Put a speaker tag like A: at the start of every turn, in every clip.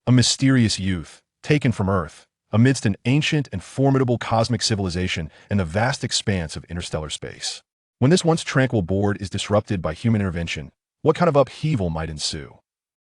A: a mysterious youth, taken from Earth, amidst an ancient and formidable cosmic civilization in the vast expanse of interstellar space. When this once tranquil board is disrupted by human intervention, what kind of upheaval might ensue?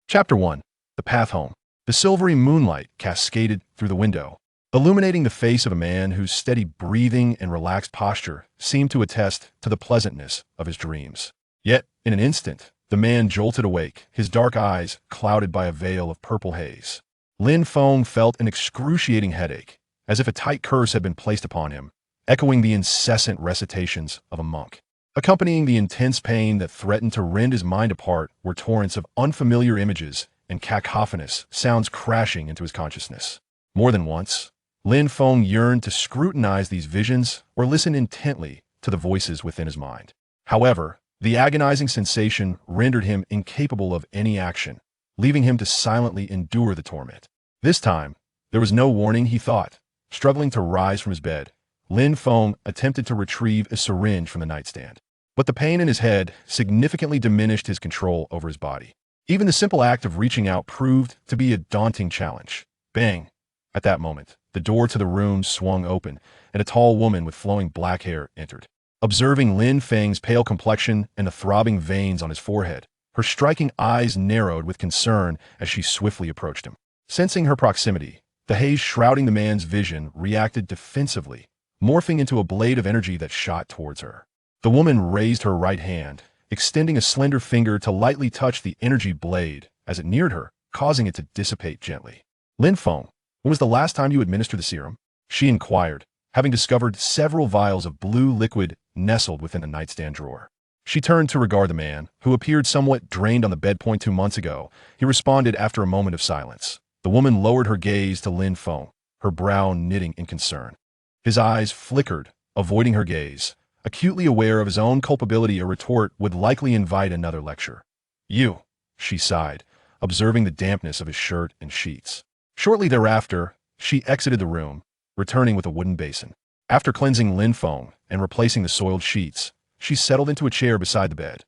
A: Chapter 1. The Path Home. The silvery moonlight cascaded through the window, illuminating the face of a man whose steady breathing and relaxed posture seemed to attest to the pleasantness of his dreams. Yet, in an instant, the man jolted awake, his dark eyes clouded by a veil of purple haze. Lin Feng felt an excruciating headache, as if a tight curse had bin placed upon him, echoing the incessant recitations of a monk. Accompanying the intense pain that threatened to rend his mind apart were torrents of unfamiliar images and cacophonous sounds crashing into his consciousness. More than once, Lin Feng yearned to scrutinize these visions or listen intently to the voices within his mind. However, the agonizing sensation rendered him incapable of any action, leaving him to silently endure the torment. This time, there was no warning, he thought. Struggling to rise from his bed, Lin Feng attempted to retrieve a syringe from the nightstand. But the pain in his head significantly diminished his control over his body. Even the simple act of reaching out proved to be a daunting challenge. Bang! At that moment, the door to the room swung open, and a tall woman with flowing black hair entered. Observing Lin Feng's pale complexion and the throbbing veins on his forehead, her striking eyes narrowed with concern as she swiftly approached him. Sensing her proximity, the haze shrouding the man's vision reacted defensively, morphing into a blade of energy that shot towards her. The woman raised her right hand, extending a slender finger to lightly touch the energy blade as it neared her, causing it to dissipate gently. Lin Feng, when was the last time you administered the serum? She inquired, having discovered several vials of blue liquid nestled within the nightstand drawer. She turned to regard the man, who appeared somewhat drained on the bedpoint 2 months ago. He responded after a moment of silence. The woman lowered her gaze to Lin Feng, her brow knitting in concern. His eyes flickered, avoiding her gaze. Acutely aware of his own culpability, a retort would likely invite another lecture. You, she sighed, observing the dampness of his shirt and sheets. Shortly thereafter, she exited the room, returning with a wooden basin. After cleansing Lin Feng and replacing the soiled sheets, she settled into a chair beside the bed.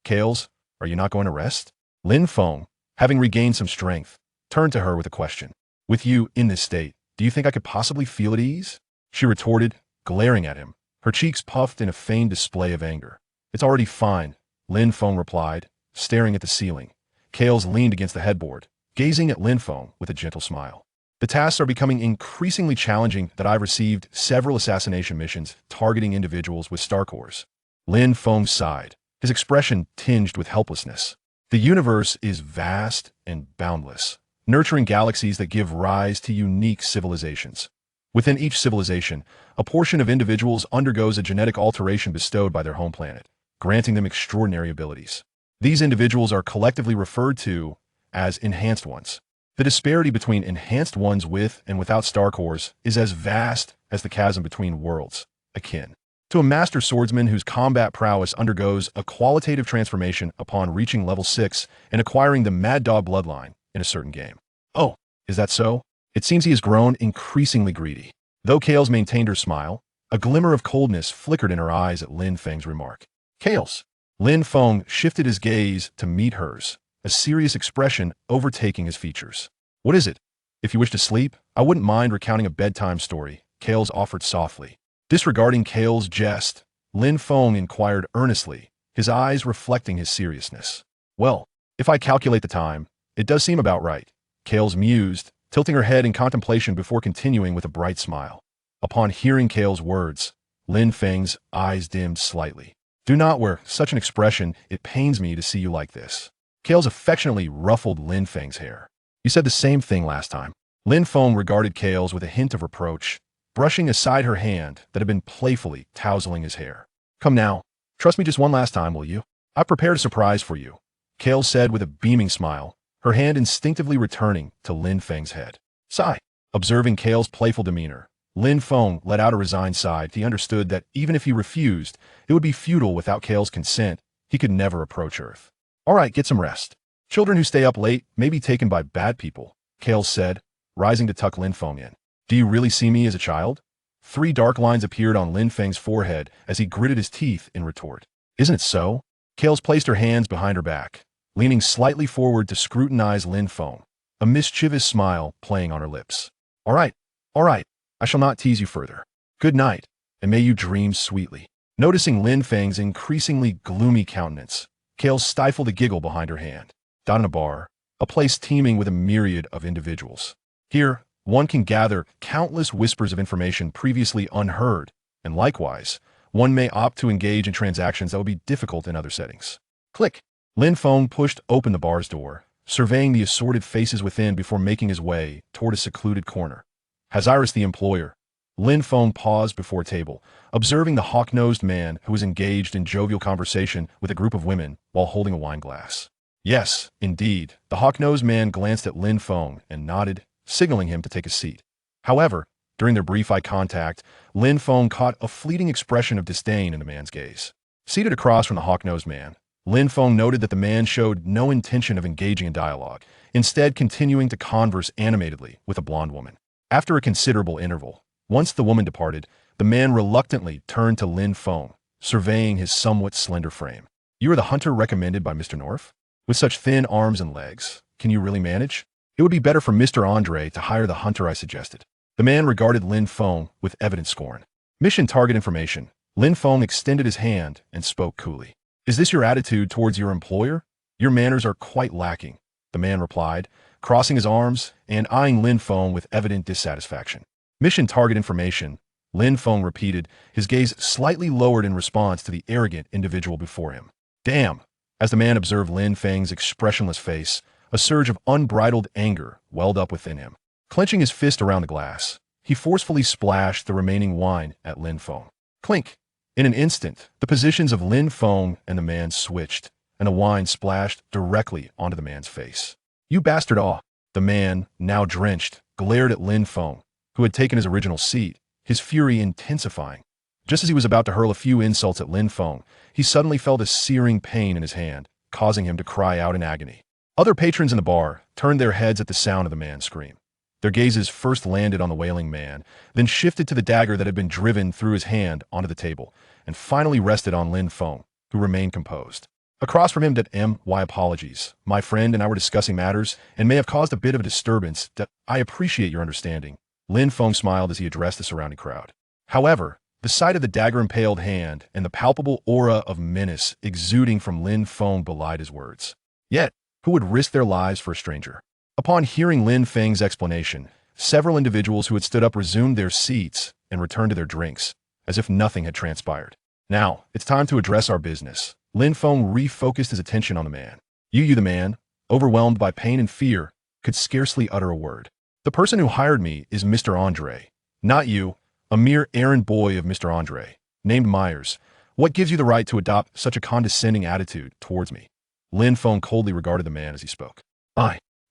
A: Kales, are you not going to rest? Lin Feng, having regained some strength, turned to her with a question. With you in this state, do you think I could possibly feel at ease? She retorted, glaring at him, her cheeks puffed in a feigned display of anger. It's already fine, Lin Feng replied, staring at the ceiling. Kales leaned against the headboard, gazing at Lin Feng with a gentle smile. The tasks are becoming increasingly challenging that I've received several assassination missions targeting individuals with star cores. Lin Feng sighed, his expression tinged with helplessness. The universe is vast and boundless, nurturing galaxies that give rise to unique civilizations. Within each civilization, a portion of individuals undergoes a genetic alteration bestowed by their home planet, granting them extraordinary abilities. These individuals are collectively referred to as enhanced ones. The disparity between enhanced ones with and without star cores is as vast as the chasm between worlds, akin to a master swordsman whose combat prowess undergoes a qualitative transformation upon reaching level 6 and acquiring the Mad Dog bloodline in a certain game. Oh, is that so? It seems he has grown increasingly greedy. Though Kales maintained her smile, a glimmer of coldness flickered in her eyes at Lin Feng's remark. Kales! Lin Feng shifted his gaze to meet hers, a serious expression overtaking his features. What is it? If you wish to sleep, I wouldn't mind recounting a bedtime story, Kales offered softly. Disregarding Kales' jest, Lin Feng inquired earnestly, his eyes reflecting his seriousness. Well, if I calculate the time, it does seem about right, Kales mused, tilting her head in contemplation before continuing with a bright smile. Upon hearing Kales' words, Lin Feng's eyes dimmed slightly. Do not wear such an expression, it pains me to see you like this. Kales affectionately ruffled Lin Feng's hair. You said the same thing last time. Lin Feng regarded Kales with a hint of reproach, brushing aside her hand that had been playfully tousling his hair. Come now, trust me just one last time, will you? I've prepared a surprise for you, Kales said with a beaming smile, her hand instinctively returning to Lin Feng's head. Sigh. Observing Kale's playful demeanor, Lin Feng let out a resigned sigh. He understood that even if he refused, it would be futile without Kale's consent. He could never approach Earth. All right, get some rest. Children who stay up late may be taken by bad people, Kales said, rising to tuck Lin Feng in. Do you really see me as a child? 3 dark lines appeared on Lin Feng's forehead as he gritted his teeth in retort. Isn't it so? Kales placed her hands behind her back, leaning slightly forward to scrutinize Lin Feng, a mischievous smile playing on her lips. All right, I shall not tease you further. Good night, and may you dream sweetly. Noticing Lin Feng's increasingly gloomy countenance, Kale stifled a giggle behind her hand. Down in a bar, a place teeming with a myriad of individuals. Here, one can gather countless whispers of information previously unheard, and likewise, one may opt to engage in transactions that would be difficult in other settings. Click. Lin Feng pushed open the bar's door, surveying the assorted faces within before making his way toward a secluded corner. As Iris the employer, Lin Feng paused before a table, observing the hawk-nosed man who was engaged in jovial conversation with a group of women while holding a wine glass. Yes, indeed, the hawk-nosed man glanced at Lin Feng and nodded, signaling him to take a seat. However, during their brief eye contact, Lin Feng caught a fleeting expression of disdain in the man's gaze. Seated across from the hawk-nosed man, Lin Feng noted that the man showed no intention of engaging in dialogue, instead continuing to converse animatedly with a blonde woman. After a considerable interval, once the woman departed, the man reluctantly turned to Lin Feng, surveying his somewhat slender frame. You are the hunter recommended by Mr. North? With such thin arms and legs, can you really manage? It would be better for Mr. Andre to hire the hunter I suggested. The man regarded Lin Feng with evident scorn. Mission target information. Lin Feng extended his hand and spoke coolly. Is this your attitude towards your employer? Your manners are quite lacking, the man replied, crossing his arms and eyeing Lin Feng with evident dissatisfaction. Mission target information, Lin Feng repeated, his gaze slightly lowered in response to the arrogant individual before him. Damn! As the man observed Lin Feng's expressionless face, a surge of unbridled anger welled up within him. Clenching his fist around the glass, he forcefully splashed the remaining wine at Lin Feng. Clink! In an instant, the positions of Lin Feng and the man switched, and the wine splashed directly onto the man's face. You bastard! Aw! The man, now drenched, glared at Lin Feng, who had taken his original seat, his fury intensifying. Just as he was about to hurl a few insults at Lin Feng, he suddenly felt a searing pain in his hand, causing him to cry out in agony. Other patrons in the bar turned their heads at the sound of the man's scream. Their gazes first landed on the wailing man, then shifted to the dagger that had been driven through his hand onto the table, and finally rested on Lin Feng, who remained composed. Across from him that my apologies. My friend and I were discussing matters and may have caused a bit of a disturbance. That I appreciate your understanding. Lin Feng smiled as he addressed the surrounding crowd. However, the sight of the dagger-impaled hand and the palpable aura of menace exuding from Lin Feng belied his words. Yet, who would risk their lives for a stranger? Upon hearing Lin Feng's explanation, several individuals who had stood up resumed their seats and returned to their drinks, as if nothing had transpired. Now, it's time to address our business. Lin Feng refocused his attention on the man. You the man, overwhelmed by pain and fear, could scarcely utter a word. The person who hired me is Mr. Andre. Not you, a mere errand boy of Mr. Andre, named Myers. What gives you the right to adopt such a condescending attitude towards me? Lin Feng coldly regarded the man as he spoke.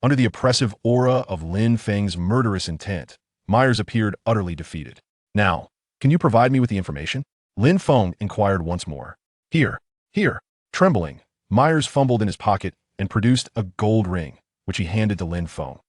A: Under the oppressive aura of Lin Feng's murderous intent, Myers appeared utterly defeated. Now, can you provide me with the information? Lin Feng inquired once more. Here. Trembling, Myers fumbled in his pocket and produced a gold ring, which he handed to Lin Feng.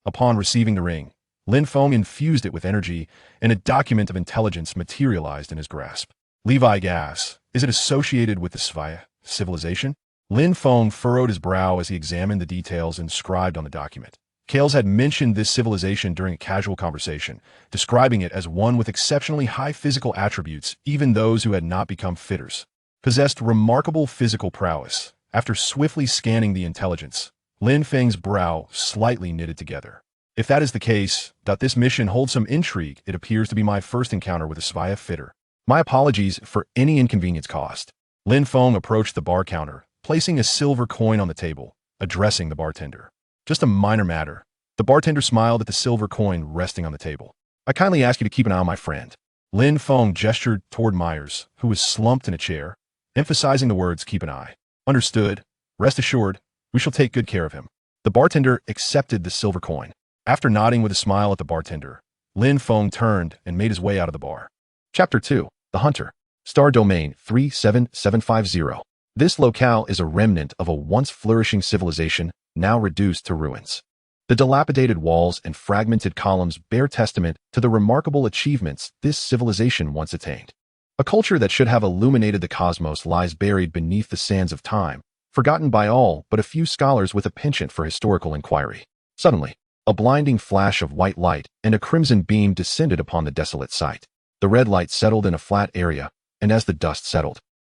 A: Upon receiving the ring, Lin Feng infused it with energy, and a document of intelligence materialized in his grasp. Levi gas. Is it associated with the Svaya civilization? Lin Feng furrowed his brow as he examined the details inscribed on the document. Kales had mentioned this civilization during a casual conversation, describing it as one with exceptionally high physical attributes. Even those who had not become fitters possessed remarkable physical prowess. After swiftly scanning the intelligence, Lin Feng's brow slightly knitted together. If that is the case, this mission holds some intrigue. It appears to be my first encounter with a Svaya fitter. My apologies for any inconvenience caused. Lin Feng approached the bar counter, placing a silver coin on the table, addressing the bartender. Just a minor matter. The bartender smiled at the silver coin resting on the table. I kindly ask you to keep an eye on my friend. Lin Feng gestured toward Myers, who was slumped in a chair, emphasizing the words, keep an eye. Understood. Rest assured, we shall take good care of him. The bartender accepted the silver coin. After nodding with a smile at the bartender, Lin Feng turned and made his way out of the bar. Chapter 2. The Hunter. Star Domain 37750. This locale is a remnant of a once flourishing civilization, now reduced to ruins. The dilapidated walls and fragmented columns bear testament to the remarkable achievements this civilization once attained. A culture that should have illuminated the cosmos lies buried beneath the sands of time, forgotten by all but a few scholars with a penchant for historical inquiry. Suddenly, A blinding flash of white light and a crimson beam descended upon the desolate site. The red light settled in a flat area, and as the dust settled,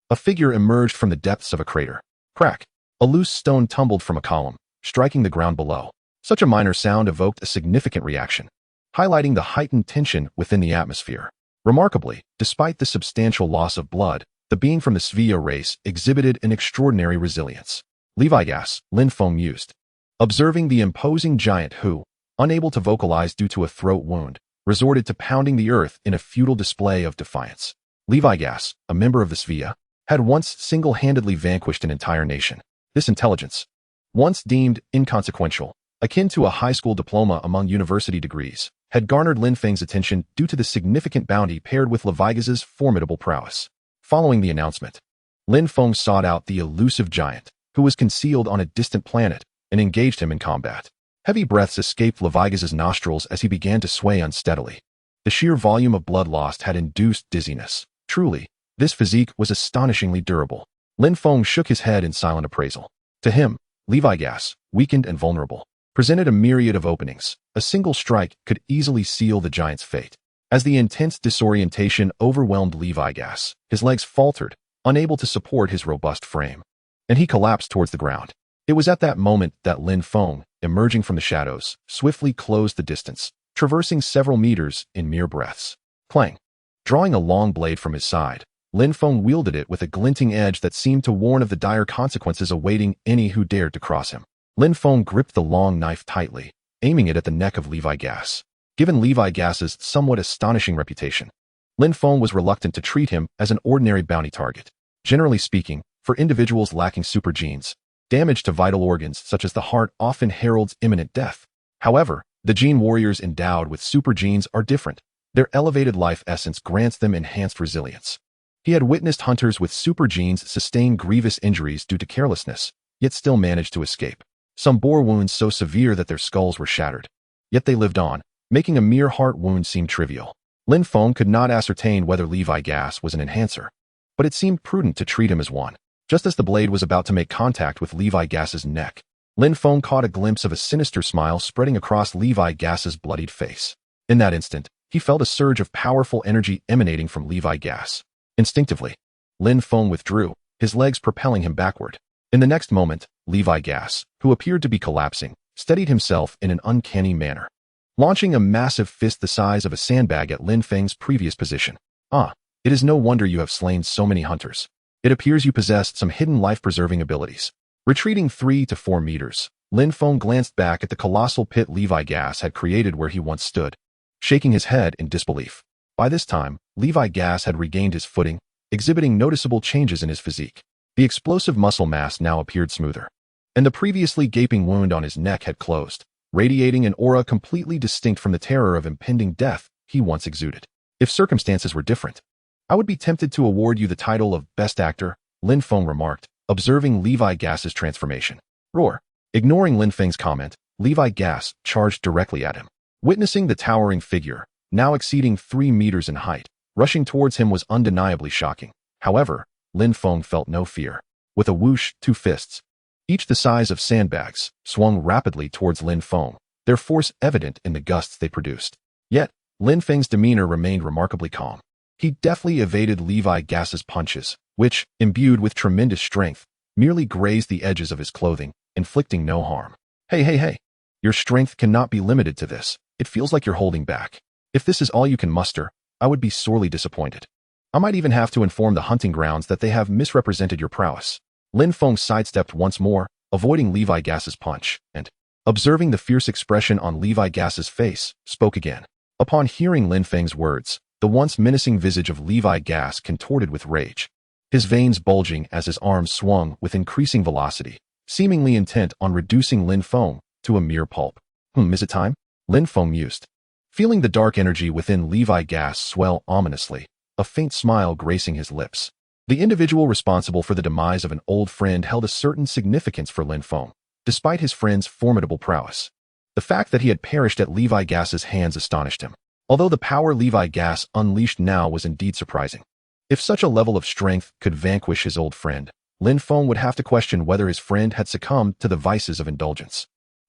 A: a figure emerged from the depths of a crater. Crack! A loose stone tumbled from a column, striking the ground below. Such a minor sound evoked a significant reaction, highlighting the heightened tension within the atmosphere. Remarkably, despite the substantial loss of blood, the being from the Svea race exhibited an extraordinary resilience. Levi Gas, Lin Feng mused, observing the imposing giant who, unable to vocalize due to a throat wound, resorted to pounding the earth in a futile display of defiance. Levi Gas, a member of the Svea, had once single-handedly vanquished an entire nation. This intelligence, once deemed inconsequential, akin to a high school diploma among university degrees, had garnered Lin Feng's attention due to the significant bounty paired with Levi Gas's formidable prowess. Following the announcement, Lin Feng sought out the elusive giant, who was concealed on a distant planet, and engaged him in combat. Heavy breaths escaped Levi Gas's nostrils as he began to sway unsteadily. The sheer volume of blood lost had induced dizziness. Truly, this physique was astonishingly durable. Lin Feng shook his head in silent appraisal. To him, Levi Gas, weakened and vulnerable, presented a myriad of openings. A single strike could easily seal the giant's fate. As the intense disorientation overwhelmed Levi Gas, his legs faltered, unable to support his robust frame, and he collapsed towards the ground. It was at that moment that Lin Feng, emerging from the shadows, swiftly closed the distance, traversing several meters in mere breaths. Clang! Drawing a long blade from his side, Lin Feng wielded it with a glinting edge that seemed to warn of the dire consequences awaiting any who dared to cross him. Lin Feng gripped the long knife tightly, aiming it at the neck of Levi Gas. Given Levi Gas's somewhat astonishing reputation, Lin Feng was reluctant to treat him as an ordinary bounty target. Generally speaking, for individuals lacking super genes, damage to vital organs such as the heart often heralds imminent death. However, the gene warriors endowed with super genes are different. Their elevated life essence grants them enhanced resilience. He had witnessed hunters with super genes sustain grievous injuries due to carelessness, yet still managed to escape. Some bore wounds so severe that their skulls were shattered. Yet they lived on, making a mere heart wound seem trivial. Lin Feng could not ascertain whether Levi Gas was an enhancer, but it seemed prudent to treat him as one. Just as the blade was about to make contact with Levi Gas's neck, Lin Feng caught a glimpse of a sinister smile spreading across Levi Gas's bloodied face. In that instant, he felt a surge of powerful energy emanating from Levi Gas. Instinctively, Lin Feng withdrew, his legs propelling him backward. In the next moment, Levi Gas, who appeared to be collapsing, steadied himself in an uncanny manner, launching a massive fist the size of a sandbag at Lin Feng's previous position. Ah, it is no wonder you have slain so many hunters. It appears you possessed some hidden life-preserving abilities. Retreating 3 to 4 meters, Lin Feng glanced back at the colossal pit Levi Gas had created where he once stood, shaking his head in disbelief. By this time, Levi Gas had regained his footing, exhibiting noticeable changes in his physique. The explosive muscle mass now appeared smoother, and the previously gaping wound on his neck had closed, radiating an aura completely distinct from the terror of impending death he once exuded. If circumstances were different, I would be tempted to award you the title of Best Actor, Lin Feng remarked, observing Levi Gas's transformation. Roar! Ignoring Lin Feng's comment, Levi Gas charged directly at him. Witnessing the towering figure, now exceeding 3 meters in height, rushing towards him was undeniably shocking. However, Lin Feng felt no fear. With a whoosh, 2 fists, each the size of sandbags, swung rapidly towards Lin Feng, their force evident in the gusts they produced. Yet, Lin Feng's demeanor remained remarkably calm. He deftly evaded Levi Gas's punches, which, imbued with tremendous strength, merely grazed the edges of his clothing, inflicting no harm. Hey. Your strength cannot be limited to this. It feels like you're holding back. If this is all you can muster, I would be sorely disappointed. I might even have to inform the hunting grounds that they have misrepresented your prowess. Lin Feng sidestepped once more, avoiding Levi Gas's punch, and, observing the fierce expression on Levi Gas's face, spoke again. Upon hearing Lin Feng's words, the once menacing visage of Levi Gas contorted with rage, his veins bulging as his arms swung with increasing velocity, seemingly intent on reducing Lin Feng to a mere pulp. Is it time? Lin Feng mused. Feeling the dark energy within Levi Gas swell ominously, a faint smile gracing his lips. The individual responsible for the demise of an old friend held a certain significance for Lin Feng, despite his friend's formidable prowess. The fact that he had perished at Levi Gas's hands astonished him, although the power Levi Gas unleashed now was indeed surprising. If such a level of strength could vanquish his old friend, Lin Feng would have to question whether his friend had succumbed to the vices of indulgence.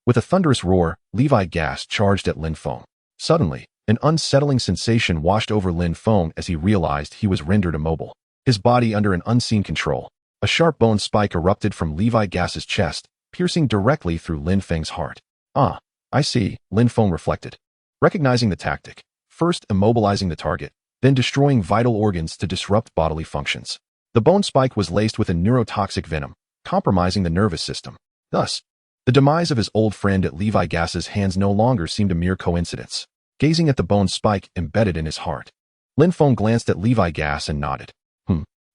A: With a thunderous roar, Levi Gas charged at Lin Feng. Suddenly, an unsettling sensation washed over Lin Feng as he realized he was rendered immobile. His body under an unseen control. A sharp bone spike erupted from Levi Gas's chest, piercing directly through Lin Feng's heart. Ah, I see, Lin Feng reflected. Recognizing the tactic, first immobilizing the target, then destroying vital organs to disrupt bodily functions. The bone spike was laced with a neurotoxic venom, compromising the nervous system. Thus, the demise of his old friend at Levi Gas's hands no longer seemed a mere coincidence. Gazing at the bone spike embedded in his heart, Lin Feng glanced at Levi Gas and nodded.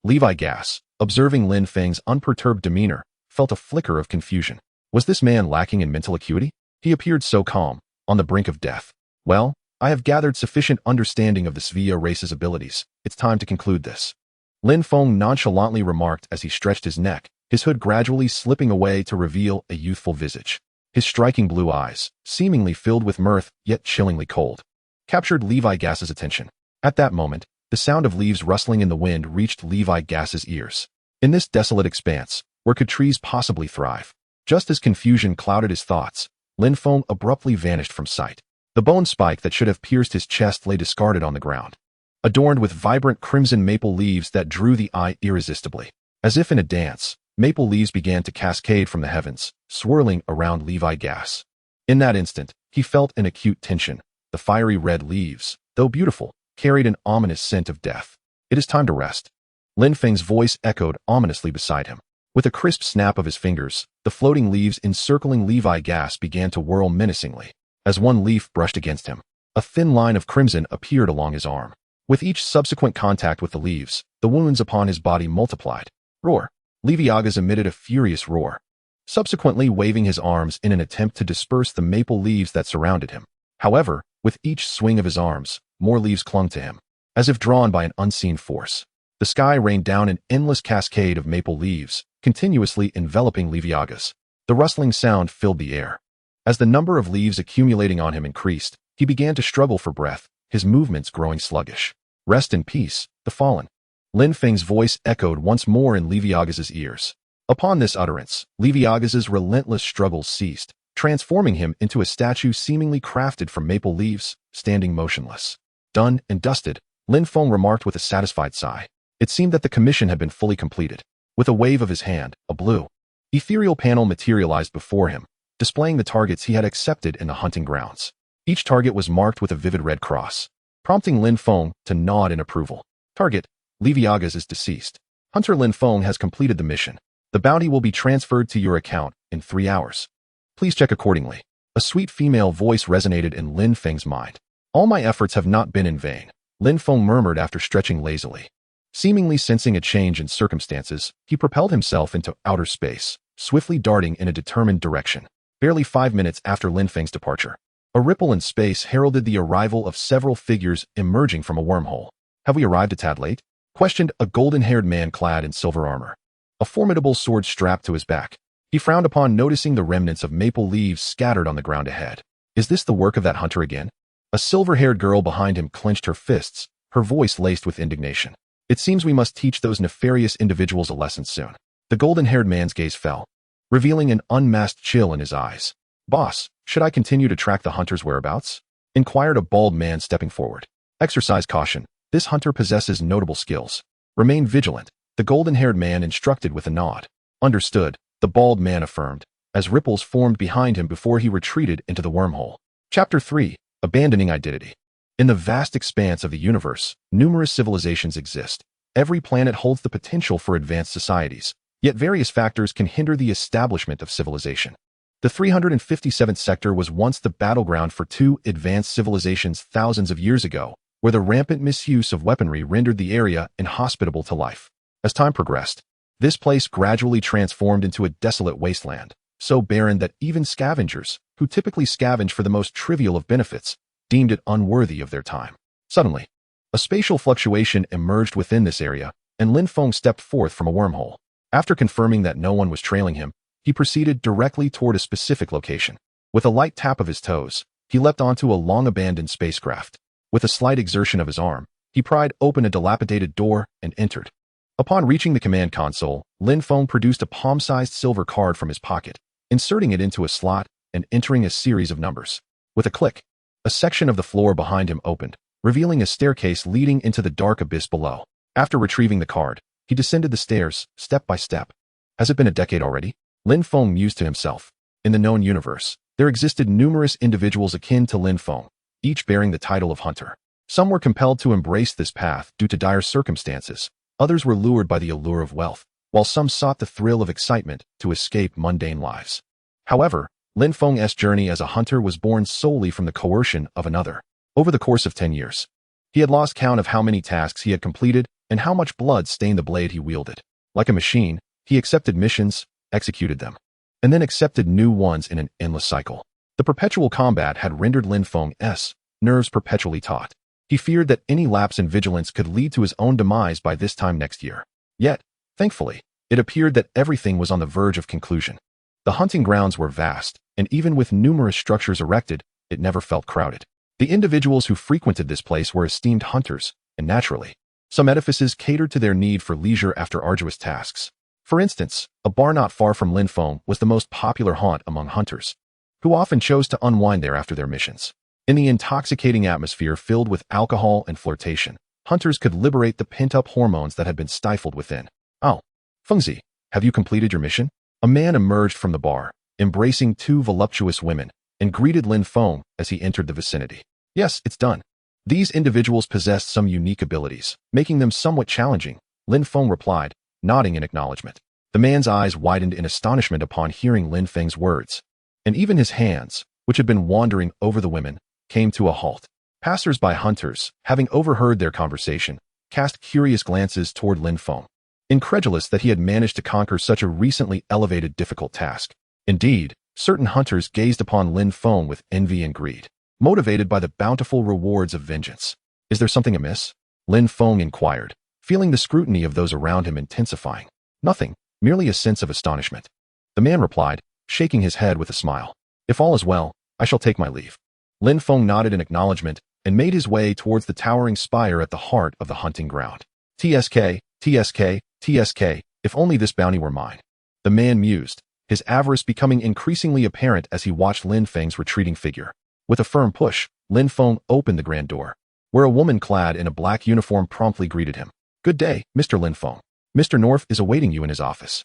A: Levi Gas, observing Lin Feng's unperturbed demeanor, felt a flicker of confusion. Was this man lacking in mental acuity? He appeared so calm, on the brink of death. Well, I have gathered sufficient understanding of the Svea race's abilities. It's time to conclude this. Lin Feng nonchalantly remarked as he stretched his neck, his hood gradually slipping away to reveal a youthful visage. His striking blue eyes, seemingly filled with mirth, yet chillingly cold, captured Levi Gas's attention. At that moment, the sound of leaves rustling in the wind reached Levi Gas's ears. In this desolate expanse, where could trees possibly thrive? Just as confusion clouded his thoughts, Lin Feng abruptly vanished from sight. The bone spike that should have pierced his chest lay discarded on the ground, adorned with vibrant crimson maple leaves that drew the eye irresistibly. As if in a dance, maple leaves began to cascade from the heavens, swirling around Levi Gas. In that instant, he felt an acute tension. The fiery red leaves, though beautiful, carried an ominous scent of death. It is time to rest. Lin Feng's voice echoed ominously beside him. With a crisp snap of his fingers, the floating leaves encircling Levi Gas began to whirl menacingly. As one leaf brushed against him, a thin line of crimson appeared along his arm. With each subsequent contact with the leaves, the wounds upon his body multiplied. Roar! Levi Gas emitted a furious roar, subsequently waving his arms in an attempt to disperse the maple leaves that surrounded him. However, with each swing of his arms, more leaves clung to him, as if drawn by an unseen force. The sky rained down an endless cascade of maple leaves, continuously enveloping Levi Gas. The rustling sound filled the air. As the number of leaves accumulating on him increased, he began to struggle for breath, his movements growing sluggish. Rest in peace, the fallen. Lin Feng's voice echoed once more in Levi Gas's ears. Upon this utterance, Levi Gas's relentless struggles ceased, transforming him into a statue seemingly crafted from maple leaves, standing motionless. Done and dusted, Lin Feng remarked with a satisfied sigh. It seemed that the commission had been fully completed. With a wave of his hand, a blue, ethereal panel materialized before him, displaying the targets he had accepted in the hunting grounds. Each target was marked with a vivid red cross, prompting Lin Feng to nod in approval. Target: Levi Gas is deceased. Hunter Lin Feng has completed the mission. The bounty will be transferred to your account in 3 hours. Please check accordingly. A sweet female voice resonated in Lin Feng's mind. All my efforts have not been in vain, Lin Feng murmured after stretching lazily. Seemingly sensing a change in circumstances, he propelled himself into outer space, swiftly darting in a determined direction. Barely 5 minutes after Lin Feng's departure, a ripple in space heralded the arrival of several figures emerging from a wormhole. Have we arrived a tad late? Questioned a golden-haired man clad in silver armor, a formidable sword strapped to his back. He frowned upon noticing the remnants of maple leaves scattered on the ground ahead. Is this the work of that hunter again? A silver-haired girl behind him clenched her fists, her voice laced with indignation. It seems we must teach those nefarious individuals a lesson soon. The golden-haired man's gaze fell, revealing an unmasked chill in his eyes. Boss, should I continue to track the hunter's whereabouts? Inquired a bald man stepping forward. Exercise caution. This hunter possesses notable skills. Remain vigilant, the golden-haired man instructed with a nod. Understood, the bald man affirmed, as ripples formed behind him before he retreated into the wormhole. Chapter 3. Abandoning Identity. In the vast expanse of the universe, numerous civilizations exist. Every planet holds the potential for advanced societies, yet various factors can hinder the establishment of civilization. The 357th sector was once the battleground for 2 advanced civilizations thousands of years ago, where the rampant misuse of weaponry rendered the area inhospitable to life. As time progressed, this place gradually transformed into a desolate wasteland, so barren that even scavengers, who typically scavenge for the most trivial of benefits, deemed it unworthy of their time. Suddenly, a spatial fluctuation emerged within this area, and Lin Feng stepped forth from a wormhole. After confirming that no one was trailing him, he proceeded directly toward a specific location. With a light tap of his toes, he leapt onto a long-abandoned spacecraft. With a slight exertion of his arm, he pried open a dilapidated door and entered. Upon reaching the command console, Lin Feng produced a palm-sized silver card from his pocket. Inserting it into a slot, and entering a series of numbers. With a click, a section of the floor behind him opened, revealing a staircase leading into the dark abyss below. After retrieving the card, he descended the stairs, step by step. Has it been a decade already? Lin Feng mused to himself. In the known universe, there existed numerous individuals akin to Lin Feng, each bearing the title of hunter. Some were compelled to embrace this path due to dire circumstances. Others were lured by the allure of wealth, while some sought the thrill of excitement to escape mundane lives. However, Lin Feng's journey as a hunter was born solely from the coercion of another. Over the course of 10 years, he had lost count of how many tasks he had completed and how much blood stained the blade he wielded. Like a machine, he accepted missions, executed them, and then accepted new ones in an endless cycle. The perpetual combat had rendered Lin Feng's nerves perpetually taut. He feared that any lapse in vigilance could lead to his own demise by this time next year. Yet, thankfully, it appeared that everything was on the verge of conclusion. The hunting grounds were vast, and even with numerous structures erected, it never felt crowded. The individuals who frequented this place were esteemed hunters, and naturally, some edifices catered to their need for leisure after arduous tasks. For instance, a bar not far from Lin Feng was the most popular haunt among hunters, who often chose to unwind there after their missions. In the intoxicating atmosphere filled with alcohol and flirtation, hunters could liberate the pent-up hormones that had been stifled within. Oh, Fengzi, have you completed your mission? A man emerged from the bar, embracing two voluptuous women, and greeted Lin Feng as he entered the vicinity. Yes, it's done. These individuals possessed some unique abilities, making them somewhat challenging, Lin Feng replied, nodding in acknowledgement. The man's eyes widened in astonishment upon hearing Lin Feng's words, and even his hands, which had been wandering over the women, came to a halt. Passers-by hunters, having overheard their conversation, cast curious glances toward Lin Feng, incredulous that he had managed to conquer such a recently elevated difficult task. Indeed, certain hunters gazed upon Lin Feng with envy and greed, motivated by the bountiful rewards of vengeance. Is there something amiss? Lin Feng inquired, feeling the scrutiny of those around him intensifying. Nothing, merely a sense of astonishment. The man replied, shaking his head with a smile. If all is well, I shall take my leave. Lin Feng nodded in acknowledgement and made his way towards the towering spire at the heart of the hunting ground. TSK, TSK, TSK, if only this bounty were mine. The man mused, his avarice becoming increasingly apparent as he watched Lin Feng's retreating figure. With a firm push, Lin Feng opened the grand door, where a woman clad in a black uniform promptly greeted him. Good day, Mr. Lin Feng. Mr. North is awaiting you in his office.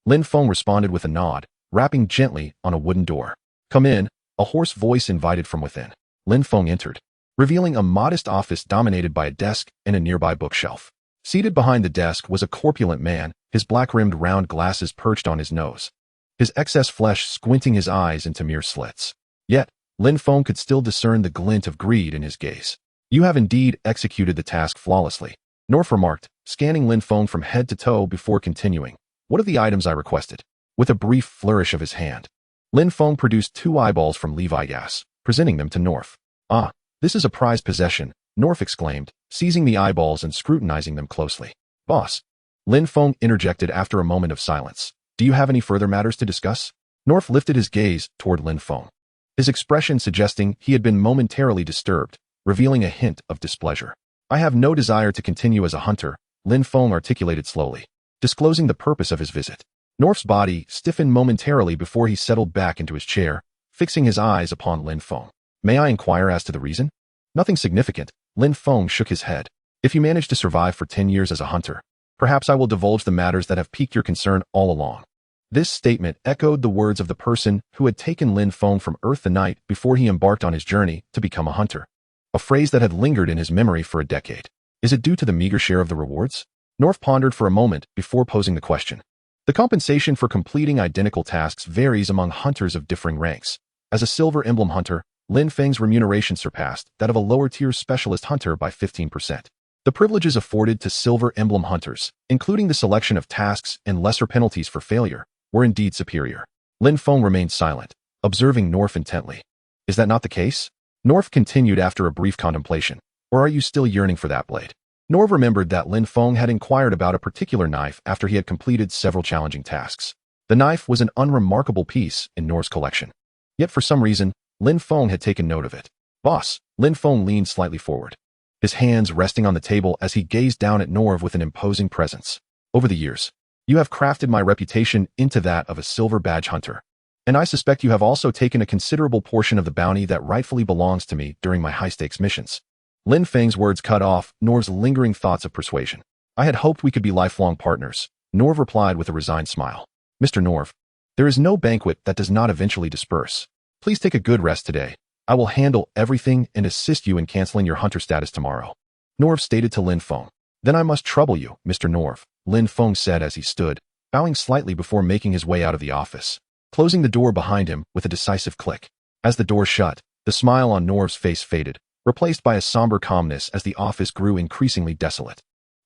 A: Lin Feng responded with a nod, rapping gently on a wooden door. Come in, a hoarse voice invited from within. Lin Feng entered, revealing a modest office dominated by a desk and a nearby bookshelf. Seated behind the desk was a corpulent man, his black-rimmed round glasses perched on his nose, his excess flesh squinting his eyes into mere slits. Yet, Lin Feng could still discern the glint of greed in his gaze. You have indeed executed the task flawlessly, North remarked, scanning Lin Feng from head to toe before continuing. What are the items I requested? With a brief flourish of his hand, Lin Feng produced 2 eyeballs from Levi Gas, presenting them to North. Ah, this is a prized possession, North exclaimed, seizing the eyeballs and scrutinizing them closely. Boss, Lin Feng interjected after a moment of silence. Do you have any further matters to discuss? North lifted his gaze toward Lin Feng, his expression suggesting he had been momentarily disturbed, revealing a hint of displeasure. I have no desire to continue as a hunter, Lin Feng articulated slowly, disclosing the purpose of his visit. North's body stiffened momentarily before he settled back into his chair, fixing his eyes upon Lin Feng. May I inquire as to the reason? Nothing significant, Lin Feng shook his head. If you manage to survive for 10 years as a hunter, perhaps I will divulge the matters that have piqued your concern all along. This statement echoed the words of the person who had taken Lin Feng from Earth the night before he embarked on his journey to become a hunter. A phrase that had lingered in his memory for a decade. Is it due to the meager share of the rewards? North pondered for a moment before posing the question. The compensation for completing identical tasks varies among hunters of differing ranks. As a silver emblem hunter, Lin Feng's remuneration surpassed that of a lower-tier specialist hunter by 15%. The privileges afforded to silver emblem hunters, including the selection of tasks and lesser penalties for failure, were indeed superior. Lin Feng remained silent, observing North intently. Is that not the case? North continued after a brief contemplation. Or are you still yearning for that blade? North remembered that Lin Feng had inquired about a particular knife after he had completed several challenging tasks. The knife was an unremarkable piece in North's collection. Yet for some reason, Lin Feng had taken note of it. Boss, Lin Feng leaned slightly forward, his hands resting on the table as he gazed down at Norv with an imposing presence. Over the years, you have crafted my reputation into that of a silver badge hunter. And I suspect you have also taken a considerable portion of the bounty that rightfully belongs to me during my high-stakes missions. Lin Feng's words cut off Norv's lingering thoughts of persuasion. I had hoped we could be lifelong partners, Norv replied with a resigned smile. Mr. Norv, there is no banquet that does not eventually disperse. Please take a good rest today. I will handle everything and assist you in canceling your hunter status tomorrow. Norv stated to Lin Feng. Then I must trouble you, Mr. Norv, Lin Feng said as he stood, bowing slightly before making his way out of the office, closing the door behind him with a decisive click. As the door shut, the smile on Norv's face faded, replaced by a somber calmness as the office grew increasingly desolate.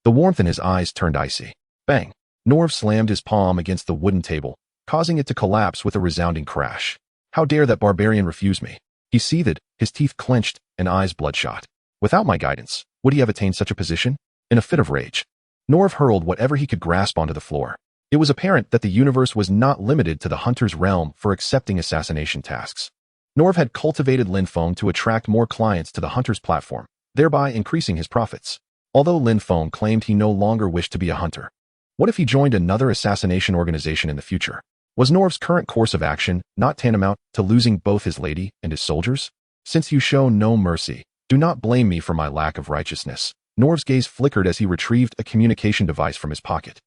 A: The warmth in his eyes turned icy. Bang! Norv slammed his palm against the wooden table, causing it to collapse with a resounding crash. How dare that barbarian refuse me? He seethed, his teeth clenched and eyes bloodshot. Without my guidance, would he have attained such a position? In a fit of rage, Norv hurled whatever he could grasp onto the floor. It was apparent that the universe was not limited to the hunter's realm for accepting assassination tasks. Norv had cultivated Lin Feng to attract more clients to the hunter's platform, thereby increasing his profits. Although Lin Feng claimed he no longer wished to be a hunter. What if he joined another assassination organization in the future? Was Norv's current course of action not tantamount to losing both his lady and his soldiers? Since you show no mercy, do not blame me for my lack of righteousness. Norv's gaze flickered as he retrieved a communication device from his pocket.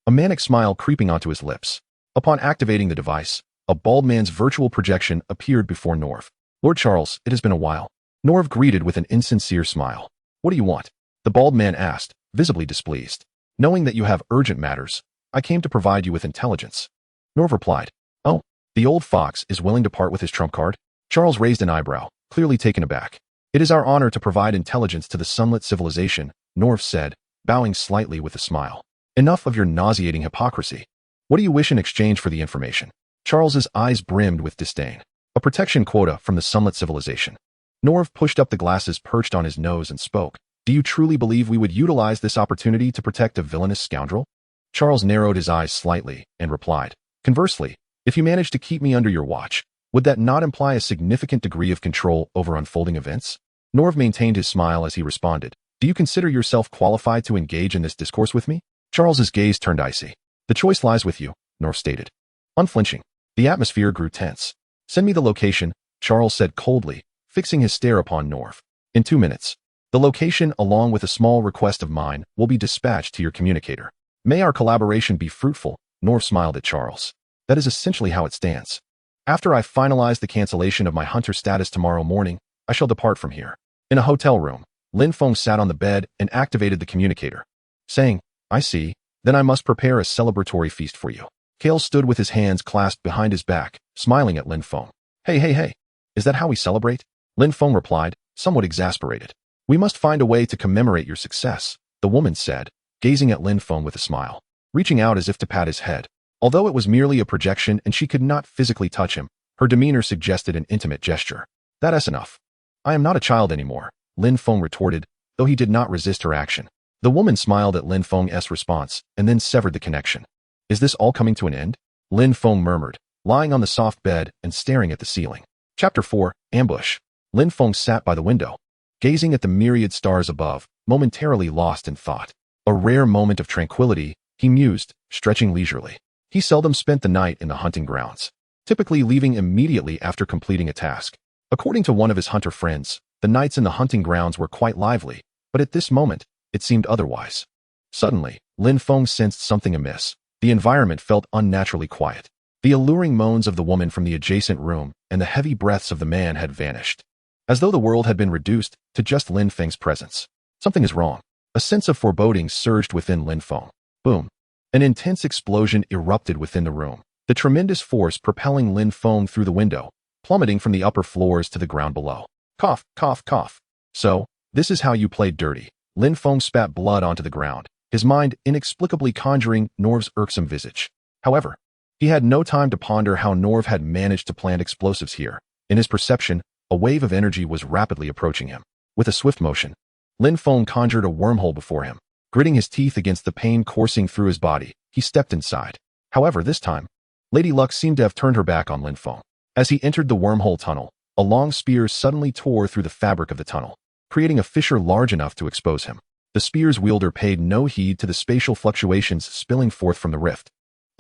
A: A manic smile creeping onto his lips. Upon activating the device, a bald man's virtual projection appeared before Norv. Lord Charles, it has been a while. Norv greeted with an insincere smile. What do you want? The bald man asked, visibly displeased. Knowing that you have urgent matters, I came to provide you with intelligence. Norv replied. Oh, the old fox is willing to part with his trump card? Charles raised an eyebrow, clearly taken aback. It is our honor to provide intelligence to the sunlit civilization, Norv said, bowing slightly with a smile. Enough of your nauseating hypocrisy. What do you wish in exchange for the information? Charles's eyes brimmed with disdain. A protection quota from the sunlit civilization. Norv pushed up the glasses perched on his nose and spoke. Do you truly believe we would utilize this opportunity to protect a villainous scoundrel? Charles narrowed his eyes slightly and replied. Conversely, if you manage to keep me under your watch, would that not imply a significant degree of control over unfolding events? Norv maintained his smile as he responded. Do you consider yourself qualified to engage in this discourse with me? Charles's gaze turned icy. The choice lies with you, Norv stated. Unflinching. The atmosphere grew tense. Send me the location, Charles said coldly, fixing his stare upon Norv. In 2 minutes. The location, along with a small request of mine, will be dispatched to your communicator. May our collaboration be fruitful, Norv smiled at Charles. That is essentially how it stands. After I finalize the cancellation of my hunter status tomorrow morning, I shall depart from here. In a hotel room, Lin Feng sat on the bed and activated the communicator, saying, I see, then I must prepare a celebratory feast for you. Kale stood with his hands clasped behind his back, smiling at Lin Feng. Hey. Is that how we celebrate? Lin Feng replied, somewhat exasperated. We must find a way to commemorate your success, the woman said, gazing at Lin Feng with a smile, reaching out as if to pat his head. Although it was merely a projection and she could not physically touch him, her demeanor suggested an intimate gesture. That's enough. I am not a child anymore, Lin Feng retorted, though he did not resist her action. The woman smiled at Lin Feng's response and then severed the connection. Is this all coming to an end? Lin Feng murmured, lying on the soft bed and staring at the ceiling. Chapter 4, Ambush. Lin Feng sat by the window, gazing at the myriad stars above, momentarily lost in thought. A rare moment of tranquility, he mused, stretching leisurely. He seldom spent the night in the hunting grounds, typically leaving immediately after completing a task. According to one of his hunter friends, the nights in the hunting grounds were quite lively, but at this moment, it seemed otherwise. Suddenly, Lin Feng sensed something amiss. The environment felt unnaturally quiet. The alluring moans of the woman from the adjacent room and the heavy breaths of the man had vanished, as though the world had been reduced to just Lin Feng's presence. Something is wrong. A sense of foreboding surged within Lin Feng. Boom. An intense explosion erupted within the room, the tremendous force propelling Lin Feng through the window, plummeting from the upper floors to the ground below. Cough, cough, cough. So, this is how you played dirty. Lin Feng spat blood onto the ground, his mind inexplicably conjuring Norv's irksome visage. However, he had no time to ponder how Norv had managed to plant explosives here. In his perception, a wave of energy was rapidly approaching him. With a swift motion, Lin Feng conjured a wormhole before him. Gritting his teeth against the pain coursing through his body, he stepped inside. However, this time, Lady Luck seemed to have turned her back on Lin Feng. As he entered the wormhole tunnel, a long spear suddenly tore through the fabric of the tunnel, creating a fissure large enough to expose him. The spear's wielder paid no heed to the spatial fluctuations spilling forth from the rift.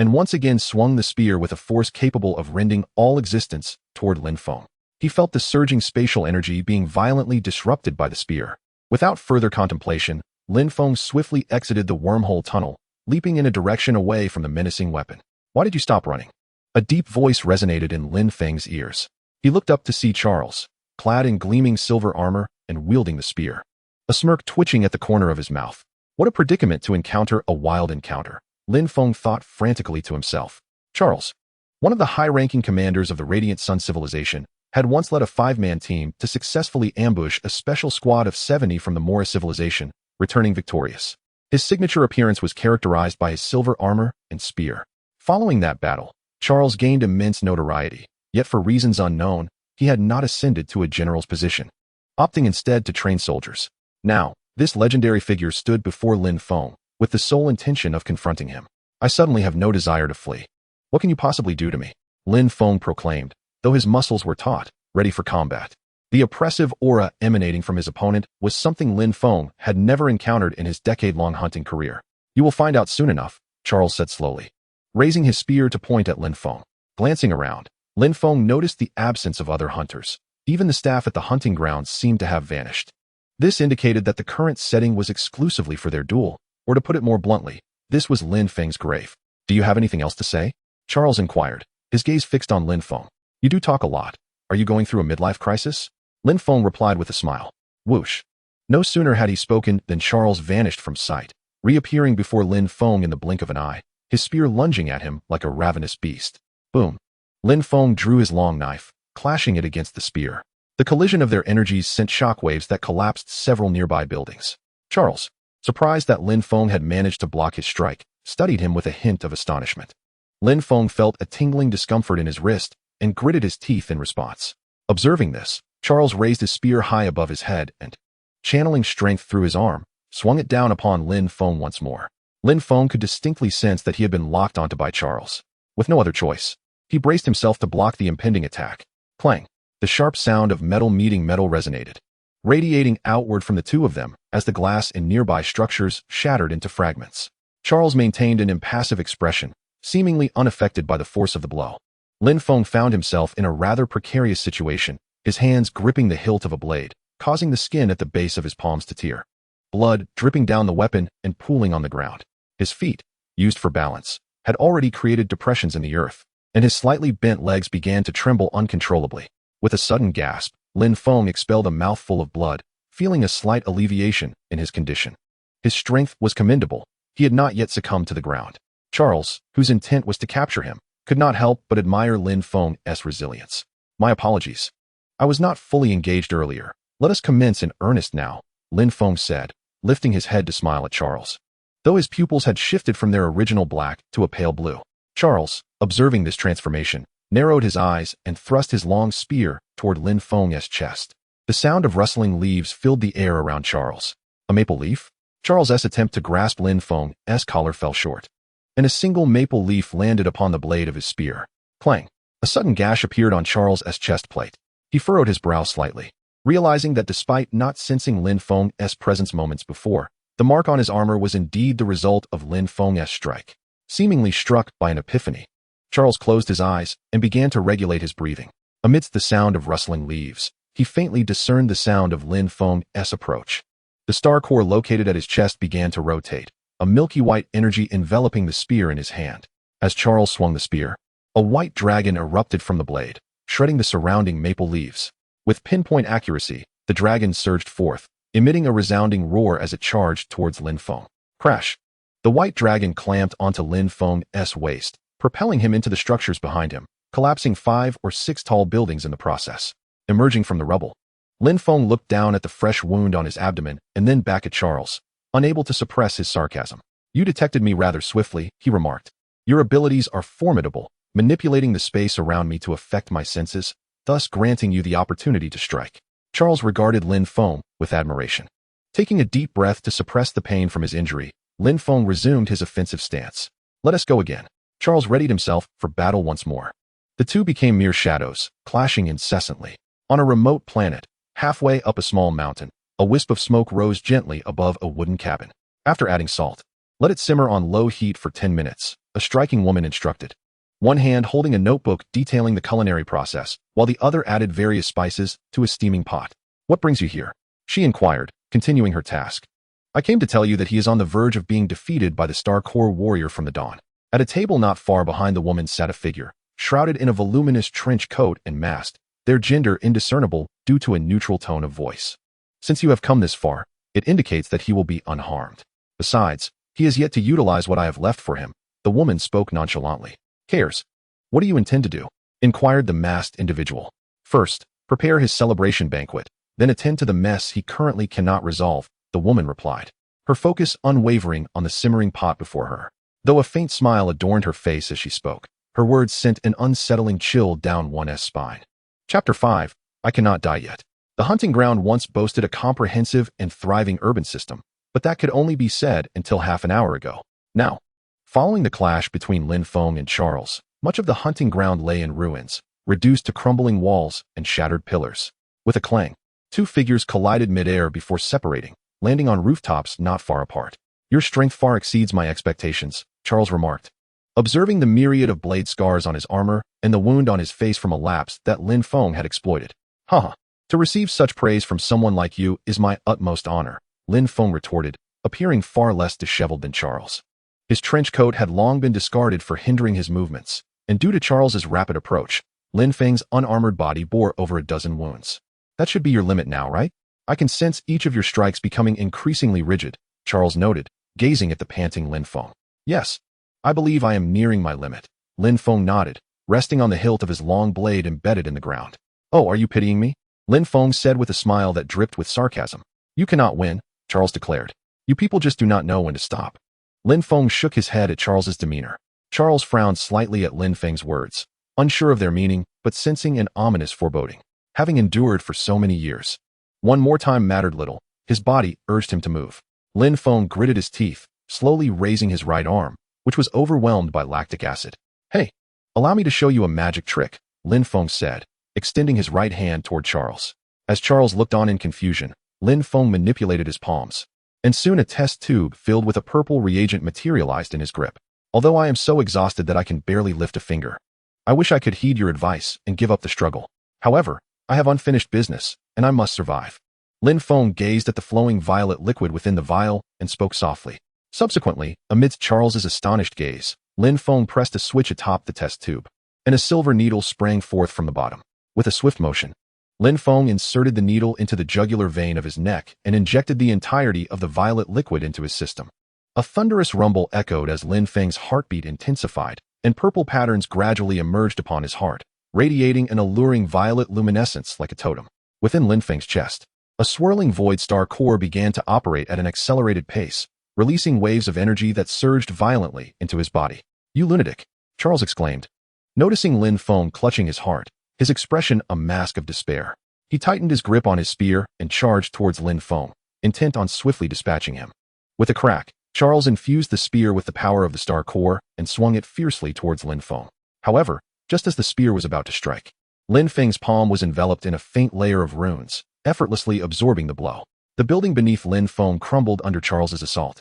A: and once again swung the spear with a force capable of rending all existence toward Lin Feng. He felt the surging spatial energy being violently disrupted by the spear. Without further contemplation, Lin Feng swiftly exited the wormhole tunnel, leaping in a direction away from the menacing weapon. "Why did you stop running?" A deep voice resonated in Lin Feng's ears. He looked up to see Charles, clad in gleaming silver armor and wielding the spear, a smirk twitching at the corner of his mouth. What a predicament to encounter a wild encounter, Lin Feng thought frantically to himself. Charles, one of the high-ranking commanders of the Radiant Sun civilization, had once led a 5-man team to successfully ambush a special squad of 70 from the Mora civilization, returning victorious. His signature appearance was characterized by his silver armor and spear. Following that battle, Charles gained immense notoriety, yet for reasons unknown, he had not ascended to a general's position, opting instead to train soldiers. Now, this legendary figure stood before Lin Feng, with the sole intention of confronting him. "I suddenly have no desire to flee. What can you possibly do to me?" Lin Feng proclaimed, though his muscles were taut, ready for combat. The oppressive aura emanating from his opponent was something Lin Feng had never encountered in his decade-long hunting career. "You will find out soon enough," Charles said slowly, raising his spear to point at Lin Feng. Glancing around, Lin Feng noticed the absence of other hunters. Even the staff at the hunting grounds seemed to have vanished. This indicated that the current setting was exclusively for their duel, or to put it more bluntly, this was Lin Feng's grave. "Do you have anything else to say?" Charles inquired, his gaze fixed on Lin Feng. "You do talk a lot. Are you going through a midlife crisis?" Lin Feng replied with a smile. Whoosh. No sooner had he spoken than Charles vanished from sight, reappearing before Lin Feng in the blink of an eye, his spear lunging at him like a ravenous beast. Boom. Lin Feng drew his long knife, clashing it against the spear. The collision of their energies sent shockwaves that collapsed several nearby buildings. Charles, surprised that Lin Feng had managed to block his strike, studied him with a hint of astonishment. Lin Feng felt a tingling discomfort in his wrist and gritted his teeth in response. Observing this, Charles raised his spear high above his head and, channeling strength through his arm, swung it down upon Lin Feng once more. Lin Feng could distinctly sense that he had been locked onto by Charles. With no other choice, he braced himself to block the impending attack. Clang! The sharp sound of metal meeting metal resonated, radiating outward from the two of them as the glass in nearby structures shattered into fragments. Charles maintained an impassive expression, seemingly unaffected by the force of the blow. Lin Feng found himself in a rather precarious situation, his hands gripping the hilt of a blade, causing the skin at the base of his palms to tear. Blood dripping down the weapon and pooling on the ground. His feet, used for balance, had already created depressions in the earth, and his slightly bent legs began to tremble uncontrollably. With a sudden gasp, Lin Feng expelled a mouthful of blood, feeling a slight alleviation in his condition. His strength was commendable. He had not yet succumbed to the ground. Charles, whose intent was to capture him, could not help but admire Lin Feng's resilience. "My apologies. I was not fully engaged earlier. Let us commence in earnest now," Lin Feng said, lifting his head to smile at Charles. Though his pupils had shifted from their original black to a pale blue, Charles, observing this transformation, narrowed his eyes and thrust his long spear toward Lin Feng's chest. The sound of rustling leaves filled the air around Charles. A maple leaf? Charles's attempt to grasp Lin Feng's collar fell short, and a single maple leaf landed upon the blade of his spear. Clang! A sudden gash appeared on Charles's chest plate. He furrowed his brow slightly, realizing that despite not sensing Lin Feng's presence moments before, the mark on his armor was indeed the result of Lin Feng's strike. Seemingly struck by an epiphany, Charles closed his eyes and began to regulate his breathing. Amidst the sound of rustling leaves, he faintly discerned the sound of Lin Feng's approach. The star core located at his chest began to rotate, a milky white energy enveloping the spear in his hand. As Charles swung the spear, a white dragon erupted from the blade, shredding the surrounding maple leaves. With pinpoint accuracy, the dragon surged forth, emitting a resounding roar as it charged towards Lin Feng. Crash! The white dragon clamped onto Lin Feng's waist, propelling him into the structures behind him, collapsing 5 or 6 tall buildings in the process. Emerging from the rubble, Lin Feng looked down at the fresh wound on his abdomen and then back at Charles, unable to suppress his sarcasm. "You detected me rather swiftly," he remarked. "Your abilities are formidable, manipulating the space around me to affect my senses, thus granting you the opportunity to strike." Charles regarded Lin Feng with admiration. Taking a deep breath to suppress the pain from his injury, Lin Feng resumed his offensive stance. "Let us go again." Charles readied himself for battle once more. The two became mere shadows, clashing incessantly. On a remote planet, halfway up a small mountain, a wisp of smoke rose gently above a wooden cabin. After adding salt, let it simmer on low heat for 10 minutes. a striking woman instructed. One hand holding a notebook detailing the culinary process, while the other added various spices to a steaming pot. "What brings you here?" she inquired, continuing her task. "I came to tell you that he is on the verge of being defeated by the Star Corps warrior from the dawn." At a table not far behind the woman sat a figure, shrouded in a voluminous trench coat and masked, their gender indiscernible due to a neutral tone of voice. "Since you have come this far, it indicates that he will be unharmed. Besides, he has yet to utilize what I have left for him," the woman spoke nonchalantly. "Cares? What do you intend to do?" inquired the masked individual. "First, prepare his celebration banquet, then attend to the mess he currently cannot resolve," the woman replied, her focus unwavering on the simmering pot before her. Though a faint smile adorned her face as she spoke, her words sent an unsettling chill down one's spine. Chapter 5. I Cannot Die Yet. The hunting ground once boasted a comprehensive and thriving urban system, but that could only be said until half an hour ago. Now, following the clash between Lin Feng and Charles, much of the hunting ground lay in ruins, reduced to crumbling walls and shattered pillars. With a clang, two figures collided midair before separating, landing on rooftops not far apart. "Your strength far exceeds my expectations," Charles remarked, observing the myriad of blade scars on his armor and the wound on his face from a lapse that Lin Feng had exploited. "Haha, to receive such praise from someone like you is my utmost honor," Lin Feng retorted, appearing far less disheveled than Charles. His trench coat had long been discarded for hindering his movements, and due to Charles's rapid approach, Lin Feng's unarmored body bore over a dozen wounds. "That should be your limit now, right? I can sense each of your strikes becoming increasingly rigid," Charles noted, gazing at the panting Lin Feng. "Yes, I believe I am nearing my limit," Lin Feng nodded, resting on the hilt of his long blade embedded in the ground. "Oh, are you pitying me?" Lin Feng said with a smile that dripped with sarcasm. "You cannot win," Charles declared. "You people just do not know when to stop." Lin Feng shook his head at Charles's demeanor. Charles frowned slightly at Lin Feng's words, unsure of their meaning, but sensing an ominous foreboding. Having endured for so many years, one more time mattered little. His body urged him to move. Lin Feng gritted his teeth, slowly raising his right arm, which was overwhelmed by lactic acid. "Hey, allow me to show you a magic trick," Lin Feng said, extending his right hand toward Charles. As Charles looked on in confusion, Lin Feng manipulated his palms, and soon a test tube filled with a purple reagent materialized in his grip. "Although I am so exhausted that I can barely lift a finger, I wish I could heed your advice and give up the struggle. However, I have unfinished business, and I must survive." Lin Feng gazed at the flowing violet liquid within the vial and spoke softly. Subsequently, amidst Charles's astonished gaze, Lin Feng pressed a switch atop the test tube, and a silver needle sprang forth from the bottom. With a swift motion, Lin Feng inserted the needle into the jugular vein of his neck and injected the entirety of the violet liquid into his system. A thunderous rumble echoed as Lin Feng's heartbeat intensified, and purple patterns gradually emerged upon his heart, radiating an alluring violet luminescence like a totem. Within Lin Feng's chest, a swirling void star core began to operate at an accelerated pace, releasing waves of energy that surged violently into his body. "You lunatic!" Charles exclaimed, noticing Lin Feng clutching his heart, his expression a mask of despair. He tightened his grip on his spear and charged towards Lin Feng, intent on swiftly dispatching him. With a crack, Charles infused the spear with the power of the star core and swung it fiercely towards Lin Feng. However, just as the spear was about to strike, Lin Feng's palm was enveloped in a faint layer of runes, effortlessly absorbing the blow. The building beneath Lin Feng crumbled under Charles's assault.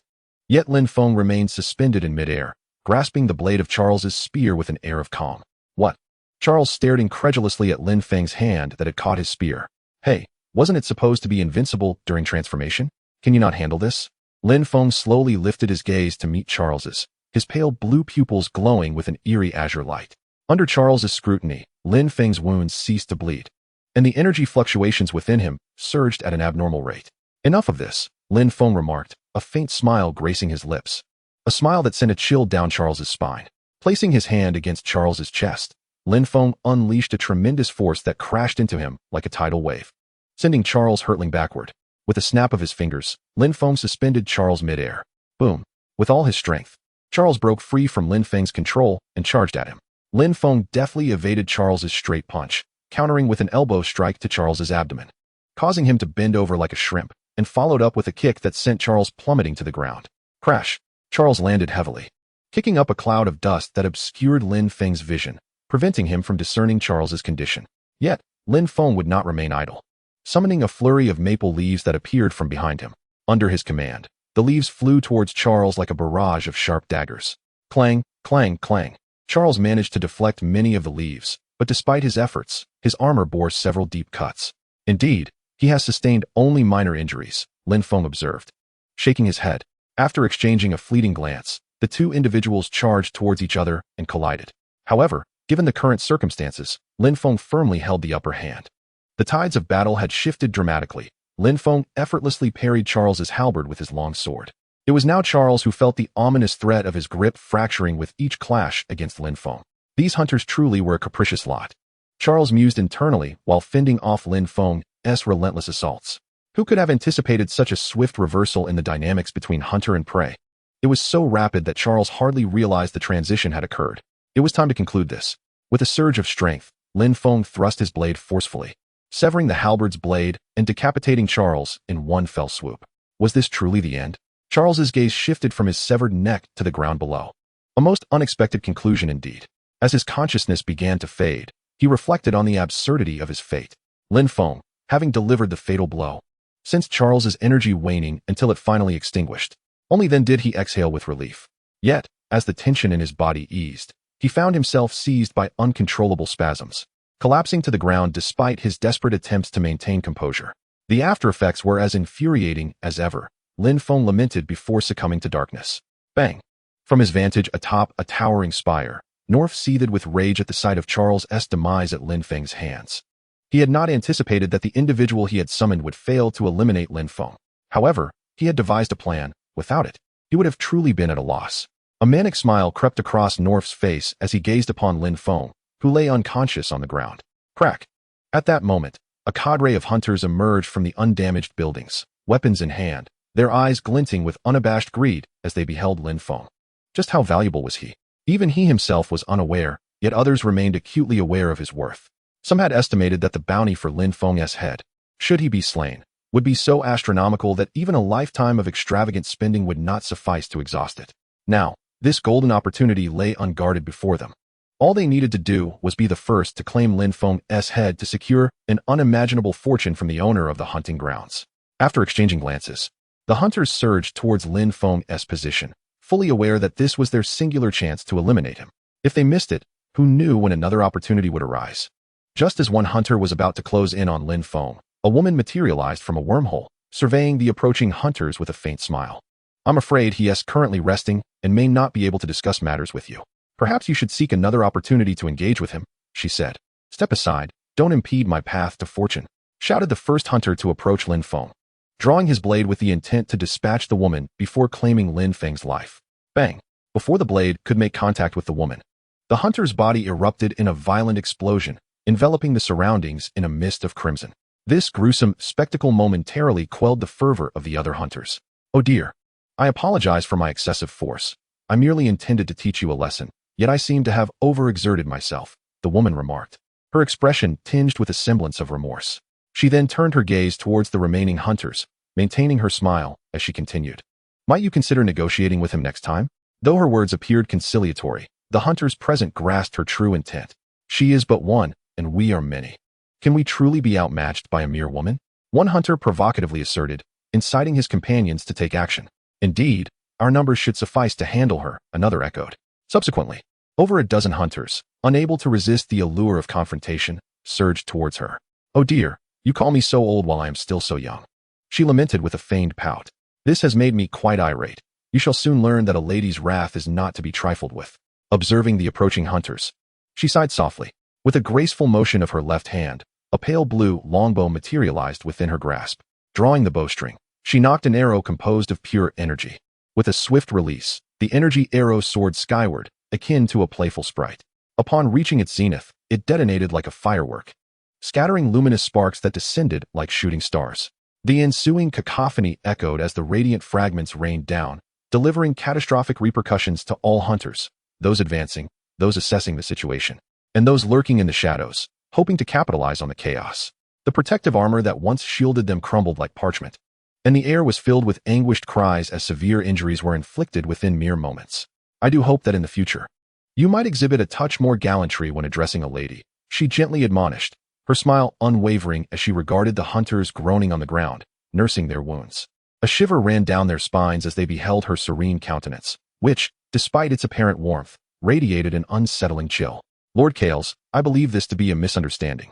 A: Yet Lin Feng remained suspended in midair, grasping the blade of Charles's spear with an air of calm. "What?" Charles stared incredulously at Lin Feng's hand that had caught his spear. "Hey, wasn't it supposed to be invincible during transformation? Can you not handle this?" Lin Feng slowly lifted his gaze to meet Charles's, his pale blue pupils glowing with an eerie azure light. Under Charles's scrutiny, Lin Feng's wounds ceased to bleed, and the energy fluctuations within him surged at an abnormal rate. "Enough of this," Lin Feng remarked, a faint smile gracing his lips. A smile that sent a chill down Charles's spine. Placing his hand against Charles's chest, Lin Feng unleashed a tremendous force that crashed into him like a tidal wave, sending Charles hurtling backward. With a snap of his fingers, Lin Feng suspended Charles midair. Boom! With all his strength, Charles broke free from Lin Feng's control and charged at him. Lin Feng deftly evaded Charles's straight punch, countering with an elbow strike to Charles's abdomen, causing him to bend over like a shrimp, and followed up with a kick that sent Charles plummeting to the ground. Crash! Charles landed heavily, kicking up a cloud of dust that obscured Lin Feng's vision, preventing him from discerning Charles's condition. Yet, Lin Feng would not remain idle. Summoning a flurry of maple leaves that appeared from behind him, under his command, the leaves flew towards Charles like a barrage of sharp daggers. Clang, clang, clang. Charles managed to deflect many of the leaves, but despite his efforts, his armor bore several deep cuts. Indeed, he has sustained only minor injuries, Lin Feng observed. Shaking his head, after exchanging a fleeting glance, the two individuals charged towards each other and collided. However, given the current circumstances, Lin Feng firmly held the upper hand. The tides of battle had shifted dramatically. Lin Feng effortlessly parried Charles's halberd with his long sword. It was now Charles who felt the ominous threat of his grip fracturing with each clash against Lin Feng. These hunters truly were a capricious lot. Charles mused internally while fending off Lin Feng's relentless assaults. Who could have anticipated such a swift reversal in the dynamics between hunter and prey? It was so rapid that Charles hardly realized the transition had occurred. It was time to conclude this. With a surge of strength, Lin Feng thrust his blade forcefully, severing the halberd's blade and decapitating Charles in one fell swoop. Was this truly the end? Charles's gaze shifted from his severed neck to the ground below. A most unexpected conclusion indeed. As his consciousness began to fade, he reflected on the absurdity of his fate. Lin Feng, having delivered the fatal blow, sensed Charles's energy waning until it finally extinguished. Only then did he exhale with relief. Yet, as the tension in his body eased, he found himself seized by uncontrollable spasms, collapsing to the ground despite his desperate attempts to maintain composure. The after-effects were as infuriating as ever, Lin Feng lamented before succumbing to darkness. Bang! From his vantage atop a towering spire, North seethed with rage at the sight of Charles's demise at Lin Feng's hands. He had not anticipated that the individual he had summoned would fail to eliminate Lin Feng. However, he had devised a plan. Without it, he would have truly been at a loss. A manic smile crept across North's face as he gazed upon Lin Feng, who lay unconscious on the ground. Crack! At that moment, a cadre of hunters emerged from the undamaged buildings, weapons in hand, their eyes glinting with unabashed greed as they beheld Lin Feng. Just how valuable was he? Even he himself was unaware, yet others remained acutely aware of his worth. Some had estimated that the bounty for Lin Feng's head, should he be slain, would be so astronomical that even a lifetime of extravagant spending would not suffice to exhaust it. Now, this golden opportunity lay unguarded before them. All they needed to do was be the first to claim Lin Feng's head to secure an unimaginable fortune from the owner of the hunting grounds. After exchanging glances, the hunters surged towards Lin Feng's position, fully aware that this was their singular chance to eliminate him. If they missed it, who knew when another opportunity would arise? Just as one hunter was about to close in on Lin Feng, a woman materialized from a wormhole, surveying the approaching hunters with a faint smile. I'm afraid he is currently resting and may not be able to discuss matters with you. Perhaps you should seek another opportunity to engage with him, she said. Step aside, don't impede my path to fortune, shouted the first hunter to approach Lin Feng, drawing his blade with the intent to dispatch the woman before claiming Lin Feng's life. Bang! Before the blade could make contact with the woman, the hunter's body erupted in a violent explosion, enveloping the surroundings in a mist of crimson. This gruesome spectacle momentarily quelled the fervor of the other hunters. Oh dear. I apologize for my excessive force. I merely intended to teach you a lesson, yet I seem to have overexerted myself, the woman remarked, her expression tinged with a semblance of remorse. She then turned her gaze towards the remaining hunters, maintaining her smile as she continued. Might you consider negotiating with him next time? Though her words appeared conciliatory, the hunters present grasped her true intent. She is but one, and we are many. Can we truly be outmatched by a mere woman? One hunter provocatively asserted, inciting his companions to take action. Indeed, our numbers should suffice to handle her, another echoed. Subsequently, over a dozen hunters, unable to resist the allure of confrontation, surged towards her. Oh dear, you call me so old while I am still so young. She lamented with a feigned pout. This has made me quite irate. You shall soon learn that a lady's wrath is not to be trifled with. Observing the approaching hunters, she sighed softly. With a graceful motion of her left hand, a pale blue longbow materialized within her grasp. Drawing the bowstring, she knocked an arrow composed of pure energy. With a swift release, the energy arrow soared skyward, akin to a playful sprite. Upon reaching its zenith, it detonated like a firework, scattering luminous sparks that descended like shooting stars. The ensuing cacophony echoed as the radiant fragments rained down, delivering catastrophic repercussions to all hunters, those advancing, those assessing the situation, and those lurking in the shadows, hoping to capitalize on the chaos. The protective armor that once shielded them crumbled like parchment, and the air was filled with anguished cries as severe injuries were inflicted within mere moments. I do hope that in the future, you might exhibit a touch more gallantry when addressing a lady, she gently admonished, her smile unwavering as she regarded the hunters groaning on the ground, nursing their wounds. A shiver ran down their spines as they beheld her serene countenance, which, despite its apparent warmth, radiated an unsettling chill. Lord Kales, I believe this to be a misunderstanding.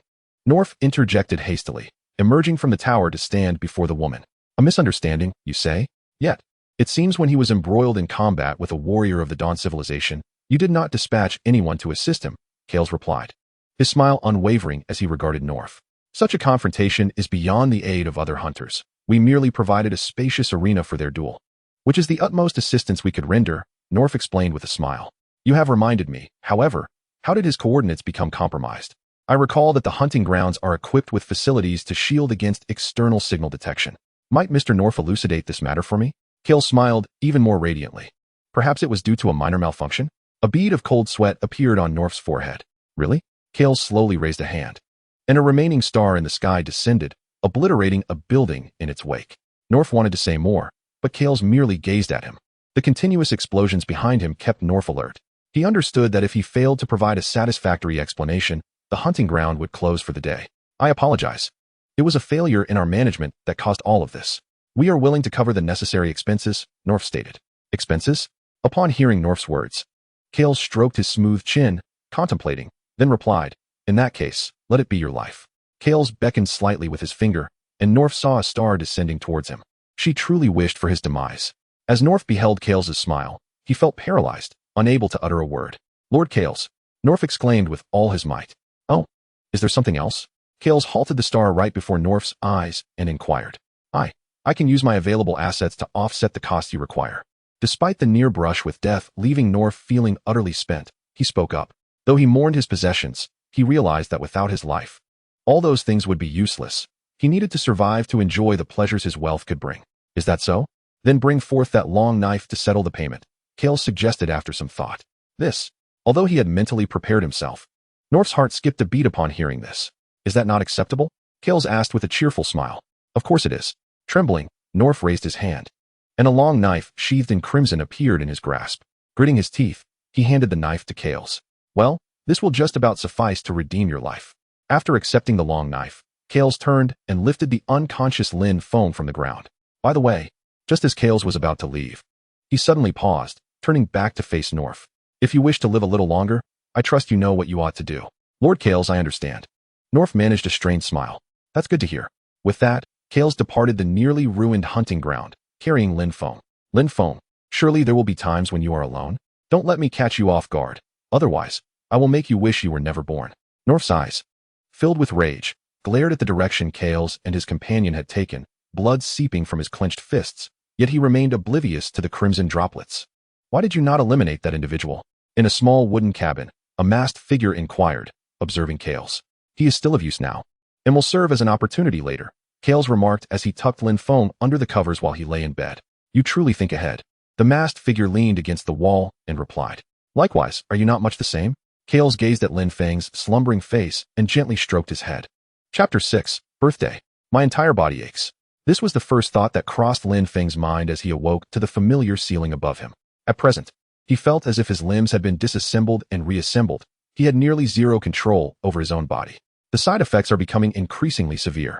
A: Norf interjected hastily, emerging from the tower to stand before the woman. A misunderstanding, you say? Yet, it seems when he was embroiled in combat with a warrior of the Dawn civilization, you did not dispatch anyone to assist him, Kales replied, his smile unwavering as he regarded Norf. Such a confrontation is beyond the aid of other hunters. We merely provided a spacious arena for their duel, which is the utmost assistance we could render, Norf explained with a smile. You have reminded me, however, how did his coordinates become compromised? I recall that the hunting grounds are equipped with facilities to shield against external signal detection. Might Mr. Norf elucidate this matter for me? Kale smiled even more radiantly. Perhaps it was due to a minor malfunction? A bead of cold sweat appeared on Norf's forehead. Really? Kale slowly raised a hand, and a remaining star in the sky descended, obliterating a building in its wake. Norf wanted to say more, but Kales merely gazed at him. The continuous explosions behind him kept Norf alert. He understood that if he failed to provide a satisfactory explanation, the hunting ground would close for the day. I apologize. It was a failure in our management that caused all of this. We are willing to cover the necessary expenses, Norf stated. Expenses? Upon hearing Norf's words, Kales stroked his smooth chin, contemplating, then replied, in that case, let it be your life. Kales beckoned slightly with his finger, and Norf saw a star descending towards him. She truly wished for his demise. As Norf beheld Kales' smile, he felt paralyzed, unable to utter a word. Lord Kales, Norf exclaimed with all his might. Oh, is there something else? Kales halted the star right before Norf's eyes and inquired. I can use my available assets to offset the cost you require. Despite the near brush with death leaving Norf feeling utterly spent, he spoke up. Though he mourned his possessions, he realized that without his life, all those things would be useless. He needed to survive to enjoy the pleasures his wealth could bring. Is that so? Then bring forth that long knife to settle the payment, Kales suggested after some thought. This, although he had mentally prepared himself, Norf's heart skipped a beat upon hearing this. Is that not acceptable? Kales asked with a cheerful smile. Of course it is. Trembling, Norf raised his hand, and a long knife sheathed in crimson appeared in his grasp. Gritting his teeth, he handed the knife to Kales. Well, this will just about suffice to redeem your life. After accepting the long knife, Kales turned and lifted the unconscious Lin Feng from the ground. By the way, just as Kales was about to leave, he suddenly paused, turning back to face Norf. If you wish to live a little longer, I trust you know what you ought to do. Lord Kales, I understand. Norf managed a strained smile. That's good to hear. With that, Kales departed the nearly ruined hunting ground, carrying Lin Feng. Lin Feng, surely there will be times when you are alone. Don't let me catch you off guard. Otherwise, I will make you wish you were never born. Norf's eyes, filled with rage, glared at the direction Kales and his companion had taken, blood seeping from his clenched fists, yet he remained oblivious to the crimson droplets. Why did you not eliminate that individual? In a small wooden cabin, a masked figure inquired, observing Kales. He is still of use now, and will serve as an opportunity later, Kales remarked as he tucked Lin Feng under the covers while he lay in bed. You truly think ahead. The masked figure leaned against the wall and replied. Likewise, are you not much the same? Kales gazed at Lin Feng's slumbering face and gently stroked his head. Chapter 6, Birthday. My entire body aches. This was the first thought that crossed Lin Feng's mind as he awoke to the familiar ceiling above him. At present, he felt as if his limbs had been disassembled and reassembled. He had nearly zero control over his own body. The side effects are becoming increasingly severe.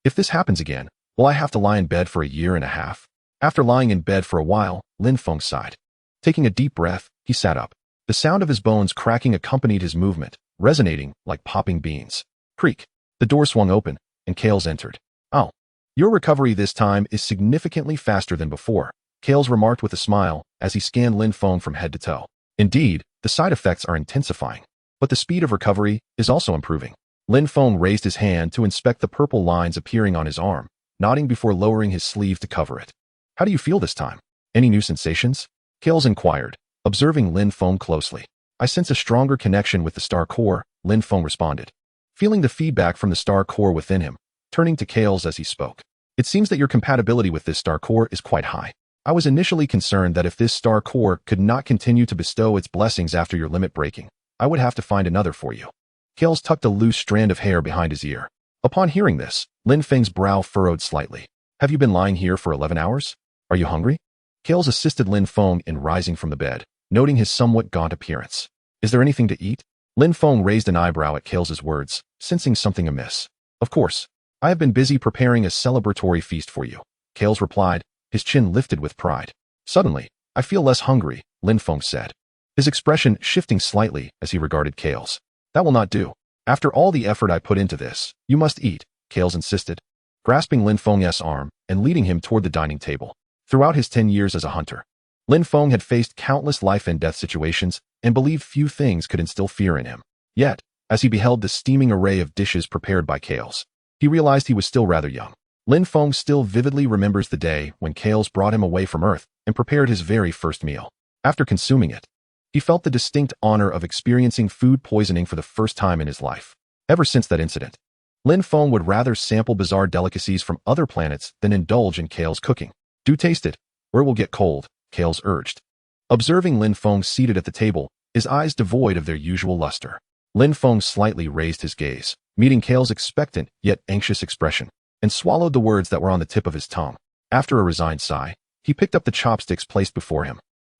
A: If this happens again, will I have to lie in bed for a year and a half? After lying in bed for a while, Lin Feng sighed. Taking a deep breath, he sat up. The sound of his bones cracking accompanied his movement, resonating like popping beans. Creak. The door swung open, and Kales entered. Oh, your recovery this time is significantly faster than before, Kales remarked with a smile as he scanned Lin Feng from head to toe. Indeed, the side effects are intensifying, but the speed of recovery is also improving. Lin Feng raised his hand to inspect the purple lines appearing on his arm, nodding before lowering his sleeve to cover it. How do you feel this time? Any new sensations? Kales inquired, observing Lin Feng closely. I sense a stronger connection with the star core, Lin Feng responded, feeling the feedback from the star core within him, turning to Kales as he spoke. It seems that your compatibility with this star core is quite high. I was initially concerned that if this star core could not continue to bestow its blessings after your limit breaking, I would have to find another for you. Kales tucked a loose strand of hair behind his ear. Upon hearing this, Lin Feng's brow furrowed slightly. Have you been lying here for 11 hours? Are you hungry? Kales assisted Lin Feng in rising from the bed, noting his somewhat gaunt appearance. Is there anything to eat? Lin Feng raised an eyebrow at Kales' words, sensing something amiss. Of course. I have been busy preparing a celebratory feast for you, Kales replied, his chin lifted with pride. Suddenly, I feel less hungry, Lin Feng said, his expression shifting slightly as he regarded Kales. That will not do. After all the effort I put into this, you must eat, Kales insisted, grasping Lin Feng's arm and leading him toward the dining table. Throughout his 10 years as a hunter, Lin Feng had faced countless life and death situations and believed few things could instill fear in him. Yet, as he beheld the steaming array of dishes prepared by Kales, he realized he was still rather young. Lin Feng still vividly remembers the day when Kales brought him away from Earth and prepared his very first meal. After consuming it, he felt the distinct honor of experiencing food poisoning for the first time in his life. Ever since that incident, Lin Feng would rather sample bizarre delicacies from other planets than indulge in Kales' cooking. Do taste it, or it will get cold, Kales urged. Observing Lin Feng seated at the table, his eyes devoid of their usual luster, Lin Feng slightly raised his gaze, meeting Kales' expectant yet anxious expression, and swallowed the words that were on the tip of his tongue. After a resigned sigh, he picked up the chopsticks placed before him,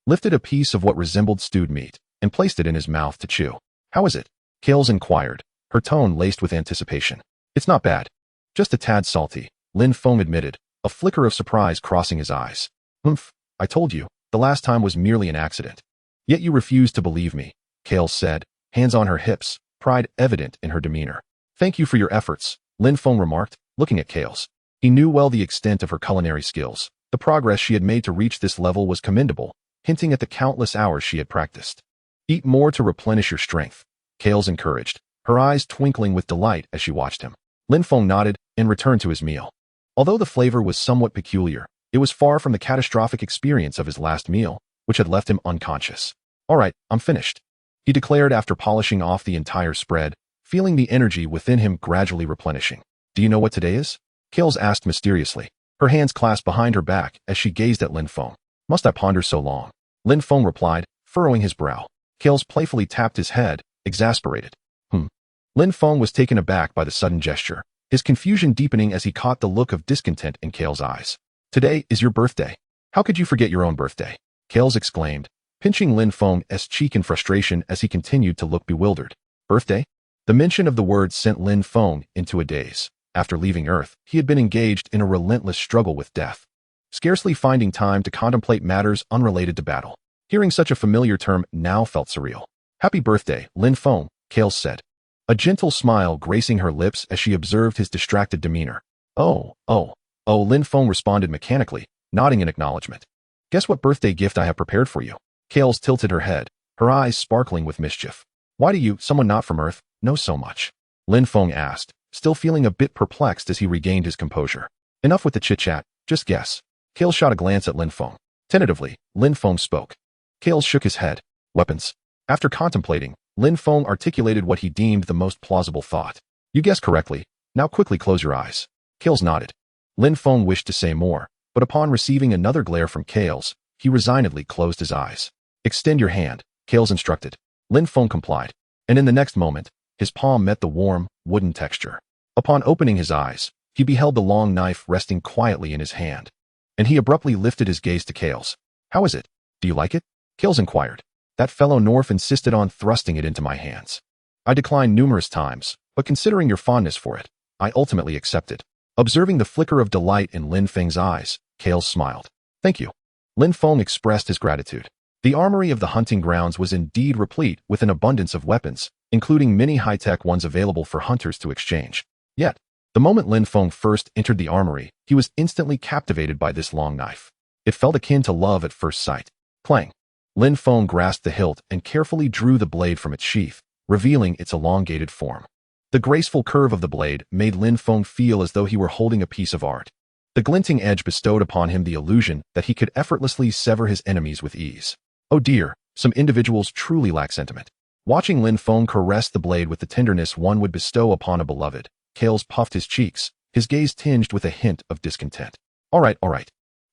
A: lifted a piece of what resembled stewed meat, and placed it in his mouth to chew. How is it? Kales inquired, her tone laced with anticipation. It's not bad. Just a tad salty, Lin Feng admitted, a flicker of surprise crossing his eyes. Humph, I told you, the last time was merely an accident. Yet you refused to believe me, Kales said, hands on her hips, pride evident in her demeanor. Thank you for your efforts, Lin Feng remarked, looking at Kales. He knew well the extent of her culinary skills. The progress she had made to reach this level was commendable, hinting at the countless hours she had practiced. Eat more to replenish your strength, Kales encouraged, her eyes twinkling with delight as she watched him. Lin Feng nodded and returned to his meal. Although the flavor was somewhat peculiar, it was far from the catastrophic experience of his last meal, which had left him unconscious. All right, I'm finished, he declared after polishing off the entire spread, feeling the energy within him gradually replenishing. Do you know what today is? Kales asked mysteriously, her hands clasped behind her back as she gazed at Lin Feng. Must I ponder so long? Lin Feng replied, furrowing his brow. Kales playfully tapped his head, exasperated. Lin Feng was taken aback by the sudden gesture, his confusion deepening as he caught the look of discontent in Kales' eyes. Today is your birthday. How could you forget your own birthday? Kales exclaimed, pinching Lin Feng's cheek in frustration as he continued to look bewildered. Birthday? The mention of the word sent Lin Feng into a daze. After leaving Earth, he had been engaged in a relentless struggle with death, scarcely finding time to contemplate matters unrelated to battle. Hearing such a familiar term now felt surreal. Happy birthday, Lin Feng, Kales said, a gentle smile gracing her lips as she observed his distracted demeanor. Oh, Lin Feng responded mechanically, nodding in acknowledgement. Guess what birthday gift I have prepared for you? Kales tilted her head, her eyes sparkling with mischief. Why do you, someone not from Earth, know so much? Lin Feng asked, still feeling a bit perplexed as he regained his composure. Enough with the chit-chat, just guess. Kales shot a glance at Lin Feng. Tentatively, Lin Feng spoke. Kales shook his head. Weapons. After contemplating, Lin Feng articulated what he deemed the most plausible thought. You guessed correctly. Now quickly close your eyes. Kales nodded. Lin Feng wished to say more, but upon receiving another glare from Kales, he resignedly closed his eyes. Extend your hand, Kales instructed. Lin Feng complied, and in the next moment, his palm met the warm, wooden texture. Upon opening his eyes, he beheld the long knife resting quietly in his hand, and he abruptly lifted his gaze to Kales. How is it? Do you like it? Kales inquired. That fellow North insisted on thrusting it into my hands. I declined numerous times, but considering your fondness for it, I ultimately accepted. Observing the flicker of delight in Lin Feng's eyes, Kales smiled. Thank you. Lin Feng expressed his gratitude. The armory of the hunting grounds was indeed replete with an abundance of weapons, including many high-tech ones available for hunters to exchange. Yet, the moment Lin Feng first entered the armory, he was instantly captivated by this long knife. It felt akin to love at first sight. Clang. Lin Feng grasped the hilt and carefully drew the blade from its sheath, revealing its elongated form. The graceful curve of the blade made Lin Feng feel as though he were holding a piece of art. The glinting edge bestowed upon him the illusion that he could effortlessly sever his enemies with ease. Oh dear, some individuals truly lack sentiment. Watching Lin Feng caress the blade with the tenderness one would bestow upon a beloved, Kales puffed his cheeks, his gaze tinged with a hint of discontent. All right.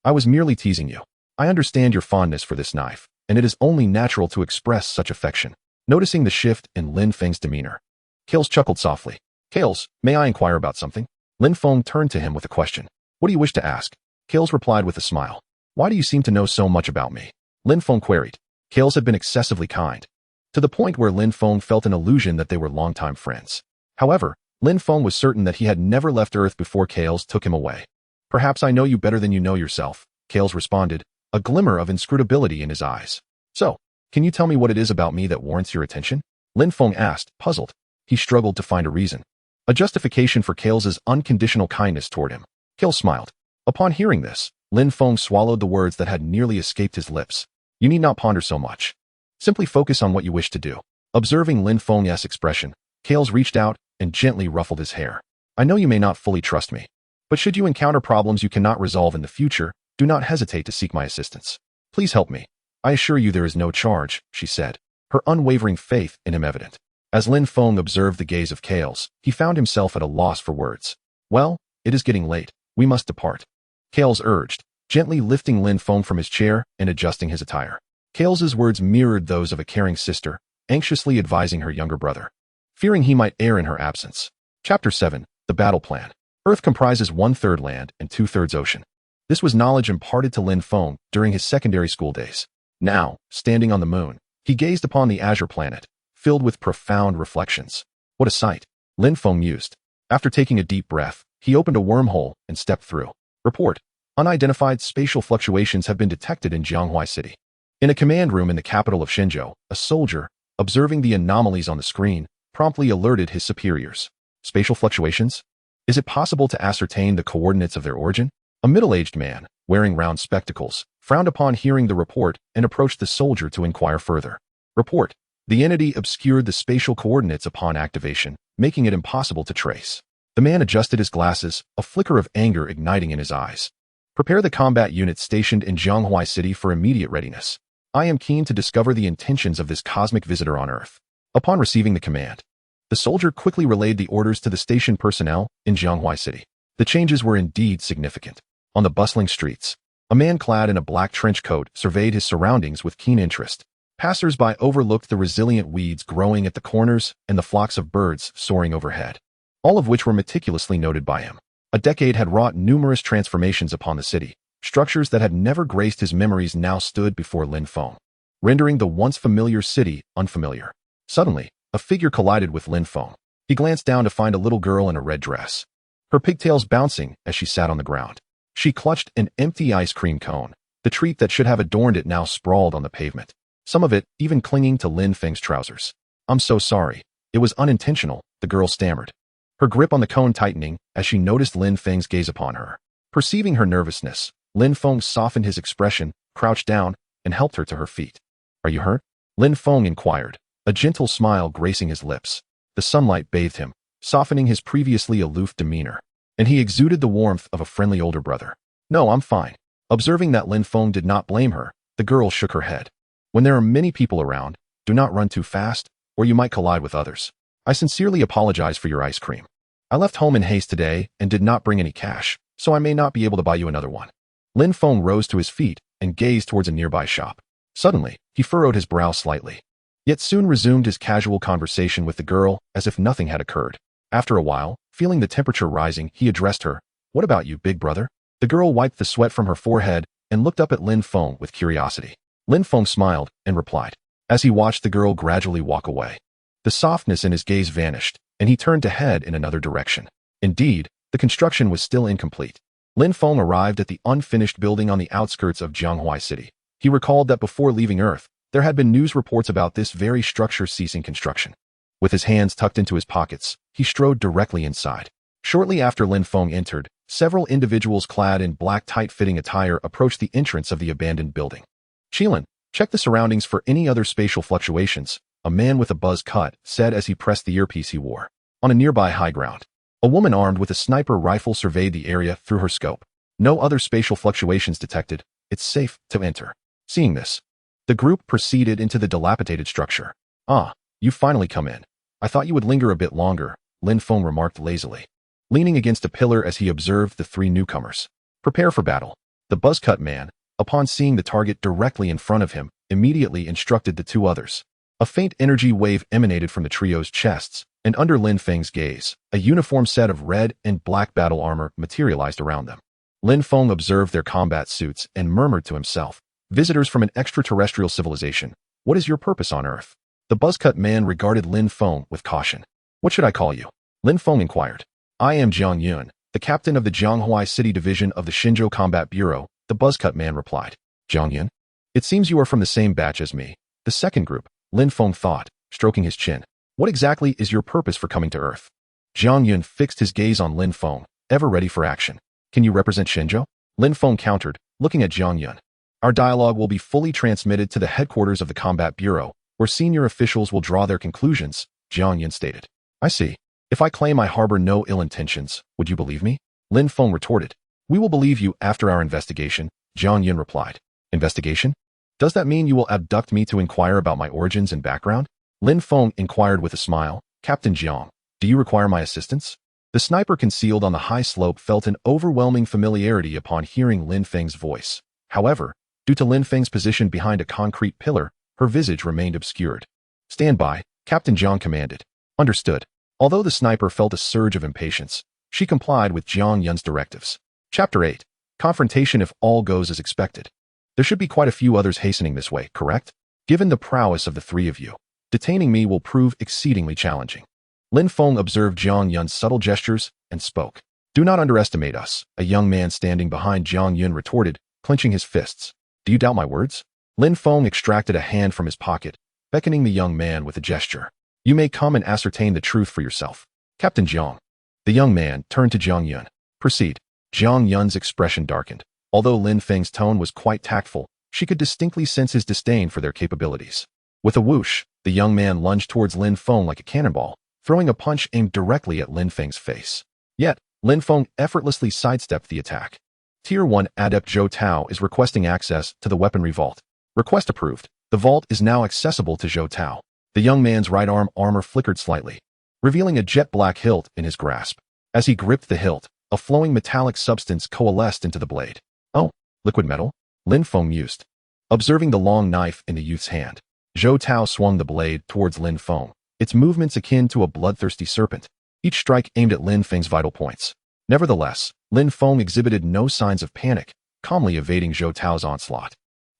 A: I was merely teasing you. I understand your fondness for this knife, and it is only natural to express such affection. Noticing the shift in Lin Feng's demeanor, Kales chuckled softly. Kales, may I inquire about something? Lin Feng turned to him with a question. What do you wish to ask? Kales replied with a smile. Why do you seem to know so much about me? Lin Feng queried. Kales had been excessively kind, to the point where Lin Feng felt an illusion that they were longtime friends. However, Lin Feng was certain that he had never left Earth before Kales took him away. Perhaps I know you better than you know yourself, Kales responded, a glimmer of inscrutability in his eyes. So, can you tell me what it is about me that warrants your attention? Lin Feng asked, puzzled. He struggled to find a reason. A justification for Kale's unconditional kindness toward him. Kale smiled. Upon hearing this, Lin Feng swallowed the words that had nearly escaped his lips. You need not ponder so much. Simply focus on what you wish to do. Observing Lin Feng's expression, Kale's reached out and gently ruffled his hair. I know you may not fully trust me, but should you encounter problems you cannot resolve in the future, do not hesitate to seek my assistance. Please help me. I assure you there is no charge, she said, her unwavering faith in him evident. As Lin Feng observed the gaze of Kale's, he found himself at a loss for words. Well, it is getting late. We must depart. Kale's urged, gently lifting Lin Feng from his chair and adjusting his attire. Kale's words mirrored those of a caring sister, anxiously advising her younger brother, fearing he might err in her absence. Chapter 7. The Battle Plan. Earth comprises 1/3 land and 2/3 ocean. This was knowledge imparted to Lin Feng during his secondary school days. Now, standing on the moon, he gazed upon the azure planet, filled with profound reflections. What a sight, Lin Feng mused. After taking a deep breath, he opened a wormhole and stepped through. Report. Unidentified spatial fluctuations have been detected in Jianghuai City. In a command room in the capital of Shenzhou, a soldier, observing the anomalies on the screen, promptly alerted his superiors. Spatial fluctuations? Is it possible to ascertain the coordinates of their origin? A middle-aged man, wearing round spectacles, frowned upon hearing the report and approached the soldier to inquire further. Report. The entity obscured the spatial coordinates upon activation, making it impossible to trace. The man adjusted his glasses, a flicker of anger igniting in his eyes. Prepare the combat units stationed in Jianghuai City for immediate readiness. I am keen to discover the intentions of this cosmic visitor on Earth. Upon receiving the command, the soldier quickly relayed the orders to the station personnel in Jianghuai City. The changes were indeed significant. On the bustling streets, a man clad in a black trench coat surveyed his surroundings with keen interest. Passers-by overlooked the resilient weeds growing at the corners and the flocks of birds soaring overhead, all of which were meticulously noted by him. A decade had wrought numerous transformations upon the city. Structures that had never graced his memories now stood before Lin Feng, rendering the once familiar city unfamiliar. Suddenly, a figure collided with Lin Feng. He glanced down to find a little girl in a red dress, her pigtails bouncing as she sat on the ground. She clutched an empty ice cream cone. The treat that should have adorned it now sprawled on the pavement, some of it even clinging to Lin Feng's trousers. I'm so sorry. It was unintentional, the girl stammered, her grip on the cone tightening as she noticed Lin Feng's gaze upon her. Perceiving her nervousness, Lin Feng softened his expression, crouched down, and helped her to her feet. Are you hurt? Lin Feng inquired, a gentle smile gracing his lips. The sunlight bathed him, softening his previously aloof demeanor, and he exuded the warmth of a friendly older brother. No, I'm fine. Observing that Lin Feng did not blame her, the girl shook her head. When there are many people around, do not run too fast, or you might collide with others. I sincerely apologize for your ice cream. I left home in haste today and did not bring any cash, so I may not be able to buy you another one. Lin Feng rose to his feet and gazed towards a nearby shop. Suddenly, he furrowed his brow slightly, yet soon resumed his casual conversation with the girl as if nothing had occurred. After a while, feeling the temperature rising, he addressed her. What about you, big brother? The girl wiped the sweat from her forehead and looked up at Lin Feng with curiosity. Lin Feng smiled and replied, as he watched the girl gradually walk away. The softness in his gaze vanished, and he turned to head in another direction. Indeed, the construction was still incomplete. Lin Feng arrived at the unfinished building on the outskirts of Jianghuai City. He recalled that before leaving Earth, there had been news reports about this very structure ceasing construction. With his hands tucked into his pockets, he strode directly inside. Shortly after Lin Feng entered, several individuals clad in black tight-fitting attire approached the entrance of the abandoned building. Qilin, check the surroundings for any other spatial fluctuations, a man with a buzz cut said as he pressed the earpiece he wore. On a nearby high ground, a woman armed with a sniper rifle surveyed the area through her scope. No other spatial fluctuations detected. It's safe to enter. Seeing this, the group proceeded into the dilapidated structure. Ah, you've finally come in. I thought you would linger a bit longer, Lin Feng remarked lazily, leaning against a pillar as he observed the three newcomers. Prepare for battle. The buzzcut man, upon seeing the target directly in front of him, immediately instructed the two others. A faint energy wave emanated from the trio's chests, and under Lin Feng's gaze, a uniform set of red and black battle armor materialized around them. Lin Feng observed their combat suits and murmured to himself, visitors from an extraterrestrial civilization, what is your purpose on Earth? The buzzcut man regarded Lin Feng with caution. What should I call you? Lin Feng inquired. I am Jiang Yun, the captain of the Jianghuai City Division of the Shenzhou Combat Bureau, the buzzcut man replied. Jiang Yun? It seems you are from the same batch as me. The second group, Lin Feng thought, stroking his chin. What exactly is your purpose for coming to Earth? Jiang Yun fixed his gaze on Lin Feng, ever ready for action. Can you represent Shenzhou? Lin Feng countered, looking at Jiang Yun. Our dialogue will be fully transmitted to the headquarters of the Combat Bureau, where senior officials will draw their conclusions, Jiang Yun stated. I see. If I claim I harbor no ill intentions, would you believe me? Lin Feng retorted. We will believe you after our investigation, Jiang Yun replied. Investigation? Does that mean you will abduct me to inquire about my origins and background? Lin Feng inquired with a smile. Captain Jiang, do you require my assistance? The sniper concealed on the high slope felt an overwhelming familiarity upon hearing Lin Feng's voice. However, due to Lin Feng's position behind a concrete pillar, her visage remained obscured. Stand by, Captain Jiang commanded. Understood. Although the sniper felt a surge of impatience, she complied with Jiang Yun's directives. Chapter 8. Confrontation if all goes as expected. There should be quite a few others hastening this way, correct? Given the prowess of the three of you, detaining me will prove exceedingly challenging. Lin Feng observed Jiang Yun's subtle gestures and spoke. Do not underestimate us, a young man standing behind Jiang Yun retorted, clenching his fists. Do you doubt my words? Lin Feng extracted a hand from his pocket, beckoning the young man with a gesture. You may come and ascertain the truth for yourself. Captain Jiang. The young man turned to Jiang Yun. Proceed. Jiang Yun's expression darkened. Although Lin Feng's tone was quite tactful, she could distinctly sense his disdain for their capabilities. With a whoosh, the young man lunged towards Lin Feng like a cannonball, throwing a punch aimed directly at Lin Feng's face. Yet, Lin Feng effortlessly sidestepped the attack. Tier 1 Adept Zhou Tao is requesting access to the weaponry vault. Request approved. The vault is now accessible to Zhou Tao. The young man's right arm armor flickered slightly, revealing a jet-black hilt in his grasp. As he gripped the hilt, a flowing metallic substance coalesced into the blade. Oh, liquid metal? Lin Feng mused. Observing the long knife in the youth's hand, Zhou Tao swung the blade towards Lin Feng, its movements akin to a bloodthirsty serpent, each strike aimed at Lin Feng's vital points. Nevertheless, Lin Feng exhibited no signs of panic, calmly evading Zhou Tao's onslaught.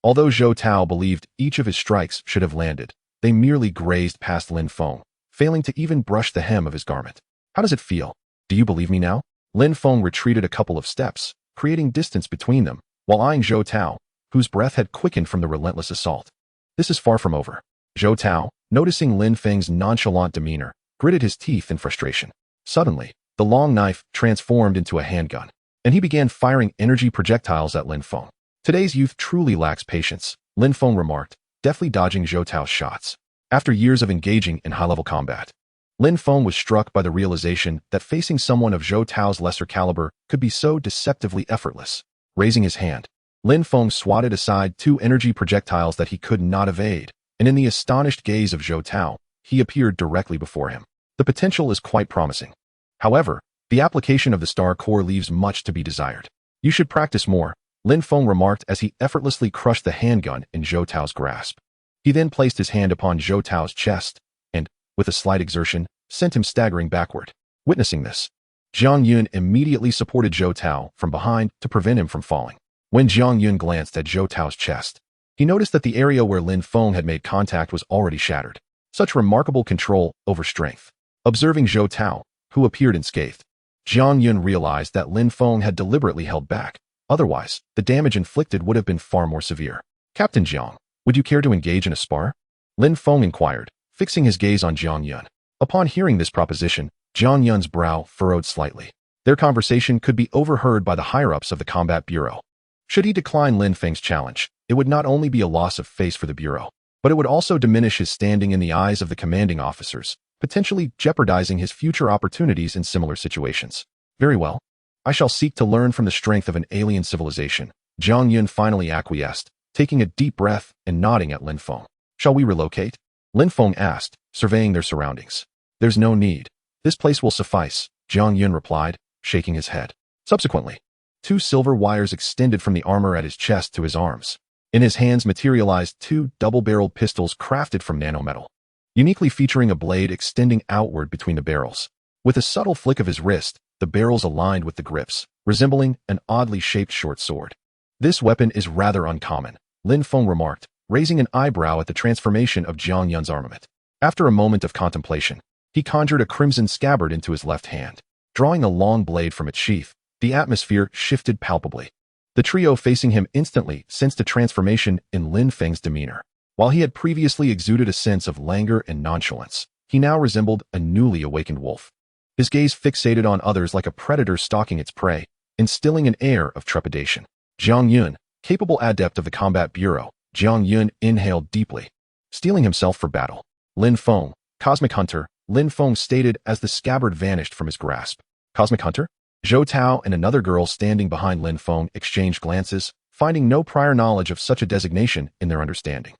A: Although Zhou Tao believed each of his strikes should have landed, they merely grazed past Lin Feng, failing to even brush the hem of his garment. How does it feel? Do you believe me now? Lin Feng retreated a couple of steps, creating distance between them, while eyeing Zhou Tao, whose breath had quickened from the relentless assault. This is far from over. Zhou Tao, noticing Lin Feng's nonchalant demeanor, gritted his teeth in frustration. Suddenly, the long knife transformed into a handgun, and he began firing energy projectiles at Lin Feng. Today's youth truly lacks patience, Lin Feng remarked, deftly dodging Zhou Tao's shots. After years of engaging in high-level combat, Lin Feng was struck by the realization that facing someone of Zhou Tao's lesser caliber could be so deceptively effortless. Raising his hand, Lin Feng swatted aside two energy projectiles that he could not evade, and in the astonished gaze of Zhou Tao, he appeared directly before him. The potential is quite promising. However, the application of the star core leaves much to be desired. You should practice more, Lin Feng remarked as he effortlessly crushed the handgun in Zhou Tao's grasp. He then placed his hand upon Zhou Tao's chest, and, with a slight exertion, sent him staggering backward. Witnessing this, Jiang Yun immediately supported Zhou Tao from behind to prevent him from falling. When Jiang Yun glanced at Zhou Tao's chest, he noticed that the area where Lin Feng had made contact was already shattered. Such remarkable control over strength. Observing Zhou Tao, who appeared unscathed, Jiang Yun realized that Lin Feng had deliberately held back. Otherwise, the damage inflicted would have been far more severe. Captain Jiang, would you care to engage in a spar? Lin Feng inquired, fixing his gaze on Jiang Yun. Upon hearing this proposition, Jiang Yun's brow furrowed slightly. Their conversation could be overheard by the higher-ups of the Combat Bureau. Should he decline Lin Feng's challenge, it would not only be a loss of face for the Bureau, but it would also diminish his standing in the eyes of the commanding officers, potentially jeopardizing his future opportunities in similar situations. Very well. I shall seek to learn from the strength of an alien civilization. Jiang Yun finally acquiesced, taking a deep breath and nodding at Lin Feng. Shall we relocate? Lin Feng asked, surveying their surroundings. There's no need. This place will suffice, Jiang Yun replied, shaking his head. Subsequently, two silver wires extended from the armor at his chest to his arms. In his hands materialized two double-barreled pistols crafted from nanometal, uniquely featuring a blade extending outward between the barrels. With a subtle flick of his wrist, the barrels aligned with the grips, resembling an oddly shaped short sword. This weapon is rather uncommon, Lin Feng remarked, raising an eyebrow at the transformation of Jiang Yun's armament. After a moment of contemplation, he conjured a crimson scabbard into his left hand. Drawing a long blade from its sheath, the atmosphere shifted palpably. The trio facing him instantly sensed a transformation in Lin Feng's demeanor. While he had previously exuded a sense of languor and nonchalance, he now resembled a newly awakened wolf. His gaze fixated on others like a predator stalking its prey, instilling an air of trepidation. Jiang Yun, capable adept of the Combat Bureau, Jiang Yun inhaled deeply, steeling himself for battle. Lin Feng, Cosmic Hunter, Lin Feng stated as the scabbard vanished from his grasp. Cosmic Hunter? Zhou Tao and another girl standing behind Lin Feng exchanged glances, finding no prior knowledge of such a designation in their understanding.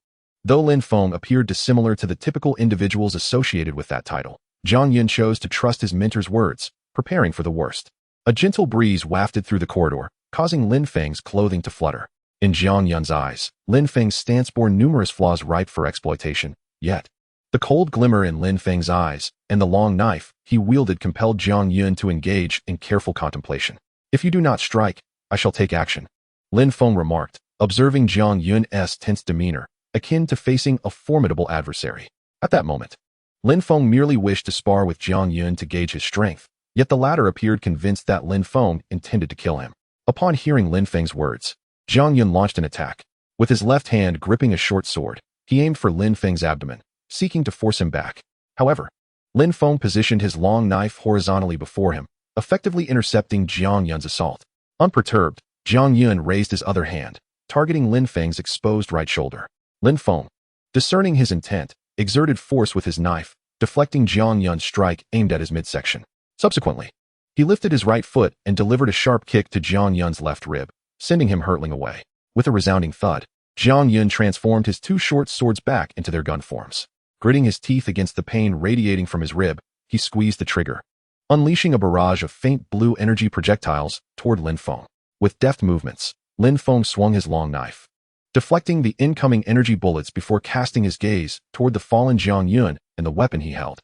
A: Though Lin Feng appeared dissimilar to the typical individuals associated with that title, Jiang Yun chose to trust his mentor's words, preparing for the worst. A gentle breeze wafted through the corridor, causing Lin Feng's clothing to flutter. In Jiang Yun's eyes, Lin Feng's stance bore numerous flaws ripe for exploitation, yet the cold glimmer in Lin Feng's eyes and the long knife he wielded compelled Jiang Yun to engage in careful contemplation. If you do not strike, I shall take action, Lin Feng remarked, observing Jiang Yun's tense demeanor, akin to facing a formidable adversary. At that moment, Lin Feng merely wished to spar with Jiang Yun to gauge his strength, yet the latter appeared convinced that Lin Feng intended to kill him. Upon hearing Lin Feng's words, Jiang Yun launched an attack. With his left hand gripping a short sword, he aimed for Lin Feng's abdomen, seeking to force him back. However, Lin Feng positioned his long knife horizontally before him, effectively intercepting Jiang Yun's assault. Unperturbed, Jiang Yun raised his other hand, targeting Lin Feng's exposed right shoulder. Lin Feng, discerning his intent, exerted force with his knife, deflecting Jiang Yun's strike aimed at his midsection. Subsequently, he lifted his right foot and delivered a sharp kick to Jiang Yun's left rib, sending him hurtling away. With a resounding thud, Jiang Yun transformed his two short swords back into their gun forms. Gritting his teeth against the pain radiating from his rib, he squeezed the trigger, unleashing a barrage of faint blue energy projectiles toward Lin Feng. With deft movements, Lin Feng swung his long knife, deflecting the incoming energy bullets before casting his gaze toward the fallen Jiang Yun and the weapon he held.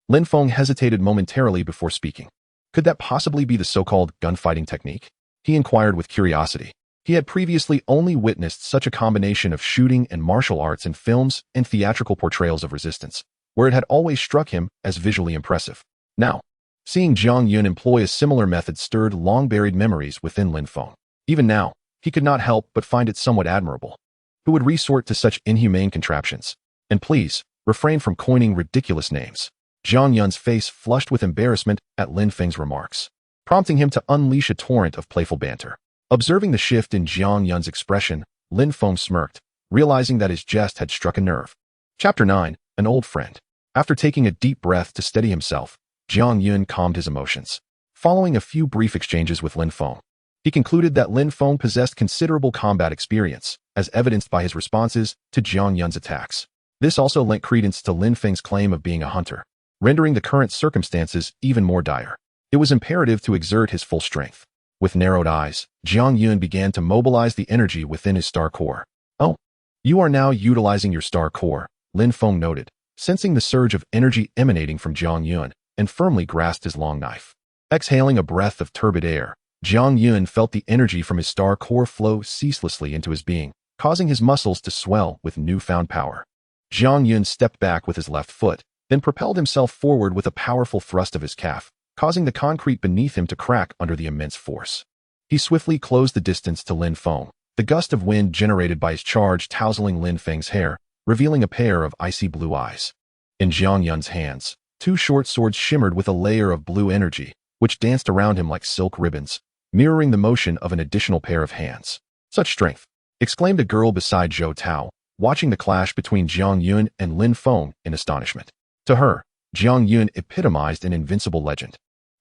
A: Lin Feng hesitated momentarily before speaking. Could that possibly be the so-called gunfighting technique? He inquired with curiosity. He had previously only witnessed such a combination of shooting and martial arts in films and theatrical portrayals of resistance, where it had always struck him as visually impressive. Now, seeing Jiang Yun employ a similar method stirred long-buried memories within Lin Feng. Even now, he could not help but find it somewhat admirable. Who would resort to such inhumane contraptions? And please, refrain from coining ridiculous names. Jiang Yun's face flushed with embarrassment at Lin Feng's remarks, prompting him to unleash a torrent of playful banter. Observing the shift in Jiang Yun's expression, Lin Feng smirked, realizing that his jest had struck a nerve. Chapter 9, An Old Friend. After taking a deep breath to steady himself, Jiang Yun calmed his emotions. Following a few brief exchanges with Lin Feng, he concluded that Lin Feng possessed considerable combat experience, as evidenced by his responses to Jiang Yun's attacks. This also lent credence to Lin Feng's claim of being a hunter, rendering the current circumstances even more dire. It was imperative to exert his full strength. With narrowed eyes, Jiang Yun began to mobilize the energy within his star core. Oh, you are now utilizing your star core, Lin Feng noted, sensing the surge of energy emanating from Jiang Yun, and firmly grasped his long knife. Exhaling a breath of turbid air, Jiang Yun felt the energy from his star core flow ceaselessly into his being, causing his muscles to swell with newfound power. Jiang Yun stepped back with his left foot, then propelled himself forward with a powerful thrust of his calf, causing the concrete beneath him to crack under the immense force. He swiftly closed the distance to Lin Feng, the gust of wind generated by his charge tousling Lin Feng's hair, revealing a pair of icy blue eyes. In Jiang Yun's hands, two short swords shimmered with a layer of blue energy, which danced around him like silk ribbons, mirroring the motion of an additional pair of hands. Such strength! Exclaimed a girl beside Zhou Tao, watching the clash between Jiang Yun and Lin Feng in astonishment. To her, Jiang Yun epitomized an invincible legend.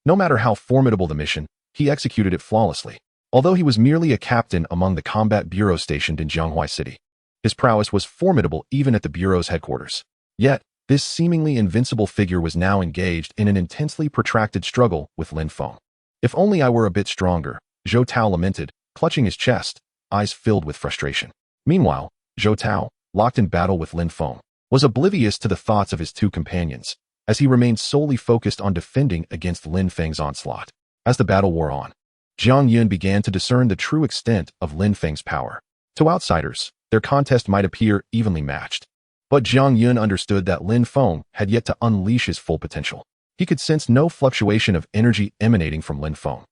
A: No matter how formidable the mission, he executed it flawlessly. Although he was merely a captain among the combat bureau stationed in Jianghuai City, his prowess was formidable even at the bureau's headquarters. Yet, this seemingly invincible figure was now engaged in an intensely protracted struggle with Lin Feng. If only I were a bit stronger, Zhou Tao lamented, clutching his chest, eyes filled with frustration. Meanwhile, Zhou Tao, locked in battle with Lin Feng, was oblivious to the thoughts of his two companions, as he remained solely focused on defending against Lin Feng's onslaught. As the battle wore on, Jiang Yun began to discern the true extent of Lin Feng's power. To outsiders, their contest might appear evenly matched, but Jiang Yun understood that Lin Feng had yet to unleash his full potential. He could sense no fluctuation of energy emanating from Lin Feng.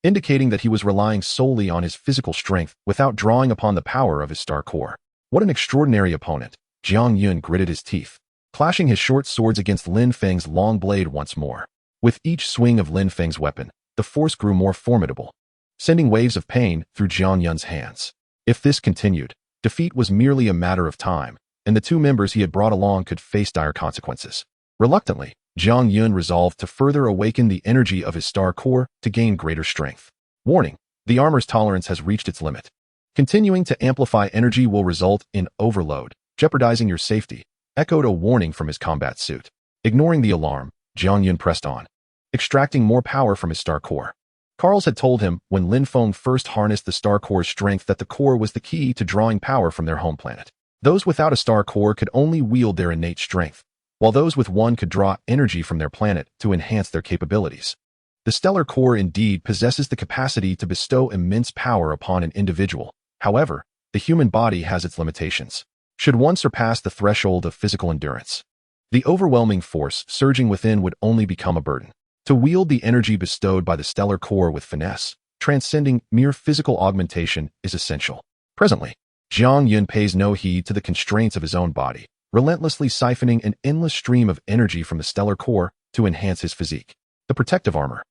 A: indicating that he was relying solely on his physical strength without drawing upon the power of his star core. What an extraordinary opponent! Jiang Yun gritted his teeth, clashing his short swords against Lin Feng's long blade once more. With each swing of Lin Feng's weapon, the force grew more formidable, sending waves of pain through Jiang Yun's hands. If this continued, defeat was merely a matter of time, and the two members he had brought along could face dire consequences. Reluctantly, Jiang Yun resolved to further awaken the energy of his star core to gain greater strength. Warning: the armor's tolerance has reached its limit. Continuing to amplify energy will result in overload, jeopardizing your safety, echoed a warning from his combat suit. Ignoring the alarm, Jiang Yun pressed on, extracting more power from his star core. Carls had told him when Lin Feng first harnessed the star core's strength that the core was the key to drawing power from their home planet. Those without a star core could only wield their innate strength, while those with one could draw energy from their planet to enhance their capabilities. The stellar core indeed possesses the capacity to bestow immense power upon an individual. However, the human body has its limitations. Should one surpass the threshold of physical endurance, the overwhelming force surging within would only become a burden. To wield the energy bestowed by the stellar core with finesse, transcending mere physical augmentation, is essential. Presently, Jiang Yun pays no heed to the constraints of his own body, relentlessly siphoning an endless stream of energy from the stellar core to enhance his physique. The protective armor,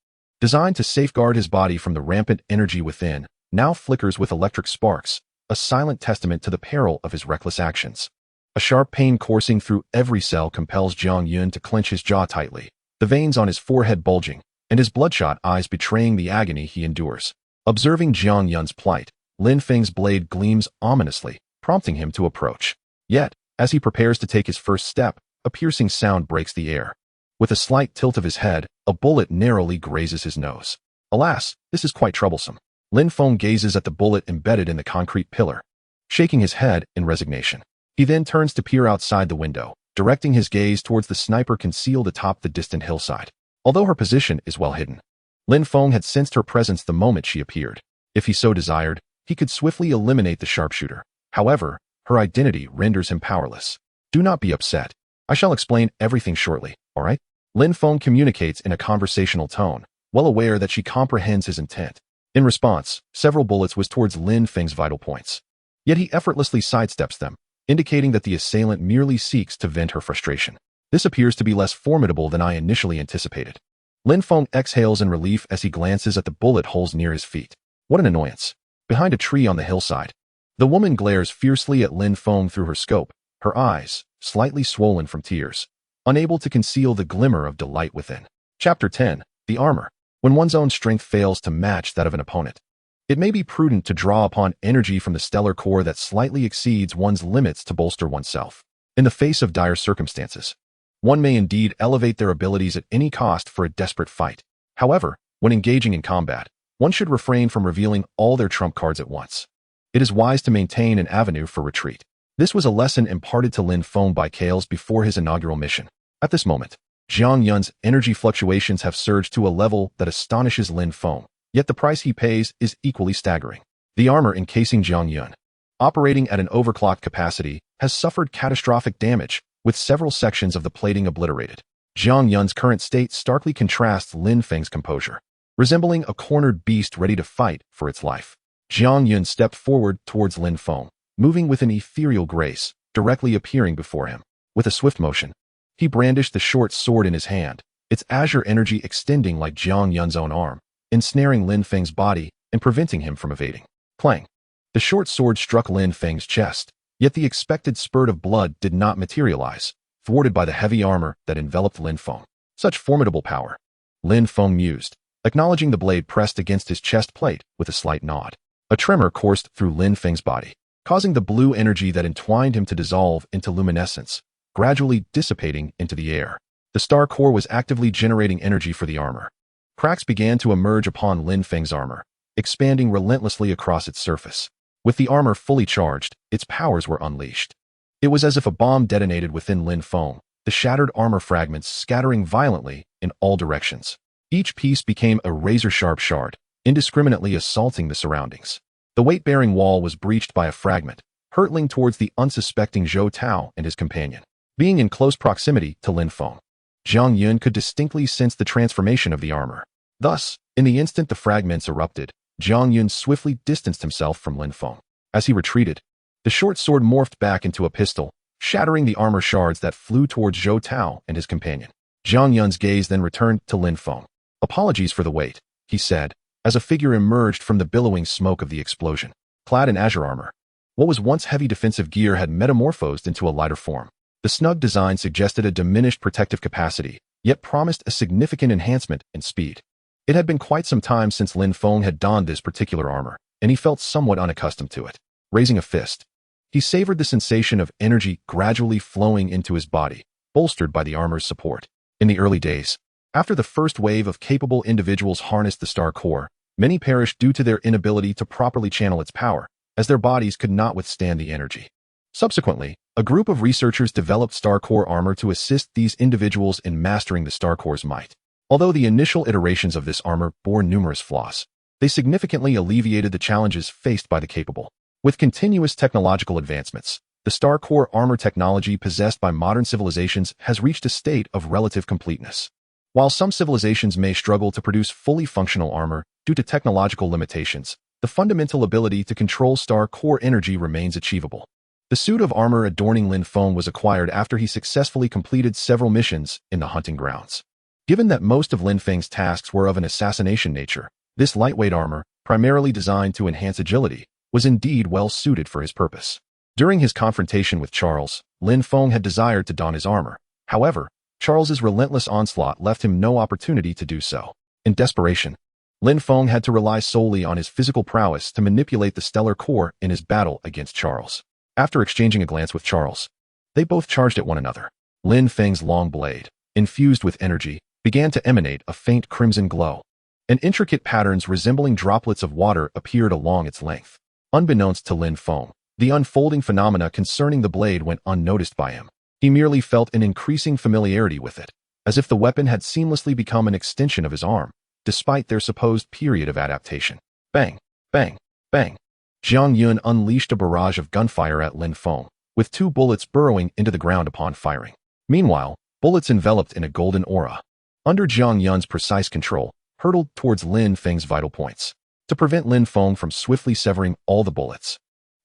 A: designed to safeguard his body from the rampant energy within, now flickers with electric sparks, a silent testament to the peril of his reckless actions. A sharp pain coursing through every cell compels Jiang Yun to clench his jaw tightly, the veins on his forehead bulging, and his bloodshot eyes betraying the agony he endures. Observing Jiang Yun's plight, Lin Feng's blade gleams ominously, prompting him to approach. Yet, as he prepares to take his first step, a piercing sound breaks the air. With a slight tilt of his head, a bullet narrowly grazes his nose. Alas, this is quite troublesome. Lin Feng gazes at the bullet embedded in the concrete pillar, shaking his head in resignation. He then turns to peer outside the window, directing his gaze towards the sniper concealed atop the distant hillside. Although her position is well hidden, Lin Feng had sensed her presence the moment she appeared. If he so desired, he could swiftly eliminate the sharpshooter. However, her identity renders him powerless. Do not be upset. I shall explain everything shortly, all right? Lin Feng communicates in a conversational tone, well aware that she comprehends his intent. In response, several bullets whiz towards Lin Feng's vital points. Yet he effortlessly sidesteps them, indicating that the assailant merely seeks to vent her frustration. This appears to be less formidable than I initially anticipated. Lin Feng exhales in relief as he glances at the bullet holes near his feet. What an annoyance. Behind a tree on the hillside, the woman glares fiercely at Lin Feng through her scope, her eyes slightly swollen from tears, unable to conceal the glimmer of delight within. Chapter 10. The Armor. When one's own strength fails to match that of an opponent, it may be prudent to draw upon energy from the stellar core that slightly exceeds one's limits to bolster oneself. In the face of dire circumstances, one may indeed elevate their abilities at any cost for a desperate fight. However, when engaging in combat, one should refrain from revealing all their trump cards at once. It is wise to maintain an avenue for retreat. This was a lesson imparted to Lin Feng by Kales before his inaugural mission. At this moment, Jiang Yun's energy fluctuations have surged to a level that astonishes Lin Feng, yet the price he pays is equally staggering. The armor encasing Jiang Yun, operating at an overclocked capacity, has suffered catastrophic damage, with several sections of the plating obliterated. Jiang Yun's current state starkly contrasts Lin Feng's composure. Resembling a cornered beast ready to fight for its life, Jiang Yun stepped forward towards Lin Feng, moving with an ethereal grace, directly appearing before him. With a swift motion, he brandished the short sword in his hand, its azure energy extending like Jiang Yun's own arm, ensnaring Lin Feng's body and preventing him from evading. Clang! The short sword struck Lin Feng's chest, yet the expected spurt of blood did not materialize, thwarted by the heavy armor that enveloped Lin Feng. Such formidable power. Lin Feng mused, acknowledging the blade pressed against his chest plate with a slight nod. A tremor coursed through Lin Feng's body, causing the blue energy that entwined him to dissolve into luminescence, gradually dissipating into the air. The star core was actively generating energy for the armor. Cracks began to emerge upon Lin Feng's armor, expanding relentlessly across its surface. With the armor fully charged, its powers were unleashed. It was as if a bomb detonated within Lin Feng, the shattered armor fragments scattering violently in all directions. Each piece became a razor-sharp shard, indiscriminately assaulting the surroundings. The weight-bearing wall was breached by a fragment, hurtling towards the unsuspecting Zhou Tao and his companion. Being in close proximity to Lin Feng, Jiang Yun could distinctly sense the transformation of the armor. Thus, in the instant the fragments erupted, Jiang Yun swiftly distanced himself from Lin Feng. As he retreated, the short sword morphed back into a pistol, shattering the armor shards that flew towards Zhou Tao and his companion. Jiang Yun's gaze then returned to Lin Feng. "Apologies for the wait," he said, as a figure emerged from the billowing smoke of the explosion. Clad in azure armor, what was once heavy defensive gear had metamorphosed into a lighter form. The snug design suggested a diminished protective capacity, yet promised a significant enhancement in speed. It had been quite some time since Lin Feng had donned this particular armor, and he felt somewhat unaccustomed to it. Raising a fist, he savored the sensation of energy gradually flowing into his body, bolstered by the armor's support. In the early days, after the first wave of capable individuals harnessed the star core, many perished due to their inability to properly channel its power, as their bodies could not withstand the energy. Subsequently, a group of researchers developed star core armor to assist these individuals in mastering the star core's might. Although the initial iterations of this armor bore numerous flaws, they significantly alleviated the challenges faced by the capable. With continuous technological advancements, the star core armor technology possessed by modern civilizations has reached a state of relative completeness. While some civilizations may struggle to produce fully functional armor due to technological limitations, the fundamental ability to control star core energy remains achievable. The suit of armor adorning Lin Feng was acquired after he successfully completed several missions in the hunting grounds. Given that most of Lin Feng's tasks were of an assassination nature, this lightweight armor, primarily designed to enhance agility, was indeed well suited for his purpose. During his confrontation with Charles, Lin Feng had desired to don his armor. However, Charles's relentless onslaught left him no opportunity to do so. In desperation, Lin Feng had to rely solely on his physical prowess to manipulate the stellar core in his battle against Charles. After exchanging a glance with Charles, they both charged at one another. Lin Feng's long blade, infused with energy, began to emanate a faint crimson glow, and intricate patterns resembling droplets of water appeared along its length. Unbeknownst to Lin Feng, the unfolding phenomena concerning the blade went unnoticed by him. He merely felt an increasing familiarity with it, as if the weapon had seamlessly become an extension of his arm, despite their supposed period of adaptation. Bang! Bang! Bang! Jiang Yun unleashed a barrage of gunfire at Lin Feng, with 2 bullets burrowing into the ground upon firing. Meanwhile, bullets enveloped in a golden aura, under Jiang Yun's precise control, hurtled towards Lin Feng's vital points. To prevent Lin Feng from swiftly severing all the bullets,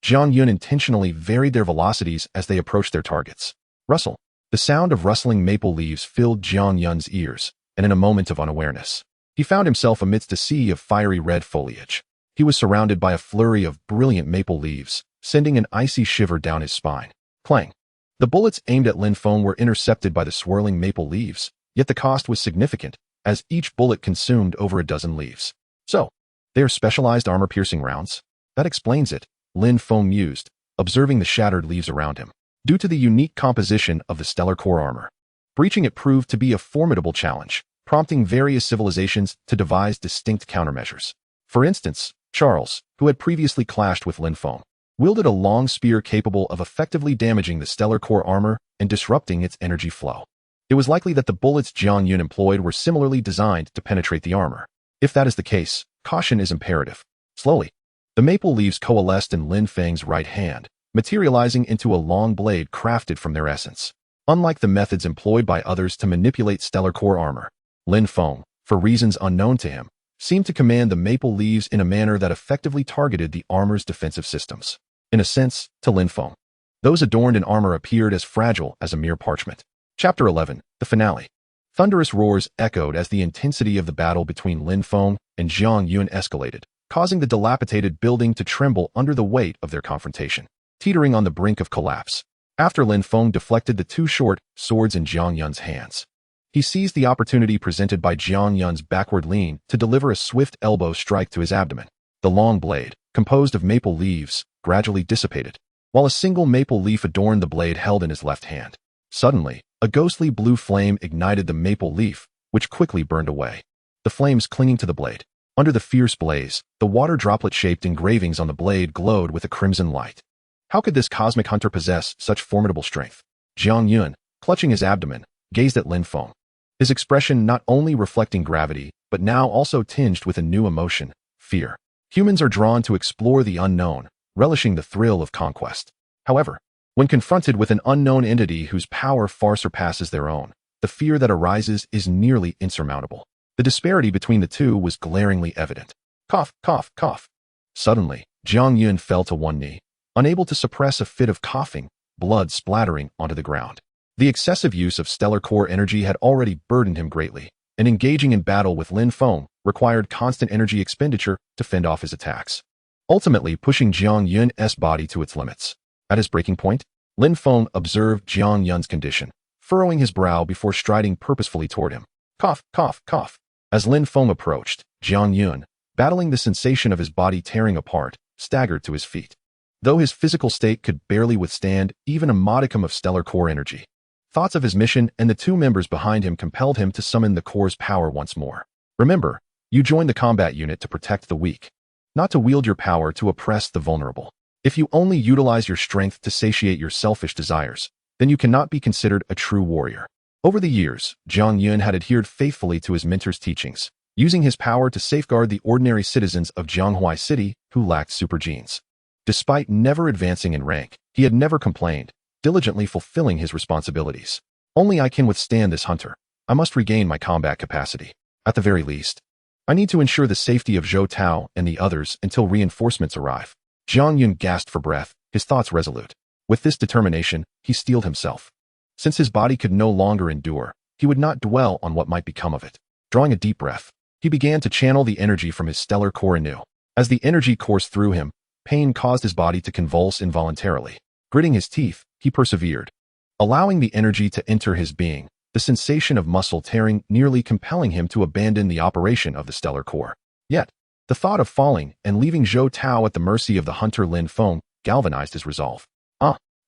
A: Jiang Yun intentionally varied their velocities as they approached their targets. Rustle. The sound of rustling maple leaves filled Jiang Yun's ears, and in a moment of unawareness, he found himself amidst a sea of fiery red foliage. He was surrounded by a flurry of brilliant maple leaves, sending an icy shiver down his spine. Clang! The bullets aimed at Lin Feng were intercepted by the swirling maple leaves, yet the cost was significant, as each bullet consumed over a dozen leaves. So, they are specialized armor-piercing rounds? That explains it, Lin Feng mused, observing the shattered leaves around him. Due to the unique composition of the stellar core armor, breaching it proved to be a formidable challenge, prompting various civilizations to devise distinct countermeasures. For instance, Charles, who had previously clashed with Lin Feng, wielded a long spear capable of effectively damaging the stellar core armor and disrupting its energy flow. It was likely that the bullets Jiang Yun employed were similarly designed to penetrate the armor. If that is the case, caution is imperative. Slowly, the maple leaves coalesced in Lin Feng's right hand, materializing into a long blade crafted from their essence. Unlike the methods employed by others to manipulate stellar core armor, Lin Feng, for reasons unknown to him, seemed to command the maple leaves in a manner that effectively targeted the armor's defensive systems. In a sense, to Lin Feng, those adorned in armor appeared as fragile as a mere parchment. Chapter 11, the finale. Thunderous roars echoed as the intensity of the battle between Lin Feng and Jiang Yun escalated, causing the dilapidated building to tremble under the weight of their confrontation, teetering on the brink of collapse. After Lin Feng deflected the 2 short swords in Jiang Yun's hands, he seized the opportunity presented by Jiang Yun's backward lean to deliver a swift elbow strike to his abdomen. The long blade, composed of maple leaves, gradually dissipated, while a single maple leaf adorned the blade held in his left hand. Suddenly, a ghostly blue flame ignited the maple leaf, which quickly burned away, the flames clinging to the blade. Under the fierce blaze, the water droplet-shaped engravings on the blade glowed with a crimson light. How could this cosmic hunter possess such formidable strength? Jiang Yun, clutching his abdomen, gazed at Lin Feng, his expression not only reflecting gravity, but now also tinged with a new emotion, fear. Humans are drawn to explore the unknown, relishing the thrill of conquest. However, when confronted with an unknown entity whose power far surpasses their own, the fear that arises is nearly insurmountable. The disparity between the two was glaringly evident. Cough, cough, cough. Suddenly, Jiang Yun fell to one knee, unable to suppress a fit of coughing, blood splattering onto the ground. The excessive use of stellar core energy had already burdened him greatly, and engaging in battle with Lin Feng required constant energy expenditure to fend off his attacks, ultimately pushing Jiang Yun's body to its limits. At his breaking point, Lin Feng observed Jiang Yun's condition, furrowing his brow before striding purposefully toward him. Cough, cough, cough. As Lin Feng approached, Jiang Yun, battling the sensation of his body tearing apart, staggered to his feet. Though his physical state could barely withstand even a modicum of stellar core energy, thoughts of his mission and the two members behind him compelled him to summon the core's power once more. Remember, you joined the combat unit to protect the weak, not to wield your power to oppress the vulnerable. If you only utilize your strength to satiate your selfish desires, then you cannot be considered a true warrior. Over the years, Jiang Yun had adhered faithfully to his mentor's teachings, using his power to safeguard the ordinary citizens of Jianghuai City who lacked super genes. Despite never advancing in rank, he had never complained, diligently fulfilling his responsibilities. Only I can withstand this hunter. I must regain my combat capacity. At the very least, I need to ensure the safety of Zhou Tao and the others until reinforcements arrive. Jiang Yun gasped for breath, his thoughts resolute. With this determination, he steeled himself. Since his body could no longer endure, he would not dwell on what might become of it. Drawing a deep breath, he began to channel the energy from his stellar core anew. As the energy coursed through him, pain caused his body to convulse involuntarily. Gritting his teeth, he persevered, allowing the energy to enter his being, the sensation of muscle tearing nearly compelling him to abandon the operation of the stellar core. Yet, the thought of falling and leaving Zhou Tao at the mercy of the hunter Lin Feng galvanized his resolve.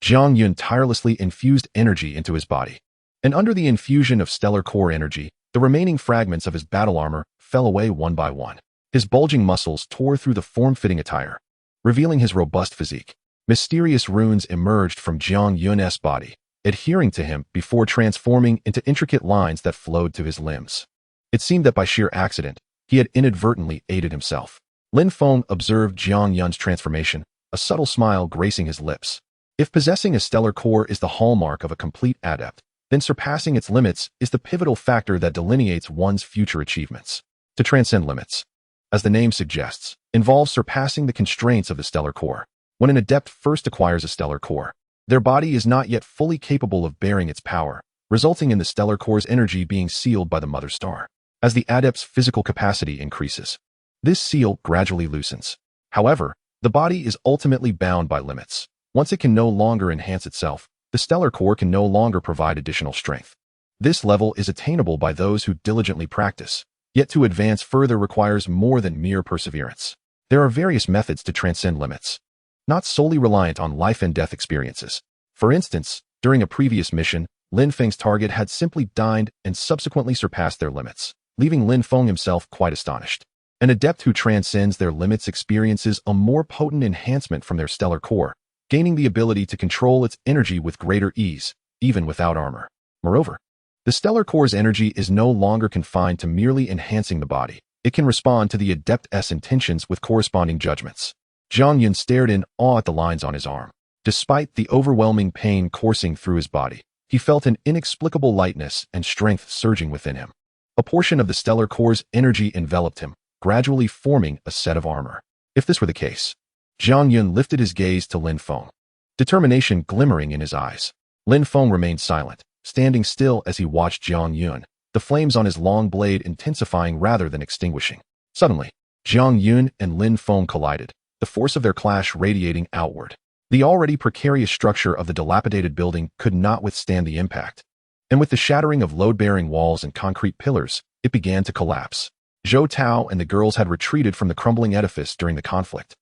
A: Jiang Yun tirelessly infused energy into his body, and under the infusion of stellar core energy, the remaining fragments of his battle armor fell away one by one. His bulging muscles tore through the form-fitting attire, revealing his robust physique. Mysterious runes emerged from Jiang Yun's body, adhering to him before transforming into intricate lines that flowed to his limbs. It seemed that by sheer accident, he had inadvertently aided himself. Lin Feng observed Jiang Yun's transformation, a subtle smile gracing his lips. If possessing a stellar core is the hallmark of a complete adept, then surpassing its limits is the pivotal factor that delineates one's future achievements. To transcend limits, as the name suggests, involves surpassing the constraints of the stellar core. When an adept first acquires a stellar core, their body is not yet fully capable of bearing its power, resulting in the stellar core's energy being sealed by the mother star. As the adept's physical capacity increases, this seal gradually loosens. However, the body is ultimately bound by limits. Once it can no longer enhance itself, the stellar core can no longer provide additional strength. This level is attainable by those who diligently practice, yet to advance further requires more than mere perseverance. There are various methods to transcend limits, not solely reliant on life and death experiences. For instance, during a previous mission, Lin Feng's target had simply dined and subsequently surpassed their limits, leaving Lin Feng himself quite astonished. An adept who transcends their limits experiences a more potent enhancement from their stellar core, gaining the ability to control its energy with greater ease, even without armor. Moreover, the stellar core's energy is no longer confined to merely enhancing the body. It can respond to the adept's intentions with corresponding judgments. Jiang Yun stared in awe at the lines on his arm. Despite the overwhelming pain coursing through his body, he felt an inexplicable lightness and strength surging within him. A portion of the stellar core's energy enveloped him, gradually forming a set of armor. If this were the case, Jiang Yun lifted his gaze to Lin Feng, determination glimmering in his eyes. Lin Feng remained silent, standing still as he watched Jiang Yun, the flames on his long blade intensifying rather than extinguishing. Suddenly, Jiang Yun and Lin Feng collided, the force of their clash radiating outward. The already precarious structure of the dilapidated building could not withstand the impact, and with the shattering of load-bearing walls and concrete pillars, it began to collapse. Zhou Tao and the girls had retreated from the crumbling edifice during the conflict,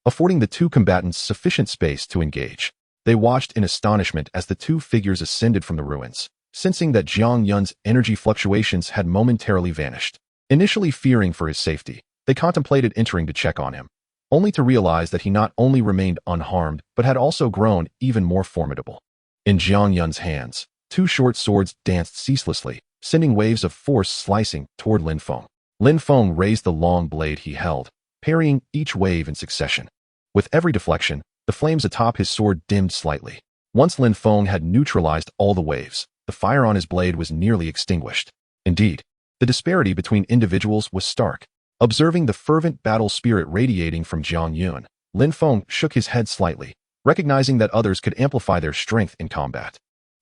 A: affording the two combatants sufficient space to engage. They watched in astonishment as the two figures ascended from the ruins, sensing that Jiang Yun's energy fluctuations had momentarily vanished. Initially fearing for his safety, they contemplated entering to check on him, only to realize that he not only remained unharmed, but had also grown even more formidable. In Jiang Yun's hands, two short swords danced ceaselessly, sending waves of force slicing toward Lin Feng. Lin Feng raised the long blade he held, parrying each wave in succession. With every deflection, the flames atop his sword dimmed slightly. Once Lin Feng had neutralized all the waves, the fire on his blade was nearly extinguished. Indeed, The disparity between individuals was stark. Observing the fervent battle spirit radiating from Jiang Yun, Lin Feng shook his head slightly, recognizing that others could amplify their strength in combat.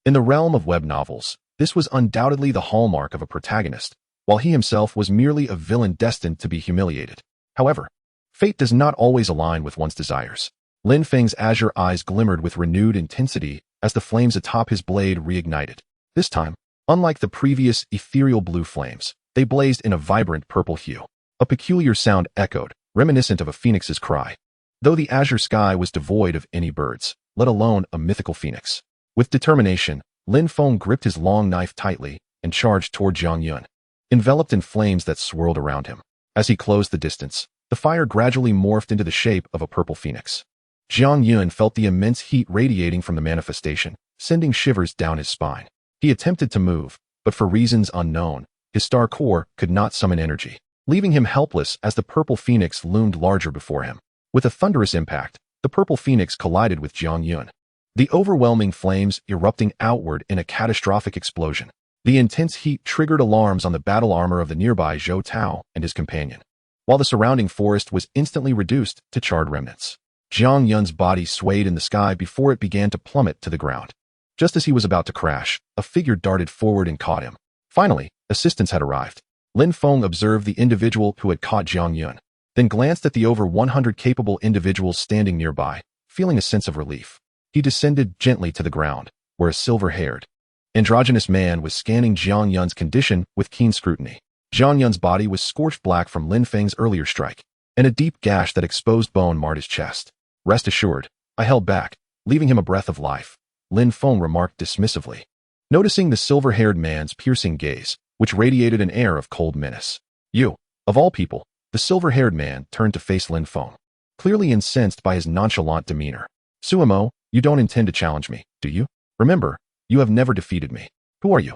A: In the realm of web novels, this was undoubtedly the hallmark of a protagonist, while he himself was merely a villain destined to be humiliated. However, fate does not always align with one's desires. Lin Feng's azure eyes glimmered with renewed intensity as the flames atop his blade reignited. This time, unlike the previous ethereal blue flames, they blazed in a vibrant purple hue. A peculiar sound echoed, reminiscent of a phoenix's cry. Though the azure sky was devoid of any birds, let alone a mythical phoenix. With determination, Lin Feng gripped his long knife tightly and charged toward Jiang Yun, enveloped in flames that swirled around him. As he closed the distance, the fire gradually morphed into the shape of a purple phoenix. Jiang Yun felt the immense heat radiating from the manifestation, sending shivers down his spine. He attempted to move, but for reasons unknown, his star core could not summon energy, leaving him helpless as the purple phoenix loomed larger before him. With a thunderous impact, the purple phoenix collided with Jiang Yun, the overwhelming flames erupting outward in a catastrophic explosion. The intense heat triggered alarms on the battle armor of the nearby Zhou Tao and his companion, while the surrounding forest was instantly reduced to charred remnants. Jiang Yun's body swayed in the sky before it began to plummet to the ground. Just as he was about to crash, a figure darted forward and caught him. Finally, assistance had arrived. Lin Feng observed the individual who had caught Jiang Yun, then glanced at the over 100 capable individuals standing nearby, feeling a sense of relief. He descended gently to the ground, where a silver-haired, androgynous man was scanning Jiang Yun's condition with keen scrutiny. Jiang Yun's body was scorched black from Lin Feng's earlier strike, and a deep gash that exposed bone marred his chest. Rest assured, I held back, leaving him a breath of life, Lin Feng remarked dismissively, noticing the silver-haired man's piercing gaze, which radiated an air of cold menace. You, of all people, the silver-haired man turned to face Lin Feng, clearly incensed by his nonchalant demeanor. Suemo, you don't intend to challenge me, do you? Remember, you have never defeated me. Who are you?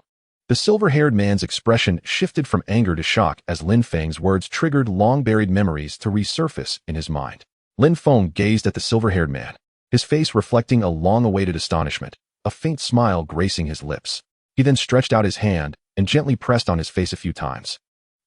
A: The silver-haired man's expression shifted from anger to shock as Lin Feng's words triggered long-buried memories to resurface in his mind. Lin Feng gazed at the silver-haired man, his face reflecting a long-awaited astonishment, a faint smile gracing his lips. He then stretched out his hand and gently pressed on his face a few times,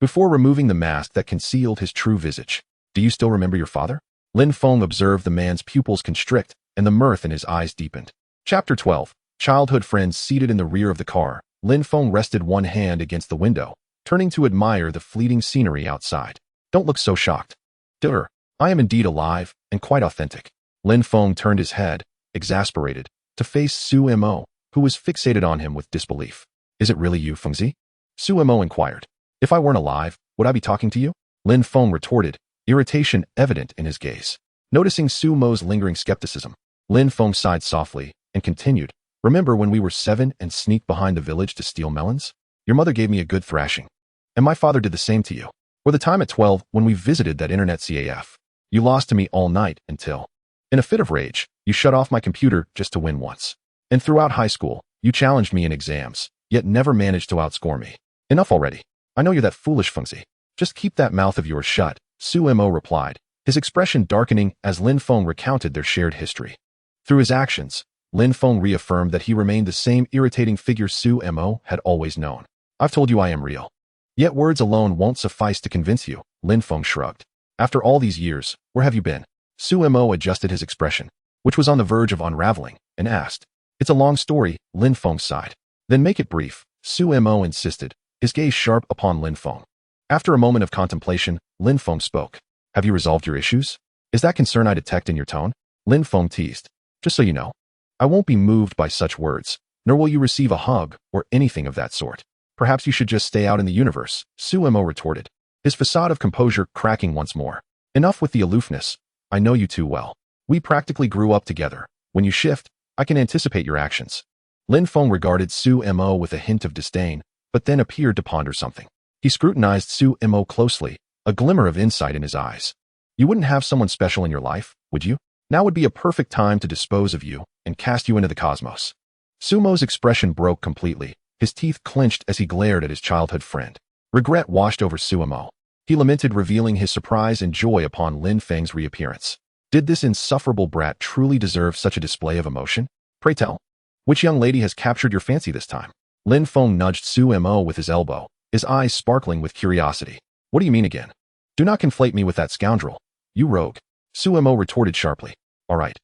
A: before removing the mask that concealed his true visage. Do you still remember your father? Lin Feng observed the man's pupils constrict and the mirth in his eyes deepened. Chapter 12. Childhood friends seated in the rear of the car. Lin Feng rested one hand against the window, turning to admire the fleeting scenery outside. Don't look so shocked. Dear, I am indeed alive and quite authentic. Lin Feng turned his head, exasperated, to face Su Mo, who was fixated on him with disbelief. Is it really you, Fengzi? Su Mo inquired. If I weren't alive, would I be talking to you? Lin Feng retorted, irritation evident in his gaze. Noticing Su Mo's lingering skepticism, Lin Feng sighed softly and continued. Remember when we were 7 and sneaked behind the village to steal melons? Your mother gave me a good thrashing. And my father did the same to you. Or the time at 12 when we visited that internet CAF. You lost to me all night until, in a fit of rage, you shut off my computer just to win once. And throughout high school, you challenged me in exams, yet never managed to outscore me. Enough already. I know you're that foolish, Fengzi. Just keep that mouth of yours shut, Su Mo replied, his expression darkening as Lin Feng recounted their shared history. Through his actions, Lin Feng reaffirmed that he remained the same irritating figure Su Mo had always known. I've told you I am real. Yet words alone won't suffice to convince you, Lin Feng shrugged. After all these years, where have you been? Su Mo adjusted his expression, which was on the verge of unraveling, and asked. It's a long story, Lin Feng sighed. Then make it brief, Su Mo insisted, his gaze sharp upon Lin Feng. After a moment of contemplation, Lin Feng spoke. Have you resolved your issues? Is that concern I detect in your tone? Lin Feng teased. Just so you know, I won't be moved by such words, nor will you receive a hug or anything of that sort. Perhaps you should just stay out in the universe, Su Mo retorted, his facade of composure cracking once more. Enough with the aloofness. I know you too well. We practically grew up together. When you shift, I can anticipate your actions. Lin Feng regarded Su Mo with a hint of disdain, but then appeared to ponder something. He scrutinized Su Mo closely, a glimmer of insight in his eyes. You wouldn't have someone special in your life, would you? Now would be a perfect time to dispose of you and cast you into the cosmos. Su Mo's expression broke completely, his teeth clenched as he glared at his childhood friend. Regret washed over Su Mo. He lamented, revealing his surprise and joy upon Lin Feng's reappearance. Did this insufferable brat truly deserve such a display of emotion? Pray tell, which young lady has captured your fancy this time? Lin Feng nudged Su Mo with his elbow, his eyes sparkling with curiosity. What do you mean again? Do not conflate me with that scoundrel. You rogue. Suemo retorted sharply. All right.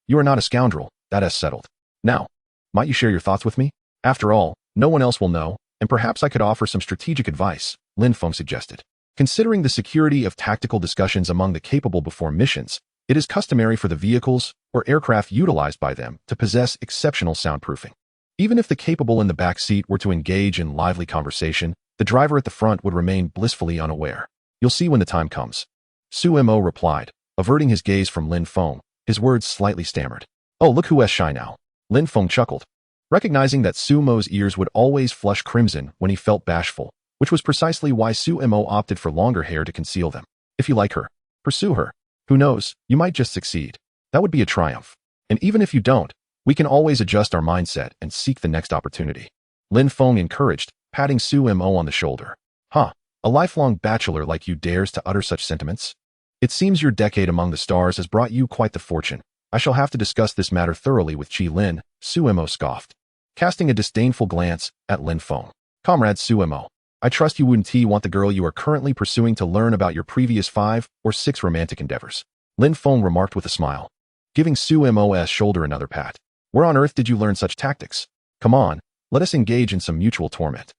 A: You are not a scoundrel, that is settled. Now, might you share your thoughts with me? After all, no one else will know, and perhaps I could offer some strategic advice, Lin Feng suggested. Considering the security of tactical discussions among the capable before missions, it is customary for the vehicles or aircraft utilized by them to possess exceptional soundproofing. Even if the capable in the back seat were to engage in lively conversation, the driver at the front would remain blissfully unaware. You'll see when the time comes. Suemo replied, averting his gaze from Lin Feng, his words slightly stammered. Oh, look who's shy now. Lin Feng chuckled, recognizing that Suemo's ears would always flush crimson when he felt bashful, which was precisely why Suemo opted for longer hair to conceal them. If you like her, pursue her. Who knows, you might just succeed. That would be a triumph. And even if you don't, we can always adjust our mindset and seek the next opportunity. Lin Feng encouraged, patting Suemo on the shoulder. Huh, a lifelong bachelor like you dares to utter such sentiments? It seems your decade among the stars has brought you quite the fortune. I shall have to discuss this matter thoroughly with Qi Lin, Suemo scoffed, casting a disdainful glance at Lin Feng. Comrade Suemo, I trust you wouldn't want the girl you are currently pursuing to learn about your previous 5 or 6 romantic endeavors. Lin Feng remarked with a smile, giving Suemo's shoulder another pat. Where on earth did you learn such tactics? Come on, let us engage in some mutual torment.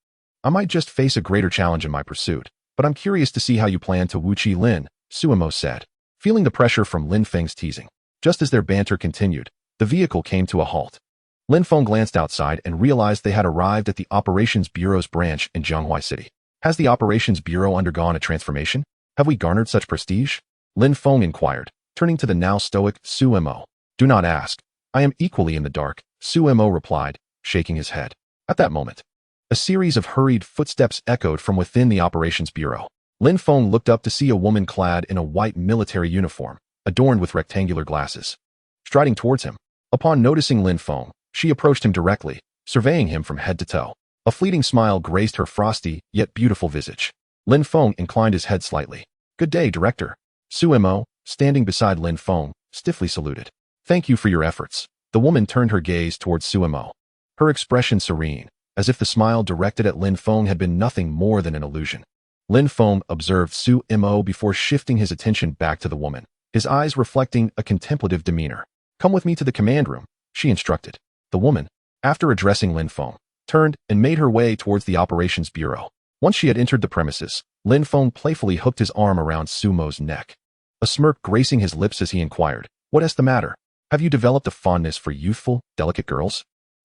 A: I might just face a greater challenge in my pursuit, but I'm curious to see how you plan to woo Qi Lin, Suemo said, feeling the pressure from Lin Feng's teasing. Just as their banter continued, the vehicle came to a halt. Lin Feng glanced outside and realized they had arrived at the Operations Bureau's branch in Zhonghua City. Has the Operations Bureau undergone a transformation? Have we garnered such prestige? Lin Feng inquired, turning to the now stoic Suemo. Do not ask. I am equally in the dark, Suemo replied, shaking his head. At that moment, a series of hurried footsteps echoed from within the Operations Bureau. Lin Feng looked up to see a woman clad in a white military uniform, adorned with rectangular glasses, striding towards him. Upon noticing Lin Feng, she approached him directly, surveying him from head to toe. A fleeting smile graced her frosty yet beautiful visage. Lin Feng inclined his head slightly. Good day, Director. Suemo, standing beside Lin Feng, stiffly saluted. Thank you for your efforts. The woman turned her gaze towards Suemo, her expression serene, as if the smile directed at Lin Feng had been nothing more than an illusion. Lin Feng observed Suemo before shifting his attention back to the woman, his eyes reflecting a contemplative demeanor. Come with me to the command room, she instructed. The woman, after addressing Lin Feng, turned and made her way towards the Operations Bureau. Once she had entered the premises, Lin Feng playfully hooked his arm around Suemo's neck, a smirk gracing his lips as he inquired, What is the matter? Have you developed a fondness for youthful, delicate girls?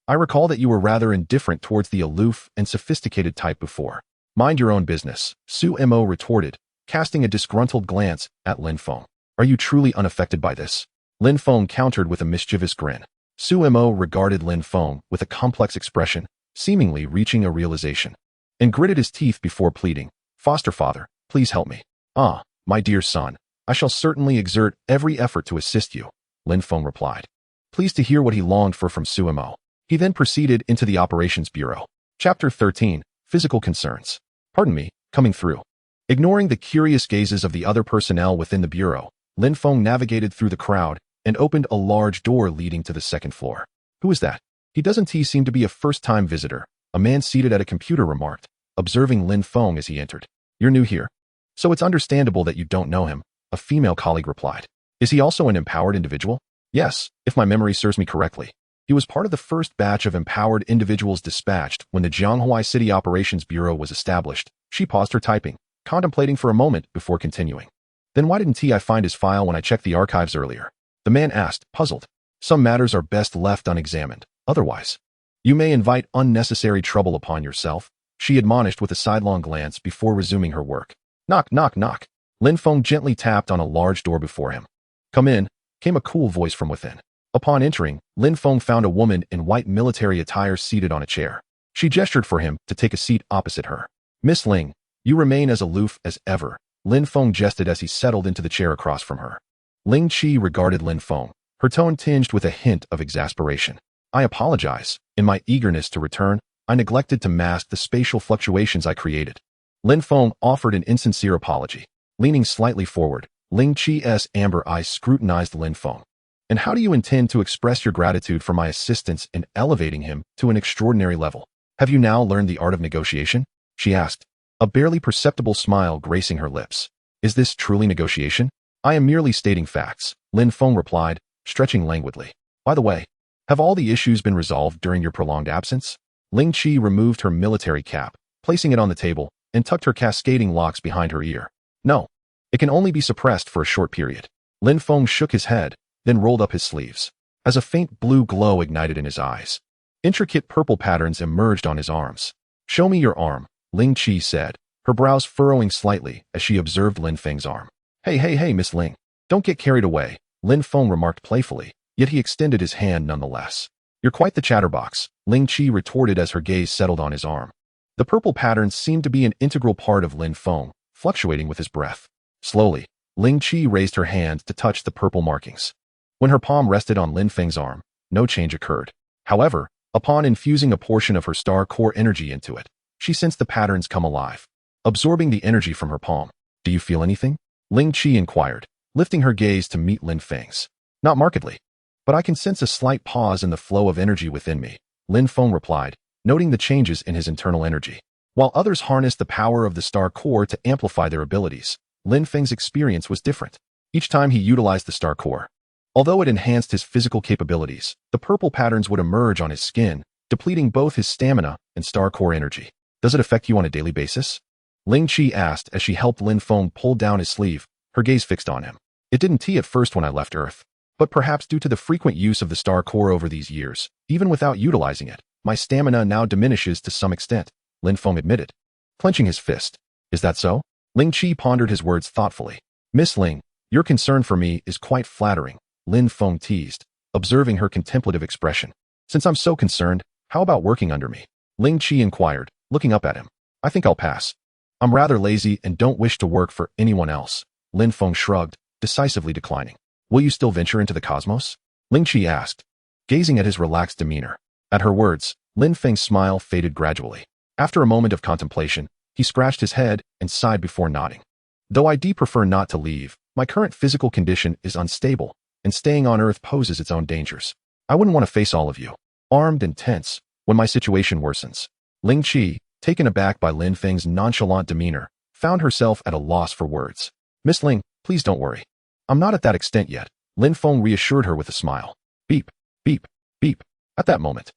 A: I recall that you were rather indifferent towards the aloof and sophisticated type before. Mind your own business, Suemo retorted, casting a disgruntled glance at Lin Feng. Are you truly unaffected by this? Lin Feng countered with a mischievous grin. Suemo regarded Lin Feng with a complex expression, seemingly reaching a realization, and gritted his teeth before pleading, Foster father, please help me. Ah, my dear son, I shall certainly exert every effort to assist you, Lin Feng replied, pleased to hear what he longed for from Suemo. He then proceeded into the Operations Bureau. Chapter 13, Physical Concerns. Pardon me, coming through. Ignoring the curious gazes of the other personnel within the bureau, Lin Feng navigated through the crowd and opened a large door leading to the second floor. Who is that? He doesn't seem to be a first-time visitor, a man seated at a computer remarked, observing Lin Feng as he entered. You're new here, so it's understandable that you don't know him, a female colleague replied. Is he also an empowered individual? Yes, if my memory serves me correctly. He was part of the first batch of empowered individuals dispatched when the Zhonghua City Operations Bureau was established. She paused her typing, contemplating for a moment before continuing. Then why didn't I find his file when I checked the archives earlier? The man asked, puzzled. Some matters are best left unexamined. Otherwise, you may invite unnecessary trouble upon yourself, she admonished with a sidelong glance before resuming her work. Knock, knock, knock. Lin Feng gently tapped on a large door before him. Come in, came a cool voice from within. Upon entering, Lin Feng found a woman in white military attire seated on a chair. She gestured for him to take a seat opposite her. Miss Ling, you remain as aloof as ever, Lin Feng jested as he settled into the chair across from her. Ling Qi regarded Lin Feng, her tone tinged with a hint of exasperation. I apologize. In my eagerness to return, I neglected to mask the spatial fluctuations I created. Lin Feng offered an insincere apology. Leaning slightly forward, Ling Qi's amber eyes scrutinized Lin Feng. And how do you intend to express your gratitude for my assistance in elevating him to an extraordinary level? Have you now learned the art of negotiation? she asked, a barely perceptible smile gracing her lips. Is this truly negotiation? I am merely stating facts, Lin Feng replied, stretching languidly. By the way, have all the issues been resolved during your prolonged absence? Ling Qi removed her military cap, placing it on the table, and tucked her cascading locks behind her ear. No, it can only be suppressed for a short period. Lin Feng shook his head, then rolled up his sleeves. As a faint blue glow ignited in his eyes, intricate purple patterns emerged on his arms. Show me your arm, Ling Qi said, her brows furrowing slightly as she observed Lin Feng's arm. Hey, Miss Ling. Don't get carried away, Lin Feng remarked playfully, yet he extended his hand nonetheless. You're quite the chatterbox, Ling Qi retorted as her gaze settled on his arm. The purple patterns seemed to be an integral part of Lin Feng, fluctuating with his breath. Slowly, Ling Qi raised her hand to touch the purple markings. When her palm rested on Lin Feng's arm, no change occurred. However, upon infusing a portion of her star core energy into it, she sensed the patterns come alive, absorbing the energy from her palm. Do you feel anything? Ling Qi inquired, lifting her gaze to meet Lin Feng's. Not markedly, but I can sense a slight pause in the flow of energy within me, Lin Feng replied, noting the changes in his internal energy. While others harnessed the power of the star core to amplify their abilities, Lin Feng's experience was different. Each time he utilized the star core, although it enhanced his physical capabilities, the purple patterns would emerge on his skin, depleting both his stamina and star core energy. Does it affect you on a daily basis? Ling Qi asked as she helped Lin Feng pull down his sleeve, her gaze fixed on him. It didn't at first when I left Earth, but perhaps due to the frequent use of the star core over these years, even without utilizing it, my stamina now diminishes to some extent, Lin Feng admitted, clenching his fist. Is that so? Ling Qi pondered his words thoughtfully. Miss Ling, your concern for me is quite flattering, Lin Feng teased, observing her contemplative expression. Since I'm so concerned, how about working under me? Ling Qi inquired, looking up at him. I think I'll pass. I'm rather lazy and don't wish to work for anyone else, Lin Feng shrugged, decisively declining. Will you still venture into the cosmos? Ling Qi asked, gazing at his relaxed demeanor. At her words, Lin Feng's smile faded gradually. After a moment of contemplation, he scratched his head and sighed before nodding. Though I prefer not to leave, my current physical condition is unstable, and staying on Earth poses its own dangers. I wouldn't want to face all of you, armed and tense, when my situation worsens. Ling Qi, taken aback by Lin Feng's nonchalant demeanor, found herself at a loss for words. Miss Ling, please don't worry. I'm not at that extent yet, Lin Feng reassured her with a smile. Beep, beep, beep. At that moment,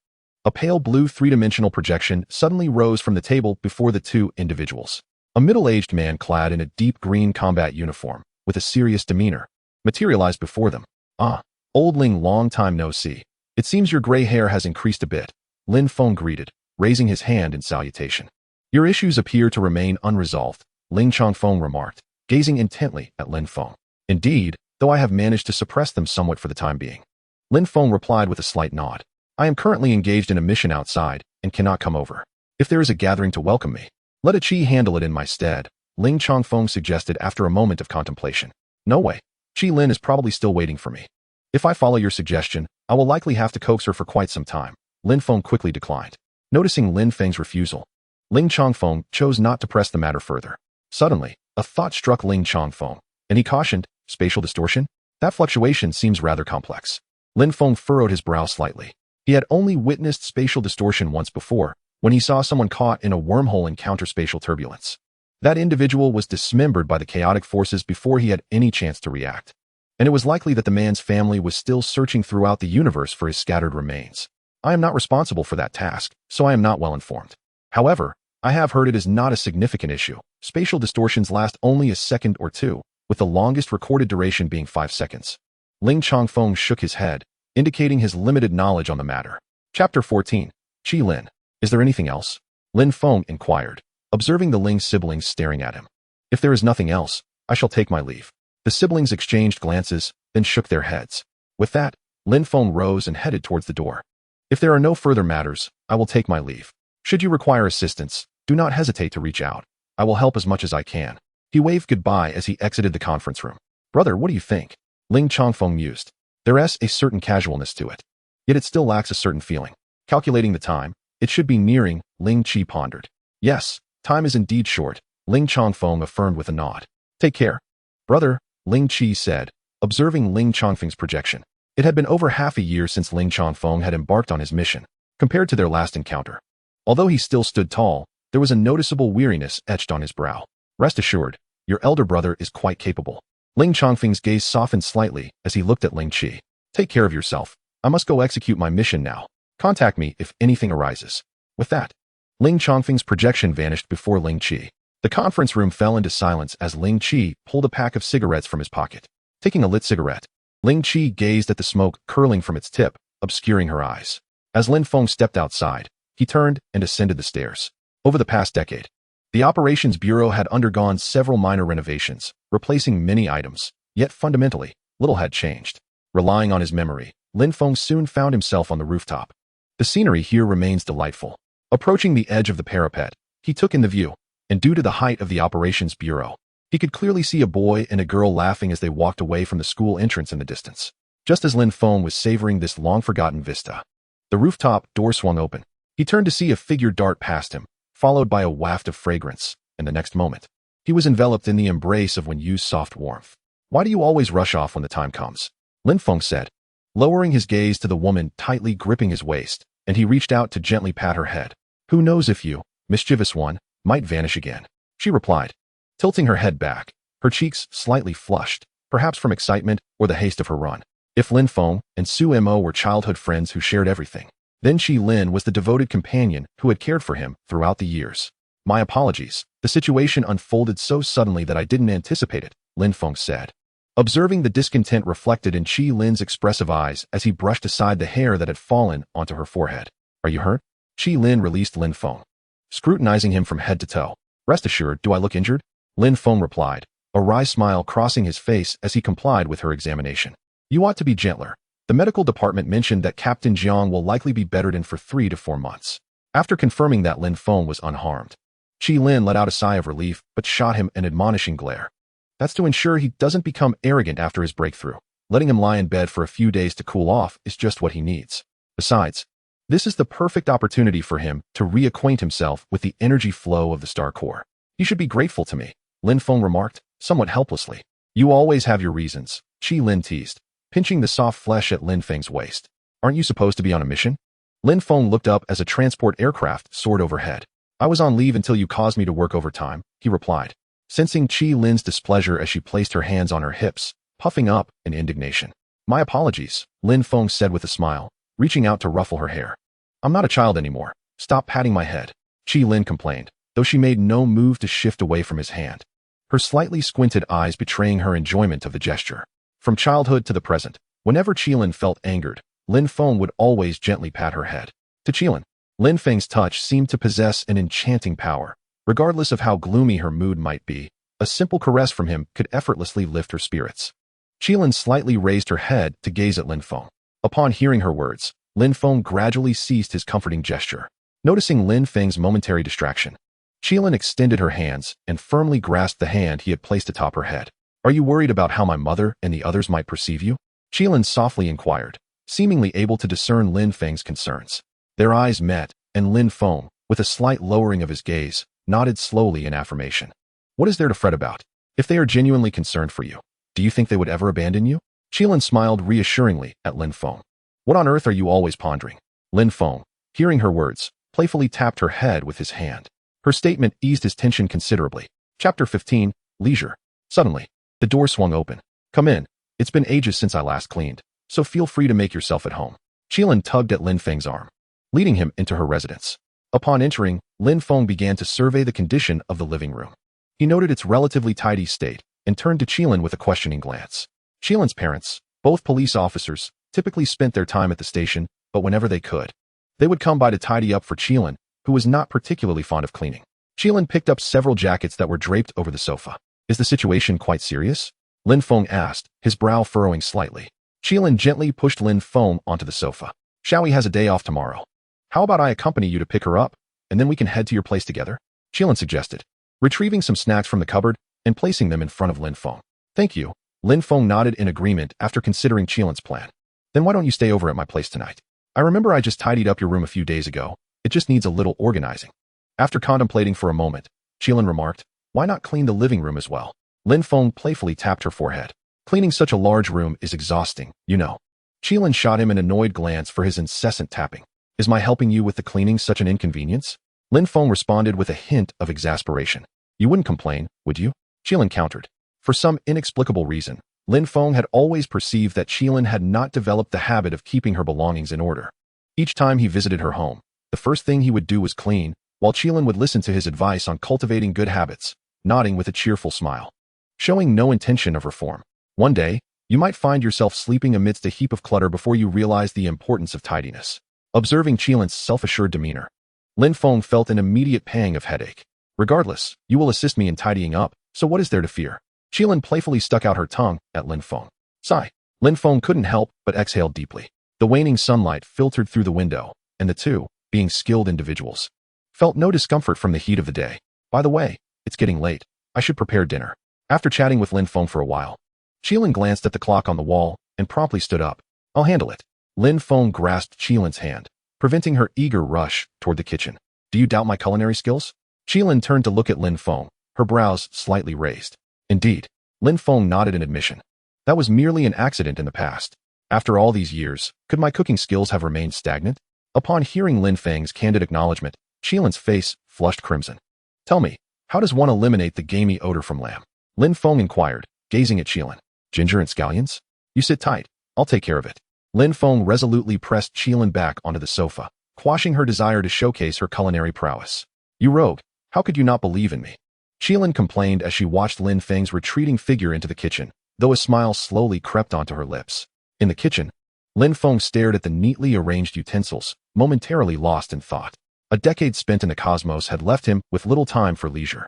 A: a pale blue three-dimensional projection suddenly rose from the table before the two individuals. A middle-aged man clad in a deep green combat uniform, with a serious demeanor, materialized before them. Ah, old Ling, long time no see. It seems your gray hair has increased a bit, Lin Feng greeted, raising his hand in salutation. Your issues appear to remain unresolved, Ling Changfeng remarked, gazing intently at Lin Feng. Indeed, though I have managed to suppress them somewhat for the time being. Lin Feng replied with a slight nod. I am currently engaged in a mission outside and cannot come over. If there is a gathering to welcome me, let a Qi handle it in my stead, Ling Changfeng suggested after a moment of contemplation. No way. Qi Lin is probably still waiting for me. If I follow your suggestion, I will likely have to coax her for quite some time, Lin Feng quickly declined. Noticing Lin Feng's refusal, Ling Changfeng chose not to press the matter further. Suddenly, a thought struck Ling Changfeng, and he cautioned, spatial distortion? That fluctuation seems rather complex. Lin Feng furrowed his brow slightly. He had only witnessed spatial distortion once before, when he saw someone caught in a wormhole in counterspatial turbulence. That individual was dismembered by the chaotic forces before he had any chance to react. And it was likely that the man's family was still searching throughout the universe for his scattered remains. I am not responsible for that task, so I am not well informed. However, I have heard it is not a significant issue. Spatial distortions last only a second or two, with the longest recorded duration being 5 seconds. Ling Changfeng shook his head, indicating his limited knowledge on the matter. Chapter 14. Qi Lin. Is there anything else? Lin Feng inquired, observing the Ling siblings staring at him. If there is nothing else, I shall take my leave. The siblings exchanged glances, then shook their heads. With that, Lin Feng rose and headed towards the door. If there are no further matters, I will take my leave. Should you require assistance, do not hesitate to reach out. I will help as much as I can. He waved goodbye as he exited the conference room. Brother, what do you think? Ling Changfeng mused. There's a certain casualness to it. Yet it still lacks a certain feeling. Calculating the time, it should be nearing, Ling Qi pondered. Yes, time is indeed short, Ling Changfeng affirmed with a nod. Take care. Brother, Ling Qi said, observing Ling Changfeng's projection. It had been over half a year since Ling Changfeng had embarked on his mission, compared to their last encounter. Although he still stood tall, There was a noticeable weariness etched on his brow. Rest assured, your elder brother is quite capable. Ling Chongfeng's gaze softened slightly as he looked at Ling Qi. Take care of yourself. I must go execute my mission now. Contact me if anything arises. With that, Ling Chongfeng's projection vanished before Ling Qi. The conference room fell into silence as Ling Qi pulled a pack of cigarettes from his pocket. Taking a lit cigarette, Ling Qi gazed at the smoke curling from its tip, obscuring her eyes. As Lin Feng stepped outside, he turned and ascended the stairs. Over the past decade, the Operations Bureau had undergone several minor renovations, replacing many items, yet fundamentally, little had changed. Relying on his memory, Lin Feng soon found himself on the rooftop. The scenery here remains delightful. Approaching the edge of the parapet, he took in the view, and due to the height of the Operations Bureau, he could clearly see a boy and a girl laughing as they walked away from the school entrance in the distance. Just as Lin Feng was savoring this long-forgotten vista, the rooftop door swung open. He turned to see a figure dart past him, followed by a waft of fragrance, and the next moment, he was enveloped in the embrace of Wenyu's soft warmth. Why do you always rush off when the time comes? Lin Feng said, lowering his gaze to the woman tightly gripping his waist, and he reached out to gently pat her head. Who knows if you, mischievous one, might vanish again, she replied, tilting her head back, her cheeks slightly flushed, perhaps from excitement or the haste of her run. If Lin Feng and Su Mo were childhood friends who shared everything, then Qi Lin was the devoted companion who had cared for him throughout the years. My apologies, the situation unfolded so suddenly that I didn't anticipate it, Lin Feng said. Observing the discontent reflected in Qi Lin's expressive eyes as he brushed aside the hair that had fallen onto her forehead. Are you hurt? Qi Lin released Lin Feng, scrutinizing him from head to toe. Rest assured, do I look injured? Lin Feng replied, a wry smile crossing his face as he complied with her examination. You ought to be gentler. The medical department mentioned that Captain Jiang will likely be bettered in for 3 to 4 months. After confirming that Lin Feng was unharmed, Qi Lin let out a sigh of relief but shot him an admonishing glare. That's to ensure he doesn't become arrogant after his breakthrough. Letting him lie in bed for a few days to cool off is just what he needs. Besides, this is the perfect opportunity for him to reacquaint himself with the energy flow of the star core. You should be grateful to me, Lin Feng remarked, somewhat helplessly. You always have your reasons, Qi Lin teased, pinching the soft flesh at Lin Feng's waist. Aren't you supposed to be on a mission? Lin Feng looked up as a transport aircraft soared overhead. I was on leave until you caused me to work overtime, he replied, sensing Qi Lin's displeasure as she placed her hands on her hips, puffing up in indignation. My apologies, Lin Feng said with a smile, reaching out to ruffle her hair. I'm not a child anymore. Stop patting my head, Qi Lin complained, though she made no move to shift away from his hand, her slightly squinted eyes betraying her enjoyment of the gesture. From childhood to the present, whenever Qi Lin felt angered, Lin Feng would always gently pat her head. To Qi Lin, Lin Feng's touch seemed to possess an enchanting power. Regardless of how gloomy her mood might be, a simple caress from him could effortlessly lift her spirits. Qi Lin slightly raised her head to gaze at Lin Feng. Upon hearing her words, Lin Feng gradually ceased his comforting gesture. Noticing Lin Feng's momentary distraction, Qi Lin extended her hands and firmly grasped the hand he had placed atop her head. Are you worried about how my mother and the others might perceive you? Qi Lin softly inquired, seemingly able to discern Lin Feng's concerns. Their eyes met, and Lin Feng, with a slight lowering of his gaze, nodded slowly in affirmation. What is there to fret about? If they are genuinely concerned for you, do you think they would ever abandon you? Qi Lin smiled reassuringly at Lin Feng. What on earth are you always pondering? Lin Feng, hearing her words, playfully tapped her head with his hand. Her statement eased his tension considerably. Chapter 15, Leisure. Suddenly, the door swung open. Come in. It's been ages since I last cleaned, so feel free to make yourself at home. Qi Lin tugged at Lin Feng's arm, leading him into her residence. Upon entering, Lin Feng began to survey the condition of the living room. He noted its relatively tidy state and turned to Qi Lin with a questioning glance. Qi Lin's parents, both police officers, typically spent their time at the station, but whenever they could, they would come by to tidy up for Qi Lin, who was not particularly fond of cleaning. Qi Lin picked up several jackets that were draped over the sofa. Is the situation quite serious? Lin Feng asked, his brow furrowing slightly. Qi Lin gently pushed Lin Feng onto the sofa. Xiaoyi has a day off tomorrow. How about I accompany you to pick her up, and then we can head to your place together? Qi Lin suggested, retrieving some snacks from the cupboard and placing them in front of Lin Feng. Thank you. Lin Feng nodded in agreement after considering Qi Lin's plan. Then why don't you stay over at my place tonight? I remember I just tidied up your room a few days ago. It just needs a little organizing. After contemplating for a moment, Qi Lin remarked, why not clean the living room as well? Lin Feng playfully tapped her forehead. Cleaning such a large room is exhausting, you know. Qi Lin shot him an annoyed glance for his incessant tapping. Is my helping you with the cleaning such an inconvenience? Lin Feng responded with a hint of exasperation. You wouldn't complain, would you? Qilin countered. For some inexplicable reason, Lin Feng had always perceived that Qilin had not developed the habit of keeping her belongings in order. Each time he visited her home, the first thing he would do was clean, while Qilin would listen to his advice on cultivating good habits, nodding with a cheerful smile, showing no intention of reform. One day, you might find yourself sleeping amidst a heap of clutter before you realize the importance of tidiness. Observing Qilin's self-assured demeanor, Lin Feng felt an immediate pang of headache. Regardless, you will assist me in tidying up, so what is there to fear? Qilin playfully stuck out her tongue at Lin Feng. Sigh. Lin Feng couldn't help but exhaled deeply. The waning sunlight filtered through the window, and the two, being skilled individuals, felt no discomfort from the heat of the day. By the way, it's getting late. I should prepare dinner. After chatting with Lin Feng for a while, Qilin glanced at the clock on the wall and promptly stood up. I'll handle it. Lin Feng grasped Qilin's hand, preventing her eager rush toward the kitchen. Do you doubt my culinary skills? Qilin turned to look at Lin Feng, her brows slightly raised. Indeed. Lin Feng nodded in admission. That was merely an accident in the past. After all these years, could my cooking skills have remained stagnant? Upon hearing Lin Feng's candid acknowledgement, Qilin's face flushed crimson. Tell me, how does one eliminate the gamey odor from lamb? Lin Feng inquired, gazing at Qilin. Ginger and scallions? You sit tight. I'll take care of it. Lin Feng resolutely pressed Qilin back onto the sofa, quashing her desire to showcase her culinary prowess. You rogue, how could you not believe in me? Qilin complained as she watched Lin Feng's retreating figure into the kitchen, though a smile slowly crept onto her lips. In the kitchen, Lin Feng stared at the neatly arranged utensils, momentarily lost in thought. A decade spent in the cosmos had left him with little time for leisure.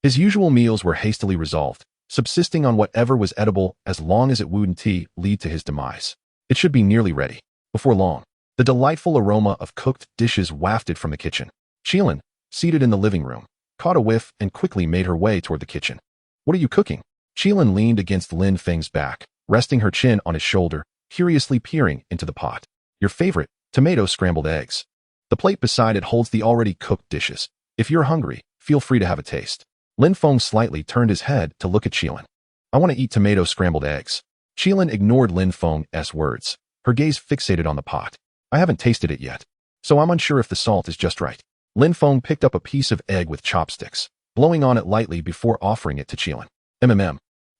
A: His usual meals were hastily resolved, subsisting on whatever was edible as long as it wouldn't lead to his demise. It should be nearly ready. Before long, the delightful aroma of cooked dishes wafted from the kitchen. Qilin, seated in the living room, caught a whiff and quickly made her way toward the kitchen. What are you cooking? Qilin leaned against Lin Feng's back, resting her chin on his shoulder, curiously peering into the pot. Your favorite, tomato scrambled eggs. The plate beside it holds the already cooked dishes. If you're hungry, feel free to have a taste. Lin Feng slightly turned his head to look at Qilin. I want to eat tomato scrambled eggs. Qilin ignored Lin Feng's words, her gaze fixated on the pot. I haven't tasted it yet, so I'm unsure if the salt is just right. Lin Feng picked up a piece of egg with chopsticks, blowing on it lightly before offering it to Qilin.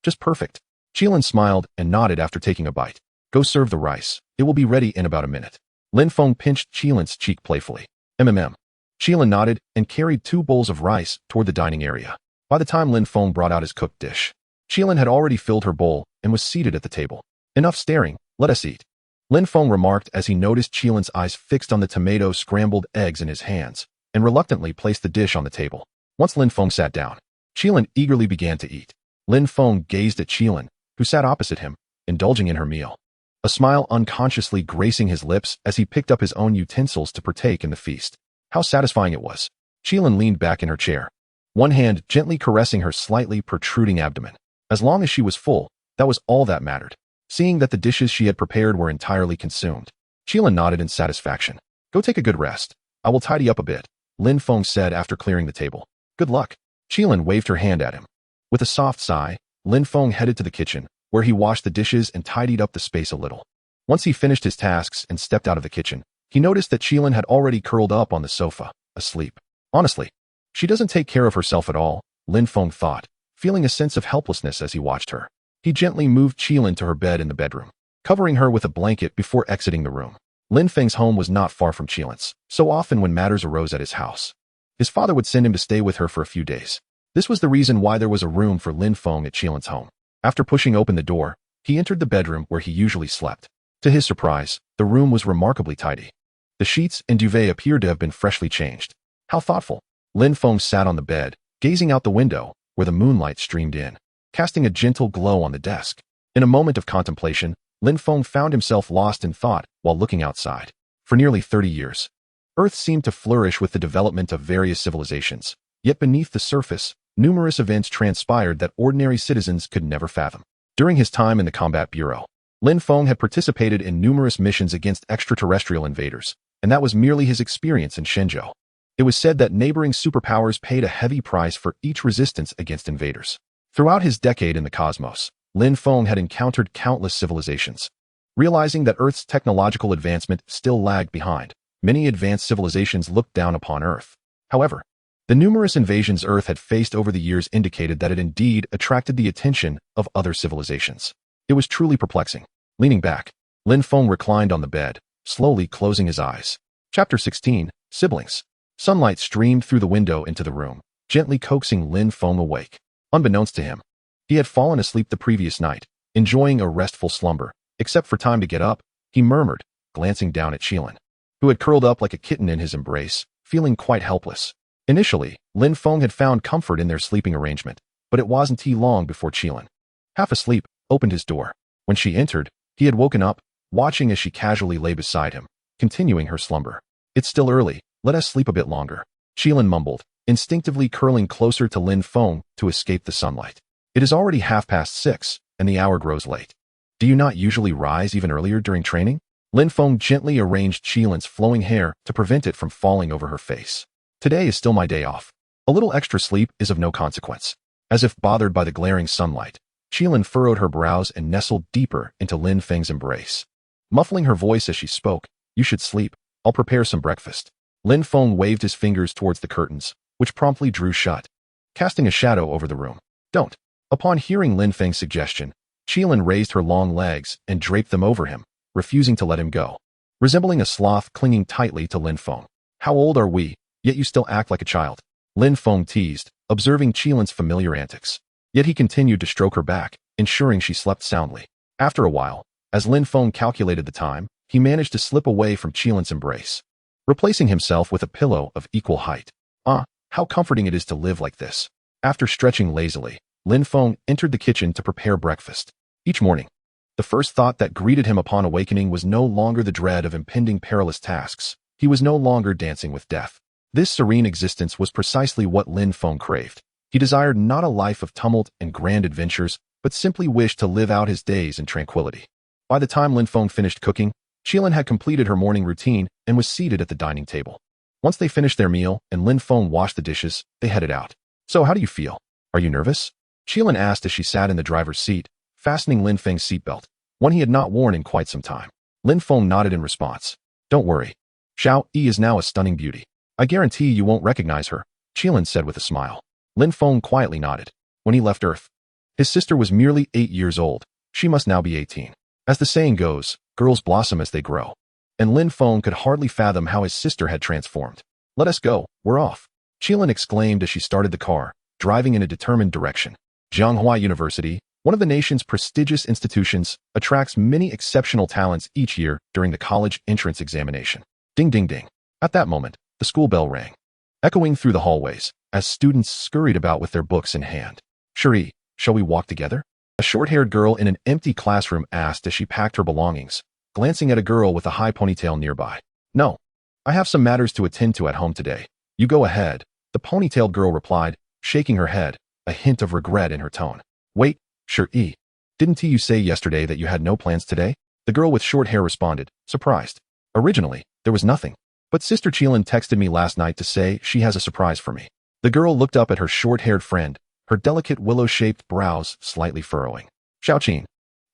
A: Just perfect. Qilin smiled and nodded after taking a bite. Go serve the rice. It will be ready in about a minute. Lin Feng pinched Qilin's cheek playfully. Qilin nodded and carried 2 bowls of rice toward the dining area. By the time Lin Feng brought out his cooked dish, Qilin had already filled her bowl and was seated at the table. Enough staring, let us eat. Lin Feng remarked as he noticed Qilin's eyes fixed on the tomato scrambled eggs in his hands, and reluctantly placed the dish on the table. Once Lin Feng sat down, Qilin eagerly began to eat. Lin Feng gazed at Qilin, who sat opposite him, indulging in her meal, a smile unconsciously gracing his lips as he picked up his own utensils to partake in the feast. How satisfying it was. Qilin leaned back in her chair, one hand gently caressing her slightly protruding abdomen. As long as she was full, that was all that mattered. Seeing that the dishes she had prepared were entirely consumed, Qilin nodded in satisfaction. Go take a good rest. I will tidy up a bit, Lin Feng said after clearing the table. Good luck. Qilin waved her hand at him. With a soft sigh, Lin Feng headed to the kitchen, where he washed the dishes and tidied up the space a little. Once he finished his tasks and stepped out of the kitchen, he noticed that Qilin had already curled up on the sofa, asleep. Honestly, she doesn't take care of herself at all, Lin Feng thought, feeling a sense of helplessness as he watched her. He gently moved Qilin to her bed in the bedroom, covering her with a blanket before exiting the room. Lin Feng's home was not far from Qilin's, so often when matters arose at his house, his father would send him to stay with her for a few days. This was the reason why there was a room for Lin Feng at Qilin's home. After pushing open the door, he entered the bedroom where he usually slept. To his surprise, the room was remarkably tidy. The sheets and duvet appeared to have been freshly changed. How thoughtful. Lin Feng sat on the bed, gazing out the window, where the moonlight streamed in, casting a gentle glow on the desk. In a moment of contemplation, Lin Feng found himself lost in thought while looking outside. For nearly 30 years, Earth seemed to flourish with the development of various civilizations. Yet beneath the surface, numerous events transpired that ordinary citizens could never fathom. During his time in the Combat Bureau, Lin Feng had participated in numerous missions against extraterrestrial invaders, and that was merely his experience in Shenzhou. It was said that neighboring superpowers paid a heavy price for each resistance against invaders. Throughout his decade in the cosmos, Lin Feng had encountered countless civilizations. Realizing that Earth's technological advancement still lagged behind, many advanced civilizations looked down upon Earth. However, the numerous invasions Earth had faced over the years indicated that it indeed attracted the attention of other civilizations. It was truly perplexing. Leaning back, Lin Feng reclined on the bed, slowly closing his eyes. Chapter 16, Siblings. Sunlight streamed through the window into the room, gently coaxing Lin Feng awake. Unbeknownst to him, he had fallen asleep the previous night, enjoying a restful slumber. Except for time to get up, he murmured, glancing down at Qilin, who had curled up like a kitten in his embrace, feeling quite helpless. Initially, Lin Feng had found comfort in their sleeping arrangement, but it wasn't long before Qilin, half asleep, opened his door. When she entered, he had woken up, watching as she casually lay beside him, continuing her slumber. It's still early, let us sleep a bit longer, Qilin mumbled, instinctively curling closer to Lin Feng to escape the sunlight. It is already 6:30, and the hour grows late. Do you not usually rise even earlier during training? Lin Feng gently arranged Qilin's flowing hair to prevent it from falling over her face. Today is still my day off. A little extra sleep is of no consequence. As if bothered by the glaring sunlight, Qilin furrowed her brows and nestled deeper into Lin Feng's embrace. Muffling her voice as she spoke, you should sleep, I'll prepare some breakfast. Lin Feng waved his fingers towards the curtains, which promptly drew shut, casting a shadow over the room. Don't. Upon hearing Lin Feng's suggestion, Qilin raised her long legs and draped them over him, refusing to let him go, resembling a sloth clinging tightly to Lin Feng. How old are we, yet you still act like a child? Lin Feng teased, observing Qilin's familiar antics. Yet he continued to stroke her back, ensuring she slept soundly. After a while, as Lin Feng calculated the time, he managed to slip away from Qilin's embrace, replacing himself with a pillow of equal height. How comforting it is to live like this. After stretching lazily, Lin Feng entered the kitchen to prepare breakfast. Each morning, the first thought that greeted him upon awakening was no longer the dread of impending perilous tasks. He was no longer dancing with death. This serene existence was precisely what Lin Feng craved. He desired not a life of tumult and grand adventures, but simply wished to live out his days in tranquility. By the time Lin Feng finished cooking, Qilin had completed her morning routine and was seated at the dining table. Once they finished their meal and Lin Feng washed the dishes, they headed out. So how do you feel? Are you nervous? Qilin asked as she sat in the driver's seat, fastening Lin Feng's seatbelt, one he had not worn in quite some time. Lin Feng nodded in response. Don't worry. Xiao Yi is now a stunning beauty. I guarantee you won't recognize her, Qilin said with a smile. Lin Feng quietly nodded. When he left Earth, his sister was merely 8 years old. She must now be 18. As the saying goes, girls blossom as they grow. And Lin Feng could hardly fathom how his sister had transformed. Let us go, we're off, Qilin exclaimed as she started the car, driving in a determined direction. Zhanghua University, one of the nation's prestigious institutions, attracts many exceptional talents each year during the college entrance examination. Ding ding ding. At that moment, the school bell rang, echoing through the hallways, as students scurried about with their books in hand. Cherie, shall we walk together? A short-haired girl in an empty classroom asked as she packed her belongings, glancing at a girl with a high ponytail nearby. No. I have some matters to attend to at home today. You go ahead, the ponytailed girl replied, shaking her head, a hint of regret in her tone. Wait, Cherie, didn't you say yesterday that you had no plans today? The girl with short hair responded, surprised. Originally, there was nothing. But Sister Qilin texted me last night to say she has a surprise for me. The girl looked up at her short-haired friend, her delicate willow-shaped brows slightly furrowing. Xiaoqin,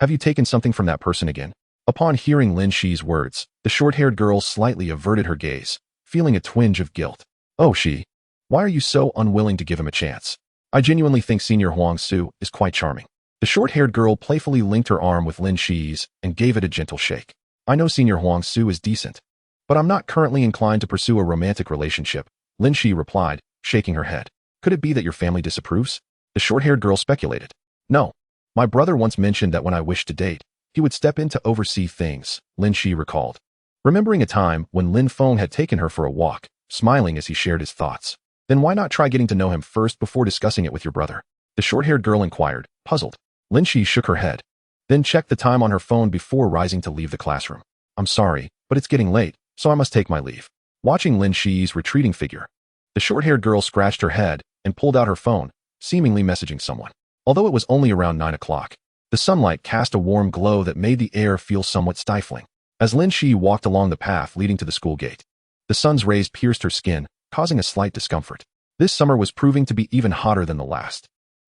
A: have you taken something from that person again? Upon hearing Lin Shi's words, the short-haired girl slightly averted her gaze, feeling a twinge of guilt. Oh, Shi, why are you so unwilling to give him a chance? I genuinely think Senior Huang Su is quite charming. The short-haired girl playfully linked her arm with Lin Shi's and gave it a gentle shake. I know Senior Huang Su is decent, but I'm not currently inclined to pursue a romantic relationship, Lin Shi replied, shaking her head. Could it be that your family disapproves? The short-haired girl speculated. No. My brother once mentioned that when I wished to date, he would step in to oversee things, Lin Shi recalled, remembering a time when Lin Feng had taken her for a walk, smiling as he shared his thoughts. Then why not try getting to know him first before discussing it with your brother? The short-haired girl inquired, puzzled. Lin Shi shook her head, then checked the time on her phone before rising to leave the classroom. I'm sorry, but it's getting late, so I must take my leave. Watching Lin Shi's retreating figure, the short-haired girl scratched her head and pulled out her phone, seemingly messaging someone. Although it was only around 9 o'clock, the sunlight cast a warm glow that made the air feel somewhat stifling. As Lin Shi walked along the path leading to the school gate, the sun's rays pierced her skin, causing a slight discomfort. This summer was proving to be even hotter than the last.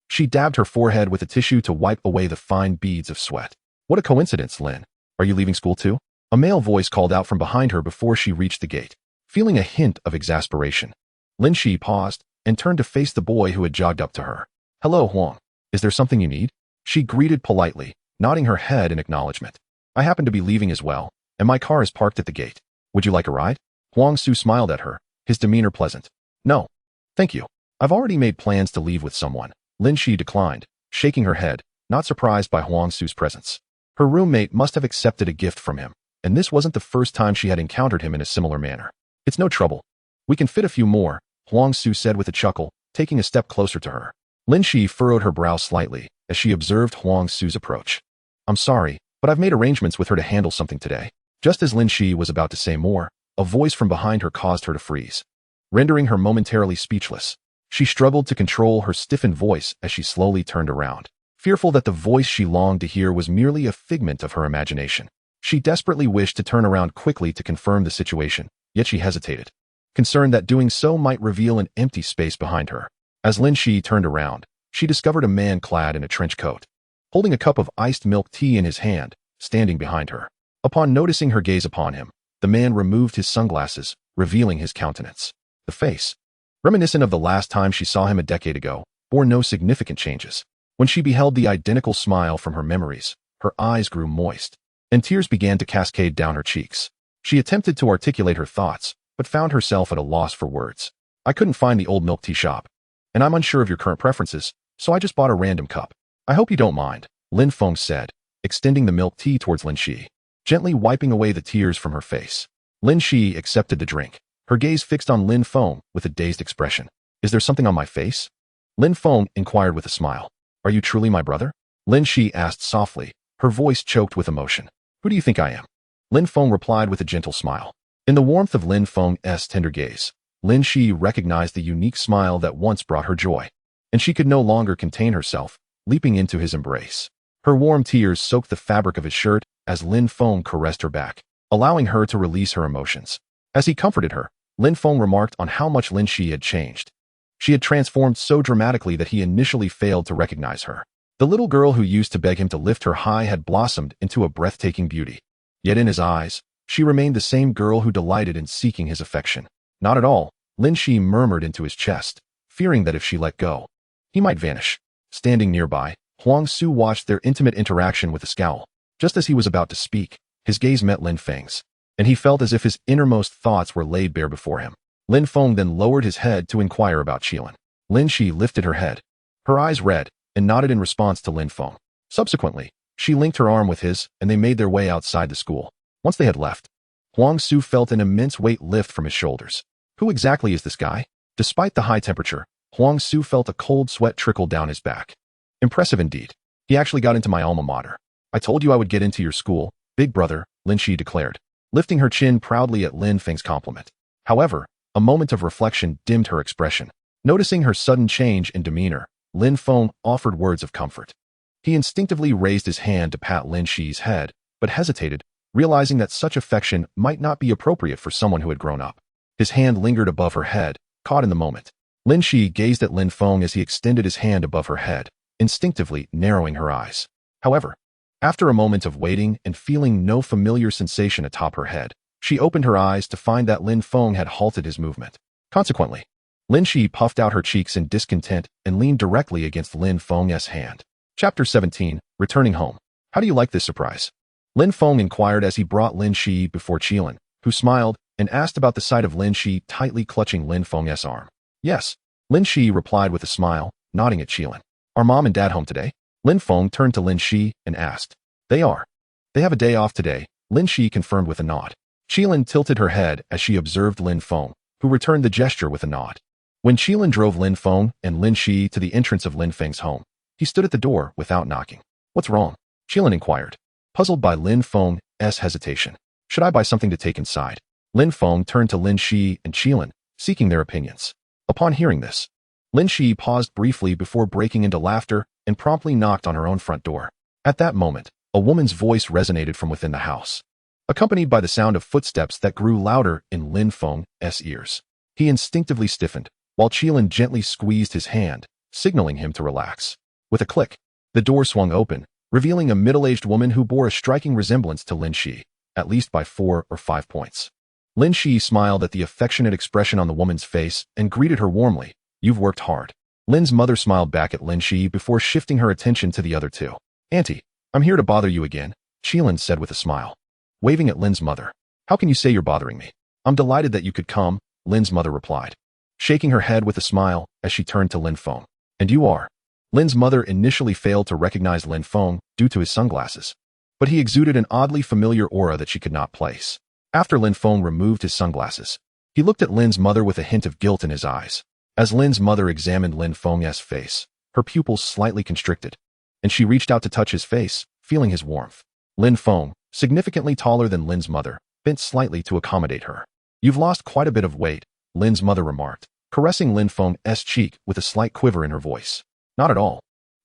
A: She dabbed her forehead with a tissue to wipe away the fine beads of sweat. What a coincidence, Lin. Are you leaving school too? A male voice called out from behind her before she reached the gate. Feeling a hint of exasperation, Lin Shi paused and turned to face the boy who had jogged up to her. Hello, Huang. Is there something you need? She greeted politely, nodding her head in acknowledgement. I happen to be leaving as well, and my car is parked at the gate. Would you like a ride? Huang Su smiled at her, his demeanor pleasant. No. Thank you. I've already made plans to leave with someone. Lin Shi declined, shaking her head, not surprised by Huang Su's presence. Her roommate must have accepted a gift from him, and this wasn't the first time she had encountered him in a similar manner. It's no trouble. We can fit a few more, Huang Su said with a chuckle, taking a step closer to her. Lin Shi furrowed her brow slightly as she observed Huang Su's approach. I'm sorry, but I've made arrangements with her to handle something today. Just as Lin Shi was about to say more, a voice from behind her caused her to freeze, rendering her momentarily speechless. She struggled to control her stiffened voice as she slowly turned around, fearful that the voice she longed to hear was merely a figment of her imagination. She desperately wished to turn around quickly to confirm the situation, yet she hesitated, concerned that doing so might reveal an empty space behind her. As Lin Shi turned around, she discovered a man clad in a trench coat, holding a cup of iced milk tea in his hand, standing behind her. Upon noticing her gaze upon him, the man removed his sunglasses, revealing his countenance. The face, reminiscent of the last time she saw him a decade ago, bore no significant changes. When she beheld the identical smile from her memories, her eyes grew moist, and tears began to cascade down her cheeks. She attempted to articulate her thoughts, but found herself at a loss for words. I couldn't find the old milk tea shop, and I'm unsure of your current preferences, so I just bought a random cup. I hope you don't mind, Lin Feng said, extending the milk tea towards Lin Shi, gently wiping away the tears from her face. Lin Shi accepted the drink, her gaze fixed on Lin Feng with a dazed expression. Is there something on my face? Lin Feng inquired with a smile. Are you truly my brother? Lin Shi asked softly, her voice choked with emotion. Who do you think I am? Lin Feng replied with a gentle smile. In the warmth of Lin Feng's tender gaze, Lin Shi recognized the unique smile that once brought her joy, and she could no longer contain herself, leaping into his embrace. Her warm tears soaked the fabric of his shirt as Lin Feng caressed her back, allowing her to release her emotions. As he comforted her, Lin Feng remarked on how much Lin Shi had changed. She had transformed so dramatically that he initially failed to recognize her. The little girl who used to beg him to lift her high had blossomed into a breathtaking beauty. Yet in his eyes, she remained the same girl who delighted in seeking his affection. Not at all, Lin Shi murmured into his chest, fearing that if she let go, he might vanish. Standing nearby, Huang Su watched their intimate interaction with a scowl. Just as he was about to speak, his gaze met Lin Feng's, and he felt as if his innermost thoughts were laid bare before him. Lin Feng then lowered his head to inquire about Qilin. Lin Shi lifted her head, her eyes red, and nodded in response to Lin Feng. Subsequently, she linked her arm with his, and they made their way outside the school. Once they had left, Huang Su felt an immense weight lift from his shoulders. Who exactly is this guy? Despite the high temperature, Huang Su felt a cold sweat trickle down his back. Impressive indeed. He actually got into my alma mater. I told you I would get into your school, big brother, Lin Shi declared, lifting her chin proudly at Lin Feng's compliment. However, a moment of reflection dimmed her expression. Noticing her sudden change in demeanor, Lin Feng offered words of comfort. He instinctively raised his hand to pat Lin Shi's head, but hesitated, realizing that such affection might not be appropriate for someone who had grown up. His hand lingered above her head, caught in the moment. Lin Shi gazed at Lin Feng as he extended his hand above her head, instinctively narrowing her eyes. However, after a moment of waiting and feeling no familiar sensation atop her head, she opened her eyes to find that Lin Feng had halted his movement. Consequently, Lin Shi puffed out her cheeks in discontent and leaned directly against Lin Feng's hand. Chapter 17, Returning Home. How do you like this surprise? Lin Feng inquired as he brought Lin Shi before Qilin, who smiled and asked about the sight of Lin Shi tightly clutching Lin Feng's arm. Yes, Lin Shi replied with a smile, nodding at Qilin. Are mom and dad home today? Lin Feng turned to Lin Shi and asked. They are. They have a day off today, Lin Shi confirmed with a nod. Qilin tilted her head as she observed Lin Feng, who returned the gesture with a nod. When Qilin drove Lin Feng and Lin Shi to the entrance of Lin Feng's home, he stood at the door without knocking. What's wrong? Qilin inquired, puzzled by Lin Feng's hesitation. Should I buy something to take inside? Lin Feng turned to Lin Shi and Qilin, seeking their opinions. Upon hearing this, Lin Shi paused briefly before breaking into laughter and promptly knocked on her own front door. At that moment, a woman's voice resonated from within the house, accompanied by the sound of footsteps that grew louder in Lin Feng's ears. He instinctively stiffened, while Qilin gently squeezed his hand, signaling him to relax. With a click, the door swung open, revealing a middle-aged woman who bore a striking resemblance to Lin Shi, at least by 4 or 5 points. Lin Shi smiled at the affectionate expression on the woman's face and greeted her warmly. You've worked hard. Lin's mother smiled back at Lin Shi before shifting her attention to the other two. Auntie, I'm here to bother you again, Qilin said with a smile, waving at Lin's mother. How can you say you're bothering me? I'm delighted that you could come, Lin's mother replied, shaking her head with a smile as she turned to Lin Feng. And you are? Lin's mother initially failed to recognize Lin Feng due to his sunglasses, but he exuded an oddly familiar aura that she could not place. After Lin Feng removed his sunglasses, he looked at Lin's mother with a hint of guilt in his eyes. As Lin's mother examined Lin Feng's face, her pupils slightly constricted, and she reached out to touch his face, feeling his warmth. Lin Feng, significantly taller than Lin's mother, bent slightly to accommodate her. You've lost quite a bit of weight, Lin's mother remarked, caressing Lin Feng's cheek with a slight quiver in her voice. Not at all.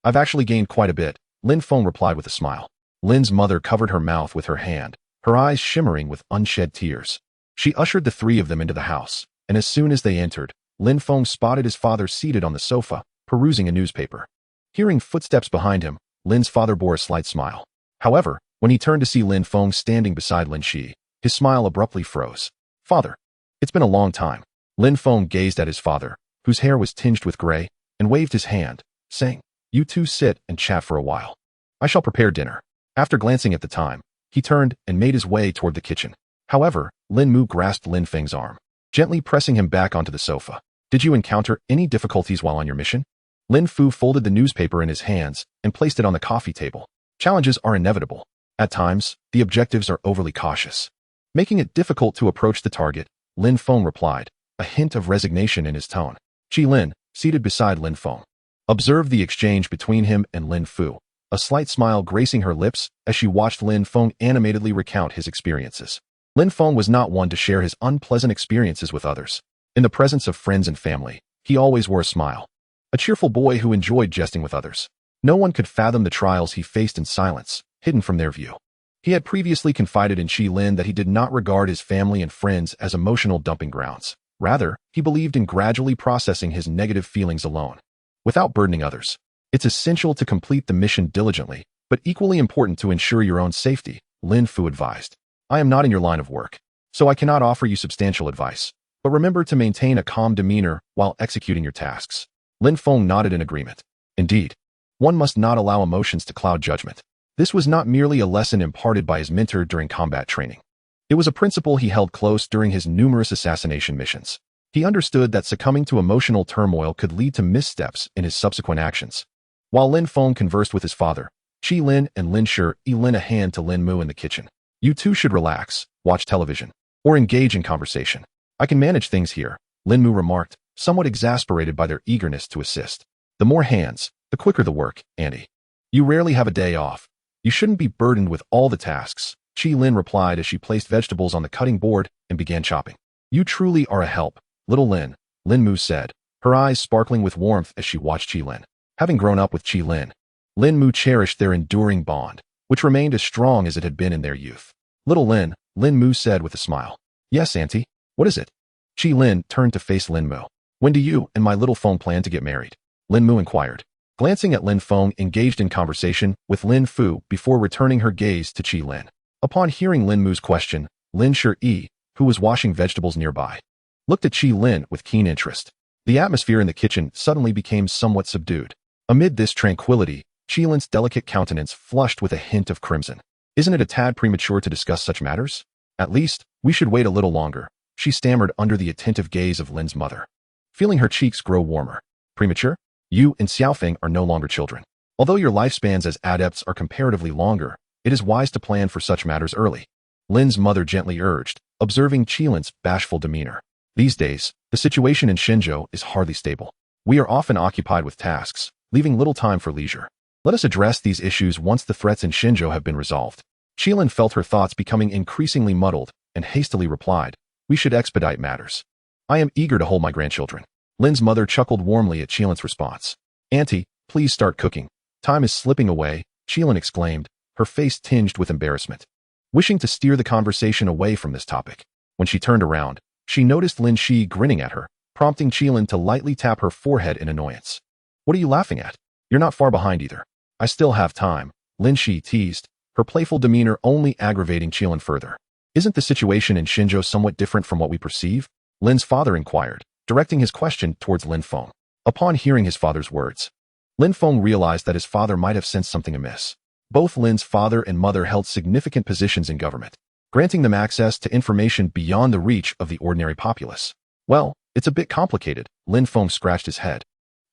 A: I've actually gained quite a bit, Lin Feng replied with a smile. Lin's mother covered her mouth with her hand, her eyes shimmering with unshed tears. She ushered the three of them into the house, and as soon as they entered, Lin Feng spotted his father seated on the sofa, perusing a newspaper. Hearing footsteps behind him, Lin's father bore a slight smile. However, when he turned to see Lin Feng standing beside Lin Shi, his smile abruptly froze. Father, it's been a long time. Lin Feng gazed at his father, whose hair was tinged with gray, and waved his hand, saying, You two sit and chat for a while. I shall prepare dinner. After glancing at the time, he turned and made his way toward the kitchen. However, Lin Mu grasped Lin Feng's arm, gently pressing him back onto the sofa. Did you encounter any difficulties while on your mission? Lin Fu folded the newspaper in his hands and placed it on the coffee table. Challenges are inevitable. At times, the objectives are overly cautious, making it difficult to approach the target, Lin Feng replied, a hint of resignation in his tone. Qilin, seated beside Lin Feng, observed the exchange between him and Lin Fu, a slight smile gracing her lips as she watched Lin Feng animatedly recount his experiences. Lin Feng was not one to share his unpleasant experiences with others. In the presence of friends and family, he always wore a smile. A cheerful boy who enjoyed jesting with others. No one could fathom the trials he faced in silence, hidden from their view. He had previously confided in Qilin that he did not regard his family and friends as emotional dumping grounds. Rather, he believed in gradually processing his negative feelings alone, without burdening others. It's essential to complete the mission diligently, but equally important to ensure your own safety, Lin Fu advised. I am not in your line of work, so I cannot offer you substantial advice. But remember to maintain a calm demeanor while executing your tasks. Lin Feng nodded in agreement. Indeed, one must not allow emotions to cloud judgment. This was not merely a lesson imparted by his mentor during combat training. It was a principle he held close during his numerous assassination missions. He understood that succumbing to emotional turmoil could lead to missteps in his subsequent actions. While Lin Feng conversed with his father, Qilin and Lin Shi lent a hand to Lin Mu in the kitchen. You two should relax, watch television, or engage in conversation. I can manage things here, Lin Mu remarked, somewhat exasperated by their eagerness to assist. The more hands, the quicker the work, Auntie. You rarely have a day off. You shouldn't be burdened with all the tasks, Qilin replied as she placed vegetables on the cutting board and began chopping. You truly are a help, little Lin, Lin Mu said, her eyes sparkling with warmth as she watched Qilin. Having grown up with Qilin, Lin Mu cherished their enduring bond, which remained as strong as it had been in their youth. Little Lin, Lin Mu said with a smile. Yes, Auntie. What is it? Qilin turned to face Lin Mu. When do you and my little Feng plan to get married? Lin Mu inquired, glancing at Lin Feng engaged in conversation with Lin Fu before returning her gaze to Qilin. Upon hearing Lin Mu's question, Lin Shi, who was washing vegetables nearby, looked at Qilin with keen interest. The atmosphere in the kitchen suddenly became somewhat subdued. Amid this tranquility, Qilin's delicate countenance flushed with a hint of crimson. Isn't it a tad premature to discuss such matters? At least, we should wait a little longer, she stammered under the attentive gaze of Lin's mother, feeling her cheeks grow warmer. Premature? You and Xiaofeng are no longer children. Although your lifespans as adepts are comparatively longer, it is wise to plan for such matters early, Lin's mother gently urged, observing Qilin's bashful demeanor. These days, the situation in Shenzhou is hardly stable. We are often occupied with tasks, leaving little time for leisure. Let us address these issues once the threats in Shenzhou have been resolved. Qilin felt her thoughts becoming increasingly muddled and hastily replied, we should expedite matters. I am eager to hold my grandchildren. Lin's mother chuckled warmly at Qilin's response. Auntie, please start cooking. Time is slipping away, Qilin exclaimed, her face tinged with embarrassment. Wishing to steer the conversation away from this topic. When she turned around, she noticed Lin Shi grinning at her, prompting Qilin to lightly tap her forehead in annoyance. What are you laughing at? You're not far behind either. I still have time, Lin Shi teased, her playful demeanor only aggravating Qilin further. Isn't the situation in Shinjo somewhat different from what we perceive? Lin's father inquired, directing his question towards Lin Feng. Upon hearing his father's words, Lin Feng realized that his father might have sensed something amiss. Both Lin's father and mother held significant positions in government, granting them access to information beyond the reach of the ordinary populace. Well, it's a bit complicated, Lin Feng scratched his head,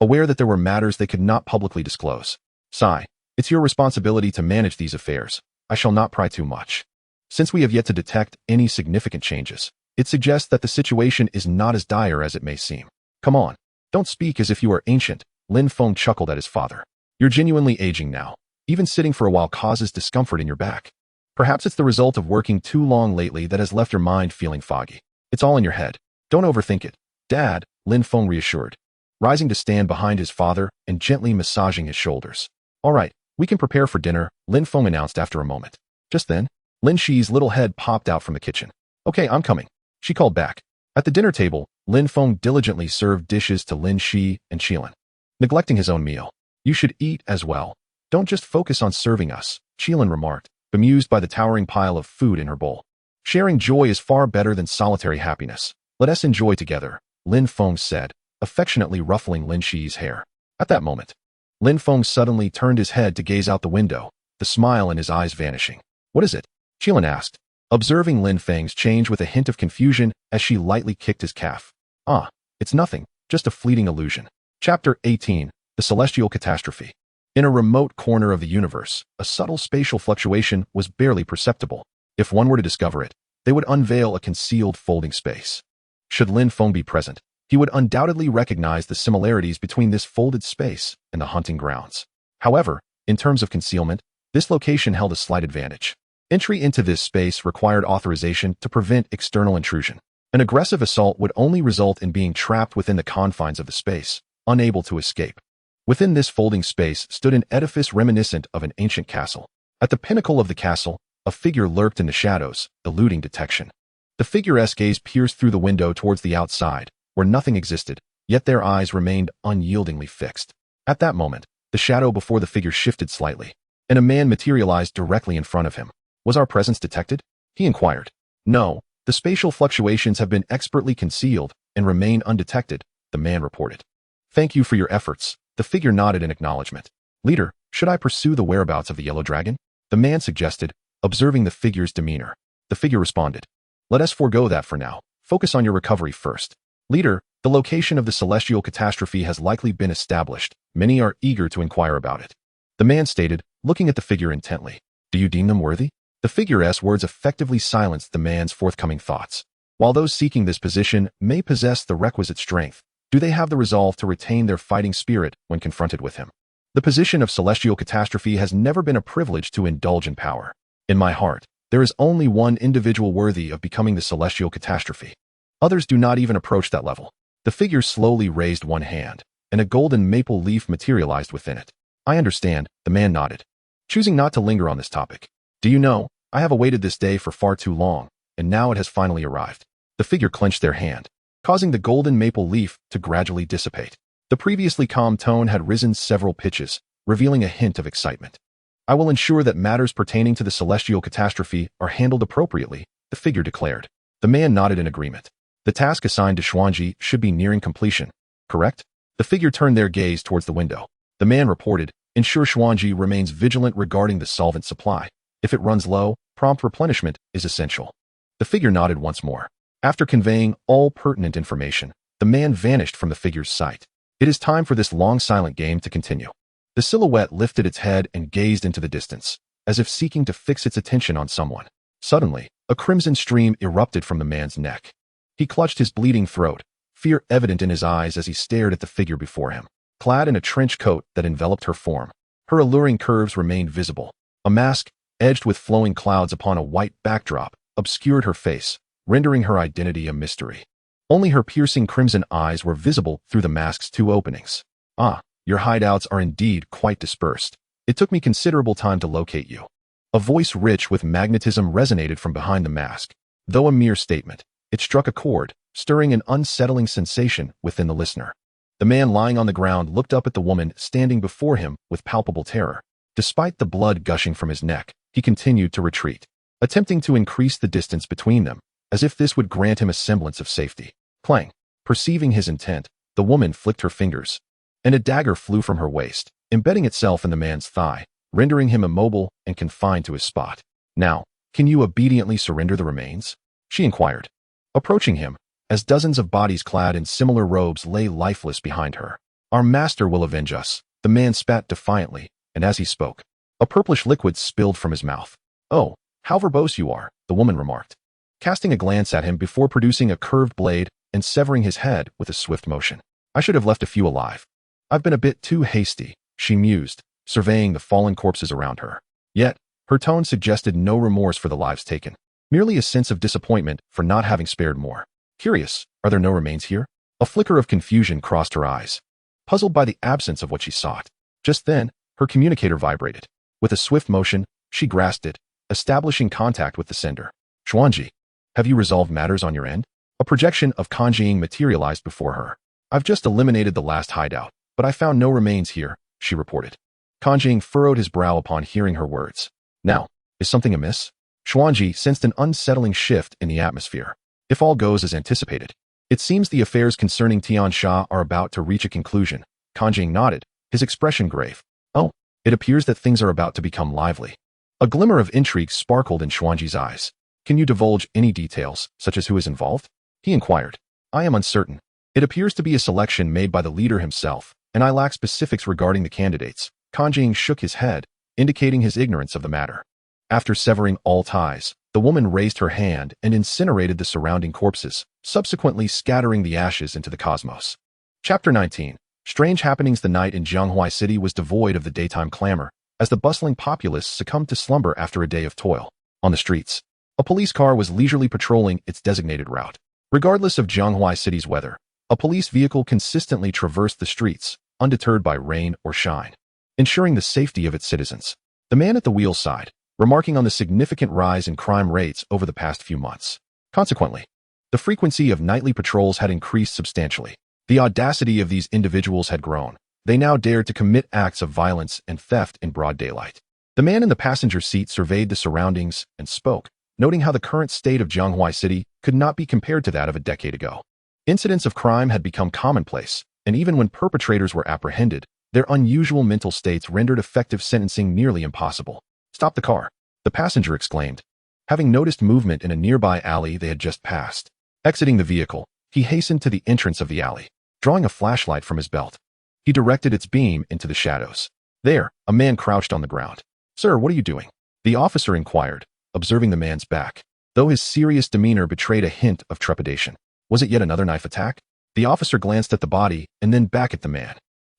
A: aware that there were matters they could not publicly disclose. Sigh, it's your responsibility to manage these affairs. I shall not pry too much. Since we have yet to detect any significant changes, it suggests that the situation is not as dire as it may seem. Come on, don't speak as if you are ancient, Lin Feng chuckled at his father. You're genuinely aging now. Even sitting for a while causes discomfort in your back. Perhaps it's the result of working too long lately that has left your mind feeling foggy. It's all in your head. Don't overthink it. Dad, Lin Feng reassured, rising to stand behind his father and gently massaging his shoulders. All right, we can prepare for dinner, Lin Feng announced after a moment. Just then, Lin Shi's little head popped out from the kitchen. Okay, I'm coming, she called back. At the dinner table, Lin Feng diligently served dishes to Lin Shi and Qilin, neglecting his own meal. You should eat as well. Don't just focus on serving us, Qilin remarked, bemused by the towering pile of food in her bowl. Sharing joy is far better than solitary happiness. Let us enjoy together, Lin Feng said, affectionately ruffling Lin Shi's hair. At that moment, Lin Feng suddenly turned his head to gaze out the window, the smile in his eyes vanishing. What is it? Qilin asked, observing Lin Feng's change with a hint of confusion as she lightly kicked his calf. Ah, it's nothing, just a fleeting illusion. Chapter 18, The Celestial Catastrophe. In a remote corner of the universe, a subtle spatial fluctuation was barely perceptible. If one were to discover it, they would unveil a concealed folding space. Should Lin Feng be present, he would undoubtedly recognize the similarities between this folded space and the hunting grounds. However, in terms of concealment, this location held a slight advantage. Entry into this space required authorization to prevent external intrusion. An aggressive assault would only result in being trapped within the confines of the space, unable to escape. Within this folding space stood an edifice reminiscent of an ancient castle. At the pinnacle of the castle, a figure lurked in the shadows, eluding detection. The figure's gaze pierced through the window towards the outside, where nothing existed, yet their eyes remained unyieldingly fixed. At that moment, the shadow before the figure shifted slightly, and a man materialized directly in front of him. Was our presence detected? He inquired. No, the spatial fluctuations have been expertly concealed and remain undetected, the man reported. Thank you for your efforts, the figure nodded in acknowledgement. Leader, should I pursue the whereabouts of the yellow dragon? The man suggested, observing the figure's demeanor. The figure responded. Let us forego that for now. Focus on your recovery first. Leader, the location of the celestial catastrophe has likely been established. Many are eager to inquire about it. The man stated, looking at the figure intently. Do you deem them worthy? The figure's words effectively silenced the man's forthcoming thoughts. While those seeking this position may possess the requisite strength, do they have the resolve to retain their fighting spirit when confronted with him? The position of celestial catastrophe has never been a privilege to indulge in power. In my heart, there is only one individual worthy of becoming the celestial catastrophe. Others do not even approach that level. The figure slowly raised one hand, and a golden maple leaf materialized within it. I understand, the man nodded, choosing not to linger on this topic. Do you know, I have awaited this day for far too long, and now it has finally arrived. The figure clenched their hand, causing the golden maple leaf to gradually dissipate. The previously calm tone had risen several pitches, revealing a hint of excitement. I will ensure that matters pertaining to the celestial catastrophe are handled appropriately, the figure declared. The man nodded in agreement. The task assigned to Xuanji should be nearing completion, correct? The figure turned their gaze towards the window. The man reported, ensure Xuanji remains vigilant regarding the solvent supply. If it runs low, prompt replenishment is essential. The figure nodded once more. After conveying all pertinent information, the man vanished from the figure's sight. It is time for this long silent game to continue. The silhouette lifted its head and gazed into the distance, as if seeking to fix its attention on someone. Suddenly, a crimson stream erupted from the man's neck. He clutched his bleeding throat, fear evident in his eyes as he stared at the figure before him. Clad in a trench coat that enveloped her form, her alluring curves remained visible. A mask, edged with flowing clouds upon a white backdrop, obscured her face, rendering her identity a mystery. Only her piercing crimson eyes were visible through the mask's two openings. Ah, your hideouts are indeed quite dispersed. It took me considerable time to locate you. A voice rich with magnetism resonated from behind the mask. Though a mere statement, it struck a chord, stirring an unsettling sensation within the listener. The man lying on the ground looked up at the woman standing before him with palpable terror. Despite the blood gushing from his neck, he continued to retreat. attempting to increase the distance between them, as if this would grant him a semblance of safety. Clang. Perceiving his intent, the woman flicked her fingers, and a dagger flew from her waist, embedding itself in the man's thigh, rendering him immobile and confined to his spot. Now, can you obediently surrender the remains? She inquired, approaching him, as dozens of bodies clad in similar robes lay lifeless behind her. Our master will avenge us, the man spat defiantly, and as he spoke, a purplish liquid spilled from his mouth. Oh, how verbose you are, the woman remarked, casting a glance at him before producing a curved blade and severing his head with a swift motion. I should have left a few alive. I've been a bit too hasty, she mused, surveying the fallen corpses around her. Yet, her tone suggested no remorse for the lives taken, merely a sense of disappointment for not having spared more. Curious, are there no remains here? A flicker of confusion crossed her eyes, puzzled by the absence of what she sought. Just then, her communicator vibrated. With a swift motion, she grasped it, establishing contact with the sender. Xuanji, have you resolved matters on your end? A projection of Kanjing materialized before her. I've just eliminated the last hideout, but I found no remains here, she reported. Kanjing furrowed his brow upon hearing her words. Now, is something amiss? Xuanji sensed an unsettling shift in the atmosphere. If all goes as anticipated, it seems the affairs concerning Tian Sha are about to reach a conclusion. Kanjing nodded, his expression grave. Oh, it appears that things are about to become lively. A glimmer of intrigue sparkled in Xuanji's eyes. Can you divulge any details, such as who is involved? He inquired. I am uncertain. It appears to be a selection made by the leader himself, and I lack specifics regarding the candidates. Kanjing shook his head, indicating his ignorance of the matter. After severing all ties, the woman raised her hand and incinerated the surrounding corpses, subsequently scattering the ashes into the cosmos. Chapter 19. Strange happenings. The night in Zhanghuai City was devoid of the daytime clamor, as the bustling populace succumbed to slumber after a day of toil. On the streets, a police car was leisurely patrolling its designated route. Regardless of Zhanghuai City's weather, a police vehicle consistently traversed the streets, undeterred by rain or shine, ensuring the safety of its citizens. The man at the wheel sighed, remarking on the significant rise in crime rates over the past few months. Consequently, the frequency of nightly patrols had increased substantially. The audacity of these individuals had grown. They now dared to commit acts of violence and theft in broad daylight. The man in the passenger seat surveyed the surroundings and spoke, noting how the current state of Zhanghuai City could not be compared to that of a decade ago. Incidents of crime had become commonplace, and even when perpetrators were apprehended, their unusual mental states rendered effective sentencing nearly impossible. Stop the car, the passenger exclaimed, having noticed movement in a nearby alley they had just passed. Exiting the vehicle, he hastened to the entrance of the alley, drawing a flashlight from his belt. He directed its beam into the shadows. There, a man crouched on the ground. Sir, what are you doing? The officer inquired, observing the man's back, though his serious demeanor betrayed a hint of trepidation. Was it yet another knife attack? The officer glanced at the body and then back at the man.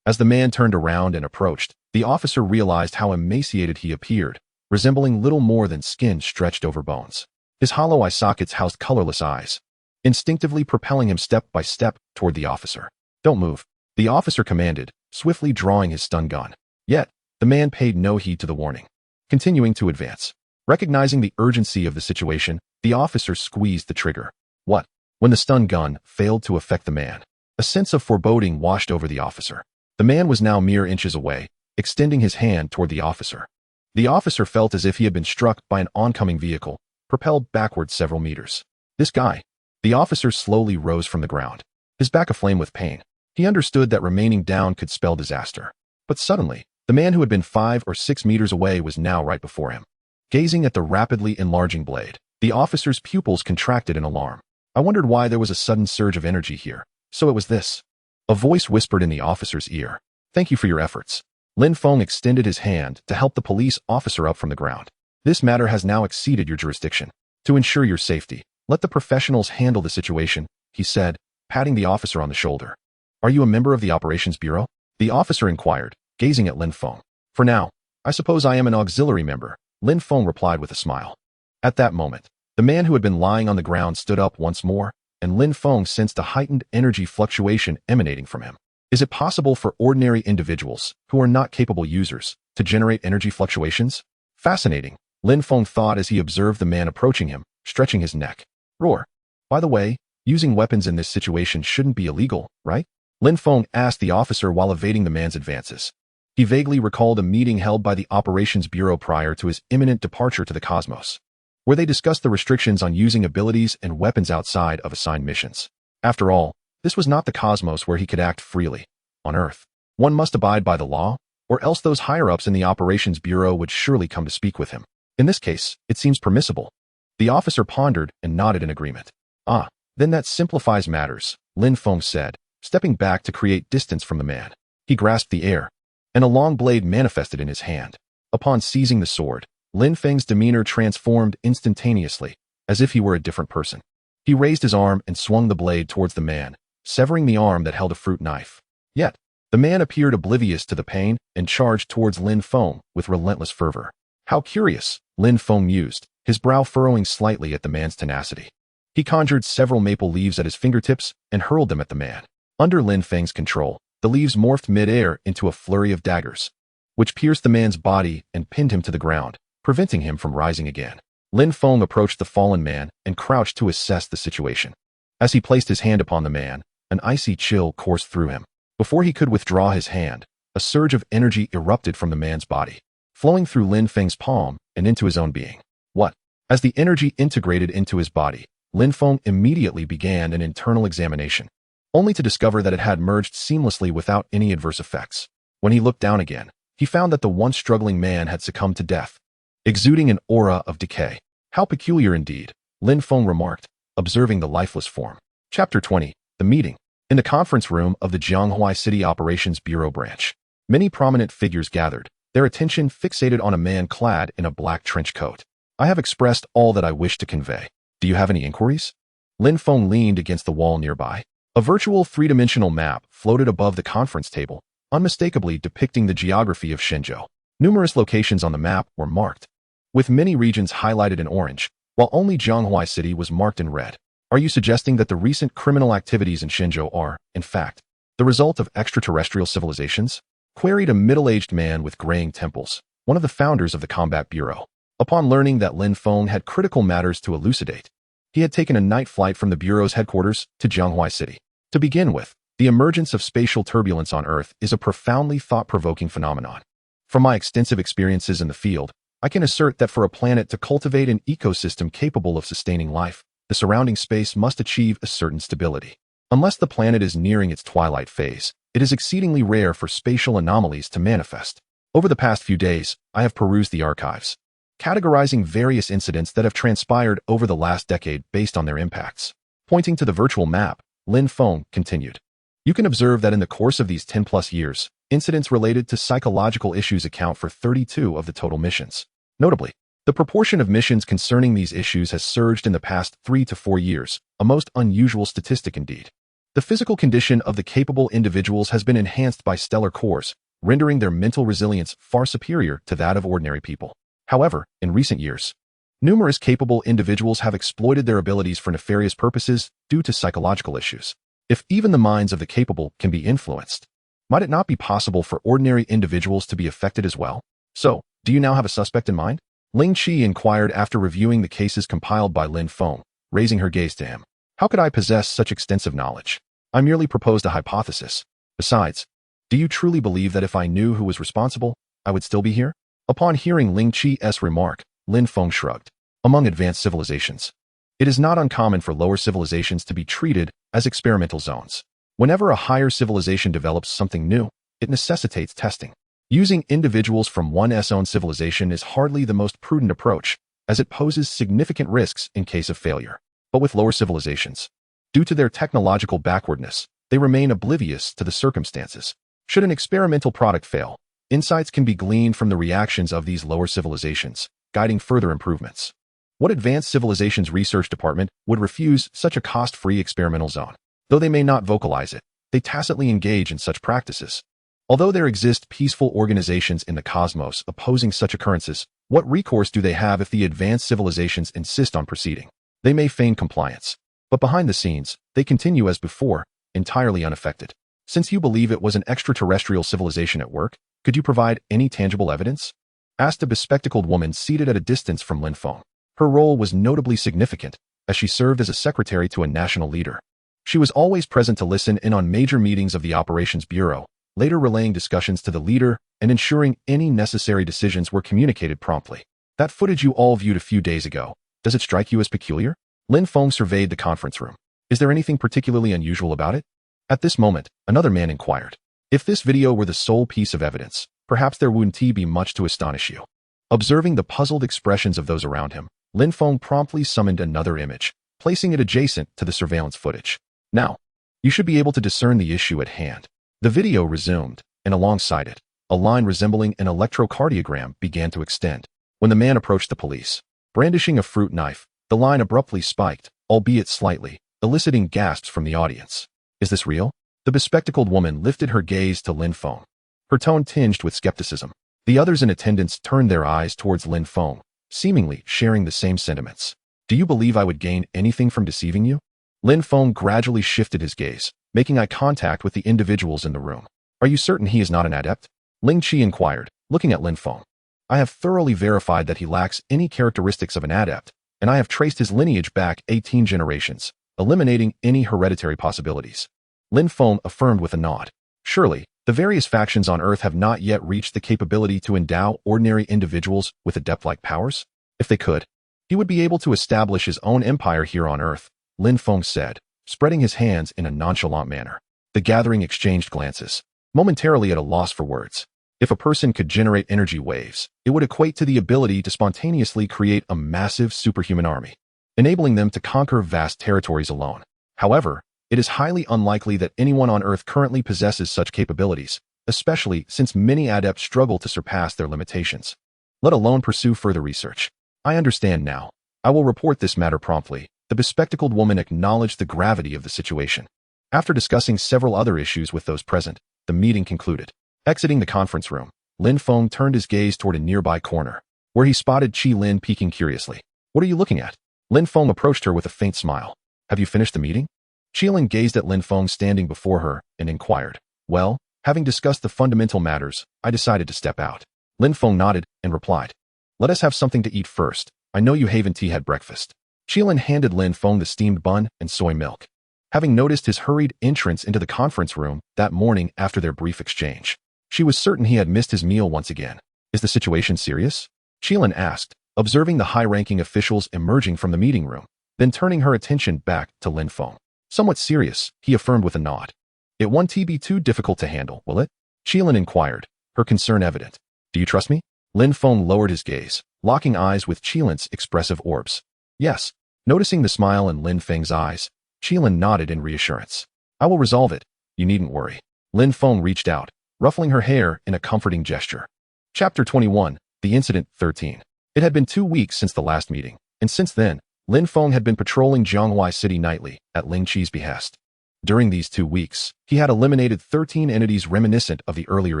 A: As the man turned around and approached, the officer realized how emaciated he appeared, resembling little more than skin stretched over bones. His hollow eye sockets housed colorless eyes, instinctively propelling him step by step toward the officer. Don't move, the officer commanded, swiftly drawing his stun gun. Yet, the man paid no heed to the warning, continuing to advance. Recognizing the urgency of the situation, the officer squeezed the trigger. What? When the stun gun failed to affect the man, a sense of foreboding washed over the officer. The man was now mere inches away, extending his hand toward the officer. The officer felt as if he had been struck by an oncoming vehicle, propelled backward several meters. This guy. The officer slowly rose from the ground, his back aflame with pain. He understood that remaining down could spell disaster. But suddenly, the man who had been 5 or 6 meters away was now right before him. Gazing at the rapidly enlarging blade, the officer's pupils contracted in alarm. I wondered why there was a sudden surge of energy here. So it was this. A voice whispered in the officer's ear. Thank you for your efforts. Lin Feng extended his hand to help the police officer up from the ground. This matter has now exceeded your jurisdiction. To ensure your safety, let the professionals handle the situation, he said, patting the officer on the shoulder. Are you a member of the Operations Bureau? The officer inquired, gazing at Lin Feng. For now, I suppose I am an auxiliary member, Lin Feng replied with a smile. At that moment, the man who had been lying on the ground stood up once more, and Lin Feng sensed a heightened energy fluctuation emanating from him. Is it possible for ordinary individuals, who are not capable users, to generate energy fluctuations? Fascinating, Lin Feng thought as he observed the man approaching him, stretching his neck. Roar. By the way, using weapons in this situation shouldn't be illegal, right? Lin Feng asked the officer while evading the man's advances. He vaguely recalled a meeting held by the Operations Bureau prior to his imminent departure to the cosmos. where they discussed the restrictions on using abilities and weapons outside of assigned missions. After all, this was not the cosmos where he could act freely. On Earth, one must abide by the law, or else those higher-ups in the Operations Bureau would surely come to speak with him. In this case, it seems permissible. The officer pondered and nodded in agreement. Ah, then that simplifies matters, Lin Feng said, stepping back to create distance from the man. He grasped the air, and a long blade manifested in his hand. Upon seizing the sword, Lin Feng's demeanor transformed instantaneously, as if he were a different person. He raised his arm and swung the blade towards the man, severing the arm that held a fruit knife. Yet, the man appeared oblivious to the pain and charged towards Lin Feng with relentless fervor. How curious, Lin Feng mused, his brow furrowing slightly at the man's tenacity. He conjured several maple leaves at his fingertips and hurled them at the man. Under Lin Feng's control, the leaves morphed mid-air into a flurry of daggers, which pierced the man's body and pinned him to the ground, preventing him from rising again. Lin Feng approached the fallen man and crouched to assess the situation. As he placed his hand upon the man, an icy chill coursed through him. Before he could withdraw his hand, a surge of energy erupted from the man's body, flowing through Lin Feng's palm and into his own being. What? As the energy integrated into his body, Lin Feng immediately began an internal examination, only to discover that it had merged seamlessly without any adverse effects. When he looked down again, he found that the once struggling man had succumbed to death, exuding an aura of decay. How peculiar indeed, Lin Feng remarked, observing the lifeless form. Chapter 20. The Meeting. In the conference room of the Jianghuai City Operations Bureau branch, many prominent figures gathered, their attention fixated on a man clad in a black trench coat. I have expressed all that I wish to convey. Do you have any inquiries? Lin Feng leaned against the wall nearby. A virtual three-dimensional map floated above the conference table, unmistakably depicting the geography of Shenzhou. Numerous locations on the map were marked, with many regions highlighted in orange, while only Jianghuai City was marked in red. Are you suggesting that the recent criminal activities in Shenzhou are, in fact, the result of extraterrestrial civilizations? Queried a middle-aged man with graying temples, one of the founders of the Combat Bureau. Upon learning that Lin Feng had critical matters to elucidate, he had taken a night flight from the Bureau's headquarters to Jianghuai City. To begin with, the emergence of spatial turbulence on Earth is a profoundly thought-provoking phenomenon. From my extensive experiences in the field, I can assert that for a planet to cultivate an ecosystem capable of sustaining life, the surrounding space must achieve a certain stability. Unless the planet is nearing its twilight phase, it is exceedingly rare for spatial anomalies to manifest. Over the past few days, I have perused the archives, categorizing various incidents that have transpired over the last decade based on their impacts. Pointing to the virtual map, Lin Feng continued. You can observe that in the course of these 10-plus years, incidents related to psychological issues account for 32 of the total missions. Notably, the proportion of missions concerning these issues has surged in the past 3 to 4 years, a most unusual statistic indeed. The physical condition of the capable individuals has been enhanced by stellar cores, rendering their mental resilience far superior to that of ordinary people. However, in recent years, numerous capable individuals have exploited their abilities for nefarious purposes due to psychological issues. If even the minds of the capable can be influenced, might it not be possible for ordinary individuals to be affected as well? So, do you now have a suspect in mind? Ling Qi inquired after reviewing the cases compiled by Lin Feng, raising her gaze to him. How could I possess such extensive knowledge? I merely proposed a hypothesis. Besides, do you truly believe that if I knew who was responsible, I would still be here? Upon hearing Ling Qi's remark, Lin Feng shrugged. Among advanced civilizations, it is not uncommon for lower civilizations to be treated as experimental zones. Whenever a higher civilization develops something new, it necessitates testing. Using individuals from one's own civilization is hardly the most prudent approach, as it poses significant risks in case of failure. But with lower civilizations, due to their technological backwardness, they remain oblivious to the circumstances. Should an experimental product fail, insights can be gleaned from the reactions of these lower civilizations, guiding further improvements. What advanced civilizations research department would refuse such a cost-free experimental zone? Though they may not vocalize it, they tacitly engage in such practices. Although there exist peaceful organizations in the cosmos opposing such occurrences, what recourse do they have if the advanced civilizations insist on proceeding? They may feign compliance, but behind the scenes, they continue as before, entirely unaffected. Since you believe it was an extraterrestrial civilization at work, could you provide any tangible evidence? Asked a bespectacled woman seated at a distance from Lin Feng. Her role was notably significant, as she served as a secretary to a national leader. She was always present to listen in on major meetings of the Operations Bureau, later relaying discussions to the leader and ensuring any necessary decisions were communicated promptly. That footage you all viewed a few days ago, Does it strike you as peculiar? Lin Feng surveyed the conference room. Is there anything particularly unusual about it? At this moment, another man inquired. If this video were the sole piece of evidence, perhaps there wouldn't be much to astonish you. Observing the puzzled expressions of those around him, Lin Feng promptly summoned another image, placing it adjacent to the surveillance footage. Now, you should be able to discern the issue at hand. The video resumed, and alongside it, a line resembling an electrocardiogram began to extend. When the man approached the police, brandishing a fruit knife, the line abruptly spiked, albeit slightly, eliciting gasps from the audience. Is this real? The bespectacled woman lifted her gaze to Lin Feng, her tone tinged with skepticism. The others in attendance turned their eyes towards Lin Feng, seemingly sharing the same sentiments. Do you believe I would gain anything from deceiving you? Lin Feng gradually shifted his gaze, making eye contact with the individuals in the room. Are you certain he is not an adept? Ling Qi inquired, looking at Lin Feng. I have thoroughly verified that he lacks any characteristics of an adept, and I have traced his lineage back 18 generations, eliminating any hereditary possibilities. Lin Feng affirmed with a nod. Surely, the various factions on Earth have not yet reached the capability to endow ordinary individuals with adept-like powers? If they could, he would be able to establish his own empire here on Earth, Lin Feng said, spreading his hands in a nonchalant manner. The gathering exchanged glances, momentarily at a loss for words. If a person could generate energy waves, it would equate to the ability to spontaneously create a massive superhuman army, enabling them to conquer vast territories alone. However, it is highly unlikely that anyone on Earth currently possesses such capabilities, especially since many adepts struggle to surpass their limitations, let alone pursue further research. I understand now. I will report this matter promptly. The bespectacled woman acknowledged the gravity of the situation. After discussing several other issues with those present, the meeting concluded. Exiting the conference room, Lin Feng turned his gaze toward a nearby corner, where he spotted Qi Lin peeking curiously. What are you looking at? Lin Feng approached her with a faint smile. Have you finished the meeting? Qi Lin gazed at Lin Feng standing before her and inquired. Well, having discussed the fundamental matters, I decided to step out. Lin Feng nodded and replied. Let us have something to eat first. I know you haven't had breakfast. Qi Lin handed Lin Feng the steamed bun and soy milk. Having noticed his hurried entrance into the conference room that morning after their brief exchange, she was certain he had missed his meal once again. Is the situation serious? Qi Lin asked, observing the high-ranking officials emerging from the meeting room, then turning her attention back to Lin Feng. Somewhat serious, he affirmed with a nod. It won't be too difficult to handle, will it? Qi Lin inquired, her concern evident. Do you trust me? Lin Feng lowered his gaze, locking eyes with Qi Lin's expressive orbs. Yes. Noticing the smile in Lin Feng's eyes, Qi Lin nodded in reassurance. I will resolve it. You needn't worry. Lin Feng reached out, ruffling her hair in a comforting gesture. Chapter 21, The Incident 13. It had been 2 weeks since the last meeting, and since then, Lin Feng had been patrolling Jianghua City nightly at Ling Qi's behest. During these 2 weeks, he had eliminated 13 entities reminiscent of the earlier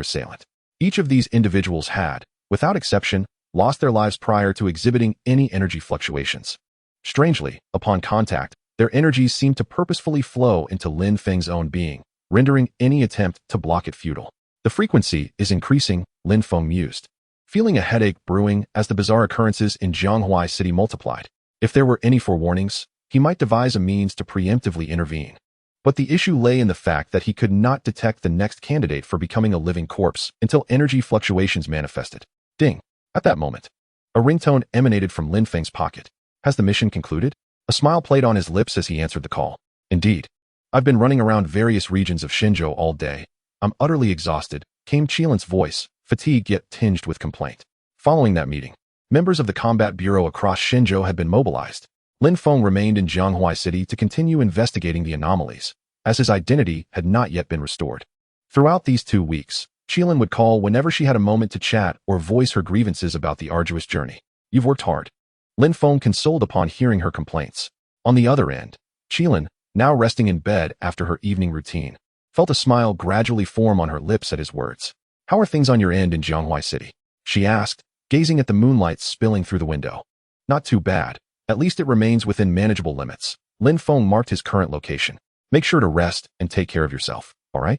A: assailant. Each of these individuals had, without exception, lost their lives prior to exhibiting any energy fluctuations. Strangely, upon contact, their energies seemed to purposefully flow into Lin Feng's own being, rendering any attempt to block it futile. The frequency is increasing, Lin Feng mused, feeling a headache brewing as the bizarre occurrences in Jianghua City multiplied. If there were any forewarnings, he might devise a means to preemptively intervene. But the issue lay in the fact that he could not detect the next candidate for becoming a living corpse until energy fluctuations manifested. Ding! At that moment, a ringtone emanated from Lin Feng's pocket. Has the mission concluded? A smile played on his lips as he answered the call. Indeed. I've been running around various regions of Shenzhou all day. I'm utterly exhausted, came Qi Lin's voice, fatigued yet tinged with complaint. Following that meeting, members of the combat bureau across Shenzhou had been mobilized. Lin Feng remained in Jianghua City to continue investigating the anomalies, as his identity had not yet been restored. Throughout these 2 weeks, Qi Lin would call whenever she had a moment to chat or voice her grievances about the arduous journey. You've worked hard. Lin Feng consoled upon hearing her complaints. On the other end, Qi Lin, now resting in bed after her evening routine, felt a smile gradually form on her lips at his words. How are things on your end in Jianghua City? She asked, gazing at the moonlight spilling through the window. Not too bad. At least it remains within manageable limits. Lin Feng marked his current location. Make sure to rest and take care of yourself, all right?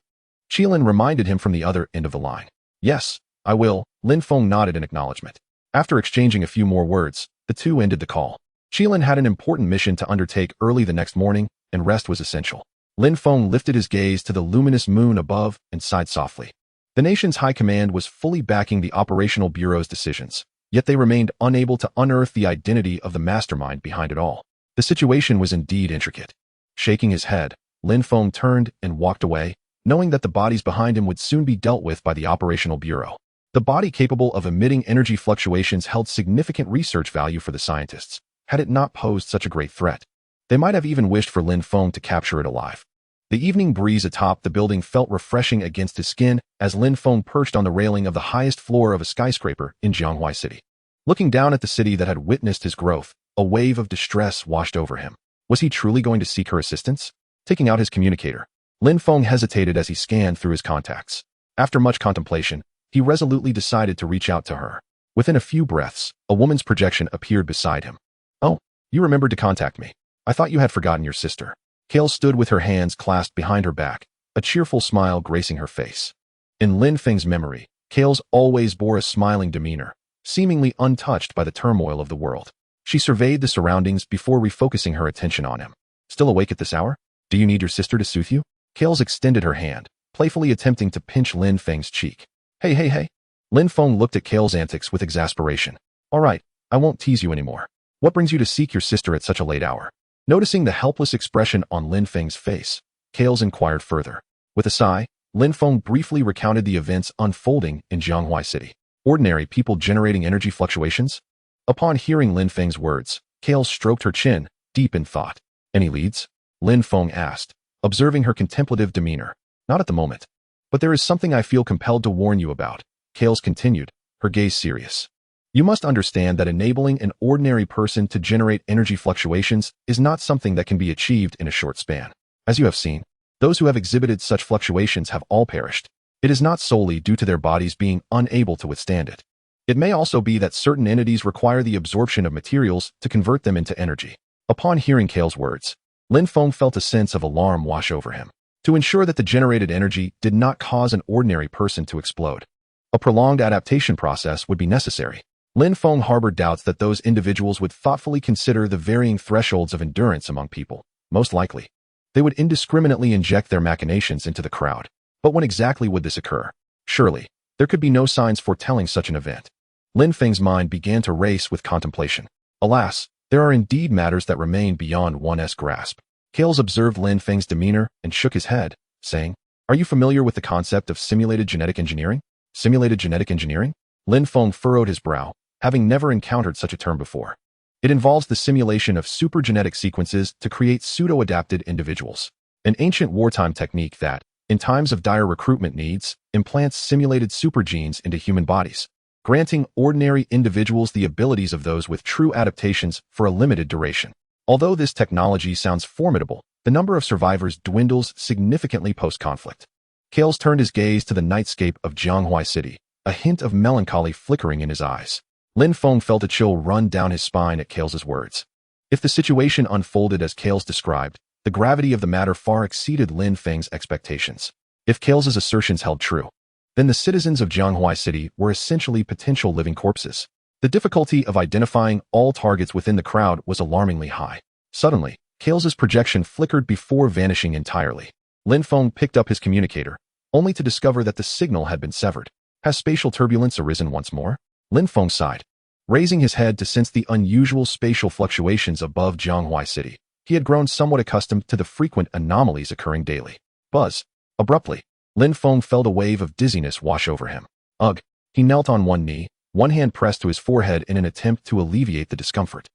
A: Qi Lin reminded him from the other end of the line. Yes, I will. Lin Feng nodded in acknowledgement. After exchanging a few more words, the two ended the call. Qi Lin had an important mission to undertake early the next morning, and rest was essential. Lin Feng lifted his gaze to the luminous moon above and sighed softly. The nation's high command was fully backing the operational bureau's decisions, yet they remained unable to unearth the identity of the mastermind behind it all. The situation was indeed intricate. Shaking his head, Lin Feng turned and walked away, knowing that the bodies behind him would soon be dealt with by the operational bureau. The body capable of emitting energy fluctuations held significant research value for the scientists, had it not posed such a great threat. They might have even wished for Lin Feng to capture it alive. The evening breeze atop the building felt refreshing against his skin as Lin Feng perched on the railing of the highest floor of a skyscraper in Jianghua City. Looking down at the city that had witnessed his growth, a wave of distress washed over him. Was he truly going to seek her assistance? Taking out his communicator, Lin Feng hesitated as he scanned through his contacts. After much contemplation, he resolutely decided to reach out to her. Within a few breaths, a woman's projection appeared beside him. "Oh, you remembered to contact me. I thought you had forgotten your sister." Kale stood with her hands clasped behind her back, a cheerful smile gracing her face. In Lin Feng's memory, Kale's always bore a smiling demeanor, seemingly untouched by the turmoil of the world. She surveyed the surroundings before refocusing her attention on him. "Still awake at this hour? Do you need your sister to soothe you?" Kales extended her hand, playfully attempting to pinch Lin Feng's cheek. Hey. Lin Feng looked at Kale's antics with exasperation. "All right, I won't tease you anymore. What brings you to seek your sister at such a late hour?" Noticing the helpless expression on Lin Feng's face, Kales inquired further. With a sigh, Lin Feng briefly recounted the events unfolding in Jianghua City. Ordinary people generating energy fluctuations? Upon hearing Lin Feng's words, Kales stroked her chin, deep in thought. "Any leads?" Lin Feng asked, observing her contemplative demeanor. "Not at the moment. But there is something I feel compelled to warn you about," Kales continued, her gaze serious. "You must understand that enabling an ordinary person to generate energy fluctuations is not something that can be achieved in a short span. As you have seen, those who have exhibited such fluctuations have all perished. It is not solely due to their bodies being unable to withstand it. It may also be that certain entities require the absorption of materials to convert them into energy." Upon hearing Kale's words, Lin Feng felt a sense of alarm wash over him. To ensure that the generated energy did not cause an ordinary person to explode, a prolonged adaptation process would be necessary. Lin Feng harbored doubts that those individuals would thoughtfully consider the varying thresholds of endurance among people. Most likely, they would indiscriminately inject their machinations into the crowd. But when exactly would this occur? Surely, there could be no signs foretelling such an event. Lin Feng's mind began to race with contemplation. Alas, there are indeed matters that remain beyond one's grasp. Kales observed Lin Feng's demeanor and shook his head, saying, "Are you familiar with the concept of simulated genetic engineering?" "Simulated genetic engineering?" Lin Feng furrowed his brow, having never encountered such a term before. It involves the simulation of supergenetic sequences to create pseudo-adapted individuals. An ancient wartime technique that, in times of dire recruitment needs, implants simulated supergenes into human bodies, granting ordinary individuals the abilities of those with true adaptations for a limited duration. Although this technology sounds formidable, the number of survivors dwindles significantly post-conflict. Kales turned his gaze to the nightscape of Jianghua City, a hint of melancholy flickering in his eyes. Lin Feng felt a chill run down his spine at Kales' words. If the situation unfolded as Kales described, the gravity of the matter far exceeded Lin Feng's expectations. If Kales' assertions held true, then the citizens of Jianghua City were essentially potential living corpses. The difficulty of identifying all targets within the crowd was alarmingly high. Suddenly, Kales' projection flickered before vanishing entirely. Lin Feng picked up his communicator, only to discover that the signal had been severed. Has spatial turbulence arisen once more? Lin Feng sighed. Raising his head to sense the unusual spatial fluctuations above Jianghua City, he had grown somewhat accustomed to the frequent anomalies occurring daily. Buzz. Abruptly, Lin Feng felt a wave of dizziness wash over him. Ugh. He knelt on one knee, one hand pressed to his forehead in an attempt to alleviate the discomfort.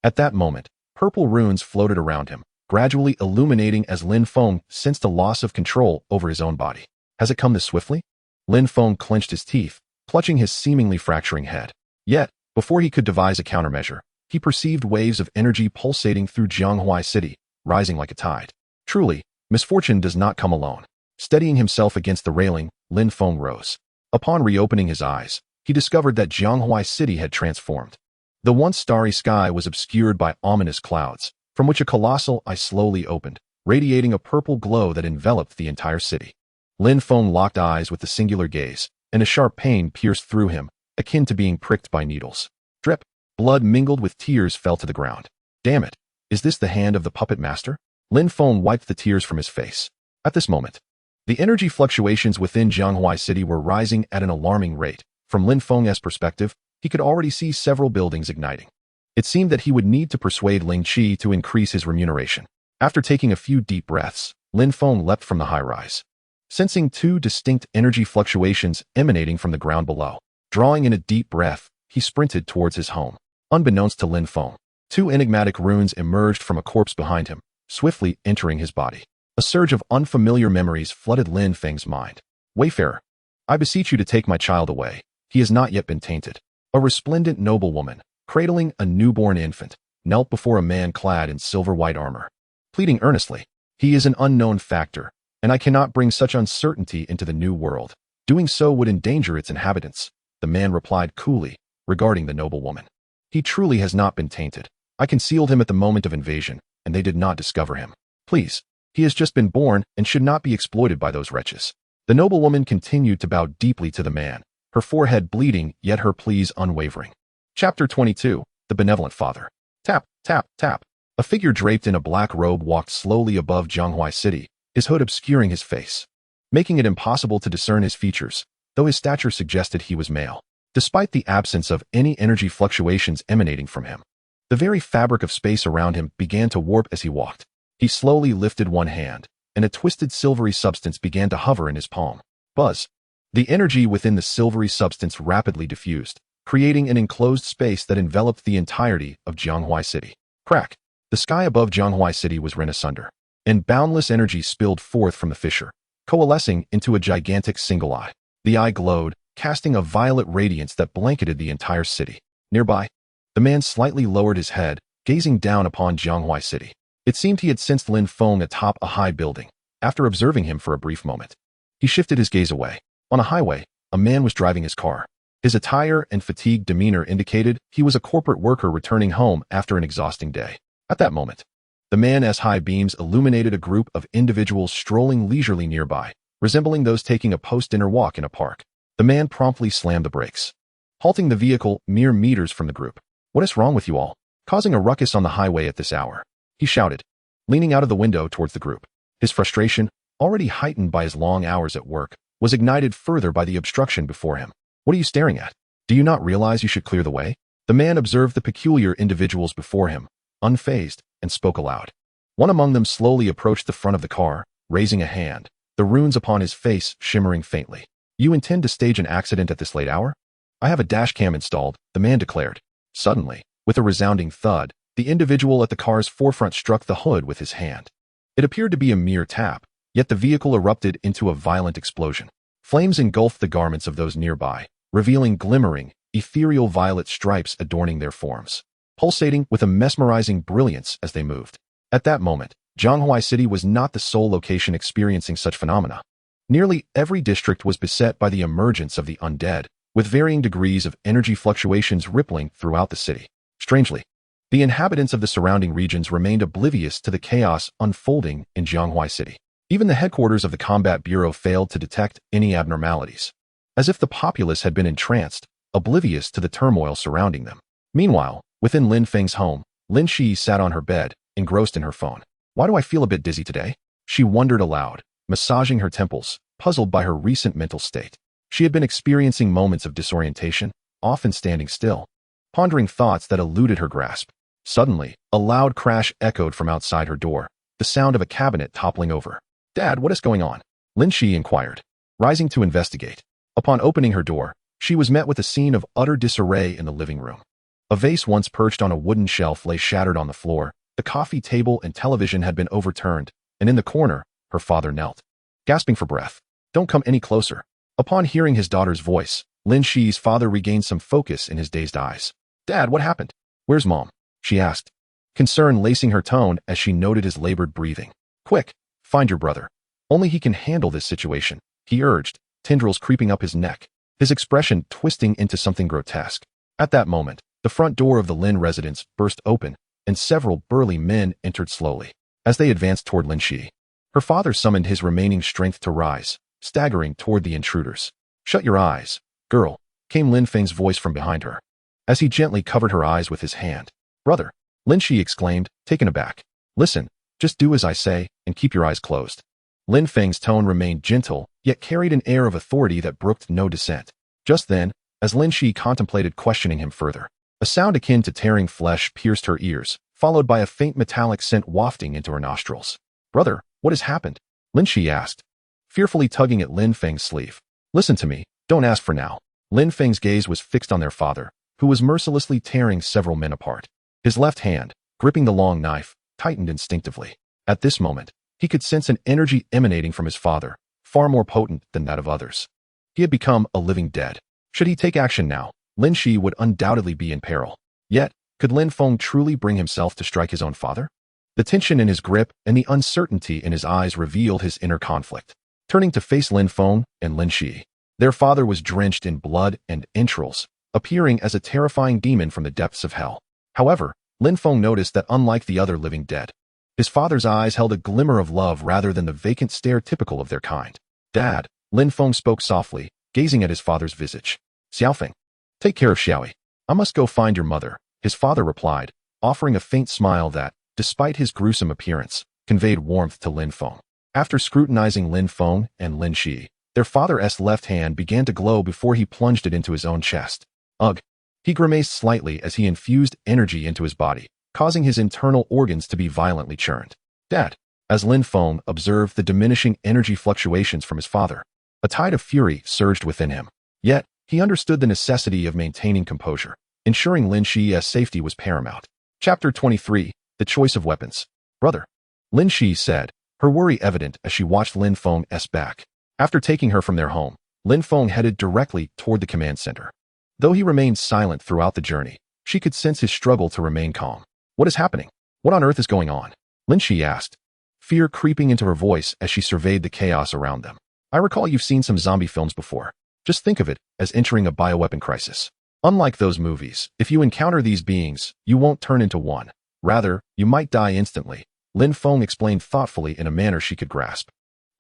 A: At that moment, purple runes floated around him, gradually illuminating as Lin Feng sensed a loss of control over his own body. Has it come this swiftly? Lin Feng clenched his teeth, clutching his seemingly fracturing head. Yet, before he could devise a countermeasure, he perceived waves of energy pulsating through Jianghua City, rising like a tide. Truly, misfortune does not come alone. Steadying himself against the railing, Lin Feng rose. Upon reopening his eyes, he discovered that Jianghua City had transformed. The once starry sky was obscured by ominous clouds, from which a colossal eye slowly opened, radiating a purple glow that enveloped the entire city. Lin Feng locked eyes with the singular gaze, and a sharp pain pierced through him, akin to being pricked by needles. Drip. Blood mingled with tears fell to the ground. Damn it. Is this the hand of the puppet master? Lin Feng wiped the tears from his face. At this moment, the energy fluctuations within Jianghua City were rising at an alarming rate. From Lin Feng's perspective, He could already see several buildings igniting. It seemed that he would need to persuade Ling Qi to increase his remuneration. After taking a few deep breaths, Lin Feng leapt from the high-rise. Sensing two distinct energy fluctuations emanating from the ground below, drawing in a deep breath, he sprinted towards his home. Unbeknownst to Lin Feng, two enigmatic runes emerged from a corpse behind him, swiftly entering his body. A surge of unfamiliar memories flooded Lin Feng's mind. Wayfarer, I beseech you to take my child away. He has not yet been tainted. A resplendent noblewoman, cradling a newborn infant, knelt before a man clad in silver-white armor, pleading earnestly. He is an unknown factor, and I cannot bring such uncertainty into the new world. Doing so would endanger its inhabitants, the man replied coolly, regarding the noblewoman. He truly has not been tainted. I concealed him at the moment of invasion, and they did not discover him. Please, he has just been born and should not be exploited by those wretches. The noblewoman continued to bow deeply to the man, her forehead bleeding, yet her pleas unwavering. Chapter 22, The Benevolent Father. Tap, tap, tap. A figure draped in a black robe walked slowly above Jianghuai City, his hood obscuring his face, making it impossible to discern his features, though his stature suggested he was male. Despite the absence of any energy fluctuations emanating from him, the very fabric of space around him began to warp as he walked. He slowly lifted one hand, and a twisted silvery substance began to hover in his palm. Buzz. The energy within the silvery substance rapidly diffused, creating an enclosed space that enveloped the entirety of Jianghuai City. Crack. The sky above Jianghuai City was rent asunder, and boundless energy spilled forth from the fissure, coalescing into a gigantic single eye. The eye glowed, casting a violet radiance that blanketed the entire city. Nearby, the man slightly lowered his head, gazing down upon Jianghuai City. It seemed he had sensed Lin Feng atop a high building. After observing him for a brief moment, he shifted his gaze away. On a highway, a man was driving his car. His attire and fatigued demeanor indicated he was a corporate worker returning home after an exhausting day. At that moment, the man's high beams illuminated a group of individuals strolling leisurely nearby, resembling those taking a post-dinner walk in a park. The man promptly slammed the brakes, halting the vehicle mere meters from the group. What is wrong with you all? Causing a ruckus on the highway at this hour, he shouted, leaning out of the window towards the group. His frustration, already heightened by his long hours at work, was ignited further by the obstruction before him. What are you staring at? Do you not realize you should clear the way? The man observed the peculiar individuals before him, unfazed, and spoke aloud. One among them slowly approached the front of the car, raising a hand, the runes upon his face shimmering faintly. You intend to stage an accident at this late hour? I have a dash cam installed, the man declared. Suddenly, with a resounding thud, the individual at the car's forefront struck the hood with his hand. It appeared to be a mere tap, yet the vehicle erupted into a violent explosion. Flames engulfed the garments of those nearby, revealing glimmering, ethereal violet stripes adorning their forms, pulsating with a mesmerizing brilliance as they moved. At that moment, Jianghuai City was not the sole location experiencing such phenomena. Nearly every district was beset by the emergence of the undead, with varying degrees of energy fluctuations rippling throughout the city. Strangely, the inhabitants of the surrounding regions remained oblivious to the chaos unfolding in Jianghuai City. Even the headquarters of the Combat Bureau failed to detect any abnormalities, as if the populace had been entranced, oblivious to the turmoil surrounding them. Meanwhile, within Lin Feng's home, Lin Qi sat on her bed, engrossed in her phone. Why do I feel a bit dizzy today? She wondered aloud, massaging her temples, puzzled by her recent mental state. She had been experiencing moments of disorientation, often standing still, pondering thoughts that eluded her grasp. Suddenly, a loud crash echoed from outside her door, the sound of a cabinet toppling over. Dad, what is going on? Lin Qi inquired, rising to investigate. Upon opening her door, she was met with a scene of utter disarray in the living room. A vase once perched on a wooden shelf lay shattered on the floor, the coffee table and television had been overturned, and in the corner, her father knelt, gasping for breath. Don't come any closer. Upon hearing his daughter's voice, Lin Qi's father regained some focus in his dazed eyes. Dad, what happened? Where's Mom? She asked, concern lacing her tone as she noted his labored breathing. Quick, find your brother. Only he can handle this situation, he urged, tendrils creeping up his neck, his expression twisting into something grotesque. At that moment, the front door of the Lin residence burst open, and several burly men entered slowly. As they advanced toward Lin Qi, her father summoned his remaining strength to rise, staggering toward the intruders. Shut your eyes, girl, came Lin Feng's voice from behind her, as he gently covered her eyes with his hand. Brother, Lin Qi exclaimed, taken aback. Listen, just do as I say, and keep your eyes closed. Lin Feng's tone remained gentle, yet carried an air of authority that brooked no dissent. Just then, as Lin Shi contemplated questioning him further. A sound akin to tearing flesh pierced her ears, followed by a faint metallic scent wafting into her nostrils. "Brother, what has happened?" Lin Shi asked, fearfully tugging at Lin Feng's sleeve. "Listen to me, don't ask for now." Lin Feng's gaze was fixed on their father, who was mercilessly tearing several men apart. His left hand, gripping the long knife, tightened instinctively. At this moment, he could sense an energy emanating from his father, far more potent than that of others. He had become a living dead. Should he take action now, Lin Shi would undoubtedly be in peril. Yet, could Lin Feng truly bring himself to strike his own father? The tension in his grip and the uncertainty in his eyes revealed his inner conflict. Turning to face Lin Feng and Lin Shi, their father was drenched in blood and entrails, appearing as a terrifying demon from the depths of hell. However, Lin Feng noticed that unlike the other living dead, his father's eyes held a glimmer of love rather than the vacant stare typical of their kind. "Dad," Lin Feng spoke softly, gazing at his father's visage. "Xiaofeng, take care of Xiaoi. I must go find your mother," his father replied, offering a faint smile that, despite his gruesome appearance, conveyed warmth to Lin Feng. After scrutinizing Lin Feng and Lin Shi, their father's left hand began to glow before he plunged it into his own chest. Ugh! He grimaced slightly as he infused energy into his body, causing his internal organs to be violently churned. "Dad," as Lin Feng observed the diminishing energy fluctuations from his father, a tide of fury surged within him. Yet, he understood the necessity of maintaining composure, ensuring Lin Shi's safety was paramount. Chapter 23, The Choice of Weapons. "Brother," Lin Shi said, her worry evident as she watched Lin Feng's back. After taking her from their home, Lin Feng headed directly toward the command center. Though he remained silent throughout the journey, she could sense his struggle to remain calm. "What is happening? What on earth is going on?" Lin Shi asked, fear creeping into her voice as she surveyed the chaos around them. "I recall you've seen some zombie films before. Just think of it as entering a bioweapon crisis. Unlike those movies, if you encounter these beings, you won't turn into one. Rather, you might die instantly," Lin Feng explained thoughtfully in a manner she could grasp.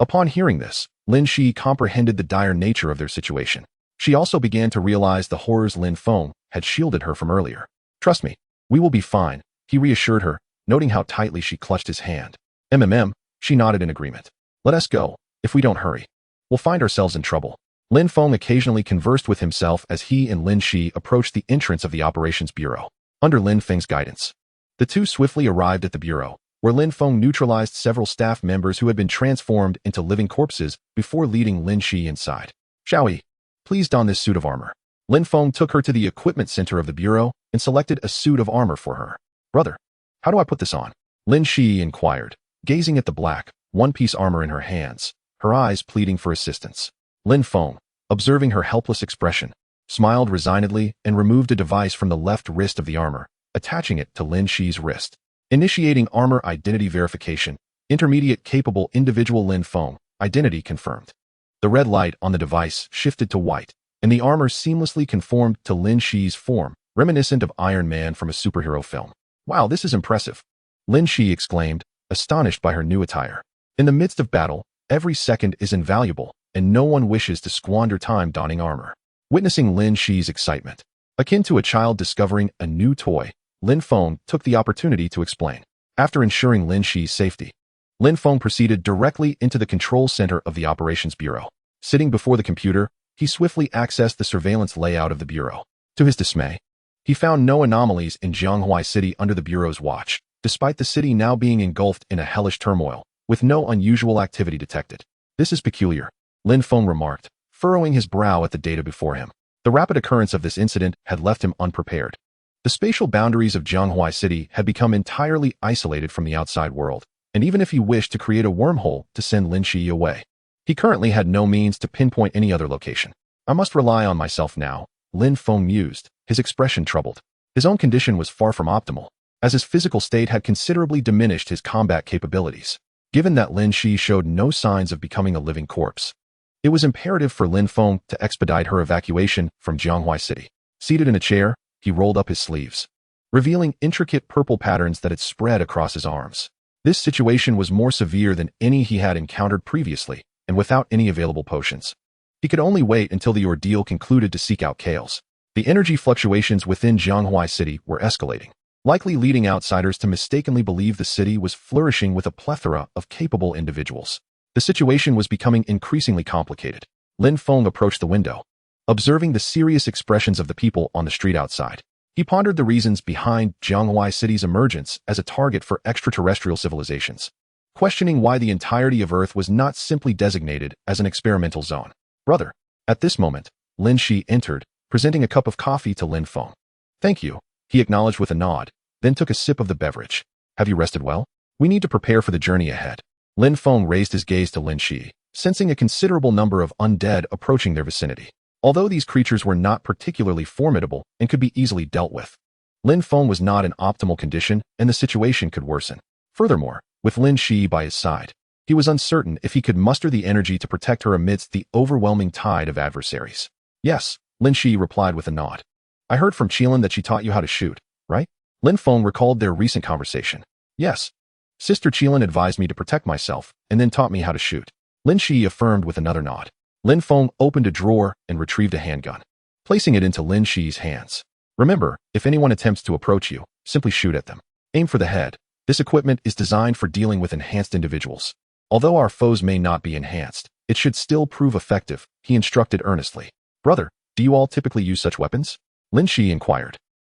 A: Upon hearing this, Lin Shi comprehended the dire nature of their situation. She also began to realize the horrors Lin Feng had shielded her from earlier. "Trust me, we will be fine," he reassured her, noting how tightly she clutched his hand. She nodded in agreement. "Let us go. If we don't hurry, we'll find ourselves in trouble." Lin Feng occasionally conversed with himself as he and Lin Shi approached the entrance of the operations bureau. Under Lin Feng's guidance, the two swiftly arrived at the bureau, where Lin Feng neutralized several staff members who had been transformed into living corpses before leading Lin Shi inside. "Xiaoi, please don this suit of armor." Lin Feng took her to the equipment center of the bureau and selected a suit of armor for her. "Brother, how do I put this on?" Lin Shi inquired, gazing at the black, one-piece armor in her hands, her eyes pleading for assistance. Lin Feng, observing her helpless expression, smiled resignedly and removed a device from the left wrist of the armor, attaching it to Lin Shi's wrist. Initiating armor identity verification. Intermediate capable individual Lin Feng, identity confirmed. The red light on the device shifted to white, and the armor seamlessly conformed to Lin Shi's form, reminiscent of Iron Man from a superhero film. "Wow, this is impressive," Lin Shi exclaimed, astonished by her new attire. In the midst of battle, every second is invaluable, and no one wishes to squander time donning armor. Witnessing Lin Shi's excitement, akin to a child discovering a new toy, Lin Feng took the opportunity to explain. After ensuring Lin Shi's safety, Lin Feng proceeded directly into the control center of the operations bureau. Sitting before the computer, he swiftly accessed the surveillance layout of the bureau. To his dismay, he found no anomalies in Jianghuai City under the bureau's watch, despite the city now being engulfed in a hellish turmoil, with no unusual activity detected. "This is peculiar," Lin Feng remarked, furrowing his brow at the data before him. The rapid occurrence of this incident had left him unprepared. The spatial boundaries of Jianghuai City had become entirely isolated from the outside world, and even if he wished to create a wormhole to send Lin Shi away, he currently had no means to pinpoint any other location. "I must rely on myself now," Lin Feng mused, his expression troubled. His own condition was far from optimal, as his physical state had considerably diminished his combat capabilities. Given that Lin Shi showed no signs of becoming a living corpse, it was imperative for Lin Feng to expedite her evacuation from Jianghuai City. Seated in a chair, he rolled up his sleeves, revealing intricate purple patterns that had spread across his arms. This situation was more severe than any he had encountered previously, and without any available potions, he could only wait until the ordeal concluded to seek out Kales. The energy fluctuations within Jianghuai City were escalating, likely leading outsiders to mistakenly believe the city was flourishing with a plethora of capable individuals. The situation was becoming increasingly complicated. Lin Feng approached the window, observing the serious expressions of the people on the street outside. He pondered the reasons behind Jianghuai City's emergence as a target for extraterrestrial civilizations, questioning why the entirety of Earth was not simply designated as an experimental zone. Brother. At this moment, Lin Shi entered, presenting a cup of coffee to Lin Feng. Thank you, he acknowledged with a nod, then took a sip of the beverage. Have you rested well? We need to prepare for the journey ahead. Lin Feng raised his gaze to Lin Shi, sensing a considerable number of undead approaching their vicinity. Although these creatures were not particularly formidable and could be easily dealt with, Lin Feng was not in optimal condition and the situation could worsen. Furthermore, with Lin Shi by his side, he was uncertain if he could muster the energy to protect her amidst the overwhelming tide of adversaries. Yes, Lin Shi replied with a nod. I heard from Qilin that she taught you how to shoot, right? Lin Feng recalled their recent conversation. Yes. Sister Qilin advised me to protect myself and then taught me how to shoot. Lin Shi affirmed with another nod. Lin Feng opened a drawer and retrieved a handgun, placing it into Lin Shi's hands. Remember, if anyone attempts to approach you, simply shoot at them. Aim for the head. This equipment is designed for dealing with enhanced individuals. Although our foes may not be enhanced, it should still prove effective, he instructed earnestly. Brother, do you all typically use such weapons? Lin Shi inquired,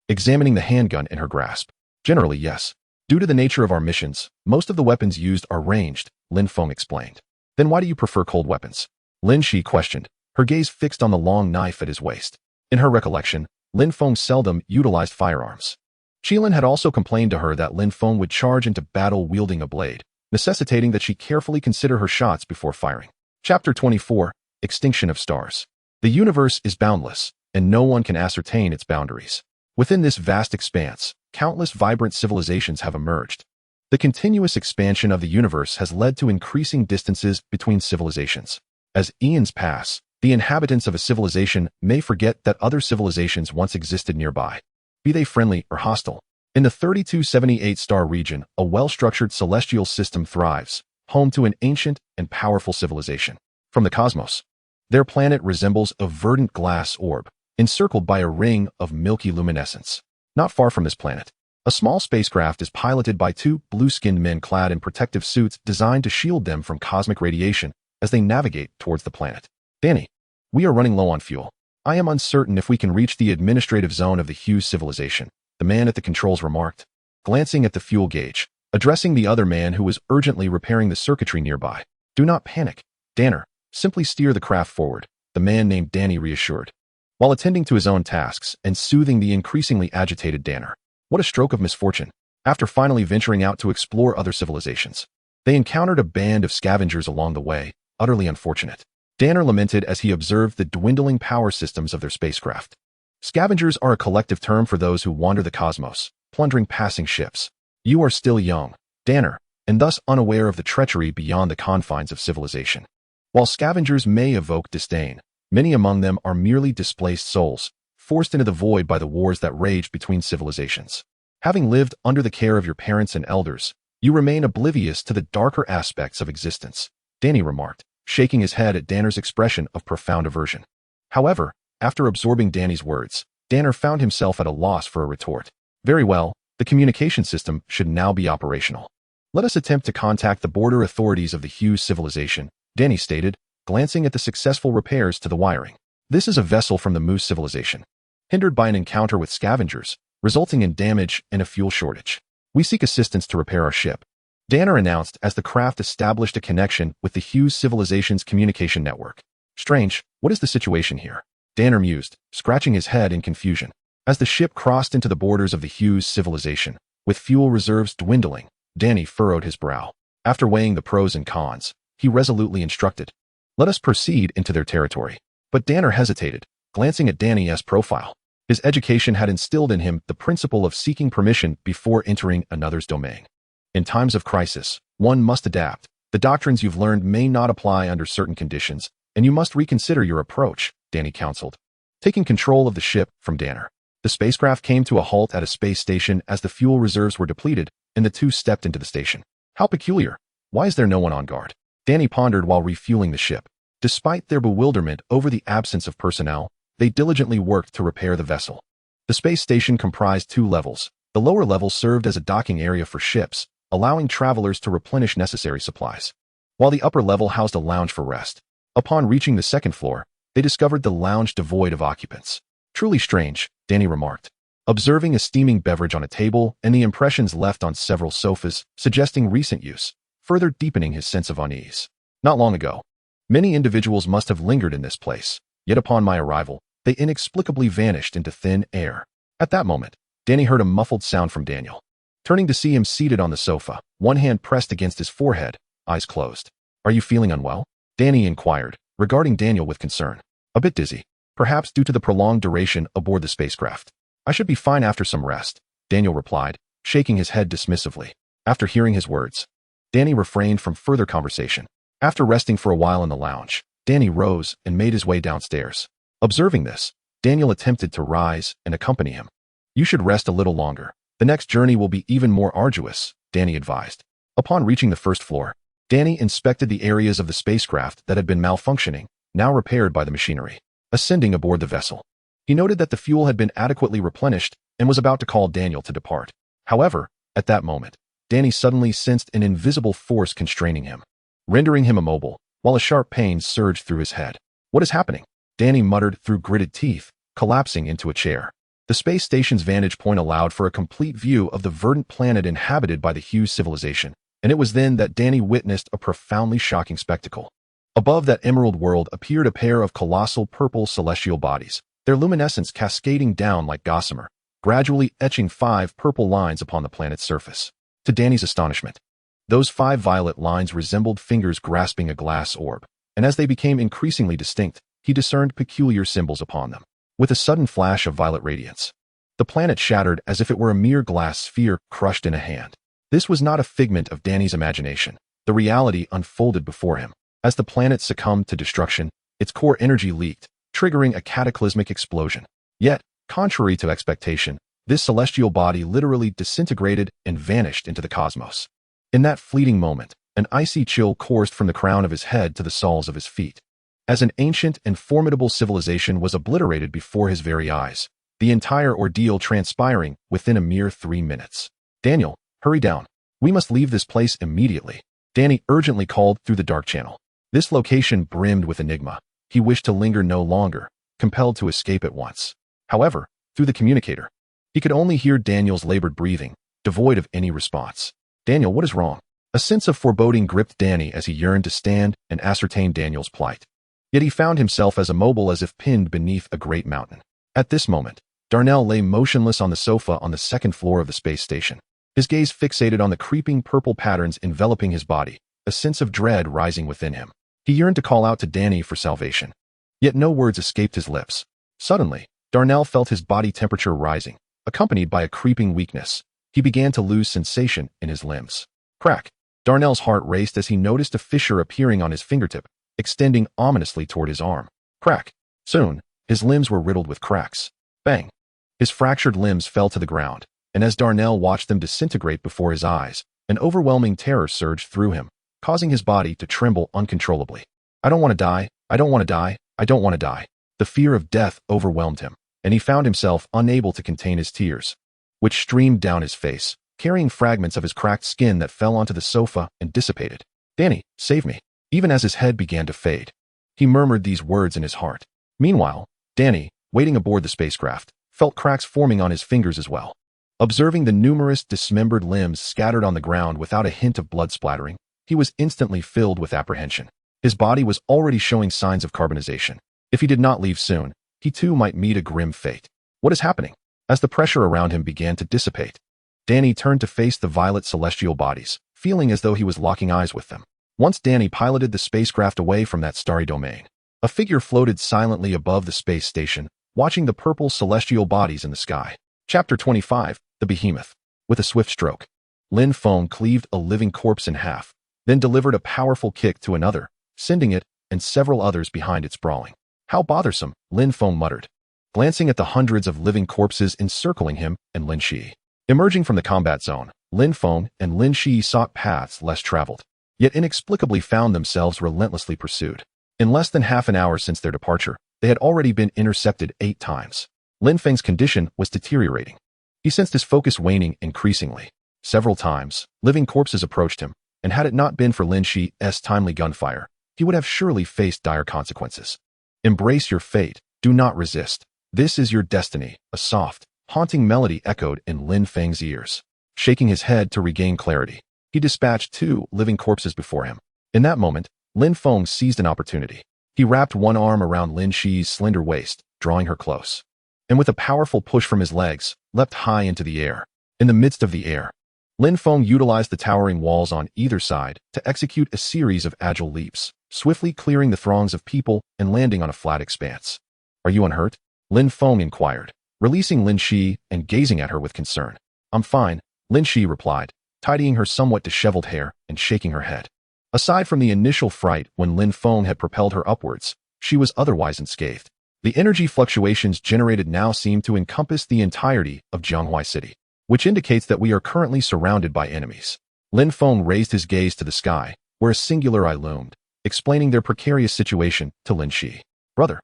A: examining the handgun in her grasp. Generally, yes. Due to the nature of our missions, most of the weapons used are ranged, Lin Feng explained. Then why do you prefer cold weapons? Lin Shi questioned, her gaze fixed on the long knife at his waist. In her recollection, Lin Feng seldom utilized firearms. Qilin had also complained to her that Lin Feng would charge into battle wielding a blade, necessitating that she carefully consider her shots before firing. Chapter 24, Extinction of Stars. The universe is boundless, and no one can ascertain its boundaries. Within this vast expanse, countless vibrant civilizations have emerged. The continuous expansion of the universe has led to increasing distances between civilizations. As eons pass, the inhabitants of a civilization may forget that other civilizations once existed nearby, be they friendly or hostile. In the 3278-star region, a well-structured celestial system thrives, home to an ancient and powerful civilization. From the cosmos, their planet resembles a verdant glass orb, encircled by a ring of milky luminescence. Not far from this planet, a small spacecraft is piloted by two blue-skinned men clad in protective suits designed to shield them from cosmic radiation as they navigate towards the planet. Danny, we are running low on fuel. I am uncertain if we can reach the administrative zone of the Hughes civilization, the man at the controls remarked, glancing at the fuel gauge, addressing the other man who was urgently repairing the circuitry nearby. Do not panic, Danner. Simply steer the craft forward, the man named Danny reassured, while attending to his own tasks and soothing the increasingly agitated Danner. What a stroke of misfortune. After finally venturing out to explore other civilizations, they encountered a band of scavengers along the way, utterly unfortunate. Danner lamented as he observed the dwindling power systems of their spacecraft. Scavengers are a collective term for those who wander the cosmos, plundering passing ships. You are still young, Danner, and thus unaware of the treachery beyond the confines of civilization. While scavengers may evoke disdain, many among them are merely displaced souls, forced into the void by the wars that rage between civilizations. Having lived under the care of your parents and elders, you remain oblivious to the darker aspects of existence, Danny remarked, shaking his head at Danner's expression of profound aversion. However, after absorbing Danny's words, Danner found himself at a loss for a retort. Very well, the communication system should now be operational. Let us attempt to contact the border authorities of the Hughes civilization, Danny stated, glancing at the successful repairs to the wiring. This is a vessel from the Moose civilization, hindered by an encounter with scavengers, resulting in damage and a fuel shortage. We seek assistance to repair our ship, Danner announced as the craft established a connection with the Hughes civilization's communication network. Strange, what is the situation here? Danner mused, scratching his head in confusion. As the ship crossed into the borders of the Hughes civilization, with fuel reserves dwindling, Danny furrowed his brow. After weighing the pros and cons, he resolutely instructed, "Let us proceed into their territory." But Danner hesitated, glancing at Danny's profile. His education had instilled in him the principle of seeking permission before entering another's domain. In times of crisis, one must adapt. The doctrines you've learned may not apply under certain conditions, and you must reconsider your approach, Danny counseled, taking control of the ship from Danner. The spacecraft came to a halt at a space station as the fuel reserves were depleted, and the two stepped into the station. How peculiar. Why is there no one on guard? Danny pondered while refueling the ship. Despite their bewilderment over the absence of personnel, they diligently worked to repair the vessel. The space station comprised two levels. The lower level served as a docking area for ships, allowing travelers to replenish necessary supplies, while the upper level housed a lounge for rest. Upon reaching the second floor, they discovered the lounge devoid of occupants. Truly strange, Danny remarked, observing a steaming beverage on a table and the impressions left on several sofas, suggesting recent use, further deepening his sense of unease. Not long ago, many individuals must have lingered in this place, yet upon my arrival, they inexplicably vanished into thin air. At that moment, Danny heard a muffled sound from Daniel. Turning to see him seated on the sofa, one hand pressed against his forehead, eyes closed. "Are you feeling unwell?" Danny inquired, regarding Daniel with concern. "A bit dizzy, perhaps due to the prolonged duration aboard the spacecraft. I should be fine after some rest," Daniel replied, shaking his head dismissively. After hearing his words, Danny refrained from further conversation. After resting for a while in the lounge, Danny rose and made his way downstairs. Observing this, Daniel attempted to rise and accompany him. "You should rest a little longer. The next journey will be even more arduous," Danny advised. Upon reaching the first floor, Danny inspected the areas of the spacecraft that had been malfunctioning, now repaired by the machinery. Ascending aboard the vessel, he noted that the fuel had been adequately replenished and was about to call Daniel to depart. However, at that moment, Danny suddenly sensed an invisible force constraining him, rendering him immobile, while a sharp pain surged through his head. "What is happening?" Danny muttered through gritted teeth, collapsing into a chair. The space station's vantage point allowed for a complete view of the verdant planet inhabited by the Hughes civilization, and it was then that Danny witnessed a profoundly shocking spectacle. Above that emerald world appeared a pair of colossal purple celestial bodies, their luminescence cascading down like gossamer, gradually etching 5 purple lines upon the planet's surface. To Danny's astonishment, those 5 violet lines resembled fingers grasping a glass orb, and as they became increasingly distinct, he discerned peculiar symbols upon them. With a sudden flash of violet radiance, the planet shattered as if it were a mere glass sphere crushed in a hand. This was not a figment of Danny's imagination. The reality unfolded before him. As the planet succumbed to destruction, its core energy leaked, triggering a cataclysmic explosion. Yet, contrary to expectation, this celestial body literally disintegrated and vanished into the cosmos. In that fleeting moment, an icy chill coursed from the crown of his head to the soles of his feet. As an ancient and formidable civilization was obliterated before his very eyes, the entire ordeal transpiring within a mere 3 minutes. "Daniel, hurry down. We must leave this place immediately," Danny urgently called through the dark channel. This location brimmed with enigma. He wished to linger no longer, compelled to escape at once. However, through the communicator, he could only hear Daniel's labored breathing, devoid of any response. "Daniel, what is wrong?" A sense of foreboding gripped Danny as he yearned to stand and ascertain Daniel's plight. Yet he found himself as immobile as if pinned beneath a great mountain. At this moment, Darnell lay motionless on the sofa on the 2nd floor of the space station, his gaze fixated on the creeping purple patterns enveloping his body, a sense of dread rising within him. He yearned to call out to Danny for salvation, yet no words escaped his lips. Suddenly, Darnell felt his body temperature rising, accompanied by a creeping weakness. He began to lose sensation in his limbs. Crack! Darnell's heart raced as he noticed a fissure appearing on his fingertip, extending ominously toward his arm. Crack! Soon, his limbs were riddled with cracks. Bang! His fractured limbs fell to the ground, and as Darnell watched them disintegrate before his eyes, an overwhelming terror surged through him, causing his body to tremble uncontrollably. "I don't want to die. I don't want to die. I don't want to die." The fear of death overwhelmed him, and he found himself unable to contain his tears, which streamed down his face, carrying fragments of his cracked skin that fell onto the sofa and dissipated. "Danny, save me." Even as his head began to fade, he murmured these words in his heart. Meanwhile, Danny, waiting aboard the spacecraft, felt cracks forming on his fingers as well. Observing the numerous dismembered limbs scattered on the ground without a hint of blood splattering, he was instantly filled with apprehension. His body was already showing signs of carbonization. If he did not leave soon, he too might meet a grim fate. What is happening? As the pressure around him began to dissipate, Danny turned to face the violet celestial bodies, feeling as though he was locking eyes with them. Once Danny piloted the spacecraft away from that starry domain, a figure floated silently above the space station, watching the purple celestial bodies in the sky. Chapter 25, The Behemoth. With a swift stroke, Lin Feng cleaved a living corpse in half, then delivered a powerful kick to another, sending it and several others behind it sprawling. "How bothersome," Lin Feng muttered, glancing at the hundreds of living corpses encircling him and Lin Shi. Emerging from the combat zone, Lin Feng and Lin Shi sought paths less traveled, yet inexplicably found themselves relentlessly pursued. In less than half an hour since their departure, they had already been intercepted 8 times. Lin Feng's condition was deteriorating. He sensed his focus waning increasingly. Several times, living corpses approached him, and had it not been for Lin Shi's timely gunfire, he would have surely faced dire consequences. Embrace your fate. Do not resist. This is your destiny. A soft, haunting melody echoed in Lin Feng's ears. Shaking his head to regain clarity, he dispatched 2 living corpses before him. In that moment, Lin Feng seized an opportunity. He wrapped one arm around Lin Shi's slender waist, drawing her close. And with a powerful push from his legs, leapt high into the air. In the midst of the air, Lin Feng utilized the towering walls on either side to execute a series of agile leaps, swiftly clearing the throngs of people and landing on a flat expanse. "Are you unhurt?" Lin Feng inquired, releasing Lin Shi and gazing at her with concern. "I'm fine," Lin Shi replied, tidying her somewhat disheveled hair and shaking her head. Aside from the initial fright when Lin Feng had propelled her upwards, she was otherwise unscathed. The energy fluctuations generated now seemed to encompass the entirety of Jianghuai City, which indicates that we are currently surrounded by enemies. Lin Feng raised his gaze to the sky, where a singular eye loomed, explaining their precarious situation to Lin Shi. "Brother."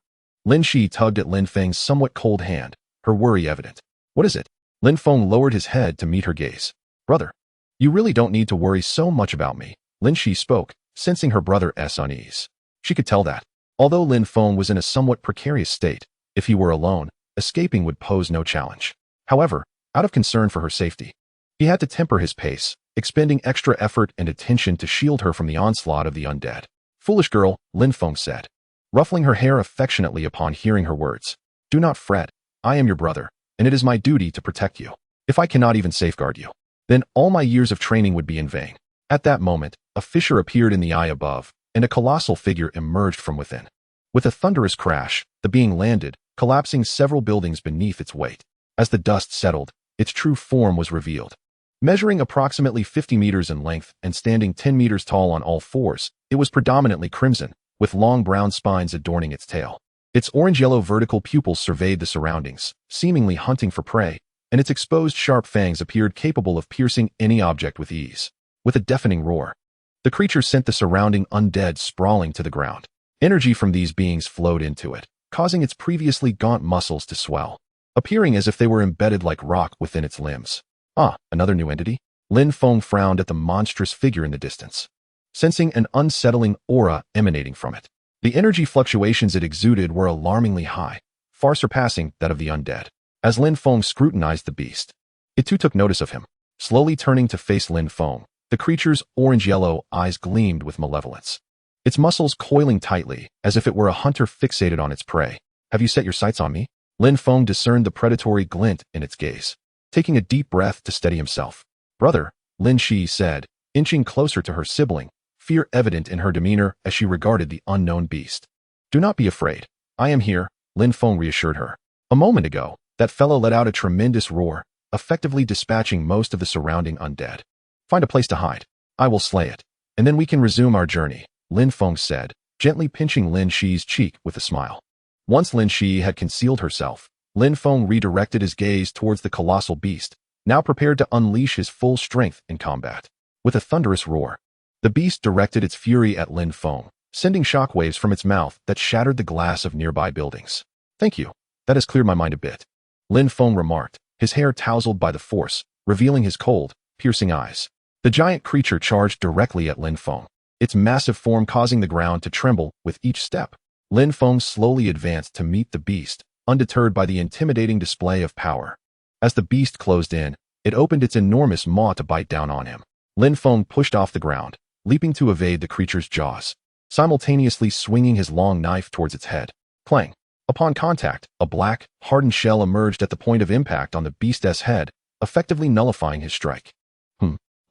A: Lin Shi tugged at Lin Feng's somewhat cold hand, her worry evident. "What is it?" Lin Feng lowered his head to meet her gaze. "Brother, you really don't need to worry so much about me," Lin Shi spoke, sensing her brother's unease. She could tell that, although Lin Feng was in a somewhat precarious state, if he were alone, escaping would pose no challenge. However, out of concern for her safety, he had to temper his pace, expending extra effort and attention to shield her from the onslaught of the undead. "Foolish girl," Lin Feng said, ruffling her hair affectionately upon hearing her words. "Do not fret. I am your brother, and it is my duty to protect you. If I cannot even safeguard you, then all my years of training would be in vain." At that moment, a fissure appeared in the eye above, and a colossal figure emerged from within. With a thunderous crash, the being landed, collapsing several buildings beneath its weight. As the dust settled, its true form was revealed. Measuring approximately 50 meters in length and standing 10 meters tall on all fours, it was predominantly crimson, with long brown spines adorning its tail. Its orange-yellow vertical pupils surveyed the surroundings, seemingly hunting for prey, and its exposed sharp fangs appeared capable of piercing any object with ease. With a deafening roar, the creature sent the surrounding undead sprawling to the ground. Energy from these beings flowed into it, causing its previously gaunt muscles to swell, appearing as if they were embedded like rock within its limbs. "Ah, another new entity?" Lin Feng frowned at the monstrous figure in the distance, sensing an unsettling aura emanating from it. The energy fluctuations it exuded were alarmingly high, far surpassing that of the undead. As Lin Feng scrutinized the beast, it too took notice of him. Slowly turning to face Lin Feng, the creature's orange-yellow eyes gleamed with malevolence, its muscles coiling tightly, as if it were a hunter fixated on its prey. "Have you set your sights on me?" Lin Feng discerned the predatory glint in its gaze, taking a deep breath to steady himself. "Brother," Lin Shi said, inching closer to her sibling, fear evident in her demeanor as she regarded the unknown beast. "Do not be afraid. I am here," Lin Feng reassured her. "A moment ago, that fellow let out a tremendous roar, effectively dispatching most of the surrounding undead. Find a place to hide. I will slay it, and then we can resume our journey," Lin Feng said, gently pinching Lin Shi's cheek with a smile. Once Lin Shi had concealed herself, Lin Feng redirected his gaze towards the colossal beast, now prepared to unleash his full strength in combat. With a thunderous roar, the beast directed its fury at Lin Feng, sending shockwaves from its mouth that shattered the glass of nearby buildings. "Thank you. That has cleared my mind a bit," Lin Feng remarked, his hair tousled by the force, revealing his cold, piercing eyes. The giant creature charged directly at Lin Feng, its massive form causing the ground to tremble with each step. Lin Feng slowly advanced to meet the beast, undeterred by the intimidating display of power. As the beast closed in, it opened its enormous maw to bite down on him. Lin Feng pushed off the ground, leaping to evade the creature's jaws, simultaneously swinging his long knife towards its head. Clang! Upon contact, a black, hardened shell emerged at the point of impact on the beast's head, effectively nullifying his strike.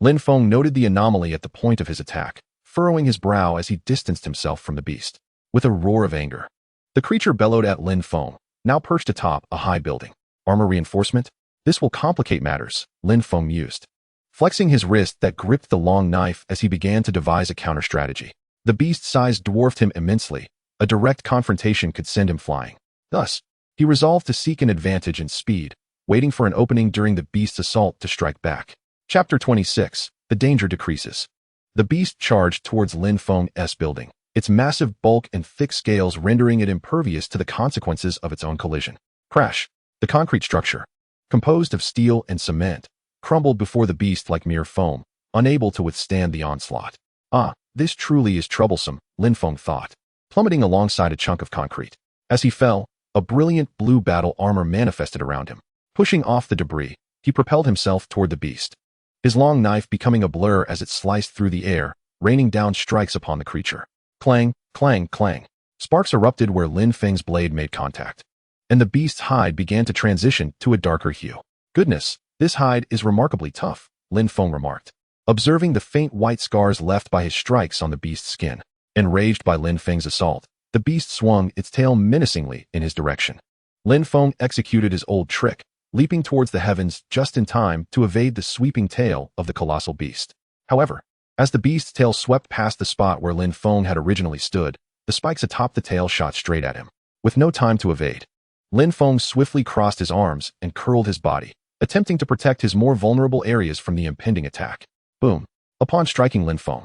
A: Lin Feng noted the anomaly at the point of his attack, furrowing his brow as he distanced himself from the beast. With a roar of anger, the creature bellowed at Lin Feng, now perched atop a high building. "Armor reinforcement? This will complicate matters," Lin Feng mused, flexing his wrist that gripped the long knife as he began to devise a counter-strategy. The beast's size dwarfed him immensely. A direct confrontation could send him flying. Thus, he resolved to seek an advantage in speed, waiting for an opening during the beast's assault to strike back. Chapter 26. The danger decreases. The beast charged towards Lin Feng's building, its massive bulk and thick scales rendering it impervious to the consequences of its own collision. Crash! The concrete structure, composed of steel and cement, crumbled before the beast like mere foam, unable to withstand the onslaught. "Ah, this truly is troublesome," Lin Feng thought, plummeting alongside a chunk of concrete. As he fell, a brilliant blue battle armor manifested around him. Pushing off the debris, he propelled himself toward the beast, his long knife becoming a blur as it sliced through the air, raining down strikes upon the creature. Clang, clang, clang. Sparks erupted where Lin Feng's blade made contact, and the beast's hide began to transition to a darker hue. Goodness, this hide is remarkably tough, Lin Feng remarked, observing the faint white scars left by his strikes on the beast's skin. Enraged by Lin Feng's assault, the beast swung its tail menacingly in his direction. Lin Feng executed his old trick, leaping towards the heavens just in time to evade the sweeping tail of the colossal beast. However, as the beast's tail swept past the spot where Lin Feng had originally stood, the spikes atop the tail shot straight at him. With no time to evade, Lin Feng swiftly crossed his arms and curled his body, attempting to protect his more vulnerable areas from the impending attack. Boom! Upon striking Lin Feng,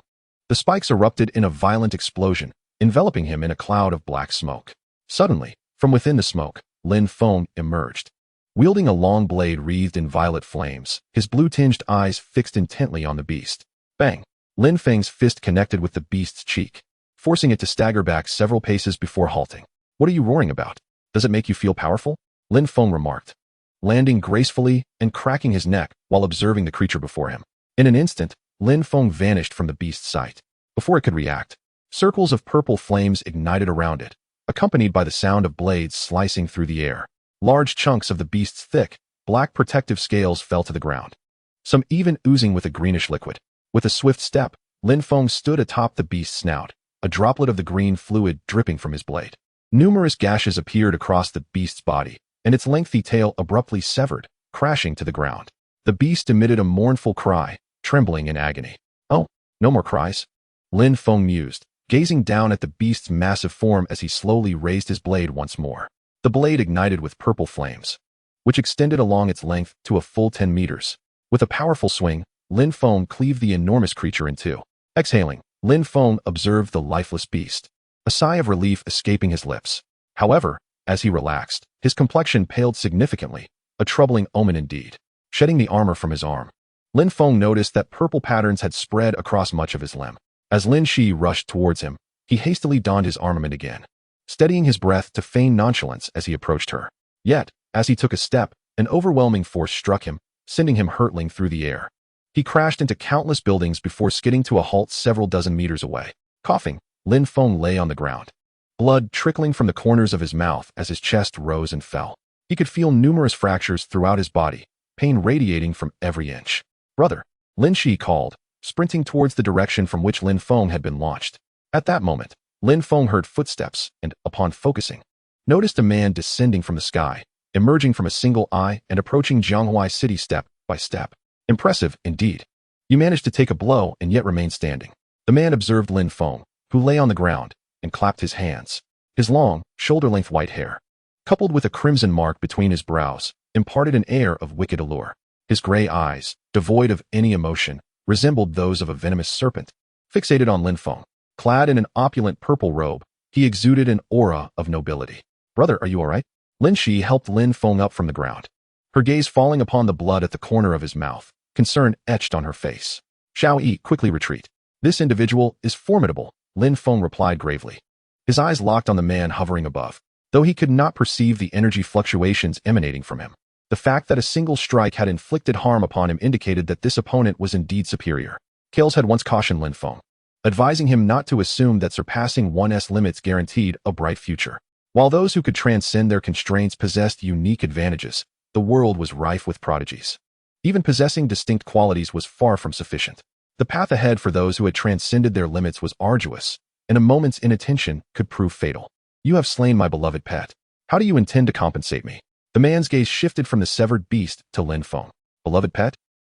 A: the spikes erupted in a violent explosion, enveloping him in a cloud of black smoke. Suddenly, from within the smoke, Lin Feng emerged, wielding a long blade wreathed in violet flames, his blue-tinged eyes fixed intently on the beast. Bang! Lin Feng's fist connected with the beast's cheek, forcing it to stagger back several paces before halting. What are you roaring about? Does it make you feel powerful? Lin Feng remarked, landing gracefully and cracking his neck while observing the creature before him. In an instant, Lin Feng vanished from the beast's sight. Before it could react, circles of purple flames ignited around it, accompanied by the sound of blades slicing through the air. Large chunks of the beast's thick, black protective scales fell to the ground, some even oozing with a greenish liquid. With a swift step, Lin Feng stood atop the beast's snout, a droplet of the green fluid dripping from his blade. Numerous gashes appeared across the beast's body, and its lengthy tail abruptly severed, crashing to the ground. The beast emitted a mournful cry, trembling in agony. Oh, no more cries? Lin Feng mused, gazing down at the beast's massive form as he slowly raised his blade once more. The blade ignited with purple flames, which extended along its length to a full 10 meters. With a powerful swing, Lin Feng cleaved the enormous creature in two. Exhaling, Lin Feng observed the lifeless beast, a sigh of relief escaping his lips. However, as he relaxed, his complexion paled significantly, a troubling omen indeed. Shedding the armor from his arm, Lin Feng noticed that purple patterns had spread across much of his limb. As Lin Shi rushed towards him, he hastily donned his armament again, steadying his breath to feign nonchalance as he approached her. Yet, as he took a step, an overwhelming force struck him, sending him hurtling through the air. He crashed into countless buildings before skidding to a halt several dozen meters away. Coughing, Lin Feng lay on the ground, blood trickling from the corners of his mouth as his chest rose and fell. He could feel numerous fractures throughout his body, pain radiating from every inch. Brother, Lin Shi called, sprinting towards the direction from which Lin Feng had been launched. At that moment, Lin Feng heard footsteps and, upon focusing, noticed a man descending from the sky, emerging from a single eye and approaching Jianghuai City step by step. Impressive, indeed. You managed to take a blow and yet remain standing. The man observed Lin Feng, who lay on the ground, and clapped his hands. His long, shoulder-length white hair, coupled with a crimson mark between his brows, imparted an air of wicked allure. His gray eyes, devoid of any emotion, resembled those of a venomous serpent. Fixated on Lin Feng, clad in an opulent purple robe, he exuded an aura of nobility. Brother, are you all right? Lin Shi helped Lin Feng up from the ground, her gaze falling upon the blood at the corner of his mouth, concern etched on her face. Xiao Yi, quickly retreat. This individual is formidable, Lin Feng replied gravely. His eyes locked on the man hovering above, though he could not perceive the energy fluctuations emanating from him. The fact that a single strike had inflicted harm upon him indicated that this opponent was indeed superior. Kales had once cautioned Lin Feng, advising him not to assume that surpassing one's limits guaranteed a bright future. While those who could transcend their constraints possessed unique advantages, the world was rife with prodigies. Even possessing distinct qualities was far from sufficient. The path ahead for those who had transcended their limits was arduous, and a moment's inattention could prove fatal. You have slain my beloved pet. How do you intend to compensate me? The man's gaze shifted from the severed beast to Lin Feng. Beloved pet?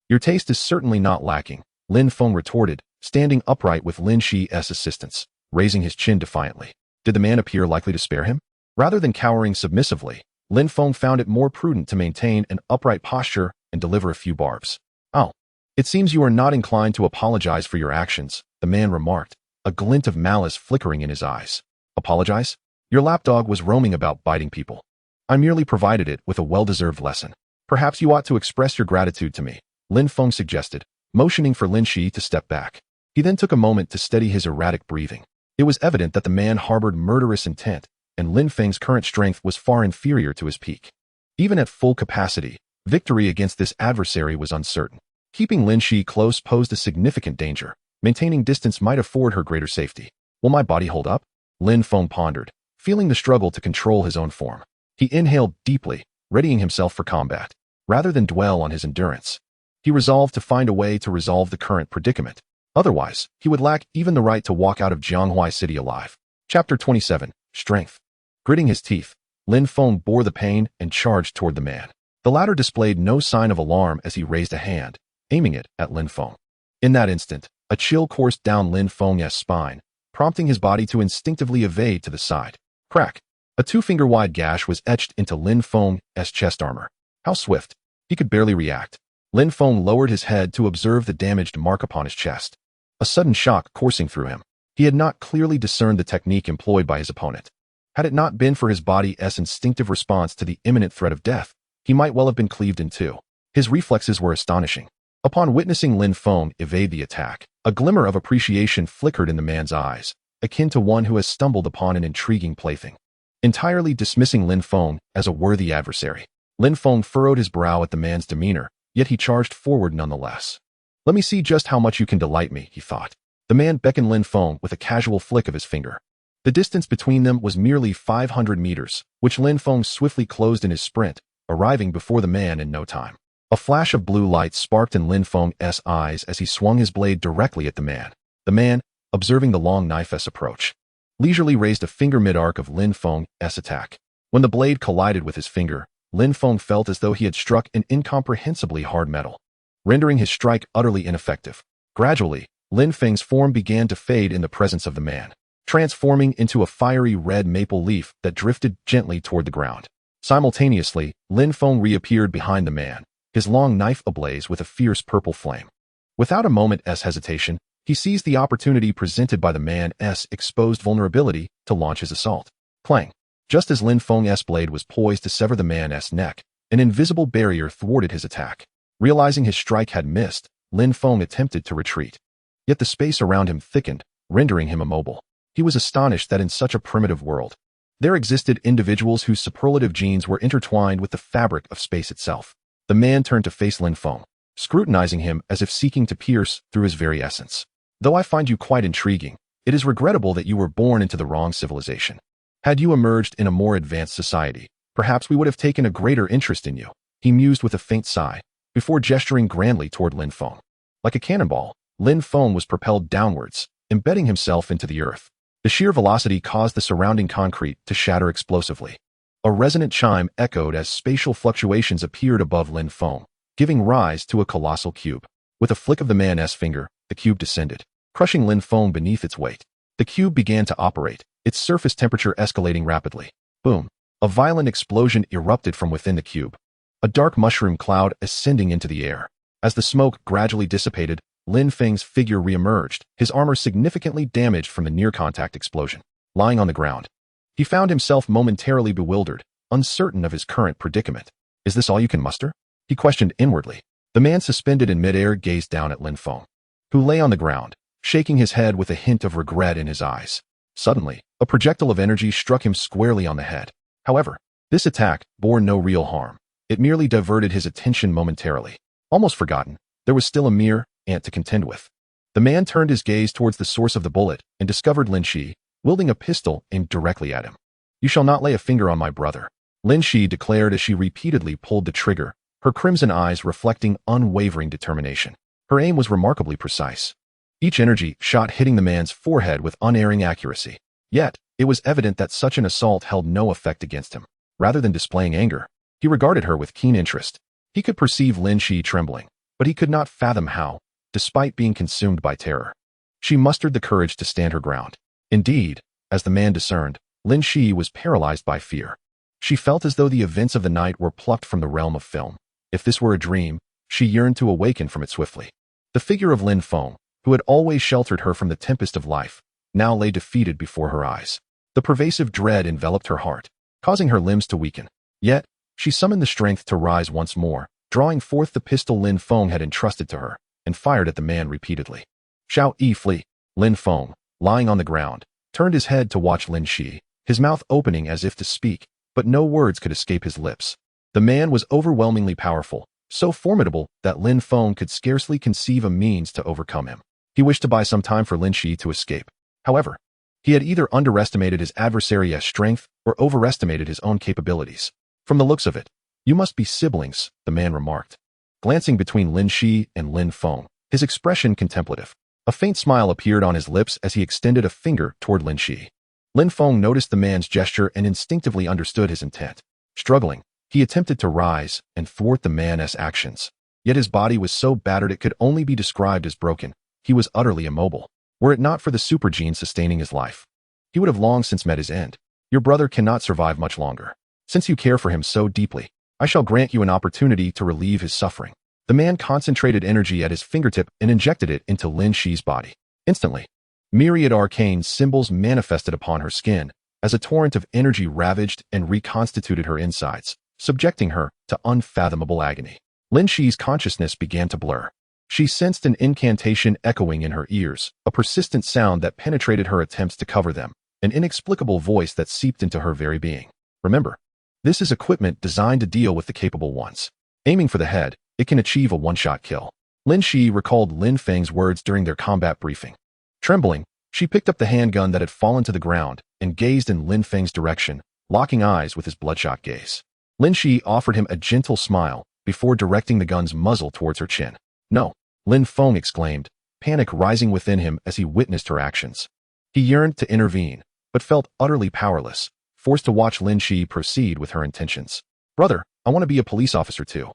A: Your taste is certainly not lacking, Lin Feng retorted, standing upright with Lin Shi's assistance, raising his chin defiantly. Did the man appear likely to spare him? Rather than cowering submissively, Lin Feng found it more prudent to maintain an upright posture and deliver a few barbs. Oh, it seems you are not inclined to apologize for your actions, the man remarked, a glint of malice flickering in his eyes. Apologize? Your lapdog was roaming about biting people. I merely provided it with a well-deserved lesson. Perhaps you ought to express your gratitude to me, Lin Feng suggested, motioning for Lin Shi to step back. He then took a moment to steady his erratic breathing. It was evident that the man harbored murderous intent, and Lin Feng's current strength was far inferior to his peak. Even at full capacity, victory against this adversary was uncertain. Keeping Lin Shi close posed a significant danger. Maintaining distance might afford her greater safety. Will my body hold up? Lin Feng pondered, feeling the struggle to control his own form. He inhaled deeply, readying himself for combat. Rather than dwell on his endurance, he resolved to find a way to resolve the current predicament. Otherwise, he would lack even the right to walk out of Jianghuai City alive. Chapter 27. Strength. Gritting his teeth, Lin Feng bore the pain and charged toward the man. The latter displayed no sign of alarm as he raised a hand, aiming it at Lin Feng. In that instant, a chill coursed down Lin Feng's spine, prompting his body to instinctively evade to the side. Crack! A 2-finger-wide gash was etched into Lin Feng's chest armor. How swift! He could barely react. Lin Feng lowered his head to observe the damaged mark upon his chest. A sudden shock coursing through him. He had not clearly discerned the technique employed by his opponent. Had it not been for his body's instinctive response to the imminent threat of death, he might well have been cleaved in two. His reflexes were astonishing. Upon witnessing Lin Feng evade the attack, a glimmer of appreciation flickered in the man's eyes, akin to one who has stumbled upon an intriguing plaything. Entirely dismissing Lin Feng as a worthy adversary, Lin Feng furrowed his brow at the man's demeanor, yet he charged forward nonetheless. Let me see just how much you can delight me, he thought. The man beckoned Lin Feng with a casual flick of his finger. The distance between them was merely 500 meters, which Lin Feng swiftly closed in his sprint, arriving before the man in no time. A flash of blue light sparked in Lin Feng's eyes as he swung his blade directly at the man. The man, observing the long knife's approach, leisurely raised a finger mid-arc of Lin Feng's attack. When the blade collided with his finger, Lin Feng felt as though he had struck an incomprehensibly hard metal, rendering his strike utterly ineffective. Gradually, Lin Feng's form began to fade in the presence of the man, transforming into a fiery red maple leaf that drifted gently toward the ground. Simultaneously, Lin Feng reappeared behind the man, his long knife ablaze with a fierce purple flame. Without a moment's hesitation, he seized the opportunity presented by the man's exposed vulnerability to launch his assault. Clang! Just as Lin Feng's blade was poised to sever the man's neck, an invisible barrier thwarted his attack. Realizing his strike had missed, Lin Feng attempted to retreat. Yet the space around him thickened, rendering him immobile. He was astonished that in such a primitive world, there existed individuals whose superlative genes were intertwined with the fabric of space itself. The man turned to face Lin Feng, scrutinizing him as if seeking to pierce through his very essence. Though I find you quite intriguing, it is regrettable that you were born into the wrong civilization. Had you emerged in a more advanced society, perhaps we would have taken a greater interest in you, he mused with a faint sigh, before gesturing grandly toward Lin Feng. Like a cannonball, Lin Feng was propelled downwards, embedding himself into the earth. The sheer velocity caused the surrounding concrete to shatter explosively. A resonant chime echoed as spatial fluctuations appeared above Lin Feng, giving rise to a colossal cube. With a flick of the man's finger, the cube descended, crushing Lin Feng beneath its weight. The cube began to operate, its surface temperature escalating rapidly. Boom! A violent explosion erupted from within the cube, a dark mushroom cloud ascending into the air. As the smoke gradually dissipated, Lin Feng's figure reemerged, his armor significantly damaged from the near-contact explosion. Lying on the ground, he found himself momentarily bewildered, uncertain of his current predicament. Is this all you can muster? He questioned inwardly. The man suspended in midair gazed down at Lin Feng, who lay on the ground, shaking his head with a hint of regret in his eyes. Suddenly, a projectile of energy struck him squarely on the head. However, this attack bore no real harm. It merely diverted his attention momentarily. Almost forgotten, there was still a mere ant to contend with. The man turned his gaze towards the source of the bullet and discovered Lin Shi, wielding a pistol aimed directly at him. You shall not lay a finger on my brother, Lin Shi declared as she repeatedly pulled the trigger, her crimson eyes reflecting unwavering determination. Her aim was remarkably precise, each energy shot hitting the man's forehead with unerring accuracy. Yet, it was evident that such an assault held no effect against him. Rather than displaying anger, he regarded her with keen interest. He could perceive Lin Shi trembling, but he could not fathom how, despite being consumed by terror, she mustered the courage to stand her ground. Indeed, as the man discerned, Lin Shi was paralyzed by fear. She felt as though the events of the night were plucked from the realm of film. If this were a dream, she yearned to awaken from it swiftly. The figure of Lin Feng, who had always sheltered her from the tempest of life, now lay defeated before her eyes. The pervasive dread enveloped her heart, causing her limbs to weaken. Yet, she summoned the strength to rise once more, drawing forth the pistol Lin Feng had entrusted to her, and fired at the man repeatedly. Shao Yi flee! Lin Feng, lying on the ground, turned his head to watch Lin Shi, his mouth opening as if to speak, but no words could escape his lips. The man was overwhelmingly powerful, so formidable that Lin Feng could scarcely conceive a means to overcome him. He wished to buy some time for Lin Shi to escape. However, he had either underestimated his adversary's strength or overestimated his own capabilities. From the looks of it, you must be siblings, the man remarked, glancing between Lin Shi and Lin Feng, his expression contemplative. A faint smile appeared on his lips as he extended a finger toward Lin Shi. Lin Feng noticed the man's gesture and instinctively understood his intent. Struggling, he attempted to rise and thwart the man's actions. Yet his body was so battered it could only be described as broken. He was utterly immobile. Were it not for the super gene sustaining his life, he would have long since met his end. Your brother cannot survive much longer. Since you care for him so deeply, I shall grant you an opportunity to relieve his suffering. The man concentrated energy at his fingertip and injected it into Lin Shi's body. Instantly, myriad arcane symbols manifested upon her skin as a torrent of energy ravaged and reconstituted her insides, subjecting her to unfathomable agony. Lin Shi's consciousness began to blur. She sensed an incantation echoing in her ears, a persistent sound that penetrated her attempts to cover them, an inexplicable voice that seeped into her very being. Remember, this is equipment designed to deal with the capable ones. Aiming for the head, it can achieve a one-shot kill. Lin Shi recalled Lin Feng's words during their combat briefing. Trembling, she picked up the handgun that had fallen to the ground and gazed in Lin Feng's direction, locking eyes with his bloodshot gaze. Lin Shi offered him a gentle smile before directing the gun's muzzle towards her chin. No, Lin Feng exclaimed, panic rising within him as he witnessed her actions. He yearned to intervene, but felt utterly powerless, forced to watch Lin Shi proceed with her intentions. Brother, I want to be a police officer too.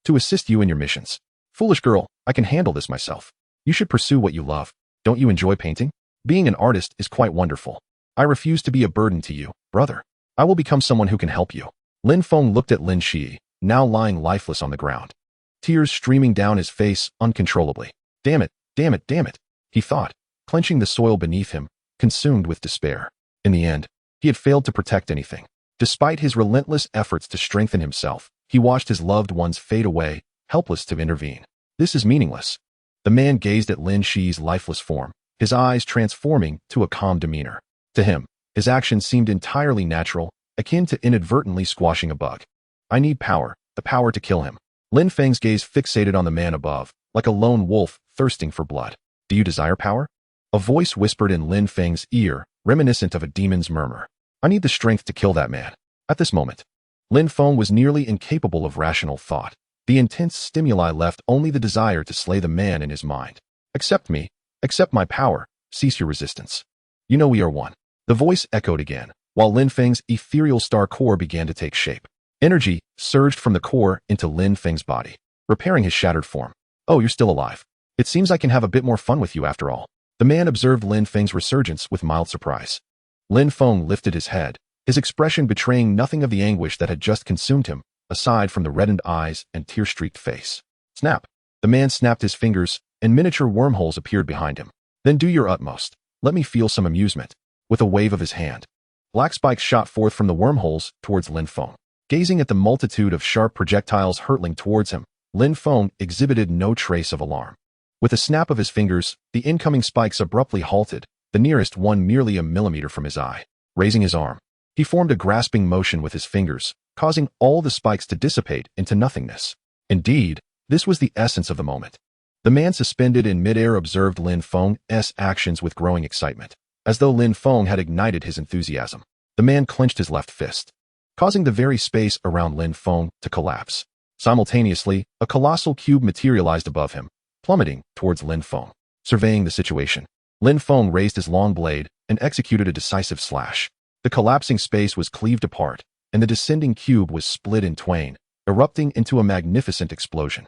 A: To assist you in your missions. Foolish girl, I can handle this myself. You should pursue what you love. Don't you enjoy painting? Being an artist is quite wonderful. I refuse to be a burden to you, brother. I will become someone who can help you. Lin Feng looked at Lin Shi, now lying lifeless on the ground. Tears streaming down his face uncontrollably. Damn it, damn it, damn it, he thought, clenching the soil beneath him, consumed with despair. In the end, he had failed to protect anything. Despite his relentless efforts to strengthen himself, he watched his loved ones fade away, helpless to intervene. This is meaningless. The man gazed at Lin Shi's lifeless form, his eyes transforming to a calm demeanor. To him, his actions seemed entirely natural, akin to inadvertently squashing a bug. I need power, the power to kill him. Lin Feng's gaze fixated on the man above, like a lone wolf thirsting for blood. Do you desire power? A voice whispered in Lin Feng's ear, reminiscent of a demon's murmur. I need the strength to kill that man. At this moment, Lin Feng was nearly incapable of rational thought. The intense stimuli left only the desire to slay the man in his mind. Accept me, accept my power, cease your resistance. You know we are one. The voice echoed again, while Lin Feng's ethereal star core began to take shape. Energy surged from the core into Lin Feng's body, repairing his shattered form. Oh, you're still alive. It seems I can have a bit more fun with you after all. The man observed Lin Feng's resurgence with mild surprise. Lin Feng lifted his head, his expression betraying nothing of the anguish that had just consumed him, aside from the reddened eyes and tear-streaked face. Snap! The man snapped his fingers, and miniature wormholes appeared behind him. Then do your utmost. Let me feel some amusement. With a wave of his hand, black spikes shot forth from the wormholes towards Lin Feng. Gazing at the multitude of sharp projectiles hurtling towards him, Lin Feng exhibited no trace of alarm. With a snap of his fingers, the incoming spikes abruptly halted, the nearest one merely a millimeter from his eye. Raising his arm, he formed a grasping motion with his fingers, causing all the spikes to dissipate into nothingness. Indeed, this was the essence of the moment. The man suspended in midair observed Lin Feng's actions with growing excitement, as though Lin Feng had ignited his enthusiasm. The man clenched his left fist, causing the very space around Lin Feng to collapse. Simultaneously, a colossal cube materialized above him, plummeting towards Lin Feng. Surveying the situation, Lin Feng raised his long blade and executed a decisive slash. The collapsing space was cleaved apart, and the descending cube was split in twain, erupting into a magnificent explosion.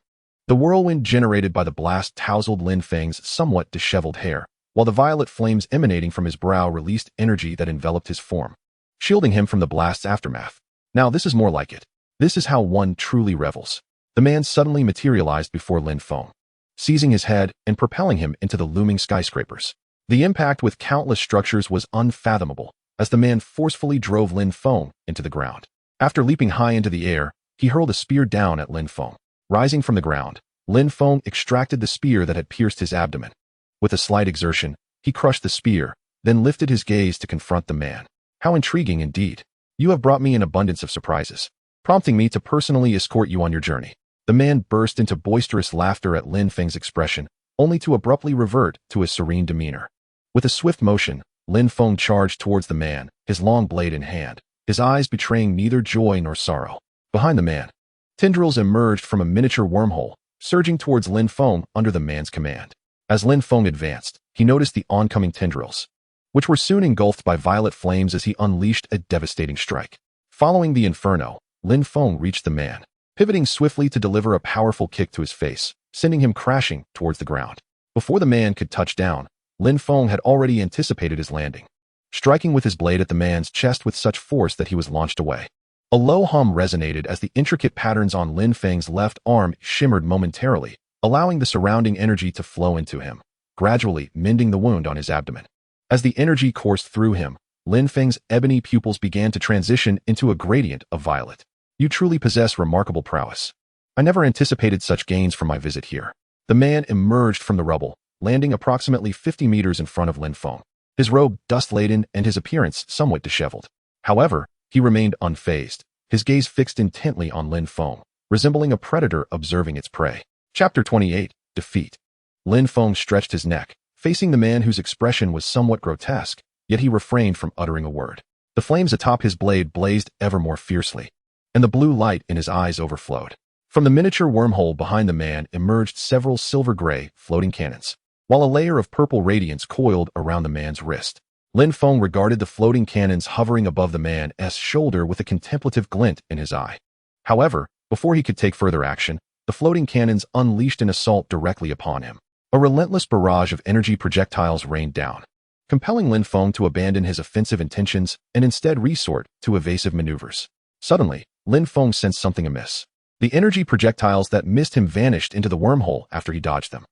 A: The whirlwind generated by the blast tousled Lin Feng's somewhat disheveled hair, while the violet flames emanating from his brow released energy that enveloped his form, shielding him from the blast's aftermath. Now this is more like it. This is how one truly revels. The man suddenly materialized before Lin Feng, seizing his head and propelling him into the looming skyscrapers. The impact with countless structures was unfathomable, as the man forcefully drove Lin Feng into the ground. After leaping high into the air, he hurled a spear down at Lin Feng. Rising from the ground, Lin Feng extracted the spear that had pierced his abdomen. With a slight exertion, he crushed the spear, then lifted his gaze to confront the man. How intriguing indeed. You have brought me an abundance of surprises, prompting me to personally escort you on your journey. The man burst into boisterous laughter at Lin Feng's expression, only to abruptly revert to his serene demeanor. With a swift motion, Lin Feng charged towards the man, his long blade in hand, his eyes betraying neither joy nor sorrow. Behind the man, tendrils emerged from a miniature wormhole, surging towards Lin Feng under the man's command. As Lin Feng advanced, he noticed the oncoming tendrils, which were soon engulfed by violet flames as he unleashed a devastating strike. Following the inferno, Lin Feng reached the man, pivoting swiftly to deliver a powerful kick to his face, sending him crashing towards the ground. Before the man could touch down, Lin Feng had already anticipated his landing, striking with his blade at the man's chest with such force that he was launched away. A low hum resonated as the intricate patterns on Lin Feng's left arm shimmered momentarily, allowing the surrounding energy to flow into him, gradually mending the wound on his abdomen. As the energy coursed through him, Lin Feng's ebony pupils began to transition into a gradient of violet. You truly possess remarkable prowess. I never anticipated such gains from my visit here. The man emerged from the rubble, landing approximately 50 meters in front of Lin Feng, his robe dust-laden and his appearance somewhat disheveled. However, he remained unfazed, his gaze fixed intently on Lin Feng, resembling a predator observing its prey. Chapter 28, Defeat. Lin Feng stretched his neck, facing the man whose expression was somewhat grotesque, yet he refrained from uttering a word. The flames atop his blade blazed ever more fiercely, and the blue light in his eyes overflowed. From the miniature wormhole behind the man emerged several silver-gray, floating cannons, while a layer of purple radiance coiled around the man's wrist. Lin Feng regarded the floating cannons hovering above the man's shoulder with a contemplative glint in his eye. However, before he could take further action, the floating cannons unleashed an assault directly upon him. A relentless barrage of energy projectiles rained down, compelling Lin Feng to abandon his offensive intentions and instead resort to evasive maneuvers. Suddenly, Lin Feng sensed something amiss. The energy projectiles that missed him vanished into the wormhole after he dodged them.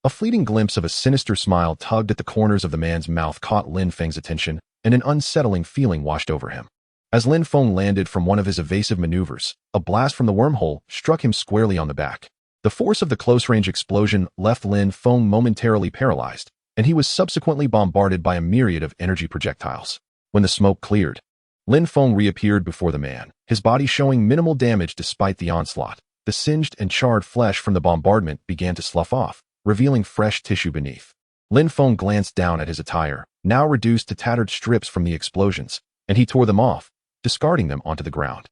A: A fleeting glimpse of a sinister smile tugged at the corners of the man's mouth caught Lin Feng's attention, and an unsettling feeling washed over him. As Lin Feng landed from one of his evasive maneuvers, a blast from the wormhole struck him squarely on the back. The force of the close-range explosion left Lin Feng momentarily paralyzed, and he was subsequently bombarded by a myriad of energy projectiles. When the smoke cleared, Lin Feng reappeared before the man, his body showing minimal damage despite the onslaught. The singed and charred flesh from the bombardment began to slough off, revealing fresh tissue beneath. Lin Feng glanced down at his attire, now reduced to tattered strips from the explosions, and he tore them off, discarding them onto the ground.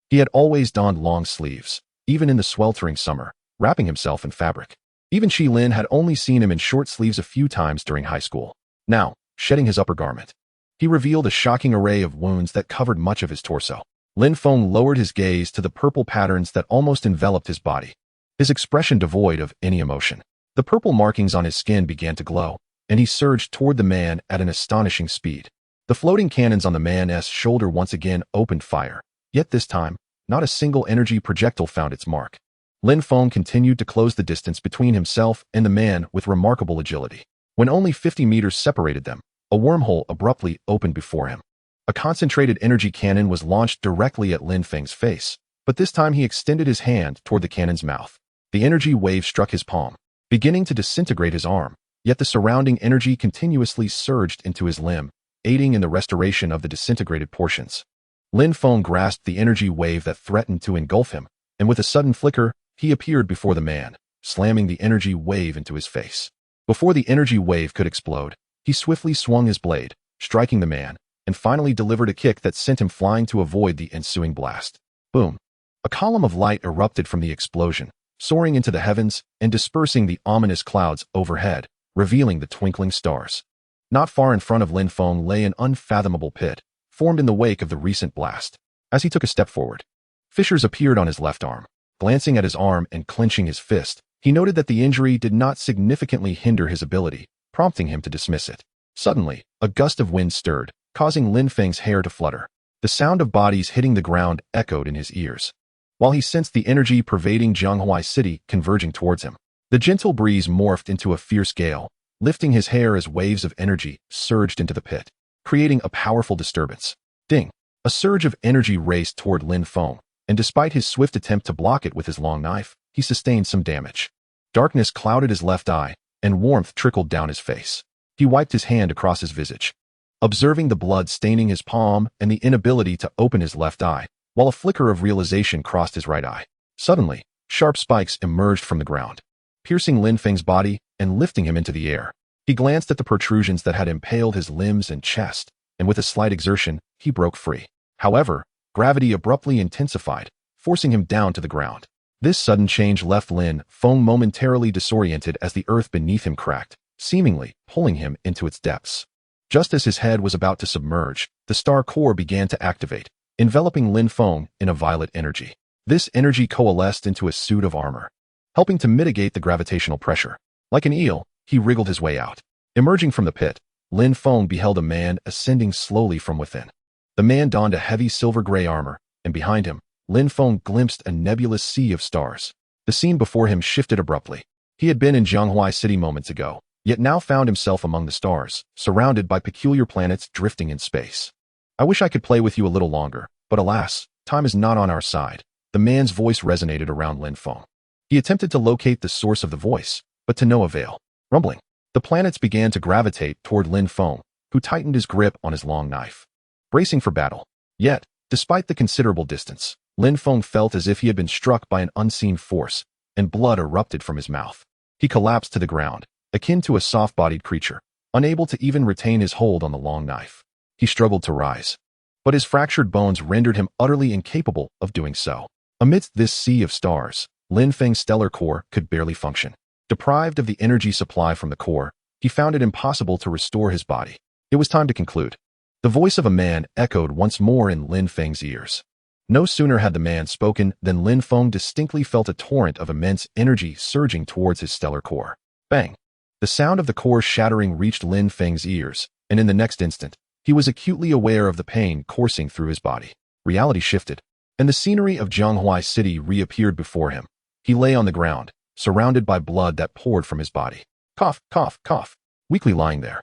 A: He had always donned long sleeves, even in the sweltering summer, wrapping himself in fabric. Even Shi Lin had only seen him in short sleeves a few times during high school. Now, shedding his upper garment, he revealed a shocking array of wounds that covered much of his torso. Lin Feng lowered his gaze to the purple patterns that almost enveloped his body, his expression devoid of any emotion. The purple markings on his skin began to glow, and he surged toward the man at an astonishing speed. The floating cannons on the man's shoulder once again opened fire, yet this time, not a single energy projectile found its mark. Lin Feng continued to close the distance between himself and the man with remarkable agility. When only 50 meters separated them, a wormhole abruptly opened before him. A concentrated energy cannon was launched directly at Lin Feng's face, but this time he extended his hand toward the cannon's mouth. The energy wave struck his palm, beginning to disintegrate his arm, yet the surrounding energy continuously surged into his limb, aiding in the restoration of the disintegrated portions. Lin Feng grasped the energy wave that threatened to engulf him, and with a sudden flicker, he appeared before the man, slamming the energy wave into his face. Before the energy wave could explode, he swiftly swung his blade, striking the man, and finally delivered a kick that sent him flying to avoid the ensuing blast. Boom! A column of light erupted from the explosion, soaring into the heavens and dispersing the ominous clouds overhead, revealing the twinkling stars. Not far in front of Lin Feng lay an unfathomable pit, formed in the wake of the recent blast. As he took a step forward, fissures appeared on his left arm. Glancing at his arm and clenching his fist, he noted that the injury did not significantly hinder his ability, prompting him to dismiss it. Suddenly, a gust of wind stirred, causing Lin Feng's hair to flutter. The sound of bodies hitting the ground echoed in his ears, while he sensed the energy pervading Zhanghuai City converging towards him. The gentle breeze morphed into a fierce gale, lifting his hair as waves of energy surged into the pit, creating a powerful disturbance. Ding! A surge of energy raced toward Lin Feng, and despite his swift attempt to block it with his long knife, he sustained some damage. Darkness clouded his left eye, and warmth trickled down his face. He wiped his hand across his visage, observing the blood staining his palm and the inability to open his left eye, while a flicker of realization crossed his right eye. Suddenly, sharp spikes emerged from the ground, piercing Lin Feng's body and lifting him into the air. He glanced at the protrusions that had impaled his limbs and chest, and with a slight exertion, he broke free. However, gravity abruptly intensified, forcing him down to the ground. This sudden change left Lin Feng momentarily disoriented as the earth beneath him cracked, seemingly pulling him into its depths. Just as his head was about to submerge, the star core began to activate, enveloping Lin Feng in a violet energy. This energy coalesced into a suit of armor, helping to mitigate the gravitational pressure. Like an eel, he wriggled his way out. Emerging from the pit, Lin Feng beheld a man ascending slowly from within. The man donned a heavy silver-gray armor, and behind him, Lin Feng glimpsed a nebulous sea of stars. The scene before him shifted abruptly. He had been in Jianghua City moments ago, yet now found himself among the stars, surrounded by peculiar planets drifting in space. I wish I could play with you a little longer, but alas, time is not on our side. The man's voice resonated around Lin Feng. He attempted to locate the source of the voice, but to no avail. Rumbling, the planets began to gravitate toward Lin Feng, who tightened his grip on his long knife, bracing for battle. Yet, despite the considerable distance, Lin Feng felt as if he had been struck by an unseen force, and blood erupted from his mouth. He collapsed to the ground, akin to a soft-bodied creature, unable to even retain his hold on the long knife. He struggled to rise, but his fractured bones rendered him utterly incapable of doing so. Amidst this sea of stars, Lin Feng's stellar core could barely function. Deprived of the energy supply from the core, he found it impossible to restore his body. It was time to conclude. The voice of a man echoed once more in Lin Feng's ears. No sooner had the man spoken than Lin Feng distinctly felt a torrent of immense energy surging towards his stellar core. Bang! The sound of the core shattering reached Lin Feng's ears, and in the next instant, he was acutely aware of the pain coursing through his body. Reality shifted, and the scenery of Jianghua City reappeared before him. He lay on the ground, surrounded by blood that poured from his body. Cough, cough, cough. Weakly lying there.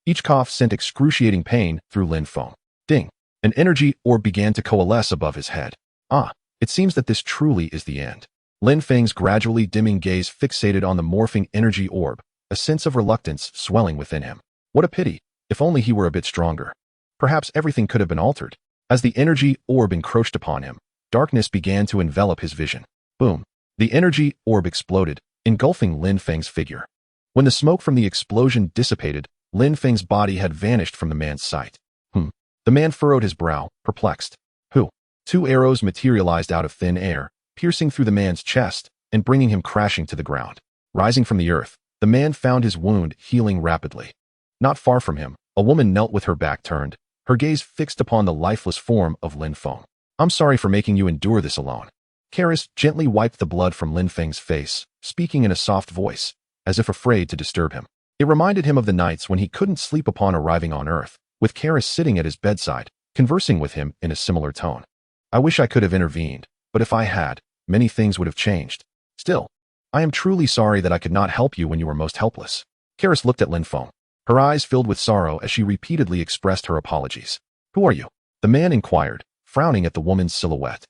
A: Each cough sent excruciating pain through Lin Feng. Ding! An energy orb began to coalesce above his head. Ah, it seems that this truly is the end. Lin Feng's gradually dimming gaze fixated on the morphing energy orb, a sense of reluctance swelling within him. What a pity, if only he were a bit stronger. Perhaps everything could have been altered. As the energy orb encroached upon him, darkness began to envelop his vision. Boom! The energy orb exploded, engulfing Lin Feng's figure. When the smoke from the explosion dissipated, Lin Feng's body had vanished from the man's sight. The man furrowed his brow, perplexed. Who? 2 arrows materialized out of thin air, piercing through the man's chest and bringing him crashing to the ground. Rising from the earth, the man found his wound healing rapidly. Not far from him, a woman knelt with her back turned, her gaze fixed upon the lifeless form of Lin Feng. I'm sorry for making you endure this alone. Karis gently wiped the blood from Lin Feng's face, speaking in a soft voice, as if afraid to disturb him. It reminded him of the nights when he couldn't sleep upon arriving on Earth, with Karis sitting at his bedside, conversing with him in a similar tone. I wish I could have intervened, but if I had, many things would have changed. Still, I am truly sorry that I could not help you when you were most helpless. Karis looked at Lin Feng, her eyes filled with sorrow as she repeatedly expressed her apologies. Who are you? The man inquired, frowning at the woman's silhouette.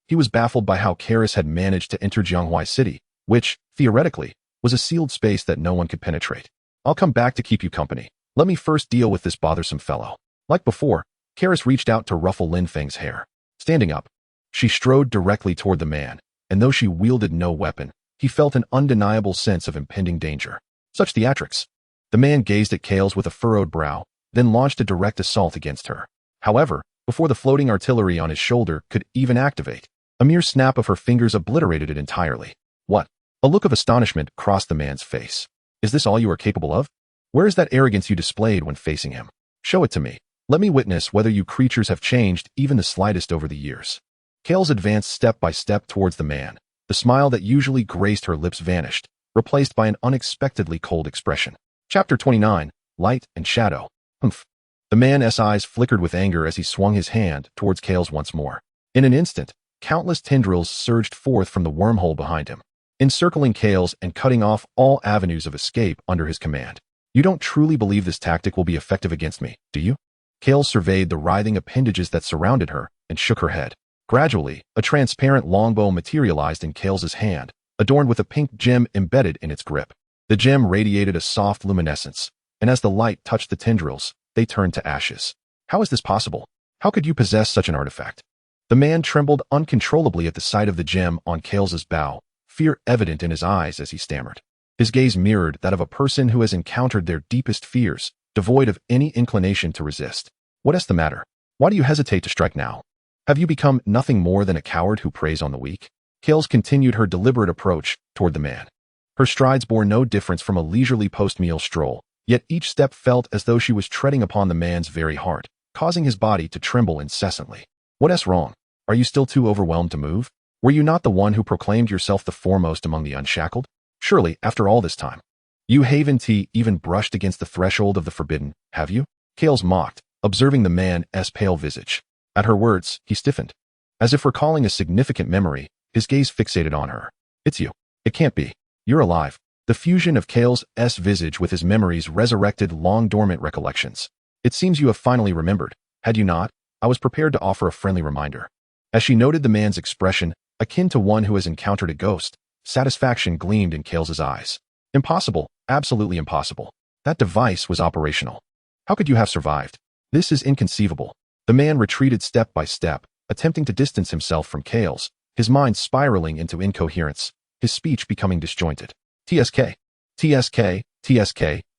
A: He was baffled by how Karis had managed to enter Jianghua City, which, theoretically, was a sealed space that no one could penetrate. I'll come back to keep you company. Let me first deal with this bothersome fellow. Like before, Karis reached out to ruffle Lin Feng's hair. Standing up, she strode directly toward the man, and though she wielded no weapon, he felt an undeniable sense of impending danger. Such theatrics. The man gazed at Kales with a furrowed brow, then launched a direct assault against her. However, before the floating artillery on his shoulder could even activate, a mere snap of her fingers obliterated it entirely. What? A look of astonishment crossed the man's face. Is this all you are capable of? Where is that arrogance you displayed when facing him? Show it to me. Let me witness whether you creatures have changed even the slightest over the years. Kales advanced step by step towards the man. The smile that usually graced her lips vanished, replaced by an unexpectedly cold expression. Chapter 29, Light and Shadow. Humph. The man's eyes flickered with anger as he swung his hand towards Kales once more. In an instant, countless tendrils surged forth from the wormhole behind him, encircling Kales and cutting off all avenues of escape under his command. You don't truly believe this tactic will be effective against me, do you? Kales surveyed the writhing appendages that surrounded her and shook her head. Gradually, a transparent longbow materialized in Kales's hand, adorned with a pink gem embedded in its grip. The gem radiated a soft luminescence, and as the light touched the tendrils, they turned to ashes. How is this possible? How could you possess such an artifact? The man trembled uncontrollably at the sight of the gem on Kales's bow, fear evident in his eyes as he stammered. His gaze mirrored that of a person who has encountered their deepest fears, devoid of any inclination to resist. What is the matter? Why do you hesitate to strike now? Have you become nothing more than a coward who preys on the weak? Kales continued her deliberate approach toward the man. Her strides bore no difference from a leisurely post-meal stroll, yet each step felt as though she was treading upon the man's very heart, causing his body to tremble incessantly. What's wrong? Are you still too overwhelmed to move? Were you not the one who proclaimed yourself the foremost among the unshackled? Surely, after all this time, you haven't even brushed against the threshold of the forbidden, have you? Kales mocked, observing the man's pale visage. At her words, he stiffened. As if recalling a significant memory, his gaze fixated on her. It's you. It can't be. You're alive. The fusion of Kales's visage with his memories resurrected long-dormant recollections. It seems you have finally remembered. Had you not, I was prepared to offer a friendly reminder. As she noted the man's expression, akin to one who has encountered a ghost, satisfaction gleamed in Kales's eyes. Impossible, absolutely impossible. That device was operational. How could you have survived? This is inconceivable. The man retreated step by step, attempting to distance himself from Kales, his mind spiraling into incoherence, his speech becoming disjointed. TSK.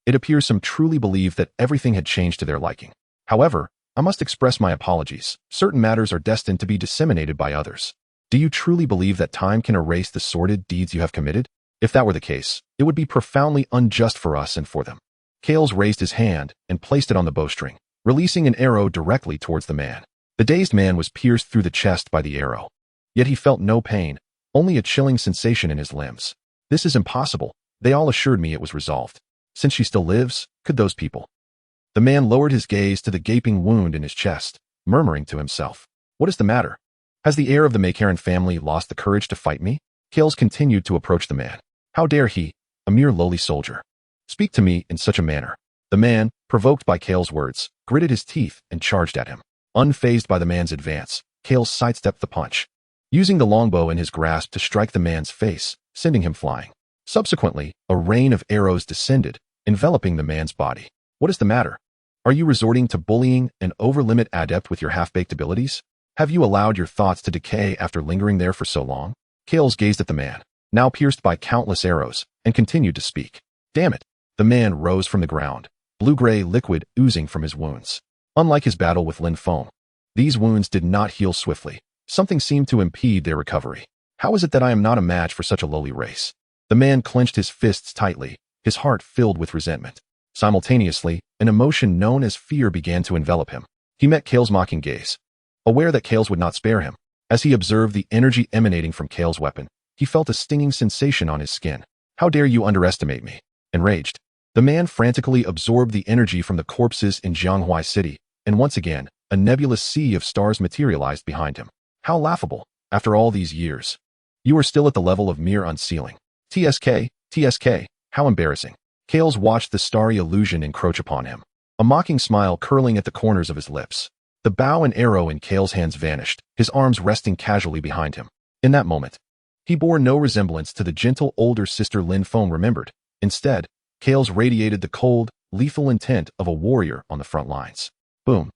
A: It appears some truly believe that everything had changed to their liking. However, I must express my apologies. Certain matters are destined to be disseminated by others. Do you truly believe that time can erase the sordid deeds you have committed? If that were the case, it would be profoundly unjust for us and for them. Kales raised his hand and placed it on the bowstring, releasing an arrow directly towards the man. The dazed man was pierced through the chest by the arrow. Yet he felt no pain, only a chilling sensation in his limbs. This is impossible. They all assured me it was resolved. Since she still lives, could those people? The man lowered his gaze to the gaping wound in his chest, murmuring to himself. What is the matter? Has the heir of the Makaran family lost the courage to fight me? Kales continued to approach the man. How dare he, a mere lowly soldier, speak to me in such a manner? The man, provoked by Kales' words, gritted his teeth and charged at him. Unfazed by the man's advance, Kales sidestepped the punch, using the longbow in his grasp to strike the man's face, sending him flying. Subsequently, a rain of arrows descended, enveloping the man's body. What is the matter? Are you resorting to bullying an over-limit adept with your half-baked abilities? Have you allowed your thoughts to decay after lingering there for so long? Kales gazed at the man, now pierced by countless arrows, and continued to speak. Damn it! The man rose from the ground, blue-gray liquid oozing from his wounds. Unlike his battle with Lin Feng, these wounds did not heal swiftly. Something seemed to impede their recovery. How is it that I am not a match for such a lowly race? The man clenched his fists tightly, his heart filled with resentment. Simultaneously, an emotion known as fear began to envelop him. He met Kales' mocking gaze, aware that Kales would not spare him. As he observed the energy emanating from Kales' weapon, he felt a stinging sensation on his skin. How dare you underestimate me? Enraged, the man frantically absorbed the energy from the corpses in Jianghuai City, and once again, a nebulous sea of stars materialized behind him. How laughable, after all these years. You are still at the level of mere unsealing. TSK, how embarrassing. Kales watched the starry illusion encroach upon him, a mocking smile curling at the corners of his lips. The bow and arrow in Kales' hands vanished, his arms resting casually behind him. In that moment, he bore no resemblance to the gentle older sister Lin Feng remembered. Instead, Kales radiated the cold, lethal intent of a warrior on the front lines. Boom.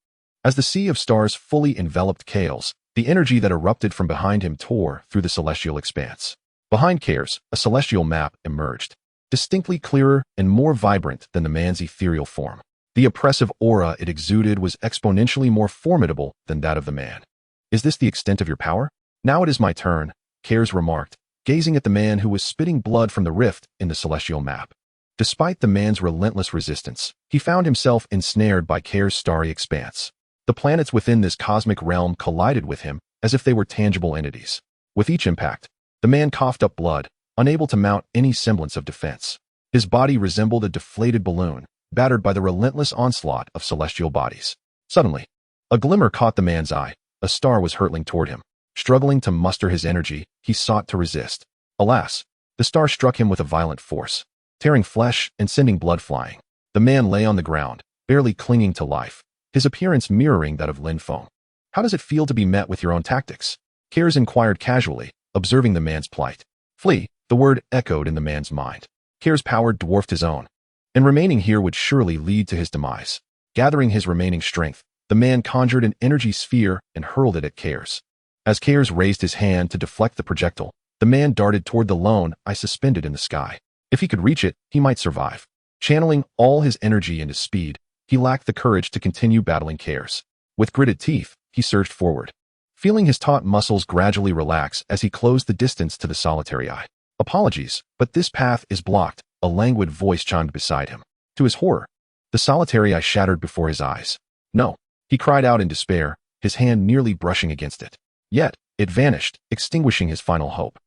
A: As the sea of stars fully enveloped Kales, the energy that erupted from behind him tore through the celestial expanse. Behind Kales, a celestial map emerged, distinctly clearer and more vibrant than the man's ethereal form. The oppressive aura it exuded was exponentially more formidable than that of the man. Is this the extent of your power? Now it is my turn, Kales remarked, gazing at the man who was spitting blood from the rift in the celestial map. Despite the man's relentless resistance, he found himself ensnared by Kales' starry expanse. The planets within this cosmic realm collided with him as if they were tangible entities. With each impact, the man coughed up blood, unable to mount any semblance of defense. His body resembled a deflated balloon, battered by the relentless onslaught of celestial bodies. Suddenly, a glimmer caught the man's eye. A star was hurtling toward him. Struggling to muster his energy, he sought to resist. Alas, the star struck him with a violent force, tearing flesh and sending blood flying. The man lay on the ground, barely clinging to life, his appearance mirroring that of Lin Feng. How does it feel to be met with your own tactics? Kales inquired casually, observing the man's plight. Flee, the word echoed in the man's mind. Kales' power dwarfed his own, and remaining here would surely lead to his demise. Gathering his remaining strength, the man conjured an energy sphere and hurled it at Cares. As Cares raised his hand to deflect the projectile, the man darted toward the lone eye suspended in the sky. If he could reach it, he might survive. Channeling all his energy into speed, he lacked the courage to continue battling Cares. With gritted teeth, he surged forward, feeling his taut muscles gradually relax as he closed the distance to the solitary eye. Apologies, but this path is blocked, a languid voice chimed beside him. To his horror, the solitary eye shattered before his eyes. No, he cried out in despair, his hand nearly brushing against it. Yet, it vanished, extinguishing his final hope.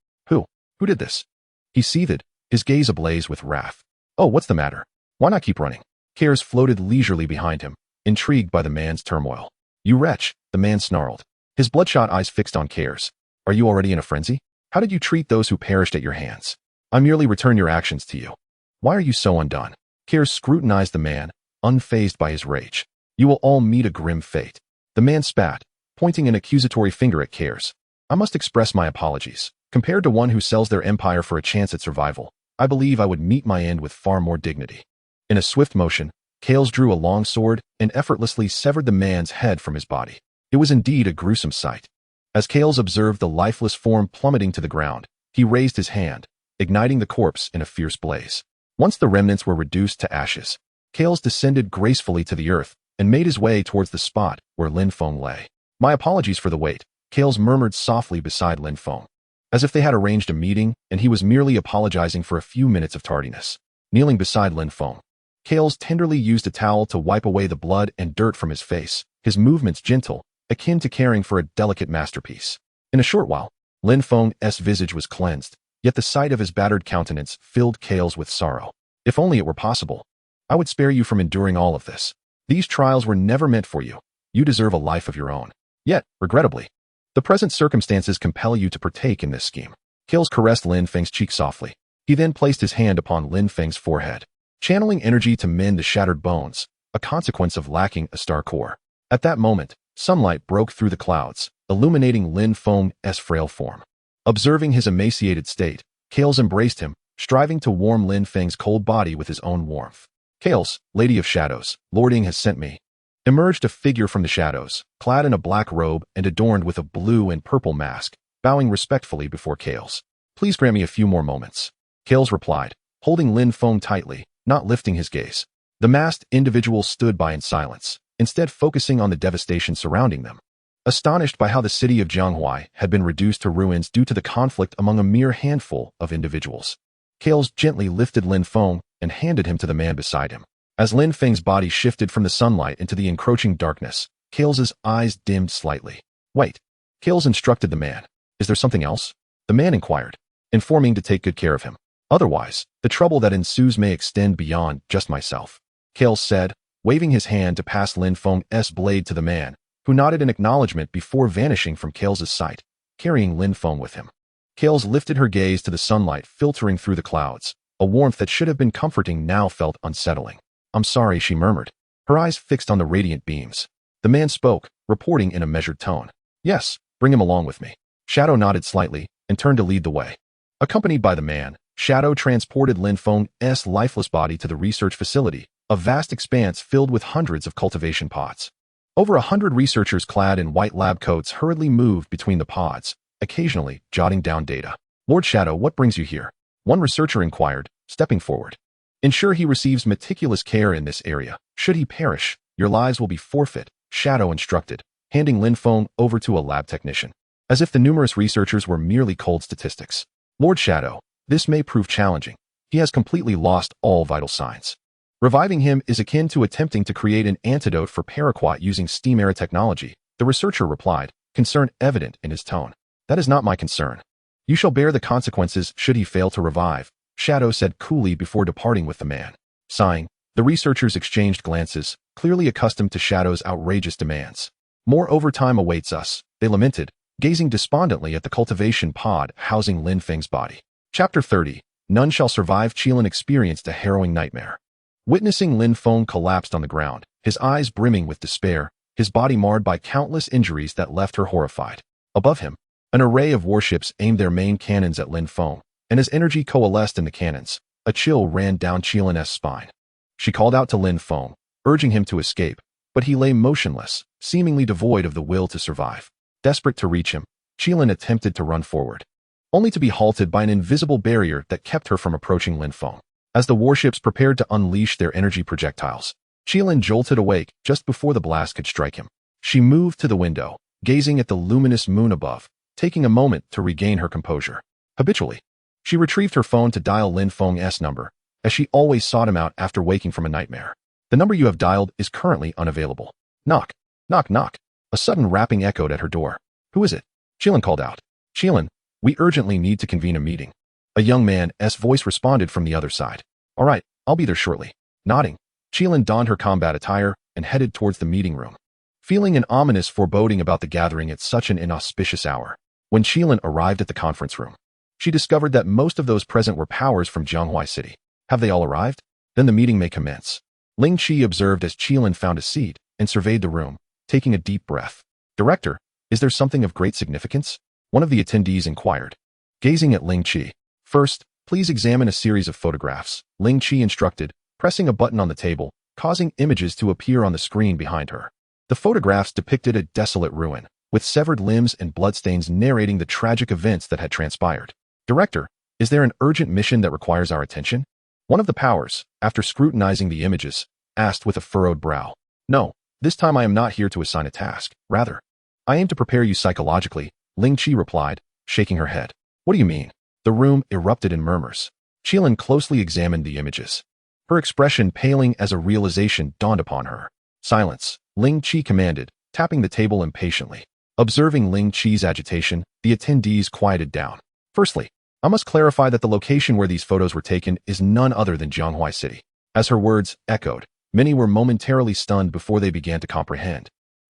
A: Who did this? He seethed, his gaze ablaze with wrath. Oh, what's the matter? Why not keep running? Cares floated leisurely behind him, intrigued by the man's turmoil. You wretch, the man snarled, his bloodshot eyes fixed on Cares. Are you already in a frenzy? How did you treat those who perished at your hands? I merely return your actions to you. Why are you so undone? Cares scrutinized the man, unfazed by his rage. You will all meet a grim fate. The man spat, pointing an accusatory finger at Cares. I must express my apologies. Compared to one who sells their empire for a chance at survival, I believe I would meet my end with far more dignity. In a swift motion, Cares drew a long sword and effortlessly severed the man's head from his body. It was indeed a gruesome sight. As Cares observed the lifeless form plummeting to the ground, he raised his hand, igniting the corpse in a fierce blaze. Once the remnants were reduced to ashes, Cares descended gracefully to the earth and made his way towards the spot where Lin Feng lay. My apologies for the wait, Cares murmured softly beside Lin Feng, as if they had arranged a meeting and he was merely apologizing for a few minutes of tardiness. Kneeling beside Lin Feng, Cares tenderly used a towel to wipe away the blood and dirt from his face, his movements gentle, akin to caring for a delicate masterpiece. In a short while, Lin Feng's visage was cleansed, yet the sight of his battered countenance filled Cares with sorrow. If only it were possible, I would spare you from enduring all of this. These trials were never meant for you. You deserve a life of your own. Yet, regrettably, the present circumstances compel you to partake in this scheme. Cares caressed Lin Feng's cheek softly. He then placed his hand upon Lin Feng's forehead, channeling energy to mend the shattered bones, a consequence of lacking a star core. At that moment, sunlight broke through the clouds, illuminating Lin Feng's frail form. Observing his emaciated state, Cares embraced him, striving to warm Lin Feng's cold body with his own warmth. Cares, Lady of Shadows, Lord Ying has sent me. Emerged a figure from the shadows, clad in a black robe and adorned with a blue and purple mask, bowing respectfully before Cares. Please grant me a few more moments. Cares replied, holding Lin Feng tightly, not lifting his gaze. The masked individual stood by in silence, instead focusing on the devastation surrounding them. Astonished by how the city of Jianghuai had been reduced to ruins due to the conflict among a mere handful of individuals, Cares gently lifted Lin Feng and handed him to the man beside him. As Lin Feng's body shifted from the sunlight into the encroaching darkness, Cares' eyes dimmed slightly. Wait. Cares instructed the man. Is there something else? The man inquired, informing to take good care of him. Otherwise, the trouble that ensues may extend beyond just myself. Cares said, waving his hand to pass Lin Feng's blade to the man, who nodded in acknowledgement before vanishing from Cares' sight, carrying Lin Feng with him. Cares lifted her gaze to the sunlight filtering through the clouds. A warmth that should have been comforting now felt unsettling. I'm sorry, she murmured, her eyes fixed on the radiant beams. The man spoke, reporting in a measured tone. Yes, bring him along with me. Shadow nodded slightly and turned to lead the way. Accompanied by the man, Shadow transported Lin Feng's lifeless body to the research facility, a vast expanse filled with hundreds of cultivation pods. Over 100 researchers clad in white lab coats hurriedly moved between the pods, occasionally jotting down data. Lord Shadow, what brings you here? One researcher inquired, stepping forward. Ensure he receives meticulous care in this area. Should he perish, your lives will be forfeit, Shadow instructed, handing Lin Feng over to a lab technician. As if the numerous researchers were merely cold statistics. Lord Shadow, this may prove challenging. He has completely lost all vital signs. Reviving him is akin to attempting to create an antidote for paraquat using steam-era technology, the researcher replied, concern evident in his tone. That is not my concern. You shall bear the consequences should he fail to revive, Shadow said coolly before departing with the man. Sighing, the researchers exchanged glances, clearly accustomed to Shadow's outrageous demands. More overtime awaits us, they lamented, gazing despondently at the cultivation pod housing Lin Feng's body. Chapter 30. None shall survive. Qilin experienced a harrowing nightmare. Witnessing Lin Feng collapsed on the ground, his eyes brimming with despair, his body marred by countless injuries that left her horrified. Above him, an array of warships aimed their main cannons at Lin Feng, and as energy coalesced in the cannons, a chill ran down Qilin's spine. She called out to Lin Feng, urging him to escape, but he lay motionless, seemingly devoid of the will to survive. Desperate to reach him, Qilin attempted to run forward, only to be halted by an invisible barrier that kept her from approaching Lin Feng. As the warships prepared to unleash their energy projectiles, Qilin jolted awake just before the blast could strike him. She moved to the window, gazing at the luminous moon above, taking a moment to regain her composure. Habitually, she retrieved her phone to dial Lin Feng's number, as she always sought him out after waking from a nightmare. The number you have dialed is currently unavailable. Knock, knock, knock. A sudden rapping echoed at her door. Who is it? Qilin called out. Qilin, we urgently need to convene a meeting. A young man's voice responded from the other side. All right, I'll be there shortly. Nodding, Qilin donned her combat attire and headed towards the meeting room. Feeling an ominous foreboding about the gathering at such an inauspicious hour, when Qilin arrived at the conference room, she discovered that most of those present were powers from Jianghua City. Have they all arrived? Then the meeting may commence. Ling Qi observed as Qilin found a seat and surveyed the room, taking a deep breath. Director, is there something of great significance? One of the attendees inquired. Gazing at Ling Qi. First, please examine a series of photographs, Ling Qi instructed, pressing a button on the table, causing images to appear on the screen behind her. The photographs depicted a desolate ruin, with severed limbs and bloodstains narrating the tragic events that had transpired. Director, is there an urgent mission that requires our attention? One of the powers, after scrutinizing the images, asked with a furrowed brow. No, this time I am not here to assign a task. Rather, I aim to prepare you psychologically, Ling Qi replied, shaking her head. What do you mean? The room erupted in murmurs. Qilin closely examined the images, her expression paling as a realization dawned upon her. Silence, Ling Qi commanded, tapping the table impatiently. Observing Ling Qi's agitation, the attendees quieted down. Firstly, I must clarify that the location where these photos were taken is none other than Jianghua City. As her words echoed, many were momentarily stunned before they began to comprehend.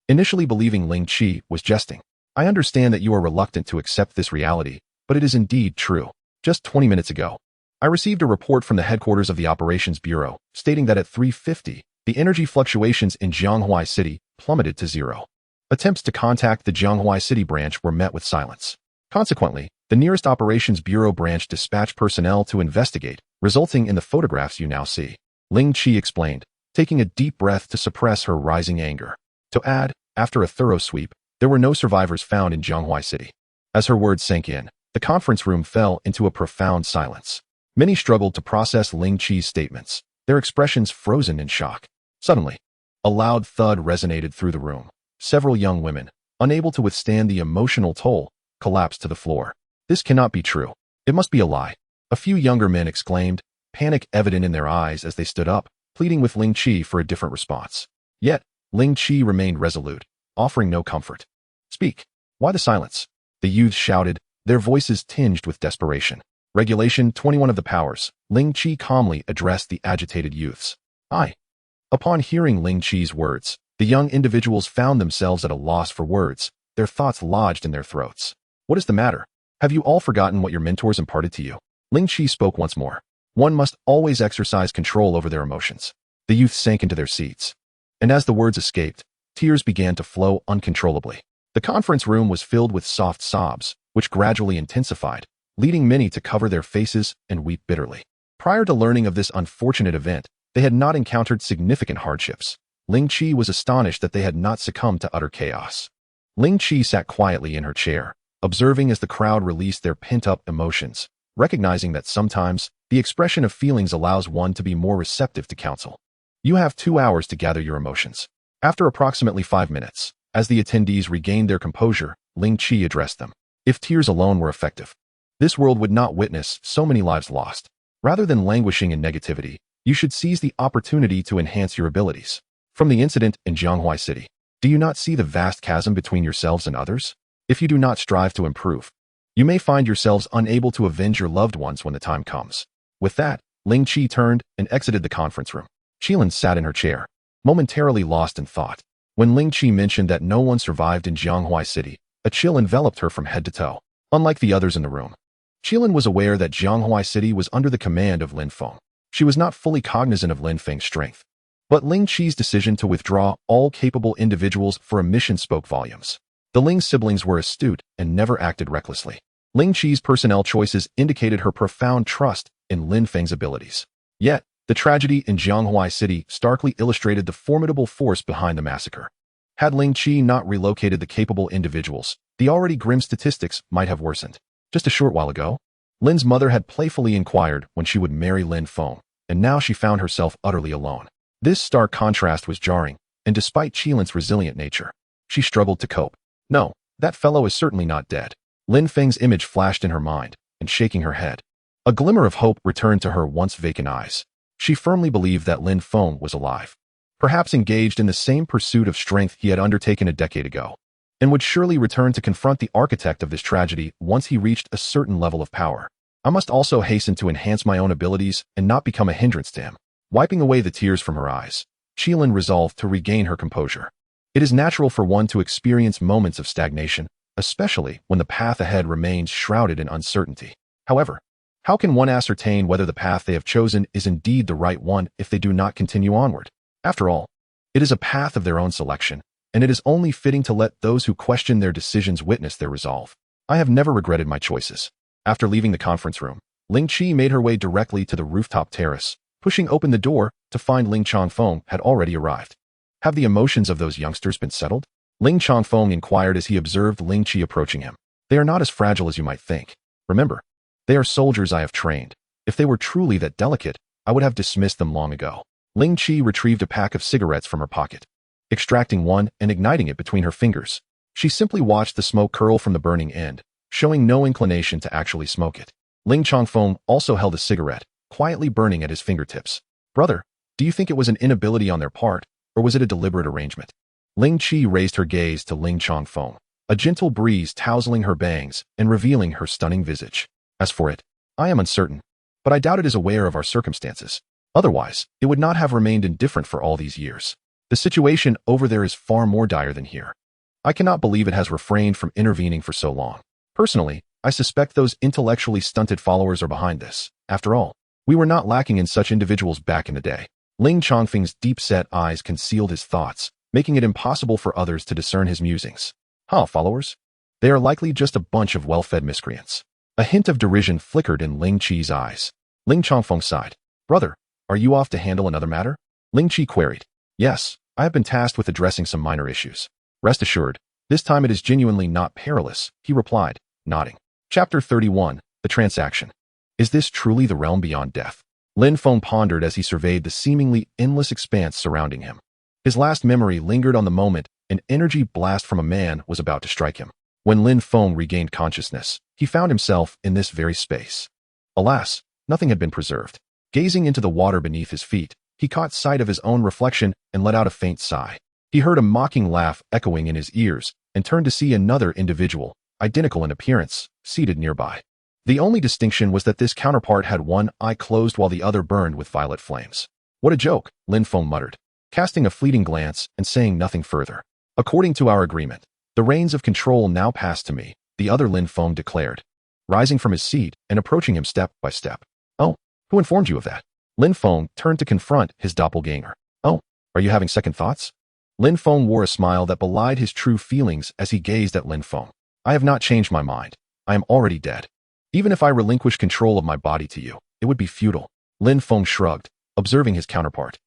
A: Initially believing Ling Qi was jesting. I understand that you are reluctant to accept this reality, but it is indeed true. Just 20 minutes ago, I received a report from the headquarters of the Operations Bureau, stating that at 3:50, the energy fluctuations in Jianghua City plummeted to zero. Attempts to contact the Jianghua City branch were met with silence. Consequently, the nearest Operations Bureau branch dispatched personnel to investigate, resulting in the photographs you now see. Ling Qi explained, taking a deep breath to suppress her rising anger. To add, after a thorough sweep, there were no survivors found in Jianghua City. As her words sank in, the conference room fell into a profound silence. Many struggled to process Ling Qi's statements, their expressions frozen in shock. Suddenly, a loud thud resonated through the room. Several young women, unable to withstand the emotional toll, collapsed to the floor. This cannot be true. It must be a lie. A few younger men exclaimed, panic evident in their eyes as they stood up, pleading with Ling Qi for a different response. Yet, Ling Qi remained resolute, offering no comfort. Speak. Why the silence? The youths shouted, their voices tinged with desperation. Regulation 21 of the powers, Ling Qi calmly addressed the agitated youths. Upon hearing Ling Qi's words, the young individuals found themselves at a loss for words, their thoughts lodged in their throats. What is the matter? Have you all forgotten what your mentors imparted to you? Ling Qi spoke once more. One must always exercise control over their emotions. The youth sank into their seats. And as the words escaped, tears began to flow uncontrollably. The conference room was filled with soft sobs, which gradually intensified, leading many to cover their faces and weep bitterly. Prior to learning of this unfortunate event, they had not encountered significant hardships. Ling Qi was astonished that they had not succumbed to utter chaos. Ling Qi sat quietly in her chair, observing as the crowd released their pent-up emotions, recognizing that sometimes the expression of feelings allows one to be more receptive to counsel. You have 2 hours to gather your emotions. After approximately 5 minutes, as the attendees regained their composure, Ling Qi addressed them. If tears alone were effective, this world would not witness so many lives lost. Rather than languishing in negativity, you should seize the opportunity to enhance your abilities. From the incident in Jianghua City, do you not see the vast chasm between yourselves and others? If you do not strive to improve, you may find yourselves unable to avenge your loved ones when the time comes. With that, Ling Qi turned and exited the conference room. Qilin sat in her chair, momentarily lost in thought. When Ling Qi mentioned that no one survived in Jianghua City, a chill enveloped her from head to toe. Unlike the others in the room, Qilin was aware that Jianghua City was under the command of Lin Feng. She was not fully cognizant of Lin Feng's strength. But Ling Qi's decision to withdraw all capable individuals for a mission spoke volumes. The Ling siblings were astute and never acted recklessly. Ling Qi's personnel choices indicated her profound trust in Lin Feng's abilities. Yet, The tragedy in Jianghuai City starkly illustrated the formidable force behind the massacre. Had Ling Qi not relocated the capable individuals, the already grim statistics might have worsened. Just a short while ago, Lin's mother had playfully inquired when she would marry Lin Feng, and now she found herself utterly alone. This stark contrast was jarring, and despite Qilin's resilient nature, she struggled to cope. No, that fellow is certainly not dead. Lin Feng's image flashed in her mind, and shaking her head, a glimmer of hope returned to her once vacant eyes. She firmly believed that Lin Feng was alive, perhaps engaged in the same pursuit of strength he had undertaken a decade ago, and would surely return to confront the architect of this tragedy once he reached a certain level of power. I must also hasten to enhance my own abilities and not become a hindrance to him. Wiping away the tears from her eyes, Qilin resolved to regain her composure. It is natural for one to experience moments of stagnation, especially when the path ahead remains shrouded in uncertainty. However, how can one ascertain whether the path they have chosen is indeed the right one if they do not continue onward? After all, it is a path of their own selection, and it is only fitting to let those who question their decisions witness their resolve. I have never regretted my choices. After leaving the conference room, Ling Qi made her way directly to the rooftop terrace, pushing open the door to find Ling Changfeng had already arrived. Have the emotions of those youngsters been settled? Ling Changfeng inquired as he observed Ling Qi approaching him. They are not as fragile as you might think. Remember, they are soldiers I have trained. If they were truly that delicate, I would have dismissed them long ago. Ling Qi retrieved a pack of cigarettes from her pocket. Extracting one and igniting it between her fingers, she simply watched the smoke curl from the burning end, showing no inclination to actually smoke it. Ling Changfeng also held a cigarette, quietly burning at his fingertips. Brother, do you think it was an inability on their part, or was it a deliberate arrangement? Ling Qi raised her gaze to Ling Changfeng, a gentle breeze tousling her bangs and revealing her stunning visage. As for it, I am uncertain, but I doubt it is aware of our circumstances. Otherwise, it would not have remained indifferent for all these years. The situation over there is far more dire than here. I cannot believe it has refrained from intervening for so long. Personally, I suspect those intellectually stunted followers are behind this. After all, we were not lacking in such individuals back in the day. Ling Changfeng's deep-set eyes concealed his thoughts, making it impossible for others to discern his musings. Followers? They are likely just a bunch of well-fed miscreants. A hint of derision flickered in Ling Qi's eyes. Ling Changfeng sighed. Brother, are you off to handle another matter? Ling Qi queried. Yes, I have been tasked with addressing some minor issues. Rest assured, this time it is genuinely not perilous, he replied, nodding. Chapter 31, The Transaction. Is this truly the realm beyond death? Lin Feng pondered as he surveyed the seemingly endless expanse surrounding him. His last memory lingered on the moment an energy blast from a man was about to strike him. When Lin Feng regained consciousness, he found himself in this very space. Alas, nothing had been preserved. Gazing into the water beneath his feet, he caught sight of his own reflection and let out a faint sigh. He heard a mocking laugh echoing in his ears and turned to see another individual, identical in appearance, seated nearby. The only distinction was that this counterpart had one eye closed while the other burned with violet flames. What a joke, Lin Feng muttered, casting a fleeting glance and saying nothing further. According to our agreement, the reins of control now pass to me, the other Lin Feng declared, rising from his seat and approaching him step by step. Oh, who informed you of that? Lin Feng turned to confront his doppelganger. Oh, are you having second thoughts? Lin Feng wore a smile that belied his true feelings as he gazed at Lin Feng. I have not changed my mind. I am already dead. Even if I relinquish control of my body to you, it would be futile. Lin Feng shrugged, observing his counterpart.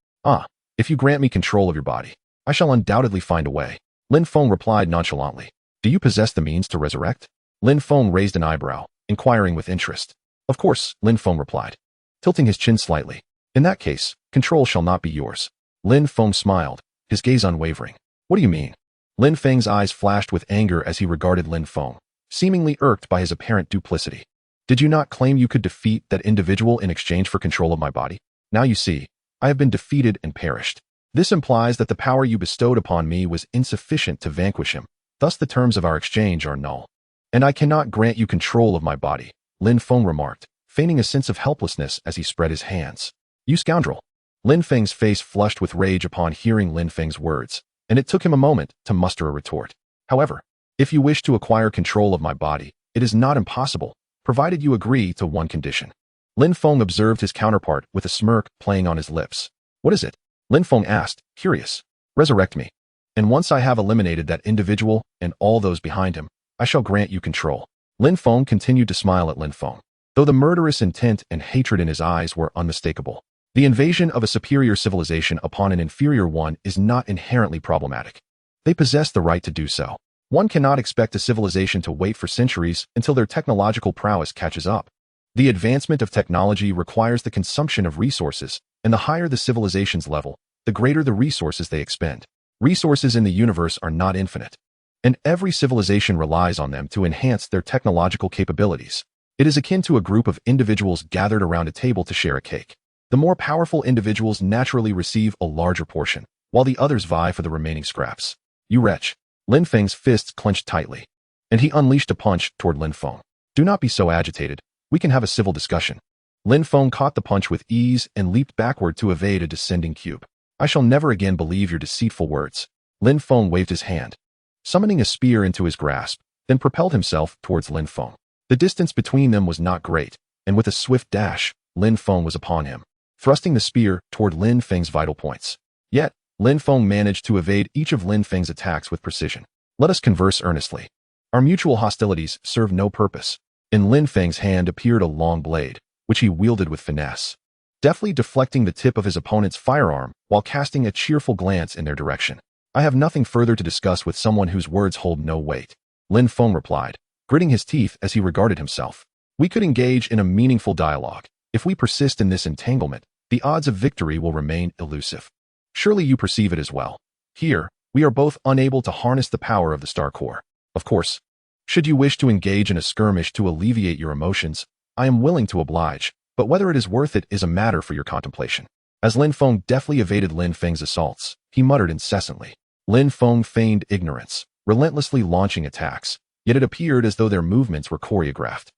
A: If you grant me control of your body, I shall undoubtedly find a way. Lin Feng replied nonchalantly. Do you possess the means to resurrect? Lin Feng raised an eyebrow, inquiring with interest. Of course, Lin Feng replied, tilting his chin slightly. In that case, control shall not be yours. Lin Feng smiled, his gaze unwavering. What do you mean? Lin Feng's eyes flashed with anger as he regarded Lin Feng, seemingly irked by his apparent duplicity. Did you not claim you could defeat that individual in exchange for control of my body? Now you see, I have been defeated and perished. This implies that the power you bestowed upon me was insufficient to vanquish him. Thus the terms of our exchange are null. And I cannot grant you control of my body, Lin Feng remarked, feigning a sense of helplessness as he spread his hands. You scoundrel. Lin Feng's face flushed with rage upon hearing Lin Feng's words, and it took him a moment to muster a retort. However, if you wish to acquire control of my body, it is not impossible, provided you agree to one condition. Lin Feng observed his counterpart with a smirk playing on his lips. What is it? Lin Feng asked, curious. Resurrect me. And once I have eliminated that individual and all those behind him, I shall grant you control. Lin Feng continued to smile at Lin Feng, though the murderous intent and hatred in his eyes were unmistakable. The invasion of a superior civilization upon an inferior one is not inherently problematic. They possess the right to do so. One cannot expect a civilization to wait for centuries until their technological prowess catches up. The advancement of technology requires the consumption of resources, and the higher the civilization's level, the greater the resources they expend. Resources in the universe are not infinite, and every civilization relies on them to enhance their technological capabilities. It is akin to a group of individuals gathered around a table to share a cake. The more powerful individuals naturally receive a larger portion, while the others vie for the remaining scraps. You wretch. Lin Feng's fists clenched tightly, and he unleashed a punch toward Lin Feng. Do not be so agitated. We can have a civil discussion. Lin Feng caught the punch with ease and leaped backward to evade a descending cube. I shall never again believe your deceitful words. Lin Feng waved his hand, summoning a spear into his grasp, then propelled himself towards Lin Feng. The distance between them was not great, and with a swift dash, Lin Feng was upon him, thrusting the spear toward Lin Feng's vital points. Yet, Lin Feng managed to evade each of Lin Feng's attacks with precision. Let us converse earnestly. Our mutual hostilities serve no purpose. In Lin Feng's hand appeared a long blade, which he wielded with finesse, deftly deflecting the tip of his opponent's firearm while casting a cheerful glance in their direction. I have nothing further to discuss with someone whose words hold no weight, Lin Feng replied, gritting his teeth as he regarded himself. We could engage in a meaningful dialogue. If we persist in this entanglement, the odds of victory will remain elusive. Surely you perceive it as well. Here, we are both unable to harness the power of the star core. Of course, should you wish to engage in a skirmish to alleviate your emotions, I am willing to oblige, but whether it is worth it is a matter for your contemplation. As Lin Feng deftly evaded Lin Feng's assaults, he muttered incessantly. Lin Feng feigned ignorance, relentlessly launching attacks, yet it appeared as though their movements were choreographed.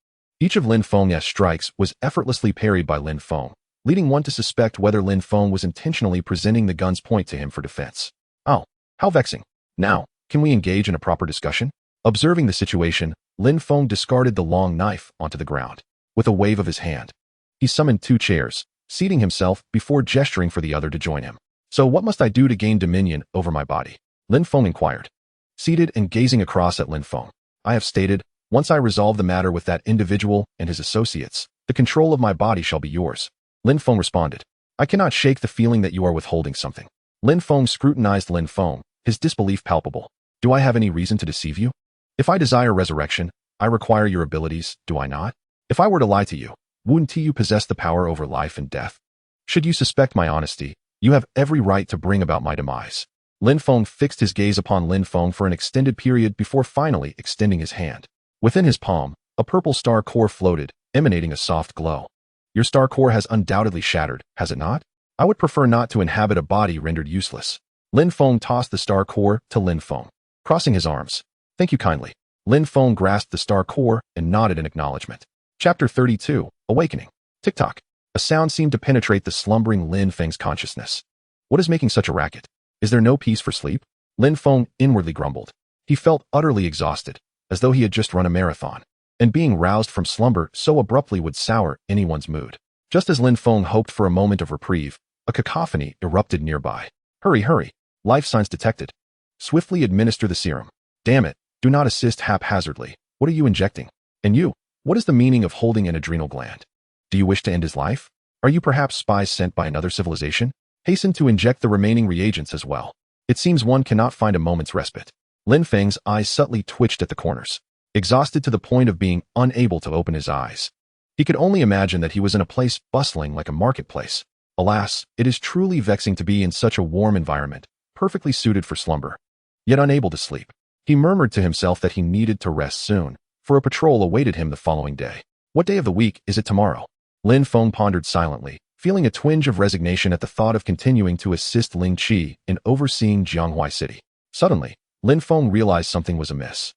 A: Each of Lin Feng's strikes was effortlessly parried by Lin Feng, leading one to suspect whether Lin Feng was intentionally presenting the gun's point to him for defense. Oh, how vexing. Now, can we engage in a proper discussion? Observing the situation, Lin Feng discarded the long knife onto the ground. With a wave of his hand, he summoned 2 chairs, seating himself before gesturing for the other to join him. So what must I do to gain dominion over my body? Lin Feng inquired. Seated and gazing across at Lin Feng, I have stated, once I resolve the matter with that individual and his associates, the control of my body shall be yours. Lin Feng responded. I cannot shake the feeling that you are withholding something. Lin Feng scrutinized Lin Feng, his disbelief palpable. Do I have any reason to deceive you? If I desire resurrection, I require your abilities, do I not? If I were to lie to you, wouldn't you possess the power over life and death? Should you suspect my honesty, you have every right to bring about my demise. Lin Feng fixed his gaze upon Lin Feng for an extended period before finally extending his hand. Within his palm, a purple star core floated, emanating a soft glow. Your star core has undoubtedly shattered, has it not? I would prefer not to inhabit a body rendered useless. Lin Feng tossed the star core to Lin Feng, crossing his arms. Thank you kindly. Lin Feng grasped the star core and nodded in acknowledgement. Chapter 32, Awakening. Tick-tock. A sound seemed to penetrate the slumbering Lin Feng's consciousness. What is making such a racket? Is there no peace for sleep? Lin Feng inwardly grumbled. He felt utterly exhausted, as though he had just run a marathon, and being roused from slumber so abruptly would sour anyone's mood. Just as Lin Feng hoped for a moment of reprieve, a cacophony erupted nearby. Hurry, hurry. Life signs detected. Swiftly administer the serum. Damn it. Do not assist haphazardly. What are you injecting? And you, what is the meaning of holding an adrenal gland? Do you wish to end his life? Are you perhaps spies sent by another civilization? Hasten to inject the remaining reagents as well. It seems one cannot find a moment's respite. Lin Feng's eyes subtly twitched at the corners, exhausted to the point of being unable to open his eyes. He could only imagine that he was in a place bustling like a marketplace. Alas, it is truly vexing to be in such a warm environment, perfectly suited for slumber, yet unable to sleep. He murmured to himself that he needed to rest soon, for a patrol awaited him the following day. What day of the week is it tomorrow? Lin Feng pondered silently, feeling a twinge of resignation at the thought of continuing to assist Ling Qi in overseeing Jianghuai City. Suddenly, Lin Feng realized something was amiss.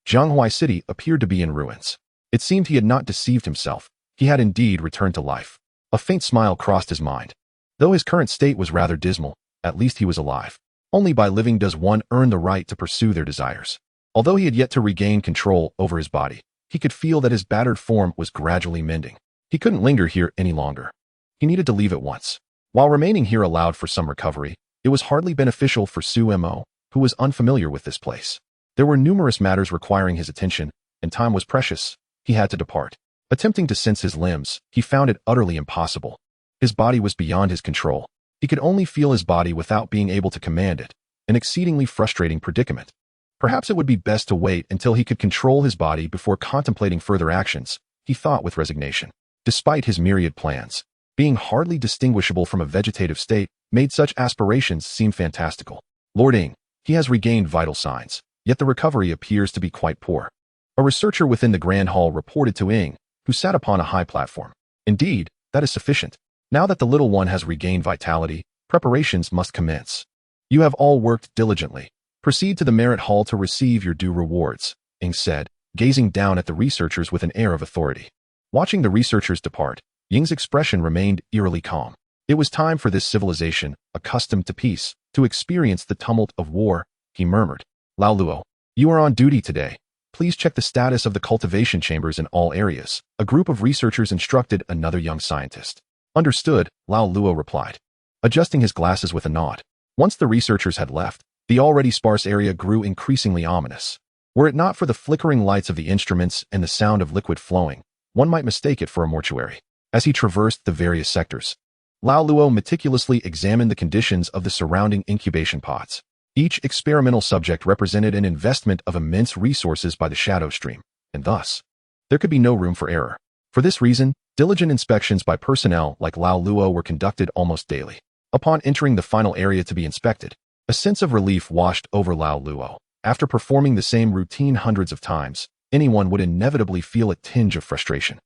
A: Jianghuai City appeared to be in ruins. It seemed he had not deceived himself. He had indeed returned to life. A faint smile crossed his mind. Though his current state was rather dismal, at least he was alive. Only by living does one earn the right to pursue their desires. Although he had yet to regain control over his body, he could feel that his battered form was gradually mending. He couldn't linger here any longer. He needed to leave at once. While remaining here allowed for some recovery, it was hardly beneficial for Su Mo, who was unfamiliar with this place. There were numerous matters requiring his attention, and time was precious. He had to depart. Attempting to sense his limbs, he found it utterly impossible. His body was beyond his control. He could only feel his body without being able to command it, an exceedingly frustrating predicament. Perhaps it would be best to wait until he could control his body before contemplating further actions, he thought with resignation. Despite his myriad plans, being hardly distinguishable from a vegetative state made such aspirations seem fantastical. Lord Ing, he has regained vital signs, yet the recovery appears to be quite poor. A researcher within the Grand Hall reported to Ing, who sat upon a high platform. Indeed, that is sufficient. Now that the little one has regained vitality, preparations must commence. You have all worked diligently. Proceed to the Merit Hall to receive your due rewards, Ing said, gazing down at the researchers with an air of authority. Watching the researchers depart, Ying's expression remained eerily calm. It was time for this civilization, accustomed to peace, to experience the tumult of war, he murmured. Lao Luo, you are on duty today. Please check the status of the cultivation chambers in all areas. A group of researchers instructed another young scientist. Understood, Lao Luo replied, adjusting his glasses with a nod. Once the researchers had left, the already sparse area grew increasingly ominous. Were it not for the flickering lights of the instruments and the sound of liquid flowing, one might mistake it for a mortuary. As he traversed the various sectors, Lao Luo meticulously examined the conditions of the surrounding incubation pods. Each experimental subject represented an investment of immense resources by the shadow stream, and thus, there could be no room for error. For this reason, diligent inspections by personnel like Lao Luo were conducted almost daily. Upon entering the final area to be inspected, a sense of relief washed over Lao Luo. After performing the same routine hundreds of times, anyone would inevitably feel a tinge of frustration.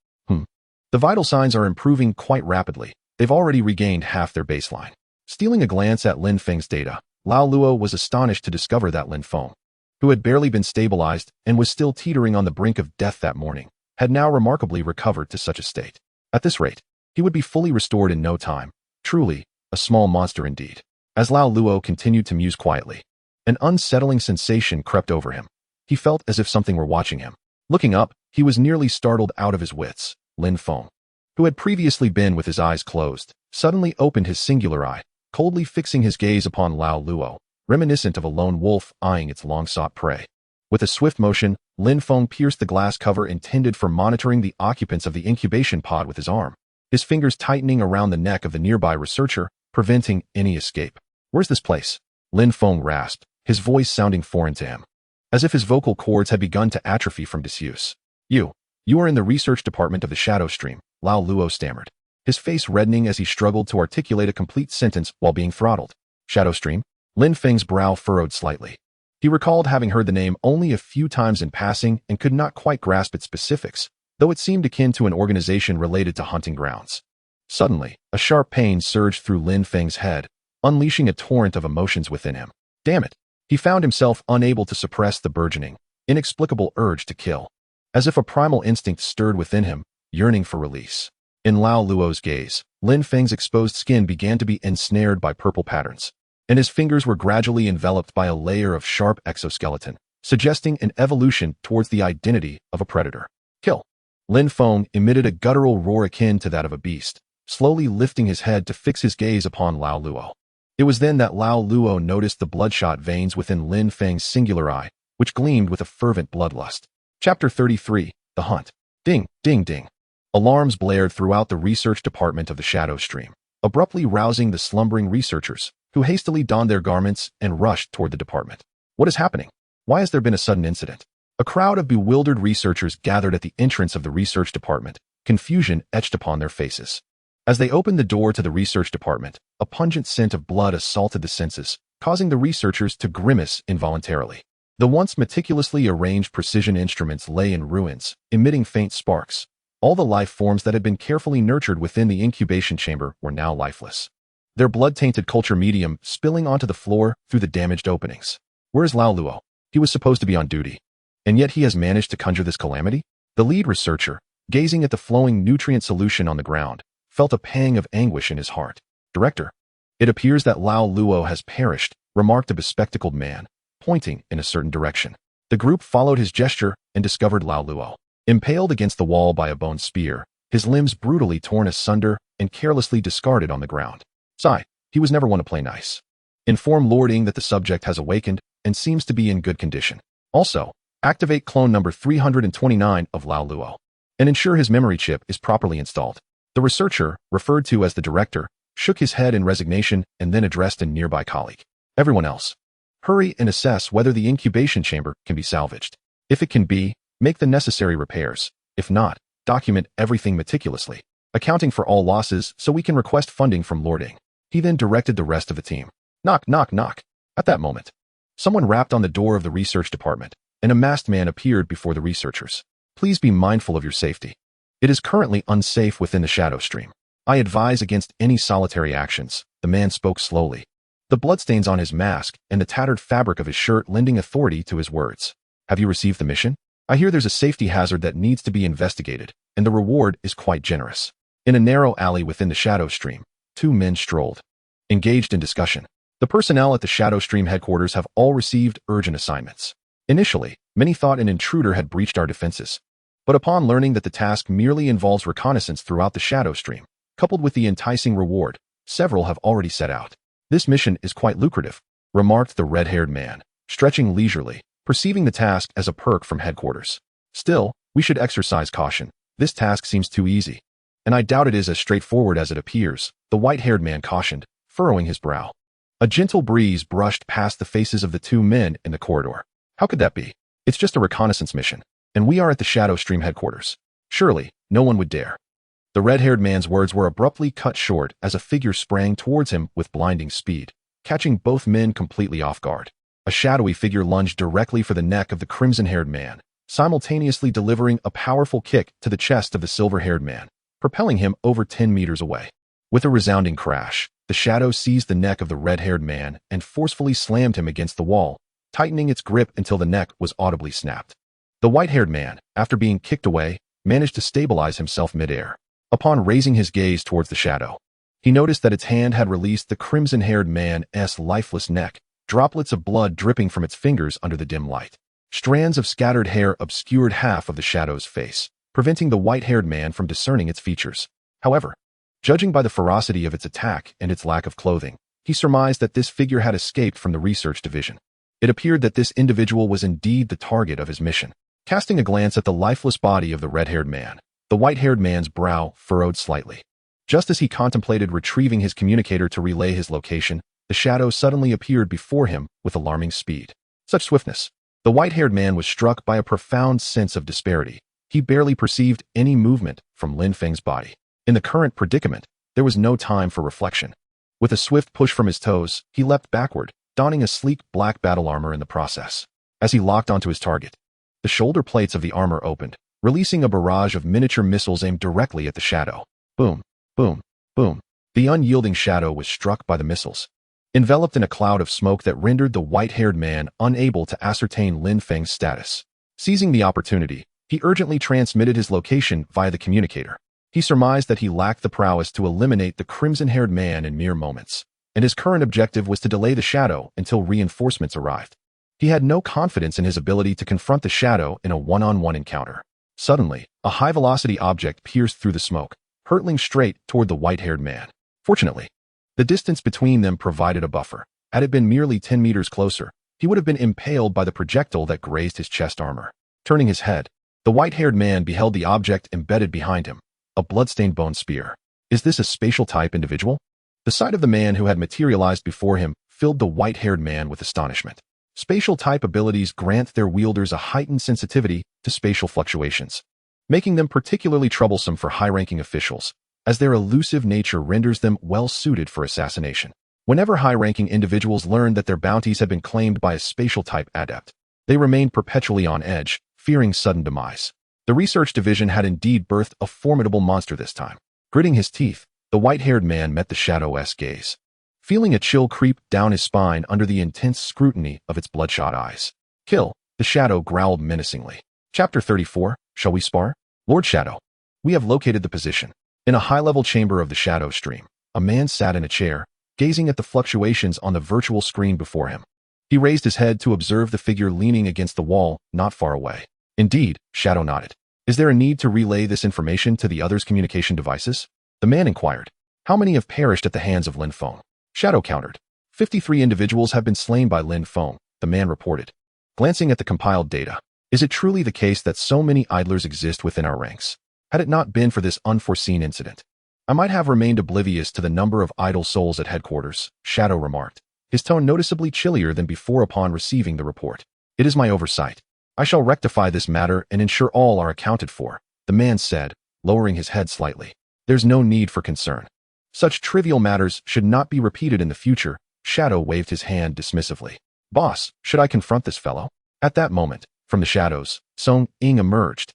A: The vital signs are improving quite rapidly. They've already regained half their baseline. Stealing a glance at Lin Feng's data, Lao Luo was astonished to discover that Lin Feng, who had barely been stabilized and was still teetering on the brink of death that morning, had now remarkably recovered to such a state. At this rate, he would be fully restored in no time. Truly, a small monster indeed. As Lao Luo continued to muse quietly, an unsettling sensation crept over him. He felt as if something were watching him. Looking up, he was nearly startled out of his wits. Lin Feng, who had previously been with his eyes closed, suddenly opened his singular eye, coldly fixing his gaze upon Lao Luo, reminiscent of a lone wolf eyeing its long-sought prey. With a swift motion, Lin Feng pierced the glass cover intended for monitoring the occupants of the incubation pod with his arm, his fingers tightening around the neck of the nearby researcher, preventing any escape. Where's this place? Lin Feng rasped, his voice sounding foreign to him, as if his vocal cords had begun to atrophy from disuse. You are in the research department of the Shadow Stream, Lao Luo stammered, his face reddening as he struggled to articulate a complete sentence while being throttled. Shadow Stream? Lin Feng's brow furrowed slightly. He recalled having heard the name only a few times in passing and could not quite grasp its specifics, though it seemed akin to an organization related to hunting grounds. Suddenly, a sharp pain surged through Lin Feng's head, unleashing a torrent of emotions within him. Damn it! He found himself unable to suppress the burgeoning, inexplicable urge to kill. As if a primal instinct stirred within him, yearning for release. In Lao Luo's gaze, Lin Feng's exposed skin began to be ensnared by purple patterns, and his fingers were gradually enveloped by a layer of sharp exoskeleton, suggesting an evolution towards the identity of a predator. Kill! Lin Feng emitted a guttural roar akin to that of a beast, slowly lifting his head to fix his gaze upon Lao Luo. It was then that Lao Luo noticed the bloodshot veins within Lin Feng's singular eye, which gleamed with a fervent bloodlust. Chapter 33, The Hunt. Ding, ding, ding. Alarms blared throughout the research department of the Shadow Stream, abruptly rousing the slumbering researchers, who hastily donned their garments and rushed toward the department. What is happening? Why has there been a sudden incident? A crowd of bewildered researchers gathered at the entrance of the research department, confusion etched upon their faces. As they opened the door to the research department, a pungent scent of blood assaulted the senses, causing the researchers to grimace involuntarily. The once meticulously arranged precision instruments lay in ruins, emitting faint sparks. All the life forms that had been carefully nurtured within the incubation chamber were now lifeless, their blood-tainted culture medium spilling onto the floor through the damaged openings. Where is Lao Luo? He was supposed to be on duty, and yet he has managed to conjure this calamity? The lead researcher, gazing at the flowing nutrient solution on the ground, felt a pang of anguish in his heart. Director, it appears that Lao Luo has perished, remarked a bespectacled man, pointing in a certain direction. The group followed his gesture and discovered Lao Luo, impaled against the wall by a bone spear, his limbs brutally torn asunder and carelessly discarded on the ground. Sigh, he was never one to play nice. Inform Lord Ing that the subject has awakened and seems to be in good condition. Also, activate clone number 329 of Lao Luo and ensure his memory chip is properly installed. The researcher, referred to as the director, shook his head in resignation and then addressed a nearby colleague. Everyone else, hurry and assess whether the incubation chamber can be salvaged. If it can be, make the necessary repairs. If not, document everything meticulously, accounting for all losses so we can request funding from Lord Ing. He then directed the rest of the team. Knock, knock, knock. At that moment, someone rapped on the door of the research department, and a masked man appeared before the researchers. Please be mindful of your safety. It is currently unsafe within the shadow stream. I advise against any solitary actions. The man spoke slowly, the bloodstains on his mask and the tattered fabric of his shirt lending authority to his words. Have you received the mission? I hear there's a safety hazard that needs to be investigated, and the reward is quite generous. In a narrow alley within the shadow stream, two men strolled, engaged in discussion. The personnel at the shadow stream headquarters have all received urgent assignments. Initially, many thought an intruder had breached our defenses. But upon learning that the task merely involves reconnaissance throughout the shadow stream, coupled with the enticing reward, several have already set out. This mission is quite lucrative, remarked the red-haired man, stretching leisurely, perceiving the task as a perk from headquarters. Still, we should exercise caution. This task seems too easy. And I doubt it is as straightforward as it appears, the white-haired man cautioned, furrowing his brow. A gentle breeze brushed past the faces of the two men in the corridor. How could that be? It's just a reconnaissance mission, and we are at the shadow stream headquarters. Surely, no one would dare. The red-haired man's words were abruptly cut short as a figure sprang towards him with blinding speed, catching both men completely off guard. A shadowy figure lunged directly for the neck of the crimson-haired man, simultaneously delivering a powerful kick to the chest of the silver-haired man, propelling him over 10 meters away. With a resounding crash, the shadow seized the neck of the red-haired man and forcefully slammed him against the wall, tightening its grip until the neck was audibly snapped. The white-haired man, after being kicked away, managed to stabilize himself mid-air. Upon raising his gaze towards the shadow, he noticed that its hand had released the crimson-haired man's lifeless neck, droplets of blood dripping from its fingers under the dim light. Strands of scattered hair obscured half of the shadow's face, preventing the white-haired man from discerning its features. However, judging by the ferocity of its attack and its lack of clothing, he surmised that this figure had escaped from the research division. It appeared that this individual was indeed the target of his mission. Casting a glance at the lifeless body of the red-haired man, the white-haired man's brow furrowed slightly. Just as he contemplated retrieving his communicator to relay his location, the shadow suddenly appeared before him with alarming speed. Such swiftness. The white-haired man was struck by a profound sense of disparity. He barely perceived any movement from Lin Feng's body. In the current predicament, there was no time for reflection. With a swift push from his toes, he leapt backward, donning a sleek black battle armor in the process. As he locked onto his target, the shoulder plates of the armor opened, releasing a barrage of miniature missiles aimed directly at the shadow. Boom, boom, boom. The unyielding shadow was struck by the missiles, enveloped in a cloud of smoke that rendered the white-haired man unable to ascertain Lin Feng's status. Seizing the opportunity, he urgently transmitted his location via the communicator. He surmised that he lacked the prowess to eliminate the crimson-haired man in mere moments, and his current objective was to delay the shadow until reinforcements arrived. He had no confidence in his ability to confront the shadow in a one-on-one encounter. Suddenly, a high-velocity object pierced through the smoke, hurtling straight toward the white-haired man. Fortunately, the distance between them provided a buffer. Had it been merely 10 meters closer, he would have been impaled by the projectile that grazed his chest armor. Turning his head, the white-haired man beheld the object embedded behind him, a blood-stained bone spear. Is this a spatial-type individual? The sight of the man who had materialized before him filled the white-haired man with astonishment. Spatial-type abilities grant their wielders a heightened sensitivity to spatial fluctuations, making them particularly troublesome for high-ranking officials, as their elusive nature renders them well-suited for assassination. Whenever high-ranking individuals learned that their bounties had been claimed by a spatial-type adept, they remained perpetually on edge, fearing sudden demise. The research division had indeed birthed a formidable monster this time. Gritting his teeth, the white-haired man met the shadow's gaze, feeling a chill creep down his spine under the intense scrutiny of its bloodshot eyes. Kill, the shadow growled menacingly. Chapter 34, Shall we spar? Lord Shadow. We have located the position. In a high-level chamber of the shadow stream, a man sat in a chair, gazing at the fluctuations on the virtual screen before him. He raised his head to observe the figure leaning against the wall, not far away. Indeed, Shadow nodded. Is there a need to relay this information to the others' communication devices? The man inquired. How many have perished at the hands of Lin Feng? Shadow countered. 53 individuals have been slain by Lin Feng, the man reported. Glancing at the compiled data, is it truly the case that so many idlers exist within our ranks? Had it not been for this unforeseen incident, I might have remained oblivious to the number of idle souls at headquarters, Shadow remarked, his tone noticeably chillier than before upon receiving the report. It is my oversight. I shall rectify this matter and ensure all are accounted for, the man said, lowering his head slightly. There's no need for concern. Such trivial matters should not be repeated in the future. Shadow waved his hand dismissively. Boss, should I confront this fellow? At that moment, from the shadows, Song Ying emerged,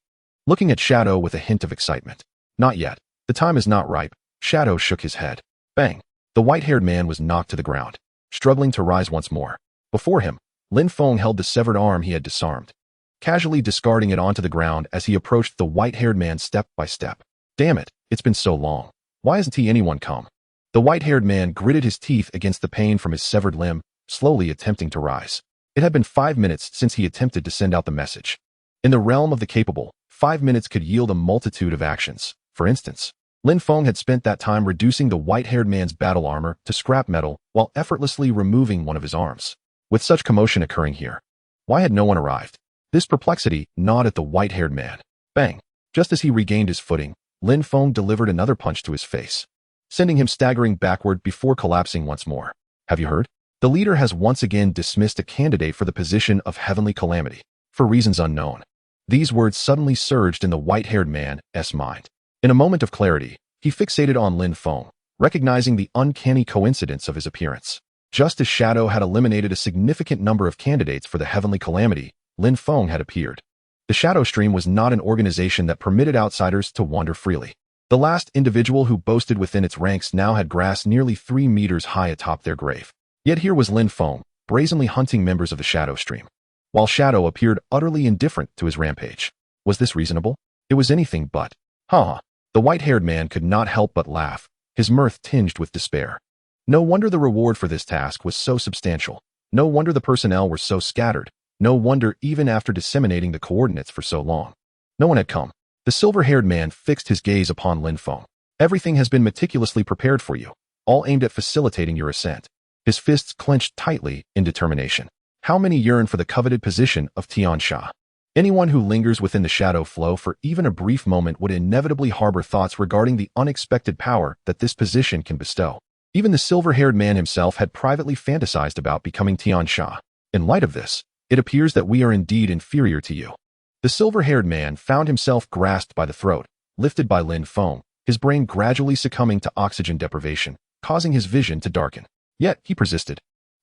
A: looking at Shadow with a hint of excitement. Not yet. The time is not ripe. Shadow shook his head. Bang! The white-haired man was knocked to the ground, struggling to rise once more. Before him, Lin Feng held the severed arm he had disarmed, casually discarding it onto the ground as he approached the white-haired man step by step. Damn it, it's been so long. Why hasn't anyone come? The white-haired man gritted his teeth against the pain from his severed limb, slowly attempting to rise. It had been 5 minutes since he attempted to send out the message. In the realm of the capable, 5 minutes could yield a multitude of actions. For instance, Lin Feng had spent that time reducing the white-haired man's battle armor to scrap metal while effortlessly removing one of his arms. With such commotion occurring here, why had no one arrived? This perplexity gnawed at the white-haired man. Bang! Just as he regained his footing, Lin Feng delivered another punch to his face, sending him staggering backward before collapsing once more. Have you heard? The leader has once again dismissed a candidate for the position of Heavenly Calamity, for reasons unknown. These words suddenly surged in the white-haired man's mind. In a moment of clarity, he fixated on Lin Feng, recognizing the uncanny coincidence of his appearance. Just as Shadow had eliminated a significant number of candidates for the Heavenly Calamity, Lin Feng had appeared. The Shadow Stream was not an organization that permitted outsiders to wander freely. The last individual who boasted within its ranks now had grass nearly 3 meters high atop their grave. Yet here was Lin Feng, brazenly hunting members of the Shadow Stream, while Shadow appeared utterly indifferent to his rampage. Was this reasonable? It was anything but. Ha! The white-haired man could not help but laugh, his mirth tinged with despair. No wonder the reward for this task was so substantial. No wonder the personnel were so scattered. No wonder even after disseminating the coordinates for so long, no one had come. The silver-haired man fixed his gaze upon Lin Feng. Everything has been meticulously prepared for you, all aimed at facilitating your ascent. His fists clenched tightly in determination. How many yearn for the coveted position of Tian Sha? Anyone who lingers within the shadow flow for even a brief moment would inevitably harbor thoughts regarding the unexpected power that this position can bestow. Even the silver-haired man himself had privately fantasized about becoming Tian Sha. In light of this, it appears that we are indeed inferior to you. The silver-haired man found himself grasped by the throat, lifted by Lin Feng, his brain gradually succumbing to oxygen deprivation, causing his vision to darken. Yet he persisted,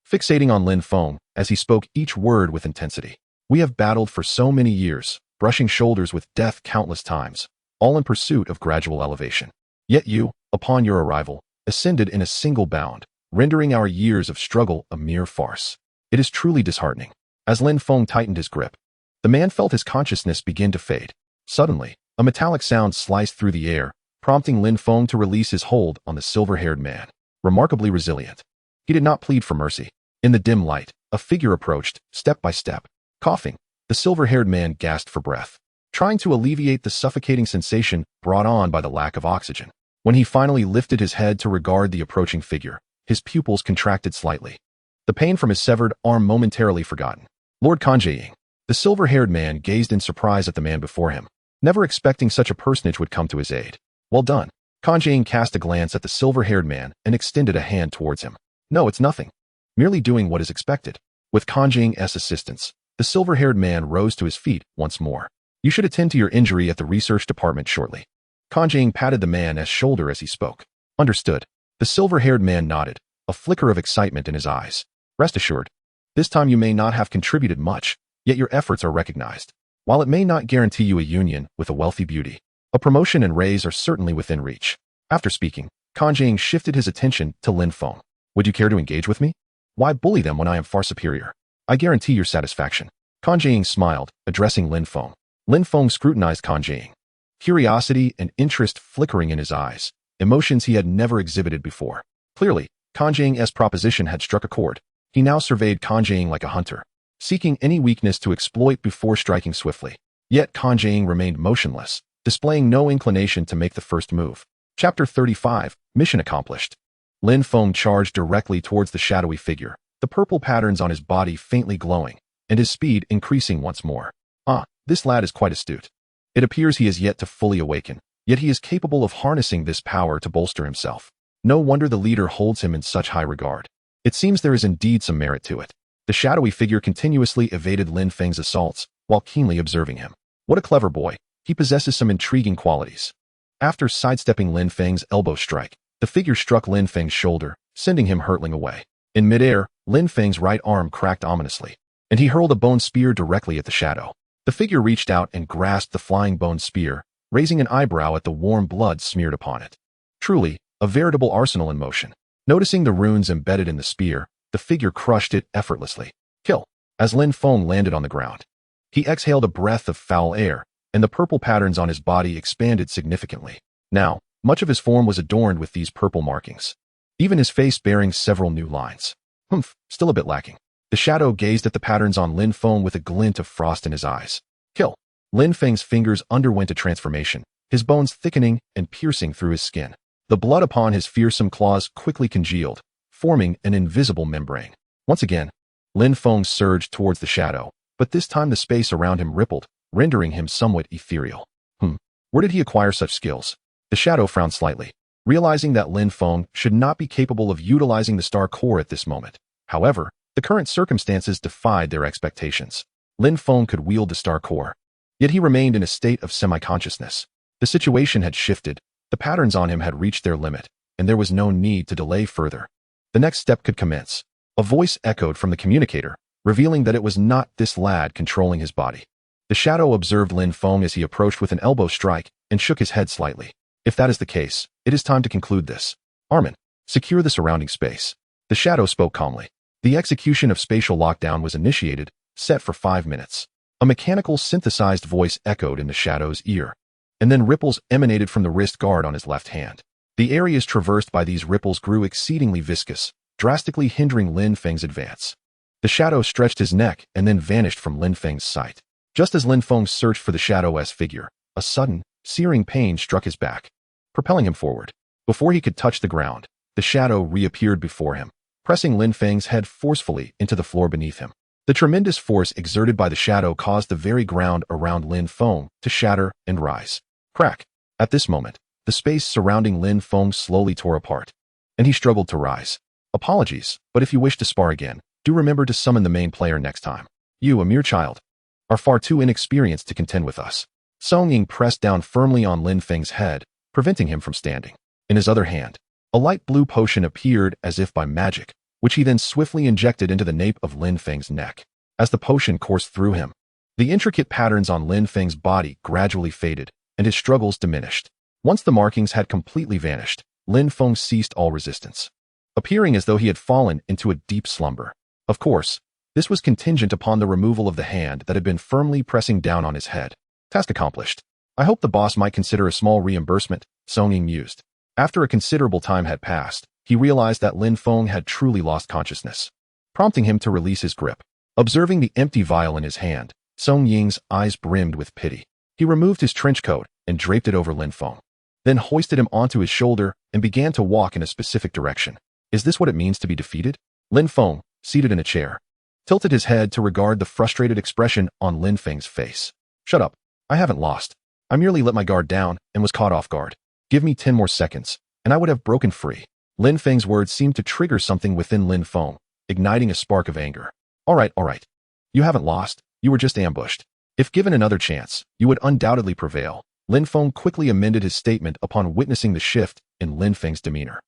A: fixating on Lin Feng as he spoke each word with intensity. We have battled for so many years, brushing shoulders with death countless times, all in pursuit of gradual elevation. Yet you, upon your arrival, ascended in a single bound, rendering our years of struggle a mere farce. It is truly disheartening. As Lin Feng tightened his grip, the man felt his consciousness begin to fade. Suddenly, a metallic sound sliced through the air, prompting Lin Feng to release his hold on the silver-haired man. Remarkably resilient, he did not plead for mercy. In the dim light, a figure approached, step by step. Coughing, the silver-haired man gasped for breath, trying to alleviate the suffocating sensation brought on by the lack of oxygen. When he finally lifted his head to regard the approaching figure, his pupils contracted slightly, the pain from his severed arm momentarily forgotten. Lord Kanjaying. The silver-haired man gazed in surprise at the man before him, never expecting such a personage would come to his aid. Well done. Kanjaying cast a glance at the silver-haired man and extended a hand towards him. No, it's nothing. Merely doing what is expected. With Kanjaying's assistance, the silver-haired man rose to his feet once more. You should attend to your injury at the research department shortly. Kanjaying patted the man's shoulder as he spoke. Understood. The silver-haired man nodded, a flicker of excitement in his eyes. Rest assured, this time you may not have contributed much, yet your efforts are recognized. While it may not guarantee you a union with a wealthy beauty, a promotion and raise are certainly within reach. After speaking, Kanjaying shifted his attention to Lin Feng. Would you care to engage with me? Why bully them when I am far superior? I guarantee your satisfaction. Kanjaying smiled, addressing Lin Feng. Lin Feng scrutinized Kanjaying, curiosity and interest flickering in his eyes, emotions he had never exhibited before. Clearly, Kanjaying's proposition had struck a chord. He now surveyed Kanjaying like a hunter, seeking any weakness to exploit before striking swiftly. Yet Kanjaying remained motionless, displaying no inclination to make the first move. Chapter 35, Mission Accomplished. Lin Feng charged directly towards the shadowy figure, the purple patterns on his body faintly glowing, and his speed increasing once more. Ah, this lad is quite astute. It appears he is yet to fully awaken. Yet he is capable of harnessing this power to bolster himself. No wonder the leader holds him in such high regard. It seems there is indeed some merit to it. The shadowy figure continuously evaded Lin Feng's assaults while keenly observing him. What a clever boy. He possesses some intriguing qualities. After sidestepping Lin Feng's elbow strike, the figure struck Lin Feng's shoulder, sending him hurtling away. In midair, Lin Feng's right arm cracked ominously, and he hurled a bone spear directly at the shadow. The figure reached out and grasped the flying bone spear, raising an eyebrow at the warm blood smeared upon it. Truly, a veritable arsenal in motion. Noticing the runes embedded in the spear, the figure crushed it effortlessly. Kill. As Lin Feng landed on the ground, he exhaled a breath of foul air, and the purple patterns on his body expanded significantly. Now, much of his form was adorned with these purple markings, even his face bearing several new lines. Still a bit lacking. The shadow gazed at the patterns on Lin Feng with a glint of frost in his eyes. Kill. Lin Feng's fingers underwent a transformation, his bones thickening and piercing through his skin. The blood upon his fearsome claws quickly congealed, forming an invisible membrane. Once again, Lin Feng surged towards the shadow, but this time the space around him rippled, rendering him somewhat ethereal. Where did he acquire such skills? The shadow frowned slightly, realizing that Lin Feng should not be capable of utilizing the star core at this moment. However, the current circumstances defied their expectations. Lin Feng could wield the star core, yet he remained in a state of semi-consciousness. The situation had shifted, the patterns on him had reached their limit, and there was no need to delay further. The next step could commence. A voice echoed from the communicator, revealing that it was not this lad controlling his body. The shadow observed Lin Feng as he approached with an elbow strike and shook his head slightly. If that is the case, it is time to conclude this. Armin, secure the surrounding space. The shadow spoke calmly. The execution of spatial lockdown was initiated, set for 5 minutes. A mechanical synthesized voice echoed in the shadow's ear, and then ripples emanated from the wrist guard on his left hand. The areas traversed by these ripples grew exceedingly viscous, drastically hindering Lin Feng's advance. The shadow stretched his neck and then vanished from Lin Feng's sight. Just as Lin Feng searched for the shadow's figure, a sudden, searing pain struck his back, propelling him forward. Before he could touch the ground, the shadow reappeared before him, pressing Lin Feng's head forcefully into the floor beneath him. The tremendous force exerted by the shadow caused the very ground around Lin Feng to shatter and rise. Crack. At this moment, the space surrounding Lin Feng slowly tore apart, and he struggled to rise. Apologies, but if you wish to spar again, do remember to summon the main player next time. You, a mere child, are far too inexperienced to contend with us. Song Ying pressed down firmly on Lin Feng's head, preventing him from standing. In his other hand, a light blue potion appeared as if by magic, which he then swiftly injected into the nape of Lin Feng's neck. As the potion coursed through him, the intricate patterns on Lin Feng's body gradually faded, and his struggles diminished. Once the markings had completely vanished, Lin Feng ceased all resistance, appearing as though he had fallen into a deep slumber. Of course, this was contingent upon the removal of the hand that had been firmly pressing down on his head. Task accomplished. I hope the boss might consider a small reimbursement, Song Ying mused. After a considerable time had passed, he realized that Lin Feng had truly lost consciousness, prompting him to release his grip. Observing the empty vial in his hand, Song Ying's eyes brimmed with pity. He removed his trench coat and draped it over Lin Feng, then hoisted him onto his shoulder and began to walk in a specific direction. Is this what it means to be defeated? Lin Feng, seated in a chair, tilted his head to regard the frustrated expression on Lin Feng's face. Shut up. I haven't lost. I merely let my guard down and was caught off guard. Give me 10 more seconds, and I would have broken free. Lin Feng's words seemed to trigger something within Lin Feng, igniting a spark of anger. All right. You haven't lost. You were just ambushed. If given another chance, you would undoubtedly prevail. Lin Feng quickly amended his statement upon witnessing the shift in Lin Feng's demeanor.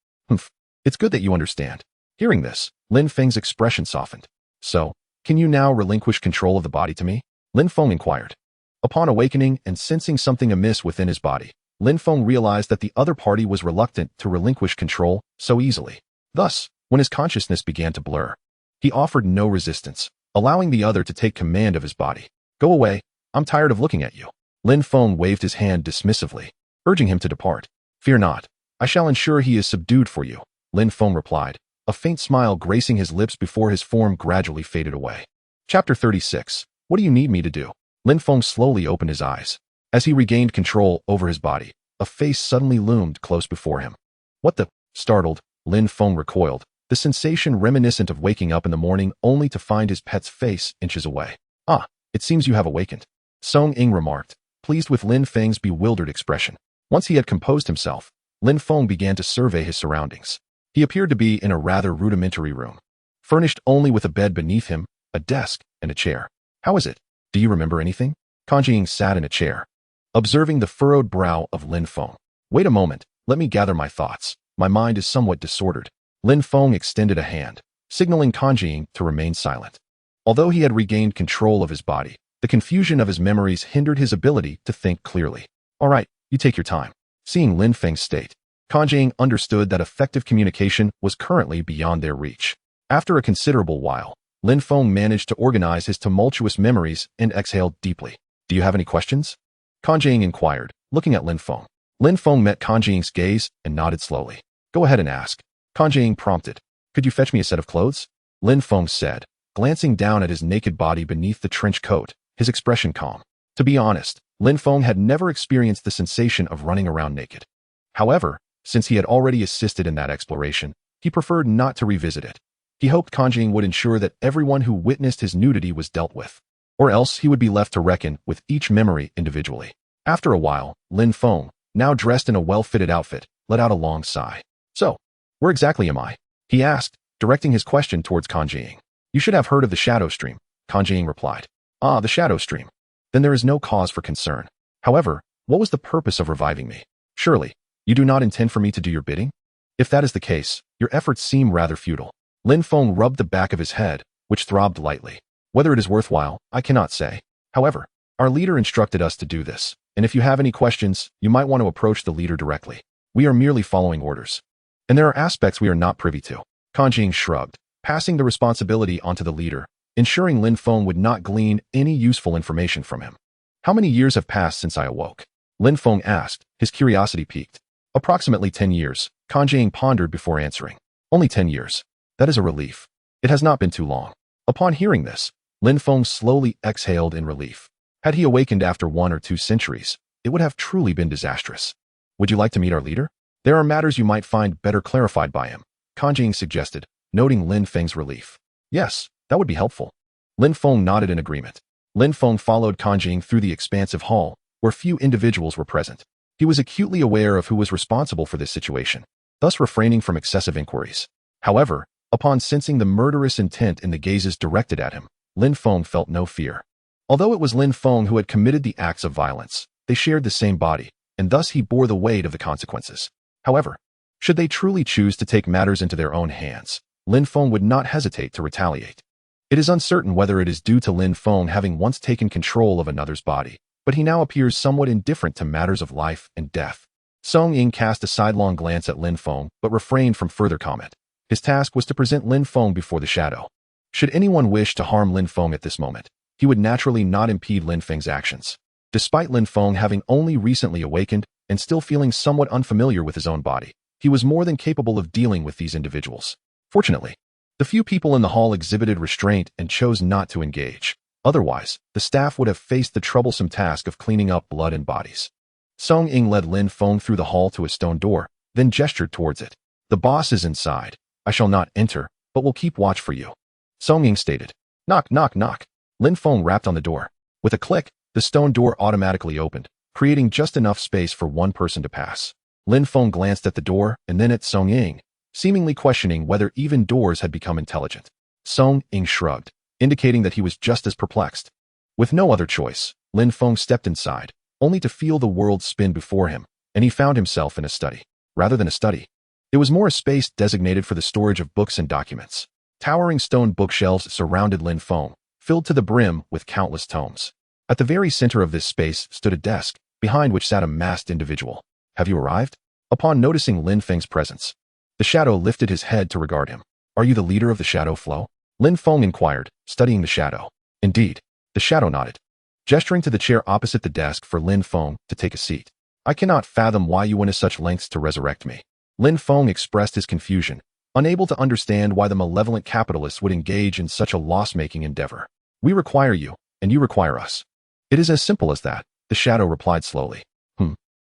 A: It's good that you understand. Hearing this, Lin Feng's expression softened. So, can you now relinquish control of the body to me? Lin Feng inquired. Upon awakening and sensing something amiss within his body, Lin Feng realized that the other party was reluctant to relinquish control so easily. Thus, when his consciousness began to blur, he offered no resistance, allowing the other to take command of his body. Go away, I'm tired of looking at you. Lin Feng waved his hand dismissively, urging him to depart. Fear not, I shall ensure he is subdued for you, Lin Feng replied, a faint smile gracing his lips before his form gradually faded away. Chapter 36. What do you need me to do? Lin Feng slowly opened his eyes. As he regained control over his body, a face suddenly loomed close before him. What the? Startled, Lin Feng recoiled, the sensation reminiscent of waking up in the morning only to find his pet's face inches away. Ah, it seems you have awakened, Song Ying remarked, pleased with Lin Feng's bewildered expression. Once he had composed himself, Lin Feng began to survey his surroundings. He appeared to be in a rather rudimentary room, furnished only with a bed beneath him, a desk, and a chair. How is it? Do you remember anything? Kan Jing sat in a chair, observing the furrowed brow of Lin Feng. Wait a moment, let me gather my thoughts. My mind is somewhat disordered. Lin Feng extended a hand, signaling Kan Jing to remain silent. Although he had regained control of his body, the confusion of his memories hindered his ability to think clearly. All right, you take your time. Seeing Lin Feng's state, Kan Jing understood that effective communication was currently beyond their reach. After a considerable while, Lin Feng managed to organize his tumultuous memories and exhaled deeply. Do you have any questions? Kan Jing inquired, looking at Lin Feng. Lin Feng met Kan Jing's gaze and nodded slowly. Go ahead and ask. Kan Jing prompted. Could you fetch me a set of clothes? Lin Feng said, glancing down at his naked body beneath the trench coat, his expression calm. To be honest, Lin Feng had never experienced the sensation of running around naked. However, since he had already assisted in that exploration, he preferred not to revisit it. He hoped Kan Jing would ensure that everyone who witnessed his nudity was dealt with, or else he would be left to reckon with each memory individually. After a while, Lin Feng, now dressed in a well-fitted outfit, let out a long sigh. So, where exactly am I? He asked, directing his question towards Kan Jing. You should have heard of the shadow stream, Kan Jing replied. Ah, the shadow stream. Then there is no cause for concern. However, what was the purpose of reviving me? Surely, you do not intend for me to do your bidding? If that is the case, your efforts seem rather futile. Lin Feng rubbed the back of his head, which throbbed lightly. Whether it is worthwhile, I cannot say. However, our leader instructed us to do this, and if you have any questions, you might want to approach the leader directly. We are merely following orders. And there are aspects we are not privy to. Kan Jing shrugged, passing the responsibility onto the leader, ensuring Lin Feng would not glean any useful information from him. How many years have passed since I awoke? Lin Feng asked, his curiosity piqued. Approximately 10 years, Kan Jing pondered before answering. Only 10 years. That is a relief. It has not been too long. Upon hearing this, Lin Feng slowly exhaled in relief. Had he awakened after 1 or 2 centuries, it would have truly been disastrous. Would you like to meet our leader? There are matters you might find better clarified by him, Kan Jing suggested, noting Lin Feng's relief. Yes, that would be helpful. Lin Feng nodded in agreement. Lin Feng followed Kan Jing through the expansive hall, where few individuals were present. He was acutely aware of who was responsible for this situation, thus refraining from excessive inquiries. However, upon sensing the murderous intent in the gazes directed at him, Lin Feng felt no fear. Although it was Lin Feng who had committed the acts of violence, they shared the same body, and thus he bore the weight of the consequences. However, should they truly choose to take matters into their own hands, Lin Feng would not hesitate to retaliate. It is uncertain whether it is due to Lin Feng having once taken control of another's body, but he now appears somewhat indifferent to matters of life and death. Song Ying cast a sidelong glance at Lin Feng, but refrained from further comment. His task was to present Lin Feng before the shadow. Should anyone wish to harm Lin Feng at this moment, he would naturally not impede Lin Feng's actions. Despite Lin Feng having only recently awakened and still feeling somewhat unfamiliar with his own body, he was more than capable of dealing with these individuals. Fortunately, the few people in the hall exhibited restraint and chose not to engage. Otherwise, the staff would have faced the troublesome task of cleaning up blood and bodies. Song Ying led Lin Feng through the hall to a stone door, then gestured towards it. The boss is inside. I shall not enter, but will keep watch for you. Song Ying stated. Knock, knock, knock. Lin Feng rapped on the door. With a click, the stone door automatically opened, creating just enough space for one person to pass. Lin Feng glanced at the door and then at Song Ying, seemingly questioning whether even doors had become intelligent. Song Ying shrugged, indicating that he was just as perplexed. With no other choice, Lin Feng stepped inside, only to feel the world spin before him, and he found himself in a study. Rather than a study, it was more a space designated for the storage of books and documents. Towering stone bookshelves surrounded Lin Feng, filled to the brim with countless tomes. At the very center of this space stood a desk, behind which sat a masked individual. Have you arrived? Upon noticing Lin Feng's presence, the shadow lifted his head to regard him. Are you the leader of the shadow flow? Lin Feng inquired, studying the shadow. Indeed. The shadow nodded, gesturing to the chair opposite the desk for Lin Feng to take a seat. I cannot fathom why you went to such lengths to resurrect me. Lin Feng expressed his confusion, unable to understand why the malevolent capitalists would engage in such a loss-making endeavor. We require you, and you require us. It is as simple as that, the shadow replied slowly.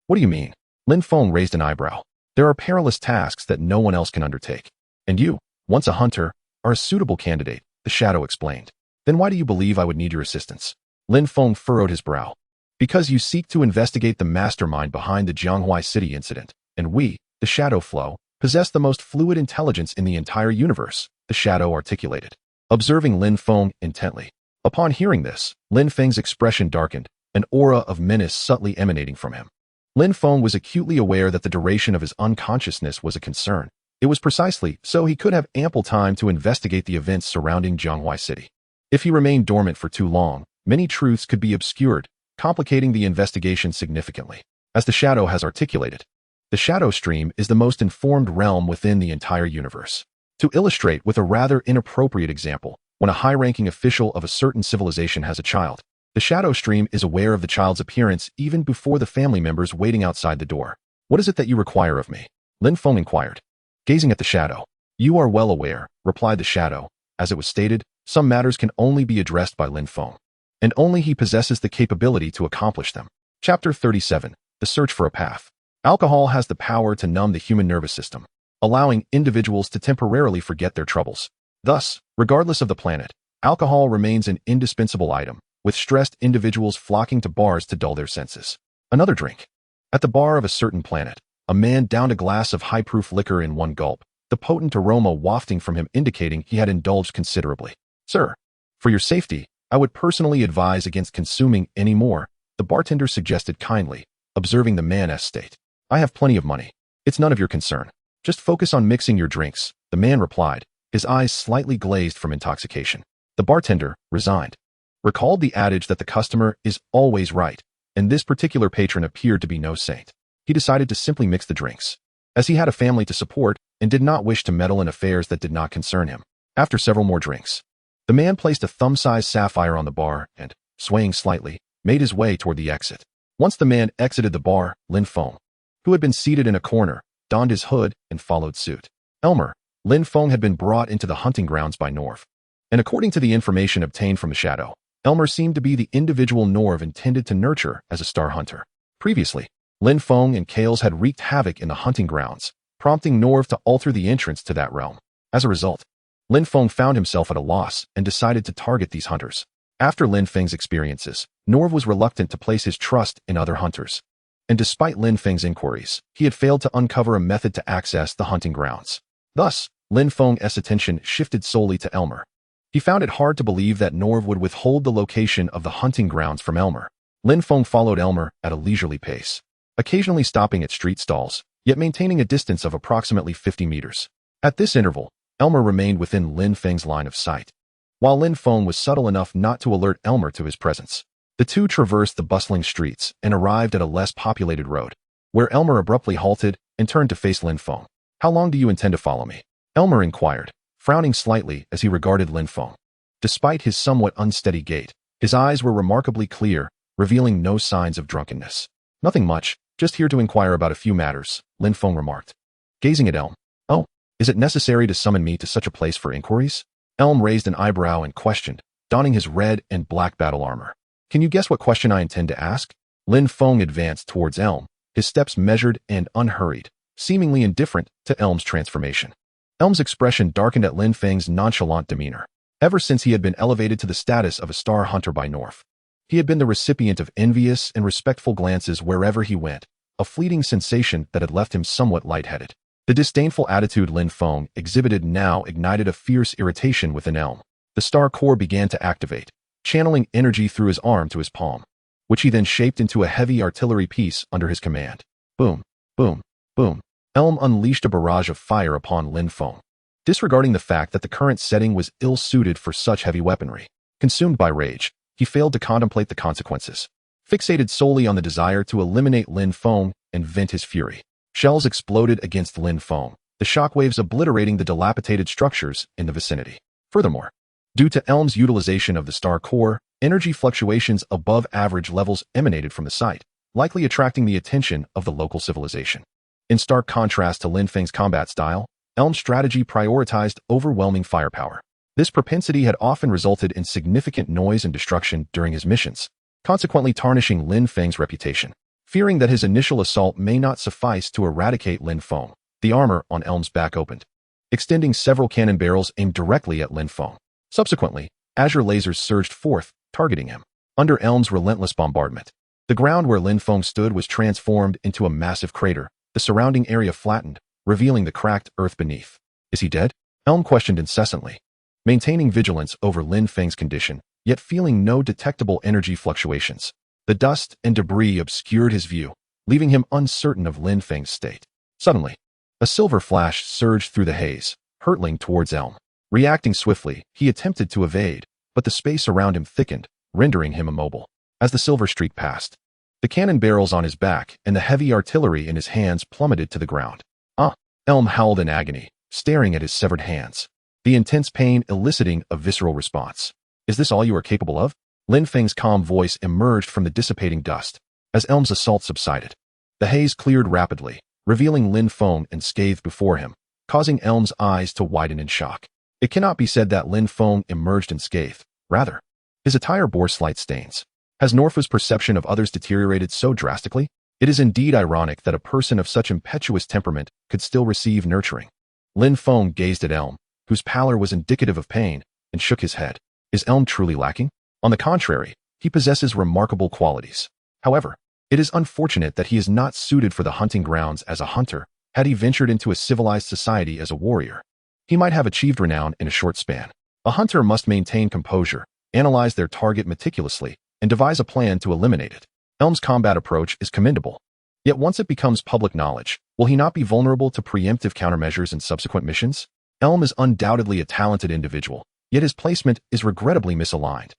A: What do you mean? Lin Feng raised an eyebrow. There are perilous tasks that no one else can undertake. And you, once a hunter, are a suitable candidate, the shadow explained. Then why do you believe I would need your assistance? Lin Feng furrowed his brow. Because you seek to investigate the mastermind behind the Jianghuai City incident, and we, the Shadow Flow, possess the most fluid intelligence in the entire universe, the Shadow articulated, observing Lin Feng intently. Upon hearing this, Lin Feng's expression darkened, an aura of menace subtly emanating from him. Lin Feng was acutely aware that the duration of his unconsciousness was a concern. It was precisely so he could have ample time to investigate the events surrounding Jianghuai City. If he remained dormant for too long, many truths could be obscured, complicating the investigation significantly. As the Shadow has articulated, the Shadow Stream is the most informed realm within the entire universe. To illustrate with a rather inappropriate example, when a high-ranking official of a certain civilization has a child, the Shadow Stream is aware of the child's appearance even before the family members waiting outside the door. "What is it that you require of me?" Lin Feng inquired. Gazing at the Shadow. "You are well aware," replied the Shadow. As it was stated, some matters can only be addressed by Lin Feng, and only he possesses the capability to accomplish them. Chapter 37. The Search for a Path. Alcohol has the power to numb the human nervous system, allowing individuals to temporarily forget their troubles. Thus, regardless of the planet, alcohol remains an indispensable item, with stressed individuals flocking to bars to dull their senses. Another drink. At the bar of a certain planet, a man downed a glass of high-proof liquor in one gulp, the potent aroma wafting from him indicating he had indulged considerably. "Sir, for your safety, I would personally advise against consuming any more," the bartender suggested kindly, observing the man's state. "I have plenty of money. It's none of your concern. Just focus on mixing your drinks," the man replied, his eyes slightly glazed from intoxication. The bartender, resigned, recalled the adage that the customer is always right, and this particular patron appeared to be no saint. He decided to simply mix the drinks, as he had a family to support and did not wish to meddle in affairs that did not concern him. After several more drinks, the man placed a thumb-sized sapphire on the bar and, swaying slightly, made his way toward the exit. Once the man exited the bar, Lin Feng, who had been seated in a corner, donned his hood and followed suit. Elmer, Lin Feng had been brought into the hunting grounds by Norv, and according to the information obtained from the Shadow, Elmer seemed to be the individual Norv intended to nurture as a star hunter. Previously, Lin Feng and Kales had wreaked havoc in the hunting grounds, prompting Norv to alter the entrance to that realm. As a result, Lin Feng found himself at a loss and decided to target these hunters. After Lin Feng's experiences, Norv was reluctant to place his trust in other hunters. And despite Lin Feng's inquiries, he had failed to uncover a method to access the hunting grounds. Thus, Lin Feng's attention shifted solely to Elmer. He found it hard to believe that Norv would withhold the location of the hunting grounds from Elmer. Lin Feng followed Elmer at a leisurely pace, occasionally stopping at street stalls, yet maintaining a distance of approximately 50 meters. At this interval, Elmer remained within Lin Feng's line of sight, while Lin Feng was subtle enough not to alert Elmer to his presence. The two traversed the bustling streets and arrived at a less populated road, where Elmer abruptly halted and turned to face Lin Feng. "How long do you intend to follow me?" Elmer inquired, frowning slightly as he regarded Lin Feng. Despite his somewhat unsteady gait, his eyes were remarkably clear, revealing no signs of drunkenness. "Nothing much, just here to inquire about a few matters," Lin Feng remarked, gazing at Elm. "Oh, is it necessary to summon me to such a place for inquiries?" Elm raised an eyebrow and questioned, donning his red and black battle armor. "Can you guess what question I intend to ask?" Lin Feng advanced towards Elm, his steps measured and unhurried, seemingly indifferent to Elm's transformation. Elm's expression darkened at Lin Feng's nonchalant demeanor. Ever since he had been elevated to the status of a star hunter by Norv, he had been the recipient of envious and respectful glances wherever he went, a fleeting sensation that had left him somewhat lightheaded. The disdainful attitude Lin Feng exhibited now ignited a fierce irritation within Elm. The star core began to activate, channeling energy through his arm to his palm, which he then shaped into a heavy artillery piece under his command. Boom, boom, boom. Elm unleashed a barrage of fire upon Lin Feng, disregarding the fact that the current setting was ill-suited for such heavy weaponry. Consumed by rage, he failed to contemplate the consequences, fixated solely on the desire to eliminate Lin Feng and vent his fury. Shells exploded against Lin Feng, the shockwaves obliterating the dilapidated structures in the vicinity. Furthermore, due to Elm's utilization of the star core, energy fluctuations above average levels emanated from the site, likely attracting the attention of the local civilization. In stark contrast to Lin Feng's combat style, Elm's strategy prioritized overwhelming firepower. This propensity had often resulted in significant noise and destruction during his missions, consequently tarnishing Lin Feng's reputation. Fearing that his initial assault may not suffice to eradicate Lin Feng, the armor on Elm's back opened, extending several cannon barrels aimed directly at Lin Feng. Subsequently, azure lasers surged forth, targeting him. Under Elm's relentless bombardment, The ground where Lin Feng stood was transformed into a massive crater, the surrounding area flattened, revealing the cracked earth beneath. Is he dead? Elm questioned incessantly, maintaining vigilance over Lin Feng's condition, yet feeling no detectable energy fluctuations. The dust and debris obscured his view, leaving him uncertain of Lin Feng's state. Suddenly, a silver flash surged through the haze, hurtling towards Elm. Reacting swiftly, he attempted to evade, but the space around him thickened, rendering him immobile. As the silver streak passed, the cannon barrels on his back and the heavy artillery in his hands plummeted to the ground. Ah! Elm howled in agony, staring at his severed hands, the intense pain eliciting a visceral response. Is this all you are capable of? Lin Feng's calm voice emerged from the dissipating dust. As Elm's assault subsided, the haze cleared rapidly, revealing Lin Feng unscathed before him, causing Elm's eyes to widen in shock. It cannot be said that Lin Feng emerged unscathed. Rather, his attire bore slight stains. Has Norfa's perception of others deteriorated so drastically? It is indeed ironic that a person of such impetuous temperament could still receive nurturing. Lin Feng gazed at Elm, whose pallor was indicative of pain, and shook his head. Is Elm truly lacking? On the contrary, he possesses remarkable qualities. However, it is unfortunate that he is not suited for the hunting grounds as a hunter. Had he ventured into a civilized society as a warrior, he might have achieved renown in a short span. A hunter must maintain composure, analyze their target meticulously, and devise a plan to eliminate it. Elm's combat approach is commendable. Yet once it becomes public knowledge, will he not be vulnerable to preemptive countermeasures in subsequent missions? Elm is undoubtedly a talented individual, yet his placement is regrettably misaligned,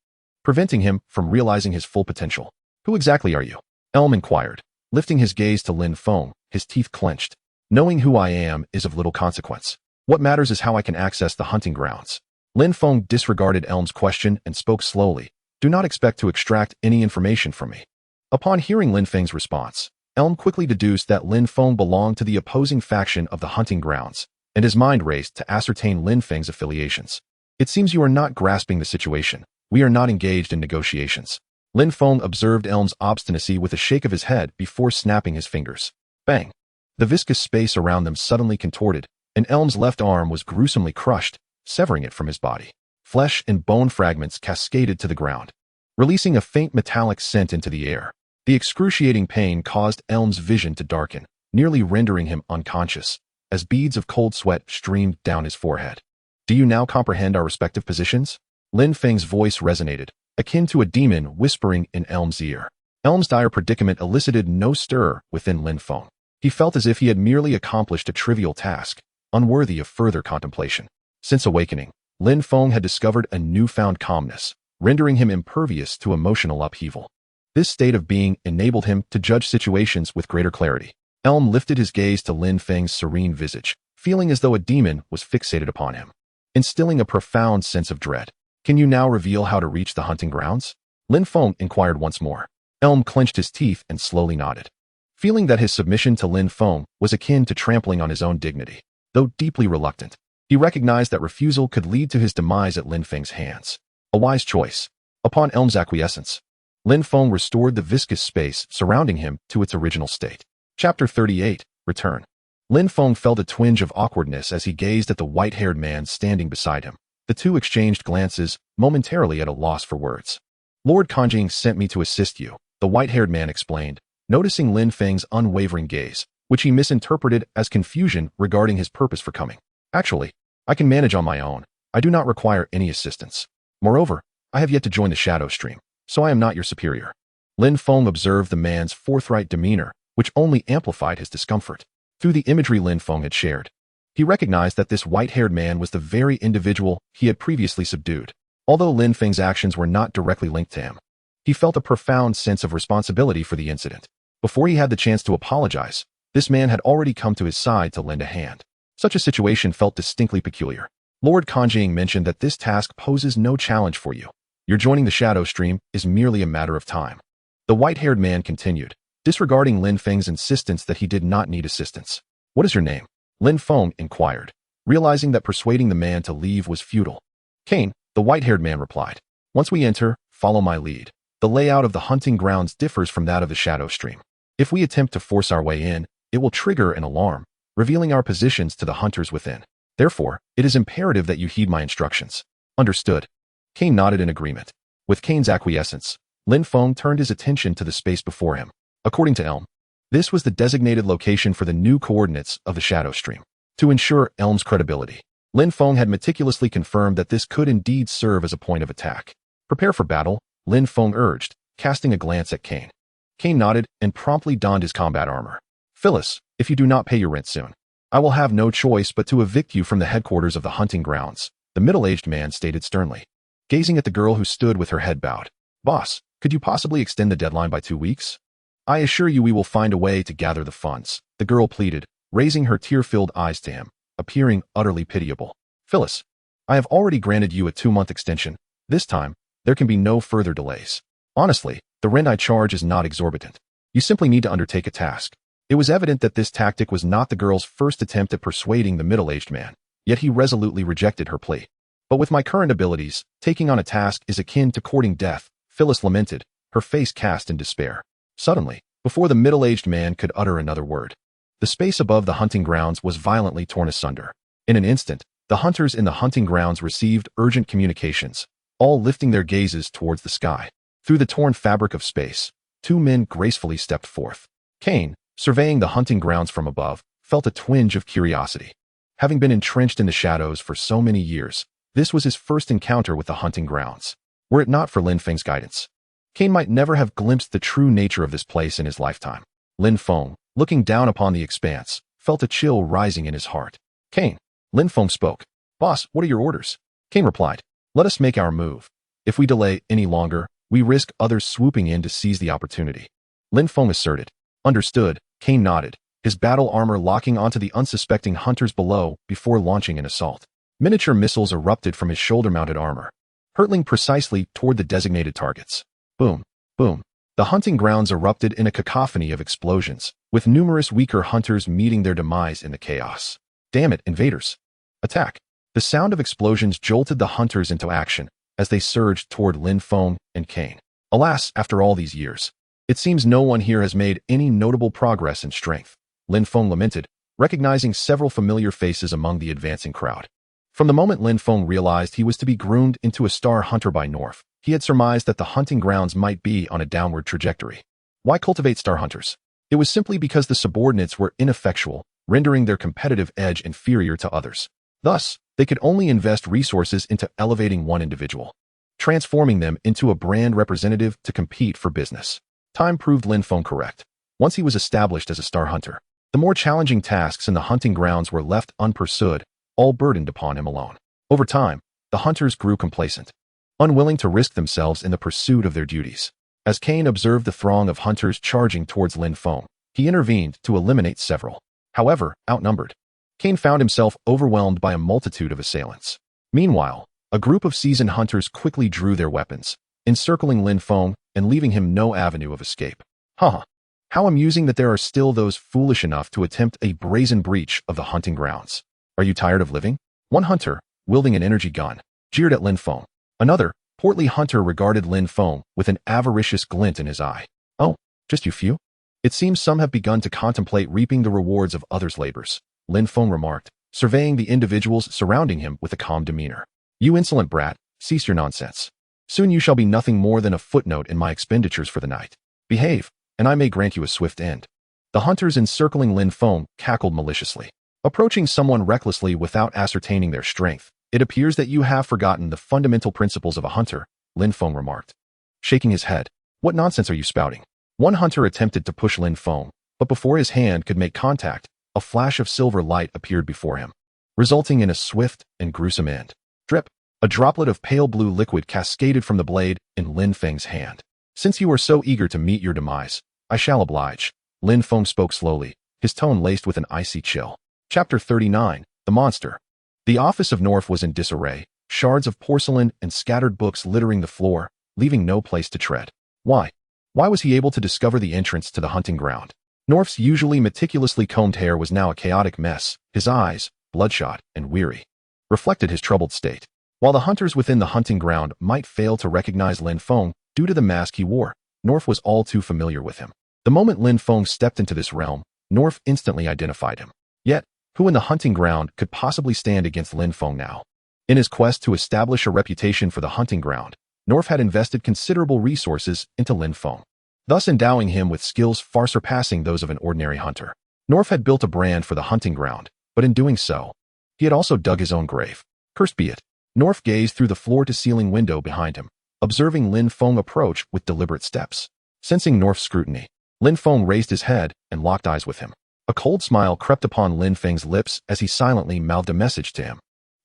A: preventing him from realizing his full potential. Who exactly are you? Elm inquired, lifting his gaze to Lin Feng, his teeth clenched. Knowing who I am is of little consequence. What matters is how I can access the hunting grounds. Lin Feng disregarded Elm's question and spoke slowly. Do not expect to extract any information from me. Upon hearing Lin Feng's response, Elm quickly deduced that Lin Feng belonged to the opposing faction of the hunting grounds, and his mind raced to ascertain Lin Feng's affiliations. It seems you are not grasping the situation. We are not engaged in negotiations. Lin Feng observed Elm's obstinacy with a shake of his head before snapping his fingers. Bang! The viscous space around them suddenly contorted, and Elm's left arm was gruesomely crushed, severing it from his body. Flesh and bone fragments cascaded to the ground, releasing a faint metallic scent into the air. The excruciating pain caused Elm's vision to darken, nearly rendering him unconscious, as beads of cold sweat streamed down his forehead. Do you now comprehend our respective positions? Lin Feng's voice resonated, akin to a demon whispering in Elm's ear. Elm's dire predicament elicited no stir within Lin Feng. He felt as if he had merely accomplished a trivial task, unworthy of further contemplation. Since awakening, Lin Feng had discovered a newfound calmness, rendering him impervious to emotional upheaval. This state of being enabled him to judge situations with greater clarity. Elm lifted his gaze to Lin Feng's serene visage, feeling as though a demon was fixated upon him, instilling a profound sense of dread. Can you now reveal how to reach the hunting grounds? Lin Feng inquired once more. Elm clenched his teeth and slowly nodded, feeling that his submission to Lin Feng was akin to trampling on his own dignity. Though deeply reluctant, he recognized that refusal could lead to his demise at Lin Feng's hands. A wise choice. Upon Elm's acquiescence, Lin Feng restored the viscous space surrounding him to its original state. Chapter 38, Return. Lin Feng felt a twinge of awkwardness as he gazed at the white-haired man standing beside him. The two exchanged glances, momentarily at a loss for words. Lord Kanjing sent me to assist you, the white-haired man explained, noticing Lin Feng's unwavering gaze, which he misinterpreted as confusion regarding his purpose for coming. Actually, I can manage on my own. I do not require any assistance. Moreover, I have yet to join the shadow stream, so I am not your superior. Lin Feng observed the man's forthright demeanor, which only amplified his discomfort. Through the imagery Lin Feng had shared, he recognized that this white-haired man was the very individual he had previously subdued. Although Lin Feng's actions were not directly linked to him, he felt a profound sense of responsibility for the incident. Before he had the chance to apologize, this man had already come to his side to lend a hand. Such a situation felt distinctly peculiar. Lord Kanjing mentioned that this task poses no challenge for you. Your joining the shadow stream is merely a matter of time. The white-haired man continued, disregarding Lin Feng's insistence that he did not need assistance. What is your name? Lin Feng inquired, realizing that persuading the man to leave was futile. Kane, the white-haired man replied. Once we enter, follow my lead. The layout of the hunting grounds differs from that of the shadow stream. If we attempt to force our way in, it will trigger an alarm, revealing our positions to the hunters within. Therefore, it is imperative that you heed my instructions. Understood. Kane nodded in agreement. With Kane's acquiescence, Lin Feng turned his attention to the space before him. According to Elm, this was the designated location for the new coordinates of the shadow stream. To ensure Elm's credibility, Lin Feng had meticulously confirmed that this could indeed serve as a point of attack. Prepare for battle, Lin Feng urged, casting a glance at Cain. Cain nodded and promptly donned his combat armor. Phyllis, if you do not pay your rent soon, I will have no choice but to evict you from the headquarters of the hunting grounds, the middle-aged man stated sternly, gazing at the girl who stood with her head bowed. Boss, could you possibly extend the deadline by 2 weeks? I assure you we will find a way to gather the funds, the girl pleaded, raising her tear-filled eyes to him, appearing utterly pitiable. Phyllis, I have already granted you a 2-month extension. This time, there can be no further delays. Honestly, the rent I charge is not exorbitant. You simply need to undertake a task. It was evident that this tactic was not the girl's first attempt at persuading the middle-aged man, yet he resolutely rejected her plea. But with my current abilities, taking on a task is akin to courting death, Phyllis lamented, her face cast in despair. Suddenly, before the middle-aged man could utter another word, the space above the hunting grounds was violently torn asunder. In an instant, the hunters in the hunting grounds received urgent communications, all lifting their gazes towards the sky. Through the torn fabric of space, 2 men gracefully stepped forth. Cain, surveying the hunting grounds from above, felt a twinge of curiosity. Having been entrenched in the shadows for so many years, this was his first encounter with the hunting grounds. Were it not for Lin Feng's guidance, Cain might never have glimpsed the true nature of this place in his lifetime. Lin Feng, looking down upon the expanse, felt a chill rising in his heart. Cain, Lin Feng spoke. Boss, what are your orders? Cain replied. Let us make our move. If we delay any longer, we risk others swooping in to seize the opportunity. Lin Feng asserted. Understood, Cain nodded, his battle armor locking onto the unsuspecting hunters below before launching an assault. Miniature missiles erupted from his shoulder-mounted armor, hurtling precisely toward the designated targets. Boom, boom. The hunting grounds erupted in a cacophony of explosions, with numerous weaker hunters meeting their demise in the chaos. Damn it, invaders. Attack. The sound of explosions jolted the hunters into action as they surged toward Lin Feng and Cain. Alas, after all these years, it seems no one here has made any notable progress in strength, Lin Feng lamented, recognizing several familiar faces among the advancing crowd. From the moment Lin Feng realized he was to be groomed into a star hunter by North, he had surmised that the hunting grounds might be on a downward trajectory. Why cultivate star hunters? It was simply because the subordinates were ineffectual, rendering their competitive edge inferior to others. Thus, they could only invest resources into elevating one individual, transforming them into a brand representative to compete for business. Time proved Lin Feng correct. Once he was established as a star hunter, the more challenging tasks in the hunting grounds were left unpursued, all burdened upon him alone. Over time, the hunters grew complacent, unwilling to risk themselves in the pursuit of their duties. As Cain observed the throng of hunters charging towards Lin Feng, he intervened to eliminate several. However, outnumbered, Cain found himself overwhelmed by a multitude of assailants. Meanwhile, a group of seasoned hunters quickly drew their weapons, encircling Lin Feng and leaving him no avenue of escape. Haha. How amusing that there are still those foolish enough to attempt a brazen breach of the hunting grounds. Are you tired of living? One hunter, wielding an energy gun, jeered at Lin Feng. Another, portly hunter regarded Lin Feng with an avaricious glint in his eye. Oh, just you few? It seems some have begun to contemplate reaping the rewards of others' labors, Lin Feng remarked, surveying the individuals surrounding him with a calm demeanor. You insolent brat, cease your nonsense. Soon you shall be nothing more than a footnote in my expenditures for the night. Behave, and I may grant you a swift end. The hunters encircling Lin Feng cackled maliciously. Approaching someone recklessly without ascertaining their strength, it appears that you have forgotten the fundamental principles of a hunter, Lin Feng remarked, shaking his head. What nonsense are you spouting? One hunter attempted to push Lin Feng, but before his hand could make contact, a flash of silver light appeared before him, resulting in a swift and gruesome end. Drip. A droplet of pale blue liquid cascaded from the blade in Lin Feng's hand. Since you are so eager to meet your demise, I shall oblige. Lin Feng spoke slowly, his tone laced with an icy chill. Chapter 39, The Monster. The office of North was in disarray, shards of porcelain and scattered books littering the floor, leaving no place to tread. Why? Why was he able to discover the entrance to the hunting ground? North's usually meticulously combed hair was now a chaotic mess, his eyes, bloodshot and weary, reflected his troubled state. While the hunters within the hunting ground might fail to recognize Lin Feng due to the mask he wore, North was all too familiar with him. The moment Lin Feng stepped into this realm, North instantly identified him. Yet, who in the hunting ground could possibly stand against Lin Feng now? In his quest to establish a reputation for the hunting ground, Norf had invested considerable resources into Lin Feng, thus endowing him with skills far surpassing those of an ordinary hunter. Norf had built a brand for the hunting ground, but in doing so, he had also dug his own grave. Cursed be it. Norf gazed through the floor-to-ceiling window behind him, observing Lin Feng approach with deliberate steps. Sensing Norf's scrutiny, Lin Feng raised his head and locked eyes with him. A cold smile crept upon Lin Feng's lips as he silently mouthed a message to him.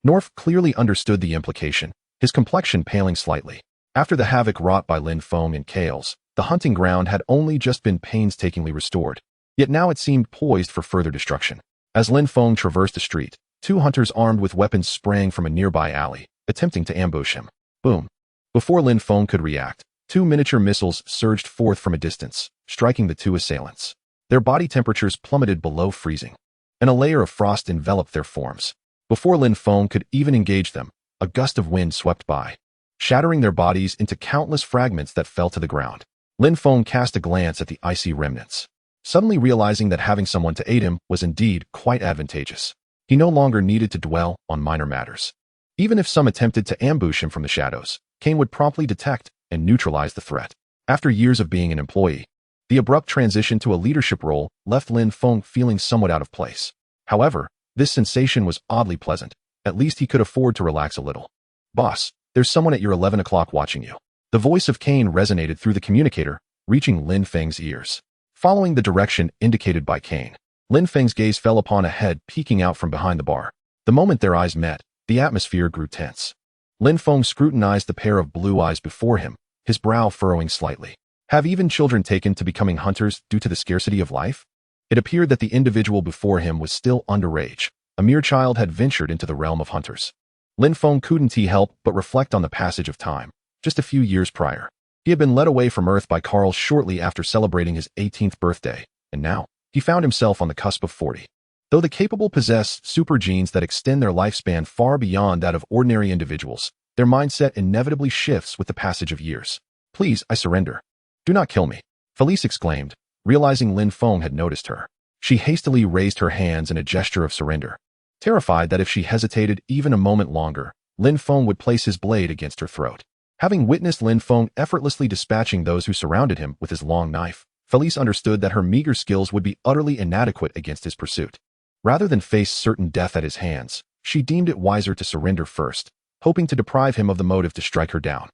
A: Norf clearly understood the implication, his complexion paling slightly. After the havoc wrought by Lin Feng and Kales, the hunting ground had only just been painstakingly restored, yet now it seemed poised for further destruction. As Lin Feng traversed the street, two hunters armed with weapons sprang from a nearby alley, attempting to ambush him. Boom. Before Lin Feng could react, two miniature missiles surged forth from a distance, striking the two assailants. Their body temperatures plummeted below freezing, and a layer of frost enveloped their forms. Before Lin Feng could even engage them, a gust of wind swept by, shattering their bodies into countless fragments that fell to the ground. Lin Feng cast a glance at the icy remnants, suddenly realizing that having someone to aid him was indeed quite advantageous. He no longer needed to dwell on minor matters. Even if some attempted to ambush him from the shadows, Kane would promptly detect and neutralize the threat. After years of being an employee, the abrupt transition to a leadership role left Lin Feng feeling somewhat out of place. However, this sensation was oddly pleasant. At least he could afford to relax a little. Boss, there's someone at your 11 o'clock watching you. The voice of Kane resonated through the communicator, reaching Lin Feng's ears. Following the direction indicated by Kane, Lin Feng's gaze fell upon a head peeking out from behind the bar. The moment their eyes met, the atmosphere grew tense. Lin Feng scrutinized the pair of blue eyes before him, his brow furrowing slightly. Have even children taken to becoming hunters due to the scarcity of life? It appeared that the individual before him was still underage. A mere child had ventured into the realm of hunters. Lin Feng couldn't help but reflect on the passage of time. Just a few years prior, he had been led away from Earth by Carl shortly after celebrating his 18th birthday, and now, he found himself on the cusp of 40. Though the capable possess super genes that extend their lifespan far beyond that of ordinary individuals, their mindset inevitably shifts with the passage of years. Please, I surrender. Do not kill me, Felice exclaimed, realizing Lin Feng had noticed her. She hastily raised her hands in a gesture of surrender, terrified that if she hesitated even a moment longer, Lin Feng would place his blade against her throat. Having witnessed Lin Feng effortlessly dispatching those who surrounded him with his long knife, Felice understood that her meager skills would be utterly inadequate against his pursuit. Rather than face certain death at his hands, she deemed it wiser to surrender first, hoping to deprive him of the motive to strike her down.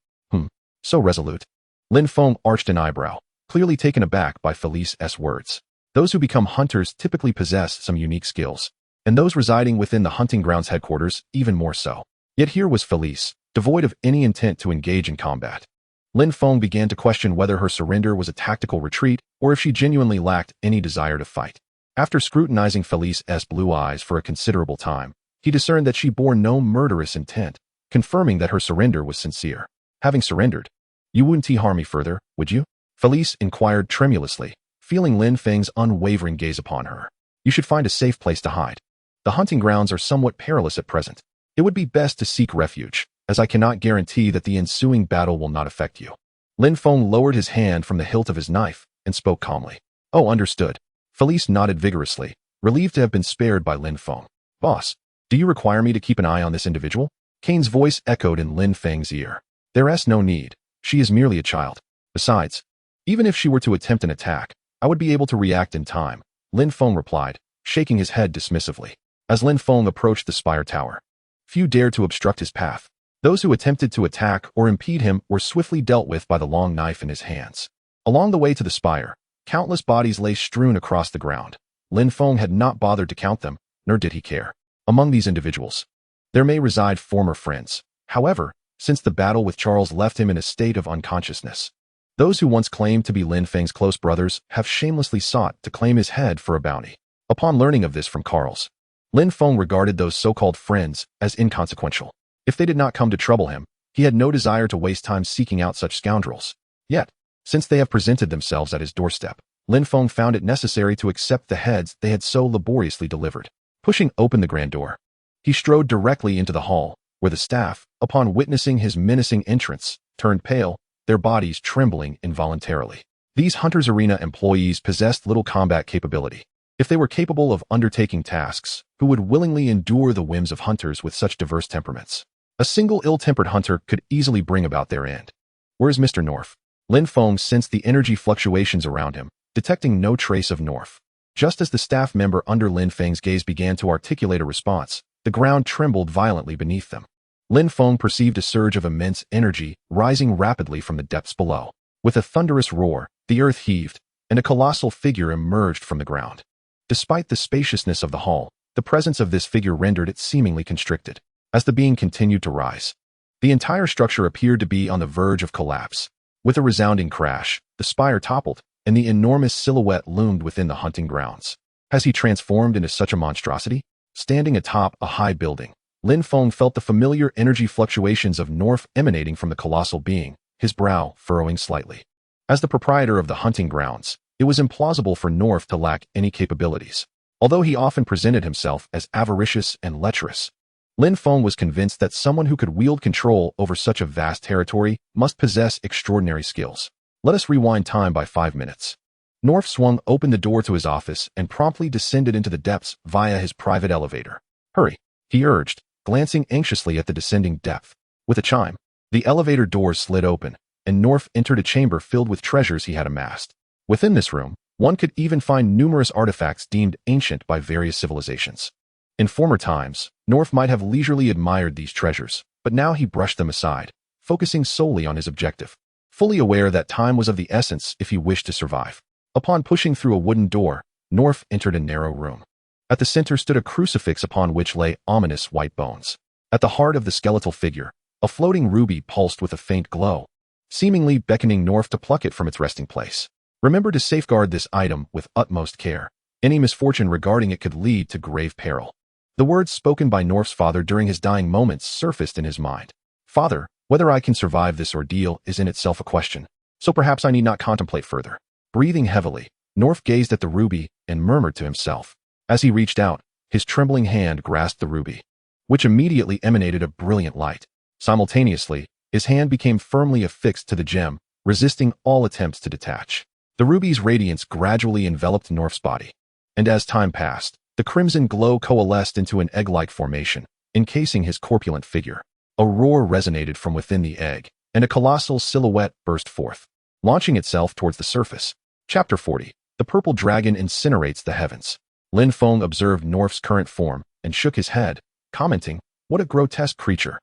A: So resolute. Lin Feng arched an eyebrow, clearly taken aback by Felice's words. Those who become hunters typically possess some unique skills, and those residing within the hunting grounds headquarters even more so. Yet here was Felice, devoid of any intent to engage in combat. Lin Feng began to question whether her surrender was a tactical retreat or if she genuinely lacked any desire to fight. After scrutinizing Felice's blue eyes for a considerable time, he discerned that she bore no murderous intent, confirming that her surrender was sincere. Having surrendered, you wouldn't harm me further, would you? Felice inquired tremulously, feeling Lin Feng's unwavering gaze upon her. You should find a safe place to hide. The hunting grounds are somewhat perilous at present. It would be best to seek refuge, as I cannot guarantee that the ensuing battle will not affect you. Lin Feng lowered his hand from the hilt of his knife and spoke calmly. Oh, understood. Felice nodded vigorously, relieved to have been spared by Lin Feng. Boss, do you require me to keep an eye on this individual? Kane's voice echoed in Lin Feng's ear. There's no need. She is merely a child. Besides, even if she were to attempt an attack, I would be able to react in time, Lin Feng replied, shaking his head dismissively. As Lin Feng approached the spire tower, few dared to obstruct his path. Those who attempted to attack or impede him were swiftly dealt with by the long knife in his hands. Along the way to the spire, countless bodies lay strewn across the ground. Lin Feng had not bothered to count them, nor did he care. Among these individuals, there may reside former friends. However, since the battle with Charles left him in a state of unconsciousness, those who once claimed to be Lin Feng's close brothers have shamelessly sought to claim his head for a bounty. Upon learning of this from Carl's, Lin Feng regarded those so-called friends as inconsequential. If they did not come to trouble him, he had no desire to waste time seeking out such scoundrels. Yet, since they have presented themselves at his doorstep, Lin Feng found it necessary to accept the heads they had so laboriously delivered. Pushing open the grand door, he strode directly into the hall, where the staff, upon witnessing his menacing entrance, turned pale, their bodies trembling involuntarily. These Hunter's Arena employees possessed little combat capability. If they were capable of undertaking tasks, who would willingly endure the whims of hunters with such diverse temperaments? A single ill-tempered hunter could easily bring about their end. Where's Mr. Norf? Lin Feng sensed the energy fluctuations around him, detecting no trace of Norf. Just as the staff member under Lin Feng's gaze began to articulate a response, the ground trembled violently beneath them. Lin Feng perceived a surge of immense energy rising rapidly from the depths below. With a thunderous roar, the earth heaved, and a colossal figure emerged from the ground. Despite the spaciousness of the hall, the presence of this figure rendered it seemingly constricted. As the being continued to rise, the entire structure appeared to be on the verge of collapse. With a resounding crash, the spire toppled, and the enormous silhouette loomed within the hunting grounds. Has he transformed into such a monstrosity? Standing atop a high building, Lin Feng felt the familiar energy fluctuations of Norf emanating from the colossal being, his brow furrowing slightly. As the proprietor of the hunting grounds, it was implausible for Norf to lack any capabilities. Although he often presented himself as avaricious and lecherous, Lin Feng was convinced that someone who could wield control over such a vast territory must possess extraordinary skills. Let us rewind time by 5 minutes. Norf swung open the door to his office and promptly descended into the depths via his private elevator. Hurry, he urged, glancing anxiously at the descending depth. With a chime, the elevator doors slid open, and Norf entered a chamber filled with treasures he had amassed. Within this room, one could even find numerous artifacts deemed ancient by various civilizations. In former times, Norf might have leisurely admired these treasures, but now he brushed them aside, focusing solely on his objective, fully aware that time was of the essence if he wished to survive. Upon pushing through a wooden door, Norf entered a narrow room. At the center stood a crucifix upon which lay ominous white bones. At the heart of the skeletal figure, a floating ruby pulsed with a faint glow, seemingly beckoning Norf to pluck it from its resting place. Remember to safeguard this item with utmost care. Any misfortune regarding it could lead to grave peril. The words spoken by Norf's father during his dying moments surfaced in his mind. Father, whether I can survive this ordeal is in itself a question, so perhaps I need not contemplate further. Breathing heavily, Norf gazed at the ruby and murmured to himself. As he reached out, his trembling hand grasped the ruby, which immediately emanated a brilliant light. Simultaneously, his hand became firmly affixed to the gem, resisting all attempts to detach. The ruby's radiance gradually enveloped Norf's body, and as time passed, the crimson glow coalesced into an egg-like formation, encasing his corpulent figure. A roar resonated from within the egg, and a colossal silhouette burst forth, launching itself towards the surface. Chapter 40. The purple dragon incinerates the heavens. Lin Feng observed Norf's current form and shook his head, commenting, "What a grotesque creature."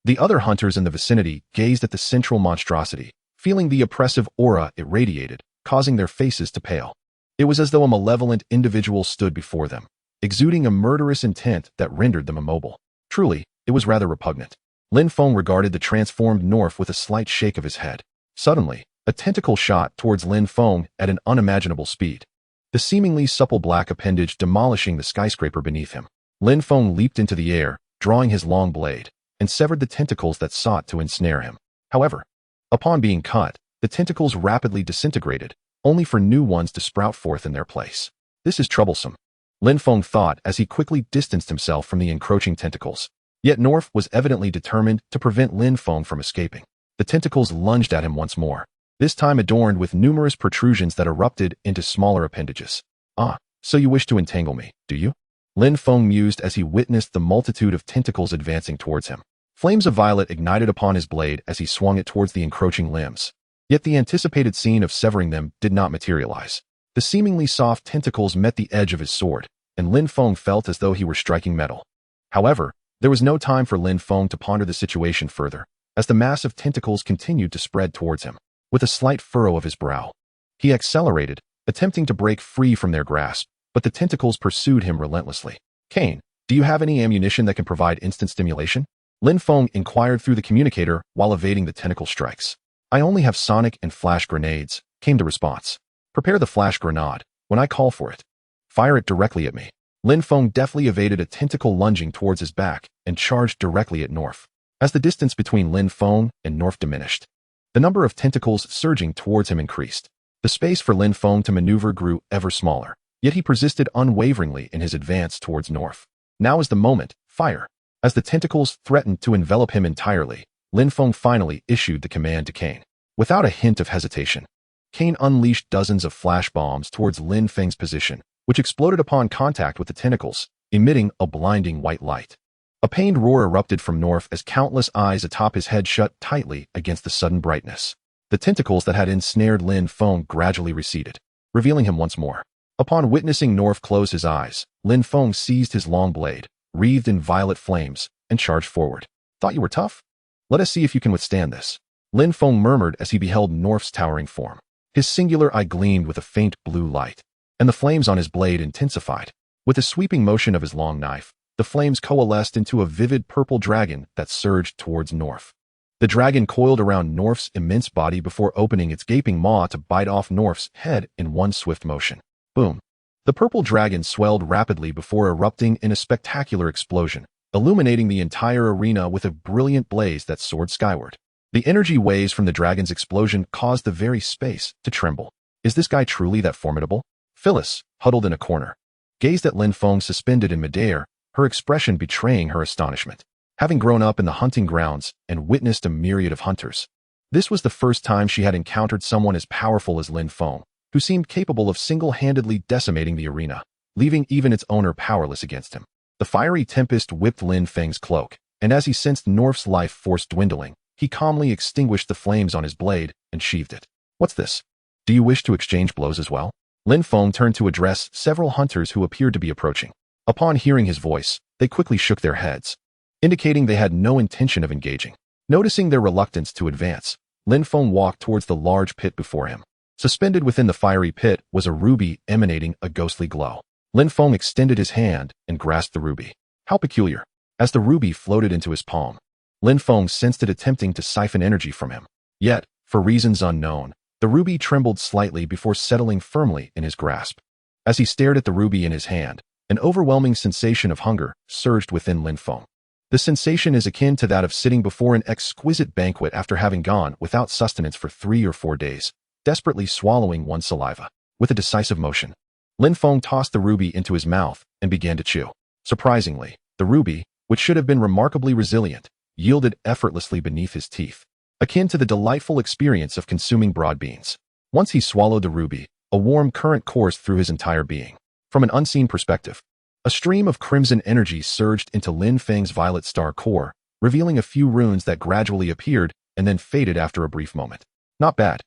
A: The other hunters in the vicinity gazed at the central monstrosity, feeling the oppressive aura it radiated, causing their faces to pale. It was as though a malevolent individual stood before them, exuding a murderous intent that rendered them immobile. Truly, it was rather repugnant. Lin Feng regarded the transformed Norf with a slight shake of his head. Suddenly, a tentacle shot towards Lin Feng at an unimaginable speed, the seemingly supple black appendage demolishing the skyscraper beneath him. Lin Feng leaped into the air, drawing his long blade, and severed the tentacles that sought to ensnare him. However, upon being cut, the tentacles rapidly disintegrated, only for new ones to sprout forth in their place. This is troublesome, Lin Feng thought as he quickly distanced himself from the encroaching tentacles. Yet Norf was evidently determined to prevent Lin Feng from escaping. The tentacles lunged at him once more, this time adorned with numerous protrusions that erupted into smaller appendages. "Ah, so you wish to entangle me, do you?" Lin Feng mused as he witnessed the multitude of tentacles advancing towards him. Flames of violet ignited upon his blade as he swung it towards the encroaching limbs. Yet the anticipated scene of severing them did not materialize. The seemingly soft tentacles met the edge of his sword, and Lin Feng felt as though he were striking metal. However, there was no time for Lin Feng to ponder the situation further, as the mass of tentacles continued to spread towards him. With a slight furrow of his brow, he accelerated, attempting to break free from their grasp, but the tentacles pursued him relentlessly. "Kane, do you have any ammunition that can provide instant stimulation?" Lin Feng inquired through the communicator while evading the tentacle strikes. "I only have sonic and flash grenades," came the response. "Prepare the flash grenade. When I call for it, fire it directly at me." Lin Feng deftly evaded a tentacle lunging towards his back and charged directly at Norf. As the distance between Lin Feng and Norf diminished, the number of tentacles surging towards him increased. The space for Lin Feng to maneuver grew ever smaller, yet he persisted unwaveringly in his advance towards Norf. Now is the moment, fire. As the tentacles threatened to envelop him entirely, Lin Feng finally issued the command to Kane. Without a hint of hesitation, Kane unleashed dozens of flash bombs towards Lin Feng's position, which exploded upon contact with the tentacles, emitting a blinding white light. A pained roar erupted from North as countless eyes atop his head shut tightly against the sudden brightness. The tentacles that had ensnared Lin Feng gradually receded, revealing him once more. Upon witnessing North close his eyes, Lin Feng seized his long blade, wreathed in violet flames, and charged forward. Thought you were tough? Let us see if you can withstand this. Lin Feng murmured as he beheld North's towering form. His singular eye gleamed with a faint blue light, and the flames on his blade intensified. With a sweeping motion of his long knife, the flames coalesced into a vivid purple dragon that surged towards North. The dragon coiled around North's immense body before opening its gaping maw to bite off North's head in one swift motion. Boom. The purple dragon swelled rapidly before erupting in a spectacular explosion, illuminating the entire arena with a brilliant blaze that soared skyward. The energy waves from the dragon's explosion caused the very space to tremble. Is this guy truly that formidable? Phyllis, huddled in a corner, gazed at Lin Feng suspended in midair, her expression betraying her astonishment. Having grown up in the hunting grounds and witnessed a myriad of hunters, this was the first time she had encountered someone as powerful as Lin Feng, who seemed capable of single-handedly decimating the arena, leaving even its owner powerless against him. The fiery tempest whipped Lin Feng's cloak, and as he sensed North's life force dwindling, he calmly extinguished the flames on his blade and sheathed it. What's this? Do you wish to exchange blows as well? Lin Feng turned to address several hunters who appeared to be approaching. Upon hearing his voice, they quickly shook their heads, indicating they had no intention of engaging. Noticing their reluctance to advance, Lin Feng walked towards the large pit before him. Suspended within the fiery pit was a ruby emanating a ghostly glow. Lin Feng extended his hand and grasped the ruby. How peculiar. As the ruby floated into his palm, Lin Feng sensed it attempting to siphon energy from him. Yet, for reasons unknown, the ruby trembled slightly before settling firmly in his grasp. As he stared at the ruby in his hand, an overwhelming sensation of hunger surged within Lin Feng. The sensation is akin to that of sitting before an exquisite banquet after having gone without sustenance for 3 or 4 days, desperately swallowing one's saliva. With a decisive motion, Lin Feng tossed the ruby into his mouth and began to chew. Surprisingly, the ruby, which should have been remarkably resilient, yielded effortlessly beneath his teeth, akin to the delightful experience of consuming broad beans. Once he swallowed the ruby, a warm current coursed through his entire being. From an unseen perspective, a stream of crimson energy surged into Lin Feng's violet star core, revealing a few runes that gradually appeared and then faded after a brief moment. Not bad.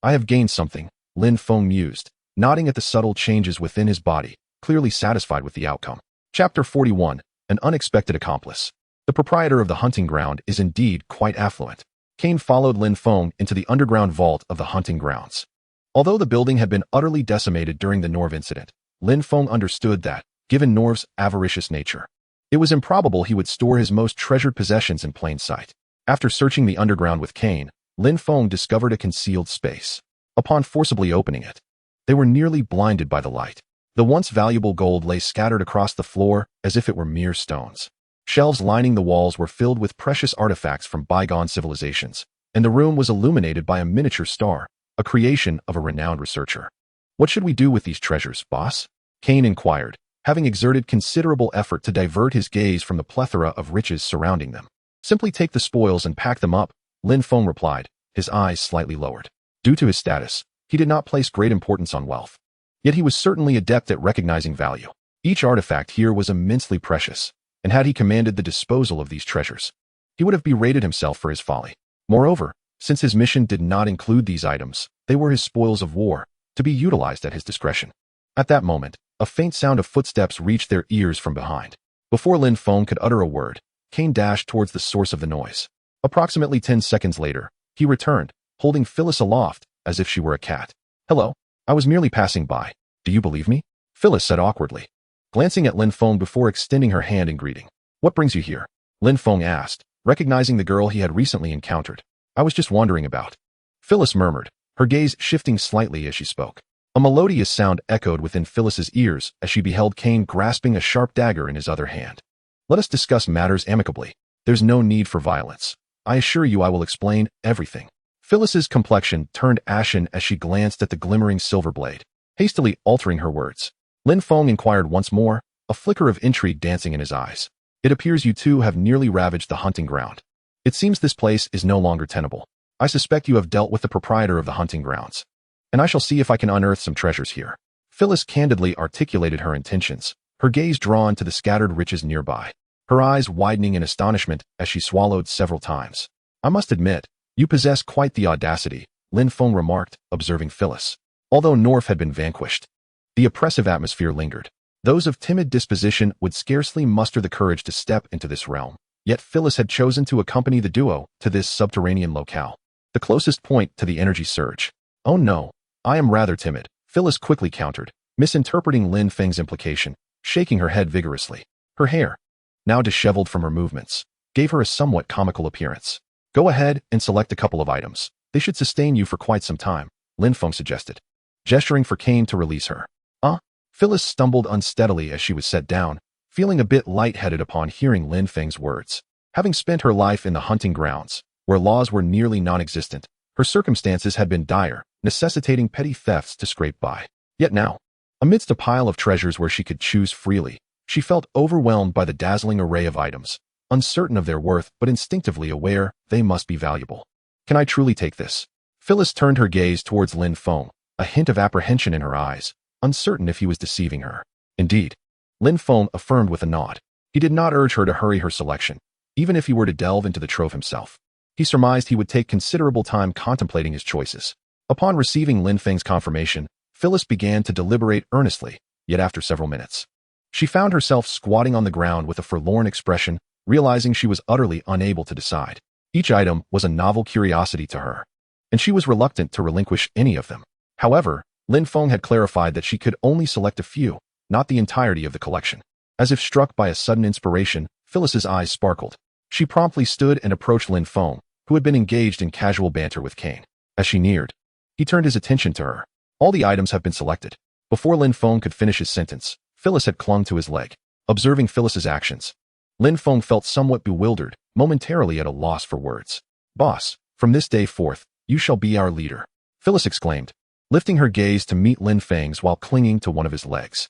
A: I have gained something, Lin Feng mused, nodding at the subtle changes within his body, clearly satisfied with the outcome. Chapter 41, An Unexpected Accomplice. The proprietor of the hunting ground is indeed quite affluent. Cain followed Lin Feng into the underground vault of the hunting grounds. Although the building had been utterly decimated during the Norv incident, Lin Feng understood that, given Norv's avaricious nature, it was improbable he would store his most treasured possessions in plain sight. After searching the underground with Cain, Lin Feng discovered a concealed space. Upon forcibly opening it, they were nearly blinded by the light. The once valuable gold lay scattered across the floor as if it were mere stones. Shelves lining the walls were filled with precious artifacts from bygone civilizations, and the room was illuminated by a miniature star, a creation of a renowned researcher. What should we do with these treasures, boss? Cain inquired, having exerted considerable effort to divert his gaze from the plethora of riches surrounding them. Simply take the spoils and pack them up, Lin Feng replied, his eyes slightly lowered. Due to his status, he did not place great importance on wealth. Yet he was certainly adept at recognizing value. Each artifact here was immensely precious, and had he commanded the disposal of these treasures, he would have berated himself for his folly. Moreover, since his mission did not include these items, they were his spoils of war, to be utilized at his discretion. At that moment, a faint sound of footsteps reached their ears from behind. Before Lin Feng could utter a word, Cain dashed towards the source of the noise. Approximately 10 seconds later, he returned, holding Phyllis aloft, as if she were a cat. Hello, I was merely passing by. Do you believe me? Phyllis said awkwardly, glancing at Lin Feng before extending her hand in greeting. What brings you here? Lin Feng asked, recognizing the girl he had recently encountered. I was just wandering about. Phyllis murmured, her gaze shifting slightly as she spoke. A melodious sound echoed within Phyllis's ears as she beheld Cain grasping a sharp dagger in his other hand. Let us discuss matters amicably. There's no need for violence. I assure you I will explain everything. Phyllis's complexion turned ashen as she glanced at the glimmering silver blade, hastily altering her words. Lin Feng inquired once more, a flicker of intrigue dancing in his eyes. It appears you two have nearly ravaged the hunting ground. It seems this place is no longer tenable. I suspect you have dealt with the proprietor of the hunting grounds, and I shall see if I can unearth some treasures here. Phyllis candidly articulated her intentions, her gaze drawn to the scattered riches nearby. her eyes widening in astonishment as she swallowed several times. I must admit, you possess quite the audacity, Lin Feng remarked, observing Phyllis. Although North had been vanquished, the oppressive atmosphere lingered. Those of timid disposition would scarcely muster the courage to step into this realm. Yet Phyllis had chosen to accompany the duo to this subterranean locale, the closest point to the energy surge. Oh no, I am rather timid, Phyllis quickly countered, misinterpreting Lin Feng's implication, shaking her head vigorously. Her hair, now disheveled from her movements, gave her a somewhat comical appearance. Go ahead and select a couple of items. They should sustain you for quite some time, Lin Feng suggested, gesturing for Kane to release her. Phyllis stumbled unsteadily as she was set down, feeling a bit lightheaded upon hearing Lin Feng's words. Having spent her life in the hunting grounds, where laws were nearly non-existent, her circumstances had been dire, necessitating petty thefts to scrape by. Yet now, amidst a pile of treasures where she could choose freely, she felt overwhelmed by the dazzling array of items, uncertain of their worth but instinctively aware they must be valuable. Can I truly take this? Phyllis turned her gaze towards Lin Feng, a hint of apprehension in her eyes, uncertain if he was deceiving her. Indeed, Lin Feng affirmed with a nod. He did not urge her to hurry her selection, even if he were to delve into the trove himself. He surmised he would take considerable time contemplating his choices. Upon receiving Lin Feng's confirmation, Phyllis began to deliberate earnestly, yet after several minutes, she found herself squatting on the ground with a forlorn expression, realizing she was utterly unable to decide. Each item was a novel curiosity to her, and she was reluctant to relinquish any of them. However, Lin Feng had clarified that she could only select a few, not the entirety of the collection. As if struck by a sudden inspiration, Phyllis's eyes sparkled. She promptly stood and approached Lin Feng, who had been engaged in casual banter with Kane. As she neared, he turned his attention to her. All the items have been selected. Before Lin Feng could finish his sentence, Phyllis had clung to his leg. Observing Phyllis's actions, Lin Feng felt somewhat bewildered, momentarily at a loss for words. Boss, from this day forth, you shall be our leader, Phyllis exclaimed, lifting her gaze to meet Lin Feng's while clinging to one of his legs.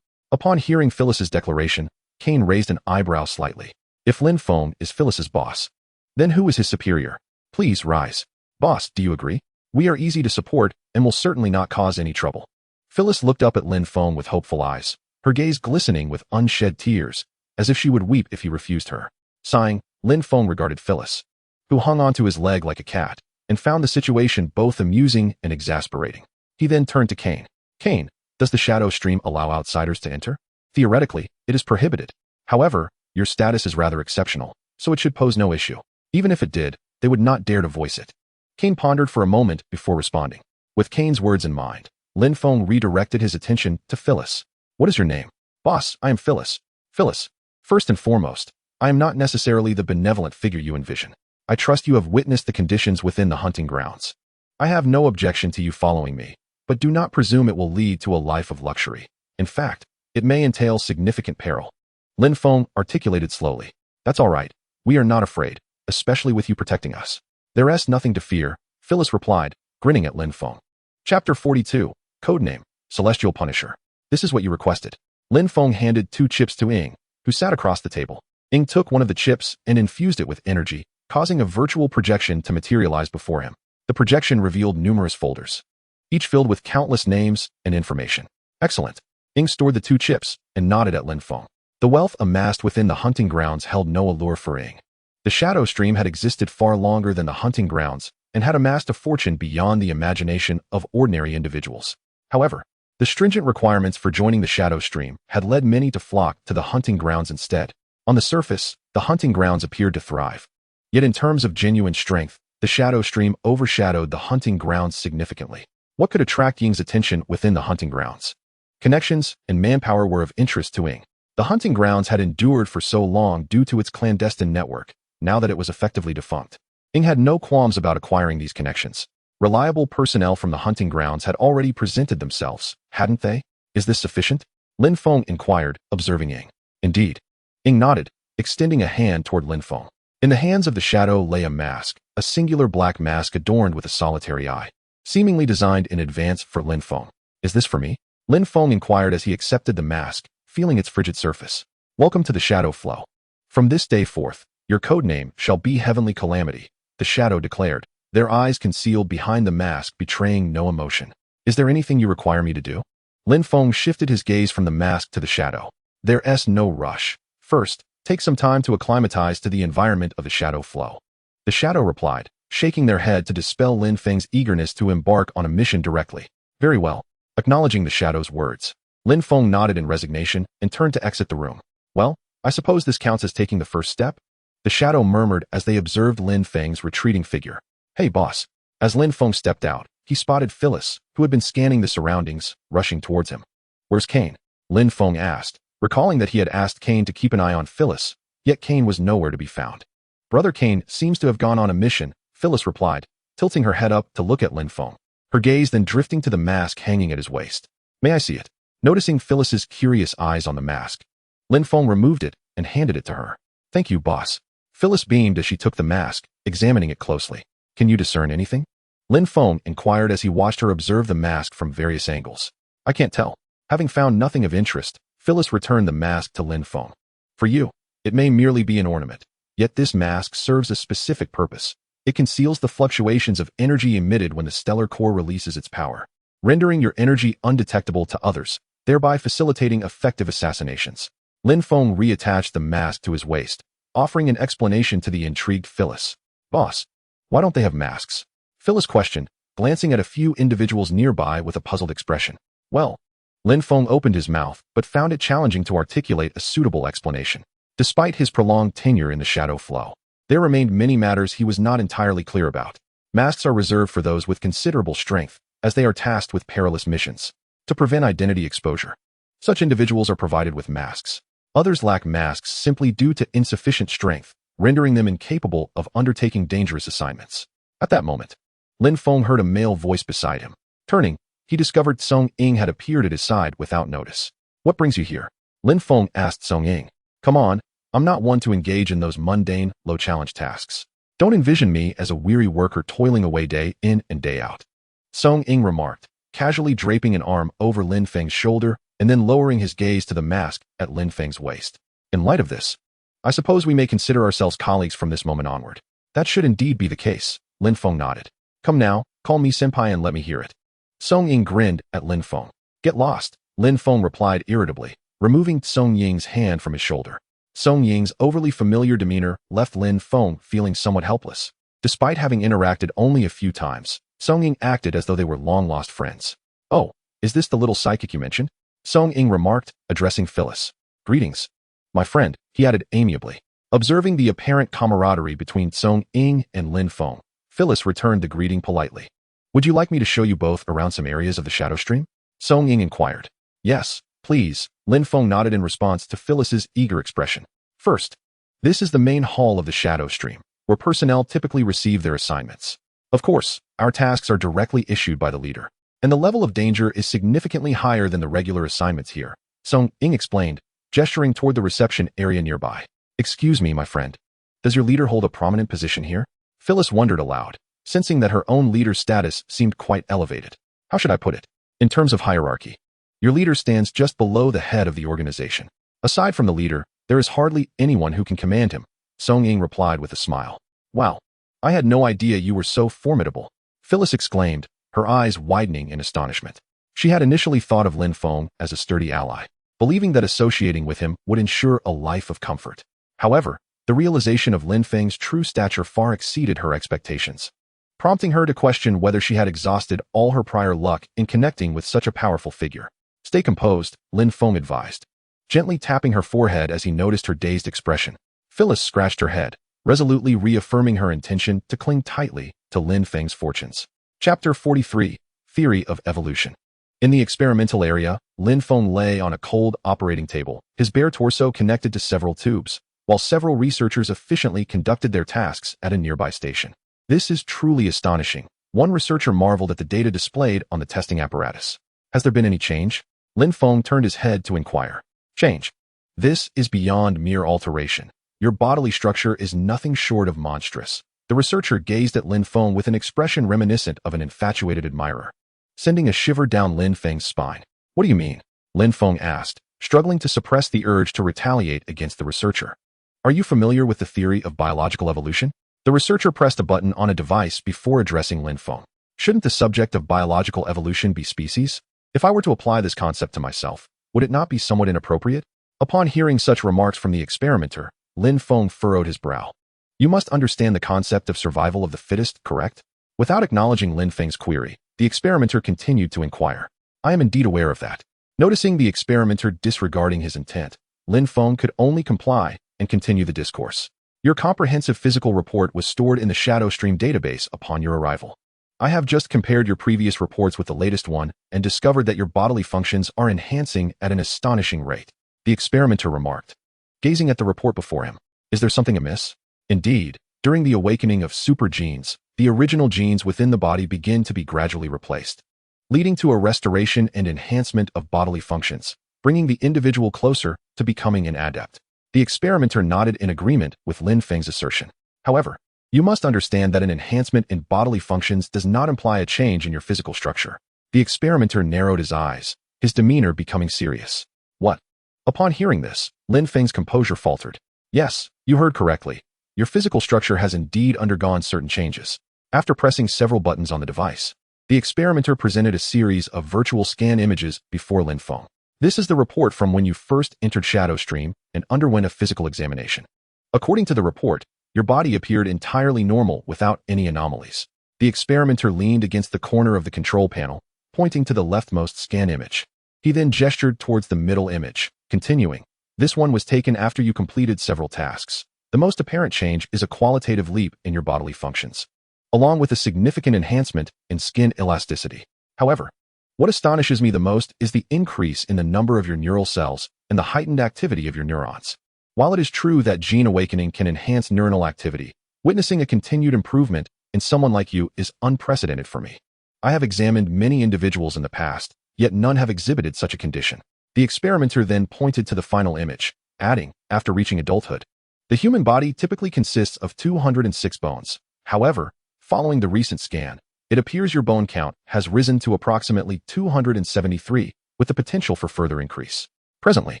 A: Upon hearing Phyllis's declaration, Kane raised an eyebrow slightly. If Lin Feng is Phyllis's boss, then who is his superior? Please rise. Boss, do you agree? We are easy to support and will certainly not cause any trouble. Phyllis looked up at Lin Feng with hopeful eyes, her gaze glistening with unshed tears, as if she would weep if he refused her. Sighing, Lin Feng regarded Phyllis, who hung onto his leg like a cat, and found the situation both amusing and exasperating. He then turned to Kane. Kane, does the shadow stream allow outsiders to enter? Theoretically, it is prohibited. However, your status is rather exceptional, so it should pose no issue. Even if it did, they would not dare to voice it. Kane pondered for a moment before responding. With Kane's words in mind, Lin Feng redirected his attention to Phyllis. What is your name? Boss, I am Phyllis. Phyllis, first and foremost, I am not necessarily the benevolent figure you envision. I trust you have witnessed the conditions within the hunting grounds. I have no objection to you following me, but do not presume it will lead to a life of luxury. In fact, it may entail significant peril. Lin Feng articulated slowly. That's all right. We are not afraid, especially with you protecting us. There is nothing to fear, Phyllis replied, grinning at Lin Feng. Chapter 42, Codename, Celestial Punisher. This is what you requested. Lin Feng handed 2 chips to Ying, who sat across the table. Ying took one of the chips and infused it with energy, causing a virtual projection to materialize before him. The projection revealed numerous folders, each filled with countless names and information. Excellent. Ying stored the 2 chips and nodded at Lin Feng. The wealth amassed within the hunting grounds held no allure for Ying. The shadow stream had existed far longer than the hunting grounds and had amassed a fortune beyond the imagination of ordinary individuals. However, the stringent requirements for joining the shadow stream had led many to flock to the hunting grounds instead. On the surface, the hunting grounds appeared to thrive. Yet in terms of genuine strength, the shadow stream overshadowed the hunting grounds significantly. What could attract Ying's attention within the hunting grounds? Connections and manpower were of interest to Ying. The hunting grounds had endured for so long due to its clandestine network, now that it was effectively defunct. Ying had no qualms about acquiring these connections. Reliable personnel from the hunting grounds had already presented themselves, hadn't they? Is this sufficient? Lin Feng inquired, observing Ying. Indeed. Ying nodded, extending a hand toward Lin Feng. In the hands of the shadow lay a mask, a singular black mask adorned with a solitary eye, seemingly designed in advance for Lin Feng. Is this for me? Lin Feng inquired as he accepted the mask, feeling its frigid surface. Welcome to the shadow flow. From this day forth, your codename shall be Heavenly Calamity, the shadow declared, their eyes concealed behind the mask betraying no emotion. Is there anything you require me to do? Lin Feng shifted his gaze from the mask to the shadow. There's no rush. First, Take some time to acclimatize to the environment of the shadow flow. The shadow replied, shaking their head to dispel Lin Feng's eagerness to embark on a mission directly. Very well. Acknowledging the shadow's words, Lin Feng nodded in resignation and turned to exit the room. Well, I suppose this counts as taking the first step? The shadow murmured as they observed Lin Feng's retreating figure. Hey, boss. As Lin Feng stepped out, he spotted Phyllis, who had been scanning the surroundings, rushing towards him. Where's Kane? Lin Feng asked, recalling that he had asked Kane to keep an eye on Phyllis, yet Kane was nowhere to be found. Brother Kane seems to have gone on a mission, Phyllis replied, tilting her head up to look at Lin Feng, her gaze then drifting to the mask hanging at his waist. May I see it? Noticing Phyllis's curious eyes on the mask, Lin Feng removed it and handed it to her. Thank you, boss. Phyllis beamed as she took the mask, examining it closely. Can you discern anything? Lin Feng inquired as he watched her observe the mask from various angles. I can't tell. Having found nothing of interest, Phyllis returned the mask to Lin Feng. For you, it may merely be an ornament, yet this mask serves a specific purpose. It conceals the fluctuations of energy emitted when the stellar core releases its power, rendering your energy undetectable to others, thereby facilitating effective assassinations. Lin Feng reattached the mask to his waist, offering an explanation to the intrigued Phyllis. Boss, why don't they have masks? Phyllis questioned, glancing at a few individuals nearby with a puzzled expression. Well, Lin Feng opened his mouth, but found it challenging to articulate a suitable explanation. Despite his prolonged tenure in the shadow flow, there remained many matters he was not entirely clear about. Masks are reserved for those with considerable strength, as they are tasked with perilous missions. To prevent identity exposure, such individuals are provided with masks. Others lack masks simply due to insufficient strength, rendering them incapable of undertaking dangerous assignments. At that moment, Lin Feng heard a male voice beside him. Turning, he discovered Song Ying had appeared at his side without notice. What brings you here? Lin Feng asked Song Ying. Come on, I'm not one to engage in those mundane, low-challenge tasks. Don't envision me as a weary worker toiling away day in and day out. Song Ying remarked, casually draping an arm over Lin Feng's shoulder and then lowering his gaze to the mask at Lin Feng's waist. In light of this, I suppose we may consider ourselves colleagues from this moment onward. That should indeed be the case, Lin Feng nodded. Come now, call me senpai and let me hear it. Song Ying grinned at Lin Feng. Get lost, Lin Feng replied irritably, removing Song Ying's hand from his shoulder. Song Ying's overly familiar demeanor left Lin Feng feeling somewhat helpless. Despite having interacted only a few times, Song Ying acted as though they were long-lost friends. Oh, is this the little psychic you mentioned? Song Ying remarked, addressing Phyllis. Greetings, my friend, he added amiably. Observing the apparent camaraderie between Song Ying and Lin Feng, Phyllis returned the greeting politely. Would you like me to show you both around some areas of the shadow stream? Song Ying inquired. Yes, please, Lin Feng nodded in response to Phyllis's eager expression. First, this is the main hall of the shadow stream, where personnel typically receive their assignments. Of course, our tasks are directly issued by the leader, and the level of danger is significantly higher than the regular assignments here, Song Ying explained, gesturing toward the reception area nearby. Excuse me, my friend. Does your leader hold a prominent position here? Phyllis wondered aloud, sensing that her own leader's status seemed quite elevated. How should I put it? In terms of hierarchy, your leader stands just below the head of the organization. Aside from the leader, there is hardly anyone who can command him, Song Ying replied with a smile. Wow, I had no idea you were so formidable, Phyllis exclaimed, her eyes widening in astonishment. She had initially thought of Lin Feng as a sturdy ally, believing that associating with him would ensure a life of comfort. However, the realization of Lin Feng's true stature far exceeded her expectations, prompting her to question whether she had exhausted all her prior luck in connecting with such a powerful figure. Stay composed, Lin Feng advised, gently tapping her forehead as he noticed her dazed expression. Phyllis scratched her head, resolutely reaffirming her intention to cling tightly to Lin Feng's fortunes. Chapter 43, Theory of Evolution. In the experimental area, Lin Feng lay on a cold operating table, his bare torso connected to several tubes, while several researchers efficiently conducted their tasks at a nearby station. This is truly astonishing. One researcher marveled at the data displayed on the testing apparatus. Has there been any change? Lin Feng turned his head to inquire. Change. This is beyond mere alteration. Your bodily structure is nothing short of monstrous. The researcher gazed at Lin Feng with an expression reminiscent of an infatuated admirer, sending a shiver down Lin Feng's spine. What do you mean? Lin Feng asked, struggling to suppress the urge to retaliate against the researcher. Are you familiar with the theory of biological evolution? The researcher pressed a button on a device before addressing Lin Feng. Shouldn't the subject of biological evolution be species? If I were to apply this concept to myself, would it not be somewhat inappropriate? Upon hearing such remarks from the experimenter, Lin Feng furrowed his brow. You must understand the concept of survival of the fittest, correct? Without acknowledging Lin Feng's query, the experimenter continued to inquire. I am indeed aware of that. Noticing the experimenter disregarding his intent, Lin Feng could only comply and continue the discourse. Your comprehensive physical report was stored in the Shadow Stream database upon your arrival. I have just compared your previous reports with the latest one and discovered that your bodily functions are enhancing at an astonishing rate, the experimenter remarked, gazing at the report before him. Is there something amiss? Indeed, during the awakening of super genes, the original genes within the body begin to be gradually replaced, leading to a restoration and enhancement of bodily functions, bringing the individual closer to becoming an adept. The experimenter nodded in agreement with Lin Feng's assertion. However, you must understand that an enhancement in bodily functions does not imply a change in your physical structure. The experimenter narrowed his eyes, his demeanor becoming serious. What? Upon hearing this, Lin Feng's composure faltered. Yes, you heard correctly. Your physical structure has indeed undergone certain changes. After pressing several buttons on the device, the experimenter presented a series of virtual scan images before Lin Feng. This is the report from when you first entered Shadow Stream and underwent a physical examination. According to the report, your body appeared entirely normal without any anomalies. The experimenter leaned against the corner of the control panel, pointing to the leftmost scan image. He then gestured towards the middle image, continuing. This one was taken after you completed several tasks. The most apparent change is a qualitative leap in your bodily functions, along with a significant enhancement in skin elasticity. However, what astonishes me the most is the increase in the number of your neural cells and the heightened activity of your neurons. While it is true that gene awakening can enhance neuronal activity, witnessing a continued improvement in someone like you is unprecedented for me. I have examined many individuals in the past, yet none have exhibited such a condition. The experimenter then pointed to the final image, adding, after reaching adulthood. The human body typically consists of 206 bones. However, following the recent scan, it appears your bone count has risen to approximately 273, with the potential for further increase. Presently,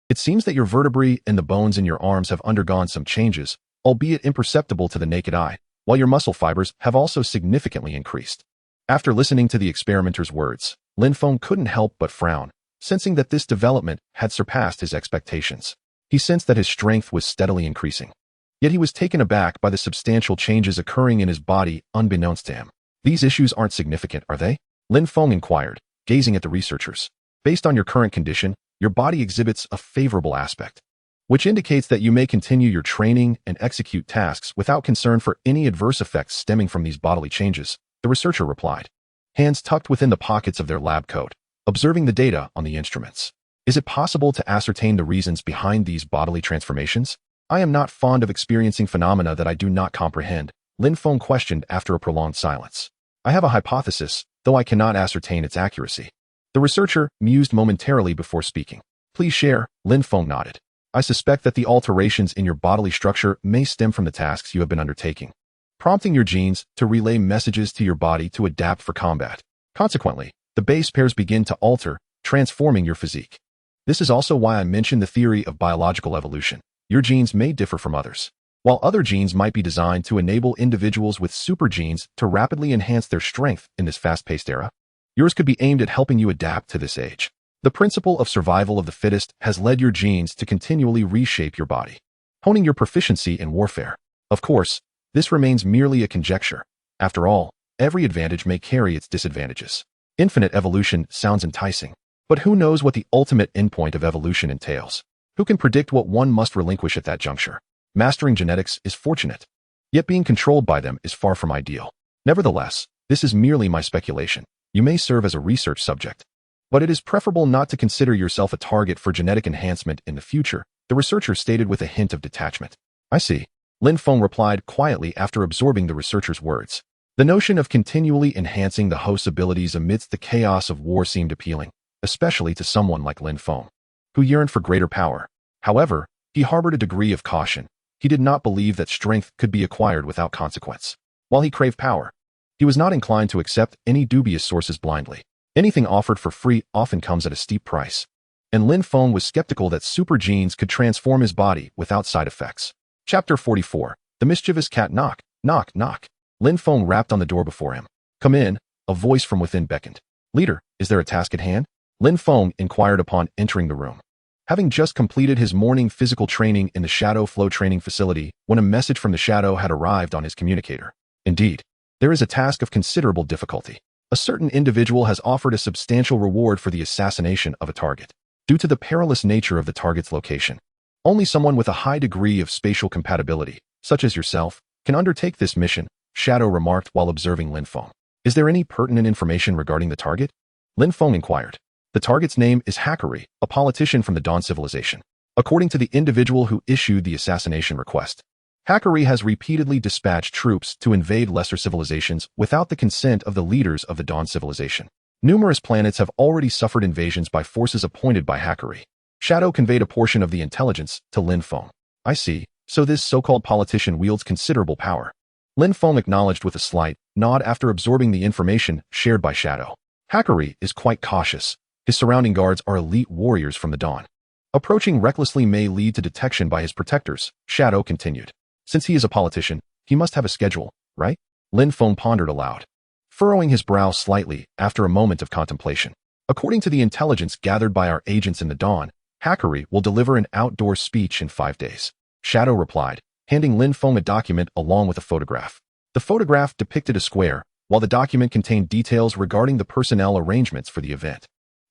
A: it seems that your vertebrae and the bones in your arms have undergone some changes, albeit imperceptible to the naked eye, while your muscle fibers have also significantly increased. After listening to the experimenter's words, Lin Feng couldn't help but frown, sensing that this development had surpassed his expectations. He sensed that his strength was steadily increasing. Yet he was taken aback by the substantial changes occurring in his body unbeknownst to him. These issues aren't significant, are they? Lin Feng inquired, gazing at the researchers. Based on your current condition, your body exhibits a favorable aspect, which indicates that you may continue your training and execute tasks without concern for any adverse effects stemming from these bodily changes, the researcher replied, hands tucked within the pockets of their lab coat, observing the data on the instruments. Is it possible to ascertain the reasons behind these bodily transformations? I am not fond of experiencing phenomena that I do not comprehend, Lin Feng questioned after a prolonged silence. I have a hypothesis, though I cannot ascertain its accuracy. The researcher mused momentarily before speaking. Please share, Lin Feng nodded. I suspect that the alterations in your bodily structure may stem from the tasks you have been undertaking, prompting your genes to relay messages to your body to adapt for combat. Consequently, the base pairs begin to alter, transforming your physique. This is also why I mentioned the theory of biological evolution. Your genes may differ from others. While other genes might be designed to enable individuals with super genes to rapidly enhance their strength in this fast-paced era, yours could be aimed at helping you adapt to this age. The principle of survival of the fittest has led your genes to continually reshape your body, honing your proficiency in warfare. Of course, this remains merely a conjecture. After all, every advantage may carry its disadvantages. Infinite evolution sounds enticing, but who knows what the ultimate endpoint of evolution entails? Who can predict what one must relinquish at that juncture? Mastering genetics is fortunate, yet being controlled by them is far from ideal. Nevertheless, this is merely my speculation. You may serve as a research subject, but it is preferable not to consider yourself a target for genetic enhancement in the future, the researcher stated with a hint of detachment. I see, Lin Feng replied quietly after absorbing the researcher's words. The notion of continually enhancing the host's abilities amidst the chaos of war seemed appealing, especially to someone like Lin Feng, who yearned for greater power. However, he harbored a degree of caution. He did not believe that strength could be acquired without consequence. While he craved power, he was not inclined to accept any dubious sources blindly. Anything offered for free often comes at a steep price, and Lin Feng was skeptical that super genes could transform his body without side effects. Chapter 44. The Mischievous Cat. Knock, knock, knock. Lin Feng rapped on the door before him. Come in, a voice from within beckoned. Leader, is there a task at hand? Lin Feng inquired upon entering the room. having just completed his morning physical training in the Shadow Flow training facility when a message from the Shadow had arrived on his communicator. Indeed, there is a task of considerable difficulty. A certain individual has offered a substantial reward for the assassination of a target. Due to the perilous nature of the target's location, only someone with a high degree of spatial compatibility, such as yourself, can undertake this mission, Shadow remarked while observing Lin Feng. Is there any pertinent information regarding the target? Lin Feng inquired. The target's name is Hakari, a politician from the Dawn civilization. According to the individual who issued the assassination request, Hakari has repeatedly dispatched troops to invade lesser civilizations without the consent of the leaders of the Dawn civilization. Numerous planets have already suffered invasions by forces appointed by Hakari. Shadow conveyed a portion of the intelligence to Lin Feng. I see, so this so-called politician wields considerable power. Lin Feng acknowledged with a slight nod after absorbing the information shared by Shadow. Hakari is quite cautious. His surrounding guards are elite warriors from the Dawn. Approaching recklessly may lead to detection by his protectors, Shadow continued. Since he is a politician, he must have a schedule, right? Lin Feng pondered aloud, furrowing his brow slightly after a moment of contemplation. According to the intelligence gathered by our agents in the Dawn, Hakari will deliver an outdoor speech in 5 days. Shadow replied, handing Lin Feng a document along with a photograph. The photograph depicted a square, while the document contained details regarding the personnel arrangements for the event.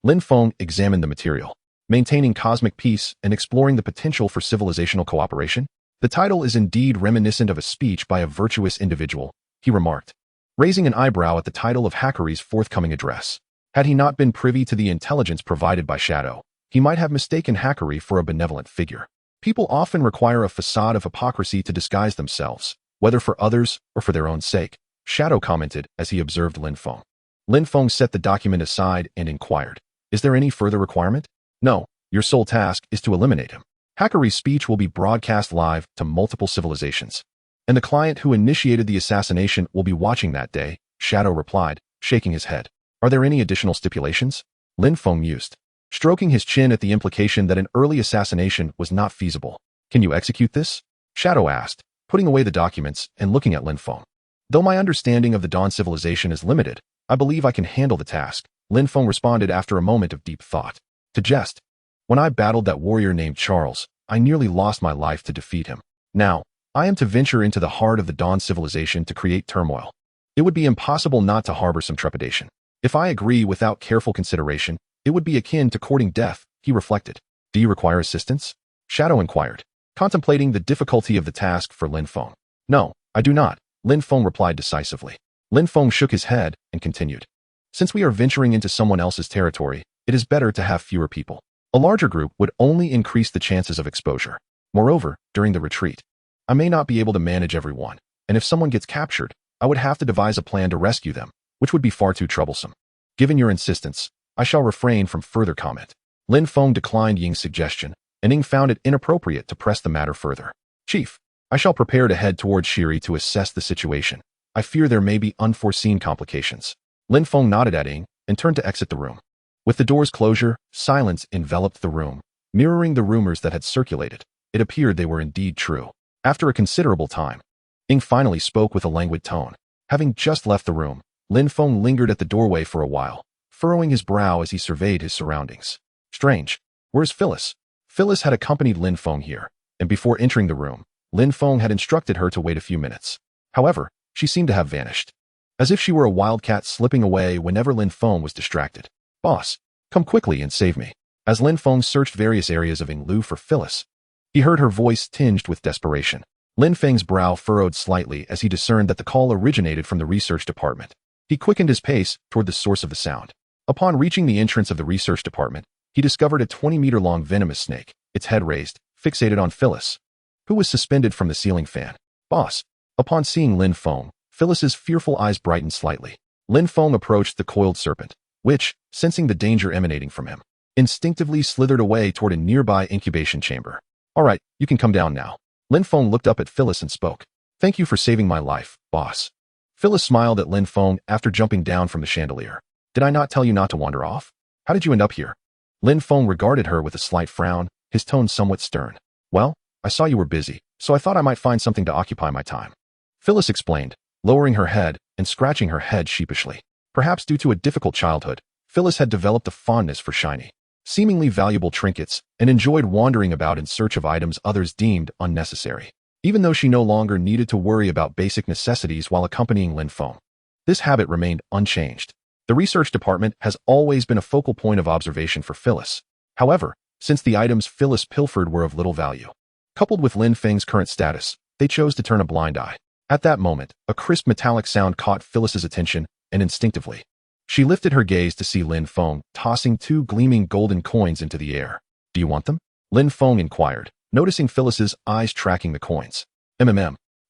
A: Lin Feng examined the material. Maintaining cosmic peace and exploring the potential for civilizational cooperation? The title is indeed reminiscent of a speech by a virtuous individual, he remarked, raising an eyebrow at the title of Hakari's forthcoming address. Had he not been privy to the intelligence provided by Shadow, he might have mistaken Hakari for a benevolent figure. People often require a facade of hypocrisy to disguise themselves, whether for others or for their own sake, Shadow commented as he observed Lin Feng. Lin Feng set the document aside and inquired, is there any further requirement? No, your sole task is to eliminate him. Hakari's speech will be broadcast live to multiple civilizations, and the client who initiated the assassination will be watching that day, Shadow replied, shaking his head. Are there any additional stipulations? Lin Feng mused, stroking his chin at the implication that an early assassination was not feasible. Can you execute this? Shadow asked, putting away the documents and looking at Lin Feng. Though my understanding of the Dawn civilization is limited, I believe I can handle the task, Lin Feng responded after a moment of deep thought. To jest, when I battled that warrior named Charles, I nearly lost my life to defeat him. Now, I am to venture into the heart of the Dawn civilization to create turmoil. It would be impossible not to harbor some trepidation. If I agree without careful consideration, it would be akin to courting death, he reflected. Do you require assistance? Shadow inquired, contemplating the difficulty of the task for Lin Feng. No, I do not, Lin Feng replied decisively. Lin Feng shook his head and continued. Since we are venturing into someone else's territory, it is better to have fewer people. A larger group would only increase the chances of exposure. Moreover, during the retreat, I may not be able to manage everyone, and if someone gets captured, I would have to devise a plan to rescue them, which would be far too troublesome. Given your insistence, I shall refrain from further comment. Lin Feng declined Ying's suggestion, and Ying found it inappropriate to press the matter further. Chief, I shall prepare to head towards Shiri to assess the situation. I fear there may be unforeseen complications. Lin Feng nodded at Ying and turned to exit the room. With the door's closure, silence enveloped the room, mirroring the rumors that had circulated. It appeared they were indeed true. After a considerable time, Ying finally spoke with a languid tone. Having just left the room, Lin Feng lingered at the doorway for a while, furrowing his brow as he surveyed his surroundings. Strange. Where's Phyllis? Phyllis had accompanied Lin Feng here, and before entering the room, Lin Feng had instructed her to wait a few minutes. However, she seemed to have vanished, as if she were a wildcat slipping away whenever Lin Feng was distracted. Boss, come quickly and save me. As Lin Feng searched various areas of Yinglu for Phyllis, he heard her voice tinged with desperation. Lin Feng's brow furrowed slightly as he discerned that the call originated from the research department. He quickened his pace toward the source of the sound. Upon reaching the entrance of the research department, he discovered a 20-meter-long venomous snake, its head raised, fixated on Phyllis, who was suspended from the ceiling fan. Boss. Upon seeing Lin Feng, Phyllis's fearful eyes brightened slightly. Lin Feng approached the coiled serpent, which, sensing the danger emanating from him, instinctively slithered away toward a nearby incubation chamber. All right, you can come down now. Lin Feng looked up at Phyllis and spoke. Thank you for saving my life, boss. Phyllis smiled at Lin Feng after jumping down from the chandelier. Did I not tell you not to wander off? How did you end up here? Lin Feng regarded her with a slight frown, his tone somewhat stern. Well, I saw you were busy, so I thought I might find something to occupy my time. Phyllis explained, lowering her head and scratching her head sheepishly. Perhaps due to a difficult childhood, Phyllis had developed a fondness for shiny, seemingly valuable trinkets, and enjoyed wandering about in search of items others deemed unnecessary. Even though she no longer needed to worry about basic necessities while accompanying Lin Feng, this habit remained unchanged. The research department has always been a focal point of observation for Phyllis. However, since the items Phyllis pilfered were of little value, coupled with Lin Feng's current status, they chose to turn a blind eye. At that moment, a crisp metallic sound caught Phyllis's attention, and instinctively, she lifted her gaze to see Lin Feng tossing two gleaming golden coins into the air. "Do you want them?" Lin Feng inquired, noticing Phyllis's eyes tracking the coins.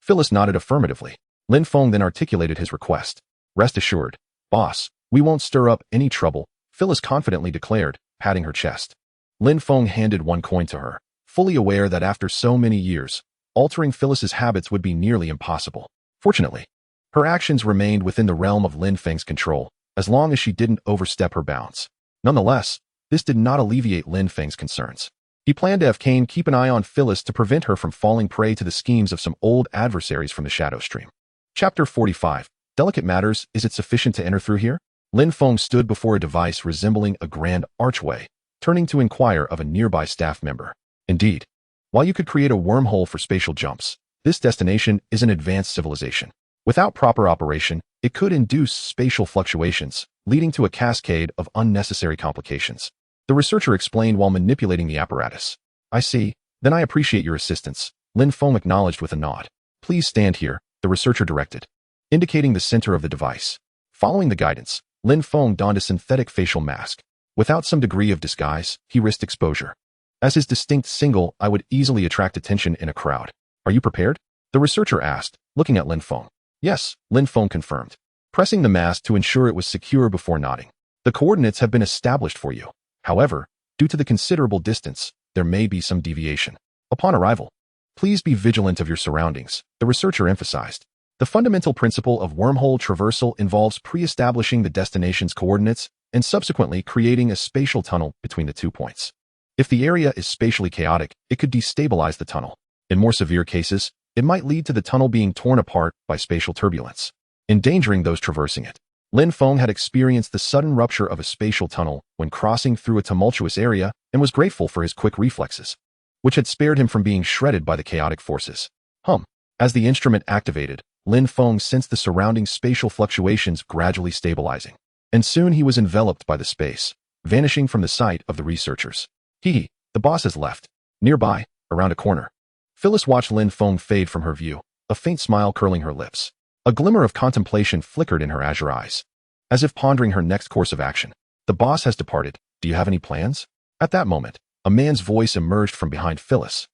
A: Phyllis nodded affirmatively. Lin Feng then articulated his request. "Rest assured, boss, we won't stir up any trouble," Phyllis confidently declared, patting her chest. Lin Feng handed one coin to her, fully aware that after so many years, altering Phyllis's habits would be nearly impossible. Fortunately, her actions remained within the realm of Lin Feng's control, as long as she didn't overstep her bounds. Nonetheless, this did not alleviate Lin Feng's concerns. He planned to have Cain keep an eye on Phyllis to prevent her from falling prey to the schemes of some old adversaries from the Shadow Stream. Chapter 45. Delicate matters. Is it sufficient to enter through here? Lin Feng stood before a device resembling a grand archway, turning to inquire of a nearby staff member. Indeed, while you could create a wormhole for spatial jumps, this destination is an advanced civilization. Without proper operation, it could induce spatial fluctuations, leading to a cascade of unnecessary complications. The researcher explained while manipulating the apparatus. "I see. Then I appreciate your assistance," Lin Feng acknowledged with a nod. "Please stand here," the researcher directed, indicating the center of the device. Following the guidance, Lin Feng donned a synthetic facial mask. Without some degree of disguise, he risked exposure. As his distinct single eye would easily attract attention in a crowd. "Are you prepared?" the researcher asked, looking at Lin Feng. "Yes," Lin Feng confirmed, pressing the mask to ensure it was secure before nodding. "The coordinates have been established for you. However, due to the considerable distance, there may be some deviation. Upon arrival, please be vigilant of your surroundings," the researcher emphasized. The fundamental principle of wormhole traversal involves pre-establishing the destination's coordinates and subsequently creating a spatial tunnel between the 2 points. If the area is spatially chaotic, it could destabilize the tunnel. In more severe cases, it might lead to the tunnel being torn apart by spatial turbulence, endangering those traversing it. Lin Feng had experienced the sudden rupture of a spatial tunnel when crossing through a tumultuous area and was grateful for his quick reflexes, which had spared him from being shredded by the chaotic forces. As the instrument activated, Lin Feng sensed the surrounding spatial fluctuations gradually stabilizing, and soon he was enveloped by the space, vanishing from the sight of the researchers. The boss has left. Nearby, around a corner, Phyllis watched Lin Feng fade from her view, a faint smile curling her lips. A glimmer of contemplation flickered in her azure eyes, as if pondering her next course of action. "The boss has departed. Do you have any plans?" At that moment, a man's voice emerged from behind Phyllis.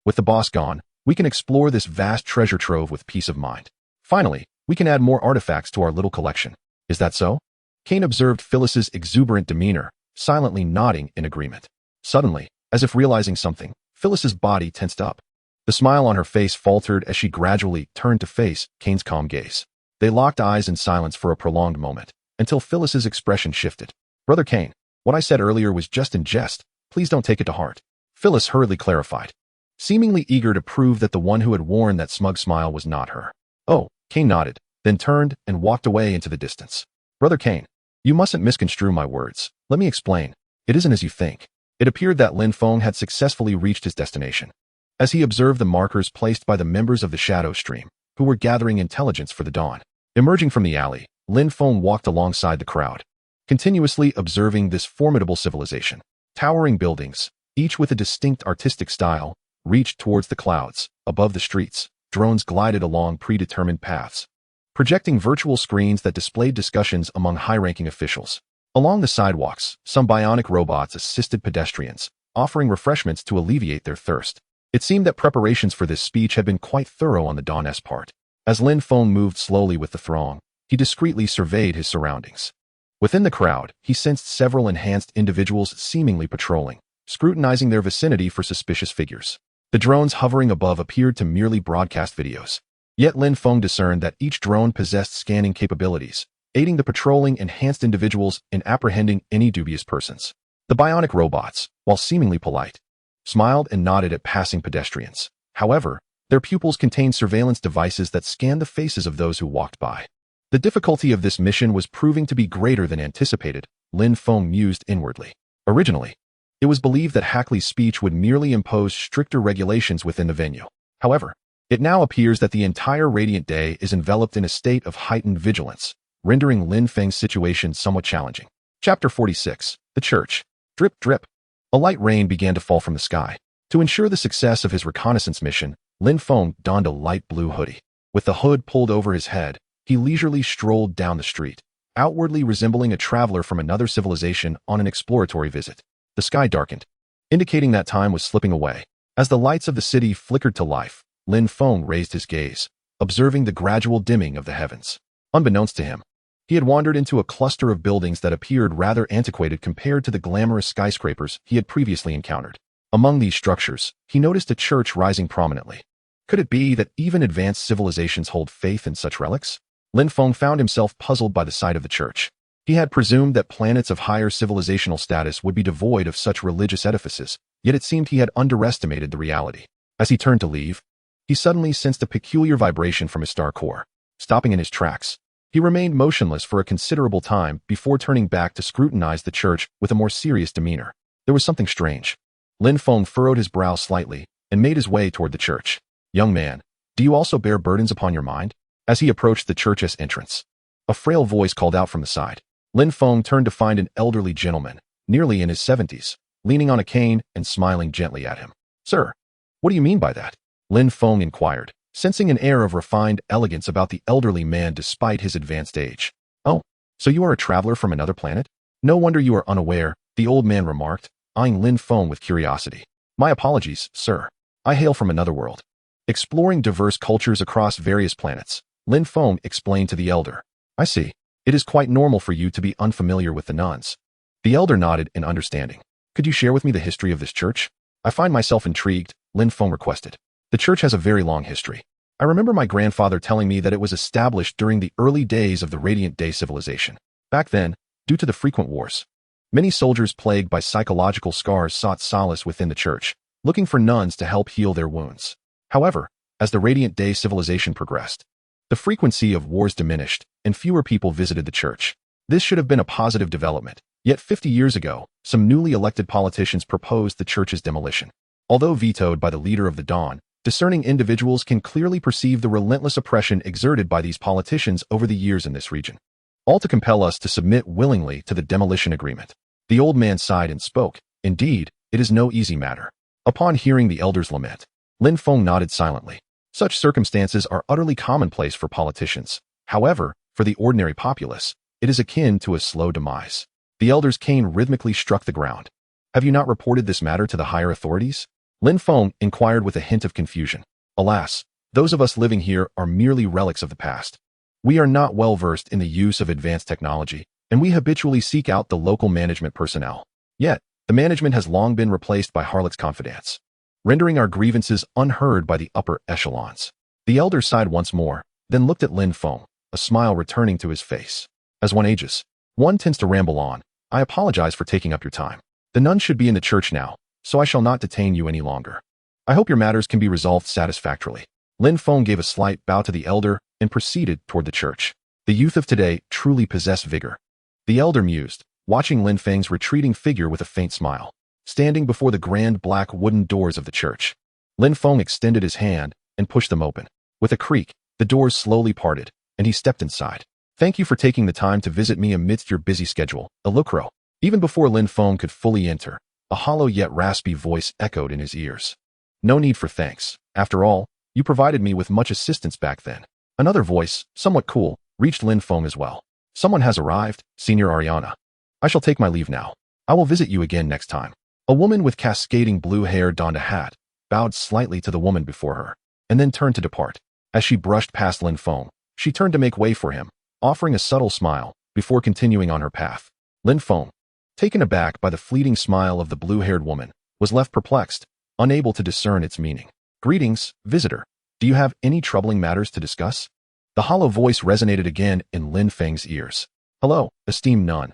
A: With the boss gone, we can explore this vast treasure trove with peace of mind. Finally, we can add more artifacts to our little collection. Is that so?" Cain observed Phyllis's exuberant demeanor, silently nodding in agreement. Suddenly, as if realizing something, Phyllis's body tensed up. The smile on her face faltered as she gradually turned to face Cain's calm gaze. They locked eyes in silence for a prolonged moment, until Phyllis's expression shifted. "Brother Cain, what I said earlier was just in jest. Please don't take it to heart," Phyllis hurriedly clarified, seemingly eager to prove that the one who had worn that smug smile was not her. "Oh," Cain nodded, then turned and walked away into the distance. "Brother Cain, you mustn't misconstrue my words. Let me explain. It isn't as you think." It appeared that Lin Feng had successfully reached his destination, as he observed the markers placed by the members of the Shadow Stream, who were gathering intelligence for the dawn. Emerging from the alley, Lin Feng walked alongside the crowd, continuously observing this formidable civilization. Towering buildings, each with a distinct artistic style, reached towards the clouds. Above the streets, drones glided along predetermined paths, projecting virtual screens that displayed discussions among high-ranking officials. Along the sidewalks, some bionic robots assisted pedestrians, offering refreshments to alleviate their thirst. It seemed that preparations for this speech had been quite thorough on the Dawn's part. As Lin Feng moved slowly with the throng, he discreetly surveyed his surroundings. Within the crowd, he sensed several enhanced individuals seemingly patrolling, scrutinizing their vicinity for suspicious figures. The drones hovering above appeared to merely broadcast videos. Yet Lin Feng discerned that each drone possessed scanning capabilities, aiding the patrolling enhanced individuals in apprehending any dubious persons. The bionic robots, while seemingly polite, smiled and nodded at passing pedestrians. However, their pupils contained surveillance devices that scanned the faces of those who walked by. The difficulty of this mission was proving to be greater than anticipated, Lin Feng mused inwardly. Originally, it was believed that Hackley's speech would merely impose stricter regulations within the venue. However, it now appears that the entire Radiant Day is enveloped in a state of heightened vigilance, rendering Lin Feng's situation somewhat challenging. Chapter 46. The Church. Drip, drip. A light rain began to fall from the sky. To ensure the success of his reconnaissance mission, Lin Feng donned a light blue hoodie. With the hood pulled over his head, he leisurely strolled down the street, outwardly resembling a traveler from another civilization on an exploratory visit. The sky darkened, indicating that time was slipping away. As the lights of the city flickered to life, Lin Feng raised his gaze, observing the gradual dimming of the heavens. Unbeknownst to him, he had wandered into a cluster of buildings that appeared rather antiquated compared to the glamorous skyscrapers he had previously encountered. Among these structures, he noticed a church rising prominently. Could it be that even advanced civilizations hold faith in such relics? Lin Feng found himself puzzled by the sight of the church. He had presumed that planets of higher civilizational status would be devoid of such religious edifices, yet it seemed he had underestimated the reality. As he turned to leave, he suddenly sensed a peculiar vibration from his star core. Stopping in his tracks, he remained motionless for a considerable time before turning back to scrutinize the church with a more serious demeanor. There was something strange. Lin Feng furrowed his brow slightly and made his way toward the church. "Young man, do you also bear burdens upon your mind?" As he approached the church's entrance, a frail voice called out from the side. Lin Feng turned to find an elderly gentleman, nearly in his 70s, leaning on a cane and smiling gently at him. "Sir, what do you mean by that?" Lin Feng inquired, sensing an air of refined elegance about the elderly man despite his advanced age. "Oh, so you are a traveler from another planet? No wonder you are unaware," the old man remarked, eyeing Lin Feng with curiosity. "My apologies, sir. I hail from another world." Exploring diverse cultures across various planets, Lin Feng explained to the elder. "I see. It is quite normal for you to be unfamiliar with the nuns." The elder nodded in understanding. "Could you share with me the history of this church?" "I find myself intrigued," Lin Feng requested. "The church has a very long history. I remember my grandfather telling me that it was established during the early days of the Radiant Day civilization. Back then, due to the frequent wars, many soldiers plagued by psychological scars sought solace within the church, looking for nuns to help heal their wounds. However, as the Radiant Day civilization progressed, the frequency of wars diminished, and fewer people visited the church. This should have been a positive development, yet 50 years ago, some newly elected politicians proposed the church's demolition. Although vetoed by the leader of the Dawn, discerning individuals can clearly perceive the relentless oppression exerted by these politicians over the years in this region, all to compel us to submit willingly to the demolition agreement. The old man sighed and spoke. "Indeed, it is no easy matter." Upon hearing the elder's lament, Lin Feng nodded silently. Such circumstances are utterly commonplace for politicians. However, for the ordinary populace, it is akin to a slow demise. The elder's cane rhythmically struck the ground. "Have you not reported this matter to the higher authorities?" Lin Feng inquired with a hint of confusion. "Alas, those of us living here are merely relics of the past. We are not well versed in the use of advanced technology, and we habitually seek out the local management personnel. Yet, the management has long been replaced by harlots' confidants, rendering our grievances unheard by the upper echelons." The elder sighed once more, then looked at Lin Feng, a smile returning to his face. "As one ages, one tends to ramble on. I apologize for taking up your time. The nuns should be in the church now, so I shall not detain you any longer. I hope your matters can be resolved satisfactorily." Lin Feng gave a slight bow to the elder and proceeded toward the church. The youth of today truly possess vigor. The elder mused, watching Lin Feng's retreating figure with a faint smile. Standing before the grand black wooden doors of the church, Lin Feng extended his hand and pushed them open. With a creak, the doors slowly parted, and he stepped inside. "Thank you for taking the time to visit me amidst your busy schedule, Ilukro." Even before Lin Feng could fully enter, a hollow yet raspy voice echoed in his ears. "No need for thanks. After all, you provided me with much assistance back then." Another voice, somewhat cool, reached Lin Feng as well. "Someone has arrived, Senior Ariana. I shall take my leave now. I will visit you again next time." A woman with cascading blue hair donned a hat, bowed slightly to the woman before her, and then turned to depart. As she brushed past Lin Feng, she turned to make way for him, offering a subtle smile, before continuing on her path. Lin Feng, taken aback by the fleeting smile of the blue-haired woman, was left perplexed, unable to discern its meaning. "Greetings, visitor. Do you have any troubling matters to discuss?" The hollow voice resonated again in Lin Feng's ears. "Hello, esteemed nun.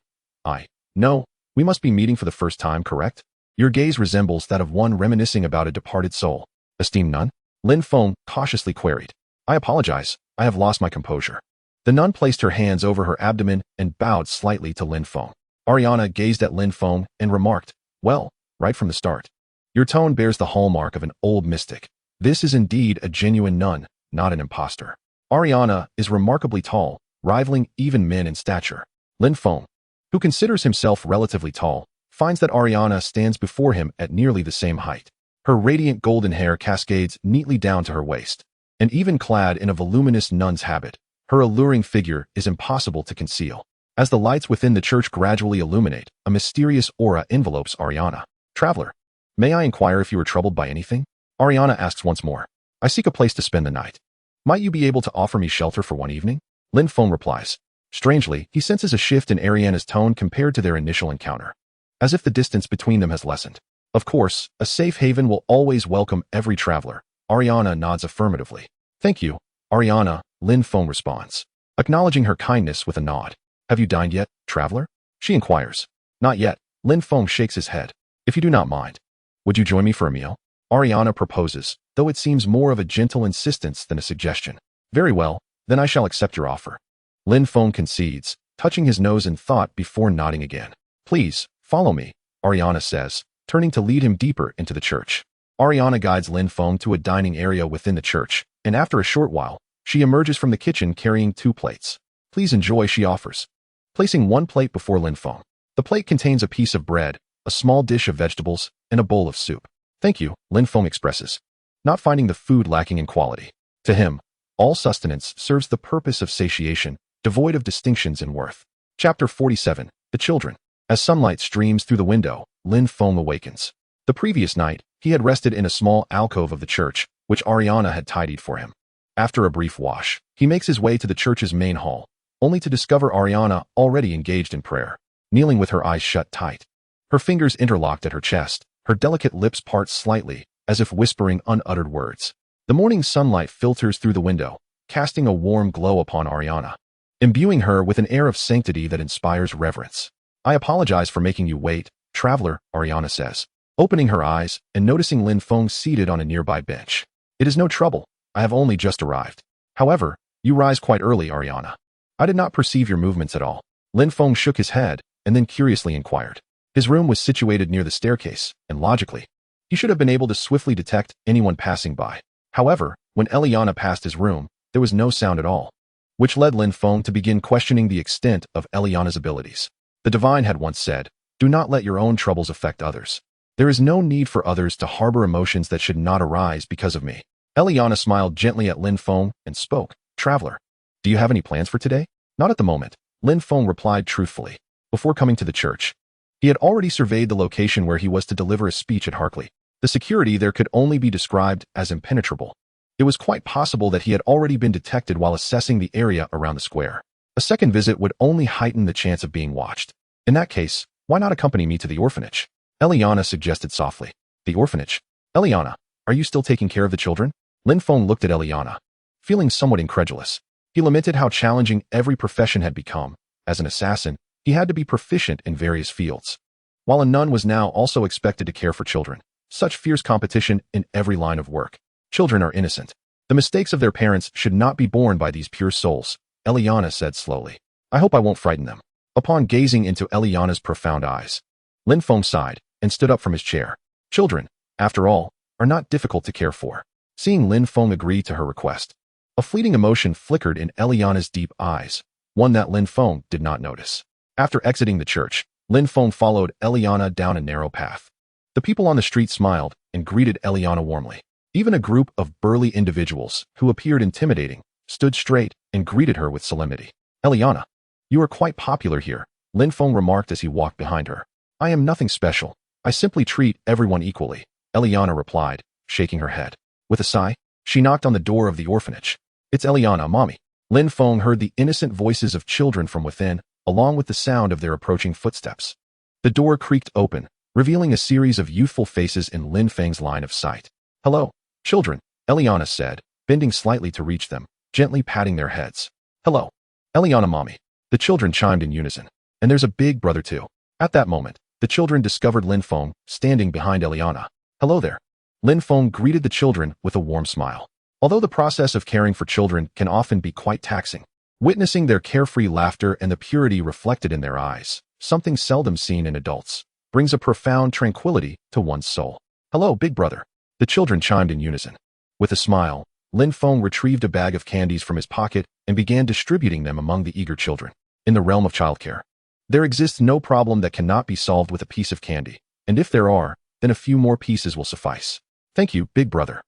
A: No, we must be meeting for the first time, correct? Your gaze resembles that of one reminiscing about a departed soul." "Esteemed nun?" Lin Feng cautiously queried. "I apologize, I have lost my composure." The nun placed her hands over her abdomen and bowed slightly to Lin Feng. Ariana gazed at Lin Feng and remarked, "Well, right from the start. Your tone bears the hallmark of an old mystic. This is indeed a genuine nun, not an impostor." Ariana is remarkably tall, rivaling even men in stature. Lin Feng, who considers himself relatively tall, finds that Ariana stands before him at nearly the same height. Her radiant golden hair cascades neatly down to her waist, and even clad in a voluminous nun's habit, her alluring figure is impossible to conceal. As the lights within the church gradually illuminate, a mysterious aura envelopes Ariana. "Traveler, may I inquire if you are troubled by anything?" Ariana asks once more. "I seek a place to spend the night. Might you be able to offer me shelter for one evening?" Lin Feng replies. Strangely, he senses a shift in Ariana's tone compared to their initial encounter, as if the distance between them has lessened. "Of course, a safe haven will always welcome every traveler." Ariana nods affirmatively. "Thank you, Ariana," Lin Feng responds, acknowledging her kindness with a nod. "Have you dined yet, traveler?" she inquires. "Not yet." Lin Feng shakes his head. "If you do not mind, would you join me for a meal?" Ariana proposes, though it seems more of a gentle insistence than a suggestion. "Very well, then I shall accept your offer." Lin Feng concedes, touching his nose in thought before nodding again. "Please, follow me," Ariana says, turning to lead him deeper into the church. Ariana guides Lin Feng to a dining area within the church, and after a short while, she emerges from the kitchen carrying 2 plates. "Please enjoy," she offers, placing 1 plate before Lin Feng. The plate contains a piece of bread, a small dish of vegetables, and a bowl of soup. "Thank you," Lin Feng expresses, not finding the food lacking in quality. To him, all sustenance serves the purpose of satiation, devoid of distinctions in worth. Chapter 47. The Children. As sunlight streams through the window, Lin Feng awakens. The previous night, he had rested in a small alcove of the church, which Ariana had tidied for him. After a brief wash, he makes his way to the church's main hall, only to discover Ariana already engaged in prayer, kneeling with her eyes shut tight. Her fingers interlocked at her chest, her delicate lips part slightly, as if whispering unuttered words. The morning sunlight filters through the window, casting a warm glow upon Ariana, imbuing her with an air of sanctity that inspires reverence. "I apologize for making you wait, traveler," Ariana says, opening her eyes and noticing Lin Feng seated on a nearby bench. "It is no trouble. I have only just arrived. However, you rise quite early, Ariana. I did not perceive your movements at all." Lin Feng shook his head and then curiously inquired. His room was situated near the staircase, and logically, he should have been able to swiftly detect anyone passing by. However, when Eliana passed his room, there was no sound at all, which led Lin Feng to begin questioning the extent of Eliana's abilities. The divine had once said, "Do not let your own troubles affect others. There is no need for others to harbor emotions that should not arise because of me." Eliana smiled gently at Lin Feng and spoke. "Traveler, do you have any plans for today?" "Not at the moment," Lin Feng replied truthfully. Before coming to the church, he had already surveyed the location where he was to deliver a speech at Harkley. The security there could only be described as impenetrable. It was quite possible that he had already been detected while assessing the area around the square. A second visit would only heighten the chance of being watched. In that case, why not accompany me to the orphanage? Eliana suggested softly. "The orphanage? Eliana, are you still taking care of the children?" Lin Feng looked at Eliana, feeling somewhat incredulous. He lamented how challenging every profession had become. As an assassin, he had to be proficient in various fields, while a nun was now also expected to care for children. Such fierce competition in every line of work. Children are innocent. The mistakes of their parents should not be borne by these pure souls, Eliana said slowly. "I hope I won't frighten them." Upon gazing into Eliana's profound eyes, Lin Feng sighed and stood up from his chair. Children, after all, are not difficult to care for. Seeing Lin Feng agree to her request, a fleeting emotion flickered in Eliana's deep eyes, one that Lin Feng did not notice. After exiting the church, Lin Feng followed Eliana down a narrow path. The people on the street smiled and greeted Eliana warmly. Even a group of burly individuals, who appeared intimidating, stood straight and greeted her with solemnity. "Eliana, you are quite popular here," Lin Feng remarked as he walked behind her. "I am nothing special. I simply treat everyone equally," Eliana replied, shaking her head. With a sigh, she knocked on the door of the orphanage. "It's Eliana, mommy." Lin Feng heard the innocent voices of children from within, along with the sound of their approaching footsteps. The door creaked open, revealing a series of youthful faces in Lin Feng's line of sight. "Hello, children," Eliana said, bending slightly to reach them, gently patting their heads. "Hello, Eliana, mommy." The children chimed in unison. "And there's a big brother too." At that moment, the children discovered Lin Feng standing behind Eliana. "Hello there." Lin Feng greeted the children with a warm smile. Although the process of caring for children can often be quite taxing, witnessing their carefree laughter and the purity reflected in their eyes something seldom seen in adults, brings a profound tranquility to one's soul. Hello, big brother. The children chimed in unison. With a smile, Lin Feng retrieved a bag of candies from his pocket and began distributing them among the eager children. In the realm of childcare, there exists no problem that cannot be solved with a piece of candy, and if there are, then a few more pieces will suffice. Thank you, big brother.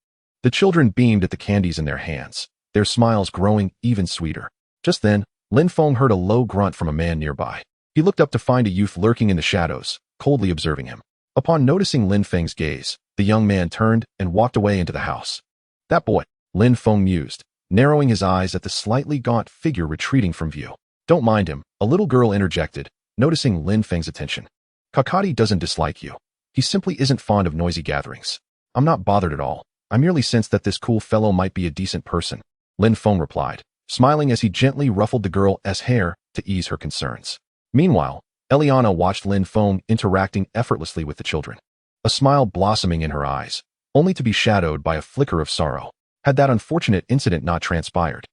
A: The children beamed at the candies in their hands, their smiles growing even sweeter. Just then, Lin Feng heard a low grunt from a man nearby. He looked up to find a youth lurking in the shadows, coldly observing him. Upon noticing Lin Feng's gaze, the young man turned and walked away into the house. That boy, Lin Feng mused, narrowing his eyes at the slightly gaunt figure retreating from view. Don't mind him, a little girl interjected, noticing Lin Feng's attention. Kakati doesn't dislike you. He simply isn't fond of noisy gatherings. I'm not bothered at all. I merely sensed that this cool fellow might be a decent person, Lin Feng replied, smiling as he gently ruffled the girl's hair to ease her concerns. Meanwhile, Eliana watched Lin Feng interacting effortlessly with the children, a smile blossoming in her eyes, only to be shadowed by a flicker of sorrow. Had that unfortunate incident not transpired,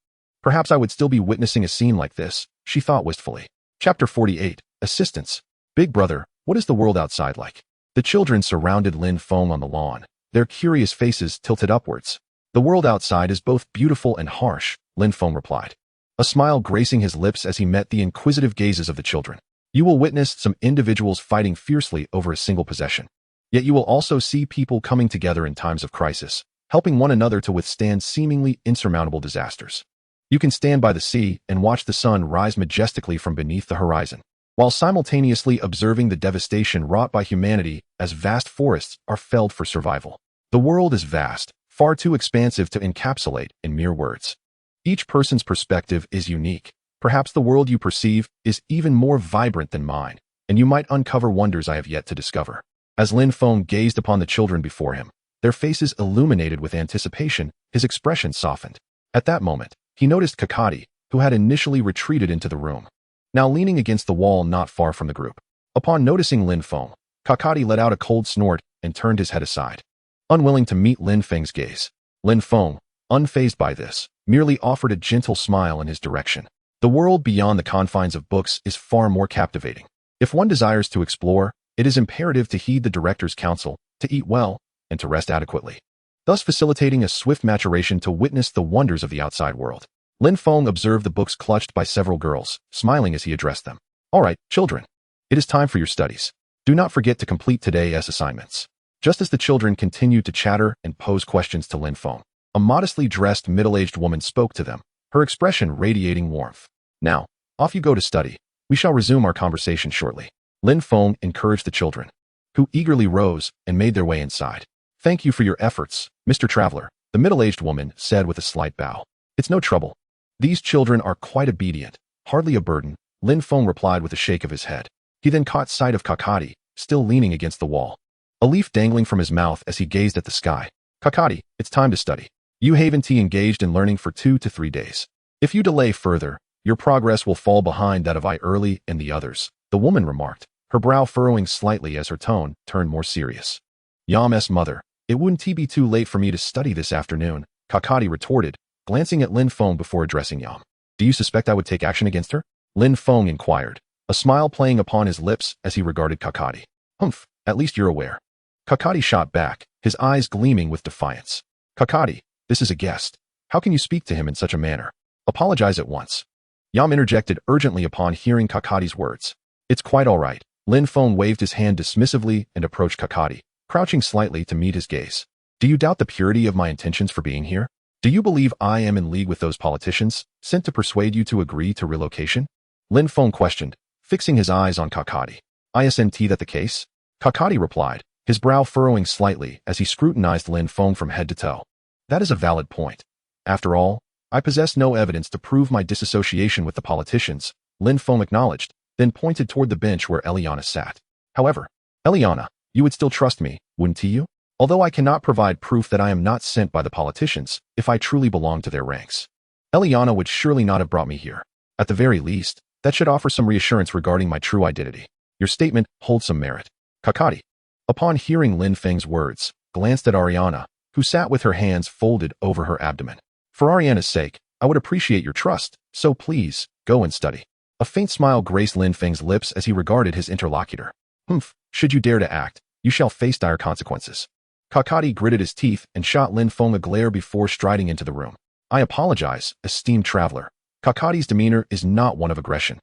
A: perhaps I would still be witnessing a scene like this, she thought wistfully. Chapter 48. Assistance. Big brother, what is the world outside like? The children surrounded Lin Feng on the lawn, their curious faces tilted upwards. The world outside is both beautiful and harsh, Lin Feng replied, a smile gracing his lips as he met the inquisitive gazes of the children. You will witness some individuals fighting fiercely over a single possession. Yet you will also see people coming together in times of crisis, helping one another to withstand seemingly insurmountable disasters. You can stand by the sea and watch the sun rise majestically from beneath the horizon, while simultaneously observing the devastation wrought by humanity as vast forests are felled for survival. The world is vast, far too expansive to encapsulate in mere words. Each person's perspective is unique. Perhaps the world you perceive is even more vibrant than mine, and you might uncover wonders I have yet to discover. As Lin Feng gazed upon the children before him, their faces illuminated with anticipation, his expression softened. At that moment, he noticed Kakati, who had initially retreated into the room, now leaning against the wall not far from the group. Upon noticing Lin Feng, Kakati let out a cold snort and turned his head aside, unwilling to meet Lin Feng's gaze. Lin Feng, unfazed by this, merely offered a gentle smile in his direction. The world beyond the confines of books is far more captivating. If one desires to explore, it is imperative to heed the director's counsel, to eat well, and to rest adequately, thus facilitating a swift maturation to witness the wonders of the outside world. Lin Feng observed the books clutched by several girls, smiling as he addressed them. All right, children. It is time for your studies. Do not forget to complete today's assignments. Just as the children continued to chatter and pose questions to Lin Feng, a modestly dressed middle-aged woman spoke to them, her expression radiating warmth. Now, off you go to study. We shall resume our conversation shortly. Lin Feng encouraged the children, who eagerly rose and made their way inside. Thank you for your efforts, Mr. Traveler, the middle-aged woman said with a slight bow. It's no trouble. These children are quite obedient, hardly a burden, Lin Feng replied with a shake of his head. He then caught sight of Kakati, still leaning against the wall, a leaf dangling from his mouth as he gazed at the sky. Kakati, it's time to study. You haven't engaged in learning for 2 to 3 days. If you delay further, your progress will fall behind that of I early and the others, the woman remarked, her brow furrowing slightly as her tone turned more serious. Yam's mother, it wouldn't be too late for me to study this afternoon, Kakati retorted, glancing at Lin Feng before addressing Yam. Do you suspect I would take action against her? Lin Feng inquired, a smile playing upon his lips as he regarded Kakati. Humph, at least you're aware. Kakati shot back, his eyes gleaming with defiance. Kakati, this is a guest. How can you speak to him in such a manner? Apologize at once. Yam interjected urgently upon hearing Kakati's words. It's quite all right. Lin Feng waved his hand dismissively and approached Kakati, crouching slightly to meet his gaze. Do you doubt the purity of my intentions for being here? Do you believe I am in league with those politicians, sent to persuade you to agree to relocation? Lin Feng questioned, fixing his eyes on Kakati. Isn't that the case? Kakati replied, his brow furrowing slightly as he scrutinized Lin Feng from head to toe. That is a valid point. After all, I possess no evidence to prove my disassociation with the politicians, Lin Feng acknowledged, then pointed toward the bench where Eliana sat. However, Eliana, you would still trust me, wouldn't you? Although I cannot provide proof that I am not sent by the politicians, if I truly belong to their ranks, Eliana would surely not have brought me here. At the very least, that should offer some reassurance regarding my true identity. Your statement holds some merit. Kakati, upon hearing Lin Feng's words, glanced at Ariana, who sat with her hands folded over her abdomen. For Ariana's sake, I would appreciate your trust, so please, go and study. A faint smile graced Lin Feng's lips as he regarded his interlocutor. Humph, should you dare to act, you shall face dire consequences. Kakati gritted his teeth and shot Lin Feng a glare before striding into the room. I apologize, esteemed traveler. Kakati's demeanor is not one of aggression,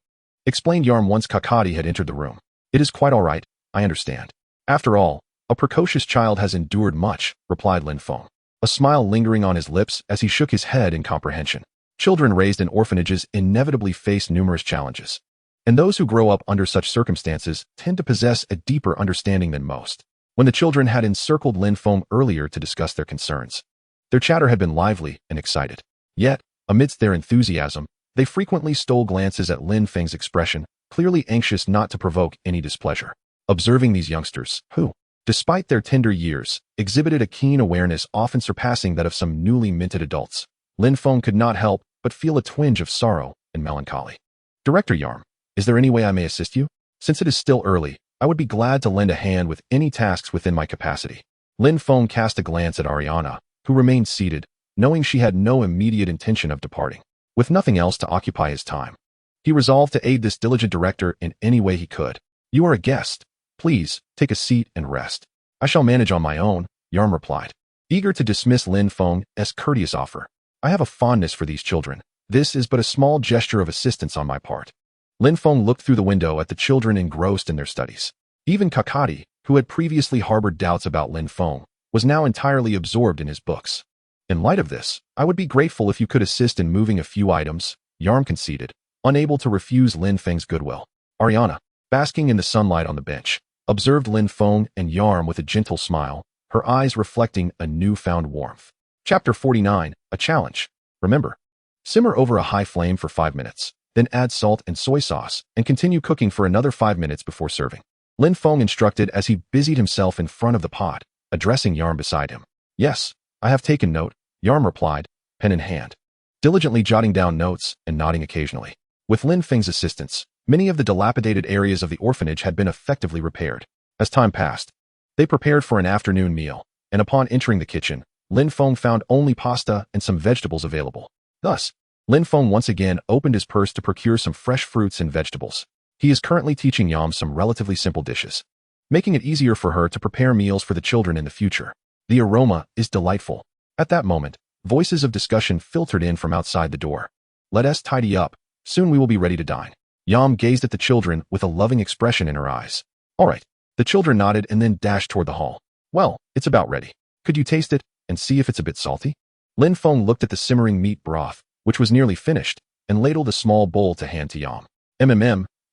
A: explained Yarm once Kakati had entered the room. It is quite all right, I understand. After all, a precocious child has endured much, replied Lin Feng, a smile lingering on his lips as he shook his head in comprehension. Children raised in orphanages inevitably face numerous challenges, and those who grow up under such circumstances tend to possess a deeper understanding than most. When the children had encircled Lin Feng earlier to discuss their concerns, their chatter had been lively and excited. Yet, amidst their enthusiasm, they frequently stole glances at Lin Feng's expression, clearly anxious not to provoke any displeasure. Observing these youngsters, who, despite their tender years, exhibited a keen awareness often surpassing that of some newly minted adults, Lin Feng could not help but feel a twinge of sorrow and melancholy. Director Yarm, is there any way I may assist you? Since it is still early, I would be glad to lend a hand with any tasks within my capacity. Lin Feng cast a glance at Ariana, who remained seated, knowing she had no immediate intention of departing. With nothing else to occupy his time, he resolved to aid this diligent director in any way he could. You are a guest. Please, take a seat and rest. I shall manage on my own, Yarm replied, eager to dismiss Lin Feng's courteous offer. I have a fondness for these children. This is but a small gesture of assistance on my part. Lin Feng looked through the window at the children engrossed in their studies. Even Kakati, who had previously harbored doubts about Lin Feng, was now entirely absorbed in his books. In light of this, I would be grateful if you could assist in moving a few items, Yarm conceded, unable to refuse Lin Feng's goodwill. Ariana, basking in the sunlight on the bench, observed Lin Feng and Yarm with a gentle smile, her eyes reflecting a newfound warmth. Chapter 49, A Challenge. Remember, simmer over a high flame for 5 minutes, then add salt and soy sauce, and continue cooking for another 5 minutes before serving. Lin Feng instructed as he busied himself in front of the pot, addressing Yarm beside him. Yes, I have taken note, Yarm replied, pen in hand, diligently jotting down notes and nodding occasionally. With Lin Feng's assistance, many of the dilapidated areas of the orphanage had been effectively repaired. As time passed, they prepared for an afternoon meal, and upon entering the kitchen, Lin Feng found only pasta and some vegetables available. Thus, Lin Feng once again opened his purse to procure some fresh fruits and vegetables. He is currently teaching Yam some relatively simple dishes, making it easier for her to prepare meals for the children in the future. The aroma is delightful. At that moment, voices of discussion filtered in from outside the door. Let us tidy up. Soon we will be ready to dine. Yam gazed at the children with a loving expression in her eyes. All right. The children nodded and then dashed toward the hall. Well, it's about ready. Could you taste it and see if it's a bit salty? Lin Feng looked at the simmering meat broth, which was nearly finished, and ladled a small bowl to hand to Yam.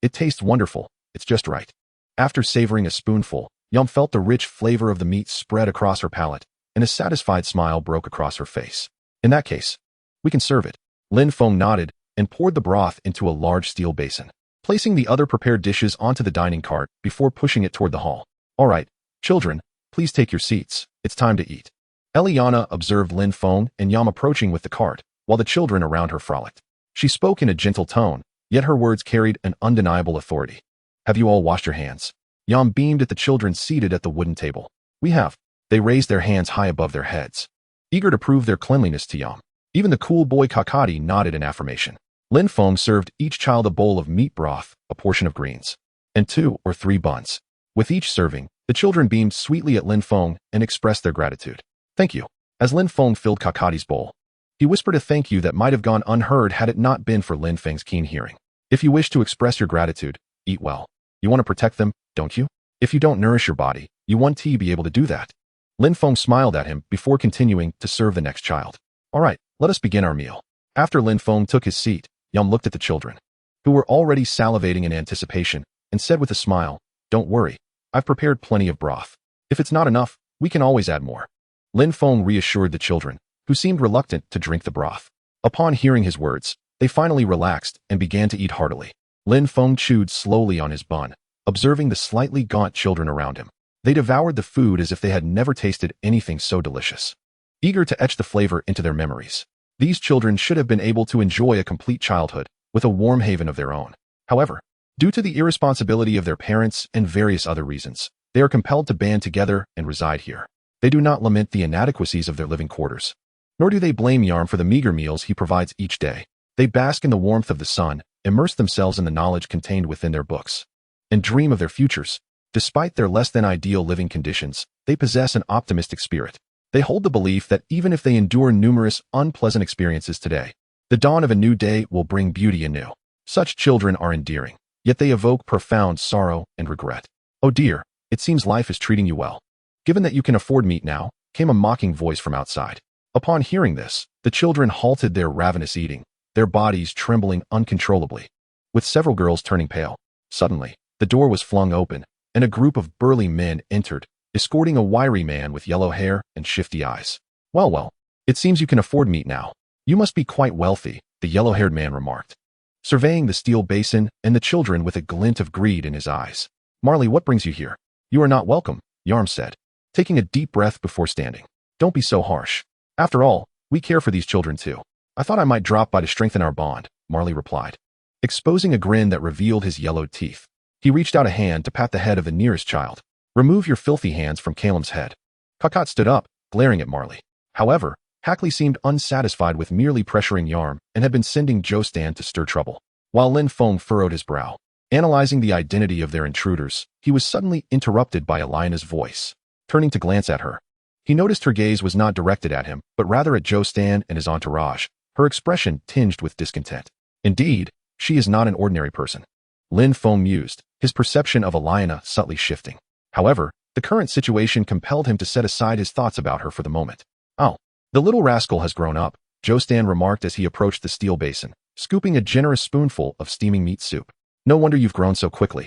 A: It tastes wonderful. It's just right. After savoring a spoonful, Yam felt the rich flavor of the meat spread across her palate, and a satisfied smile broke across her face. In that case, we can serve it. Lin Feng nodded and poured the broth into a large steel basin, placing the other prepared dishes onto the dining cart before pushing it toward the hall. All right, children, please take your seats. It's time to eat. Eliana observed Lin Feng and Yam approaching with the cart, while the children around her frolicked. She spoke in a gentle tone, yet her words carried an undeniable authority. Have you all washed your hands? Yam beamed at the children seated at the wooden table. We have. They raised their hands high above their heads, eager to prove their cleanliness to Yam. Even the cool boy Kakati nodded in affirmation. Lin Feng served each child a bowl of meat broth, a portion of greens, and 2 or 3 buns. With each serving, the children beamed sweetly at Lin Feng and expressed their gratitude. Thank you. As Lin Feng filled Kakati's bowl, he whispered a thank you that might have gone unheard had it not been for Lin Feng's keen hearing. If you wish to express your gratitude, eat well. You want to protect them, don't you? If you don't nourish your body, you want to be able to do that. Lin Feng smiled at him before continuing to serve the next child. All right, let us begin our meal. After Lin Feng took his seat, Yam looked at the children, who were already salivating in anticipation, and said with a smile, Don't worry, I've prepared plenty of broth. If it's not enough, we can always add more. Lin Feng reassured the children, who seemed reluctant to drink the broth. Upon hearing his words, they finally relaxed and began to eat heartily. Lin Feng chewed slowly on his bun, observing the slightly gaunt children around him. They devoured the food as if they had never tasted anything so delicious, eager to etch the flavor into their memories. These children should have been able to enjoy a complete childhood, with a warm haven of their own. However, due to the irresponsibility of their parents and various other reasons, they are compelled to band together and reside here. They do not lament the inadequacies of their living quarters, nor do they blame Yarm for the meager meals he provides each day. They bask in the warmth of the sun immerse themselves in the knowledge contained within their books, and dream of their futures. Despite their less-than-ideal living conditions, they possess an optimistic spirit. They hold the belief that even if they endure numerous unpleasant experiences today, the dawn of a new day will bring beauty anew. Such children are endearing, yet they evoke profound sorrow and regret. "Oh dear, it seems life is treating you well. Given that you can afford meat now," came a mocking voice from outside. Upon hearing this, the children halted their ravenous eating, their bodies trembling uncontrollably, with several girls turning pale. Suddenly, the door was flung open, and a group of burly men entered, escorting a wiry man with yellow hair and shifty eyes. Well, it seems you can afford meat now. You must be quite wealthy," the yellow-haired man remarked, surveying the steel basin and the children with a glint of greed in his eyes. "Marley, what brings you here?" "You are not welcome," Yarm said, taking a deep breath before standing. "Don't be so harsh. After all, we care for these children too." "I thought I might drop by to strengthen our bond," Marley replied, exposing a grin that revealed his yellowed teeth. He reached out a hand to pat the head of the nearest child. "Remove your filthy hands from Calum's head." Kakat stood up, glaring at Marley. However, Hackley seemed unsatisfied with merely pressuring Yarm and had been sending Jostan to stir trouble. While Lin Feng furrowed his brow, analyzing the identity of their intruders, he was suddenly interrupted by Alina's voice. Turning to glance at her, he noticed her gaze was not directed at him, but rather at Jostan and his entourage, her expression tinged with discontent. "Indeed, she is not an ordinary person," Lin Feng mused, his perception of Alina subtly shifting. However, the current situation compelled him to set aside his thoughts about her for the moment. "Oh, the little rascal has grown up," Jostan remarked as he approached the steel basin, scooping a generous spoonful of steaming meat soup. "No wonder you've grown so quickly.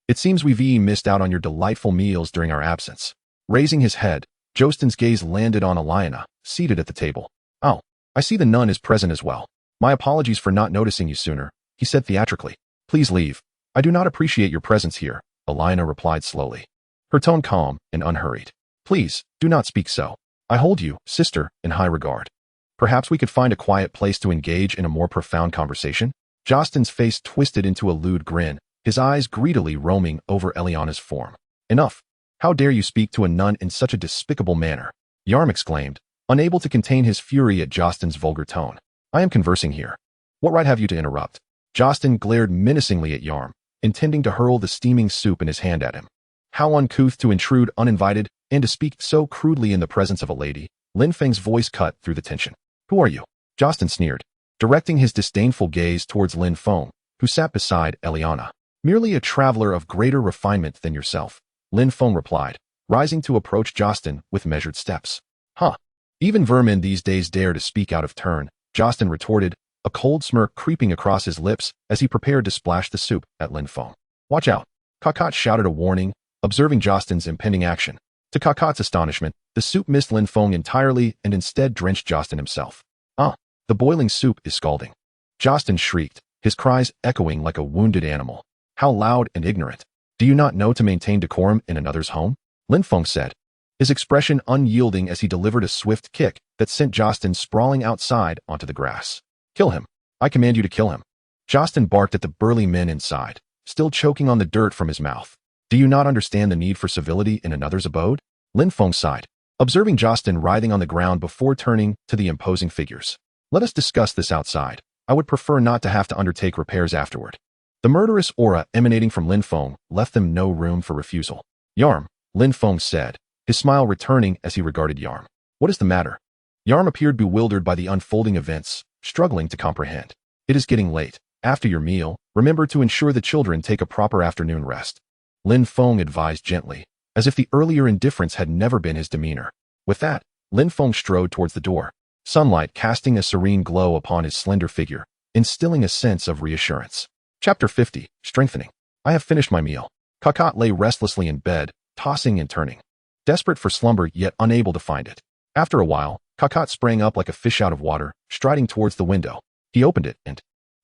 A: It seems we've missed out on your delightful meals during our absence." Raising his head, Jostan's gaze landed on Alina, seated at the table. "Oh, I see the nun is present as well. My apologies for not noticing you sooner," he said theatrically. "Please leave. I do not appreciate your presence here," Alina replied slowly, her tone calm and unhurried. "Please, do not speak so. I hold you, sister, in high regard. Perhaps we could find a quiet place to engage in a more profound conversation?" Jostan's face twisted into a lewd grin, his eyes greedily roaming over Eliana's form. "Enough. How dare you speak to a nun in such a despicable manner?" Yarm exclaimed, unable to contain his fury at Jostan's vulgar tone. "I am conversing here. What right have you to interrupt?" Jostan glared menacingly at Yarm, intending to hurl the steaming soup in his hand at him. How uncouth to intrude uninvited and to speak so crudely in the presence of a lady. Lin Feng's voice cut through the tension. "Who are you?" Jostan sneered, directing his disdainful gaze towards Lin Feng, who sat beside Eliana. "Merely a traveler of greater refinement than yourself," Lin Feng replied, rising to approach Jostan with measured steps. "Huh. Even vermin these days dare to speak out of turn," Jostan retorted, a cold smirk creeping across his lips as he prepared to splash the soup at Lin Feng. "Watch out," Kakat shouted a warning, observing Jostan's impending action. To Kakat's astonishment, the soup missed Lin Feng entirely and instead drenched Jostan himself. "Ah, the boiling soup is scalding." Jostan shrieked, his cries echoing like a wounded animal. "How loud and ignorant. Do you not know to maintain decorum in another's home?" Lin Feng said, his expression unyielding as he delivered a swift kick that sent Jostan sprawling outside onto the grass. "Kill him. I command you to kill him." Jostan barked at the burly men inside, still choking on the dirt from his mouth. "Do you not understand the need for civility in another's abode?" Lin Feng sighed, observing Jostan writhing on the ground before turning to the imposing figures. "Let us discuss this outside. I would prefer not to have to undertake repairs afterward." The murderous aura emanating from Lin Feng left them no room for refusal. "Yarm," Lin Feng said, his smile returning as he regarded Yarm. "What is the matter?" Yarm appeared bewildered by the unfolding events, struggling to comprehend. "It is getting late. After your meal, remember to ensure the children take a proper afternoon rest," Lin Feng advised gently, as if the earlier indifference had never been his demeanor. With that, Lin Feng strode towards the door, sunlight casting a serene glow upon his slender figure, instilling a sense of reassurance. Chapter 50, Strengthening. "I have finished my meal." Kakat lay restlessly in bed, tossing and turning, desperate for slumber yet unable to find it. After a while, Kakat sprang up like a fish out of water, striding towards the window. He opened it and,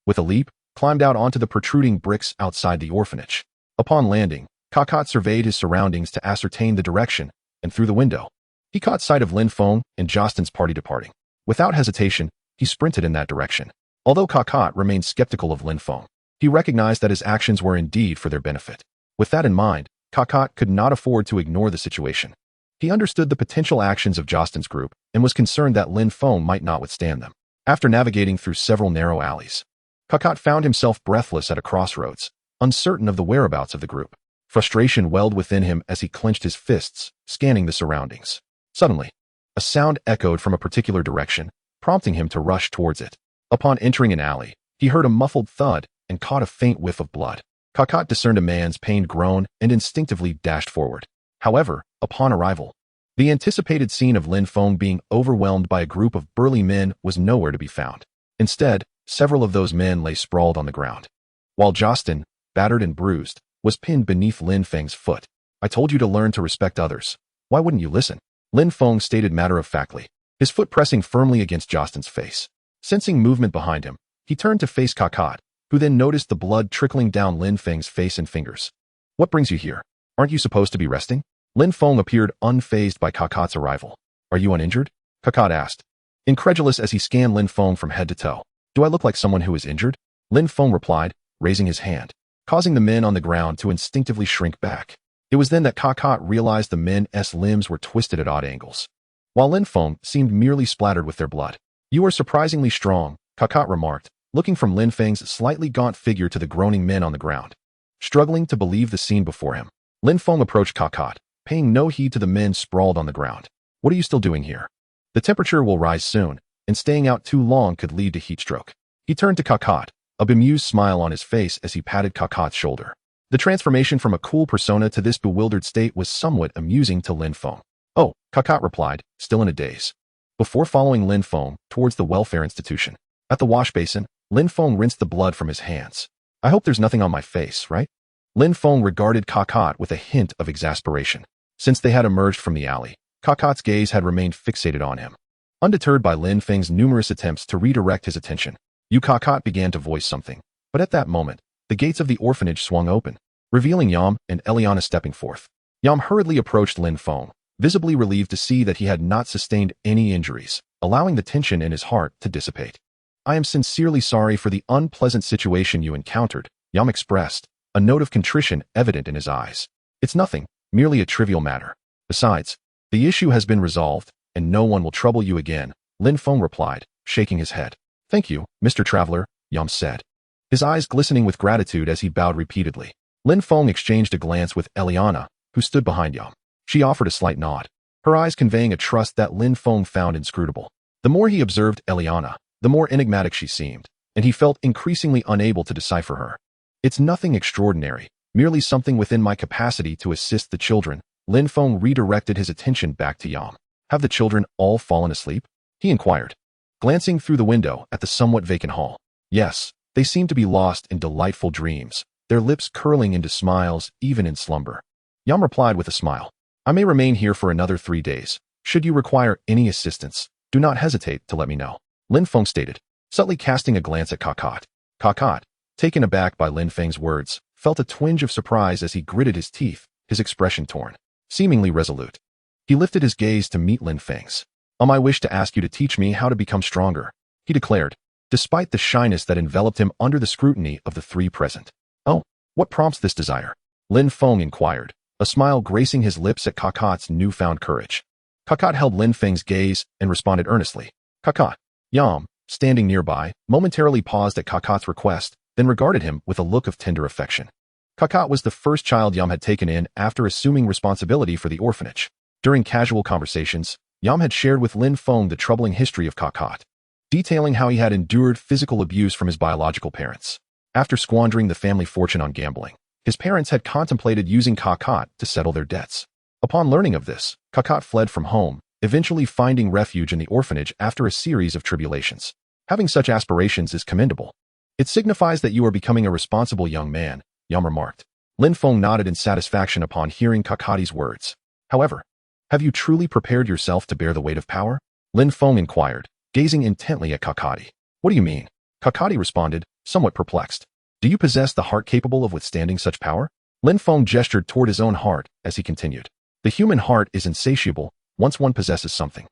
A: with a leap, climbed out onto the protruding bricks outside the orphanage. Upon landing, Kakat surveyed his surroundings to ascertain the direction, and through the window, he caught sight of Lin Feng and Jostan's party departing. Without hesitation, he sprinted in that direction. Although Kakat remained skeptical of Lin Feng, he recognized that his actions were indeed for their benefit. With that in mind, Kakat could not afford to ignore the situation. He understood the potential actions of Jostan's group and was concerned that Lin Feng might not withstand them. After navigating through several narrow alleys, Kakat found himself breathless at a crossroads, uncertain of the whereabouts of the group. Frustration welled within him as he clenched his fists, scanning the surroundings. Suddenly, a sound echoed from a particular direction, prompting him to rush towards it. Upon entering an alley, he heard a muffled thud and caught a faint whiff of blood. Kakat discerned a man's pained groan and instinctively dashed forward. However, upon arrival, the anticipated scene of Lin Feng being overwhelmed by a group of burly men was nowhere to be found. Instead, several of those men lay sprawled on the ground, while Justin, battered and bruised, was pinned beneath Lin Feng's foot. "I told you to learn to respect others. Why wouldn't you listen?" Lin Feng stated matter-of-factly, his foot pressing firmly against Justin's face. Sensing movement behind him, he turned to face Kakat, who then noticed the blood trickling down Lin Feng's face and fingers. "What brings you here? Aren't you supposed to be resting?" Lin Feng appeared unfazed by Kakat's arrival. "Are you uninjured?" Kakat asked, incredulous as he scanned Lin Feng from head to toe. "Do I look like someone who is injured?" Lin Feng replied, raising his hand, causing the men on the ground to instinctively shrink back. It was then that Kakat realized the men's limbs were twisted at odd angles, while Lin Feng seemed merely splattered with their blood. "You are surprisingly strong," Kakat remarked, looking from Lin Feng's slightly gaunt figure to the groaning men on the ground. Struggling to believe the scene before him, Lin Feng approached Kakat, paying no heed to the men sprawled on the ground. "What are you still doing here? The temperature will rise soon, and staying out too long could lead to heat stroke." He turned to Kakat, a bemused smile on his face as he patted Kakat's shoulder. The transformation from a cool persona to this bewildered state was somewhat amusing to Lin Feng. "Oh," Kakat replied, still in a daze. Before following Lin Feng towards the welfare institution, at the wash basin, Lin Feng rinsed the blood from his hands. "I hope there's nothing on my face, right?" Lin Feng regarded Kakat with a hint of exasperation. Since they had emerged from the alley, Kakat's gaze had remained fixated on him. Undeterred by Lin Feng's numerous attempts to redirect his attention, Kakat began to voice something. But at that moment, the gates of the orphanage swung open, revealing Yam and Eliana stepping forth. Yam hurriedly approached Lin Feng, visibly relieved to see that he had not sustained any injuries, allowing the tension in his heart to dissipate. "I am sincerely sorry for the unpleasant situation you encountered," Yam expressed, a note of contrition evident in his eyes. "It's nothing, merely a trivial matter. Besides, the issue has been resolved, and no one will trouble you again," Lin Feng replied, shaking his head. "Thank you, Mr. Traveler," Yam said, his eyes glistening with gratitude as he bowed repeatedly. Lin Feng exchanged a glance with Eliana, who stood behind Yam. She offered a slight nod, her eyes conveying a trust that Lin Feng found inscrutable. The more he observed Eliana, the more enigmatic she seemed, and he felt increasingly unable to decipher her. "It's nothing extraordinary, merely something within my capacity to assist the children." Lin Feng redirected his attention back to Yam. "Have the children all fallen asleep?" he inquired, glancing through the window at the somewhat vacant hall. "Yes, they seem to be lost in delightful dreams, their lips curling into smiles even in slumber." Yam replied with a smile. "I may remain here for another 3 days. Should you require any assistance, do not hesitate to let me know," Lin Feng stated, subtly casting a glance at Kakat. Kakat, taken aback by Lin Feng's words, felt a twinge of surprise as he gritted his teeth, his expression torn, seemingly resolute. He lifted his gaze to meet Lin Feng's. "I wish to ask you to teach me how to become stronger," he declared, despite the shyness that enveloped him under the scrutiny of the three present. "Oh, what prompts this desire?" Lin Feng inquired, a smile gracing his lips at Kakat's newfound courage. Kakat held Lin Feng's gaze and responded earnestly. "Kakat." Yam, standing nearby, momentarily paused at Kakat's request, then regarded him with a look of tender affection. Kakat was the first child Yam had taken in after assuming responsibility for the orphanage. During casual conversations, Yam had shared with Lin Feng the troubling history of Kakat, detailing how he had endured physical abuse from his biological parents. After squandering the family fortune on gambling, his parents had contemplated using Kakat to settle their debts. Upon learning of this, Kakat fled from home, eventually finding refuge in the orphanage after a series of tribulations. "Having such aspirations is commendable. It signifies that you are becoming a responsible young man," Yam remarked. Lin Feng nodded in satisfaction upon hearing Kakati's words. "However, have you truly prepared yourself to bear the weight of power?" Lin Feng inquired, gazing intently at Kakati. "What do you mean?" Kakati responded, somewhat perplexed. "Do you possess the heart capable of withstanding such power?" Lin Feng gestured toward his own heart as he continued. "The human heart is insatiable once one possesses something.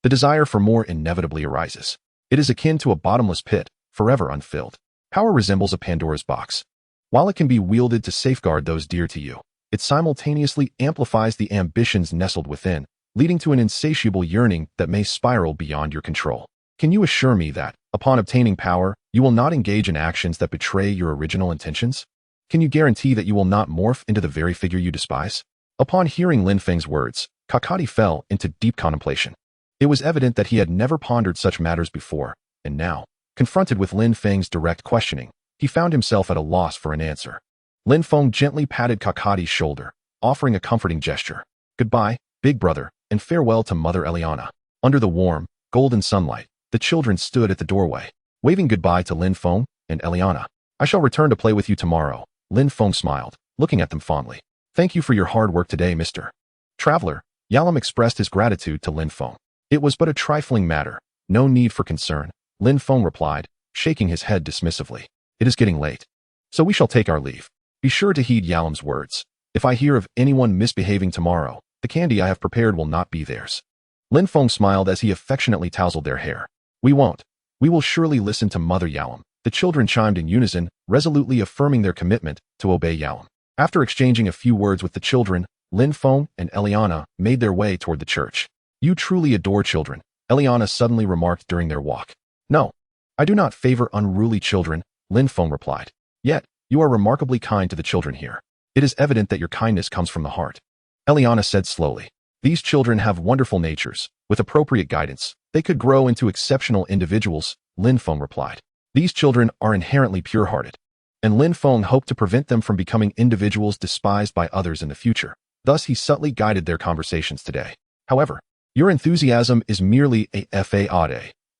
A: The desire for more inevitably arises. It is akin to a bottomless pit, forever unfilled. Power resembles a Pandora's box. While it can be wielded to safeguard those dear to you, it simultaneously amplifies the ambitions nestled within, leading to an insatiable yearning that may spiral beyond your control. Can you assure me that, upon obtaining power, You will not engage in actions that betray your original intentions? Can you guarantee that you will not morph into the very figure you despise? Upon hearing Lin Feng's words, Kakati fell into deep contemplation. It was evident that he had never pondered such matters before, and now, confronted with Lin Feng's direct questioning, he found himself at a loss for an answer. Lin Feng gently patted Kakati's shoulder, offering a comforting gesture. Goodbye, big brother, and farewell to Mother Eliana. Under the warm, golden sunlight, the children stood at the doorway, waving goodbye to Lin Feng and Eliana. I shall return to play with you tomorrow. Lin Feng smiled, looking at them fondly. Thank you for your hard work today, Mr. Traveler. Yalam expressed his gratitude to Lin Feng. It was but a trifling matter, no need for concern, Lin Feng replied, shaking his head dismissively. It is getting late, so we shall take our leave. Be sure to heed Yalam's words. If I hear of anyone misbehaving tomorrow, the candy I have prepared will not be theirs. Lin Feng smiled as he affectionately tousled their hair. We won't. We will surely listen to Mother Yalam. The children chimed in unison, resolutely affirming their commitment to obey Yalam. After exchanging a few words with the children, Lin Feng and Eliana made their way toward the church. You truly adore children, Eliana suddenly remarked during their walk. No, I do not favor unruly children, Lin Feng replied. Yet, you are remarkably kind to the children here. It is evident that your kindness comes from the heart. Eliana said slowly. These children have wonderful natures. With appropriate guidance, they could grow into exceptional individuals, Lin Feng replied. These children are inherently pure-hearted, and Lin Feng hoped to prevent them from becoming individuals despised by others in the future. Thus, he subtly guided their conversations today. However, your enthusiasm is merely a fade.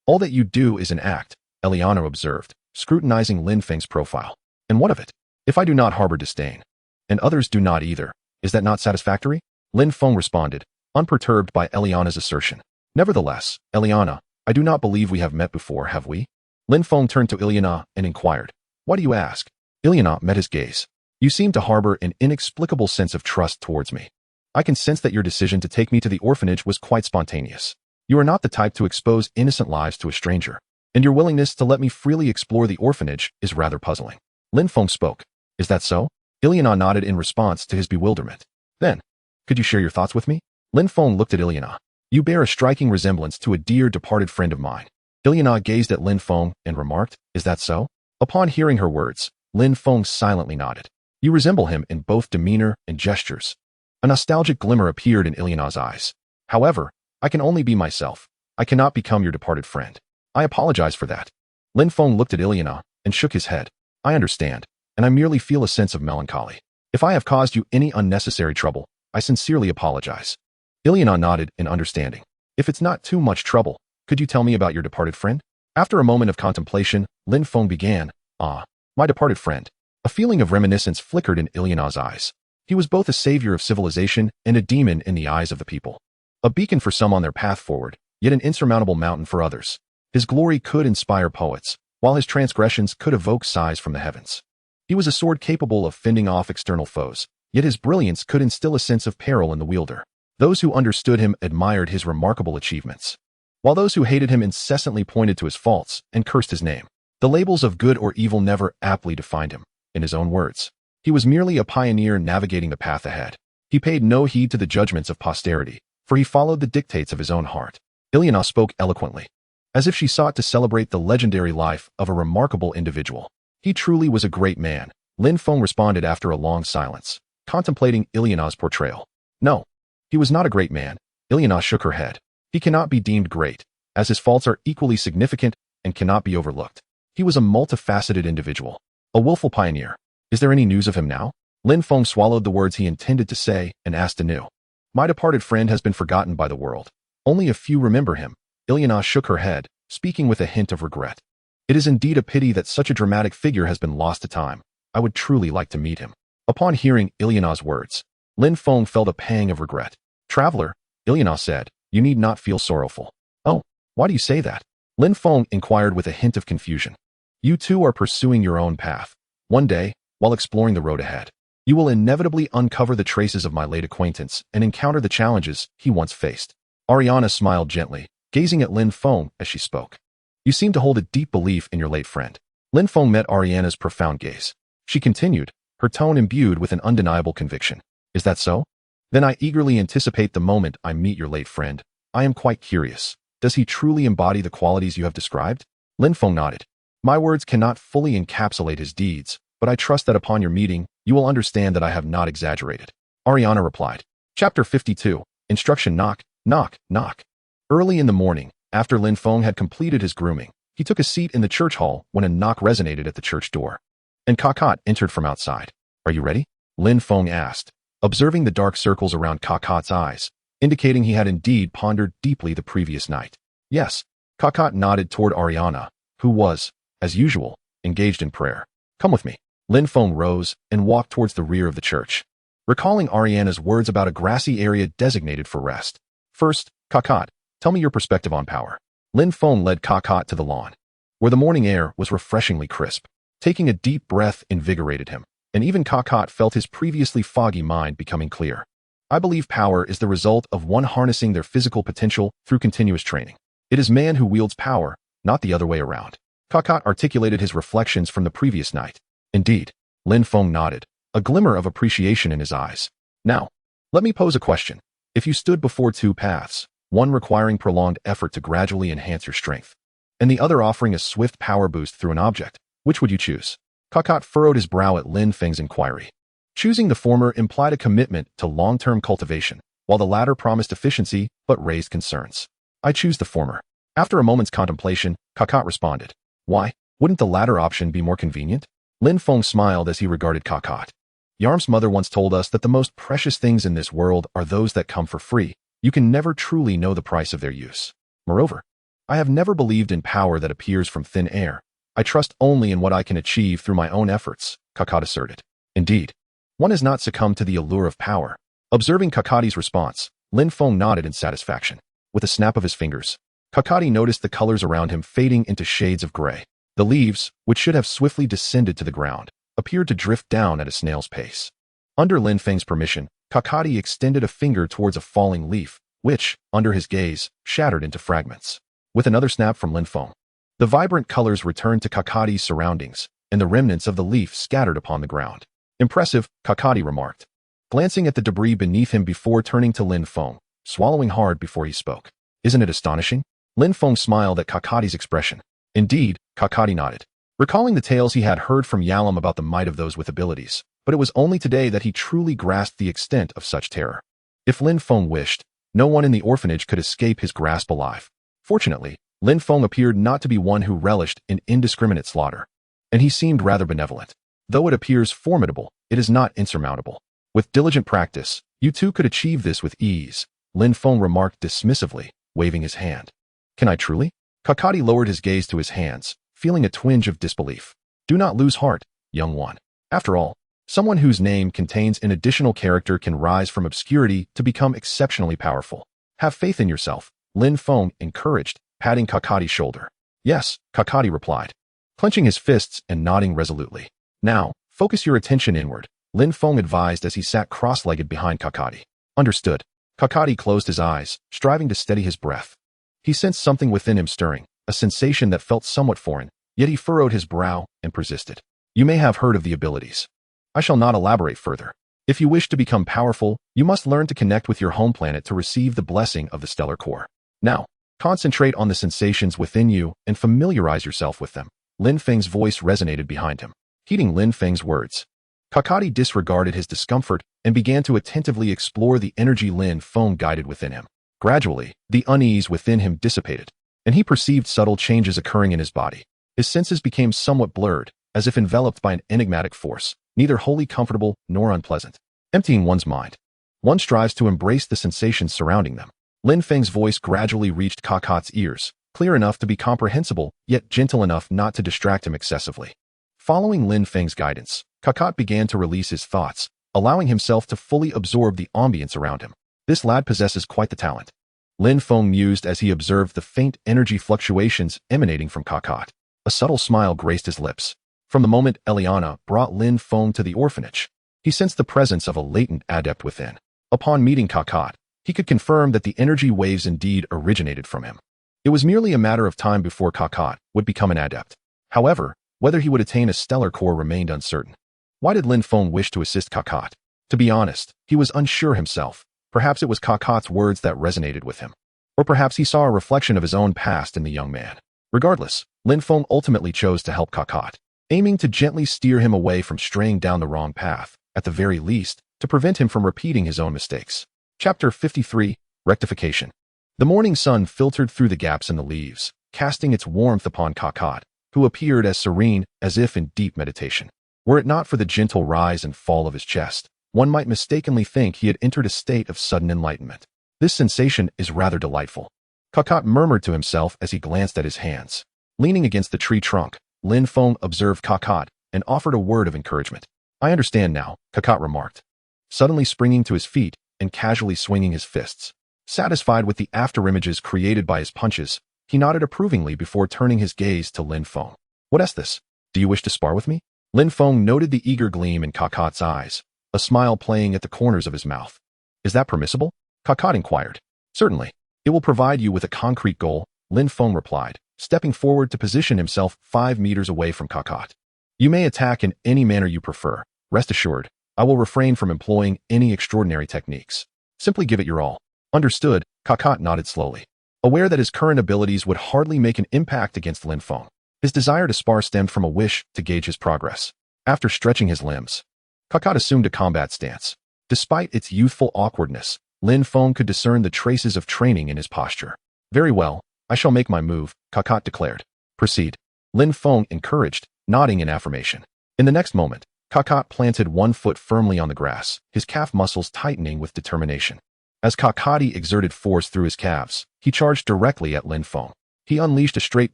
A: All that you do is an act, Eliana observed, scrutinizing Lin Feng's profile. And what of it? If I do not harbor disdain, and others do not either, is that not satisfactory? Lin Feng responded, unperturbed by Eliana's assertion. Nevertheless, Eliana, I do not believe we have met before, have we? Lin Feng turned to Eliana and inquired. Why do you ask? Eliana met his gaze. You seem to harbor an inexplicable sense of trust towards me. I can sense that your decision to take me to the orphanage was quite spontaneous. You are not the type to expose innocent lives to a stranger, and your willingness to let me freely explore the orphanage is rather puzzling. Lin Feng spoke. Is that so? Eliana nodded in response to his bewilderment. Then, could you share your thoughts with me? Lin Feng looked at Eliana. You bear a striking resemblance to a dear departed friend of mine. Eliana gazed at Lin Feng and remarked, is that so? Upon hearing her words, Lin Feng silently nodded. You resemble him in both demeanor and gestures. A nostalgic glimmer appeared in Eliana's eyes. However, I can only be myself. I cannot become your departed friend. I apologize for that. Lin Feng looked at Eliana and shook his head. I understand, and I merely feel a sense of melancholy. If I have caused you any unnecessary trouble, I sincerely apologize. Eliana nodded in understanding. If it's not too much trouble, could you tell me about your departed friend? After a moment of contemplation, Lin Feng began. My departed friend. A feeling of reminiscence flickered in Eliana's eyes. He was both a savior of civilization and a demon in the eyes of the people. A beacon for some on their path forward, yet an insurmountable mountain for others. His glory could inspire poets, while his transgressions could evoke sighs from the heavens. He was a sword capable of fending off external foes, yet his brilliance could instill a sense of peril in the wielder. Those who understood him admired his remarkable achievements, while those who hated him incessantly pointed to his faults and cursed his name. The labels of good or evil never aptly defined him. In his own words, he was merely a pioneer navigating the path ahead. He paid no heed to the judgments of posterity, for he followed the dictates of his own heart. Eliana spoke eloquently, as if she sought to celebrate the legendary life of a remarkable individual. He truly was a great man, Lin Feng responded after a long silence, contemplating Eliana's portrayal. No, he was not a great man. Eliana shook her head. He cannot be deemed great, as his faults are equally significant and cannot be overlooked. He was a multifaceted individual, a willful pioneer. Is there any news of him now? Lin Feng swallowed the words he intended to say and asked anew. My departed friend has been forgotten by the world. Only a few remember him. Eliana shook her head, speaking with a hint of regret. It is indeed a pity that such a dramatic figure has been lost to time. I would truly like to meet him. Upon hearing Eliana's words, Lin Feng felt a pang of regret. Traveler, Eliana said, you need not feel sorrowful. Oh, why do you say that? Lin Feng inquired with a hint of confusion. You too are pursuing your own path. One day, while exploring the road ahead, you will inevitably uncover the traces of my late acquaintance and encounter the challenges he once faced. Ariana smiled gently, gazing at Lin Feng as she spoke. You seem to hold a deep belief in your late friend. Lin Feng met Ariana's profound gaze. She continued, her tone imbued with an undeniable conviction. Is that so? Then I eagerly anticipate the moment I meet your late friend. I am quite curious. Does he truly embody the qualities you have described? Lin Feng nodded. My words cannot fully encapsulate his deeds, but I trust that upon your meeting, you will understand that I have not exaggerated. Ariana replied. Chapter 52. Instruction knock, knock, knock. Early in the morning, after Lin Feng had completed his grooming, he took a seat in the church hall when a knock resonated at the church door. And Kakat entered from outside. Are you ready? Lin Feng asked, observing the dark circles around Kakat's eyes, indicating he had indeed pondered deeply the previous night. Yes. Kakat nodded toward Ariana, who was, as usual, engaged in prayer. Come with me. Lin Feng rose and walked towards the rear of the church, recalling Ariana's words about a grassy area designated for rest. First, Kakat, tell me your perspective on power. Lin Feng led Kakat to the lawn, where the morning air was refreshingly crisp. Taking a deep breath invigorated him, and even Kakat felt his previously foggy mind becoming clear. I believe power is the result of one harnessing their physical potential through continuous training. It is man who wields power, not the other way around. Kakat articulated his reflections from the previous night. Indeed. Lin Feng nodded, a glimmer of appreciation in his eyes. Now, let me pose a question. If you stood before two paths, one requiring prolonged effort to gradually enhance your strength, and the other offering a swift power boost through an object, which would you choose? Kakat furrowed his brow at Lin Feng's inquiry. Choosing the former implied a commitment to long-term cultivation, while the latter promised efficiency but raised concerns. I choose the former. After a moment's contemplation, Kakat responded. Why? Wouldn't the latter option be more convenient? Lin Feng smiled as he regarded Kakat. Yarm's mother once told us that the most precious things in this world are those that come for free. You can never truly know the price of their use. Moreover, I have never believed in power that appears from thin air. I trust only in what I can achieve through my own efforts, Kakat asserted. Indeed, one has not succumbed to the allure of power. Observing Kakati's response, Lin Feng nodded in satisfaction. With a snap of his fingers, Kakati noticed the colors around him fading into shades of gray. The leaves, which should have swiftly descended to the ground, appeared to drift down at a snail's pace. Under Lin Feng's permission, Kakati extended a finger towards a falling leaf, which, under his gaze, shattered into fragments. With another snap from Lin Feng, the vibrant colors returned to Kakati's surroundings, and the remnants of the leaf scattered upon the ground. Impressive, Kakati remarked, glancing at the debris beneath him before turning to Lin Feng, swallowing hard before he spoke. Isn't it astonishing? Lin Feng smiled at Kakati's expression. Indeed, Kakati nodded, recalling the tales he had heard from Yalam about the might of those with abilities, but it was only today that he truly grasped the extent of such terror. If Lin Feng wished, no one in the orphanage could escape his grasp alive. Fortunately, Lin Feng appeared not to be one who relished in indiscriminate slaughter, and he seemed rather benevolent. Though it appears formidable, it is not insurmountable. With diligent practice, you too could achieve this with ease, Lin Feng remarked dismissively, waving his hand. Can I truly? Kakati lowered his gaze to his hands, feeling a twinge of disbelief. Do not lose heart, young one. After all, someone whose name contains an additional character can rise from obscurity to become exceptionally powerful. Have faith in yourself, Lin Feng encouraged, patting Kakati's shoulder. Yes, Kakati replied, clenching his fists and nodding resolutely. Now, focus your attention inward, Lin Feng advised as he sat cross-legged behind Kakati. Understood. Kakati closed his eyes, striving to steady his breath. He sensed something within him stirring, a sensation that felt somewhat foreign, yet he furrowed his brow and persisted. You may have heard of the abilities. I shall not elaborate further. If you wish to become powerful, you must learn to connect with your home planet to receive the blessing of the stellar core. Now, concentrate on the sensations within you and familiarize yourself with them. Lin Feng's voice resonated behind him. Heeding Lin Feng's words, Kakati disregarded his discomfort and began to attentively explore the energy Lin Feng guided within him. Gradually, the unease within him dissipated, and he perceived subtle changes occurring in his body. His senses became somewhat blurred, as if enveloped by an enigmatic force, neither wholly comfortable nor unpleasant. Emptying one's mind, one strives to embrace the sensations surrounding them. Lin Feng's voice gradually reached Kakat's ears, clear enough to be comprehensible, yet gentle enough not to distract him excessively. Following Lin Feng's guidance, Kakat began to release his thoughts, allowing himself to fully absorb the ambience around him. This lad possesses quite the talent, Lin Feng mused as he observed the faint energy fluctuations emanating from Kakat. A subtle smile graced his lips. From the moment Eliana brought Lin Feng to the orphanage, he sensed the presence of a latent adept within. Upon meeting Kakat, he could confirm that the energy waves indeed originated from him. It was merely a matter of time before Kakat would become an adept. However, whether he would attain a stellar core remained uncertain. Why did Lin Feng wish to assist Kakat? To be honest, he was unsure himself. Perhaps it was Kakat's words that resonated with him. Or perhaps he saw a reflection of his own past in the young man. Regardless, Lin Feng ultimately chose to help Kakat, aiming to gently steer him away from straying down the wrong path, at the very least, to prevent him from repeating his own mistakes. Chapter 53, Rectification. The morning sun filtered through the gaps in the leaves, casting its warmth upon Kakat, who appeared as serene as if in deep meditation. Were it not for the gentle rise and fall of his chest, one might mistakenly think he had entered a state of sudden enlightenment. This sensation is rather delightful. Kakat murmured to himself as he glanced at his hands. Leaning against the tree trunk, Lin Feng observed Kakat and offered a word of encouragement. I understand now, Kakat remarked, suddenly springing to his feet and casually swinging his fists. Satisfied with the afterimages created by his punches, he nodded approvingly before turning his gaze to Lin Feng. What is this? Do you wish to spar with me? Lin Feng noted the eager gleam in Kakat's eyes, a smile playing at the corners of his mouth. Is that permissible? Kakat inquired. Certainly. It will provide you with a concrete goal, Lin Feng replied, stepping forward to position himself 5 meters away from Kakat. You may attack in any manner you prefer. Rest assured, I will refrain from employing any extraordinary techniques. Simply give it your all. Understood, Kakat nodded slowly, aware that his current abilities would hardly make an impact against Lin Feng. His desire to spar stemmed from a wish to gauge his progress. After stretching his limbs, Kakat assumed a combat stance. Despite its youthful awkwardness, Lin Feng could discern the traces of training in his posture. Very well, I shall make my move, Kakat declared. Proceed. Lin Feng encouraged, nodding in affirmation. In the next moment, Kakat planted one foot firmly on the grass, his calf muscles tightening with determination. As Kakati exerted force through his calves, he charged directly at Lin Feng. He unleashed a straight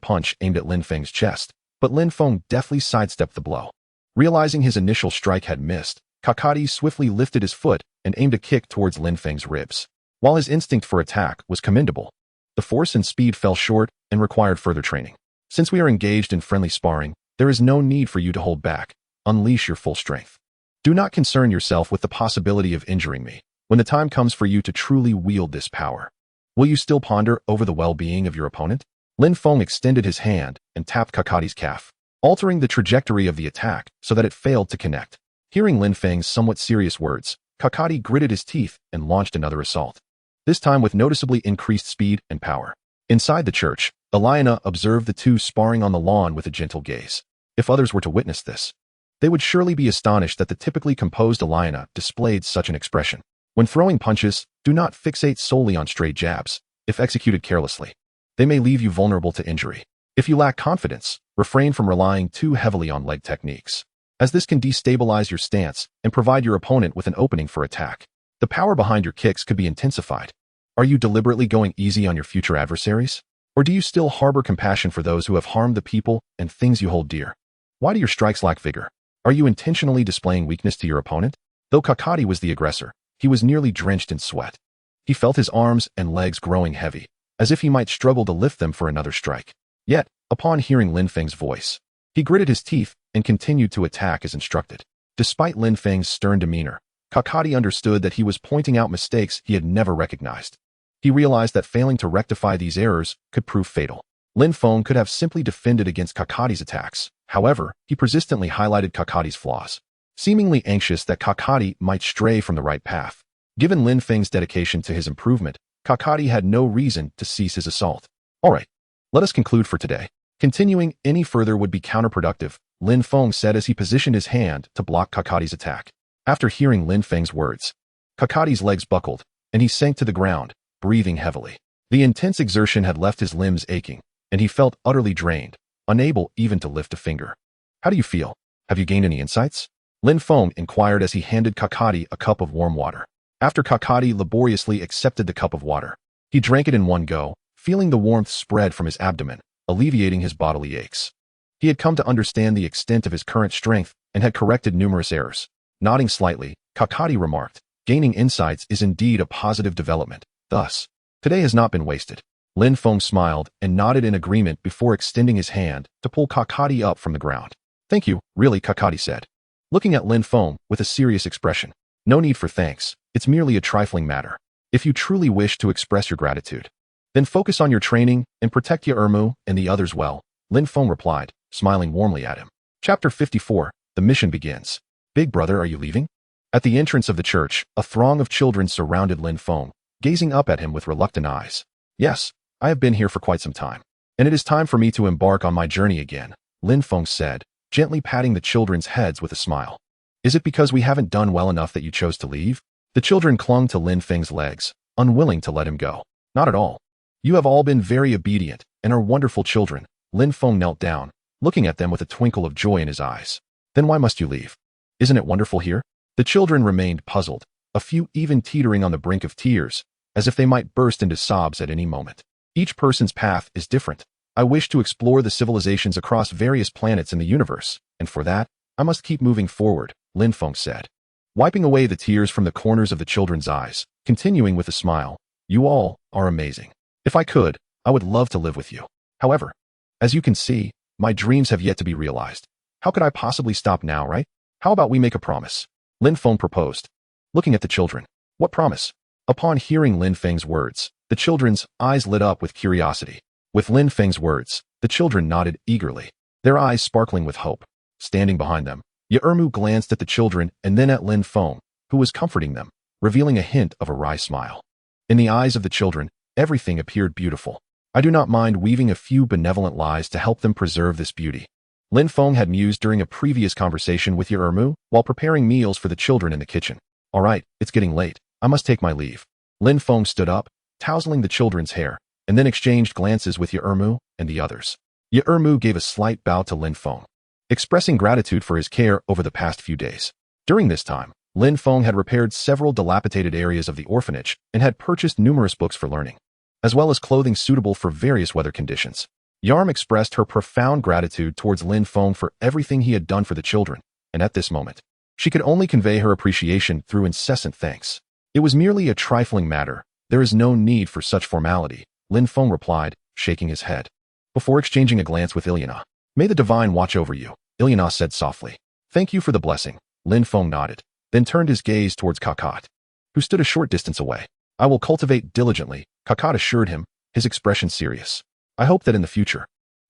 A: punch aimed at Lin Feng's chest, but Lin Feng deftly sidestepped the blow. Realizing his initial strike had missed, Kakati swiftly lifted his foot and aimed a kick towards Lin Feng's ribs. While his instinct for attack was commendable, the force and speed fell short and required further training. Since we are engaged in friendly sparring, there is no need for you to hold back. Unleash your full strength. Do not concern yourself with the possibility of injuring me when the time comes for you to truly wield this power. Will you still ponder over the well-being of your opponent? Lin Feng extended his hand and tapped Kakati's calf, altering the trajectory of the attack so that it failed to connect. Hearing Lin Feng's somewhat serious words, Kakati gritted his teeth and launched another assault, this time with noticeably increased speed and power. Inside the church, Eliana observed the two sparring on the lawn with a gentle gaze. If others were to witness this, they would surely be astonished that the typically composed Eliana displayed such an expression. When throwing punches, do not fixate solely on straight jabs. If executed carelessly, they may leave you vulnerable to injury. If you lack confidence, refrain from relying too heavily on leg techniques, as this can destabilize your stance and provide your opponent with an opening for attack. The power behind your kicks could be intensified. Are you deliberately going easy on your future adversaries? Or do you still harbor compassion for those who have harmed the people and things you hold dear? Why do your strikes lack vigor? Are you intentionally displaying weakness to your opponent? Though Kakati was the aggressor, he was nearly drenched in sweat. He felt his arms and legs growing heavy, as if he might struggle to lift them for another strike. Yet, upon hearing Lin Feng's voice, he gritted his teeth and continued to attack as instructed. Despite Lin Feng's stern demeanor, Kakati understood that he was pointing out mistakes he had never recognized. He realized that failing to rectify these errors could prove fatal. Lin Feng could have simply defended against Kakati's attacks. However, he persistently highlighted Kakati's flaws, seemingly anxious that Kakati might stray from the right path. Given Lin Feng's dedication to his improvement, Kakati had no reason to cease his assault. All right, let us conclude for today. Continuing any further would be counterproductive, Lin Feng said as he positioned his hand to block Kakati's attack. After hearing Lin Feng's words, Kakati's legs buckled, and he sank to the ground, breathing heavily. The intense exertion had left his limbs aching, and he felt utterly drained, unable even to lift a finger. How do you feel? Have you gained any insights? Lin Feng inquired as he handed Kakati a cup of warm water. After Kakati laboriously accepted the cup of water, he drank it in one go, feeling the warmth spread from his abdomen, alleviating his bodily aches. He had come to understand the extent of his current strength and had corrected numerous errors. Nodding slightly, Kakati remarked, gaining insights is indeed a positive development. Thus, today has not been wasted. Lin Feng smiled and nodded in agreement before extending his hand to pull Kakati up from the ground. Thank you, really, Kakati said, looking at Lin Feng with a serious expression. No need for thanks, it's merely a trifling matter. If you truly wish to express your gratitude, then focus on your training and protect Yermu and the others well, Lin Feng replied, smiling warmly at him. Chapter 54, The Mission Begins. Big brother, are you leaving? At the entrance of the church, a throng of children surrounded Lin Feng, gazing up at him with reluctant eyes. Yes, I have been here for quite some time. And it is time for me to embark on my journey again, Lin Feng said, gently patting the children's heads with a smile. Is it because we haven't done well enough that you chose to leave? The children clung to Lin Feng's legs, unwilling to let him go. Not at all. You have all been very obedient and are wonderful children. Lin Feng knelt down, looking at them with a twinkle of joy in his eyes. Then why must you leave? Isn't it wonderful here? The children remained puzzled, a few even teetering on the brink of tears, as if they might burst into sobs at any moment. Each person's path is different. I wish to explore the civilizations across various planets in the universe, and for that, I must keep moving forward, Lin Feng said, wiping away the tears from the corners of the children's eyes, continuing with a smile. You all are amazing. If I could, I would love to live with you. However, as you can see, my dreams have yet to be realized. How could I possibly stop now, right? How about we make a promise? Lin Feng proposed, looking at the children. What promise? Upon hearing Lin Feng's words, the children's eyes lit up with curiosity. With Lin Feng's words, the children nodded eagerly, their eyes sparkling with hope. Standing behind them, Yermu glanced at the children and then at Lin Feng, who was comforting them, revealing a hint of a wry smile. In the eyes of the children, everything appeared beautiful. I do not mind weaving a few benevolent lies to help them preserve this beauty. Lin Feng had mused during a previous conversation with Yermu while preparing meals for the children in the kitchen. All right, it's getting late. I must take my leave. Lin Feng stood up, tousling the children's hair, and then exchanged glances with Yermu and the others. Yermu gave a slight bow to Lin Feng, expressing gratitude for his care over the past few days. During this time, Lin Feng had repaired several dilapidated areas of the orphanage and had purchased numerous books for learning, as well as clothing suitable for various weather conditions. Yarm expressed her profound gratitude towards Lin Feng for everything he had done for the children, and at this moment, she could only convey her appreciation through incessant thanks. It was merely a trifling matter. There is no need for such formality, Lin Feng replied, shaking his head. Before exchanging a glance with Ilyana, may the divine watch over you, Ilyana said softly. Thank you for the blessing, Lin Feng nodded, then turned his gaze towards Kakat, who stood a short distance away. I will cultivate diligently, Kakat assured him, his expression serious. I hope that in the future,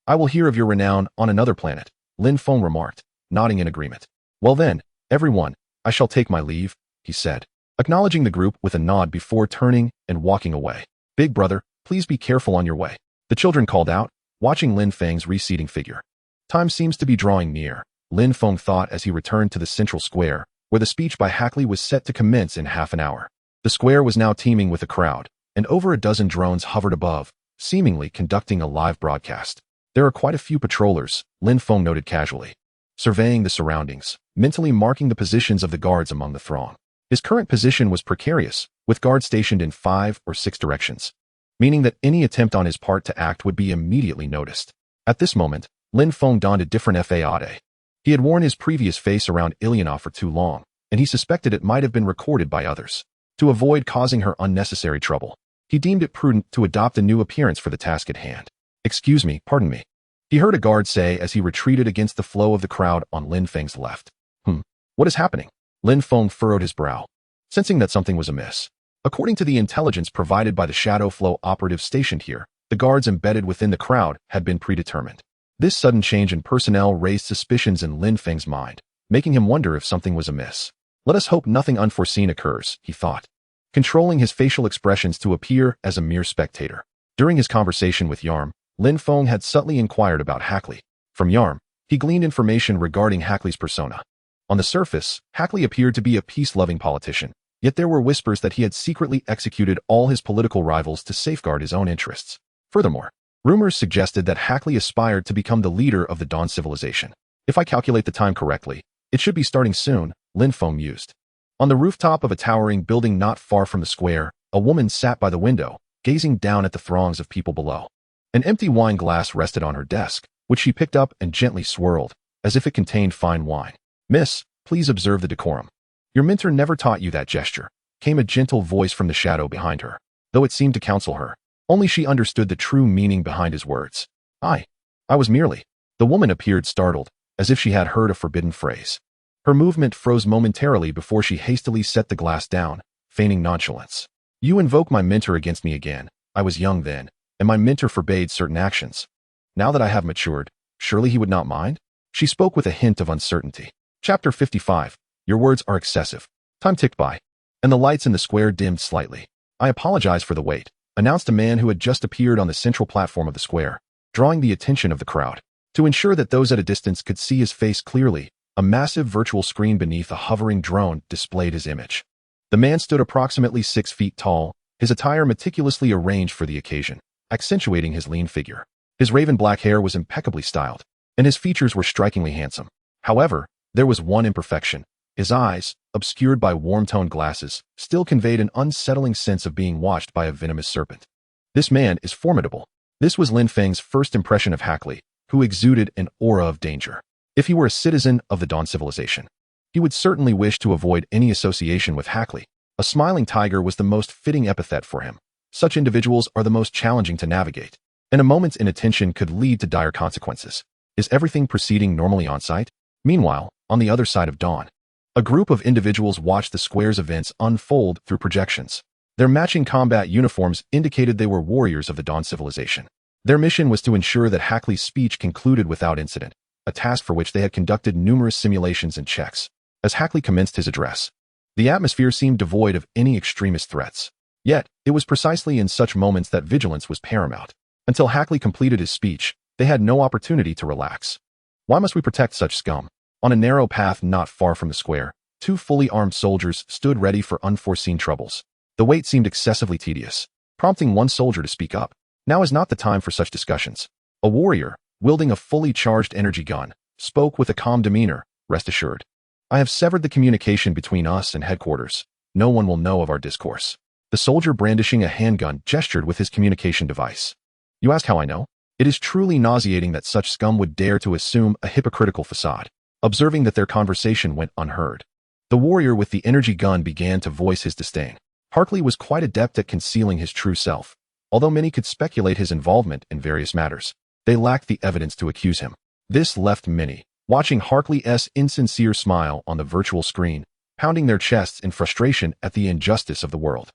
A: I will hear of your renown on another planet, Lin Feng remarked, nodding in agreement. Well then, everyone, I shall take my leave, he said, acknowledging the group with a nod before turning and walking away. Big brother, please be careful on your way, the children called out, watching Lin Feng's receding figure. Time seems to be drawing near, Lin Feng thought as he returned to the central square, where the speech by Hackley was set to commence in half an hour. The square was now teeming with a crowd, and over a dozen drones hovered above, seemingly conducting a live broadcast. There are quite a few patrollers, Lin Feng noted casually, surveying the surroundings, mentally marking the positions of the guards among the throng. His current position was precarious, with guards stationed in 5 or 6 directions, meaning that any attempt on his part to act would be immediately noticed. At this moment, Lin Feng donned a different fade. He had worn his previous face around Ilyana for too long, and he suspected it might have been recorded by others. To avoid causing her unnecessary trouble, he deemed it prudent to adopt a new appearance for the task at hand. Excuse me, pardon me, he heard a guard say as he retreated against the flow of the crowd on Lin Feng's left. What is happening? Lin Feng furrowed his brow, sensing that something was amiss. According to the intelligence provided by the shadow flow operatives stationed here, the guards embedded within the crowd had been predetermined. This sudden change in personnel raised suspicions in Lin Feng's mind, making him wonder if something was amiss. Let us hope nothing unforeseen occurs, he thought, controlling his facial expressions to appear as a mere spectator. During his conversation with Yarm, Lin Feng had subtly inquired about Hackley. From Yarm, he gleaned information regarding Hackley's persona. On the surface, Hackley appeared to be a peace-loving politician, yet there were whispers that he had secretly executed all his political rivals to safeguard his own interests. Furthermore, rumors suggested that Hackley aspired to become the leader of the Dawn civilization. If I calculate the time correctly, it should be starting soon, Lin Feng mused. On the rooftop of a towering building not far from the square, a woman sat by the window, gazing down at the throngs of people below. An empty wine glass rested on her desk, which she picked up and gently swirled, as if it contained fine wine. Miss, please observe the decorum. Your mentor never taught you that gesture, came a gentle voice from the shadow behind her, though it seemed to counsel her. Only she understood the true meaning behind his words. I was merely. The woman appeared startled, as if she had heard a forbidden phrase. Her movement froze momentarily before she hastily set the glass down, feigning nonchalance. You invoke my mentor against me again. I was young then, and my mentor forbade certain actions. Now that I have matured, surely he would not mind? She spoke with a hint of uncertainty. Chapter 55. Your words are excessive. Time ticked by, and the lights in the square dimmed slightly. I apologize for the wait, announced a man who had just appeared on the central platform of the square. drawing the attention of the crowd. To ensure that those at a distance could see his face clearly, a massive virtual screen beneath a hovering drone displayed his image. The man stood approximately 6 feet tall, his attire meticulously arranged for the occasion, accentuating his lean figure. His raven black hair was impeccably styled, and his features were strikingly handsome. However, there was one imperfection. His eyes, obscured by warm-toned glasses, still conveyed an unsettling sense of being watched by a venomous serpent. This man is formidable. This was Lin Feng's first impression of Hackley, who exuded an aura of danger. If he were a citizen of the Dawn civilization, he would certainly wish to avoid any association with Hackley. A smiling tiger was the most fitting epithet for him. Such individuals are the most challenging to navigate, and a moment's inattention could lead to dire consequences. Is everything proceeding normally on site? Meanwhile, on the other side of Dawn, a group of individuals watched the square's events unfold through projections. Their matching combat uniforms indicated they were warriors of the Dawn civilization. Their mission was to ensure that Hackley's speech concluded without incident, a task for which they had conducted numerous simulations and checks. As Hackley commenced his address, the atmosphere seemed devoid of any extremist threats. Yet, it was precisely in such moments that vigilance was paramount. Until Hackley completed his speech, they had no opportunity to relax. Why must we protect such scum? On a narrow path not far from the square, 2 fully armed soldiers stood ready for unforeseen troubles. The wait seemed excessively tedious, prompting one soldier to speak up. Now is not the time for such discussions. A warrior, wielding a fully charged energy gun, spoke with a calm demeanor. Rest assured, I have severed the communication between us and headquarters. No one will know of our discourse. The soldier brandishing a handgun gestured with his communication device. You ask how I know? It is truly nauseating that such scum would dare to assume a hypocritical facade, observing that their conversation went unheard. The warrior with the energy gun began to voice his disdain. Hackley was quite adept at concealing his true self. Although many could speculate his involvement in various matters, they lacked the evidence to accuse him. This left many, watching Hackley's insincere smile on the virtual screen, pounding their chests in frustration at the injustice of the world.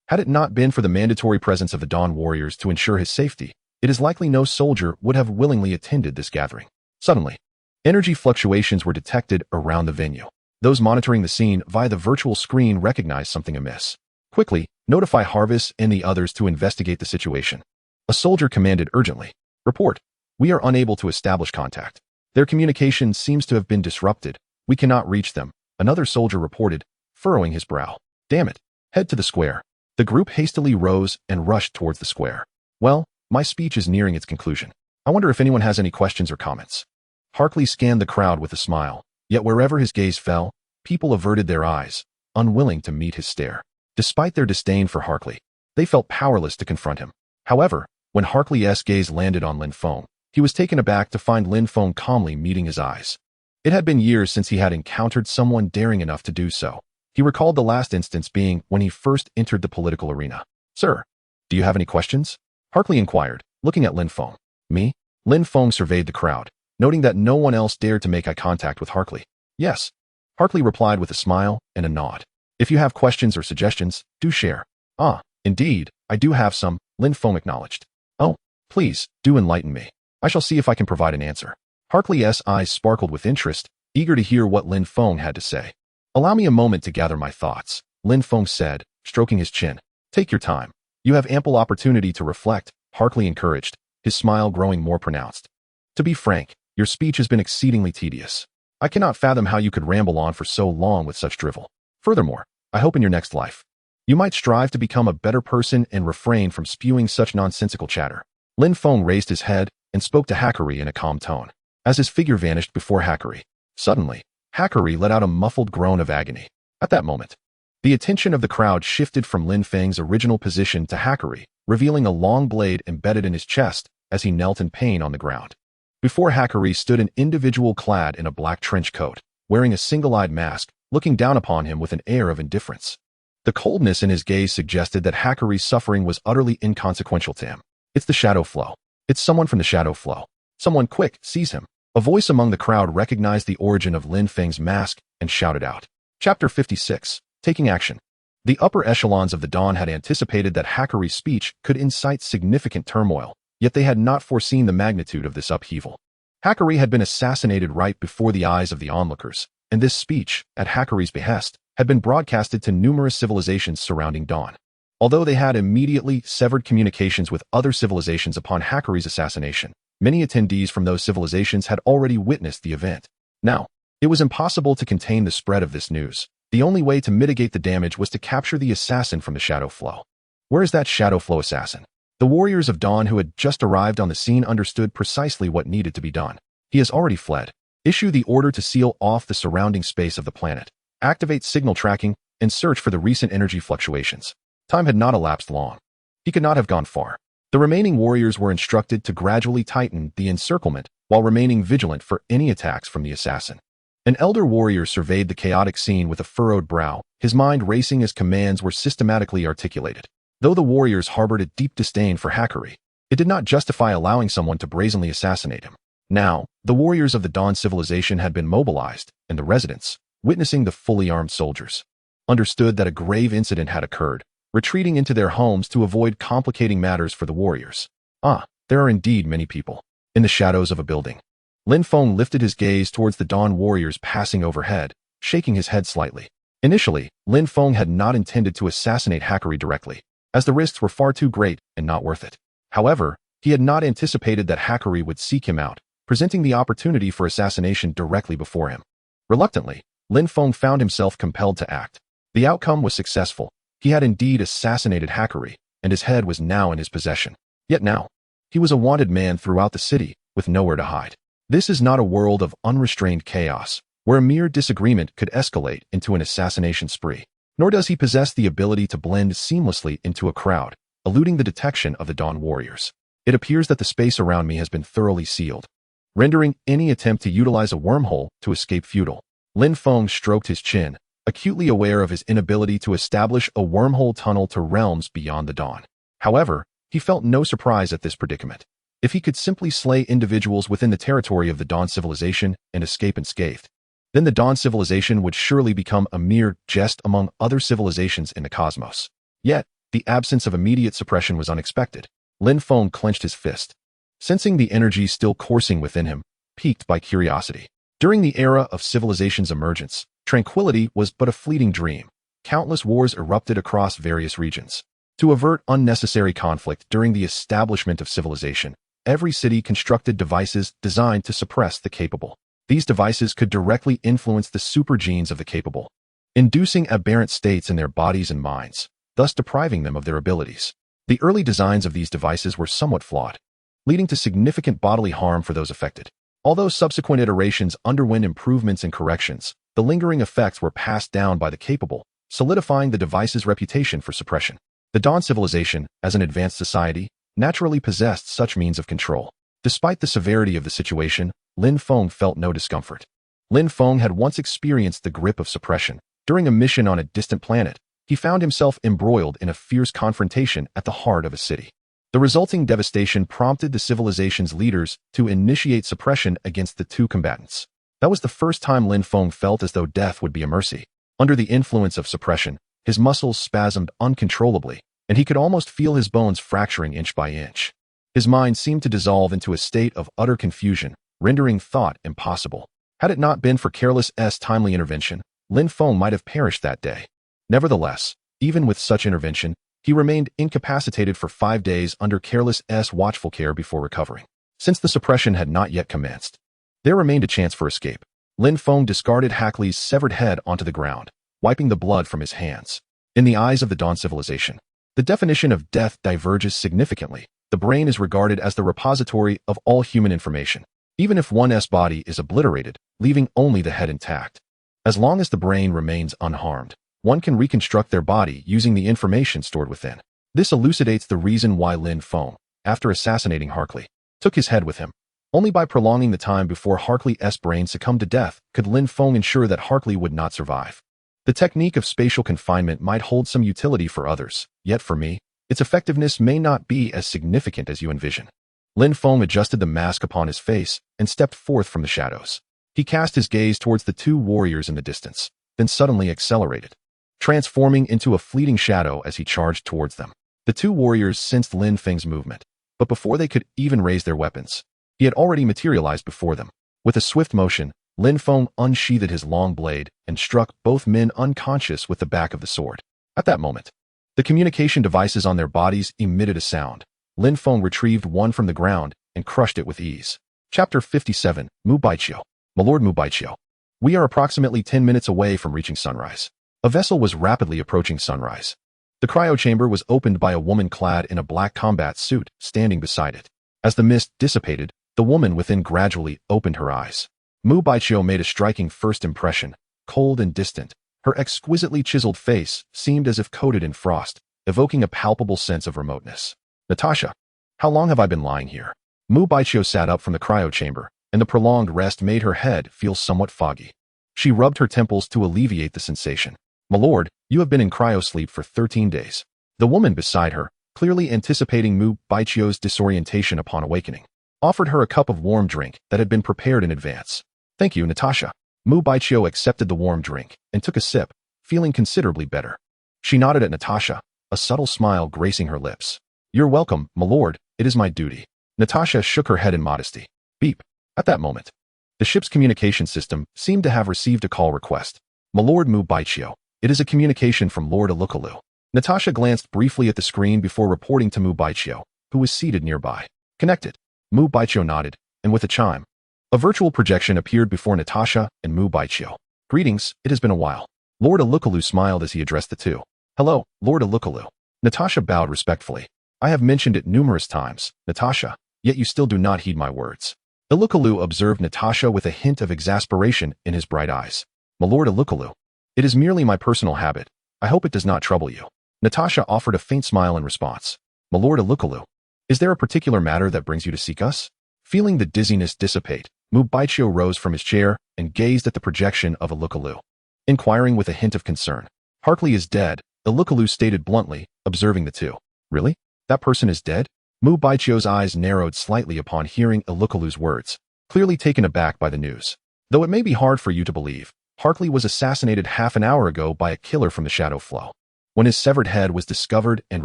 A: Had it not been for the mandatory presence of the Dawn warriors to ensure his safety, it is likely no soldier would have willingly attended this gathering. Suddenly, energy fluctuations were detected around the venue. Those monitoring the scene via the virtual screen recognized something amiss. Quickly, notify Harvest and the others to investigate the situation. A soldier commanded urgently. Report. We are unable to establish contact. Their communication seems to have been disrupted. We cannot reach them, another soldier reported, furrowing his brow. Damn it. Head to the square. The group hastily rose and rushed towards the square. Well, my speech is nearing its conclusion. I wonder if anyone has any questions or comments. Hackley scanned the crowd with a smile, yet wherever his gaze fell, people averted their eyes, unwilling to meet his stare. Despite their disdain for Hackley, they felt powerless to confront him. However, when Hackley's gaze landed on Lin Feng, he was taken aback to find Lin Feng calmly meeting his eyes. It had been years since he had encountered someone daring enough to do so. He recalled the last instance being when he first entered the political arena. Sir, do you have any questions? Hackley inquired, looking at Lin Feng. Me? Lin Feng surveyed the crowd, noting that no one else dared to make eye contact with Hackley. Yes. Hackley replied with a smile and a nod. If you have questions or suggestions, do share. Ah, indeed, I do have some, Lin Feng acknowledged. Oh, please, do enlighten me. I shall see if I can provide an answer. Hackley's eyes sparkled with interest, eager to hear what Lin Feng had to say. Allow me a moment to gather my thoughts, Lin Feng said, stroking his chin. Take your time. You have ample opportunity to reflect, Hackley encouraged, his smile growing more pronounced. To be frank, your speech has been exceedingly tedious. I cannot fathom how you could ramble on for so long with such drivel. Furthermore, I hope in your next life, you might strive to become a better person and refrain from spewing such nonsensical chatter. Lin Feng raised his head and spoke to Hackley in a calm tone. As his figure vanished before Hackley, suddenly, Hackley let out a muffled groan of agony. At that moment, the attention of the crowd shifted from Lin Feng's original position to Hackley, revealing a long blade embedded in his chest as he knelt in pain on the ground. Before Hackley stood an individual clad in a black trench coat, wearing a single-eyed mask, looking down upon him with an air of indifference. The coldness in his gaze suggested that Hackley's suffering was utterly inconsequential to him. It's the shadow flow. It's someone from the shadow flow. Someone quick, seize him. A voice among the crowd recognized the origin of Lin Feng's mask and shouted out. Chapter 56. Taking action. The upper echelons of the Dawn had anticipated that Hackley's speech could incite significant turmoil, yet they had not foreseen the magnitude of this upheaval. Hackley had been assassinated right before the eyes of the onlookers, and this speech, at Hackley's behest, had been broadcasted to numerous civilizations surrounding Dawn. Although they had immediately severed communications with other civilizations upon Hackley's assassination, Many attendees from those civilizations had already witnessed the event. Now, it was impossible to contain the spread of this news. The only way to mitigate the damage was to capture the assassin from the shadow flow. Where is that shadow flow assassin? The warriors of Dawn who had just arrived on the scene understood precisely what needed to be done. He has already fled. Issue the order to seal off the surrounding space of the planet. Activate signal tracking and search for the recent energy fluctuations. Time had not elapsed long. He could not have gone far. The remaining warriors were instructed to gradually tighten the encirclement while remaining vigilant for any attacks from the assassin. An elder warrior surveyed the chaotic scene with a furrowed brow, his mind racing as commands were systematically articulated. Though the warriors harbored a deep disdain for hackery, it did not justify allowing someone to brazenly assassinate him. Now, the warriors of the Dawn civilization had been mobilized, and the residents, witnessing the fully armed soldiers, understood that a grave incident had occurred, retreating into their homes to avoid complicating matters for the warriors. There are indeed many people. In the shadows of a building, Lin Feng lifted his gaze towards the Dawn warriors passing overhead, shaking his head slightly. Initially, Lin Feng had not intended to assassinate Hackery directly, as the risks were far too great and not worth it. However, he had not anticipated that Hackery would seek him out, presenting the opportunity for assassination directly before him. Reluctantly, Lin Feng found himself compelled to act. The outcome was successful. He had indeed assassinated Hackery, and his head was now in his possession. Yet now, he was a wanted man throughout the city, with nowhere to hide. This is not a world of unrestrained chaos, where a mere disagreement could escalate into an assassination spree. Nor does he possess the ability to blend seamlessly into a crowd, eluding the detection of the Dawn warriors. It appears that the space around me has been thoroughly sealed, rendering any attempt to utilize a wormhole to escape futile. Lin Feng stroked his chin, acutely aware of his inability to establish a wormhole tunnel to realms beyond the Dawn. However, he felt no surprise at this predicament. If he could simply slay individuals within the territory of the Dawn civilization and escape unscathed, then the Dawn civilization would surely become a mere jest among other civilizations in the cosmos. Yet, the absence of immediate suppression was unexpected. Lin Feng clenched his fist, sensing the energy still coursing within him, piqued by curiosity. During the era of civilization's emergence, tranquility was but a fleeting dream. Countless wars erupted across various regions. To avert unnecessary conflict during the establishment of civilization, every city constructed devices designed to suppress the capable. These devices could directly influence the supergenes of the capable, inducing aberrant states in their bodies and minds, thus depriving them of their abilities. The early designs of these devices were somewhat flawed, leading to significant bodily harm for those affected. Although subsequent iterations underwent improvements and corrections, the lingering effects were passed down by the capable, solidifying the device's reputation for suppression. The Dawn civilization, as an advanced society, naturally possessed such means of control. Despite the severity of the situation, Lin Feng felt no discomfort. Lin Feng had once experienced the grip of suppression. During a mission on a distant planet, he found himself embroiled in a fierce confrontation at the heart of a city. The resulting devastation prompted the civilization's leaders to initiate suppression against the two combatants. That was the first time Lin Feng felt as though death would be a mercy. Under the influence of suppression, his muscles spasmed uncontrollably, and he could almost feel his bones fracturing inch by inch. His mind seemed to dissolve into a state of utter confusion, rendering thought impossible. Had it not been for Careless's timely intervention, Lin Feng might have perished that day. Nevertheless, even with such intervention, he remained incapacitated for 5 days under Careless's watchful care before recovering. Since the suppression had not yet commenced, there remained a chance for escape. Lin Feng discarded Hackley's severed head onto the ground, wiping the blood from his hands. In the eyes of the Dawn civilization, the definition of death diverges significantly. The brain is regarded as the repository of all human information, even if one's body is obliterated, leaving only the head intact. As long as the brain remains unharmed, one can reconstruct their body using the information stored within. This elucidates the reason why Lin Feng, after assassinating Harkley, took his head with him. Only by prolonging the time before Harkley's brain succumbed to death could Lin Feng ensure that Harkley would not survive. The technique of spatial confinement might hold some utility for others, yet for me, its effectiveness may not be as significant as you envision. Lin Feng adjusted the mask upon his face and stepped forth from the shadows. He cast his gaze towards the two warriors in the distance, then suddenly accelerated, transforming into a fleeting shadow as he charged towards them. The two warriors sensed Lin Feng's movement, but before they could even raise their weapons, he had already materialized before them. With a swift motion, Lin Feng unsheathed his long blade and struck both men unconscious with the back of the sword. At that moment, the communication devices on their bodies emitted a sound. Lin Feng retrieved one from the ground and crushed it with ease. Chapter 57, Mubaichio. My Lord Mubaichio. We are approximately 10 minutes away from reaching sunrise. A vessel was rapidly approaching sunrise. The cryo chamber was opened by a woman clad in a black combat suit, standing beside it. As the mist dissipated, the woman within gradually opened her eyes. Mubaichio made a striking first impression, cold and distant. Her exquisitely chiseled face seemed as if coated in frost, evoking a palpable sense of remoteness. Natasha, how long have I been lying here? Mubaichio sat up from the cryo chamber, and the prolonged rest made her head feel somewhat foggy. She rubbed her temples to alleviate the sensation. My lord, you have been in cryosleep for 13 days. The woman beside her, clearly anticipating Mubaichio's disorientation upon awakening, offered her a cup of warm drink that had been prepared in advance. Thank you, Natasha. Mubaichio accepted the warm drink and took a sip, feeling considerably better. She nodded at Natasha, a subtle smile gracing her lips. You're welcome, my lord, it is my duty. Natasha shook her head in modesty. Beep. At that moment, the ship's communication system seemed to have received a call request. My lord Mubaichio, it is a communication from Lord Alukalu. Natasha glanced briefly at the screen before reporting to Mubaichio, who was seated nearby. Connected. Mubaichio nodded, and with a chime, a virtual projection appeared before Natasha and Mubaichio. Greetings, it has been a while. Lord Alukalu smiled as he addressed the two. Hello, Lord Alukalu. Natasha bowed respectfully. I have mentioned it numerous times, Natasha, yet you still do not heed my words. Alukalu observed Natasha with a hint of exasperation in his bright eyes. My lord Alukalu, it is merely my personal habit. I hope it does not trouble you. Natasha offered a faint smile in response. My lord Alukalu, is there a particular matter that brings you to seek us? Feeling the dizziness dissipate, Mubaichio rose from his chair and gazed at the projection of Alukalu, inquiring with a hint of concern. Harkley is dead, Alukalu stated bluntly, observing the two. Really? That person is dead? Mubaichio's eyes narrowed slightly upon hearing Alukalu's words, clearly taken aback by the news. Though it may be hard for you to believe, Harkley was assassinated half an hour ago by a killer from the Shadow Flow. When his severed head was discovered and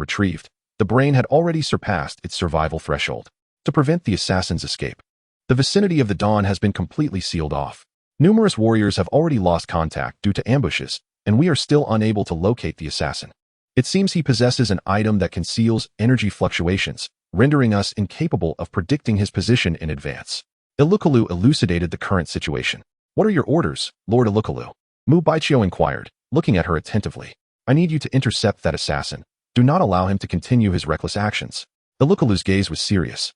A: retrieved, the brain had already surpassed its survival threshold. To prevent the assassin's escape, the vicinity of the Dawn has been completely sealed off. Numerous warriors have already lost contact due to ambushes, and we are still unable to locate the assassin. It seems he possesses an item that conceals energy fluctuations, rendering us incapable of predicting his position in advance. Alukalu elucidated the current situation. What are your orders, Lord Alukalu? Mubaichio inquired, looking at her attentively. I need you to intercept that assassin. Do not allow him to continue his reckless actions. Alukalu's gaze was serious.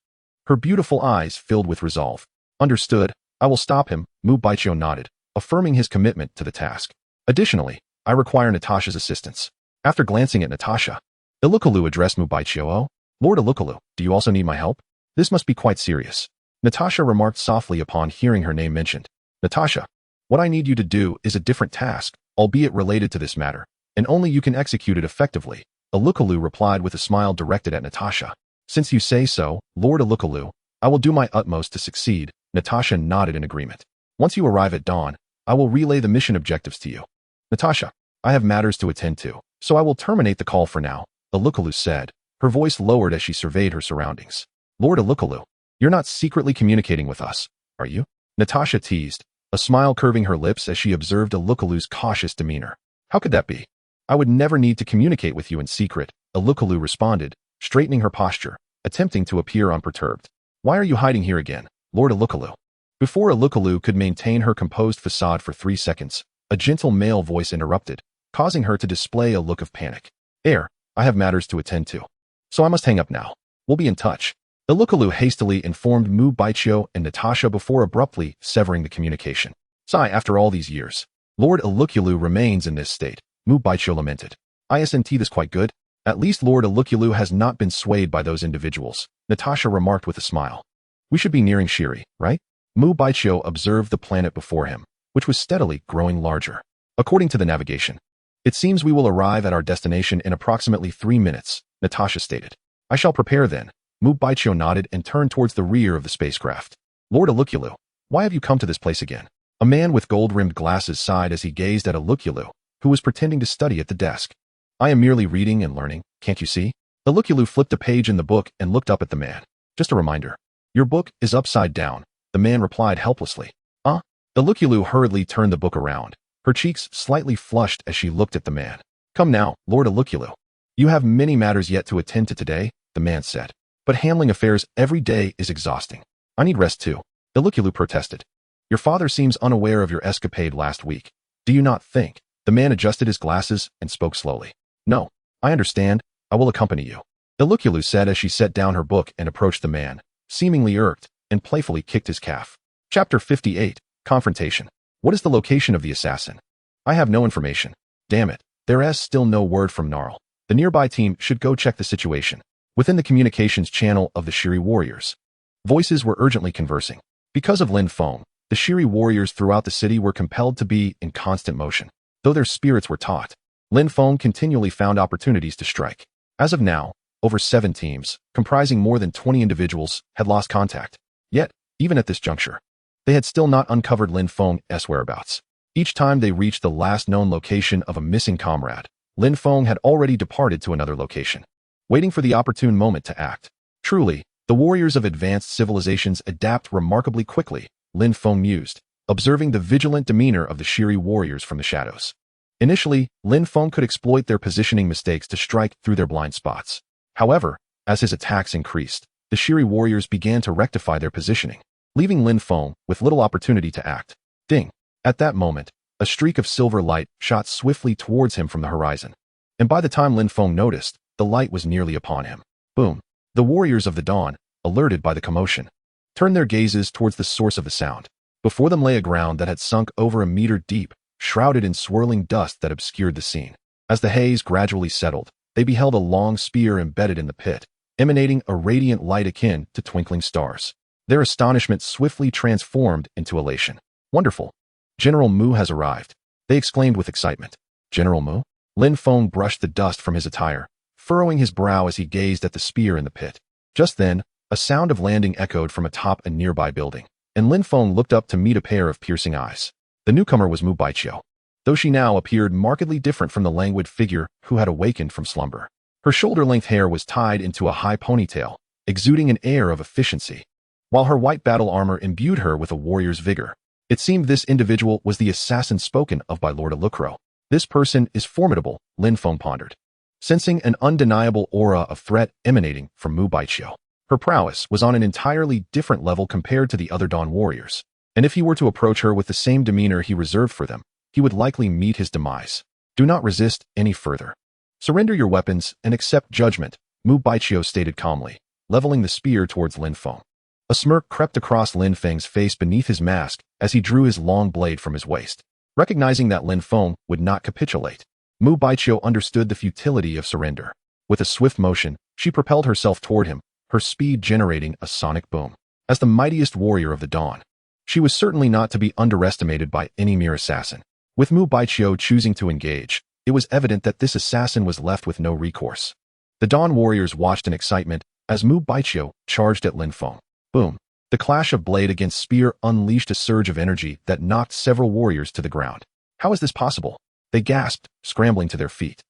A: Her beautiful eyes filled with resolve. Understood, I will stop him, Mubaichio nodded, affirming his commitment to the task. Additionally, I require Natasha's assistance. After glancing at Natasha, Alukalu addressed Mubaichio. Oh, Lord Alukalu, do you also need my help? This must be quite serious. Natasha remarked softly upon hearing her name mentioned. Natasha, what I need you to do is a different task, albeit related to this matter, and only you can execute it effectively. Alukalu replied with a smile directed at Natasha. Since you say so, Lord Alukalu, I will do my utmost to succeed. Natasha nodded in agreement. Once you arrive at Dawn, I will relay the mission objectives to you. Natasha, I have matters to attend to, so I will terminate the call for now, Alukalu said, her voice lowered as she surveyed her surroundings. Lord Alukalu, you're not secretly communicating with us, are you? Natasha teased, a smile curving her lips as she observed Alukalu's cautious demeanor. How could that be? I would never need to communicate with you in secret, Alukalu responded, straightening her posture, attempting to appear unperturbed. Why are you hiding here again, Lord Alukalu? Before Alukalu could maintain her composed facade for 3 seconds, a gentle male voice interrupted, causing her to display a look of panic. I have matters to attend to, so I must hang up now. We'll be in touch. Alukalu hastily informed Mubaichio and Natasha before abruptly severing the communication. Sigh, after all these years, Lord Alukalu remains in this state, Mubaichio lamented. Isn't this quite good? At least Lord Alukalu has not been swayed by those individuals, Natasha remarked with a smile. We should be nearing Shiri, right? Mubaichio observed the planet before him, which was steadily growing larger. According to the navigation, it seems we will arrive at our destination in approximately 3 minutes, Natasha stated. I shall prepare then. Mubaichio nodded and turned towards the rear of the spacecraft. Lord Alukalu, why have you come to this place again? A man with gold-rimmed glasses sighed as he gazed at Alukalu, who was pretending to study at the desk. I am merely reading and learning, can't you see? Alukalu flipped a page in the book and looked up at the man. Just a reminder. Your book is upside down, the man replied helplessly. Alukalu hurriedly turned the book around, her cheeks slightly flushed as she looked at the man. Come now, Lord Alukalu. You have many matters yet to attend to today, the man said. but handling affairs every day is exhausting. I need rest too. Ilukulu protested. Your father seems unaware of your escapade last week. Do you not think? The man adjusted his glasses and spoke slowly. No, I understand. I will accompany you. Ilukulu said as she set down her book and approached the man, seemingly irked, and playfully kicked his calf. Chapter 58, Confrontation. What is the location of the assassin? I have no information. Damn it. There is still no word from Gnarl. The nearby team should go check the situation. Within the communications channel of the Shiri warriors, voices were urgently conversing. Because of Lin Feng, the Shiri warriors throughout the city were compelled to be in constant motion. Though their spirits were taut, Lin Feng continually found opportunities to strike. As of now, over 7 teams, comprising more than 20 individuals, had lost contact. Yet, even at this juncture, they had still not uncovered Lin Feng's whereabouts. Each time they reached the last known location of a missing comrade, Lin Feng had already departed to another location, waiting for the opportune moment to act. Truly, the warriors of advanced civilizations adapt remarkably quickly, Lin Feng mused, observing the vigilant demeanor of the Shiri warriors from the shadows. Initially, Lin Feng could exploit their positioning mistakes to strike through their blind spots. However, as his attacks increased, the Shiri warriors began to rectify their positioning, leaving Lin Feng with little opportunity to act. Ding! At that moment, a streak of silver light shot swiftly towards him from the horizon. And by the time Lin Feng noticed, the light was nearly upon him. Boom! The warriors of the dawn, alerted by the commotion, turned their gazes towards the source of the sound. Before them lay a ground that had sunk over a meter deep, shrouded in swirling dust that obscured the scene. As the haze gradually settled, they beheld a long spear embedded in the pit, emanating a radiant light akin to twinkling stars. Their astonishment swiftly transformed into elation. Wonderful! General Mu has arrived, they exclaimed with excitement. General Mu? Lin Feng brushed the dust from his attire, furrowing his brow as he gazed at the spear in the pit. Just then, a sound of landing echoed from atop a nearby building, and Lin Feng looked up to meet a pair of piercing eyes. The newcomer was Mu Baiqiu, though she now appeared markedly different from the languid figure who had awakened from slumber. Her shoulder-length hair was tied into a high ponytail, exuding an air of efficiency, while her white battle armor imbued her with a warrior's vigor. It seemed this individual was the assassin spoken of by Lord Alukro. This person is formidable, Lin Feng pondered, sensing an undeniable aura of threat emanating from Mu Baiqiu. Her prowess was on an entirely different level compared to the other Dawn warriors, and if he were to approach her with the same demeanor he reserved for them, he would likely meet his demise. Do not resist any further. Surrender your weapons and accept judgment, Mu Baiqiu stated calmly, leveling the spear towards Lin Feng. A smirk crept across Lin Feng's face beneath his mask as he drew his long blade from his waist. Recognizing that Lin Feng would not capitulate, Mu Baiqiu understood the futility of surrender. With a swift motion, she propelled herself toward him, her speed generating a sonic boom. As the mightiest warrior of the dawn, she was certainly not to be underestimated by any mere assassin. With Mu Baiqiu choosing to engage, it was evident that this assassin was left with no recourse. The Dawn warriors watched in excitement as Mu Baiqiu charged at Lin Feng. Boom! The clash of blade against spear unleashed a surge of energy that knocked several warriors to the ground. How is this possible? They gasped, scrambling to their feet.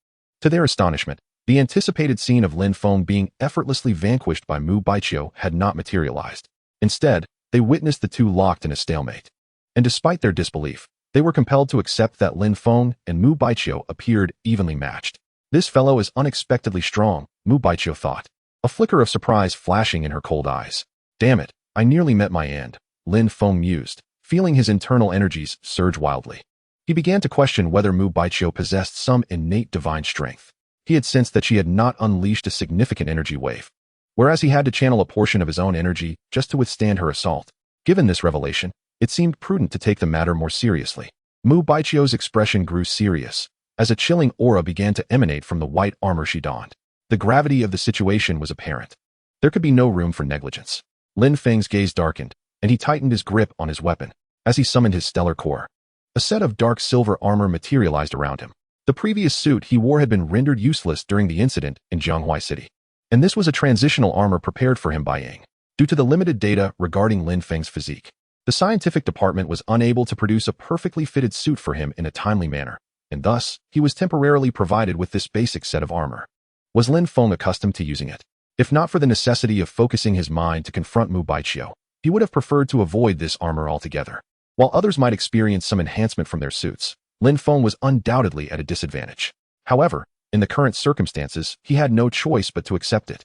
A: To their astonishment, the anticipated scene of Lin Feng being effortlessly vanquished by Mu Baiqiu had not materialized. Instead, they witnessed the two locked in a stalemate. And despite their disbelief, they were compelled to accept that Lin Feng and Mu Baiqiu appeared evenly matched. This fellow is unexpectedly strong, Mu Baiqiu thought, a flicker of surprise flashing in her cold eyes. Damn it, I nearly met my end, Lin Feng mused, feeling his internal energies surge wildly. He began to question whether Mu Baiqiu possessed some innate divine strength. He had sensed that she had not unleashed a significant energy wave, whereas he had to channel a portion of his own energy just to withstand her assault. Given this revelation, it seemed prudent to take the matter more seriously. Mu Baiqiu's expression grew serious, as a chilling aura began to emanate from the white armor she donned. The gravity of the situation was apparent. There could be no room for negligence. Lin Feng's gaze darkened, and he tightened his grip on his weapon, as he summoned his stellar core. A set of dark silver armor materialized around him. The previous suit he wore had been rendered useless during the incident in Jianghuai City, and this was a transitional armor prepared for him by Yang. Due to the limited data regarding Lin Feng's physique, the scientific department was unable to produce a perfectly fitted suit for him in a timely manner, and thus, he was temporarily provided with this basic set of armor. Was Lin Feng accustomed to using it? If not for the necessity of focusing his mind to confront Mu Baiqiu, he would have preferred to avoid this armor altogether. While others might experience some enhancement from their suits, Lin Feng was undoubtedly at a disadvantage. However, in the current circumstances, he had no choice but to accept it.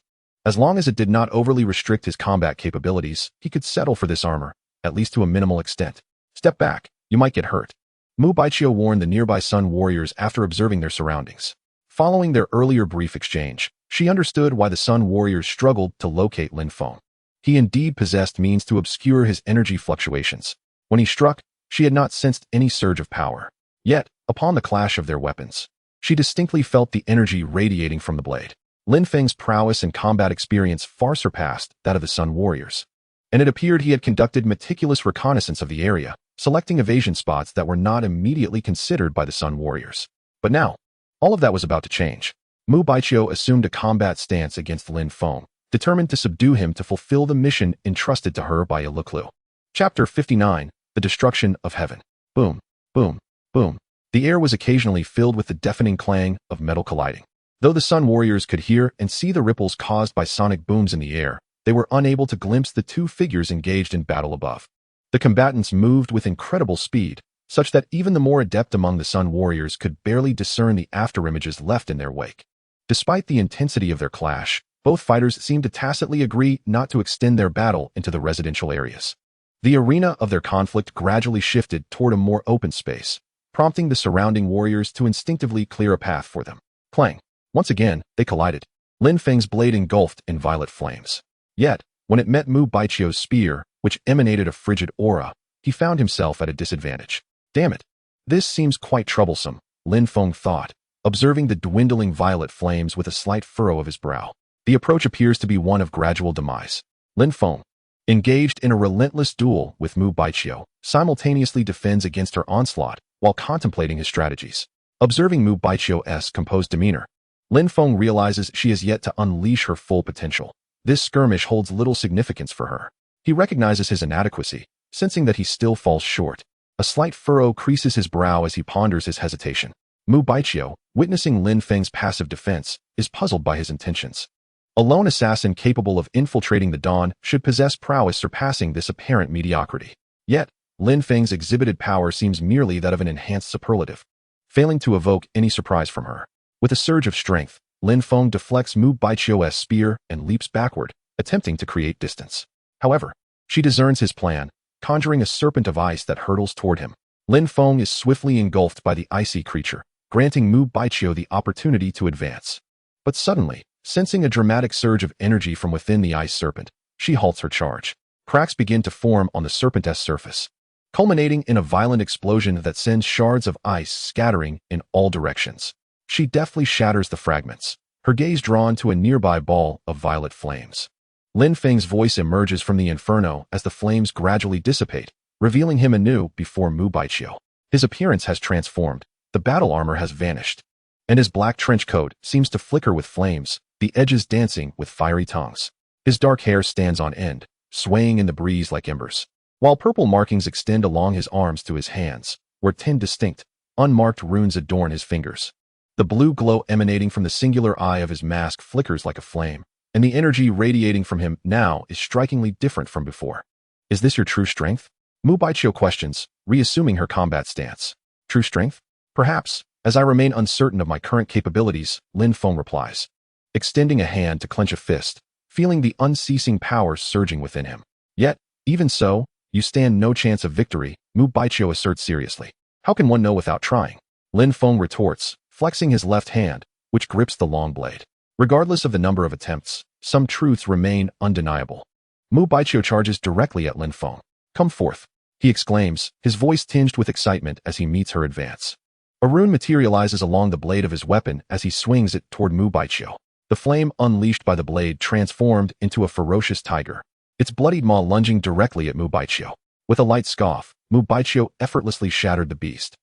A: As long as it did not overly restrict his combat capabilities, he could settle for this armor, at least to a minimal extent. Step back, you might get hurt. Mu Baiqiu warned the nearby Sun warriors after observing their surroundings. Following their earlier brief exchange, she understood why the Sun warriors struggled to locate Lin Feng. He indeed possessed means to obscure his energy fluctuations. When he struck, she had not sensed any surge of power. Yet, upon the clash of their weapons, she distinctly felt the energy radiating from the blade. Lin Feng's prowess and combat experience far surpassed that of the Sun warriors, and it appeared he had conducted meticulous reconnaissance of the area, selecting evasion spots that were not immediately considered by the Sun warriors. But now, all of that was about to change. Mu Baiqiu assumed a combat stance against Lin Feng, determined to subdue him to fulfill the mission entrusted to her by Iluklu. Chapter 59, The Destruction of Heaven. Boom, boom, boom. The air was occasionally filled with the deafening clang of metal colliding. Though the Sun warriors could hear and see the ripples caused by sonic booms in the air, they were unable to glimpse the two figures engaged in battle above. The combatants moved with incredible speed, such that even the more adept among the Sun warriors could barely discern the afterimages left in their wake. Despite the intensity of their clash, both fighters seemed to tacitly agree not to extend their battle into the residential areas. The arena of their conflict gradually shifted toward a more open space, prompting the surrounding warriors to instinctively clear a path for them. Clang. Once again, they collided. Lin Feng's blade engulfed in violet flames. Yet, when it met Mu Baiqiu's spear, which emanated a frigid aura, he found himself at a disadvantage. Damn it. This seems quite troublesome, Lin Feng thought, observing the dwindling violet flames with a slight furrow of his brow. The approach appears to be one of gradual demise. Lin Feng, engaged in a relentless duel with Mu Baiqiu, simultaneously defends against her onslaught while contemplating his strategies. Observing Mu Baiqiu's composed demeanor, Lin Feng realizes she has yet to unleash her full potential. This skirmish holds little significance for her. He recognizes his inadequacy, sensing that he still falls short. A slight furrow creases his brow as he ponders his hesitation. Mu Baiqiu, witnessing Lin Feng's passive defense, is puzzled by his intentions. A lone assassin capable of infiltrating the dawn should possess prowess surpassing this apparent mediocrity. Yet, Lin Feng's exhibited power seems merely that of an enhanced superlative, failing to evoke any surprise from her. With a surge of strength, Lin Feng deflects Mu Baiqiu's spear and leaps backward, attempting to create distance. However, she discerns his plan, conjuring a serpent of ice that hurtles toward him. Lin Feng is swiftly engulfed by the icy creature, granting Mu Baiqiu the opportunity to advance. But suddenly, sensing a dramatic surge of energy from within the ice serpent, she halts her charge. Cracks begin to form on the serpent's surface, culminating in a violent explosion that sends shards of ice scattering in all directions. She deftly shatters the fragments, her gaze drawn to a nearby ball of violet flames. Lin Feng's voice emerges from the inferno as the flames gradually dissipate, revealing him anew before Mu Baiqiu. His appearance has transformed, the battle armor has vanished, and his black trench coat seems to flicker with flames, the edges dancing with fiery tongues. His dark hair stands on end, swaying in the breeze like embers, while purple markings extend along his arms to his hands, where 10 distinct, unmarked runes adorn his fingers. The blue glow emanating from the singular eye of his mask flickers like a flame, and the energy radiating from him now is strikingly different from before. Is this your true strength? Mu Baiqiu questions, reassuming her combat stance. True strength? Perhaps, as I remain uncertain of my current capabilities, Lin Feng replies, extending a hand to clench a fist, feeling the unceasing power surging within him. Yet, even so, you stand no chance of victory, Mu Baiqiu asserts seriously. How can one know without trying? Lin Feng retorts, flexing his left hand, which grips the long blade. Regardless of the number of attempts, some truths remain undeniable. Mu Baiqiu charges directly at Lin Feng. Come forth, he exclaims, his voice tinged with excitement as he meets her advance. A rune materializes along the blade of his weapon as he swings it toward Mu Baiqiu. The flame unleashed by the blade transformed into a ferocious tiger, its bloodied maw lunging directly at Mu Baiqiu. With a light scoff, Mu Baiqiu effortlessly shattered the beast.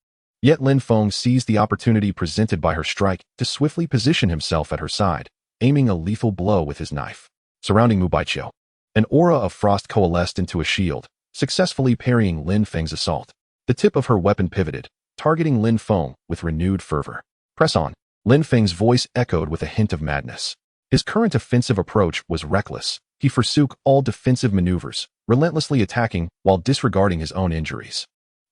A: Yet Lin Feng seized the opportunity presented by her strike to swiftly position himself at her side, aiming a lethal blow with his knife. Surrounding Mu Baiqiu, an aura of frost coalesced into a shield, successfully parrying Lin Feng's assault. The tip of her weapon pivoted, targeting Lin Feng with renewed fervor. Press on. Lin Feng's voice echoed with a hint of madness. His current offensive approach was reckless. He forsook all defensive maneuvers, relentlessly attacking while disregarding his own injuries.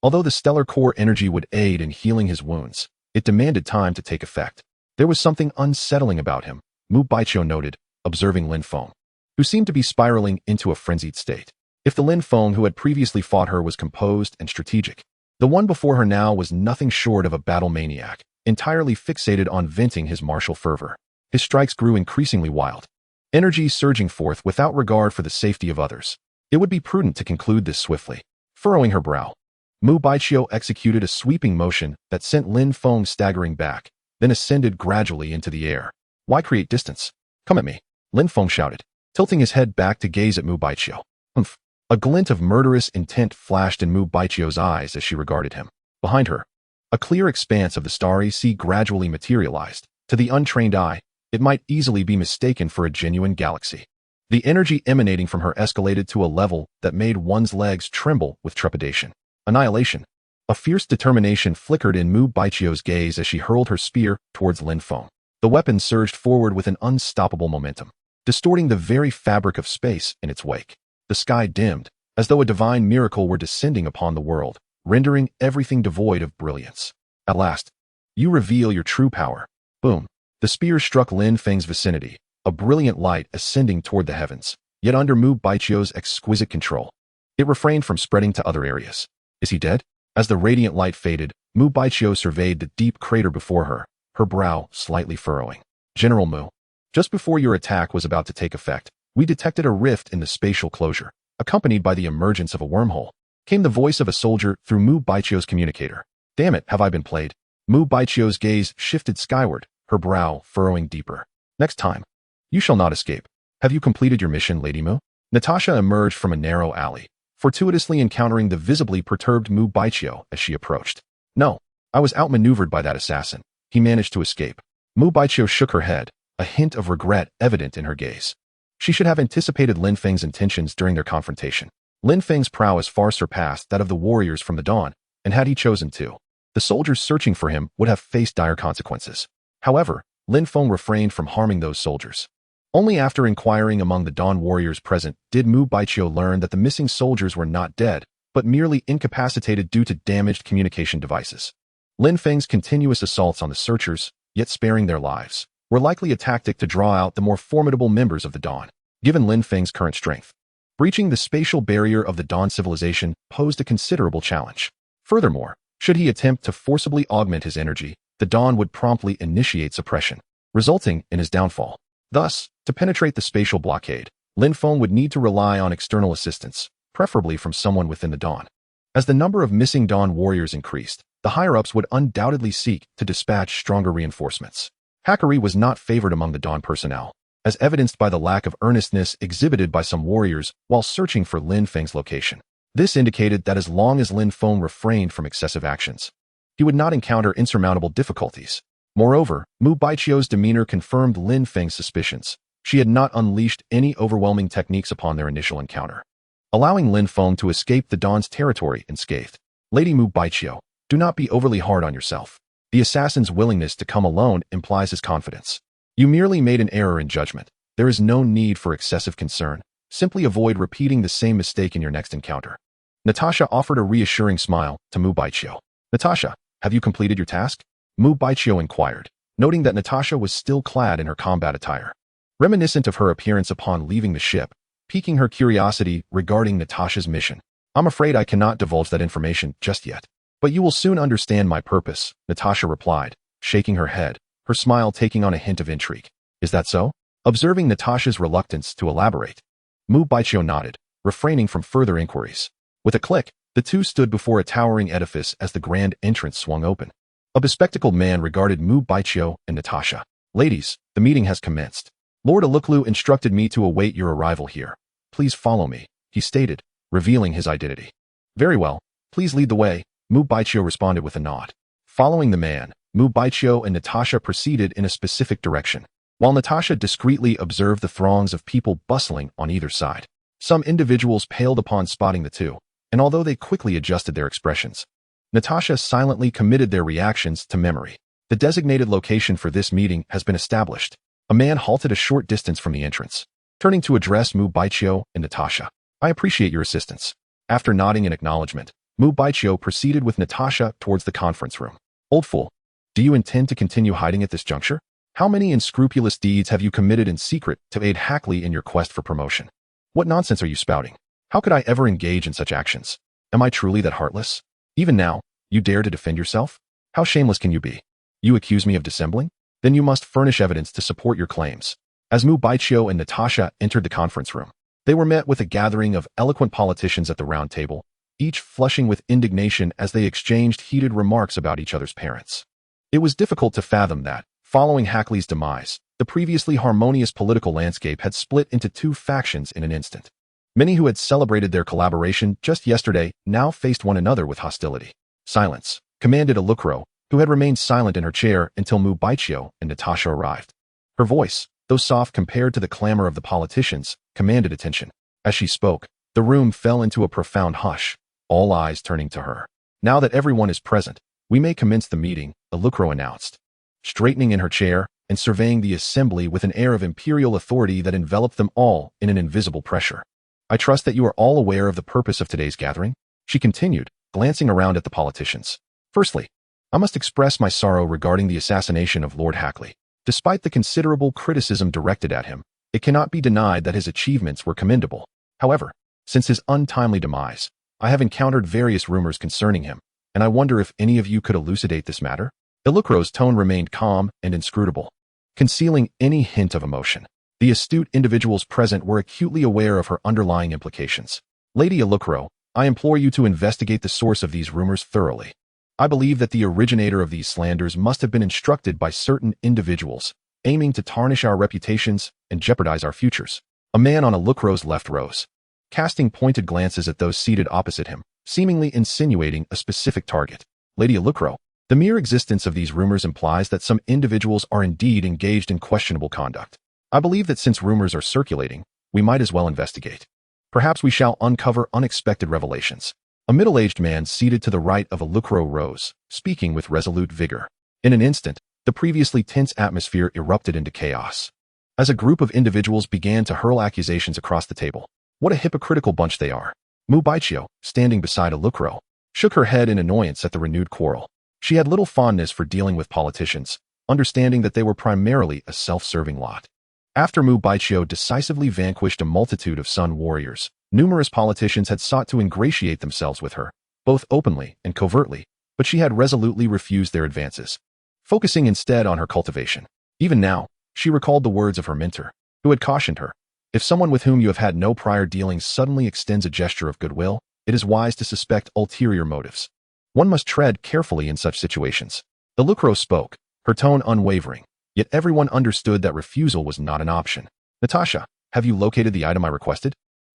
A: Although the stellar core energy would aid in healing his wounds, it demanded time to take effect. There was something unsettling about him, Mu Baiqiu noted, observing Lin Feng, who seemed to be spiraling into a frenzied state. If the Lin Feng who had previously fought her was composed and strategic, the one before her now was nothing short of a battle maniac, entirely fixated on venting his martial fervor. His strikes grew increasingly wild, energy surging forth without regard for the safety of others. It would be prudent to conclude this swiftly. Furrowing her brow, Mu Baiqiu executed a sweeping motion that sent Lin Feng staggering back, then ascended gradually into the air. Why create distance? Come at me, Lin Feng shouted, tilting his head back to gaze at Mu Baiqiu. Humph. A glint of murderous intent flashed in Mu Baiqiu's eyes as she regarded him. Behind her, a clear expanse of the starry sea gradually materialized. To the untrained eye, it might easily be mistaken for a genuine galaxy. The energy emanating from her escalated to a level that made one's legs tremble with trepidation. Annihilation. A fierce determination flickered in Mu Baiqiu's gaze as she hurled her spear towards Lin Feng. The weapon surged forward with an unstoppable momentum, distorting the very fabric of space in its wake. The sky dimmed, as though a divine miracle were descending upon the world, rendering everything devoid of brilliance. At last, you reveal your true power. Boom. The spear struck Lin Feng's vicinity, a brilliant light ascending toward the heavens, yet under Mu Baiqiu's exquisite control. It refrained from spreading to other areas. Is he dead? As the radiant light faded, Mu Baiqiu surveyed the deep crater before her, her brow slightly furrowing. General Mu, just before your attack was about to take effect, we detected a rift in the spatial closure. Accompanied by the emergence of a wormhole, came the voice of a soldier through Mu Baiqiu's communicator. Damn it, have I been played? Mu Baiqiu's gaze shifted skyward, her brow furrowing deeper. Next time, you shall not escape. Have you completed your mission, Lady Mu? Natasha emerged from a narrow alley, fortuitously encountering the visibly perturbed Mu Baiqiu as she approached. No, I was outmaneuvered by that assassin. He managed to escape. Mu Baiqiu shook her head, a hint of regret evident in her gaze. She should have anticipated Lin Feng's intentions during their confrontation. Lin Feng's prowess far surpassed that of the warriors from the dawn, and had he chosen to, the soldiers searching for him would have faced dire consequences. However, Lin Feng refrained from harming those soldiers. Only after inquiring among the dawn warriors present did Mu Baiqiu learn that the missing soldiers were not dead, but merely incapacitated due to damaged communication devices. Lin Feng's continuous assaults on the searchers, yet sparing their lives, were likely a tactic to draw out the more formidable members of the Dawn. Given Lin Feng's current strength, breaching the spatial barrier of the Dawn civilization posed a considerable challenge. Furthermore, should he attempt to forcibly augment his energy, the Dawn would promptly initiate suppression, resulting in his downfall. Thus, to penetrate the spatial blockade, Lin Feng would need to rely on external assistance, preferably from someone within the Dawn. As the number of missing Dawn warriors increased, the higher-ups would undoubtedly seek to dispatch stronger reinforcements. Hackery was not favored among the Dawn personnel, as evidenced by the lack of earnestness exhibited by some warriors while searching for Lin Feng's location. This indicated that as long as Lin Feng refrained from excessive actions, he would not encounter insurmountable difficulties. Moreover, Mu Baiqiu's demeanor confirmed Lin Feng's suspicions. She had not unleashed any overwhelming techniques upon their initial encounter, allowing Lin Feng to escape the Dawn's territory unscathed. Lady Mu Baiqiu, do not be overly hard on yourself. The assassin's willingness to come alone implies his confidence. You merely made an error in judgment. There is no need for excessive concern. Simply avoid repeating the same mistake in your next encounter. Natasha offered a reassuring smile to Mu Baiqiu. Natasha, have you completed your task? Mu Baiqiu inquired, noting that Natasha was still clad in her combat attire, reminiscent of her appearance upon leaving the ship, piquing her curiosity regarding Natasha's mission. I'm afraid I cannot divulge that information just yet. But you will soon understand my purpose, Natasha replied, shaking her head, her smile taking on a hint of intrigue. Is that so? Observing Natasha's reluctance to elaborate, Mu Baiqiu nodded, refraining from further inquiries. With a click, the two stood before a towering edifice as the grand entrance swung open. A bespectacled man regarded Mu Baiqiu and Natasha. Ladies, the meeting has commenced. Lord Aluklu instructed me to await your arrival here. Please follow me, he stated, revealing his identity. Very well, please lead the way, Mu Baiqiu responded with a nod. Following the man, Mu Baiqiu and Natasha proceeded in a specific direction, while Natasha discreetly observed the throngs of people bustling on either side. Some individuals paled upon spotting the two, and although they quickly adjusted their expressions, Natasha silently committed their reactions to memory. The designated location for this meeting has been established. A man halted a short distance from the entrance, turning to address Mu Baiqiu and Natasha. I appreciate your assistance. After nodding in acknowledgement, Mu Baiqiu proceeded with Natasha towards the conference room. Old fool, do you intend to continue hiding at this juncture? How many unscrupulous deeds have you committed in secret to aid Hackley in your quest for promotion? What nonsense are you spouting? How could I ever engage in such actions? Am I truly that heartless? Even now, you dare to defend yourself? How shameless can you be? You accuse me of dissembling? Then you must furnish evidence to support your claims. As Mu Baichio and Natasha entered the conference room, they were met with a gathering of eloquent politicians at the round table, each flushing with indignation as they exchanged heated remarks about each other's parents. It was difficult to fathom that, following Hackley's demise, the previously harmonious political landscape had split into two factions in an instant. Many who had celebrated their collaboration just yesterday now faced one another with hostility. Silence, commanded Alukro, who had remained silent in her chair until Mu Baichio and Natasha arrived. Her voice, though soft compared to the clamor of the politicians, commanded attention. As she spoke, the room fell into a profound hush, all eyes turning to her. Now that everyone is present, we may commence the meeting, Alukro announced. Straightening in her chair and surveying the assembly with an air of imperial authority that enveloped them all in an invisible pressure. I trust that you are all aware of the purpose of today's gathering, she continued, glancing around at the politicians. Firstly, I must express my sorrow regarding the assassination of Lord Hackley. Despite the considerable criticism directed at him, it cannot be denied that his achievements were commendable. However, since his untimely demise, I have encountered various rumors concerning him, and I wonder if any of you could elucidate this matter? Ilukro's tone remained calm and inscrutable, concealing any hint of emotion. The astute individuals present were acutely aware of her underlying implications. Lady Ilukro, I implore you to investigate the source of these rumors thoroughly. I believe that the originator of these slanders must have been instructed by certain individuals, aiming to tarnish our reputations and jeopardize our futures. A man on Ilukro's left rose, casting pointed glances at those seated opposite him, seemingly insinuating a specific target. Lady Ilukro, the mere existence of these rumors implies that some individuals are indeed engaged in questionable conduct. I believe that since rumors are circulating, we might as well investigate. Perhaps we shall uncover unexpected revelations. A middle-aged man seated to the right of Ilukro rose, speaking with resolute vigor. In an instant, the previously tense atmosphere erupted into chaos, as a group of individuals began to hurl accusations across the table. What a hypocritical bunch they are. Mu Baichio, standing beside Ilukro, shook her head in annoyance at the renewed quarrel. She had little fondness for dealing with politicians, understanding that they were primarily a self-serving lot. After Mu Baichio decisively vanquished a multitude of Sun warriors, numerous politicians had sought to ingratiate themselves with her, both openly and covertly, but she had resolutely refused their advances, focusing instead on her cultivation. Even now, she recalled the words of her mentor, who had cautioned her, if someone with whom you have had no prior dealings suddenly extends a gesture of goodwill, it is wise to suspect ulterior motives. One must tread carefully in such situations. Ilukro spoke, her tone unwavering, yet everyone understood that refusal was not an option. Natasha, have you located the item I requested?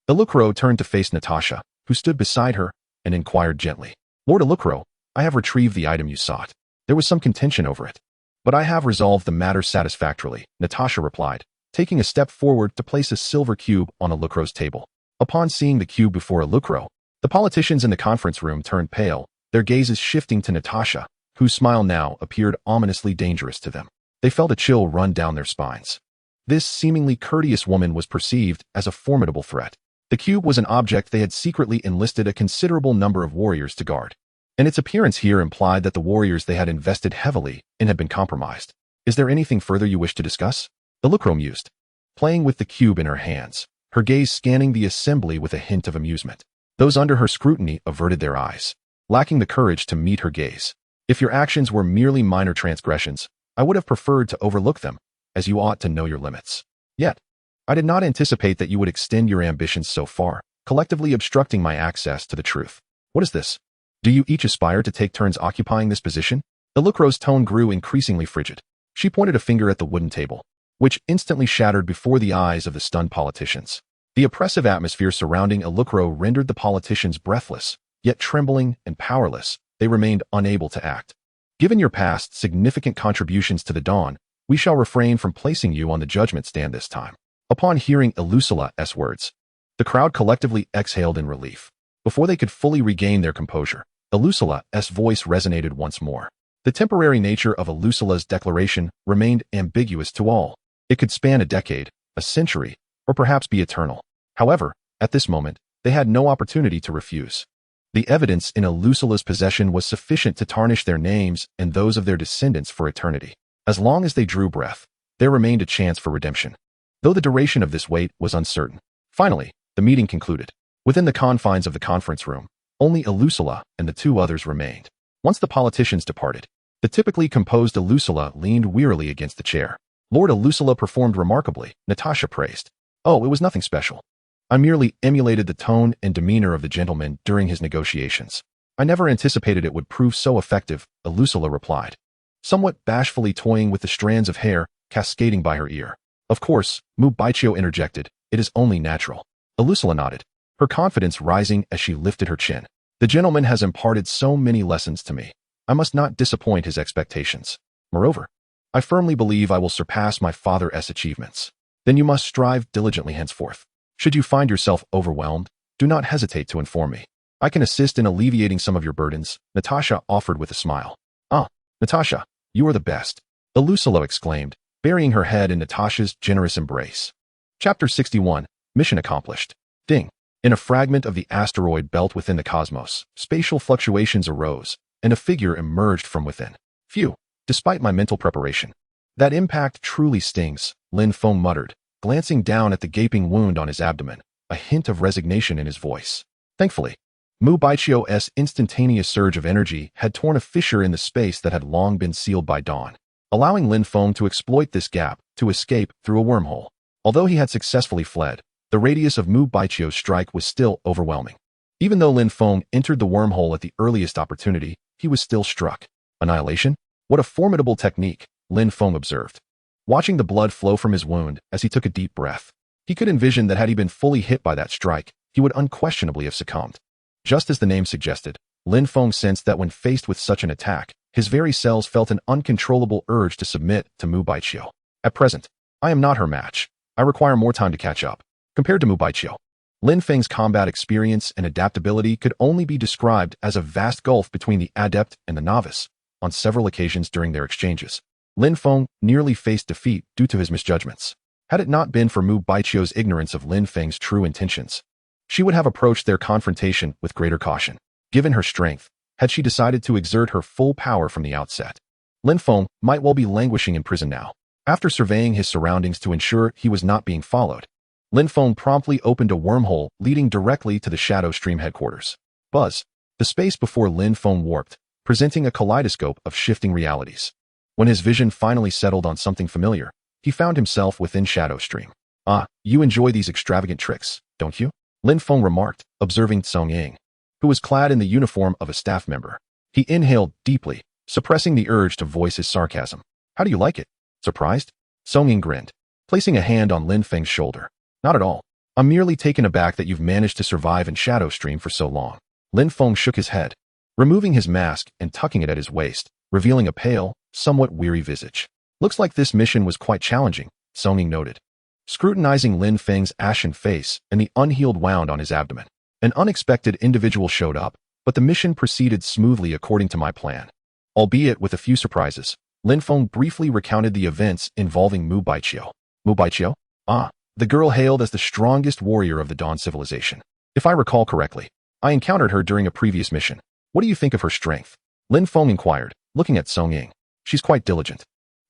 A: Ilukro turned to face Natasha, who stood beside her, and inquired gently. Lord Ilukro, I have retrieved the item you sought. There was some contention over it, but I have resolved the matter satisfactorily, Natasha replied, taking a step forward to place a silver cube on Ilukro's table. Upon seeing the cube before Ilukro, the politicians in the conference room turned pale, their gazes shifting to Natasha, whose smile now appeared ominously dangerous to them. They felt a chill run down their spines. This seemingly courteous woman was perceived as a formidable threat. The cube was an object they had secretly enlisted a considerable number of warriors to guard, and its appearance here implied that the warriors they had invested heavily in had been compromised. Is there anything further you wish to discuss? Ilukro mused, playing with the cube in her hands, her gaze scanning the assembly with a hint of amusement. Those under her scrutiny averted their eyes, lacking the courage to meet her gaze. If your actions were merely minor transgressions, I would have preferred to overlook them, as you ought to know your limits. Yet, I did not anticipate that you would extend your ambitions so far, collectively obstructing my access to the truth. What is this? Do you each aspire to take turns occupying this position? Ilukro's tone grew increasingly frigid. She pointed a finger at the wooden table, which instantly shattered before the eyes of the stunned politicians. The oppressive atmosphere surrounding Ilukro rendered the politicians breathless, yet trembling and powerless, they remained unable to act. Given your past significant contributions to the Dawn, we shall refrain from placing you on the judgment stand this time. Upon hearing Ilusula's words, the crowd collectively exhaled in relief. Before they could fully regain their composure, Ilusula's voice resonated once more. The temporary nature of Ilusula's declaration remained ambiguous to all. It could span a decade, a century, or perhaps be eternal. However, at this moment, they had no opportunity to refuse. The evidence in Ilusula's possession was sufficient to tarnish their names and those of their descendants for eternity. As long as they drew breath, there remained a chance for redemption, though the duration of this wait was uncertain. Finally, the meeting concluded. Within the confines of the conference room, only Elusula and the two others remained. Once the politicians departed, the typically composed Elusula leaned wearily against the chair. Lord Elusula performed remarkably, Natasha praised. Oh, it was nothing special. I merely emulated the tone and demeanor of the gentleman during his negotiations. I never anticipated it would prove so effective, Elusula replied, somewhat bashfully toying with the strands of hair cascading by her ear. Of course, Mubaichio interjected, it is only natural. Elusula nodded, her confidence rising as she lifted her chin. The gentleman has imparted so many lessons to me. I must not disappoint his expectations. Moreover, I firmly believe I will surpass my father's achievements. Then you must strive diligently henceforth. Should you find yourself overwhelmed, do not hesitate to inform me. I can assist in alleviating some of your burdens, Natasha offered with a smile. Ah, Natasha, you are the best, Elusula exclaimed, burying her head in Natasha's generous embrace. Chapter 61, Mission Accomplished. Ding. In a fragment of the asteroid belt within the cosmos, spatial fluctuations arose, and a figure emerged from within. Phew, despite my mental preparation. That impact truly stings, Lin Feng muttered, glancing down at the gaping wound on his abdomen, a hint of resignation in his voice. Thankfully, Mubaichio's instantaneous surge of energy had torn a fissure in the space that had long been sealed by dawn, allowing Lin Feng to exploit this gap to escape through a wormhole. Although he had successfully fled, the radius of Mubaichio's strike was still overwhelming. Even though Lin Feng entered the wormhole at the earliest opportunity, he was still struck. Annihilation? What a formidable technique, Lin Feng observed, watching the blood flow from his wound as he took a deep breath. He could envision that had he been fully hit by that strike, he would unquestionably have succumbed. Just as the name suggested, Lin Feng sensed that when faced with such an attack, his very cells felt an uncontrollable urge to submit to Mubaichio. At present, I am not her match. I require more time to catch up. Compared to Mubaichio, Lin Feng's combat experience and adaptability could only be described as a vast gulf between the adept and the novice. On several occasions during their exchanges, Lin Feng nearly faced defeat due to his misjudgments. Had it not been for Mubaichio's ignorance of Lin Feng's true intentions, she would have approached their confrontation with greater caution. Given her strength, had she decided to exert her full power from the outset, Lin Feng might well be languishing in prison now. After surveying his surroundings to ensure he was not being followed, Lin Feng promptly opened a wormhole leading directly to the Shadow Stream headquarters. Buzz. The space before Lin Feng warped, presenting a kaleidoscope of shifting realities. When his vision finally settled on something familiar, he found himself within Shadow Stream. Ah, you enjoy these extravagant tricks, don't you? Lin Feng remarked, observing Song Ying, who was clad in the uniform of a staff member. He inhaled deeply, suppressing the urge to voice his sarcasm. How do you like it? Surprised? Song Ying grinned, placing a hand on Lin Feng's shoulder. Not at all. I'm merely taken aback that you've managed to survive in Shadow Stream for so long. Lin Feng shook his head, removing his mask and tucking it at his waist, revealing a pale, somewhat weary visage. Looks like this mission was quite challenging, Song Ying noted, scrutinizing Lin Feng's ashen face and the unhealed wound on his abdomen. An unexpected individual showed up, but the mission proceeded smoothly according to my plan. Albeit with a few surprises, Lin Feng briefly recounted the events involving Mubaichio. Mubaichio? Ah, the girl hailed as the strongest warrior of the Dawn civilization. If I recall correctly, I encountered her during a previous mission. What do you think of her strength? Lin Feng inquired, looking at Song Ying. She's quite diligent,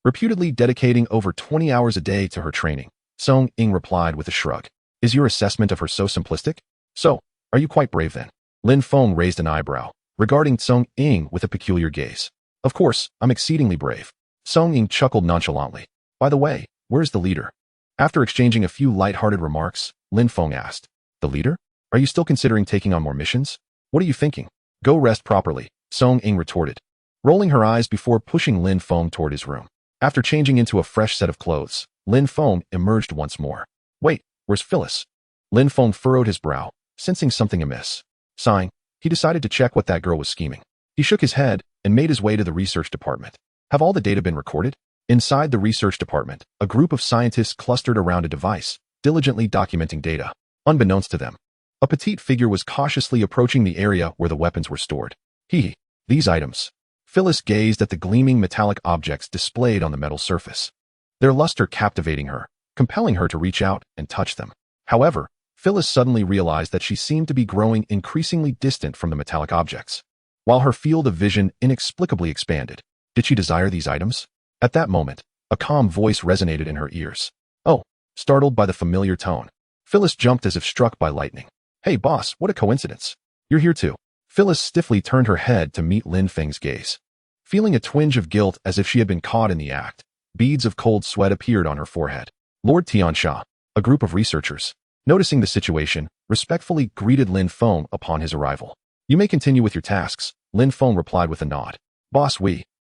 A: reputedly dedicating over 20 hours a day to her training. Song Ying replied with a shrug. Is your assessment of her so simplistic? So, are you quite brave then? Lin Feng raised an eyebrow, regarding Song Ying with a peculiar gaze. Of course, I'm exceedingly brave. Song Ying chuckled nonchalantly. By the way, where's the leader? After exchanging a few light-hearted remarks, Lin Feng asked, the leader? Are you still considering taking on more missions? What are you thinking? Go rest properly, Song Ying retorted, rolling her eyes before pushing Lin Feng toward his room. After changing into a fresh set of clothes, Lin Feng emerged once more. Wait, where's Phyllis? Lin Feng furrowed his brow, sensing something amiss. Sighing, he decided to check what that girl was scheming. He shook his head and made his way to the research department. Have all the data been recorded? Inside the research department, a group of scientists clustered around a device, diligently documenting data. Unbeknownst to them, a petite figure was cautiously approaching the area where the weapons were stored. These items. Phyllis gazed at the gleaming metallic objects displayed on the metal surface, their luster captivating her, compelling her to reach out and touch them. However, Phyllis suddenly realized that she seemed to be growing increasingly distant from the metallic objects, while her field of vision inexplicably expanded. Did she desire these items? At that moment, a calm voice resonated in her ears. Oh, startled by the familiar tone, Phyllis jumped as if struck by lightning. Hey boss, what a coincidence. You're here too. Phyllis stiffly turned her head to meet Lin Feng's gaze. Feeling a twinge of guilt as if she had been caught in the act, beads of cold sweat appeared on her forehead. Lord Tiansha, a group of researchers, noticing the situation, respectfully greeted Lin Feng upon his arrival. You may continue with your tasks, Lin Feng replied with a nod. Boss,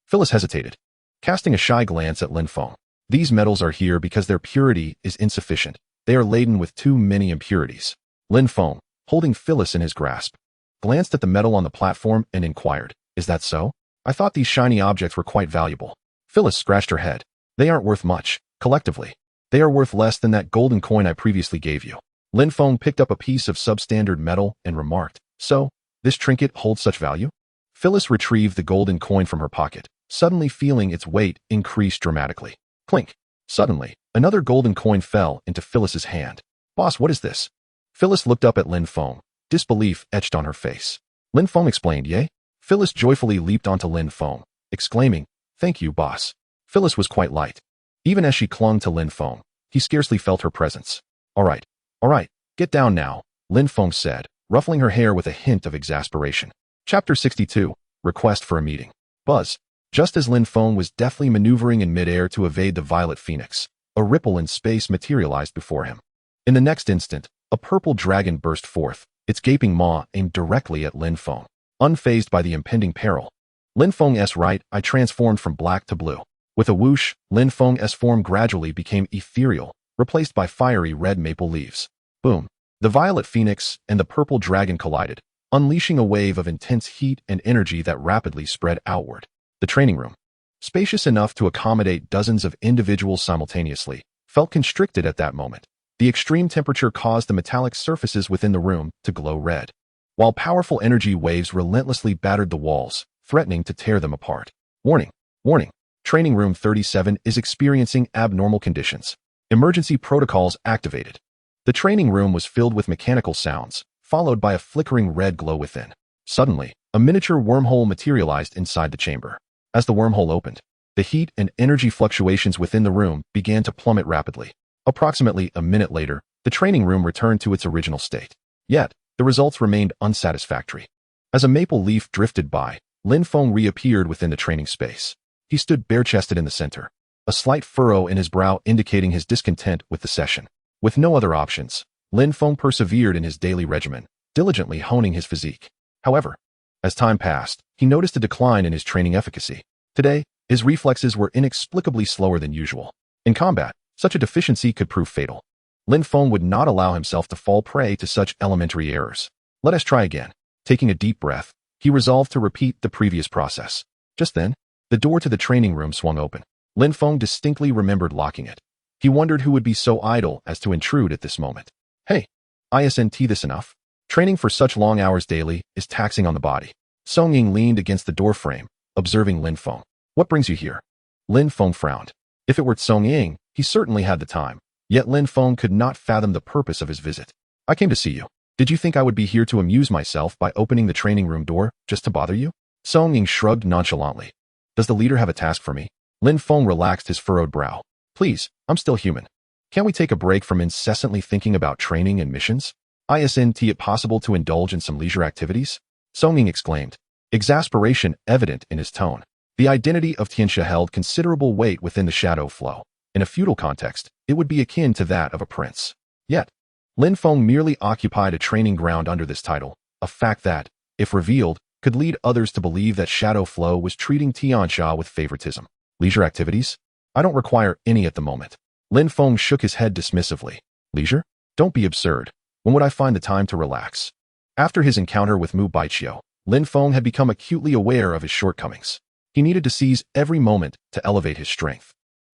A: Phyllis hesitated, casting a shy glance at Lin Feng. These metals are here because their purity is insufficient. They are laden with too many impurities. Lin Feng, holding Phyllis in his grasp, glanced at the metal on the platform and inquired, is that so? I thought these shiny objects were quite valuable. Phyllis scratched her head. They aren't worth much, collectively. They are worth less than that golden coin I previously gave you. Lin Feng picked up a piece of substandard metal and remarked, so, this trinket holds such value? Phyllis retrieved the golden coin from her pocket, suddenly feeling its weight increase dramatically. Clink. Suddenly, another golden coin fell into Phyllis's hand. Boss, what is this? Phyllis looked up at Lin Feng, disbelief etched on her face. Lin Feng explained, yay? Phyllis joyfully leaped onto Lin Feng, exclaiming, thank you, boss. Phyllis was quite light. Even as she clung to Lin Feng, he scarcely felt her presence. All right, get down now, Lin Feng said, ruffling her hair with a hint of exasperation. Chapter 62, Request for a Meeting. Buzz. Just as Lin Feng was deftly maneuvering in midair to evade the violet phoenix, a ripple in space materialized before him. In the next instant, a purple dragon burst forth, its gaping maw aimed directly at Lin Feng. Unfazed by the impending peril, Lin Feng's right eye transformed from black to blue. With a whoosh, Lin Feng's form gradually became ethereal, replaced by fiery red maple leaves. Boom! The violet phoenix and the purple dragon collided, unleashing a wave of intense heat and energy that rapidly spread outward. The training room, spacious enough to accommodate dozens of individuals simultaneously, felt constricted at that moment. The extreme temperature caused the metallic surfaces within the room to glow red, while powerful energy waves relentlessly battered the walls, threatening to tear them apart. Warning! Warning! Training Room 37 is experiencing abnormal conditions. Emergency protocols activated. The training room was filled with mechanical sounds, followed by a flickering red glow within. Suddenly, a miniature wormhole materialized inside the chamber. As the wormhole opened, the heat and energy fluctuations within the room began to plummet rapidly. Approximately a minute later, the training room returned to its original state. Yet, the results remained unsatisfactory. As a maple leaf drifted by, Lin Feng reappeared within the training space. He stood bare-chested in the center, a slight furrow in his brow indicating his discontent with the session. With no other options, Lin Feng persevered in his daily regimen, diligently honing his physique. However, as time passed, he noticed a decline in his training efficacy. Today, his reflexes were inexplicably slower than usual. In combat, such a deficiency could prove fatal. Lin Feng would not allow himself to fall prey to such elementary errors. Let us try again. Taking a deep breath, he resolved to repeat the previous process. Just then, the door to the training room swung open. Lin Feng distinctly remembered locking it. He wondered who would be so idle as to intrude at this moment. Hey, isn't this enough? Training for such long hours daily is taxing on the body. Song Ying leaned against the doorframe, observing Lin Feng. What brings you here? Lin Feng frowned. If it were Song Ying, he certainly had the time. Yet Lin Feng could not fathom the purpose of his visit. I came to see you. Did you think I would be here to amuse myself by opening the training room door, just to bother you? Song Ying shrugged nonchalantly. Does the leader have a task for me? Lin Feng relaxed his furrowed brow. Please, I'm still human. Can't we take a break from incessantly thinking about training and missions? Isn't it possible to indulge in some leisure activities? Song Ying exclaimed, exasperation evident in his tone. The identity of Tiansha held considerable weight within the shadow flow. In a feudal context, it would be akin to that of a prince. Yet, Lin Feng merely occupied a training ground under this title, a fact that, if revealed, could lead others to believe that Shadow Flow was treating Tiansha with favoritism. Leisure activities? I don't require any at the moment. Lin Feng shook his head dismissively. Leisure? Don't be absurd. When would I find the time to relax? After his encounter with Mu Baiqiu, Lin Feng had become acutely aware of his shortcomings. He needed to seize every moment to elevate his strength.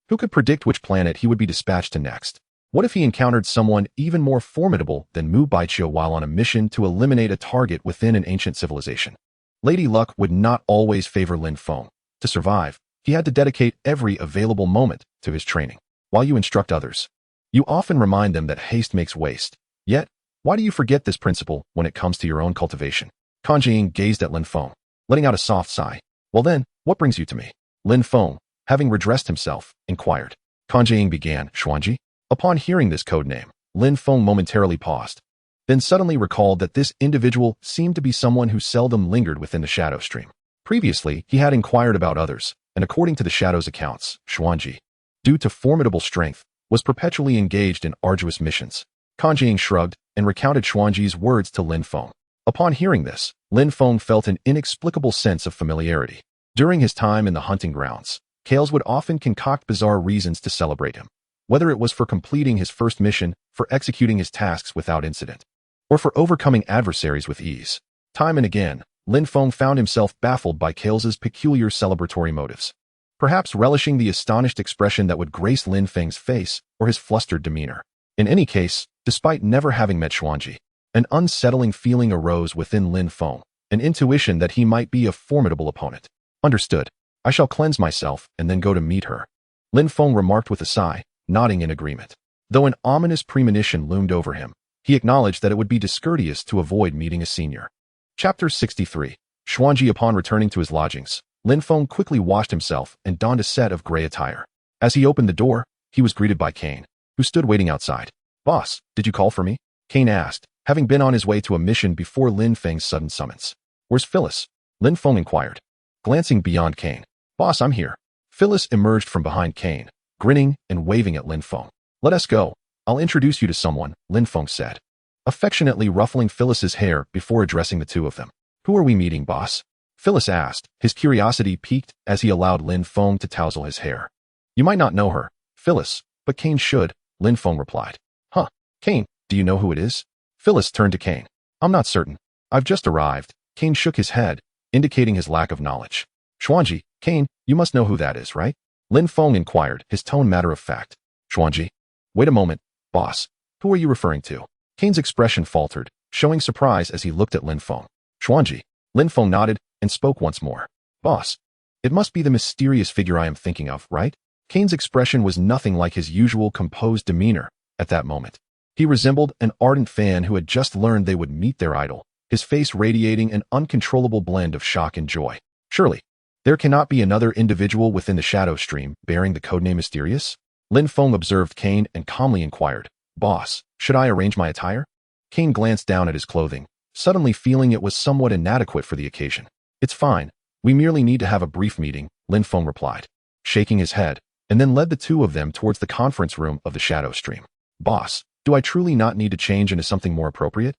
A: Who could predict which planet he would be dispatched to next? What if he encountered someone even more formidable than Mu Baiqiu while on a mission to eliminate a target within an ancient civilization? Lady Luck would not always favor Lin Feng. To survive, he had to dedicate every available moment to his training. While you instruct others, you often remind them that haste makes waste. Yet, why do you forget this principle when it comes to your own cultivation? Kan Jing gazed at Lin Feng, letting out a soft sigh. Well then, what brings you to me? Lin Feng, having redressed himself, inquired. Kanjing began, Xuanji. Upon hearing this code name, Lin Feng momentarily paused, then suddenly recalled that this individual seemed to be someone who seldom lingered within the shadow stream. Previously, he had inquired about others, and according to the shadow's accounts, Xuanji, due to formidable strength, was perpetually engaged in arduous missions. Kanjing shrugged and recounted Xuanji's words to Lin Feng. Upon hearing this, Lin Feng felt an inexplicable sense of familiarity. During his time in the hunting grounds, Kales would often concoct bizarre reasons to celebrate him, whether it was for completing his first mission, for executing his tasks without incident, or for overcoming adversaries with ease. Time and again, Lin Feng found himself baffled by Kales's peculiar celebratory motives, perhaps relishing the astonished expression that would grace Lin Feng's face or his flustered demeanor. In any case, despite never having met Xuanji, an unsettling feeling arose within Lin Feng, an intuition that he might be a formidable opponent. Understood. I shall cleanse myself and then go to meet her, Lin Feng remarked with a sigh, nodding in agreement. Though an ominous premonition loomed over him, he acknowledged that it would be discourteous to avoid meeting a senior. Chapter 63. Xuanji. Upon returning to his lodgings, Lin Feng quickly washed himself and donned a set of gray attire. As he opened the door, he was greeted by Kane, who stood waiting outside. Boss, did you call for me? Kane asked, having been on his way to a mission before Lin Feng's sudden summons. Where's Phyllis? Lin Feng inquired, glancing beyond Kane. Boss, I'm here. Phyllis emerged from behind Kane, grinning and waving at Lin Feng. Let us go. I'll introduce you to someone, Lin Feng said, affectionately ruffling Phyllis's hair before addressing the two of them. Who are we meeting, boss? Phyllis asked, his curiosity piqued as he allowed Lin Feng to tousle his hair. You might not know her, Phyllis, but Kane should, Lin Feng replied. Huh, Kane, do you know who it is? Phyllis turned to Kane. I'm not certain. I've just arrived. Kane shook his head, indicating his lack of knowledge. Xuanji, Kane, you must know who that is, right? Lin Feng inquired, his tone matter of fact. Xuanji. Wait a moment, boss. Who are you referring to? Kane's expression faltered, showing surprise as he looked at Lin Feng. Xuanji. Lin Feng nodded and spoke once more. Boss. It must be the mysterious figure I am thinking of, right? Kane's expression was nothing like his usual composed demeanor at that moment. He resembled an ardent fan who had just learned they would meet their idol, his face radiating an uncontrollable blend of shock and joy. Surely, there cannot be another individual within the shadow stream bearing the codename Mysterious? Lin Feng observed Kane and calmly inquired, Boss, should I arrange my attire? Kane glanced down at his clothing, suddenly feeling it was somewhat inadequate for the occasion. It's fine. We merely need to have a brief meeting, Lin Feng replied, shaking his head, and then led the two of them towards the conference room of the shadow stream. Boss, do I truly not need to change into something more appropriate?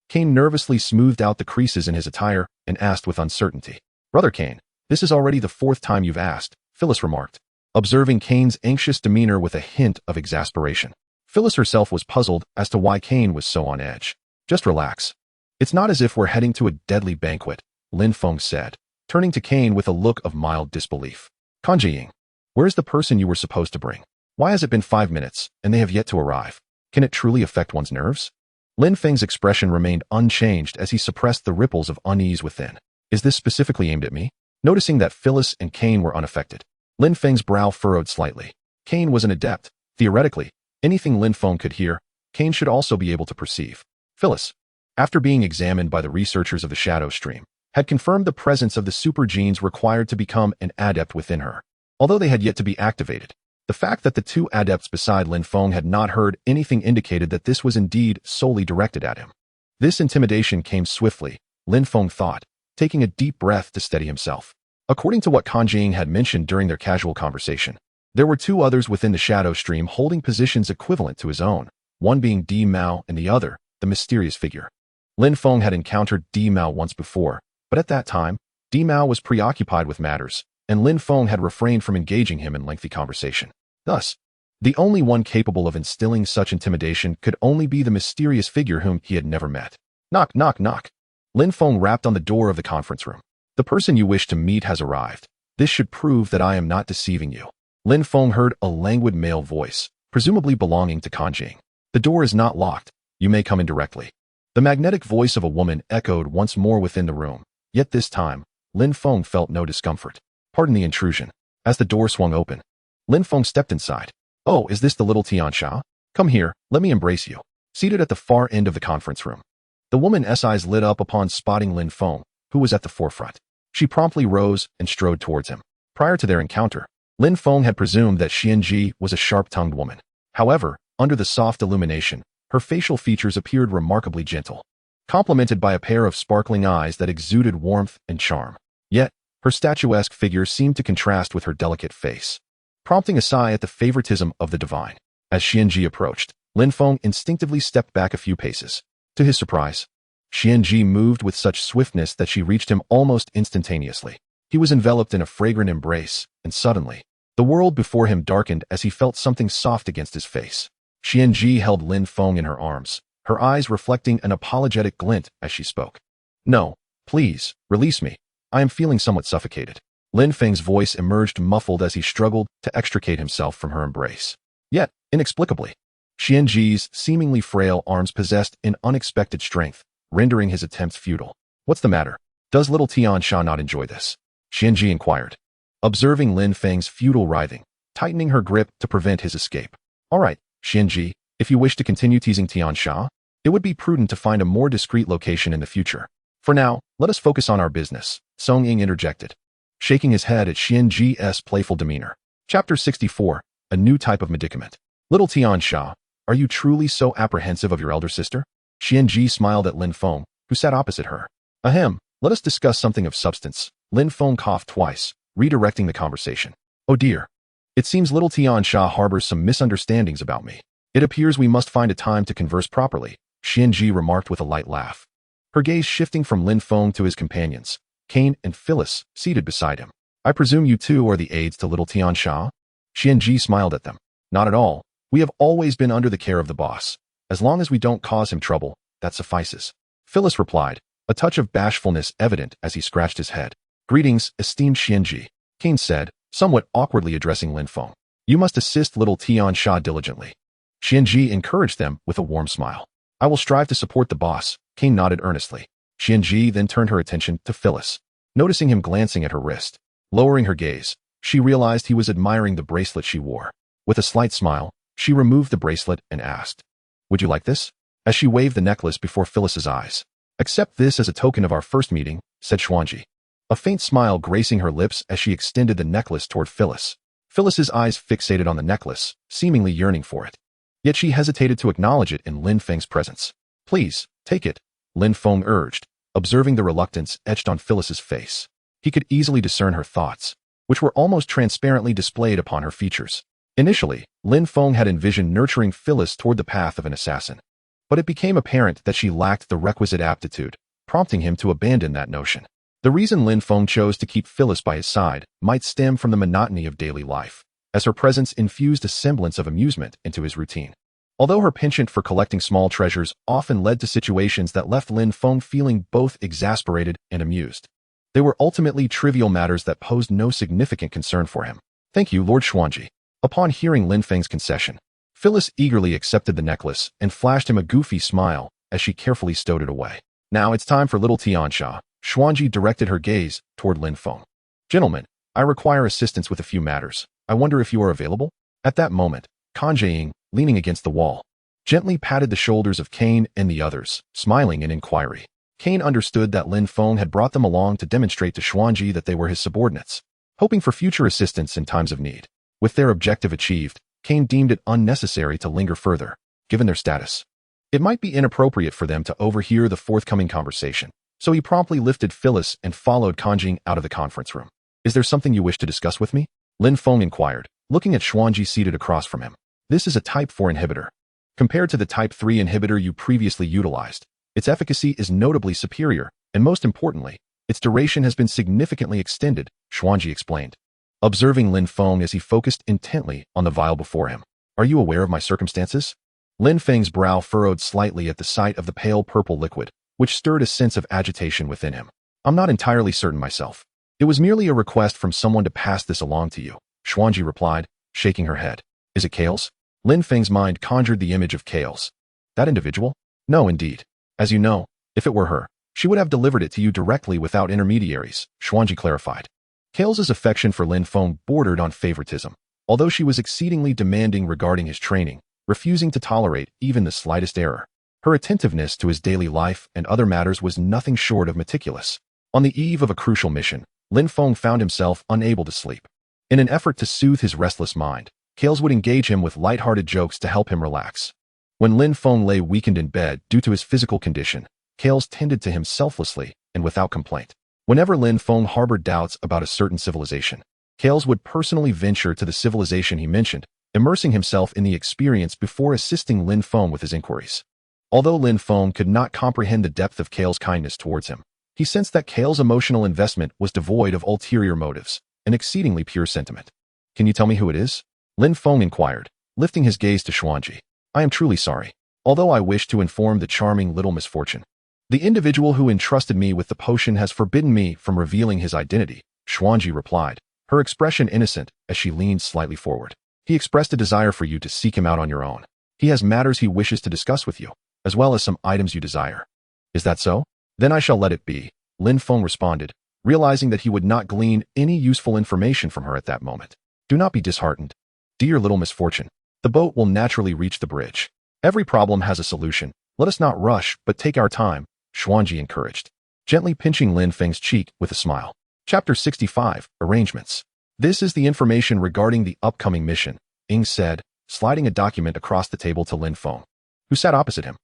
A: Kane nervously smoothed out the creases in his attire and asked with uncertainty. Brother Kane, this is already the fourth time you've asked, Phyllis remarked, observing Kane's anxious demeanor with a hint of exasperation. Phyllis herself was puzzled as to why Kane was so on edge. Just relax. It's not as if we're heading to a deadly banquet, Lin Feng said, turning to Kane with a look of mild disbelief. Kanjiying, where's the person you were supposed to bring? Why has it been 5 minutes, and they have yet to arrive? Can it truly affect one's nerves? Lin Feng's expression remained unchanged as he suppressed the ripples of unease within. Is this specifically aimed at me? Noticing that Phyllis and Kane were unaffected, Lin Feng's brow furrowed slightly. Kane was an adept. Theoretically, anything Lin Feng could hear, Kane should also be able to perceive. Phyllis, after being examined by the researchers of the shadow stream, had confirmed the presence of the super genes required to become an adept within her, although they had yet to be activated. The fact that the two adepts beside Lin Feng had not heard anything indicated that this was indeed solely directed at him. This intimidation came swiftly, Lin Feng thought, taking a deep breath to steady himself. According to what Kanjing had mentioned during their casual conversation, there were two others within the shadow stream holding positions equivalent to his own, one being Di Mao and the other, the mysterious figure. Lin Feng had encountered Di Mao once before, but at that time, Di Mao was preoccupied with matters, and Lin Feng had refrained from engaging him in lengthy conversation. Thus, the only one capable of instilling such intimidation could only be the mysterious figure whom he had never met. Knock, knock, knock. Lin Feng rapped on the door of the conference room. The person you wish to meet has arrived. This should prove that I am not deceiving you. Lin Feng heard a languid male voice, presumably belonging to Kanjing. The door is not locked. You may come in directly. The magnetic voice of a woman echoed once more within the room, yet this time, Lin Feng felt no discomfort. Pardon the intrusion. As the door swung open, Lin Feng stepped inside. Oh, is this the little Tianxia? Come here, let me embrace you. Seated at the far end of the conference room, the woman's eyes lit up upon spotting Lin Feng, who was at the forefront. She promptly rose and strode towards him. Prior to their encounter, Lin Feng had presumed that Xianji was a sharp-tongued woman. However, under the soft illumination, her facial features appeared remarkably gentle, complemented by a pair of sparkling eyes that exuded warmth and charm. Yet, her statuesque figure seemed to contrast with her delicate face, prompting a sigh at the favoritism of the divine. As Xianji approached, Lin Feng instinctively stepped back a few paces. To his surprise, Xianji moved with such swiftness that she reached him almost instantaneously. He was enveloped in a fragrant embrace, and suddenly, the world before him darkened as he felt something soft against his face. Xianji held Lin Feng in her arms, her eyes reflecting an apologetic glint as she spoke. "No, please, release me. I am feeling somewhat suffocated." Lin Feng's voice emerged muffled as he struggled to extricate himself from her embrace. Yet, inexplicably, Xianji's seemingly frail arms possessed an unexpected strength, rendering his attempts futile. "What's the matter? Does little Tiansha not enjoy this?" Xianji inquired, observing Lin Feng's futile writhing, tightening her grip to prevent his escape. "All right, Xianji, if you wish to continue teasing Tiansha, it would be prudent to find a more discreet location in the future. For now, let us focus on our business," Song Ying interjected, shaking his head at Xianji's playful demeanor. Chapter 64, A New Type of Medicament. "Little Tiansha, are you truly so apprehensive of your elder sister?" Xianji smiled at Lin Feng, who sat opposite her. "Ahem, let us discuss something of substance." Lin Feng coughed twice, redirecting the conversation. "Oh dear. It seems little Tiansha harbors some misunderstandings about me. It appears we must find a time to converse properly," Xianji remarked with a light laugh, her gaze shifting from Lin Feng to his companions, Cain and Phyllis, seated beside him. "I presume you two are the aides to little Tiansha?" Xianji smiled at them. "Not at all. We have always been under the care of the boss. As long as we don't cause him trouble, that suffices." Phyllis replied, a touch of bashfulness evident as he scratched his head. "Greetings, esteemed Xianji," Cain said, somewhat awkwardly addressing Lin Feng. "You must assist little Tiansha diligently." Xianji encouraged them with a warm smile. "I will strive to support the boss," Cain nodded earnestly. Xianji then turned her attention to Phyllis, noticing him glancing at her wrist. Lowering her gaze, she realized he was admiring the bracelet she wore. With a slight smile, she removed the bracelet and asked, "Would you like this?" as she waved the necklace before Phyllis's eyes. "Accept this as a token of our first meeting," said Xuanji, a faint smile gracing her lips as she extended the necklace toward Phyllis. Phyllis's eyes fixated on the necklace, seemingly yearning for it. Yet she hesitated to acknowledge it in Lin Feng's presence. "Please, take it," Lin Feng urged, observing the reluctance etched on Phyllis's face. He could easily discern her thoughts, which were almost transparently displayed upon her features. Initially, Lin Feng had envisioned nurturing Phyllis toward the path of an assassin, but it became apparent that she lacked the requisite aptitude, prompting him to abandon that notion. The reason Lin Feng chose to keep Phyllis by his side might stem from the monotony of daily life, as her presence infused a semblance of amusement into his routine. Although her penchant for collecting small treasures often led to situations that left Lin Feng feeling both exasperated and amused, they were ultimately trivial matters that posed no significant concern for him. "Thank you, Lord Xuanji." Upon hearing Lin Feng's concession, Phyllis eagerly accepted the necklace and flashed him a goofy smile as she carefully stowed it away. "Now it's time for little Tiansha." Xuanji directed her gaze toward Lin Feng. "Gentlemen, I require assistance with a few matters. I wonder if you are available?" At that moment, Kanjing, leaning against the wall, gently patted the shoulders of Cain and the others, smiling in inquiry. Cain understood that Lin Feng had brought them along to demonstrate to Xuanji that they were his subordinates, hoping for future assistance in times of need. With their objective achieved, Cain deemed it unnecessary to linger further, given their status. It might be inappropriate for them to overhear the forthcoming conversation, so he promptly lifted Phyllis and followed Kanjing out of the conference room. "Is there something you wish to discuss with me?" Lin Feng inquired, looking at Xuanji seated across from him. "This is a Type 4 inhibitor. Compared to the Type 3 inhibitor you previously utilized, its efficacy is notably superior, and most importantly, its duration has been significantly extended," Xuanji explained, observing Lin Feng as he focused intently on the vial before him. "Are you aware of my circumstances?" Lin Feng's brow furrowed slightly at the sight of the pale purple liquid, which stirred a sense of agitation within him. "I'm not entirely certain myself. It was merely a request from someone to pass this along to you," Xuanji replied, shaking her head. "Is it Kales?" Lin Feng's mind conjured the image of Kales. "That individual?" "No, indeed. As you know, if it were her, she would have delivered it to you directly without intermediaries," Xuanji clarified. Kales's affection for Lin Feng bordered on favoritism, although she was exceedingly demanding regarding his training, refusing to tolerate even the slightest error. Her attentiveness to his daily life and other matters was nothing short of meticulous. On the eve of a crucial mission, Lin Feng found himself unable to sleep. In an effort to soothe his restless mind, Kales would engage him with light-hearted jokes to help him relax. When Lin Feng lay weakened in bed due to his physical condition, Kales tended to him selflessly and without complaint. Whenever Lin Feng harbored doubts about a certain civilization, Kales would personally venture to the civilization he mentioned, immersing himself in the experience before assisting Lin Feng with his inquiries. Although Lin Feng could not comprehend the depth of Kale's kindness towards him, he sensed that Kale's emotional investment was devoid of ulterior motives, an exceedingly pure sentiment. "Can you tell me who it is?" Lin Feng inquired, lifting his gaze to Xuanji. "I am truly sorry, although I wish to inform the charming little misfortune. The individual who entrusted me with the potion has forbidden me from revealing his identity," Xuanji replied, her expression innocent as she leaned slightly forward. "He expressed a desire for you to seek him out on your own. He has matters he wishes to discuss with you, as well as some items you desire." "Is that so? Then I shall let it be," Lin Feng responded, realizing that he would not glean any useful information from her at that moment. "Do not be disheartened. Dear little misfortune, the boat will naturally reach the bridge. Every problem has a solution. Let us not rush, but take our time," Xuanji encouraged, gently pinching Lin Feng's cheek with a smile. Chapter 65, Arrangements. "This is the information regarding the upcoming mission," Ying said, sliding a document across the table to Lin Feng, who sat opposite him.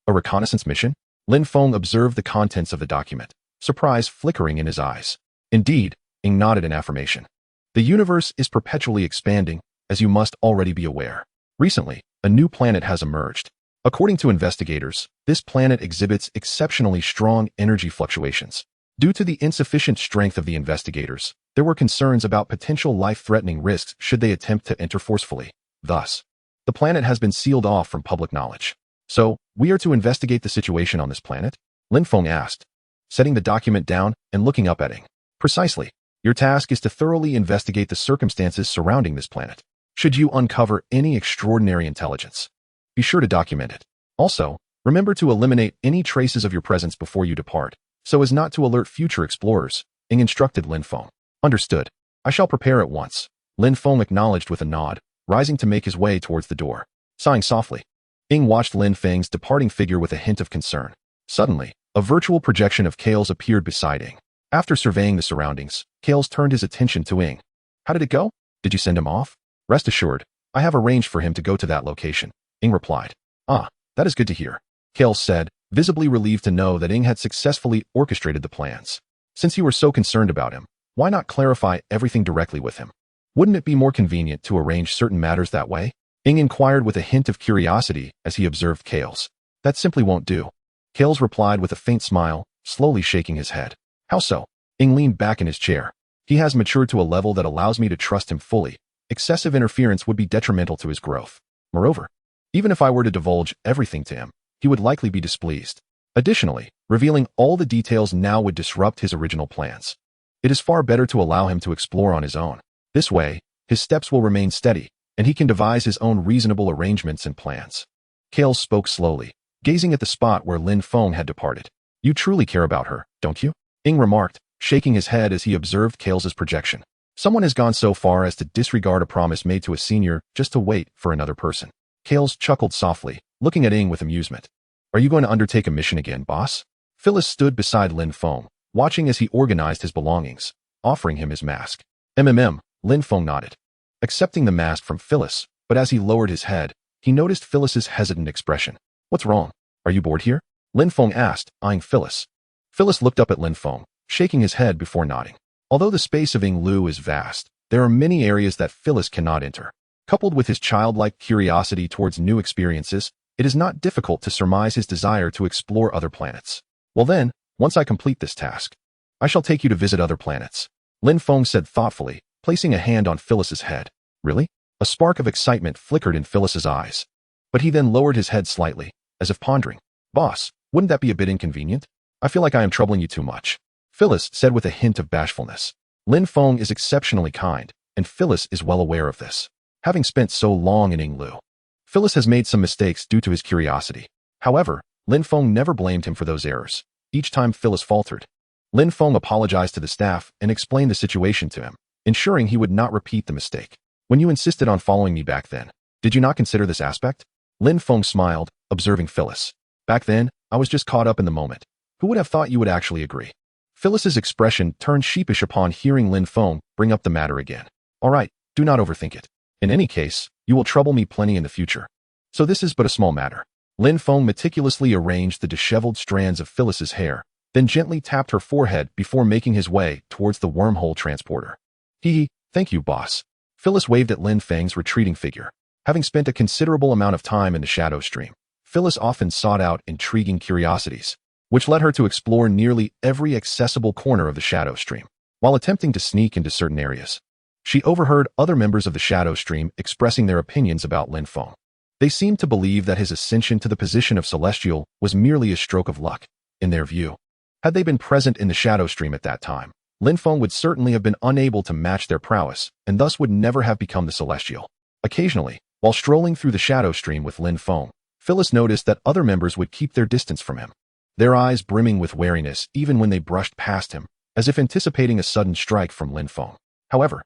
A: A reconnaissance mission?" Lin Feng observed the contents of the document, surprise flickering in his eyes. "Indeed," Ying nodded in affirmation. "The universe is perpetually expanding, as you must already be aware. Recently, a new planet has emerged. According to investigators, this planet exhibits exceptionally strong energy fluctuations. Due to the insufficient strength of the investigators, there were concerns about potential life-threatening risks should they attempt to enter forcefully. Thus, the planet has been sealed off from public knowledge. So, we are to investigate the situation on this planet?" Lin Feng asked, setting the document down and looking up at Ying. "Precisely. Your task is to thoroughly investigate the circumstances surrounding this planet. Should you uncover any extraordinary intelligence, be sure to document it. Also, remember to eliminate any traces of your presence before you depart, so as not to alert future explorers," Ying instructed Lin Feng. "Understood. I shall prepare at once," Lin Feng acknowledged with a nod, rising to make his way towards the door. Sighing softly, Ying watched Lin Feng's departing figure with a hint of concern. Suddenly, a virtual projection of Kales appeared beside Ying. After surveying the surroundings, Kales turned his attention to Ying. "How did it go? Did you send him off?" "Rest assured, I have arranged for him to go to that location," Ying replied. "Ah, that is good to hear," Kales said, visibly relieved to know that Ying had successfully orchestrated the plans. "Since you were so concerned about him, why not clarify everything directly with him? Wouldn't it be more convenient to arrange certain matters that way?" Ying inquired with a hint of curiosity as he observed Kales. "That simply won't do," Kales replied with a faint smile, slowly shaking his head. "How so?" Ying leaned back in his chair. "He has matured to a level that allows me to trust him fully. Excessive interference would be detrimental to his growth. Moreover, even if I were to divulge everything to him, he would likely be displeased. Additionally, revealing all the details now would disrupt his original plans. It is far better to allow him to explore on his own. This way, his steps will remain steady, and he can devise his own reasonable arrangements and plans." Kales spoke slowly, gazing at the spot where Lin Feng had departed. "You truly care about her, don't you?" Ying remarked, shaking his head as he observed Kales's projection. "Someone has gone so far as to disregard a promise made to a senior just to wait for another person." Kales chuckled softly, looking at Ying with amusement. "Are you going to undertake a mission again, boss?" Phyllis stood beside Lin Feng, watching as he organized his belongings, offering him his mask. Lin Feng nodded, accepting the mask from Phyllis, but as he lowered his head, he noticed Phyllis's hesitant expression. "What's wrong? Are you bored here?" Lin Feng asked, eyeing Phyllis. Phyllis looked up at Lin Feng, shaking his head before nodding. Although the space of Yinglu is vast, there are many areas that Phyllis cannot enter. Coupled with his childlike curiosity towards new experiences, it is not difficult to surmise his desire to explore other planets. "Well then, once I complete this task, I shall take you to visit other planets," Lin Feng said thoughtfully, placing a hand on Phyllis's head. "Really?" A spark of excitement flickered in Phyllis's eyes. But he then lowered his head slightly, as if pondering. "Boss, wouldn't that be a bit inconvenient? I feel like I am troubling you too much," Phyllis said with a hint of bashfulness. Lin Feng is exceptionally kind, and Phyllis is well aware of this. Having spent so long in Yinglu, Phyllis has made some mistakes due to his curiosity. However, Lin Feng never blamed him for those errors. Each time Phyllis faltered, Lin Feng apologized to the staff and explained the situation to him, ensuring he would not repeat the mistake. "When you insisted on following me back then, did you not consider this aspect?" Lin Feng smiled, observing Phyllis. "Back then, I was just caught up in the moment. Who would have thought you would actually agree?" Phyllis's expression turned sheepish upon hearing Lin Feng bring up the matter again. All right, do not overthink it. In any case, you will trouble me plenty in the future. So this is but a small matter. Lin Feng meticulously arranged the disheveled strands of Phyllis's hair, then gently tapped her forehead before making his way towards the wormhole transporter. Thank you, boss. Phyllis waved at Lin Feng's retreating figure. Having spent a considerable amount of time in the shadow stream, Phyllis often sought out intriguing curiosities, which led her to explore nearly every accessible corner of the shadow stream. While attempting to sneak into certain areas, she overheard other members of the shadow stream expressing their opinions about Lin Feng. They seemed to believe that his ascension to the position of Celestial was merely a stroke of luck, in their view. Had they been present in the shadow stream at that time, Lin Feng would certainly have been unable to match their prowess, and thus would never have become the Celestial. Occasionally, while strolling through the shadow stream with Lin Feng, Phyllis noticed that other members would keep their distance from him, their eyes brimming with wariness even when they brushed past him, as if anticipating a sudden strike from Lin Feng. However,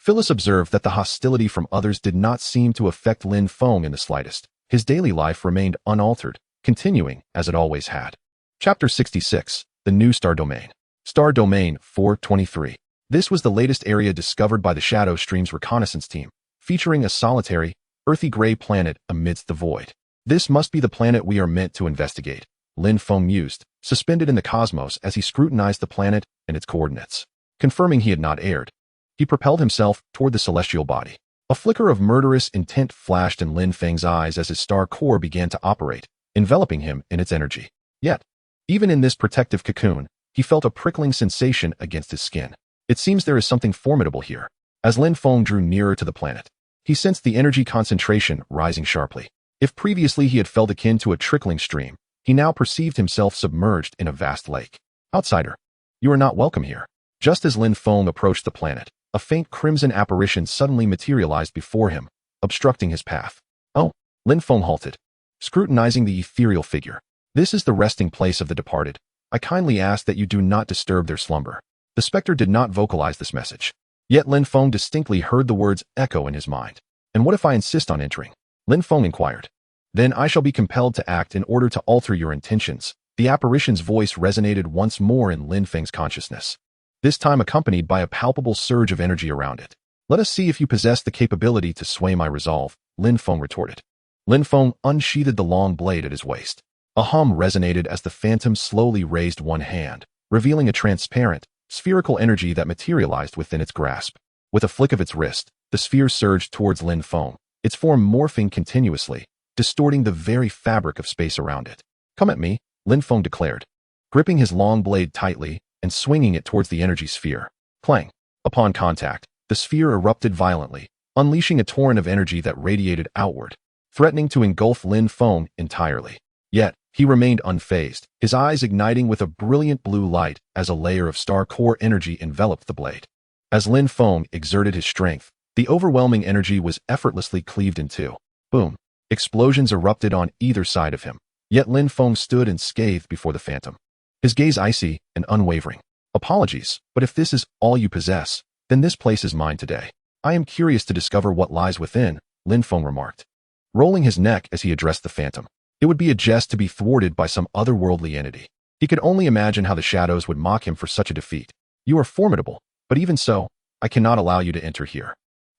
A: Phyllis observed that the hostility from others did not seem to affect Lin Feng in the slightest. His daily life remained unaltered, continuing as it always had. Chapter 66. The New Star Domain. Star Domain 423. This was the latest area discovered by the Shadow Stream's reconnaissance team, featuring a solitary, earthy gray planet amidst the void. This must be the planet we are meant to investigate, Lin Feng mused, suspended in the cosmos as he scrutinized the planet and its coordinates. Confirming he had not erred, he propelled himself toward the celestial body. A flicker of murderous intent flashed in Lin Feng's eyes as his star core began to operate, enveloping him in its energy. Yet, even in this protective cocoon, he felt a prickling sensation against his skin. It seems there is something formidable here. As Lin Feng drew nearer to the planet, he sensed the energy concentration rising sharply. If previously he had felt akin to a trickling stream, he now perceived himself submerged in a vast lake. Outsider, you are not welcome here. Just as Lin Feng approached the planet, a faint crimson apparition suddenly materialized before him, obstructing his path. Oh, Lin Feng halted, scrutinizing the ethereal figure. This is the resting place of the departed. I kindly ask that you do not disturb their slumber. The specter did not vocalize this message. Yet Lin Feng distinctly heard the words echo in his mind. And what if I insist on entering? Lin Feng inquired. Then I shall be compelled to act in order to alter your intentions. The apparition's voice resonated once more in Lin Feng's consciousness, this time accompanied by a palpable surge of energy around it. Let us see if you possess the capability to sway my resolve, Lin Feng retorted. Lin Feng unsheathed the long blade at his waist. A hum resonated as the phantom slowly raised one hand, revealing a transparent, spherical energy that materialized within its grasp. With a flick of its wrist, the sphere surged towards Lin Feng, its form morphing continuously, distorting the very fabric of space around it. Come at me, Lin Feng declared, gripping his long blade tightly and swinging it towards the energy sphere. Clang. Upon contact, the sphere erupted violently, unleashing a torrent of energy that radiated outward, threatening to engulf Lin Feng entirely. Yet, he remained unfazed, his eyes igniting with a brilliant blue light as a layer of star core energy enveloped the blade. As Lin Feng exerted his strength, the overwhelming energy was effortlessly cleaved in two. Boom. Explosions erupted on either side of him, yet Lin Feng stood unscathed before the phantom, his gaze icy and unwavering. Apologies, but if this is all you possess, then this place is mine today. I am curious to discover what lies within, Lin Feng remarked, rolling his neck as he addressed the phantom. It would be a jest to be thwarted by some otherworldly entity. He could only imagine how the shadows would mock him for such a defeat. You are formidable, but even so, I cannot allow you to enter here.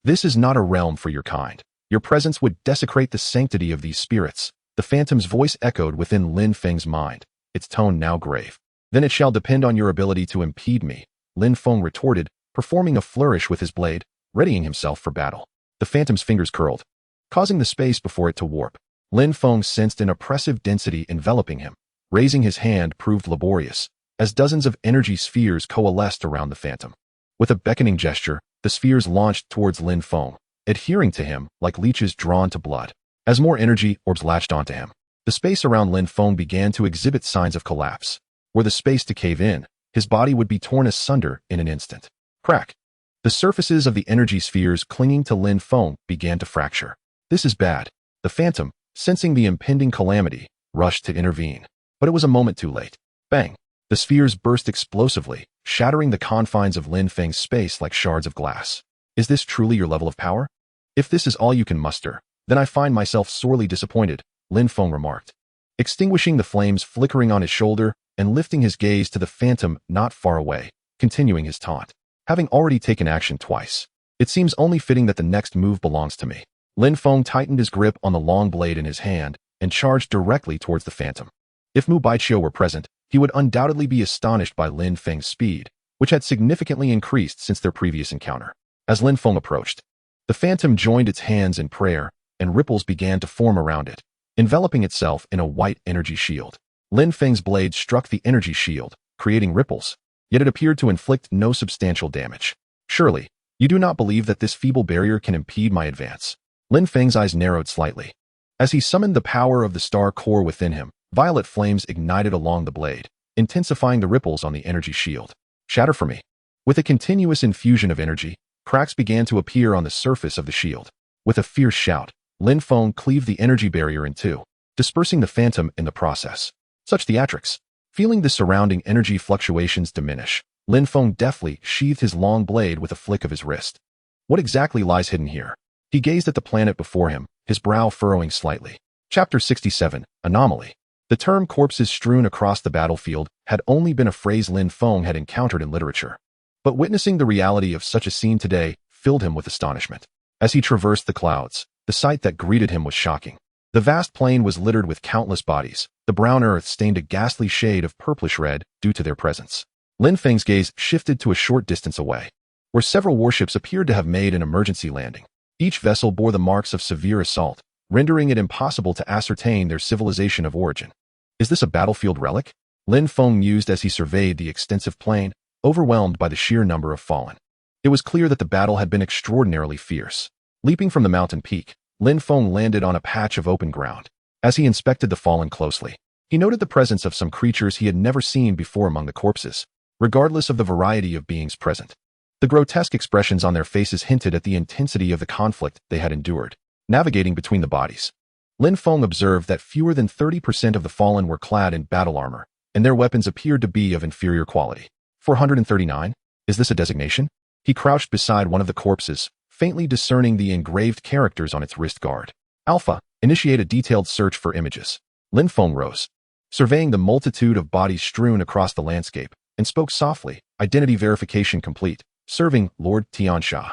A: This is not a realm for your kind. Your presence would desecrate the sanctity of these spirits. The phantom's voice echoed within Lin Feng's mind, its tone now grave. Then it shall depend on your ability to impede me, Lin Feng retorted, performing a flourish with his blade, readying himself for battle. The phantom's fingers curled, causing the space before it to warp. Lin Feng sensed an oppressive density enveloping him. Raising his hand proved laborious, as dozens of energy spheres coalesced around the phantom. With a beckoning gesture, the spheres launched towards Lin Feng, adhering to him like leeches drawn to blood. As more energy orbs latched onto him, the space around Lin Feng began to exhibit signs of collapse. Were the space to cave in, his body would be torn asunder in an instant. Crack. The surfaces of the energy spheres clinging to Lin Feng began to fracture. This is bad. The phantom, sensing the impending calamity, rushed to intervene. But it was a moment too late. Bang! The spheres burst explosively, shattering the confines of Lin Feng's space like shards of glass. Is this truly your level of power? If this is all you can muster, then I find myself sorely disappointed, Lin Feng remarked, extinguishing the flames flickering on his shoulder and lifting his gaze to the phantom not far away, continuing his taunt. Having already taken action twice, It seems only fitting that the next move belongs to me. Lin Feng tightened his grip on the long blade in his hand and charged directly towards the phantom. If Mu Baiqiu were present, he would undoubtedly be astonished by Lin Feng's speed, which had significantly increased since their previous encounter. As Lin Feng approached, the phantom joined its hands in prayer, and ripples began to form around it, enveloping itself in a white energy shield. Lin Feng's blade struck the energy shield, creating ripples, yet it appeared to inflict no substantial damage. Surely, you do not believe that this feeble barrier can impede my advance? Lin Feng's eyes narrowed slightly. As he summoned the power of the star core within him, violet flames ignited along the blade, intensifying the ripples on the energy shield. Shatter for me. With a continuous infusion of energy, cracks began to appear on the surface of the shield. With a fierce shout, Lin Feng cleaved the energy barrier in two, dispersing the phantom in the process. Such theatrics. Feeling the surrounding energy fluctuations diminish, Lin Feng deftly sheathed his long blade with a flick of his wrist. What exactly lies hidden here? He gazed at the planet before him, his brow furrowing slightly. Chapter 67, Anomaly. The term corpses strewn across the battlefield had only been a phrase Lin Feng had encountered in literature. But witnessing the reality of such a scene today filled him with astonishment. As he traversed the clouds, the sight that greeted him was shocking. The vast plain was littered with countless bodies, the brown earth stained a ghastly shade of purplish red due to their presence. Lin Feng's gaze shifted to a short distance away, where several warships appeared to have made an emergency landing. Each vessel bore the marks of severe assault, rendering it impossible to ascertain their civilization of origin. Is this a battlefield relic? Lin Feng mused as he surveyed the extensive plain, overwhelmed by the sheer number of fallen. It was clear that the battle had been extraordinarily fierce. Leaping from the mountain peak, Lin Feng landed on a patch of open ground. As he inspected the fallen closely, he noted the presence of some creatures he had never seen before among the corpses, regardless of the variety of beings present. The grotesque expressions on their faces hinted at the intensity of the conflict they had endured. Navigating between the bodies, Lin Feng observed that fewer than 30% of the fallen were clad in battle armor, and their weapons appeared to be of inferior quality. 439? Is this a designation? He crouched beside one of the corpses, faintly discerning the engraved characters on its wrist guard. Alpha, initiate a detailed search for images. Lin Feng rose, surveying the multitude of bodies strewn across the landscape, and spoke softly, identity verification complete, serving Lord Tiansha.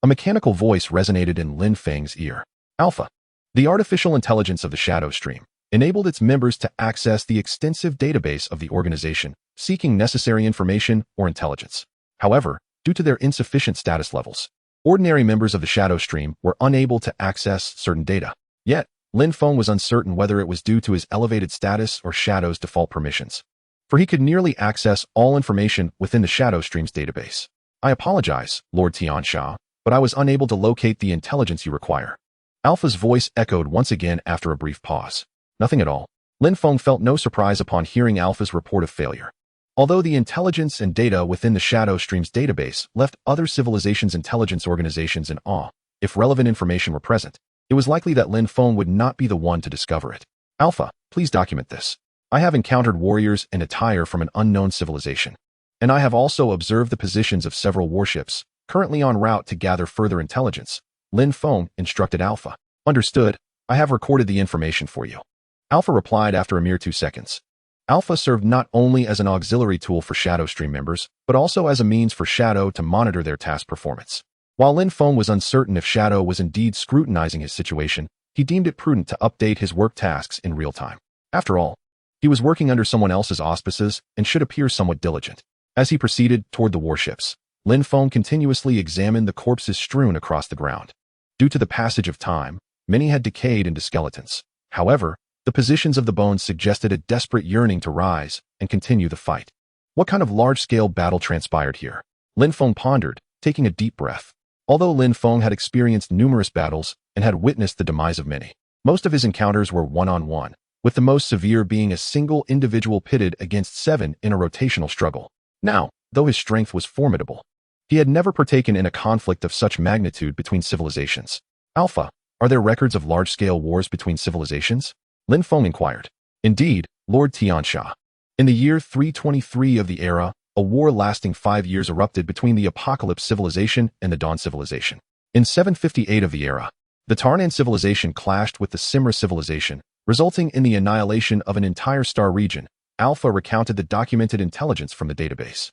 A: A mechanical voice resonated in Lin Feng's ear. Alpha, the artificial intelligence of the Shadow Stream, enabled its members to access the extensive database of the organization, seeking necessary information or intelligence. However, due to their insufficient status levels, ordinary members of the Shadow Stream were unable to access certain data. Yet, Lin Feng was uncertain whether it was due to his elevated status or Shadow's default permissions, for he could nearly access all information within the Shadow Stream's database. I apologize, Lord Tiansha, but I was unable to locate the intelligence you require. Alpha's voice echoed once again after a brief pause. Nothing at all. Lin Feng felt no surprise upon hearing Alpha's report of failure. Although the intelligence and data within the Shadow Stream's database left other civilizations' intelligence organizations in awe, if relevant information were present, it was likely that Lin Feng would not be the one to discover it. Alpha, please document this. I have encountered warriors in attire from an unknown civilization, and I have also observed the positions of several warships, currently en route to gather further intelligence. Lin Feng instructed Alpha. Understood. I have recorded the information for you. Alpha replied after a mere 2 seconds. Alpha served not only as an auxiliary tool for Shadow Stream members, but also as a means for Shadow to monitor their task performance. While Lin Feng was uncertain if Shadow was indeed scrutinizing his situation, he deemed it prudent to update his work tasks in real time. After all, he was working under someone else's auspices and should appear somewhat diligent. As he proceeded toward the warships, Lin Feng continuously examined the corpses strewn across the ground. Due to the passage of time, many had decayed into skeletons. However, the positions of the bones suggested a desperate yearning to rise and continue the fight. What kind of large-scale battle transpired here? Lin Feng pondered, taking a deep breath. Although Lin Feng had experienced numerous battles and had witnessed the demise of many, most of his encounters were one-on-one, with the most severe being a single individual pitted against 7 in a rotational struggle. Now, though his strength was formidable, he had never partaken in a conflict of such magnitude between civilizations. Alpha, are there records of large-scale wars between civilizations? Lin Feng inquired. Indeed, Lord Tiansha. In the year 323 of the era, a war lasting 5 years erupted between the Apocalypse civilization and the Dawn civilization. In 758 of the era, the Tarnan civilization clashed with the Simra civilization, resulting in the annihilation of an entire star region. Alpha recounted the documented intelligence from the database.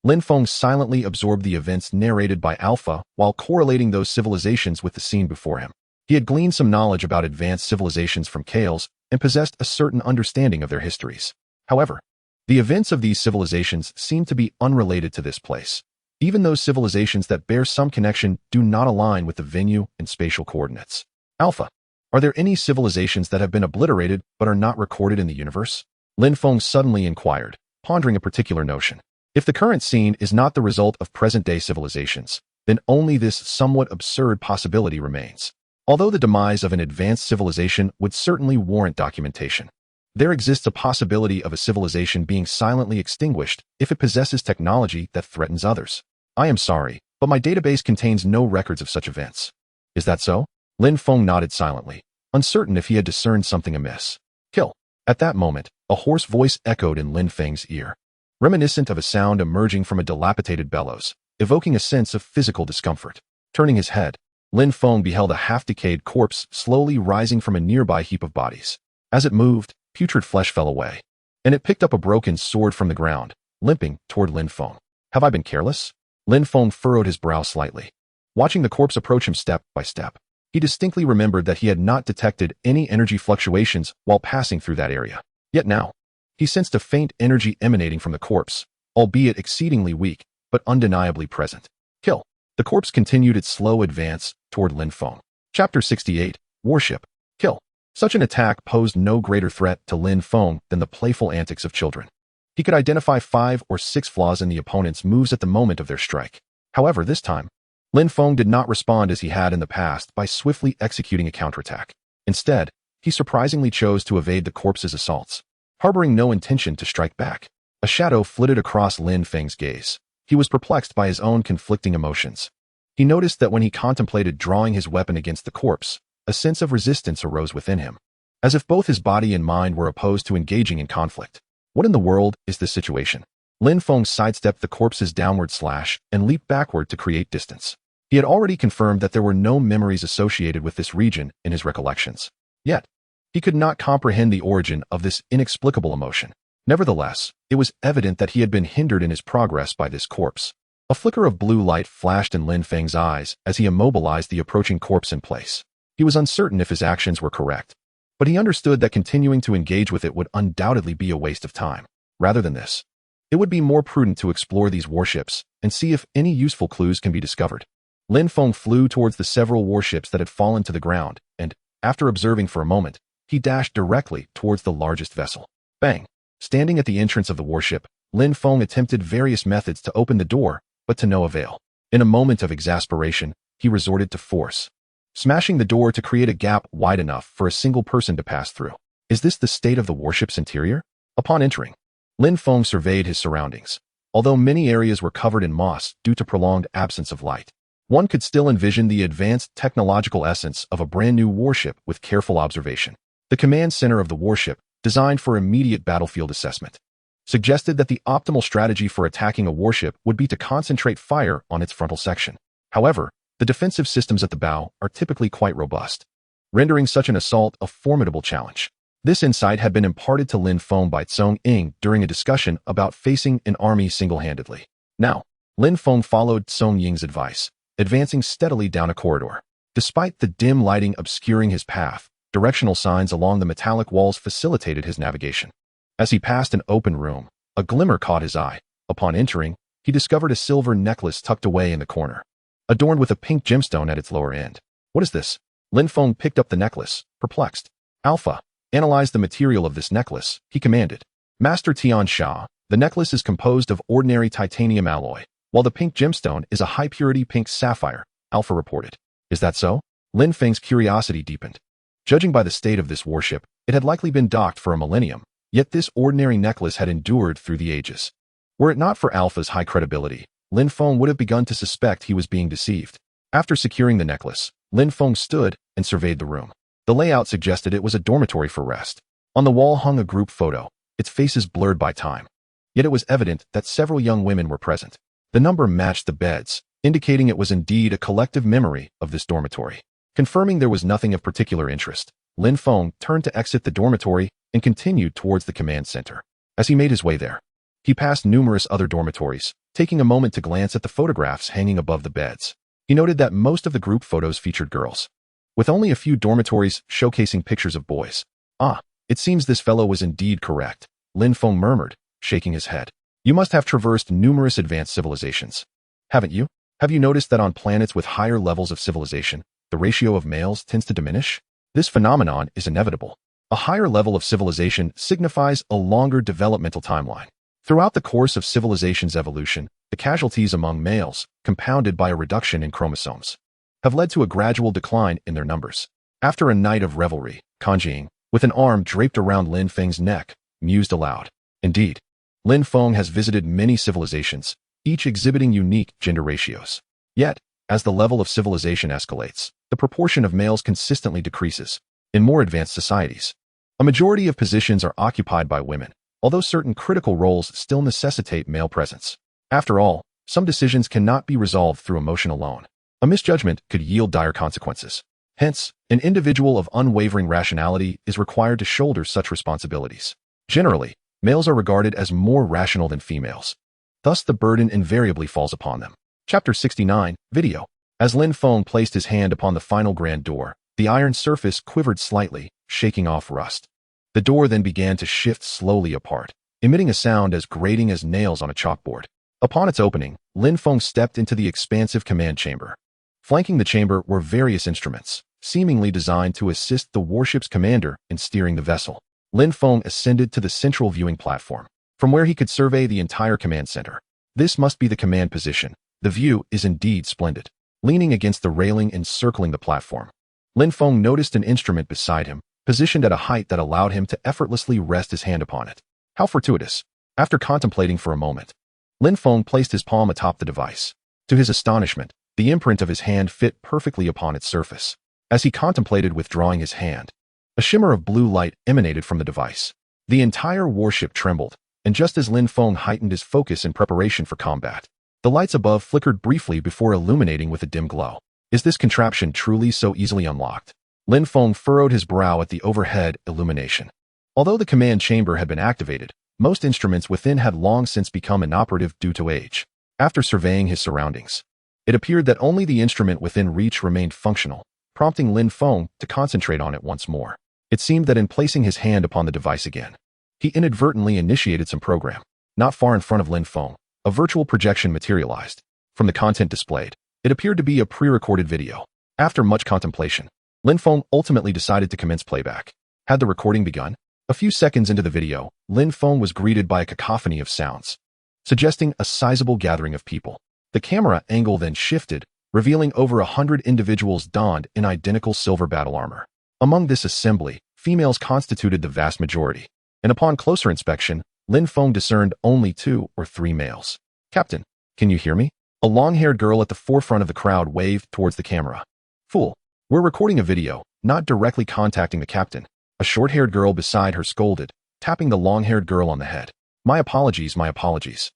A: Lin Feng silently absorbed the events narrated by Alpha while correlating those civilizations with the scene before him. He had gleaned some knowledge about advanced civilizations from Kales and possessed a certain understanding of their histories. However, the events of these civilizations seem to be unrelated to this place. Even those civilizations that bear some connection do not align with the venue and spatial coordinates. Alpha, are there any civilizations that have been obliterated but are not recorded in the universe? Lin Feng suddenly inquired, pondering a particular notion. If the current scene is not the result of present-day civilizations, then only this somewhat absurd possibility remains. Although the demise of an advanced civilization would certainly warrant documentation, there exists a possibility of a civilization being silently extinguished if it possesses technology that threatens others. I am sorry, but my database contains no records of such events. Is that so? Lin Feng nodded silently, uncertain if he had discerned something amiss. Kill. At that moment, a hoarse voice echoed in Lin Feng's ear, reminiscent of a sound emerging from a dilapidated bellows, evoking a sense of physical discomfort. Turning his head, Lin Feng beheld a half-decayed corpse slowly rising from a nearby heap of bodies. As it moved, putrid flesh fell away, and it picked up a broken sword from the ground, limping toward Lin Feng. Have I been careless? Lin Feng furrowed his brow slightly, watching the corpse approach him step by step. He distinctly remembered that he had not detected any energy fluctuations while passing through that area. Yet now, he sensed a faint energy emanating from the corpse, albeit exceedingly weak, but undeniably present. Kill. The corpse continued its slow advance toward Lin Feng. Chapter 68, Warship. Kill. Such an attack posed no greater threat to Lin Feng than the playful antics of children. He could identify 5 or 6 flaws in the opponent's moves at the moment of their strike. However, this time, Lin Feng did not respond as he had in the past by swiftly executing a counterattack. Instead, he surprisingly chose to evade the corpse's assaults, harboring no intention to strike back. A shadow flitted across Lin Feng's gaze. He was perplexed by his own conflicting emotions. He noticed that when he contemplated drawing his weapon against the corpse, a sense of resistance arose within him, as if both his body and mind were opposed to engaging in conflict. What in the world is this situation? Lin Feng sidestepped the corpse's downward slash and leaped backward to create distance. He had already confirmed that there were no memories associated with this region in his recollections. Yet, he could not comprehend the origin of this inexplicable emotion. Nevertheless, it was evident that he had been hindered in his progress by this corpse. A flicker of blue light flashed in Lin Feng's eyes as he immobilized the approaching corpse in place. He was uncertain if his actions were correct, but he understood that continuing to engage with it would undoubtedly be a waste of time. Rather than this, it would be more prudent to explore these warships and see if any useful clues can be discovered. Lin Feng flew towards the several warships that had fallen to the ground, and, after observing for a moment, he dashed directly towards the largest vessel. Bang! Standing at the entrance of the warship, Lin Feng attempted various methods to open the door, but to no avail. In a moment of exasperation, he resorted to force, smashing the door to create a gap wide enough for a single person to pass through. Is this the state of the warship's interior? Upon entering, Lin Feng surveyed his surroundings. Although many areas were covered in moss due to prolonged absence of light, one could still envision the advanced technological essence of a brand new warship with careful observation. The command center of the warship, designed for immediate battlefield assessment, suggested that the optimal strategy for attacking a warship would be to concentrate fire on its frontal section. However, the defensive systems at the bow are typically quite robust, rendering such an assault a formidable challenge. This insight had been imparted to Lin Feng by Tsong Ying during a discussion about facing an army single-handedly. Now, Lin Feng followed Tsong Ying's advice, advancing steadily down a corridor. Despite the dim lighting obscuring his path, directional signs along the metallic walls facilitated his navigation. As he passed an open room, a glimmer caught his eye. Upon entering, he discovered a silver necklace tucked away in the corner, adorned with a pink gemstone at its lower end. What is this? Lin Feng picked up the necklace, perplexed. Alpha, analyze the material of this necklace, he commanded. Master Tian Sha, the necklace is composed of ordinary titanium alloy, while the pink gemstone is a high-purity pink sapphire, Alpha reported. Is that so? Lin Feng's curiosity deepened. Judging by the state of this warship, it had likely been docked for a millennium, yet this ordinary necklace had endured through the ages. Were it not for Alpha's high credibility, Lin Feng would have begun to suspect he was being deceived. After securing the necklace, Lin Feng stood and surveyed the room. The layout suggested it was a dormitory for rest. On the wall hung a group photo, its faces blurred by time. Yet it was evident that several young women were present. The number matched the beds, indicating it was indeed a collective memory of this dormitory. Confirming there was nothing of particular interest, Lin Feng turned to exit the dormitory and continued towards the command center. As he made his way there, He passed numerous other dormitories, taking a moment to glance at the photographs hanging above the beds. He noted that most of the group photos featured girls, with only a few dormitories showcasing pictures of boys. Ah, it seems this fellow was indeed correct, Lin Feng murmured, shaking his head. You must have traversed numerous advanced civilizations, haven't you? Have you noticed that on planets with higher levels of civilization, the ratio of males tends to diminish? This phenomenon is inevitable. A higher level of civilization signifies a longer developmental timeline. Throughout the course of civilization's evolution, the casualties among males, compounded by a reduction in chromosomes, have led to a gradual decline in their numbers. After a night of revelry, Kan Jing, with an arm draped around Lin Feng's neck, mused aloud. Indeed, Lin Feng has visited many civilizations, each exhibiting unique gender ratios. Yet, as the level of civilization escalates, the proportion of males consistently decreases. In more advanced societies, a majority of positions are occupied by women, although certain critical roles still necessitate male presence. After all, some decisions cannot be resolved through emotion alone. A misjudgment could yield dire consequences. Hence, an individual of unwavering rationality is required to shoulder such responsibilities. Generally, males are regarded as more rational than females. Thus, the burden invariably falls upon them. Chapter 69, Video. As Lin Feng placed his hand upon the final grand door, the iron surface quivered slightly, shaking off rust. The door then began to shift slowly apart, emitting a sound as grating as nails on a chalkboard. Upon its opening, Lin Feng stepped into the expansive command chamber. Flanking the chamber were various instruments, seemingly designed to assist the warship's commander in steering the vessel. Lin Feng ascended to the central viewing platform, from where he could survey the entire command center. This must be the command position. The view is indeed splendid. Leaning against the railing encircling the platform, Lin Feng noticed an instrument beside him, positioned at a height that allowed him to effortlessly rest his hand upon it. How fortuitous. After contemplating for a moment, Lin Feng placed his palm atop the device. To his astonishment, the imprint of his hand fit perfectly upon its surface. As he contemplated withdrawing his hand, a shimmer of blue light emanated from the device. The entire warship trembled, and just as Lin Feng heightened his focus in preparation for combat, the lights above flickered briefly before illuminating with a dim glow. Is this contraption truly so easily unlocked? Lin Feng furrowed his brow at the overhead illumination. Although the command chamber had been activated, most instruments within had long since become inoperative due to age. After surveying his surroundings, it appeared that only the instrument within reach remained functional, prompting Lin Feng to concentrate on it once more. It seemed that in placing his hand upon the device again, he inadvertently initiated some program. Not far in front of Lin Feng, a virtual projection materialized. From the content displayed, it appeared to be a pre-recorded video. After much contemplation, Lin Feng ultimately decided to commence playback. Had the recording begun? A few seconds into the video, Lin Feng was greeted by a cacophony of sounds, suggesting a sizable gathering of people. The camera angle then shifted, revealing over 100 individuals donned in identical silver battle armor. Among this assembly, females constituted the vast majority, and upon closer inspection, Lin Feng discerned only 2 or 3 males. Captain, can you hear me? A long-haired girl at the forefront of the crowd waved towards the camera. Fool, we're recording a video, not directly contacting the captain. A short-haired girl beside her scolded, tapping the long-haired girl on the head. My apologies, my apologies.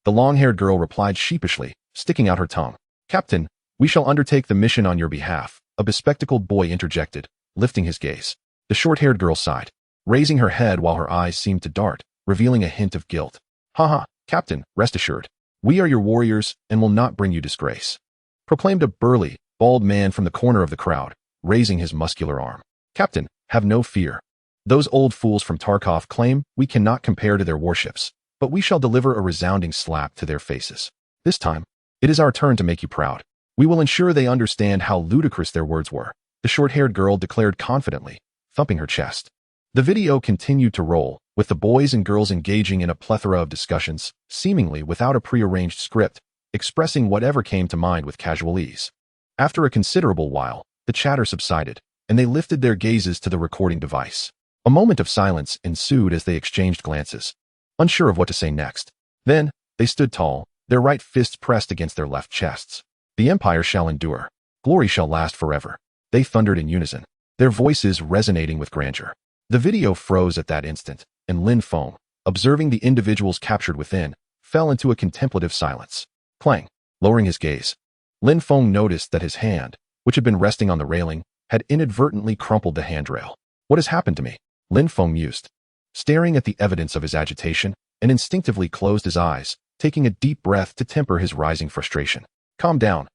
A: The long-haired girl replied sheepishly, sticking out her tongue. Captain, we shall undertake the mission on your behalf, a bespectacled boy interjected, lifting his gaze. The short-haired girl sighed, raising her head while her eyes seemed to dart, revealing a hint of guilt. Haha, Captain, rest assured. We are your warriors and will not bring you disgrace, proclaimed a burly, bald man from the corner of the crowd, raising his muscular arm. Captain, have no fear. Those old fools from Tarkov claim we cannot compare to their warships, but we shall deliver a resounding slap to their faces. This time, it is our turn to make you proud. We will ensure they understand how ludicrous their words were, the short-haired girl declared confidently, thumping her chest. The video continued to roll, with the boys and girls engaging in a plethora of discussions, seemingly without a prearranged script, expressing whatever came to mind with casual ease. After a considerable while, the chatter subsided, and they lifted their gazes to the recording device. A moment of silence ensued as they exchanged glances, unsure of what to say next. Then, they stood tall, their right fists pressed against their left chests. The Empire shall endure. Glory shall last forever. They thundered in unison, their voices resonating with grandeur. The video froze at that instant, and Lin Feng, observing the individuals captured within, fell into a contemplative silence. Clang. Lowering his gaze, Lin Feng noticed that his hand, which had been resting on the railing, had inadvertently crumpled the handrail. What has happened to me? Lin Feng mused, staring at the evidence of his agitation, and instinctively closed his eyes, taking a deep breath to temper his rising frustration. Calm down,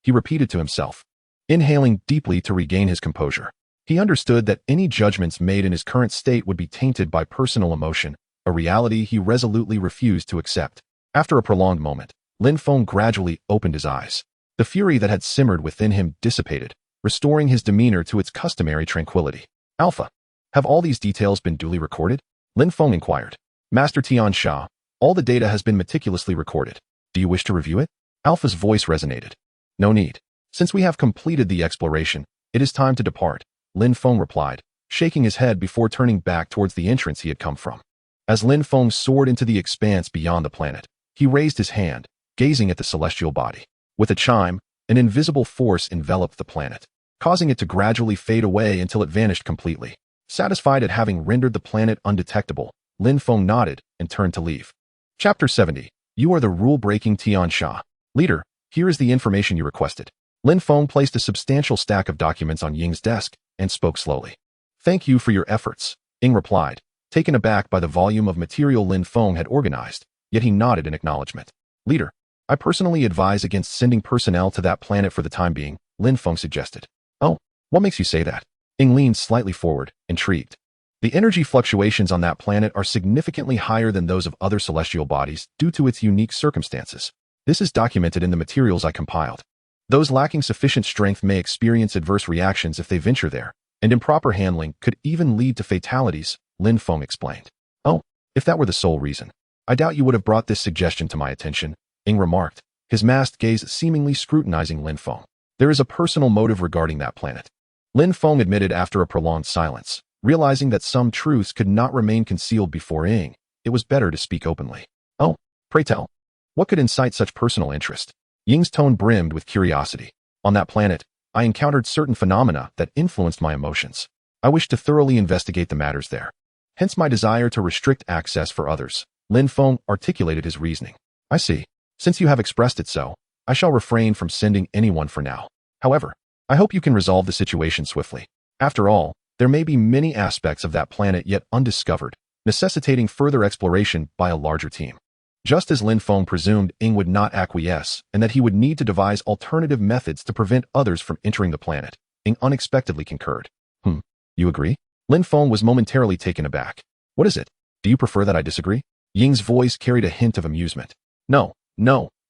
A: he repeated to himself, inhaling deeply to regain his composure. He understood that any judgments made in his current state would be tainted by personal emotion, a reality he resolutely refused to accept. After a prolonged moment, Lin Feng gradually opened his eyes. The fury that had simmered within him dissipated, restoring his demeanor to its customary tranquility. Alpha, have all these details been duly recorded? Lin Feng inquired. Master Tian Sha, all the data has been meticulously recorded. Do you wish to review it? Alpha's voice resonated. No need. Since we have completed the exploration, it is time to depart, Lin Feng replied, shaking his head before turning back towards the entrance he had come from. As Lin Feng soared into the expanse beyond the planet, he raised his hand, gazing at the celestial body. With a chime, an invisible force enveloped the planet, causing it to gradually fade away until it vanished completely. Satisfied at having rendered the planet undetectable, Lin Feng nodded and turned to leave. Chapter 70. You are the rule-breaking Tian Sha. Leader, here is the information you requested. Lin Feng placed a substantial stack of documents on Ying's desk and spoke slowly. Thank you for your efforts, Ying replied, taken aback by the volume of material Lin Feng had organized, yet he nodded in acknowledgement. Leader, I personally advise against sending personnel to that planet for the time being, Lin Feng suggested. Oh, what makes you say that? Ying leaned slightly forward, intrigued. The energy fluctuations on that planet are significantly higher than those of other celestial bodies due to its unique circumstances. This is documented in the materials I compiled. Those lacking sufficient strength may experience adverse reactions if they venture there, and improper handling could even lead to fatalities, Lin Feng explained. Oh, if that were the sole reason, I doubt you would have brought this suggestion to my attention, Ying remarked, his masked gaze seemingly scrutinizing Lin Feng. There is a personal motive regarding that planet, Lin Feng admitted after a prolonged silence. Realizing that some truths could not remain concealed before Ying, it was better to speak openly. Oh, pray tell. What could incite such personal interest? Ying's tone brimmed with curiosity. On that planet, I encountered certain phenomena that influenced my emotions. I wish to thoroughly investigate the matters there. Hence my desire to restrict access for others. Lin Feng articulated his reasoning. I see. Since you have expressed it so, I shall refrain from sending anyone for now. However, I hope you can resolve the situation swiftly. After all, there may be many aspects of that planet yet undiscovered, necessitating further exploration by a larger team. Just as Lin Feng presumed Ying would not acquiesce and that he would need to devise alternative methods to prevent others from entering the planet, Ying unexpectedly concurred. You agree? Lin Feng was momentarily taken aback. What is it? Do you prefer that I disagree? Ying's voice carried a hint of amusement. No,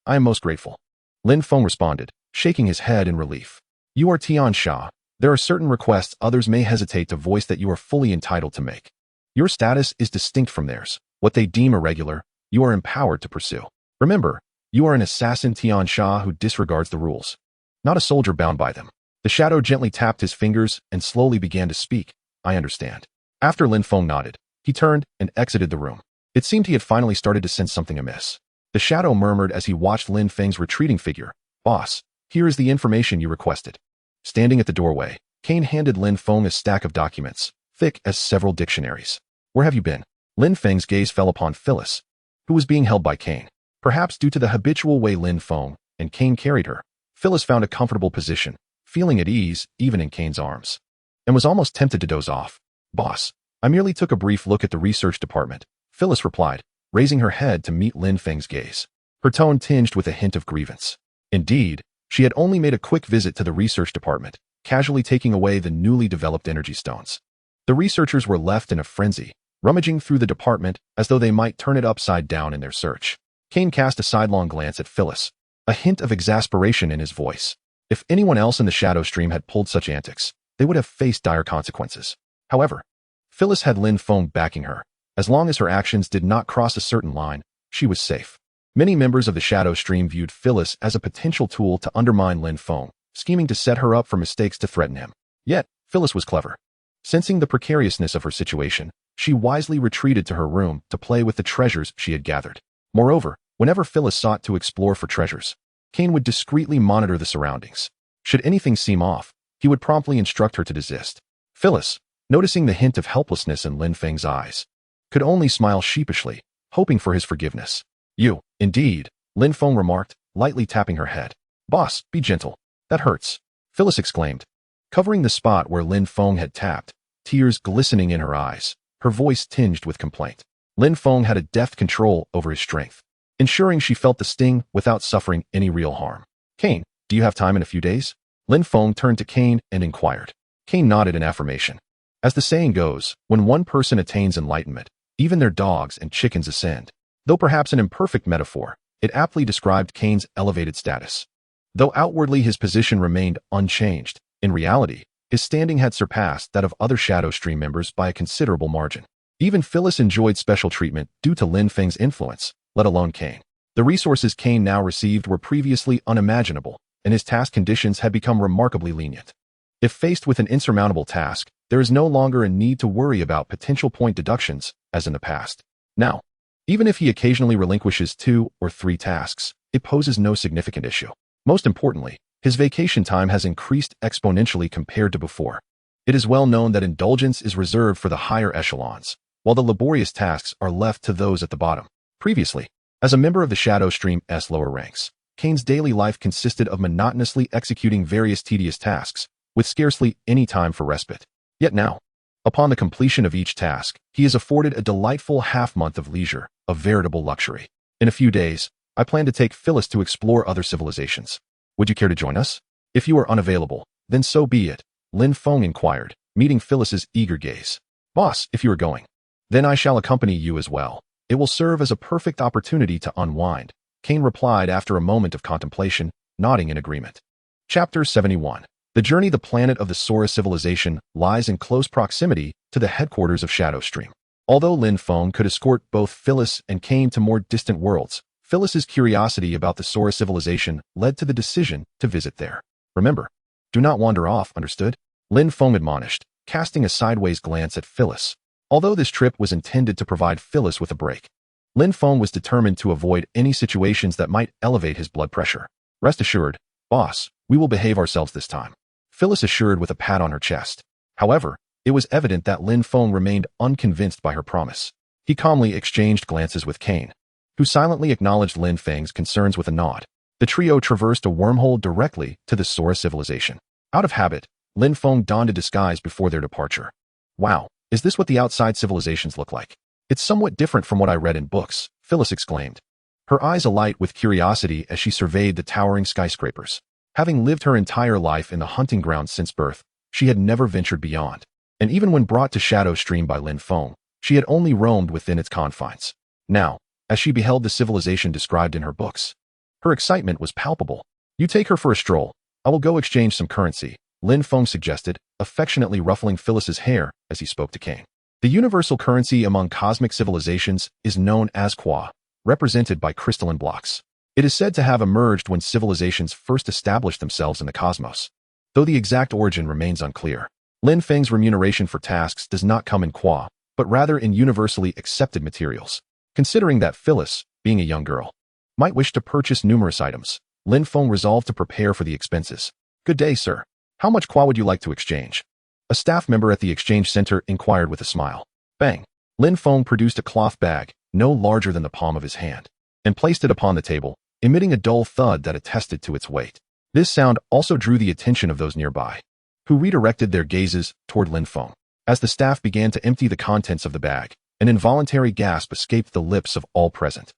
A: I am most grateful. Lin Feng responded, shaking his head in relief. You are Tian Sha. There are certain requests others may hesitate to voice that you are fully entitled to make. Your status is distinct from theirs. What they deem irregular, you are empowered to pursue. Remember, you are an assassin Tian Sha who disregards the rules, not a soldier bound by them. The shadow gently tapped his fingers and slowly began to speak. I understand. After Lin Feng nodded, he turned and exited the room. It seemed he had finally started to sense something amiss. The shadow murmured as he watched Lin Feng's retreating figure. Boss, here is the information you requested. Standing at the doorway, Kane handed Lin Feng a stack of documents, thick as several dictionaries. Where have you been? Lin Feng's gaze fell upon Phyllis, who was being held by Kane. Perhaps due to the habitual way Lin Feng and Kane carried her, Phyllis found a comfortable position, feeling at ease even in Kane's arms, and was almost tempted to doze off. Boss, I merely took a brief look at the research department, Phyllis replied, raising her head to meet Lin Feng's gaze. Her tone tinged with a hint of grievance. Indeed, she had only made a quick visit to the research department, casually taking away the newly developed energy stones. The researchers were left in a frenzy, rummaging through the department as though they might turn it upside down in their search. Kane cast a sidelong glance at Phyllis, a hint of exasperation in his voice. If anyone else in the shadow stream had pulled such antics, they would have faced dire consequences. However, Phyllis had Lin Feng backing her. As long as her actions did not cross a certain line, she was safe. Many members of the shadow stream viewed Phyllis as a potential tool to undermine Lin Feng, scheming to set her up for mistakes to threaten him. Yet, Phyllis was clever. Sensing the precariousness of her situation, she wisely retreated to her room to play with the treasures she had gathered. Moreover, whenever Phyllis sought to explore for treasures, Kane would discreetly monitor the surroundings. Should anything seem off, he would promptly instruct her to desist. Phyllis, noticing the hint of helplessness in Lin Feng's eyes, could only smile sheepishly, hoping for his forgiveness. You, indeed, Lin Feng remarked, lightly tapping her head. Boss, be gentle. That hurts, Phyllis exclaimed, covering the spot where Lin Feng had tapped, tears glistening in her eyes, her voice tinged with complaint. Lin Feng had a deft control over his strength, ensuring she felt the sting without suffering any real harm. Kane, do you have time in a few days? Lin Feng turned to Kane and inquired. Kane nodded in affirmation. As the saying goes, when one person attains enlightenment, even their dogs and chickens ascend. Though perhaps an imperfect metaphor, it aptly described Kane's elevated status. Though outwardly his position remained unchanged, in reality, his standing had surpassed that of other Shadow Stream members by a considerable margin. Even Phyllis enjoyed special treatment due to Lin Feng's influence, let alone Kane. The resources Kane now received were previously unimaginable, and his task conditions had become remarkably lenient. If faced with an insurmountable task, there is no longer a need to worry about potential point deductions, as in the past. Now, even if he occasionally relinquishes 2 or 3 tasks, it poses no significant issue. Most importantly, his vacation time has increased exponentially compared to before. It is well known that indulgence is reserved for the higher echelons, while the laborious tasks are left to those at the bottom. Previously, as a member of the Shadow Stream's lower ranks, Kane's daily life consisted of monotonously executing various tedious tasks, with scarcely any time for respite. Yet now, upon the completion of each task, he is afforded a delightful half-month of leisure, a veritable luxury. In a few days, I plan to take Phyllis to explore other civilizations. Would you care to join us? If you are unavailable, then so be it, Lin Feng inquired, meeting Phyllis's eager gaze. Boss, if you are going, then I shall accompany you as well. It will serve as a perfect opportunity to unwind, Kane replied after a moment of contemplation, nodding in agreement. Chapter 71. The journey. The planet of the Sora civilization lies in close proximity to the headquarters of Shadow Stream. Although Lin Feng could escort both Phyllis and Kane to more distant worlds, Phyllis's curiosity about the Sora civilization led to the decision to visit there. Remember, do not wander off, understood? Lin Feng admonished, casting a sideways glance at Phyllis. Although this trip was intended to provide Phyllis with a break, Lin Feng was determined to avoid any situations that might elevate his blood pressure. Rest assured, boss, we will behave ourselves this time, Phyllis assured with a pat on her chest. However, it was evident that Lin Feng remained unconvinced by her promise. He calmly exchanged glances with Kane, who silently acknowledged Lin Feng's concerns with a nod. The trio traversed a wormhole directly to the Sora civilization. Out of habit, Lin Feng donned a disguise before their departure. Wow, is this what the outside civilizations look like? It's somewhat different from what I read in books, Phyllis exclaimed, her eyes alight with curiosity as she surveyed the towering skyscrapers. Having lived her entire life in the hunting grounds since birth, she had never ventured beyond. And even when brought to Shadow Stream by Lin Feng, she had only roamed within its confines. Now, as she beheld the civilization described in her books, her excitement was palpable. You take her for a stroll. I will go exchange some currency, Lin Feng suggested, affectionately ruffling Phyllis's hair as he spoke to Kane. The universal currency among cosmic civilizations is known as qua, represented by crystalline blocks. It is said to have emerged when civilizations first established themselves in the cosmos, though the exact origin remains unclear. Lin Feng's remuneration for tasks does not come in qua, but rather in universally accepted materials. Considering that Phyllis, being a young girl, might wish to purchase numerous items, Lin Feng resolved to prepare for the expenses. Good day, sir. How much qua would you like to exchange? A staff member at the exchange center inquired with a smile. Bang! Lin Feng produced a cloth bag, no larger than the palm of his hand, and placed it upon the table, emitting a dull thud that attested to its weight. This sound also drew the attention of those nearby, who redirected their gazes toward Lin Feng. As the staff began to empty the contents of the bag, an involuntary gasp escaped the lips of all present.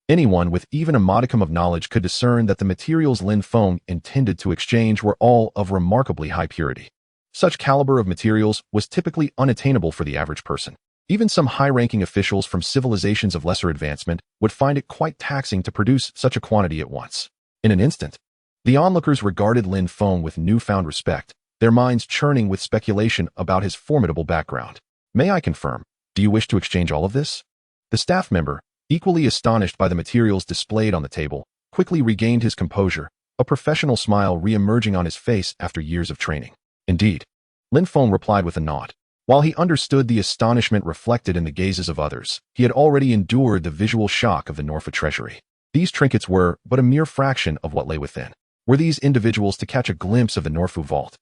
A: Anyone with even a modicum of knowledge could discern that the materials Lin Feng intended to exchange were all of remarkably high purity. Such caliber of materials was typically unattainable for the average person. Even some high-ranking officials from civilizations of lesser advancement would find it quite taxing to produce such a quantity at once. In an instant, the onlookers regarded Lin Feng with newfound respect, their minds churning with speculation about his formidable background. May I confirm, do you wish to exchange all of this? The staff member, equally astonished by the materials displayed on the table, quickly regained his composure, a professional smile re-emerging on his face after years of training. Indeed, Lin Feng replied with a nod. While he understood the astonishment reflected in the gazes of others, he had already endured the visual shock of the Norfa treasury. These trinkets were but a mere fraction of what lay within. Were these individuals to catch a glimpse of the Norfu vault,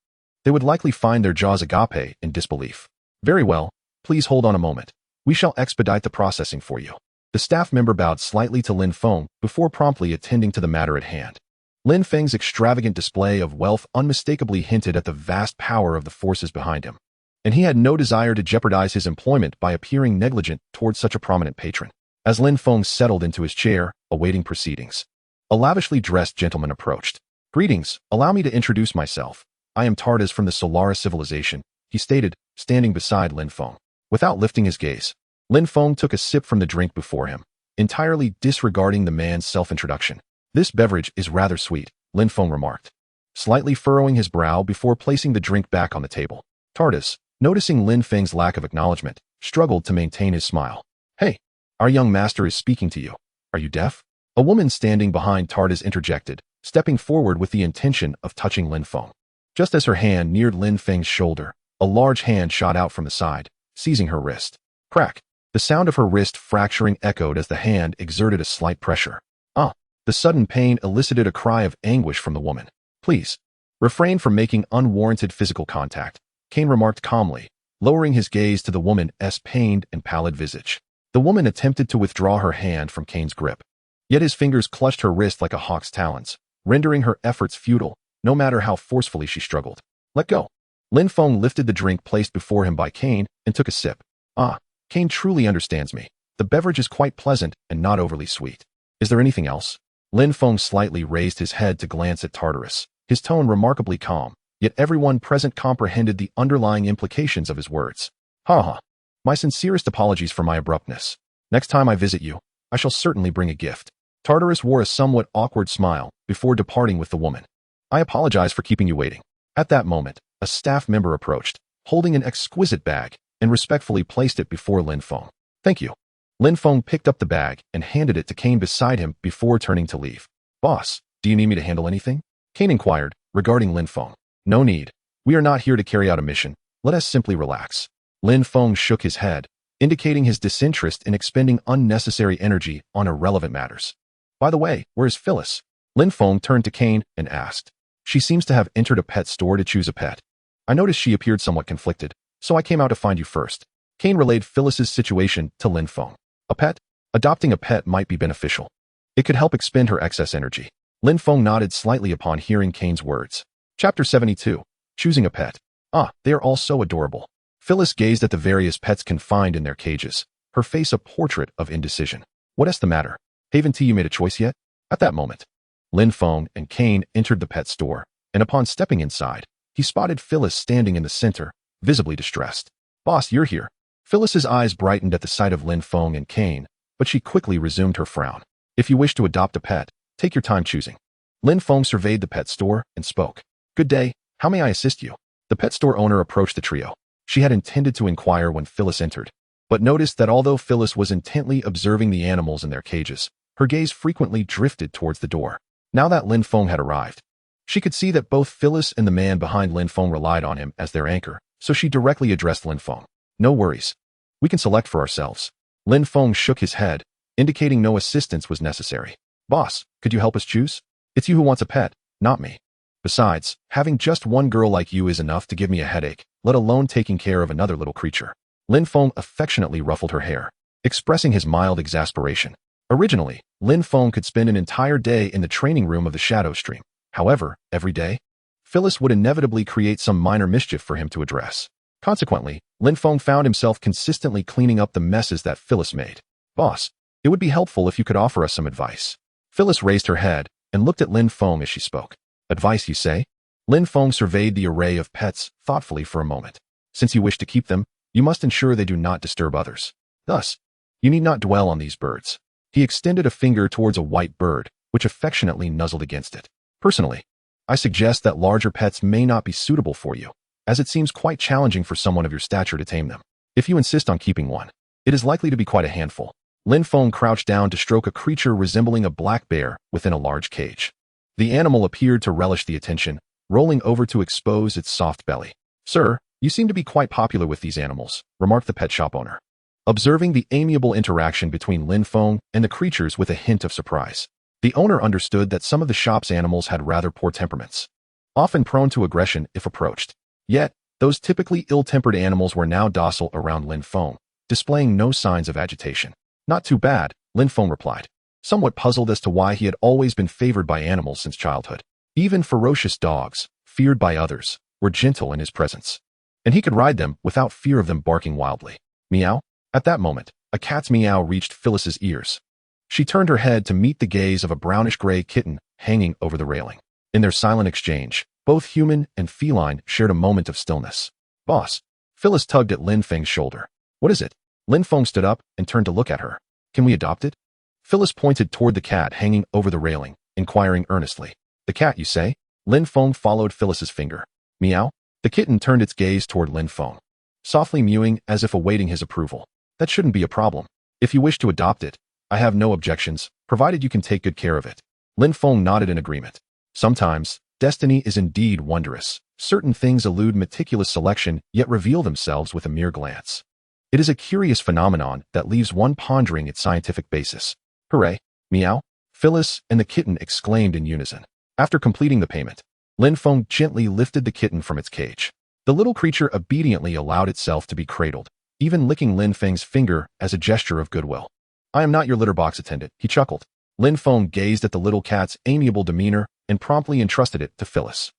A: they would likely find their jaws agape in disbelief. Very well, please hold on a moment. We shall expedite the processing for you. The staff member bowed slightly to Lin Feng before promptly attending to the matter at hand. Lin Feng's extravagant display of wealth unmistakably hinted at the vast power of the forces behind him. and he had no desire to jeopardize his employment by appearing negligent towards such a prominent patron. As Lin Feng settled into his chair, awaiting proceedings, a lavishly dressed gentleman approached. "Greetings, allow me to introduce myself. I am Tardas from the Solaris civilization," he stated, standing beside Lin Feng. Without lifting his gaze, Lin Feng took a sip from the drink before him, entirely disregarding the man's self-introduction. "This beverage is rather sweet," Lin Feng remarked, slightly furrowing his brow before placing the drink back on the table. Tardas, noticing Lin Feng's lack of acknowledgement, struggled to maintain his smile. "Hey, our young master is speaking to you. Are you deaf?" A woman standing behind Tardas interjected, stepping forward with the intention of touching Lin Feng. Just as her hand neared Lin Feng's shoulder, a large hand shot out from the side, seizing her wrist. Crack! The sound of her wrist fracturing echoed as the hand exerted a slight pressure. "Ah!" The sudden pain elicited a cry of anguish from the woman. "Please, refrain from making unwarranted physical contact," Cain remarked calmly, lowering his gaze to the woman's pained and pallid visage. The woman attempted to withdraw her hand from Cain's grip, yet his fingers clutched her wrist like a hawk's talons, rendering her efforts futile, no matter how forcefully she struggled. "Let go." Lin Feng lifted the drink placed before him by Cain and took a sip. "Ah, Cain truly understands me. The beverage is quite pleasant and not overly sweet. Is there anything else?" Lin Feng slightly raised his head to glance at Tartarus, his tone remarkably calm, yet everyone present comprehended the underlying implications of his words. "Ha ha. My sincerest apologies for my abruptness. Next time I visit you, I shall certainly bring a gift." Tartarus wore a somewhat awkward smile before departing with the woman. "I apologize for keeping you waiting." At that moment, a staff member approached, holding an exquisite bag, and respectfully placed it before Lin Feng. "Thank you." Lin Feng picked up the bag and handed it to Cain beside him before turning to leave. "Boss, do you need me to handle anything?" Cain inquired, regarding Lin Feng. "No need. We are not here to carry out a mission. Let us simply relax." Lin Feng shook his head, indicating his disinterest in expending unnecessary energy on irrelevant matters. "By the way, where is Phyllis?" Lin Feng turned to Cain and asked. "She seems to have entered a pet store to choose a pet. I noticed she appeared somewhat conflicted, so I came out to find you first." Cain relayed Phyllis's situation to Lin Feng. "A pet? Adopting a pet might be beneficial. It could help expend her excess energy." Lin Feng nodded slightly upon hearing Cain's words. Chapter 72. Choosing a pet. "Ah, they are all so adorable." Phyllis gazed at the various pets confined in their cages, her face a portrait of indecision. "What's the matter? Haven't you made a choice yet?" At that moment, Lin Feng and Cain entered the pet store, and upon stepping inside, he spotted Phyllis standing in the center, visibly distressed. "Boss, you're here." Phyllis's eyes brightened at the sight of Lin Feng and Cain, but she quickly resumed her frown. "If you wish to adopt a pet, take your time choosing." Lin Feng surveyed the pet store and spoke. "Good day, how may I assist you?" The pet store owner approached the trio. She had intended to inquire when Phyllis entered, but noticed that although Phyllis was intently observing the animals in their cages, her gaze frequently drifted towards the door. Now that Lin Feng had arrived, she could see that both Phyllis and the man behind Lin Feng relied on him as their anchor, so she directly addressed Lin Feng. "No worries. We can select for ourselves." Lin Feng shook his head, indicating no assistance was necessary. "Boss, could you help us choose? It's you who wants a pet, not me. Besides, having just one girl like you is enough to give me a headache, let alone taking care of another little creature." Lin Feng affectionately ruffled her hair, expressing his mild exasperation. Originally, Lin Feng could spend an entire day in the training room of the Shadow Stream. However, every day, Phyllis would inevitably create some minor mischief for him to address. Consequently, Lin Feng found himself consistently cleaning up the messes that Phyllis made. "Boss, it would be helpful if you could offer us some advice." Phyllis raised her head and looked at Lin Feng as she spoke. "Advice, you say?" Lin Feng surveyed the array of pets thoughtfully for a moment. "Since you wish to keep them, you must ensure they do not disturb others. Thus, you need not dwell on these birds." He extended a finger towards a white bird, which affectionately nuzzled against it. "Personally, I suggest that larger pets may not be suitable for you, as it seems quite challenging for someone of your stature to tame them. If you insist on keeping one, it is likely to be quite a handful." Lin Feng crouched down to stroke a creature resembling a black bear within a large cage. The animal appeared to relish the attention, rolling over to expose its soft belly. "Sir, you seem to be quite popular with these animals," remarked the pet shop owner, observing the amiable interaction between Lin Feng and the creatures with a hint of surprise. The owner understood that some of the shop's animals had rather poor temperaments, often prone to aggression if approached. Yet, those typically ill-tempered animals were now docile around Lin Feng, displaying no signs of agitation. "Not too bad," Lin Feng replied, somewhat puzzled as to why he had always been favored by animals since childhood. Even ferocious dogs, feared by others, were gentle in his presence. and he could ride them without fear of them barking wildly. Meow. At that moment, a cat's meow reached Phyllis's ears. She turned her head to meet the gaze of a brownish-gray kitten hanging over the railing. In their silent exchange, both human and feline shared a moment of stillness. Boss. Phyllis tugged at Lin Feng's shoulder. What is it? Lin Feng stood up and turned to look at her. Can we adopt it? Phyllis pointed toward the cat hanging over the railing, inquiring earnestly. The cat, you say? Lin Feng followed Phyllis's finger. Meow. The kitten turned its gaze toward Lin Feng, softly mewing as if awaiting his approval. That shouldn't be a problem. If you wish to adopt it, I have no objections, provided you can take good care of it. Lin Feng nodded in agreement. Sometimes, destiny is indeed wondrous. Certain things elude meticulous selection, yet reveal themselves with a mere glance. It is a curious phenomenon that leaves one pondering its scientific basis. Hooray! Meow! Phyllis and the kitten exclaimed in unison. After completing the payment, Lin Feng gently lifted the kitten from its cage. The little creature obediently allowed itself to be cradled, even licking Lin Feng's finger as a gesture of goodwill. I am not your litter box attendant, he chuckled. Lin Feng gazed at the little cat's amiable demeanor and promptly entrusted it to Phyllis.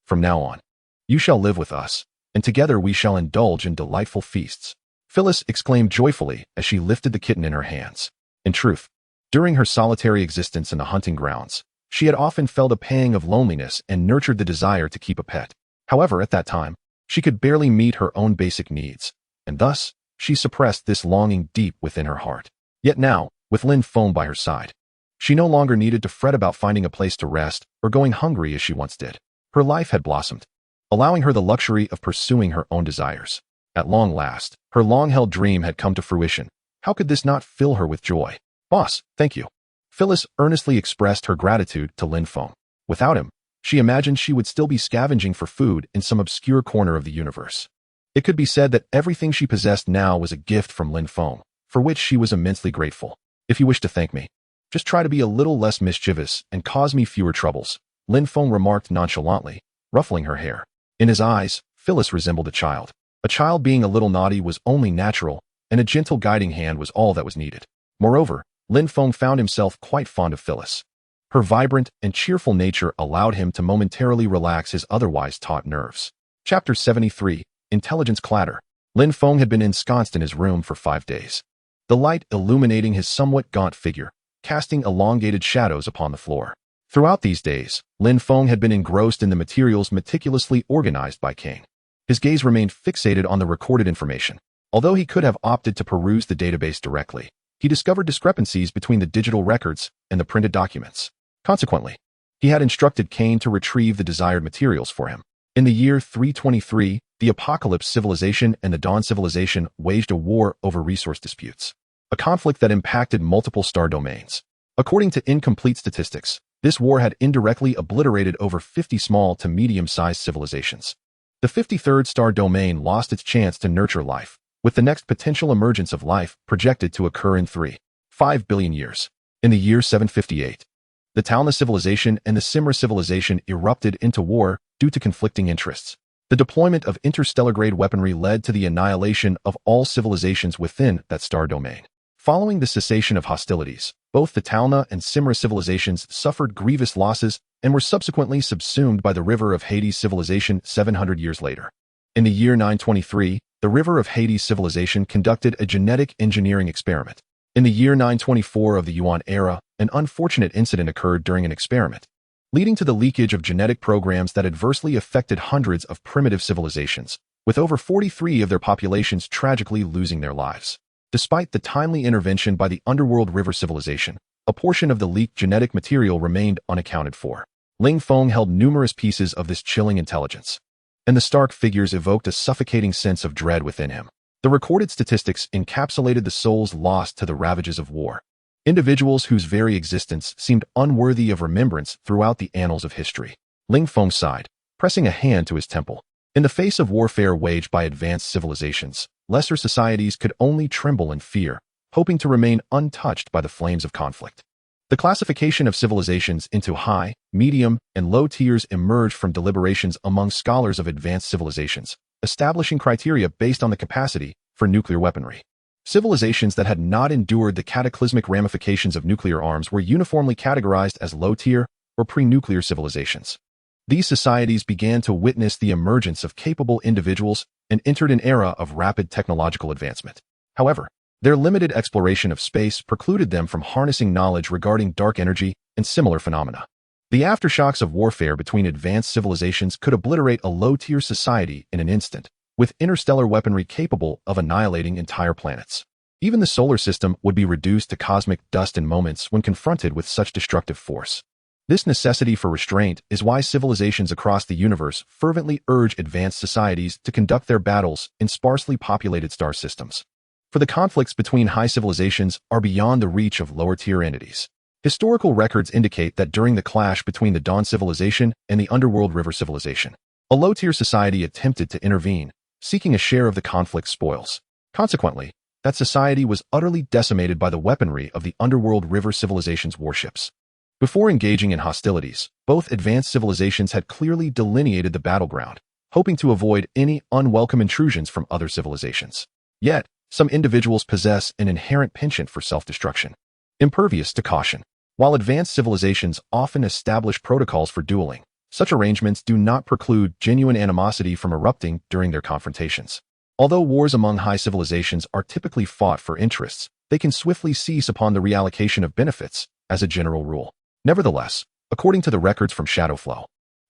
A: From now on, you shall live with us, and together we shall indulge in delightful feasts. Phyllis exclaimed joyfully as she lifted the kitten in her hands. In truth, during her solitary existence in the hunting grounds, she had often felt a pang of loneliness and nurtured the desire to keep a pet. However, at that time, she could barely meet her own basic needs, and thus, she suppressed this longing deep within her heart. Yet now, with Lin Feng by her side, she no longer needed to fret about finding a place to rest or going hungry as she once did. Her life had blossomed, allowing her the luxury of pursuing her own desires. At long last, her long-held dream had come to fruition. How could this not fill her with joy? Boss, thank you. Phyllis earnestly expressed her gratitude to Lin Feng. Without him, she imagined she would still be scavenging for food in some obscure corner of the universe. It could be said that everything she possessed now was a gift from Lin Feng, for which she was immensely grateful. If you wish to thank me, just try to be a little less mischievous and cause me fewer troubles, Lin Feng remarked nonchalantly, ruffling her hair. In his eyes, Phyllis resembled a child. A child being a little naughty was only natural, and a gentle guiding hand was all that was needed. Moreover, Lin Feng found himself quite fond of Phyllis. Her vibrant and cheerful nature allowed him to momentarily relax his otherwise taut nerves. Chapter 73, Intelligence Clatter. Lin Feng had been ensconced in his room for 5 days. The light illuminating his somewhat gaunt figure, casting elongated shadows upon the floor. Throughout these days, Lin Feng had been engrossed in the materials meticulously organized by Kang. His gaze remained fixated on the recorded information. Although he could have opted to peruse the database directly, he discovered discrepancies between the digital records and the printed documents. Consequently, he had instructed Kane to retrieve the desired materials for him. In the year 323, the Apocalypse civilization and the Dawn civilization waged a war over resource disputes, a conflict that impacted multiple star domains. According to incomplete statistics, this war had indirectly obliterated over 50 small to medium-sized civilizations. The 53rd star domain lost its chance to nurture life, with the next potential emergence of life projected to occur in 3.5 billion years. In the year 758, the Talna civilization and the Simra civilization erupted into war due to conflicting interests. The deployment of interstellar-grade weaponry led to the annihilation of all civilizations within that star domain. Following the cessation of hostilities, both the Talna and Simra civilizations suffered grievous losses and were subsequently subsumed by the River of Hades civilization 700 years later. In the year 923, the River of Hades civilization conducted a genetic engineering experiment. In the year 924 of the Yuan era, an unfortunate incident occurred during an experiment, leading to the leakage of genetic programs that adversely affected hundreds of primitive civilizations, with over 43 of their populations tragically losing their lives. Despite the timely intervention by the Underworld River civilization, a portion of the leaked genetic material remained unaccounted for. Ling Feng held numerous pieces of this chilling intelligence, and the stark figures evoked a suffocating sense of dread within him. The recorded statistics encapsulated the souls lost to the ravages of war, individuals whose very existence seemed unworthy of remembrance throughout the annals of history. Ling Feng sighed, pressing a hand to his temple. In the face of warfare waged by advanced civilizations, lesser societies could only tremble in fear, hoping to remain untouched by the flames of conflict. The classification of civilizations into high, medium, and low tiers emerged from deliberations among scholars of advanced civilizations, establishing criteria based on the capacity for nuclear weaponry. Civilizations that had not endured the cataclysmic ramifications of nuclear arms were uniformly categorized as low-tier or pre-nuclear civilizations. These societies began to witness the emergence of capable individuals and entered an era of rapid technological advancement. However, their limited exploration of space precluded them from harnessing knowledge regarding dark energy and similar phenomena. The aftershocks of warfare between advanced civilizations could obliterate a low-tier society in an instant, with interstellar weaponry capable of annihilating entire planets. Even the solar system would be reduced to cosmic dust in moments when confronted with such destructive force. This necessity for restraint is why civilizations across the universe fervently urge advanced societies to conduct their battles in sparsely populated star systems. For the conflicts between high civilizations are beyond the reach of lower-tier entities. Historical records indicate that during the clash between the Dawn civilization and the Underworld River civilization, a low-tier society attempted to intervene, seeking a share of the conflict's spoils. Consequently, that society was utterly decimated by the weaponry of the Underworld River civilization's warships. Before engaging in hostilities, both advanced civilizations had clearly delineated the battleground, hoping to avoid any unwelcome intrusions from other civilizations. Yet, some individuals possess an inherent penchant for self-destruction, impervious to caution. While advanced civilizations often establish protocols for dueling, such arrangements do not preclude genuine animosity from erupting during their confrontations. Although wars among high civilizations are typically fought for interests, they can swiftly cease upon the reallocation of benefits, as a general rule. Nevertheless, according to the records from Shadowflow,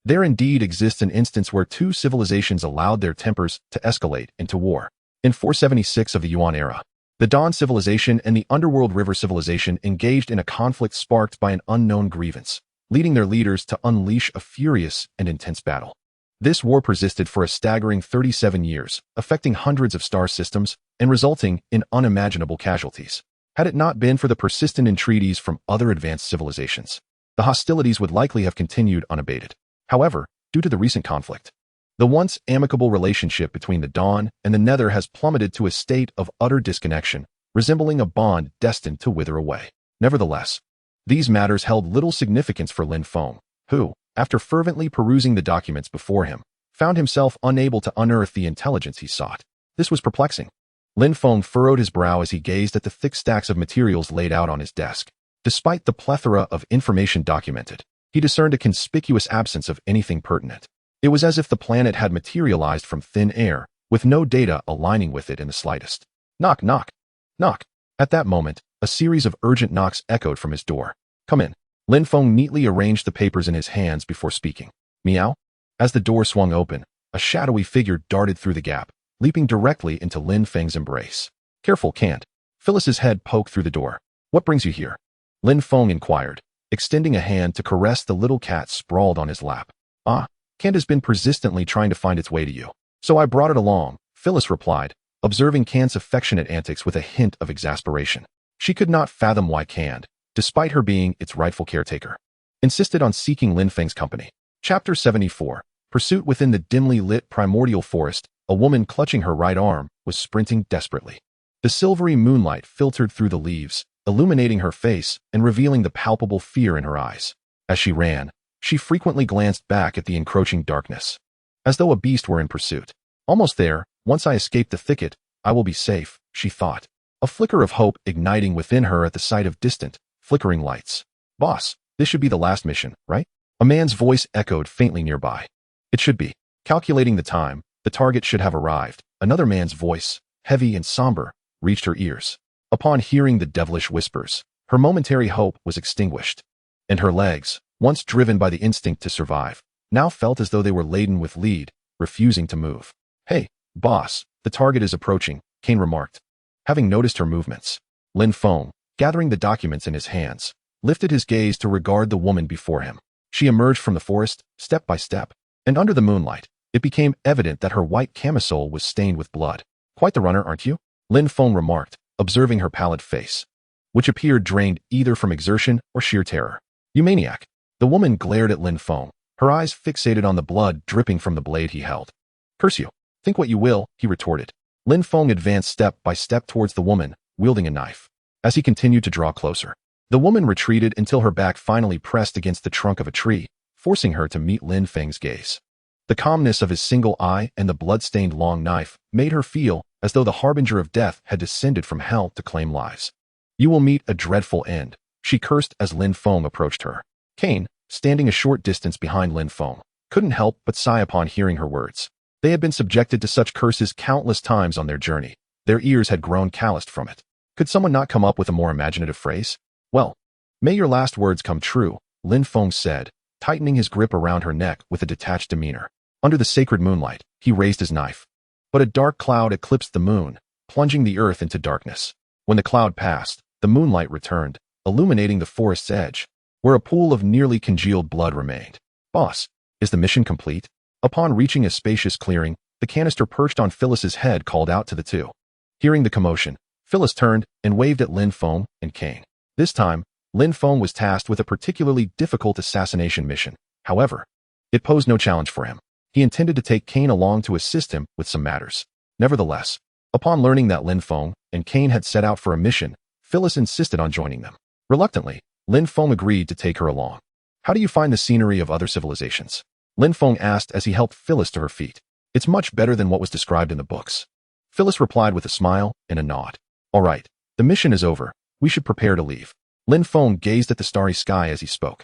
A: there indeed exists an instance where two civilizations allowed their tempers to escalate into war. In 476 of the Yuan era, the Dawn civilization and the Underworld River civilization engaged in a conflict sparked by an unknown grievance, leading their leaders to unleash a furious and intense battle. This war persisted for a staggering 37 years, affecting hundreds of star systems and resulting in unimaginable casualties. Had it not been for the persistent entreaties from other advanced civilizations, the hostilities would likely have continued unabated. However, due to the recent conflict, the once amicable relationship between the Dawn and the Nether has plummeted to a state of utter disconnection, resembling a bond destined to wither away. Nevertheless, these matters held little significance for Lin Feng, who, after fervently perusing the documents before him, found himself unable to unearth the intelligence he sought. This was perplexing. Lin Feng furrowed his brow as he gazed at the thick stacks of materials laid out on his desk. Despite the plethora of information documented, he discerned a conspicuous absence of anything pertinent. It was as if the planet had materialized from thin air, with no data aligning with it in the slightest. Knock, knock, knock. At that moment, a series of urgent knocks echoed from his door. Come in. Lin Feng neatly arranged the papers in his hands before speaking. Meow? As the door swung open, a shadowy figure darted through the gap, leaping directly into Lin Feng's embrace. Careful, Cant. Phyllis's head poked through the door. What brings you here? Lin Feng inquired, extending a hand to caress the little cat sprawled on his lap. Cant has been persistently trying to find its way to you. So I brought it along, Phyllis replied, observing Cant's affectionate antics with a hint of exasperation. She could not fathom why Cant, despite her being its rightful caretaker, insisted on seeking Lin Feng's company. Chapter 74. Pursuit within the dimly lit primordial forest, a woman clutching her right arm was sprinting desperately. The silvery moonlight filtered through the leaves, illuminating her face and revealing the palpable fear in her eyes. As she ran, she frequently glanced back at the encroaching darkness, as though a beast were in pursuit. Almost there, once I escape the thicket, I will be safe, she thought, a flicker of hope igniting within her at the sight of distant, flickering lights. Boss, this should be the last mission, right? A man's voice echoed faintly nearby. It should be. Calculating the time, the target should have arrived. Another man's voice, heavy and somber, reached her ears. Upon hearing the devilish whispers, her momentary hope was extinguished, and her legs, once driven by the instinct to survive, now felt as though they were laden with lead, refusing to move. Hey, boss, the target is approaching, Kane remarked. Having noticed her movements, Lin Feng, gathering the documents in his hands, lifted his gaze to regard the woman before him. She emerged from the forest, step by step, and under the moonlight, it became evident that her white camisole was stained with blood. Quite the runner, aren't you? Lin Feng remarked, observing her pallid face, which appeared drained either from exertion or sheer terror. You maniac. The woman glared at Lin Feng, her eyes fixated on the blood dripping from the blade he held. Curse you. Think what you will, he retorted. Lin Feng advanced step by step towards the woman, wielding a knife. As he continued to draw closer, the woman retreated until her back finally pressed against the trunk of a tree, forcing her to meet Lin Feng's gaze. The calmness of his single eye and the blood-stained long knife made her feel as though the harbinger of death had descended from hell to claim lives. You will meet a dreadful end, she cursed as Lin Feng approached her. Kane, standing a short distance behind Lin Feng, couldn't help but sigh upon hearing her words. They had been subjected to such curses countless times on their journey. Their ears had grown calloused from it. Could someone not come up with a more imaginative phrase? Well, may your last words come true, Lin Feng said, tightening his grip around her neck with a detached demeanor. Under the sacred moonlight, he raised his knife. But a dark cloud eclipsed the moon, plunging the earth into darkness. When the cloud passed, the moonlight returned, illuminating the forest's edge, where a pool of nearly congealed blood remained. Boss, is the mission complete? Upon reaching a spacious clearing, the canister perched on Phyllis's head called out to the two. Hearing the commotion, Phyllis turned and waved at Lin Feng and Kane. This time, Lin Feng was tasked with a particularly difficult assassination mission. However, it posed no challenge for him. He intended to take Kane along to assist him with some matters. Nevertheless, upon learning that Lin Feng and Kane had set out for a mission, Phyllis insisted on joining them. Reluctantly, Lin Feng agreed to take her along. How do you find the scenery of other civilizations? Lin Feng asked as he helped Phyllis to her feet. It's much better than what was described in the books. Phyllis replied with a smile and a nod. All right, the mission is over. We should prepare to leave. Lin Feng gazed at the starry sky as he spoke.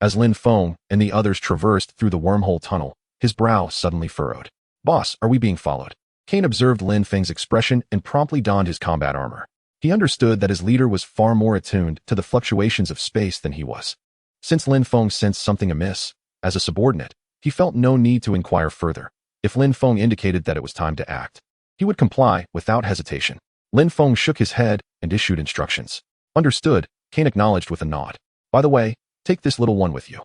A: As Lin Feng and the others traversed through the wormhole tunnel, his brow suddenly furrowed. Boss, are we being followed? Kane observed Lin Feng's expression and promptly donned his combat armor. He understood that his leader was far more attuned to the fluctuations of space than he was. Since Lin Feng sensed something amiss, as a subordinate, he felt no need to inquire further. If Lin Feng indicated that it was time to act, he would comply without hesitation. Lin Feng shook his head and issued instructions. Understood, Kane acknowledged with a nod. By the way, take this little one with you.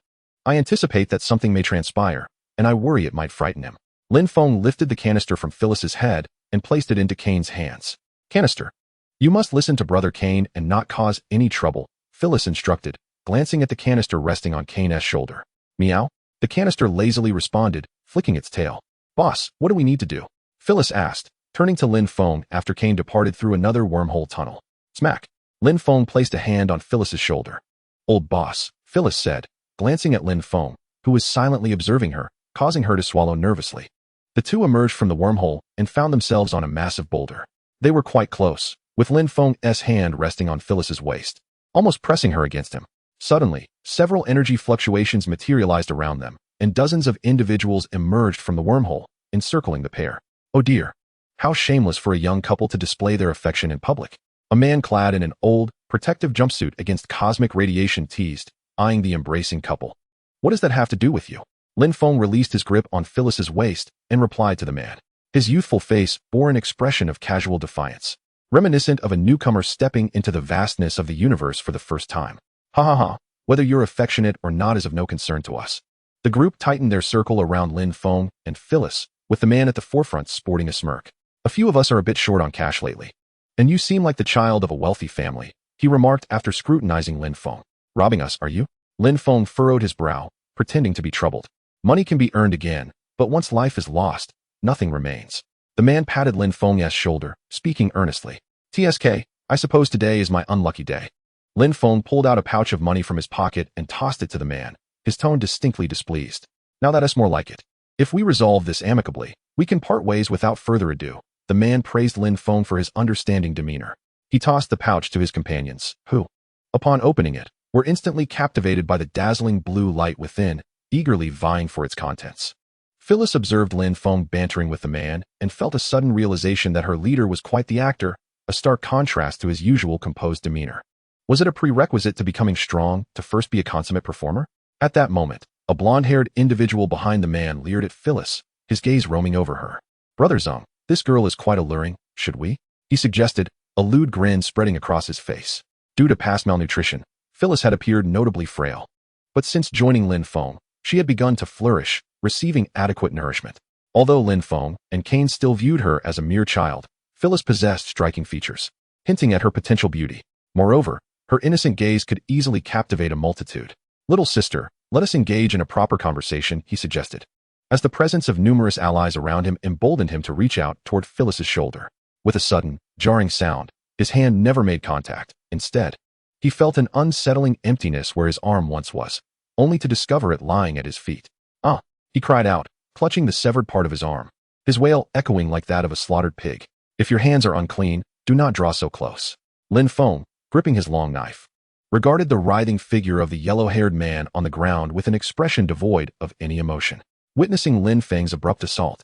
A: I anticipate that something may transpire, and I worry it might frighten him. Lin Feng lifted the canister from Phyllis's head and placed it into Kane's hands. Canister. You must listen to Brother Kane and not cause any trouble, Phyllis instructed, glancing at the canister resting on Kane's shoulder. Meow? The canister lazily responded, flicking its tail. Boss, what do we need to do? Phyllis asked, turning to Lin Feng after Kane departed through another wormhole tunnel. Smack. Lin Feng placed a hand on Phyllis's shoulder. Old boss, Phyllis said, glancing at Lin Feng, who was silently observing her, causing her to swallow nervously. The two emerged from the wormhole and found themselves on a massive boulder. They were quite close, with Lin Feng's hand resting on Phyllis's waist, almost pressing her against him. Suddenly, several energy fluctuations materialized around them, and dozens of individuals emerged from the wormhole, encircling the pair. Oh dear. How shameless for a young couple to display their affection in public. A man clad in an old, protective jumpsuit against cosmic radiation teased, eyeing the embracing couple. What does that have to do with you? Lin Feng released his grip on Phyllis's waist and replied to the man. His youthful face bore an expression of casual defiance, reminiscent of a newcomer stepping into the vastness of the universe for the first time. Ha ha ha, whether you're affectionate or not is of no concern to us. The group tightened their circle around Lin Feng and Phyllis, with the man at the forefront sporting a smirk. A few of us are a bit short on cash lately. And you seem like the child of a wealthy family, he remarked after scrutinizing Lin Feng. Robbing us, are you? Lin Feng furrowed his brow, pretending to be troubled. Money can be earned again, but once life is lost, nothing remains. The man patted Lin Feng's shoulder, speaking earnestly. TSK, I suppose today is my unlucky day. Lin Feng pulled out a pouch of money from his pocket and tossed it to the man, his tone distinctly displeased. Now that's more like it. If we resolve this amicably, we can part ways without further ado. The man praised Lin Feng for his understanding demeanor. He tossed the pouch to his companions, who, upon opening it, were instantly captivated by the dazzling blue light within, eagerly vying for its contents. Phyllis observed Lin Feng bantering with the man and felt a sudden realization that her leader was quite the actor, a stark contrast to his usual composed demeanor. Was it a prerequisite to becoming strong to first be a consummate performer? At that moment, a blonde-haired individual behind the man leered at Phyllis, his gaze roaming over her. Brother Zhang, this girl is quite alluring, should we? He suggested, a lewd grin spreading across his face. Due to past malnutrition, Phyllis had appeared notably frail. But since joining Lin Feng, she had begun to flourish, receiving adequate nourishment. Although Lin Feng and Kane still viewed her as a mere child, Phyllis possessed striking features, hinting at her potential beauty. Moreover, her innocent gaze could easily captivate a multitude. Little sister, let us engage in a proper conversation, he suggested, as the presence of numerous allies around him emboldened him to reach out toward Phyllis's shoulder. With a sudden, jarring sound, his hand never made contact. Instead, he felt an unsettling emptiness where his arm once was, only to discover it lying at his feet. Ah! He cried out, clutching the severed part of his arm, his wail echoing like that of a slaughtered pig. If your hands are unclean, do not draw so close. Lin Feng, gripping his long knife, regarded the writhing figure of the yellow-haired man on the ground with an expression devoid of any emotion. Witnessing Lin Feng's abrupt assault,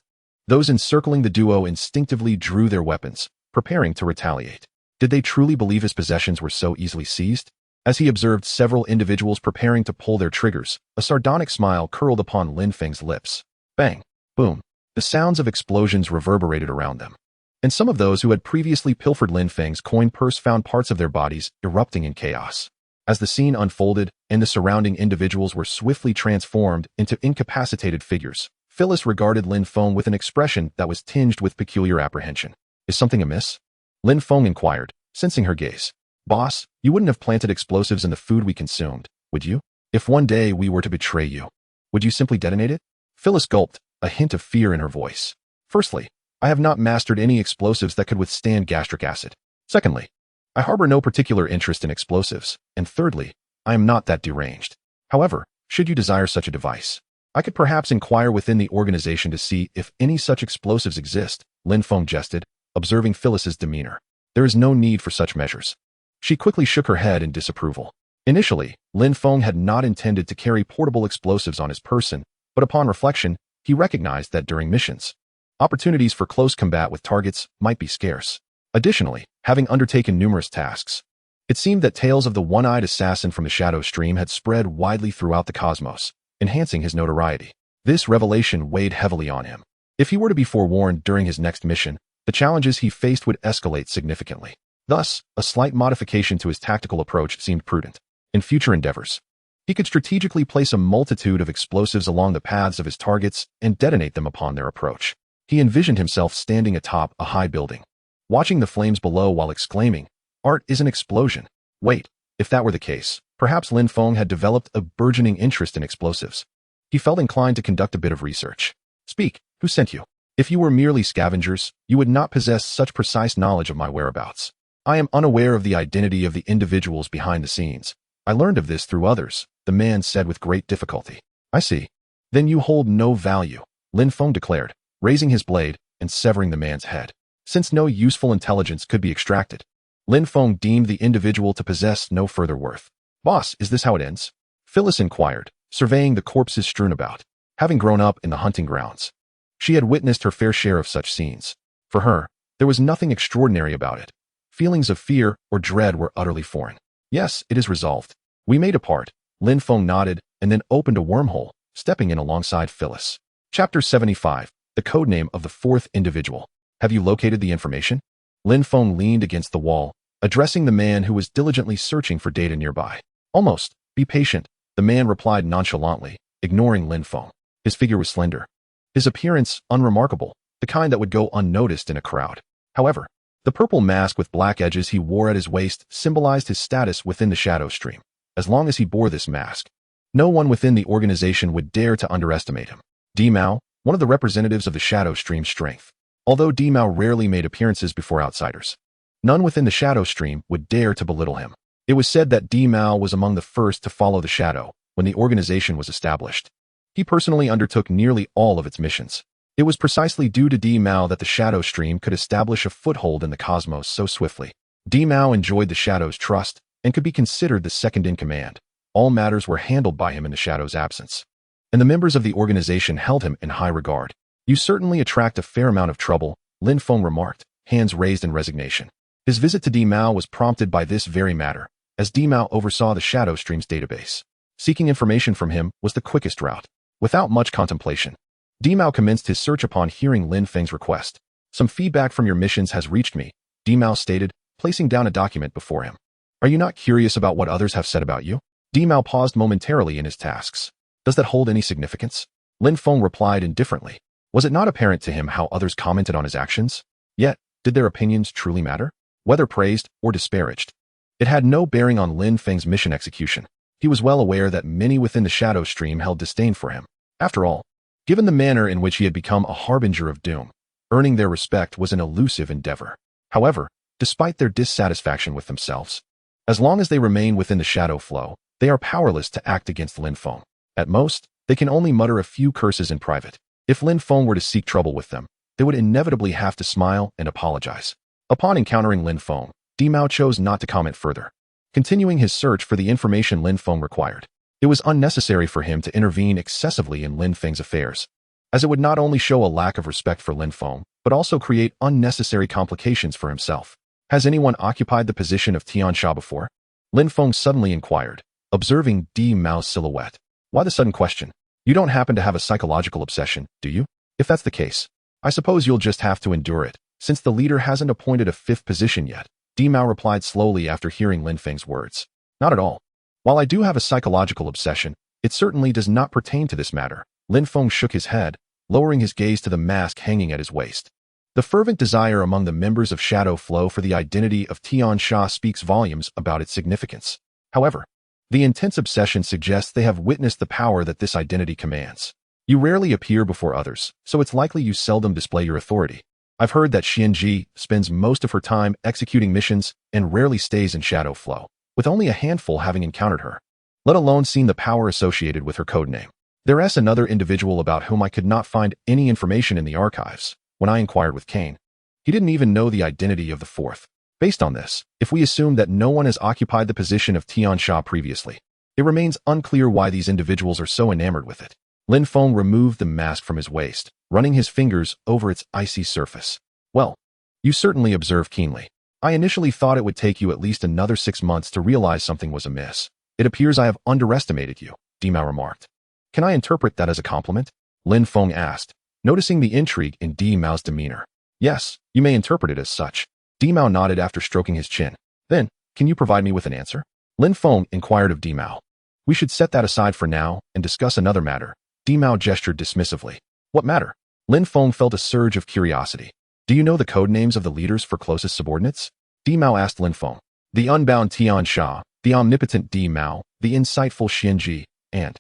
A: those encircling the duo instinctively drew their weapons, preparing to retaliate. Did they truly believe his possessions were so easily seized? As he observed several individuals preparing to pull their triggers, a sardonic smile curled upon Lin Feng's lips. Bang! Boom! The sounds of explosions reverberated around them. And some of those who had previously pilfered Lin Feng's coin purse found parts of their bodies erupting in chaos. As the scene unfolded and the surrounding individuals were swiftly transformed into incapacitated figures, Phyllis regarded Lin Feng with an expression that was tinged with peculiar apprehension. Is something amiss? Lin Feng inquired, sensing her gaze. Boss, you wouldn't have planted explosives in the food we consumed, would you? If one day we were to betray you, would you simply detonate it? Phyllis gulped, a hint of fear in her voice. Firstly, I have not mastered any explosives that could withstand gastric acid. Secondly, I harbor no particular interest in explosives. And thirdly, I am not that deranged. However, should you desire such a device, I could perhaps inquire within the organization to see if any such explosives exist, Lin Feng jested, observing Phyllis's demeanor. There is no need for such measures. She quickly shook her head in disapproval. Initially, Lin Feng had not intended to carry portable explosives on his person, but upon reflection, he recognized that during missions, opportunities for close combat with targets might be scarce. Additionally, having undertaken numerous tasks, it seemed that tales of the one-eyed assassin from the Shadow Stream had spread widely throughout the cosmos, enhancing his notoriety. This revelation weighed heavily on him. If he were to be forewarned during his next mission, the challenges he faced would escalate significantly. Thus, a slight modification to his tactical approach seemed prudent. In future endeavors, he could strategically place a multitude of explosives along the paths of his targets and detonate them upon their approach. He envisioned himself standing atop a high building, watching the flames below while exclaiming, "Art is an explosion." Wait, if that were the case, perhaps Lin Feng had developed a burgeoning interest in explosives. He felt inclined to conduct a bit of research. Speak, who sent you? If you were merely scavengers, you would not possess such precise knowledge of my whereabouts. I am unaware of the identity of the individuals behind the scenes. I learned of this through others, the man said with great difficulty. I see. Then you hold no value, Lin Feng declared, raising his blade and severing the man's head. Since no useful intelligence could be extracted, Lin Feng deemed the individual to possess no further worth. Boss, is this how it ends? Phyllis inquired, surveying the corpses strewn about. Having grown up in the hunting grounds, she had witnessed her fair share of such scenes. For her, there was nothing extraordinary about it. Feelings of fear or dread were utterly foreign. Yes, it is resolved. We may depart. Lin Feng nodded and then opened a wormhole, stepping in alongside Phyllis. Chapter 75, the codename of the fourth individual. Have you located the information? Lin Feng leaned against the wall, addressing the man who was diligently searching for data nearby. Almost. Be patient, the man replied nonchalantly, ignoring Lin Feng. His figure was slender. His appearance unremarkable, the kind that would go unnoticed in a crowd. However, the purple mask with black edges he wore at his waist symbolized his status within the Shadow Stream. As long as he bore this mask, no one within the organization would dare to underestimate him. Di Mao, one of the representatives of the Shadow Stream's strength. Although Di Mao rarely made appearances before outsiders, none within the Shadow Stream would dare to belittle him. It was said that Di Mao was among the first to follow the Shadow when the organization was established. He personally undertook nearly all of its missions. It was precisely due to Di Mao that the Shadow Stream could establish a foothold in the cosmos so swiftly. Di Mao enjoyed the Shadow's trust and could be considered the second in command. All matters were handled by him in the Shadow's absence, and the members of the organization held him in high regard. You certainly attract a fair amount of trouble, Lin Feng remarked, hands raised in resignation. His visit to Di Mao was prompted by this very matter, as Di Mao oversaw the Shadow Stream's database. Seeking information from him was the quickest route. Without much contemplation, Di Mao commenced his search upon hearing Lin Feng's request. Some feedback from your missions has reached me, Di Mao stated, placing down a document before him. Are you not curious about what others have said about you? Di Mao paused momentarily in his tasks. Does that hold any significance? Lin Feng replied indifferently. Was it not apparent to him how others commented on his actions? Yet, did their opinions truly matter? Whether praised or disparaged, it had no bearing on Lin Feng's mission execution. He was well aware that many within the Shadow Stream held disdain for him. After all, given the manner in which he had become a harbinger of doom, earning their respect was an elusive endeavor. However, despite their dissatisfaction with themselves, as long as they remain within the shadow flow, they are powerless to act against Lin Feng. At most, they can only mutter a few curses in private. If Lin Feng were to seek trouble with them, they would inevitably have to smile and apologize. Upon encountering Lin Feng, Di Mao chose not to comment further, continuing his search for the information Lin Feng required. It was unnecessary for him to intervene excessively in Lin Feng's affairs. as it would not only show a lack of respect for Lin Feng, but also create unnecessary complications for himself. Has anyone occupied the position of Tian Sha before? Lin Feng suddenly inquired, observing Di Mao's silhouette. Why the sudden question? You don't happen to have a psychological obsession, do you? If that's the case, I suppose you'll just have to endure it, since the leader hasn't appointed a fifth position yet. Di Mao replied slowly after hearing Lin Feng's words. Not at all. While I do have a psychological obsession, it certainly does not pertain to this matter. Lin Feng shook his head, lowering his gaze to the mask hanging at his waist. The fervent desire among the members of Shadow Flow for the identity of Tian Sha speaks volumes about its significance. However, the intense obsession suggests they have witnessed the power that this identity commands. You rarely appear before others, so it's likely you seldom display your authority. I've heard that Xianji spends most of her time executing missions and rarely stays in Shadow Flow, with only a handful having encountered her, let alone seen the power associated with her codename. There's another individual about whom I could not find any information in the archives. When I inquired with Kane, he didn't even know the identity of the fourth. Based on this, if we assume that no one has occupied the position of Tian Sha previously, it remains unclear why these individuals are so enamored with it. Lin Feng removed the mask from his waist, running his fingers over its icy surface. Well, you certainly observe keenly. I initially thought it would take you at least another 6 months to realize something was amiss. It appears I have underestimated you, Di Mao remarked. Can I interpret that as a compliment? Lin Feng asked, noticing the intrigue in Di Mao's demeanor. Yes, you may interpret it as such. Di Mao nodded after stroking his chin. Then, can you provide me with an answer? Lin Feng inquired of Di Mao. We should set that aside for now and discuss another matter. Di Mao gestured dismissively. What matter? Lin Feng felt a surge of curiosity. Do you know the code names of the leaders for closest subordinates? Di Mao asked Lin Feng. The unbound Tian Sha, the omnipotent Di Mao, the insightful Xianji, and...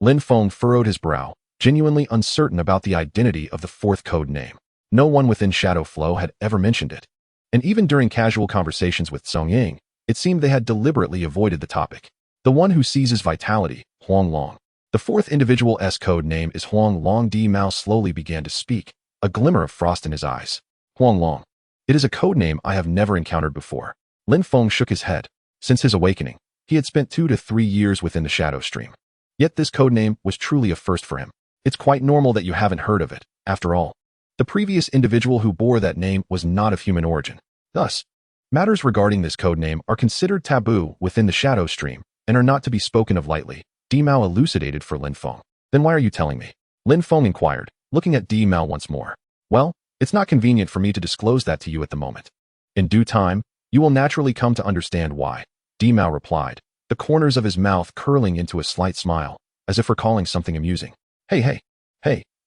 A: Lin Feng furrowed his brow, genuinely uncertain about the identity of the fourth code name. No one within Shadow Flow had ever mentioned it. And even during casual conversations with Song Ying, it seemed they had deliberately avoided the topic. The one who seizes vitality, Huang Long. The fourth individual's code name is Huang Long. Di Mao slowly began to speak, a glimmer of frost in his eyes. Huang Long. It is a code name I have never encountered before. Lin Feng shook his head. Since his awakening, he had spent 2 to 3 years within the Shadow Stream. Yet this code name was truly a first for him. It's quite normal that you haven't heard of it, after all. The previous individual who bore that name was not of human origin. Thus, matters regarding this code name are considered taboo within the Shadow Stream and are not to be spoken of lightly, Di Mao elucidated for Lin Feng. Then why are you telling me? Lin Feng inquired, looking at Di Mao once more. Well, it's not convenient for me to disclose that to you at the moment. In due time, you will naturally come to understand why, Di Mao replied, the corners of his mouth curling into a slight smile, as if recalling something amusing. Hey,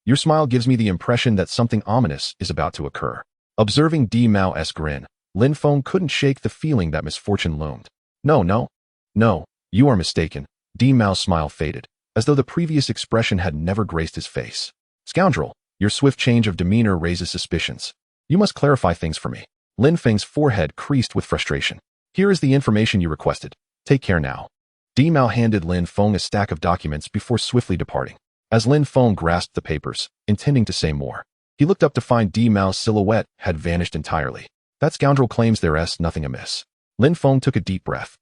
A: your smile gives me the impression that something ominous is about to occur. Observing Di Mao's grin, Lin Feng couldn't shake the feeling that misfortune loomed. No, you are mistaken. Di Mao's smile faded, as though the previous expression had never graced his face. Scoundrel, your swift change of demeanor raises suspicions. You must clarify things for me. Lin Feng's forehead creased with frustration. Here is the information you requested. Take care now. Di Mao handed Lin Feng a stack of documents before swiftly departing. As Lin Feng grasped the papers, intending to say more, he looked up to find Di Mao's silhouette had vanished entirely. That scoundrel claims there's nothing amiss. Lin Feng took a deep breath,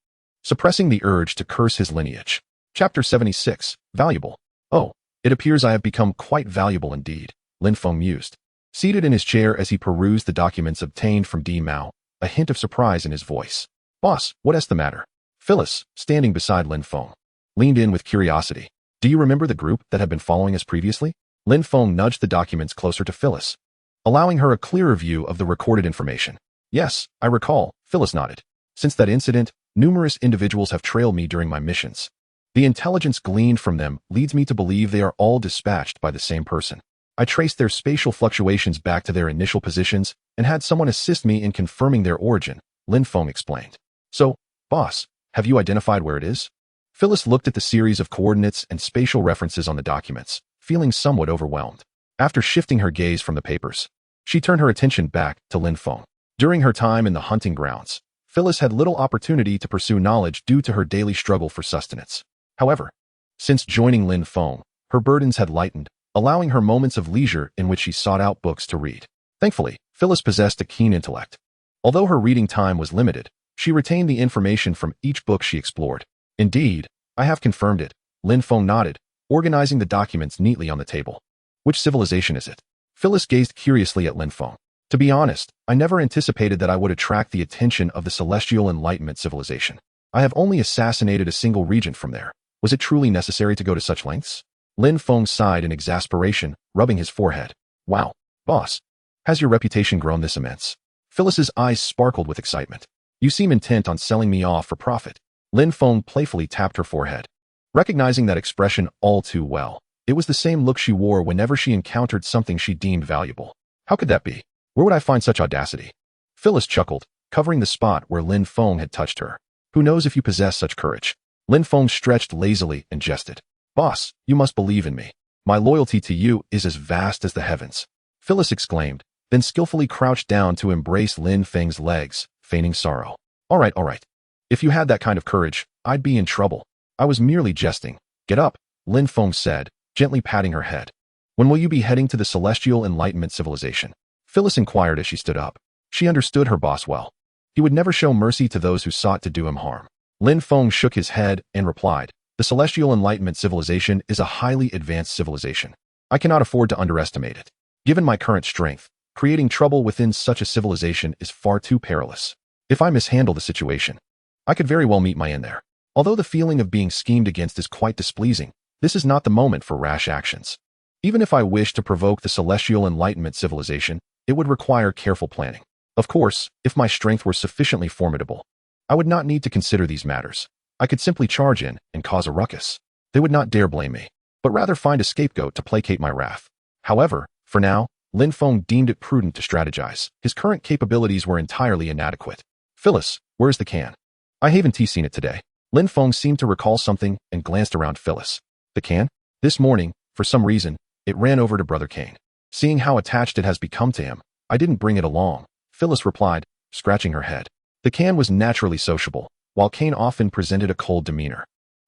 A: suppressing the urge to curse his lineage. Chapter 76, Valuable. Oh, it appears I have become quite valuable indeed, Lin Feng mused. Seated in his chair as he perused the documents obtained from Di Mao, a hint of surprise in his voice. Boss, what's the matter? Phyllis, standing beside Lin Feng, leaned in with curiosity. Do you remember the group that had been following us previously? Lin Feng nudged the documents closer to Phyllis, allowing her a clearer view of the recorded information. Yes, I recall, Phyllis nodded. Since that incident, numerous individuals have trailed me during my missions. The intelligence gleaned from them leads me to believe they are all dispatched by the same person. I traced their spatial fluctuations back to their initial positions and had someone assist me in confirming their origin, Lin Feng explained. So, boss, have you identified where it is? Phyllis looked at the series of coordinates and spatial references on the documents, feeling somewhat overwhelmed. After shifting her gaze from the papers, she turned her attention back to Lin Feng. During her time in the hunting grounds, Phyllis had little opportunity to pursue knowledge due to her daily struggle for sustenance. However, since joining Lin Feng, her burdens had lightened, allowing her moments of leisure in which she sought out books to read. Thankfully, Phyllis possessed a keen intellect. Although her reading time was limited, she retained the information from each book she explored. Indeed, I have confirmed it, Lin Feng nodded, organizing the documents neatly on the table. Which civilization is it? Phyllis gazed curiously at Lin Feng. To be honest, I never anticipated that I would attract the attention of the Celestial Enlightenment civilization. I have only assassinated a single regent from there. Was it truly necessary to go to such lengths? Lin Feng sighed in exasperation, rubbing his forehead. Wow, boss. Has your reputation grown this immense? Phyllis's eyes sparkled with excitement. You seem intent on selling me off for profit. Lin Feng playfully tapped her forehead. Recognizing that expression all too well, it was the same look she wore whenever she encountered something she deemed valuable. How could that be? Where would I find such audacity? Phyllis chuckled, covering the spot where Lin Feng had touched her. Who knows if you possess such courage? Lin Feng stretched lazily and jested. Boss, you must believe in me. My loyalty to you is as vast as the heavens. Phyllis exclaimed, then skillfully crouched down to embrace Lin Feng's legs, feigning sorrow. All right. If you had that kind of courage, I'd be in trouble. I was merely jesting. Get up, Lin Feng said, gently patting her head. When will you be heading to the Celestial Enlightenment civilization? Phyllis inquired as she stood up. She understood her boss well. He would never show mercy to those who sought to do him harm. Lin Feng shook his head and replied, the Celestial Enlightenment civilization is a highly advanced civilization. I cannot afford to underestimate it. Given my current strength, creating trouble within such a civilization is far too perilous. If I mishandle the situation, I could very well meet my end there. Although the feeling of being schemed against is quite displeasing, this is not the moment for rash actions. Even if I wish to provoke the Celestial Enlightenment civilization, it would require careful planning. Of course, if my strength were sufficiently formidable, I would not need to consider these matters. I could simply charge in and cause a ruckus. They would not dare blame me, but rather find a scapegoat to placate my wrath. However, for now, Lin Feng deemed it prudent to strategize. His current capabilities were entirely inadequate. Phyllis, where's the can? I haven't seen it today. Lin Feng seemed to recall something and glanced around Phyllis. The can? This morning, for some reason, it ran over to Brother Kane. Seeing how attached it has become to him, I didn't bring it along, Phyllis replied, scratching her head. The can was naturally sociable, while Kane often presented a cold demeanor.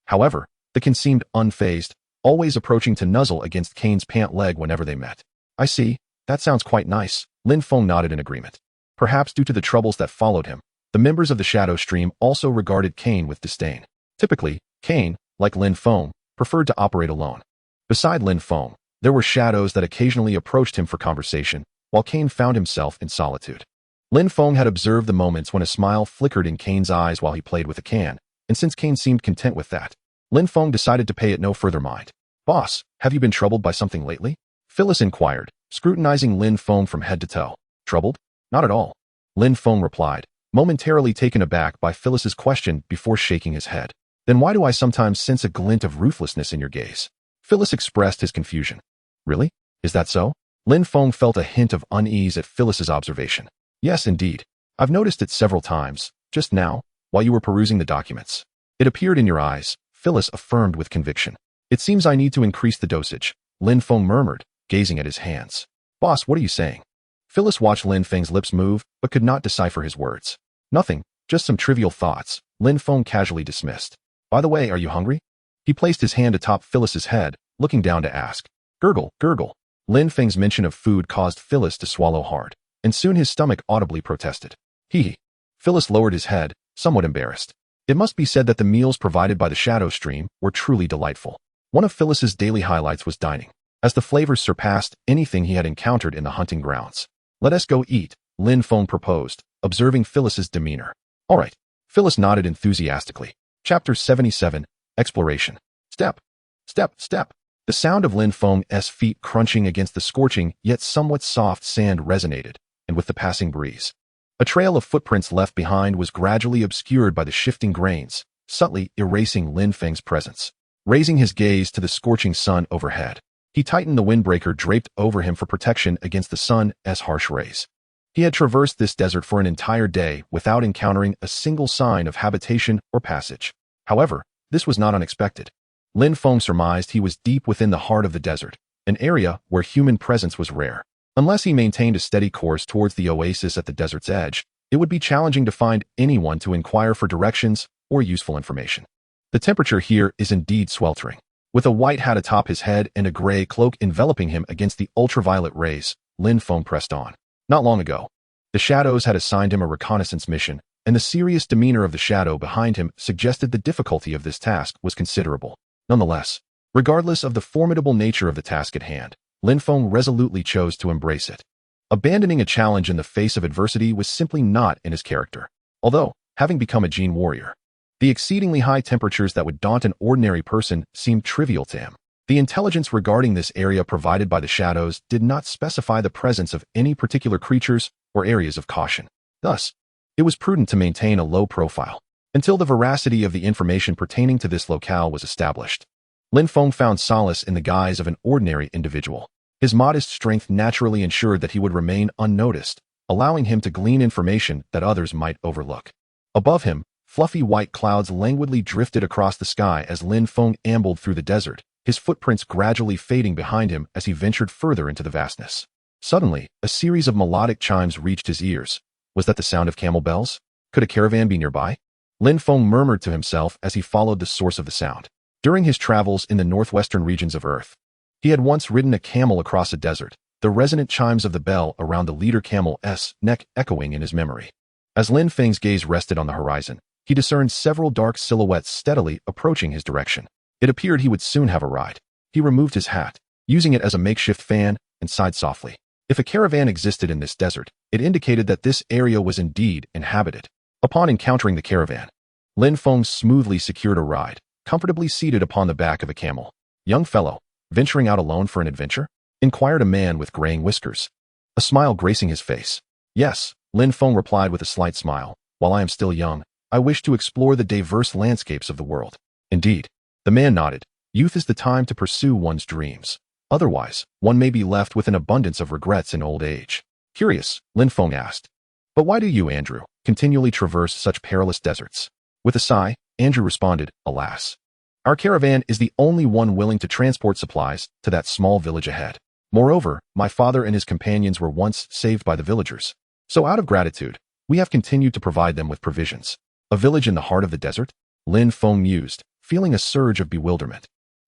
A: However, the can seemed unfazed, always approaching to nuzzle against Kane's pant leg whenever they met. I see, that sounds quite nice, Lin Feng nodded in agreement. Perhaps due to the troubles that followed him, the members of the Shadow Stream also regarded Kane with disdain. Typically, Kane, like Lin Feng, preferred to operate alone. Beside Lin Feng, there were shadows that occasionally approached him for conversation, while Kane found himself in solitude. Lin Feng had observed the moments when a smile flickered in Kane's eyes while he played with a can, and since Kane seemed content with that, Lin Feng decided to pay it no further mind. Boss, have you been troubled by something lately? Phyllis inquired, scrutinizing Lin Feng from head to toe. Troubled? Not at all. Lin Feng replied, momentarily taken aback by Phyllis's question before shaking his head. Then why do I sometimes sense a glint of ruthlessness in your gaze? Phyllis expressed his confusion. Really? Is that so? Lin Feng felt a hint of unease at Phyllis's observation. Yes, indeed. I've noticed it several times, just now, while you were perusing the documents. It appeared in your eyes, Phyllis affirmed with conviction. It seems I need to increase the dosage, Lin Feng murmured, gazing at his hands. Boss, what are you saying? Phyllis watched Lin Feng's lips move, but could not decipher his words. Nothing, just some trivial thoughts, Lin Feng casually dismissed. By the way, are you hungry? He placed his hand atop Phyllis's head, looking down to ask. Gurgle, gurgle. Lin Feng's mention of food caused Phyllis to swallow hard, and soon his stomach audibly protested. Hee. Phyllis lowered his head, somewhat embarrassed. It must be said that the meals provided by the Shadow Stream were truly delightful. One of Phyllis's daily highlights was dining, as the flavors surpassed anything he had encountered in the hunting grounds. Let us go eat, Lin Feng proposed, observing Phyllis's demeanor. All right. Phyllis nodded enthusiastically. Chapter 77, Exploration. Step. Step, step. The sound of Lin Feng's feet crunching against the scorching yet somewhat soft sand resonated, and with the passing breeze. A trail of footprints left behind was gradually obscured by the shifting grains, subtly erasing Lin Feng's presence. Raising his gaze to the scorching sun overhead, he tightened the windbreaker draped over him for protection against the sun's harsh rays. He had traversed this desert for an entire day without encountering a single sign of habitation or passage. However, this was not unexpected. Lin Feng surmised he was deep within the heart of the desert, an area where human presence was rare. Unless he maintained a steady course towards the oasis at the desert's edge, it would be challenging to find anyone to inquire for directions or useful information. The temperature here is indeed sweltering. With a white hat atop his head and a gray cloak enveloping him against the ultraviolet rays, Lin Feng pressed on. Not long ago, the shadows had assigned him a reconnaissance mission, and the serious demeanor of the shadow behind him suggested the difficulty of this task was considerable. Nonetheless, regardless of the formidable nature of the task at hand, Lin Feng resolutely chose to embrace it. Abandoning a challenge in the face of adversity was simply not in his character. Although, having become a Jin warrior, the exceedingly high temperatures that would daunt an ordinary person seemed trivial to him. The intelligence regarding this area provided by the shadows did not specify the presence of any particular creatures or areas of caution. Thus, it was prudent to maintain a low profile until the veracity of the information pertaining to this locale was established. Lin Feng found solace in the guise of an ordinary individual. His modest strength naturally ensured that he would remain unnoticed, allowing him to glean information that others might overlook. Above him, fluffy white clouds languidly drifted across the sky as Lin Feng ambled through the desert, his footprints gradually fading behind him as he ventured further into the vastness. Suddenly, a series of melodic chimes reached his ears. Was that the sound of camel bells? Could a caravan be nearby? Lin Feng murmured to himself as he followed the source of the sound. During his travels in the northwestern regions of Earth, he had once ridden a camel across a desert, the resonant chimes of the bell around the leader camel's neck echoing in his memory. As Lin Feng's gaze rested on the horizon, he discerned several dark silhouettes steadily approaching his direction. It appeared he would soon have a ride. He removed his hat, using it as a makeshift fan, and sighed softly. If a caravan existed in this desert, it indicated that this area was indeed inhabited. Upon encountering the caravan, Lin Feng smoothly secured a ride, comfortably seated upon the back of a camel. "Young fellow, venturing out alone for an adventure?" inquired a man with graying whiskers, a smile gracing his face. "Yes," Lin Feng replied with a slight smile. "While I am still young, I wish to explore the diverse landscapes of the world." "Indeed." The man nodded. "Youth is the time to pursue one's dreams. Otherwise, one may be left with an abundance of regrets in old age." "Curious," Lin Feng asked. "But why do you, Andrew, continually traverse such perilous deserts?" With a sigh, Andrew responded, "Alas, our caravan is the only one willing to transport supplies to that small village ahead. Moreover, my father and his companions were once saved by the villagers. So out of gratitude, we have continued to provide them with provisions." "A village in the heart of the desert?" Lin Feng mused, feeling a surge of bewilderment.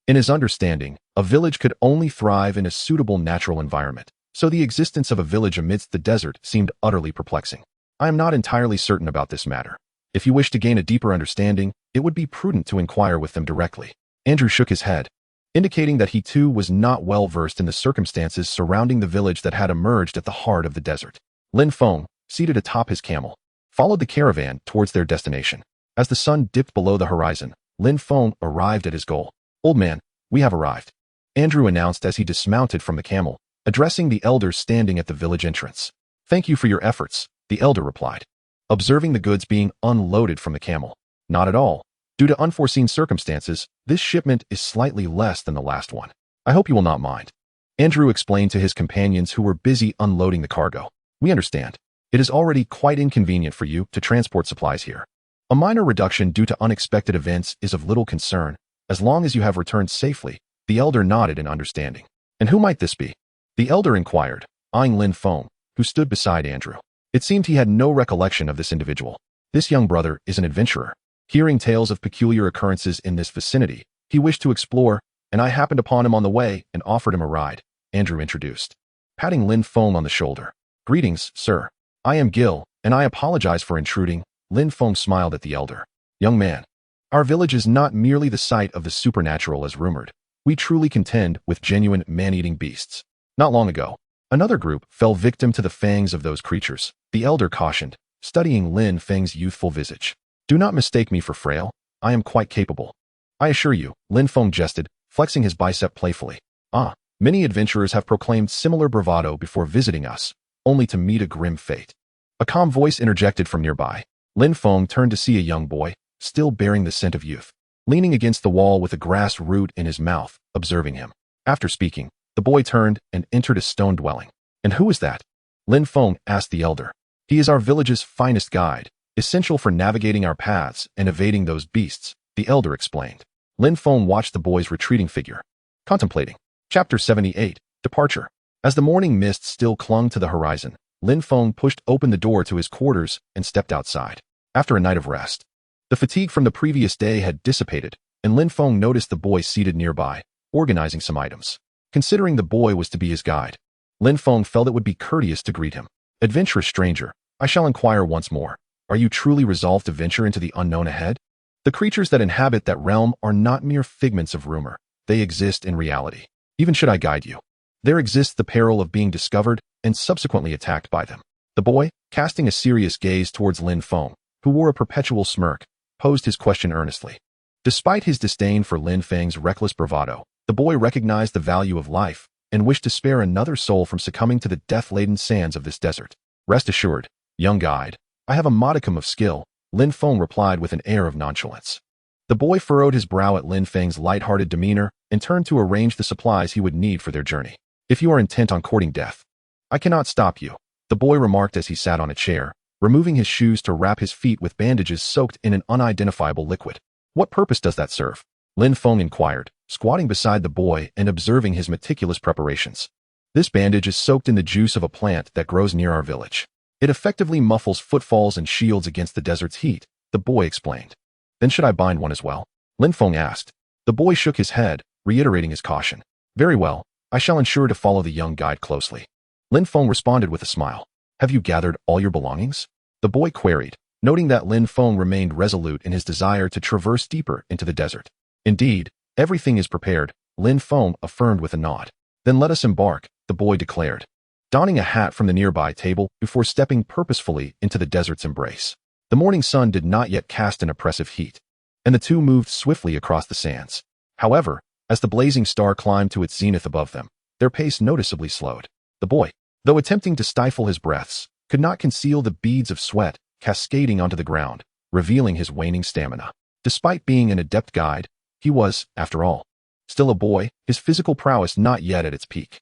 A: In his understanding, a village could only thrive in a suitable natural environment, so the existence of a village amidst the desert seemed utterly perplexing. "I am not entirely certain about this matter. If you wish to gain a deeper understanding, it would be prudent to inquire with them directly." Andrew shook his head, indicating that he too was not well versed in the circumstances surrounding the village that had emerged at the heart of the desert. Lin Feng, seated atop his camel, followed the caravan towards their destination. As the sun dipped below the horizon, Lin Feng arrived at his goal. "Old man, we have arrived," Andrew announced as he dismounted from the camel, addressing the elders standing at the village entrance. "Thank you for your efforts," the elder replied, observing the goods being unloaded from the camel. "Not at all. Due to unforeseen circumstances, this shipment is slightly less than the last one. I hope you will not mind," Andrew explained to his companions who were busy unloading the cargo. "We understand. It is already quite inconvenient for you to transport supplies here. A minor reduction due to unexpected events is of little concern, as long as you have returned safely." The elder nodded in understanding. "And who might this be?" the elder inquired, eyeing Lin Feng, who stood beside Andrew. It seemed he had no recollection of this individual. "This young brother is an adventurer. Hearing tales of peculiar occurrences in this vicinity, he wished to explore, and I happened upon him on the way and offered him a ride," Andrew introduced, patting Lin Feng on the shoulder. "Greetings, sir. I am Gil, and I apologize for intruding." Lin Feng smiled at the elder. "Young man, our village is not merely the site of the supernatural as rumored. We truly contend with genuine man-eating beasts. Not long ago, another group fell victim to the fangs of those creatures," the elder cautioned, studying Lin Feng's youthful visage. "Do not mistake me for frail. I am quite capable, I assure you," Lin Feng jested, flexing his bicep playfully. "Ah, many adventurers have proclaimed similar bravado before visiting us, only to meet a grim fate." A calm voice interjected from nearby. Lin Feng turned to see a young boy, still bearing the scent of youth, leaning against the wall with a grass root in his mouth, observing him. After speaking, the boy turned and entered a stone dwelling. "And who is that?" Lin Feng asked the elder. "He is our village's finest guide, essential for navigating our paths and evading those beasts," the elder explained. Lin Feng watched the boy's retreating figure, contemplating. Chapter 78, Departure. As the morning mist still clung to the horizon, Lin Feng pushed open the door to his quarters and stepped outside. After a night of rest, the fatigue from the previous day had dissipated, and Lin Feng noticed the boy seated nearby, organizing some items. Considering the boy was to be his guide, Lin Feng felt it would be courteous to greet him. "Adventurous stranger, I shall inquire once more. Are you truly resolved to venture into the unknown ahead? The creatures that inhabit that realm are not mere figments of rumor. They exist in reality. Even should I guide you, there exists the peril of being discovered and subsequently attacked by them. The boy, casting a serious gaze towards Lin Feng, who wore a perpetual smirk, posed his question earnestly. Despite his disdain for Lin Feng's reckless bravado, the boy recognized the value of life and wished to spare another soul from succumbing to the death-laden sands of this desert. Rest assured, young guide, I have a modicum of skill, Lin Feng replied with an air of nonchalance. The boy furrowed his brow at Lin Feng's light-hearted demeanor and turned to arrange the supplies he would need for their journey. If you are intent on courting death, I cannot stop you, the boy remarked as he sat on a chair, removing his shoes to wrap his feet with bandages soaked in an unidentifiable liquid. What purpose does that serve? Lin Feng inquired, squatting beside the boy and observing his meticulous preparations. This bandage is soaked in the juice of a plant that grows near our village. It effectively muffles footfalls and shields against the desert's heat, the boy explained. Then should I bind one as well? Lin Feng asked. The boy shook his head, reiterating his caution. Very well, I shall ensure to follow the young guide closely. Lin Feng responded with a smile. Have you gathered all your belongings? The boy queried, noting that Lin Feng remained resolute in his desire to traverse deeper into the desert. Indeed, everything is prepared, Lin Feng affirmed with a nod. Then let us embark, the boy declared, donning a hat from the nearby table before stepping purposefully into the desert's embrace. The morning sun did not yet cast an oppressive heat, and the two moved swiftly across the sands. However, as the blazing star climbed to its zenith above them, their pace noticeably slowed. The boy, though attempting to stifle his breaths, could not conceal the beads of sweat cascading onto the ground, revealing his waning stamina. Despite being an adept guide, he was, after all, still a boy, his physical prowess not yet at its peak.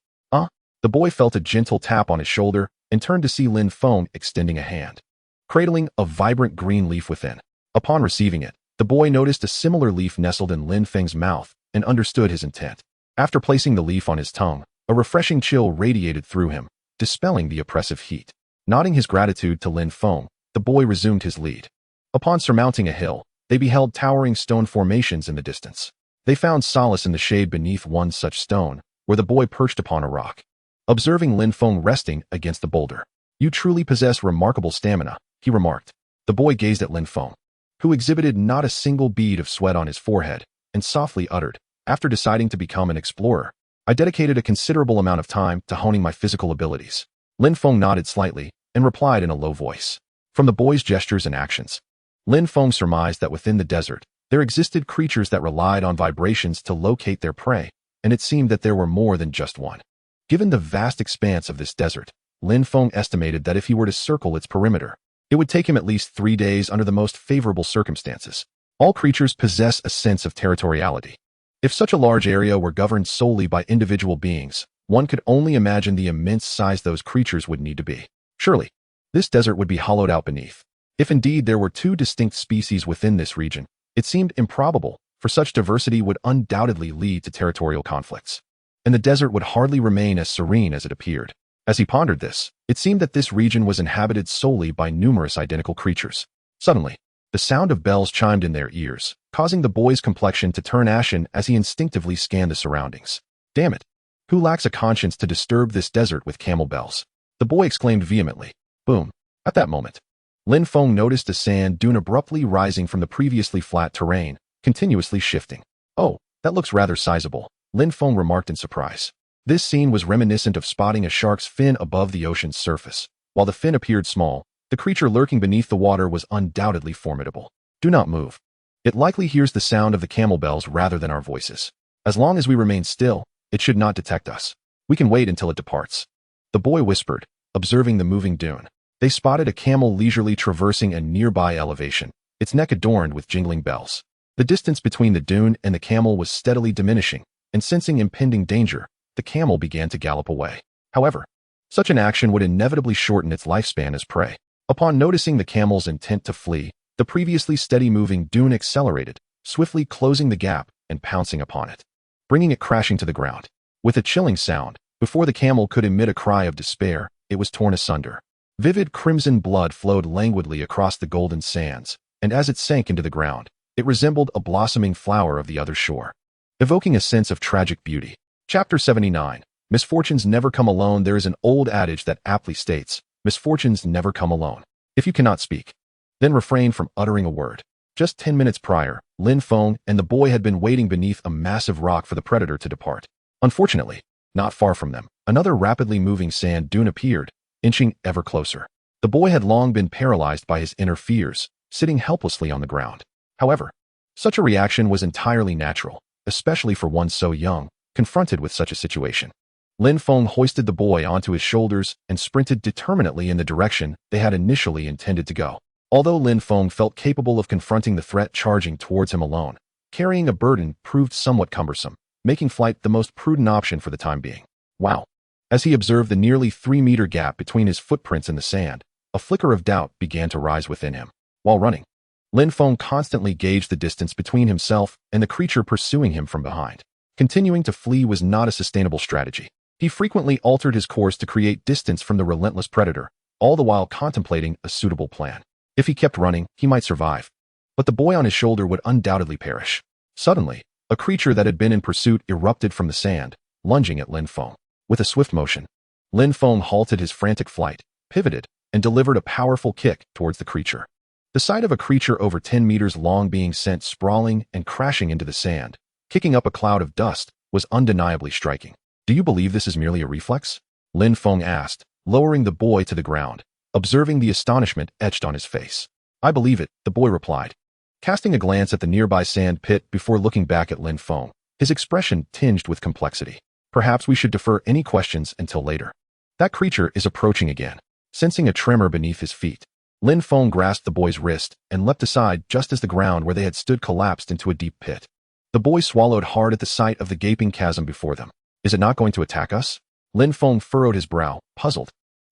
A: The boy felt a gentle tap on his shoulder and turned to see Lin Feng extending a hand, cradling a vibrant green leaf within. Upon receiving it, the boy noticed a similar leaf nestled in Lin Feng's mouth and understood his intent. After placing the leaf on his tongue, a refreshing chill radiated through him, dispelling the oppressive heat. Nodding his gratitude to Lin Feng, the boy resumed his lead. Upon surmounting a hill, they beheld towering stone formations in the distance. They found solace in the shade beneath one such stone, where the boy perched upon a rock. Observing Lin Feng resting against the boulder. You truly possess remarkable stamina, he remarked. The boy gazed at Lin Feng, who exhibited not a single bead of sweat on his forehead, and softly uttered, after deciding to become an explorer, I dedicated a considerable amount of time to honing my physical abilities. Lin Feng nodded slightly and replied in a low voice. From the boy's gestures and actions, Lin Feng surmised that within the desert, there existed creatures that relied on vibrations to locate their prey, and it seemed that there were more than just one. Given the vast expanse of this desert, Lin Feng estimated that if he were to circle its perimeter, it would take him at least 3 days under the most favorable circumstances. All creatures possess a sense of territoriality. If such a large area were governed solely by individual beings, one could only imagine the immense size those creatures would need to be. Surely, this desert would be hollowed out beneath. If indeed there were 2 distinct species within this region, it seemed improbable, for such diversity would undoubtedly lead to territorial conflicts, and the desert would hardly remain as serene as it appeared. As he pondered this, it seemed that this region was inhabited solely by numerous identical creatures. Suddenly, the sound of bells chimed in their ears, causing the boy's complexion to turn ashen as he instinctively scanned the surroundings. Damn it! Who lacks a conscience to disturb this desert with camel bells? The boy exclaimed vehemently. Boom! At that moment, Lin Feng noticed a sand dune abruptly rising from the previously flat terrain, continuously shifting. Oh, that looks rather sizable, Lin Feng remarked in surprise. This scene was reminiscent of spotting a shark's fin above the ocean's surface. While the fin appeared small, the creature lurking beneath the water was undoubtedly formidable. Do not move. It likely hears the sound of the camel bells rather than our voices. As long as we remain still, it should not detect us. We can wait until it departs. The boy whispered, observing the moving dune. They spotted a camel leisurely traversing a nearby elevation, its neck adorned with jingling bells. The distance between the dune and the camel was steadily diminishing, and sensing impending danger, the camel began to gallop away. However, such an action would inevitably shorten its lifespan as prey. Upon noticing the camel's intent to flee, the previously steady-moving dune accelerated, swiftly closing the gap and pouncing upon it, bringing it crashing to the ground. With a chilling sound, before the camel could emit a cry of despair, it was torn asunder. Vivid crimson blood flowed languidly across the golden sands, and as it sank into the ground, it resembled a blossoming flower of the other shore, evoking a sense of tragic beauty. Chapter 79. Misfortunes never come alone. There is an old adage that aptly states, misfortunes never come alone. If you cannot speak, then refrain from uttering a word. Just 10 minutes prior, Lin Feng and the boy had been waiting beneath a massive rock for the predator to depart. Unfortunately, not far from them, Another rapidly moving sand dune appeared, inching ever closer. The boy had long been paralyzed by his inner fears, sitting helplessly on the ground. However, such a reaction was entirely natural, especially for one so young, confronted with such a situation. Lin Feng hoisted the boy onto his shoulders and sprinted determinedly in the direction they had initially intended to go. Although Lin Feng felt capable of confronting the threat charging towards him alone, carrying a burden proved somewhat cumbersome, making flight the most prudent option for the time being. Wow! As he observed the nearly 3-meter gap between his footprints in the sand, a flicker of doubt began to rise within him. While running, Lin Feng constantly gauged the distance between himself and the creature pursuing him from behind. Continuing to flee was not a sustainable strategy. He frequently altered his course to create distance from the relentless predator, all the while contemplating a suitable plan. If he kept running, he might survive, but the boy on his shoulder would undoubtedly perish. Suddenly, a creature that had been in pursuit erupted from the sand, lunging at Lin Feng. With a swift motion, Lin Feng halted his frantic flight, pivoted, and delivered a powerful kick towards the creature. The sight of a creature over 10 meters long being sent sprawling and crashing into the sand, kicking up a cloud of dust, was undeniably striking. Do you believe this is merely a reflex? Lin Feng asked, lowering the boy to the ground, observing the astonishment etched on his face. I believe it, the boy replied, casting a glance at the nearby sand pit before looking back at Lin Feng, his expression tinged with complexity. Perhaps we should defer any questions until later. That creature is approaching again. Sensing a tremor beneath his feet, Lin Feng grasped the boy's wrist and leapt aside just as the ground where they had stood collapsed into a deep pit. The boy swallowed hard at the sight of the gaping chasm before them. Is it not going to attack us? Lin Feng furrowed his brow, puzzled.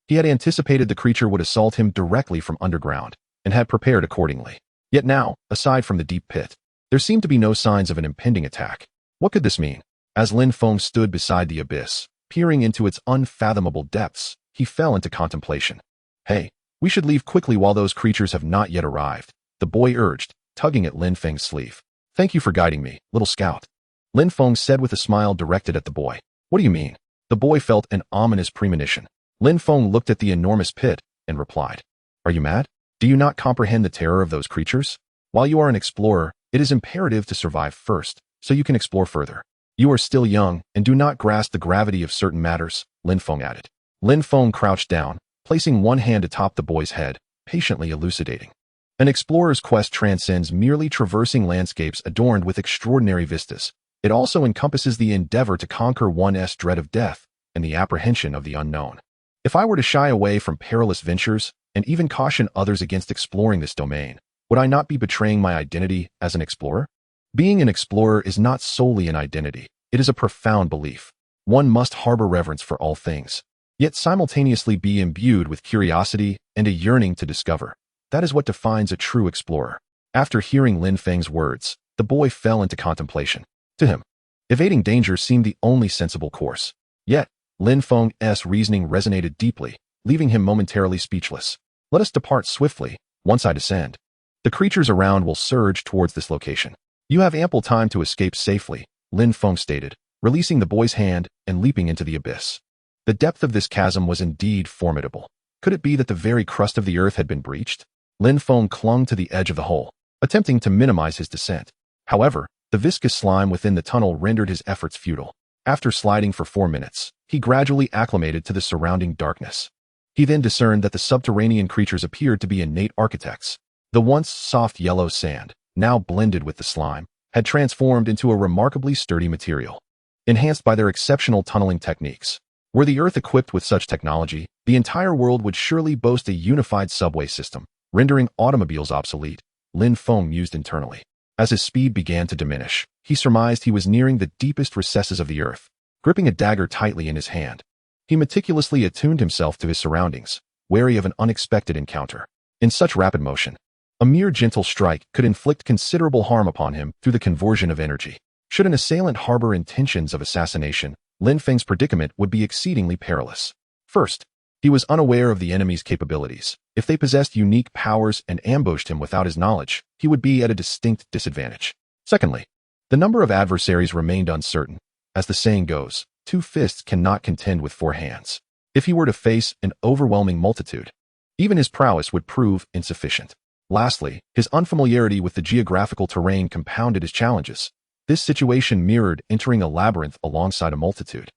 A: He had anticipated the creature would assault him directly from underground, and had prepared accordingly. Yet now, aside from the deep pit, there seemed to be no signs of an impending attack. What could this mean? As Lin Feng stood beside the abyss, peering into its unfathomable depths, he fell into contemplation. Hey, we should leave quickly while those creatures have not yet arrived, the boy urged, tugging at Lin Feng's sleeve. Thank you for guiding me, little scout. Lin Feng said with a smile directed at the boy. What do you mean? The boy felt an ominous premonition. Lin Feng looked at the enormous pit and replied. Are you mad? Do you not comprehend the terror of those creatures? While you are an explorer, it is imperative to survive first, so you can explore further. You are still young and do not grasp the gravity of certain matters, Lin Feng added. Lin Feng crouched down, placing one hand atop the boy's head, patiently elucidating. An explorer's quest transcends merely traversing landscapes adorned with extraordinary vistas. It also encompasses the endeavor to conquer one's dread of death and the apprehension of the unknown. If I were to shy away from perilous ventures and even caution others against exploring this domain, would I not be betraying my identity as an explorer? Being an explorer is not solely an identity, it is a profound belief. One must harbor reverence for all things, yet simultaneously be imbued with curiosity and a yearning to discover. That is what defines a true explorer. After hearing Lin Feng's words, the boy fell into contemplation. To him, evading danger seemed the only sensible course. Yet, Lin Feng's reasoning resonated deeply, leaving him momentarily speechless. Let us depart swiftly. Once I descend, the creatures around will surge towards this location. You have ample time to escape safely, Lin Feng stated, releasing the boy's hand and leaping into the abyss. The depth of this chasm was indeed formidable. Could it be that the very crust of the earth had been breached? Lin Feng clung to the edge of the hole, attempting to minimize his descent. However, the viscous slime within the tunnel rendered his efforts futile. After sliding for 4 minutes, he gradually acclimated to the surrounding darkness. He then discerned that the subterranean creatures appeared to be innate architects. The once soft yellow sand, now blended with the slime, had transformed into a remarkably sturdy material, enhanced by their exceptional tunneling techniques. Were the Earth equipped with such technology, the entire world would surely boast a unified subway system, rendering automobiles obsolete, Lin Feng mused internally. As his speed began to diminish, he surmised he was nearing the deepest recesses of the Earth. Gripping a dagger tightly in his hand, he meticulously attuned himself to his surroundings, wary of an unexpected encounter. In such rapid motion, a mere gentle strike could inflict considerable harm upon him through the conversion of energy. Should an assailant harbor intentions of assassination, Lin Feng's predicament would be exceedingly perilous. First, he was unaware of the enemy's capabilities. If they possessed unique powers and ambushed him without his knowledge, he would be at a distinct disadvantage. Secondly, the number of adversaries remained uncertain. As the saying goes, 2 fists cannot contend with 4 hands. If he were to face an overwhelming multitude, even his prowess would prove insufficient. Lastly, his unfamiliarity with the geographical terrain compounded his challenges. This situation mirrored entering a labyrinth alongside a multitude.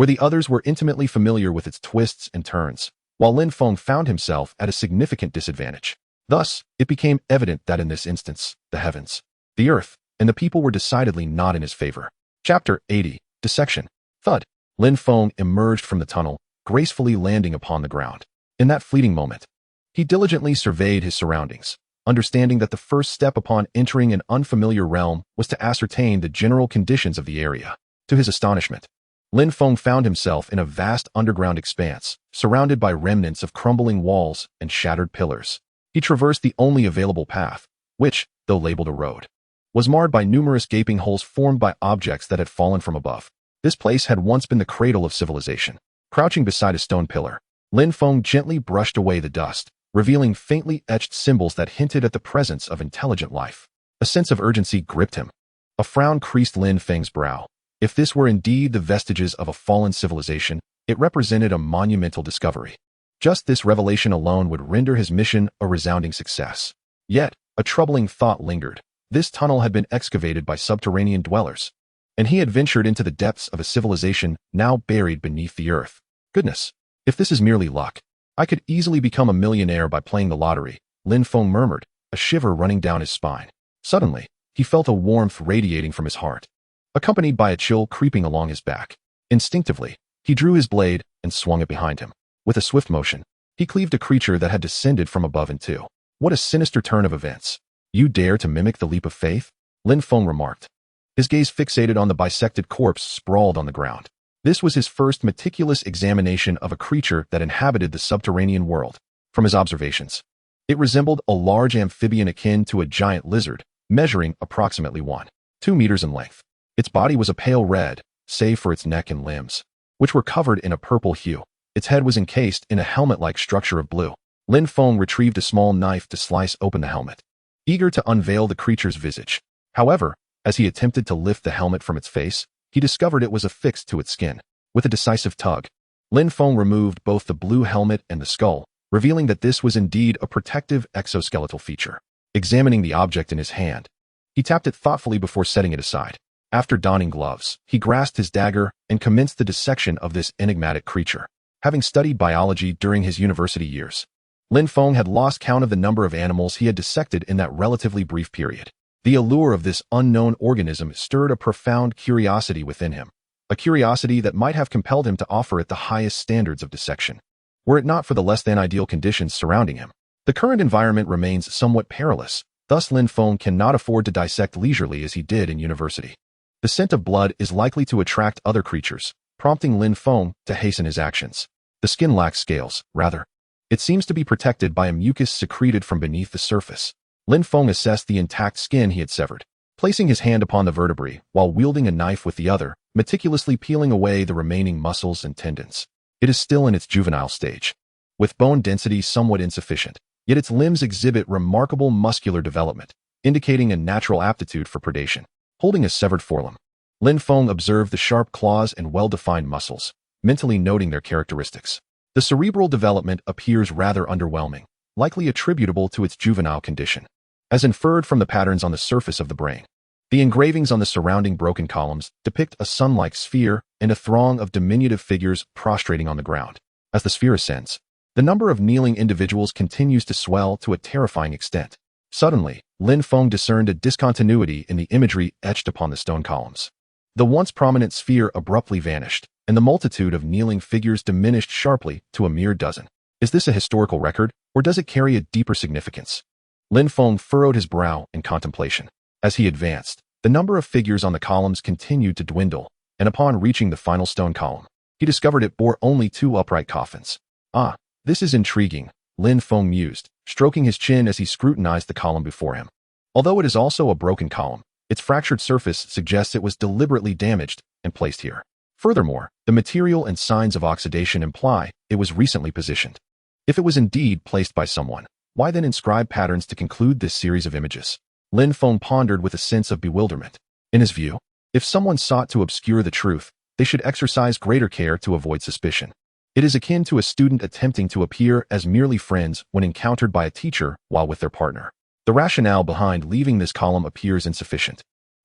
A: where the others were intimately familiar with its twists and turns, while Lin Feng found himself at a significant disadvantage. Thus, it became evident that in this instance, the heavens, the earth, and the people were decidedly not in his favor. Chapter 80. Dissection. Thud. Lin Feng emerged from the tunnel, gracefully landing upon the ground. In that fleeting moment, he diligently surveyed his surroundings, understanding that the first step upon entering an unfamiliar realm was to ascertain the general conditions of the area. To his astonishment, Lin Feng found himself in a vast underground expanse, surrounded by remnants of crumbling walls and shattered pillars. He traversed the only available path, which, though labeled a road, was marred by numerous gaping holes formed by objects that had fallen from above. This place had once been the cradle of civilization. Crouching beside a stone pillar, Lin Feng gently brushed away the dust, revealing faintly etched symbols that hinted at the presence of intelligent life. A sense of urgency gripped him. A frown creased Lin Feng's brow. If this were indeed the vestiges of a fallen civilization, it represented a monumental discovery. Just this revelation alone would render his mission a resounding success. Yet, a troubling thought lingered. This tunnel had been excavated by subterranean dwellers, and he had ventured into the depths of a civilization now buried beneath the earth. Goodness, if this is merely luck, I could easily become a millionaire by playing the lottery, Lin Feng murmured, a shiver running down his spine. Suddenly, he felt a warmth radiating from his heart, accompanied by a chill creeping along his back. Instinctively, he drew his blade and swung it behind him. With a swift motion, he cleaved a creature that had descended from above in two. What a sinister turn of events. You dare to mimic the leap of faith? Lin Feng remarked, his gaze fixated on the bisected corpse sprawled on the ground. This was his first meticulous examination of a creature that inhabited the subterranean world. From his observations, it resembled a large amphibian akin to a giant lizard, measuring approximately 1.2 meters in length. Its body was a pale red, save for its neck and limbs, which were covered in a purple hue. Its head was encased in a helmet-like structure of blue. Lin Feng retrieved a small knife to slice open the helmet, eager to unveil the creature's visage. However, as he attempted to lift the helmet from its face, he discovered it was affixed to its skin. With a decisive tug, Lin Feng removed both the blue helmet and the skull, revealing that this was indeed a protective exoskeletal feature. Examining the object in his hand, he tapped it thoughtfully before setting it aside. After donning gloves, he grasped his dagger and commenced the dissection of this enigmatic creature. Having studied biology during his university years, Lin Feng had lost count of the number of animals he had dissected in that relatively brief period. The allure of this unknown organism stirred a profound curiosity within him, a curiosity that might have compelled him to offer it the highest standards of dissection, were it not for the less-than-ideal conditions surrounding him. The current environment remains somewhat perilous, thus Lin Feng cannot afford to dissect leisurely as he did in university. The scent of blood is likely to attract other creatures, prompting Lin Feng to hasten his actions. The skin lacks scales, rather. It seems to be protected by a mucus secreted from beneath the surface. Lin Feng assessed the intact skin he had severed, placing his hand upon the vertebrae while wielding a knife with the other, meticulously peeling away the remaining muscles and tendons. It is still in its juvenile stage, with bone density somewhat insufficient, yet its limbs exhibit remarkable muscular development, indicating a natural aptitude for predation. Holding a severed forelimb, Lin Feng observed the sharp claws and well-defined muscles, mentally noting their characteristics. The cerebral development appears rather underwhelming, likely attributable to its juvenile condition, as inferred from the patterns on the surface of the brain. The engravings on the surrounding broken columns depict a sun-like sphere and a throng of diminutive figures prostrating on the ground. As the sphere ascends, the number of kneeling individuals continues to swell to a terrifying extent. Suddenly, Lin Feng discerned a discontinuity in the imagery etched upon the stone columns. The once prominent sphere abruptly vanished, and the multitude of kneeling figures diminished sharply to a mere dozen. Is this a historical record, or does it carry a deeper significance? Lin Feng furrowed his brow in contemplation. As he advanced, the number of figures on the columns continued to dwindle, and upon reaching the final stone column, he discovered it bore only 2 upright coffins. Ah, this is intriguing, Lin Feng mused, stroking his chin as he scrutinized the column before him. Although it is also a broken column, its fractured surface suggests it was deliberately damaged and placed here. Furthermore, the material and signs of oxidation imply it was recently positioned. If it was indeed placed by someone, why then inscribe patterns to conclude this series of images? Lin Feng pondered with a sense of bewilderment. In his view, if someone sought to obscure the truth, they should exercise greater care to avoid suspicion. It is akin to a student attempting to appear as merely friends when encountered by a teacher while with their partner. The rationale behind leaving this column appears insufficient,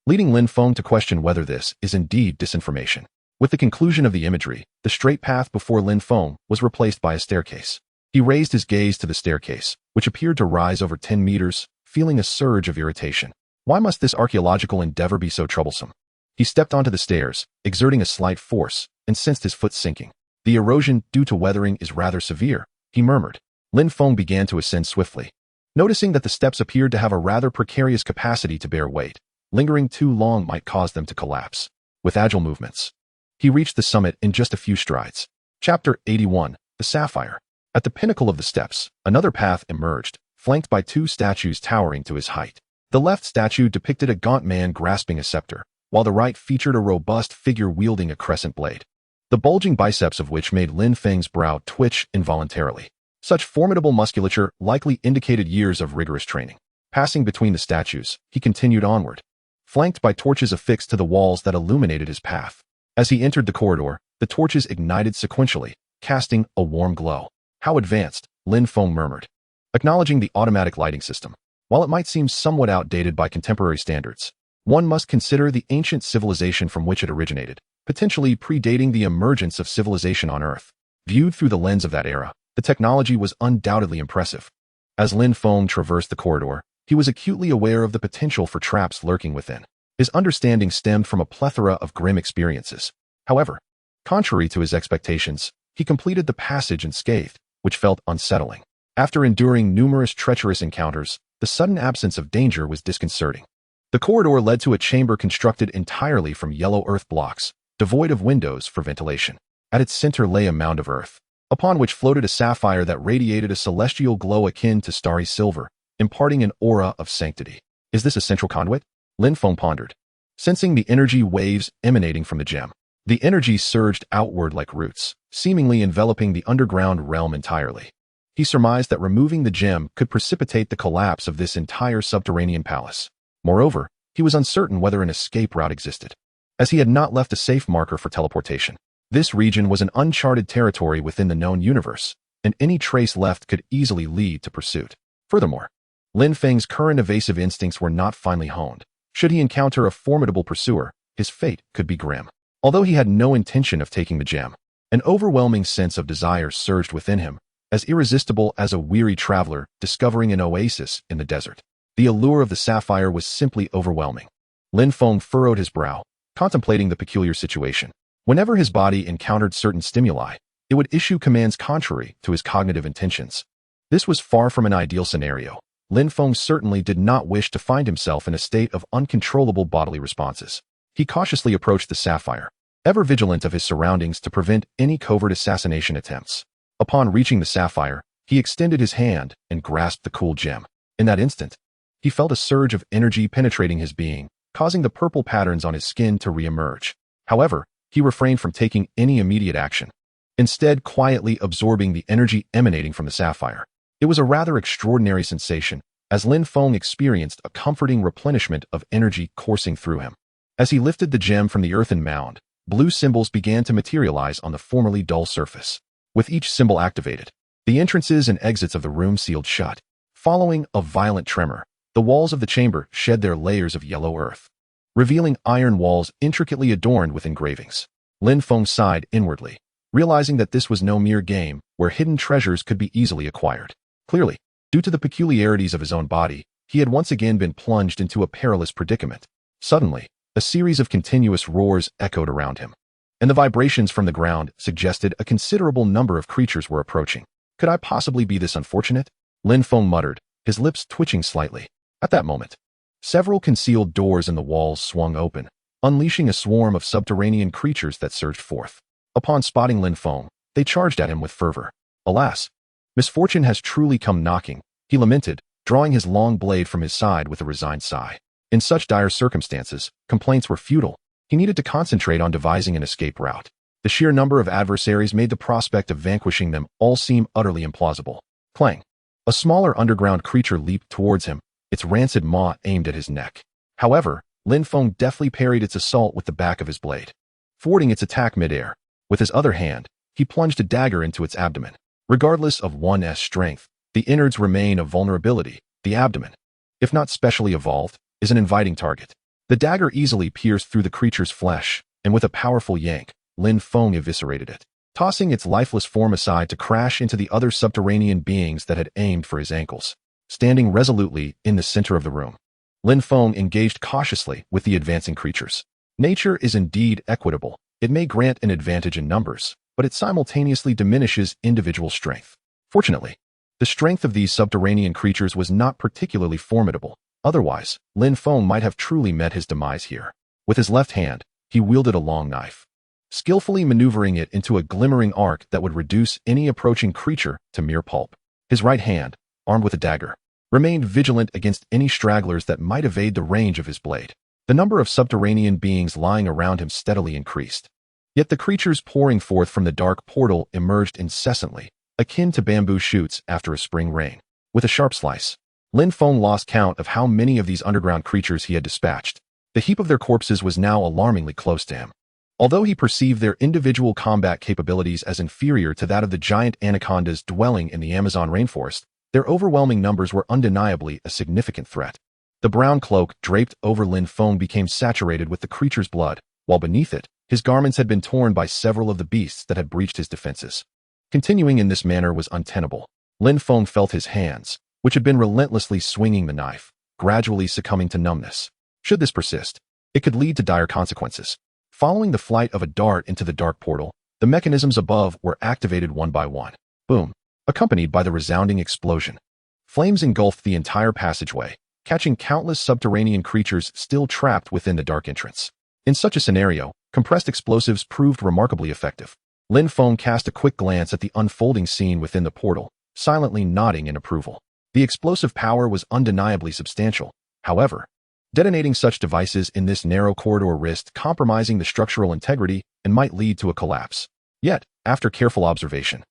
A: leading Lin Feng to question whether this is indeed disinformation. With the conclusion of the imagery, the straight path before Lin Feng was replaced by a staircase. He raised his gaze to the staircase, which appeared to rise over 10 meters, feeling a surge of irritation. Why must this archaeological endeavor be so troublesome? He stepped onto the stairs, exerting a slight force, and sensed his foot sinking. The erosion due to weathering is rather severe, he murmured. Lin Feng began to ascend swiftly. Noticing that the steps appeared to have a rather precarious capacity to bear weight, lingering too long might cause them to collapse. With agile movements, he reached the summit in just a few strides. Chapter 81, The Sapphire. At the pinnacle of the steps, another path emerged, flanked by two statues towering to his height. The left statue depicted a gaunt man grasping a scepter, while the right featured a robust figure wielding a crescent blade, the bulging biceps of which made Lin Feng's brow twitch involuntarily. Such formidable musculature likely indicated years of rigorous training. Passing between the statues, he continued onward, flanked by torches affixed to the walls that illuminated his path. As he entered the corridor, the torches ignited sequentially, casting a warm glow. How advanced, Lin Feng murmured, acknowledging the automatic lighting system. While it might seem somewhat outdated by contemporary standards, one must consider the ancient civilization from which it originated, potentially predating the emergence of civilization on Earth. Viewed through the lens of that era, the technology was undoubtedly impressive. As Lin Feng traversed the corridor, he was acutely aware of the potential for traps lurking within. His understanding stemmed from a plethora of grim experiences. However, contrary to his expectations, he completed the passage unscathed, which felt unsettling. After enduring numerous treacherous encounters, the sudden absence of danger was disconcerting. The corridor led to a chamber constructed entirely from yellow earth blocks, devoid of windows for ventilation. At its center lay a mound of earth, upon which floated a sapphire that radiated a celestial glow akin to starry silver, imparting an aura of sanctity. Is this a central conduit? Lin Feng pondered, sensing the energy waves emanating from the gem. The energy surged outward like roots, seemingly enveloping the underground realm entirely. He surmised that removing the gem could precipitate the collapse of this entire subterranean palace. Moreover, he was uncertain whether an escape route existed, as he had not left a safe marker for teleportation. This region was an uncharted territory within the known universe, and any trace left could easily lead to pursuit. Furthermore, Lin Feng's current evasive instincts were not finely honed. Should he encounter a formidable pursuer, his fate could be grim. Although he had no intention of taking the gem, an overwhelming sense of desire surged within him, as irresistible as a weary traveler discovering an oasis in the desert. The allure of the sapphire was simply overwhelming. Lin Feng furrowed his brow, contemplating the peculiar situation. Whenever his body encountered certain stimuli, it would issue commands contrary to his cognitive intentions. This was far from an ideal scenario. Lin Feng certainly did not wish to find himself in a state of uncontrollable bodily responses. He cautiously approached the sapphire, ever vigilant of his surroundings to prevent any covert assassination attempts. Upon reaching the sapphire, he extended his hand and grasped the cool gem. In that instant, he felt a surge of energy penetrating his being, causing the purple patterns on his skin to re-emerge. However, he refrained from taking any immediate action, instead quietly absorbing the energy emanating from the sapphire. It was a rather extraordinary sensation, as Lin Feng experienced a comforting replenishment of energy coursing through him. As he lifted the gem from the earthen mound, blue symbols began to materialize on the formerly dull surface. With each symbol activated, the entrances and exits of the room sealed shut. Following a violent tremor, the walls of the chamber shed their layers of yellow earth, revealing iron walls intricately adorned with engravings. Lin Feng sighed inwardly, realizing that this was no mere game where hidden treasures could be easily acquired. Clearly, due to the peculiarities of his own body, he had once again been plunged into a perilous predicament. Suddenly, a series of continuous roars echoed around him, and the vibrations from the ground suggested a considerable number of creatures were approaching. Could I possibly be this unfortunate? Lin Feng muttered, his lips twitching slightly. At that moment, several concealed doors in the walls swung open, unleashing a swarm of subterranean creatures that surged forth. Upon spotting Lin Feng, they charged at him with fervor. Alas, misfortune has truly come knocking, he lamented, drawing his long blade from his side with a resigned sigh. In such dire circumstances, complaints were futile. He needed to concentrate on devising an escape route. The sheer number of adversaries made the prospect of vanquishing them all seem utterly implausible. Clang! A smaller underground creature leaped towards him, its rancid maw aimed at his neck. However, Lin Feng deftly parried its assault with the back of his blade, thwarting its attack midair. With his other hand, he plunged a dagger into its abdomen. Regardless of one's strength, the innards remain a vulnerability. The abdomen, if not specially evolved, is an inviting target. The dagger easily pierced through the creature's flesh, and with a powerful yank, Lin Feng eviscerated it, tossing its lifeless form aside to crash into the other subterranean beings that had aimed for his ankles. Standing resolutely in the center of the room, Lin Feng engaged cautiously with the advancing creatures. Nature is indeed equitable. It may grant an advantage in numbers, but it simultaneously diminishes individual strength. Fortunately, the strength of these subterranean creatures was not particularly formidable. Otherwise, Lin Feng might have truly met his demise here. With his left hand, he wielded a long knife, skillfully maneuvering it into a glimmering arc that would reduce any approaching creature to mere pulp. His right hand, armed with a dagger, remained vigilant against any stragglers that might evade the range of his blade. The number of subterranean beings lying around him steadily increased. Yet the creatures pouring forth from the dark portal emerged incessantly, akin to bamboo shoots after a spring rain. With a sharp slice, Lin Feng lost count of how many of these underground creatures he had dispatched. The heap of their corpses was now alarmingly close to him. Although he perceived their individual combat capabilities as inferior to that of the giant anacondas dwelling in the Amazon rainforest, their overwhelming numbers were undeniably a significant threat. The brown cloak draped over Lin Feng became saturated with the creature's blood, while beneath it, his garments had been torn by several of the beasts that had breached his defenses. Continuing in this manner was untenable. Lin Feng felt his hands, which had been relentlessly swinging the knife, gradually succumbing to numbness. Should this persist, it could lead to dire consequences. Following the flight of a dart into the dark portal, the mechanisms above were activated one by one. Boom, accompanied by the resounding explosion. Flames engulfed the entire passageway, catching countless subterranean creatures still trapped within the dark entrance. In such a scenario, compressed explosives proved remarkably effective. Lin Feng cast a quick glance at the unfolding scene within the portal, silently nodding in approval. The explosive power was undeniably substantial. However, detonating such devices in this narrow corridor risked compromising the structural integrity and might lead to a collapse. Yet, after careful observation,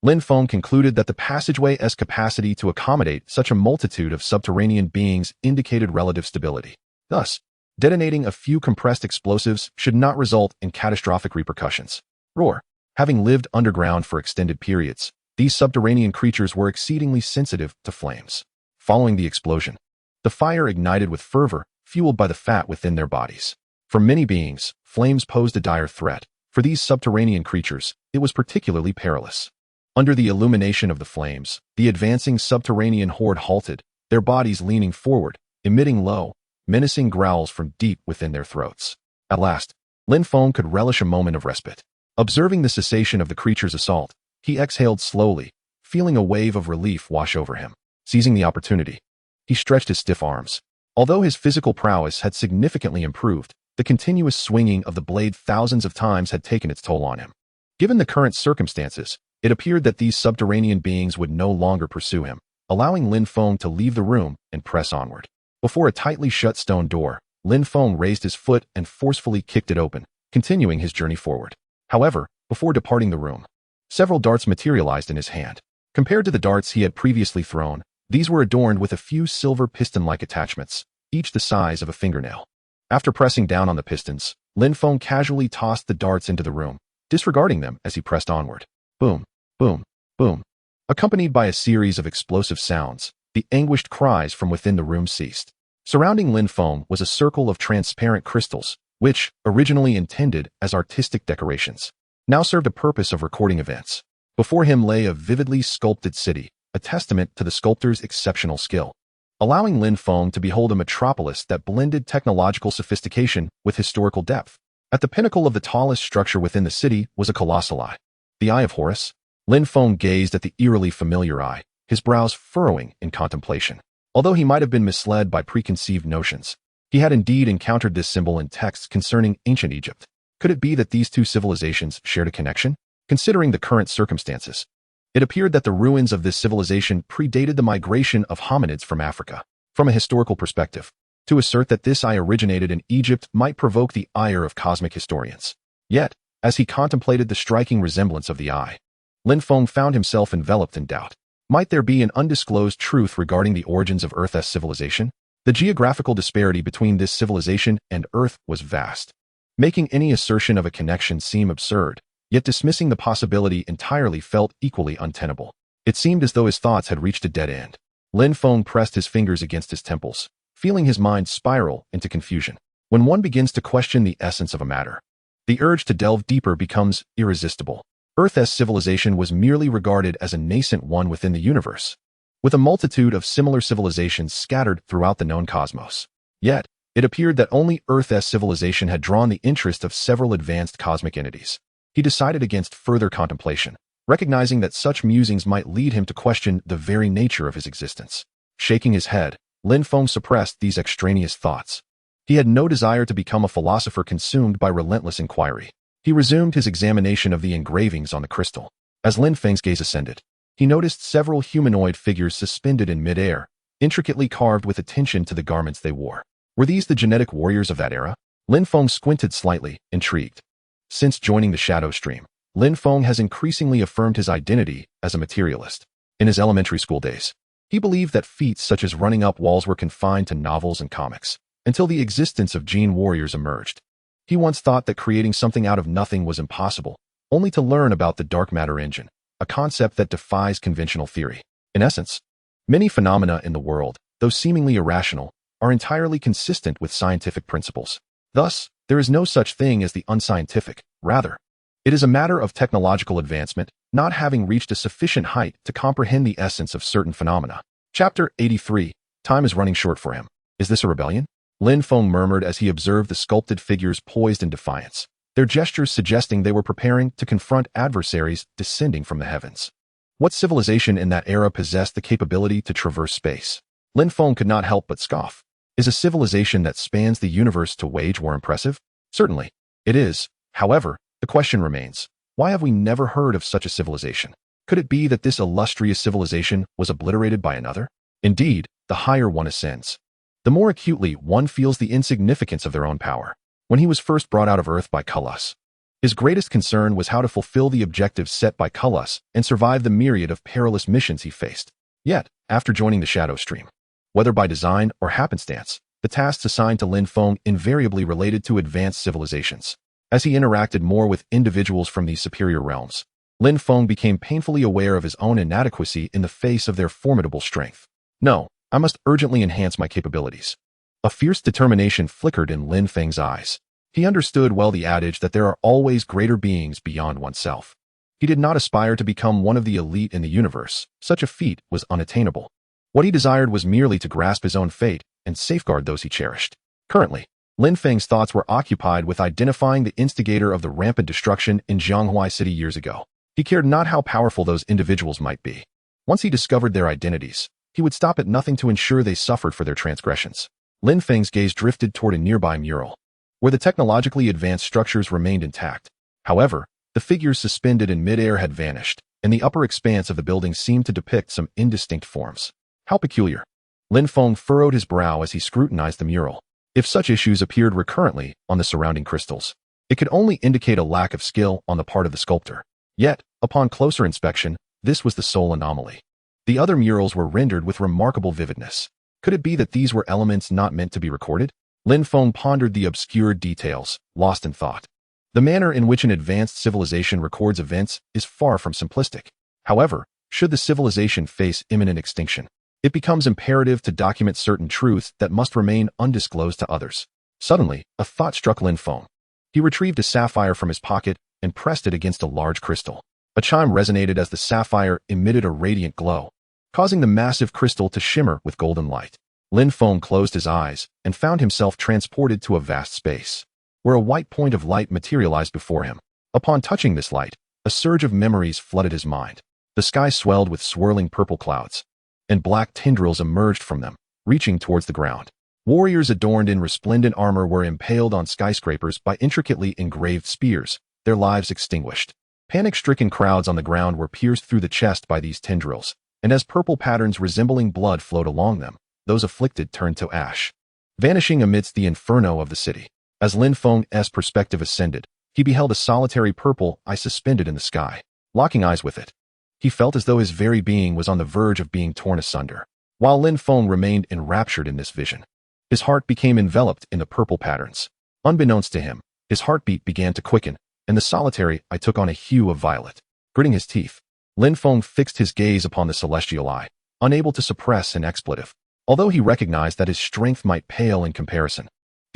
A: Lin Feng concluded that the passageway's capacity to accommodate such a multitude of subterranean beings indicated relative stability. Thus, detonating a few compressed explosives should not result in catastrophic repercussions. Roar. Having lived underground for extended periods, these subterranean creatures were exceedingly sensitive to flames. Following the explosion, the fire ignited with fervor, fueled by the fat within their bodies. For many beings, flames posed a dire threat. For these subterranean creatures, it was particularly perilous. Under the illumination of the flames, the advancing subterranean horde halted, their bodies leaning forward, emitting low, menacing growls from deep within their throats. At last, Lin Feng could relish a moment of respite. Observing the cessation of the creature's assault, he exhaled slowly, feeling a wave of relief wash over him. Seizing the opportunity, he stretched his stiff arms. Although his physical prowess had significantly improved, the continuous swinging of the blade thousands of times had taken its toll on him. Given the current circumstances, it appeared that these subterranean beings would no longer pursue him, allowing Lin Feng to leave the room and press onward. Before a tightly shut stone door, Lin Feng raised his foot and forcefully kicked it open, continuing his journey forward. However, before departing the room, several darts materialized in his hand. Compared to the darts he had previously thrown, these were adorned with a few silver piston-like attachments, each the size of a fingernail. After pressing down on the pistons, Lin Feng casually tossed the darts into the room, disregarding them as he pressed onward. Boom, boom, boom. Accompanied by a series of explosive sounds, the anguished cries from within the room ceased. Surrounding Lin Feng was a circle of transparent crystals, which, originally intended as artistic decorations, now served a purpose of recording events. Before him lay a vividly sculpted city, a testament to the sculptor's exceptional skill, allowing Lin Feng to behold a metropolis that blended technological sophistication with historical depth. At the pinnacle of the tallest structure within the city was a colossal eye. The Eye of Horus. Lin Feng gazed at the eerily familiar eye, his brows furrowing in contemplation. Although he might have been misled by preconceived notions, he had indeed encountered this symbol in texts concerning ancient Egypt. Could it be that these two civilizations shared a connection? Considering the current circumstances, it appeared that the ruins of this civilization predated the migration of hominids from Africa. From a historical perspective, to assert that this eye originated in Egypt might provoke the ire of cosmic historians. Yet, as he contemplated the striking resemblance of the eye, Lin Feng found himself enveloped in doubt. Might there be an undisclosed truth regarding the origins of Earth's civilization? The geographical disparity between this civilization and Earth was vast, making any assertion of a connection seem absurd, yet dismissing the possibility entirely felt equally untenable. It seemed as though his thoughts had reached a dead end. Lin Feng pressed his fingers against his temples, feeling his mind spiral into confusion. When one begins to question the essence of a matter, The urge to delve deeper becomes irresistible. Earth's civilization was merely regarded as a nascent one within the universe, with a multitude of similar civilizations scattered throughout the known cosmos. Yet, it appeared that only Earth's civilization had drawn the interest of several advanced cosmic entities. He decided against further contemplation, recognizing that such musings might lead him to question the very nature of his existence. Shaking his head, Lin Feng suppressed these extraneous thoughts. He had no desire to become a philosopher consumed by relentless inquiry. He resumed his examination of the engravings on the crystal. As Lin Feng's gaze ascended, he noticed several humanoid figures suspended in midair, intricately carved with attention to the garments they wore. Were these the genetic warriors of that era? Lin Feng squinted slightly, intrigued. Since joining the Shadow Stream, Lin Feng has increasingly affirmed his identity as a materialist. In his elementary school days, he believed that feats such as running up walls were confined to novels and comics, until the existence of gene warriors emerged. He once thought that creating something out of nothing was impossible, only to learn about the dark matter engine, a concept that defies conventional theory. In essence, many phenomena in the world, though seemingly irrational, are entirely consistent with scientific principles. Thus, there is no such thing as the unscientific. Rather, it is a matter of technological advancement, not having reached a sufficient height to comprehend the essence of certain phenomena. Chapter 83. Time is running short for him. Is this a rebellion? Lin Feng murmured as he observed the sculpted figures poised in defiance, their gestures suggesting they were preparing to confront adversaries descending from the heavens. What civilization in that era possessed the capability to traverse space? Lin Feng could not help but scoff. Is a civilization that spans the universe to wage war impressive? Certainly, it is. However, the question remains, why have we never heard of such a civilization? Could it be that this illustrious civilization was obliterated by another? Indeed, the higher one ascends, the more acutely one feels the insignificance of their own power. When he was first brought out of Earth by Culus, his greatest concern was how to fulfill the objectives set by Culus and survive the myriad of perilous missions he faced. Yet, after joining the Shadow Stream, whether by design or happenstance, the tasks assigned to Lin Feng invariably related to advanced civilizations. As he interacted more with individuals from these superior realms, Lin Feng became painfully aware of his own inadequacy in the face of their formidable strength. No, I must urgently enhance my capabilities. A fierce determination flickered in Lin Feng's eyes. He understood well the adage that there are always greater beings beyond oneself. He did not aspire to become one of the elite in the universe. Such a feat was unattainable. What he desired was merely to grasp his own fate and safeguard those he cherished. Currently, Lin Feng's thoughts were occupied with identifying the instigator of the rampant destruction in Jianghuai City years ago. He cared not how powerful those individuals might be. Once he discovered their identities, he would stop at nothing to ensure they suffered for their transgressions. Lin Feng's gaze drifted toward a nearby mural, where the technologically advanced structures remained intact. However, the figures suspended in midair had vanished, and the upper expanse of the building seemed to depict some indistinct forms. How peculiar. Lin Feng furrowed his brow as he scrutinized the mural. If such issues appeared recurrently on the surrounding crystals, it could only indicate a lack of skill on the part of the sculptor. Yet, upon closer inspection, this was the sole anomaly. The other murals were rendered with remarkable vividness. Could it be that these were elements not meant to be recorded? Lin Feng pondered the obscured details, lost in thought. The manner in which an advanced civilization records events is far from simplistic. However, should the civilization face imminent extinction, it becomes imperative to document certain truths that must remain undisclosed to others. Suddenly, a thought struck Lin Feng. He retrieved a sapphire from his pocket and pressed it against a large crystal. A chime resonated as the sapphire emitted a radiant glow, causing the massive crystal to shimmer with golden light. Lin Feng closed his eyes and found himself transported to a vast space, where a white point of light materialized before him. Upon touching this light, a surge of memories flooded his mind. The sky swelled with swirling purple clouds, and black tendrils emerged from them, reaching towards the ground. Warriors adorned in resplendent armor were impaled on skyscrapers by intricately engraved spears, their lives extinguished. Panic-stricken crowds on the ground were pierced through the chest by these tendrils, and as purple patterns resembling blood flowed along them, those afflicted turned to ash, vanishing amidst the inferno of the city. As Lin Feng's perspective ascended, he beheld a solitary purple eye suspended in the sky. Locking eyes with it, he felt as though his very being was on the verge of being torn asunder. While Lin Feng remained enraptured in this vision, his heart became enveloped in the purple patterns. Unbeknownst to him, his heartbeat began to quicken, and the solitary eye took on a hue of violet. Gritting his teeth, Lin Feng fixed his gaze upon the celestial eye, unable to suppress an expletive. Although he recognized that his strength might pale in comparison,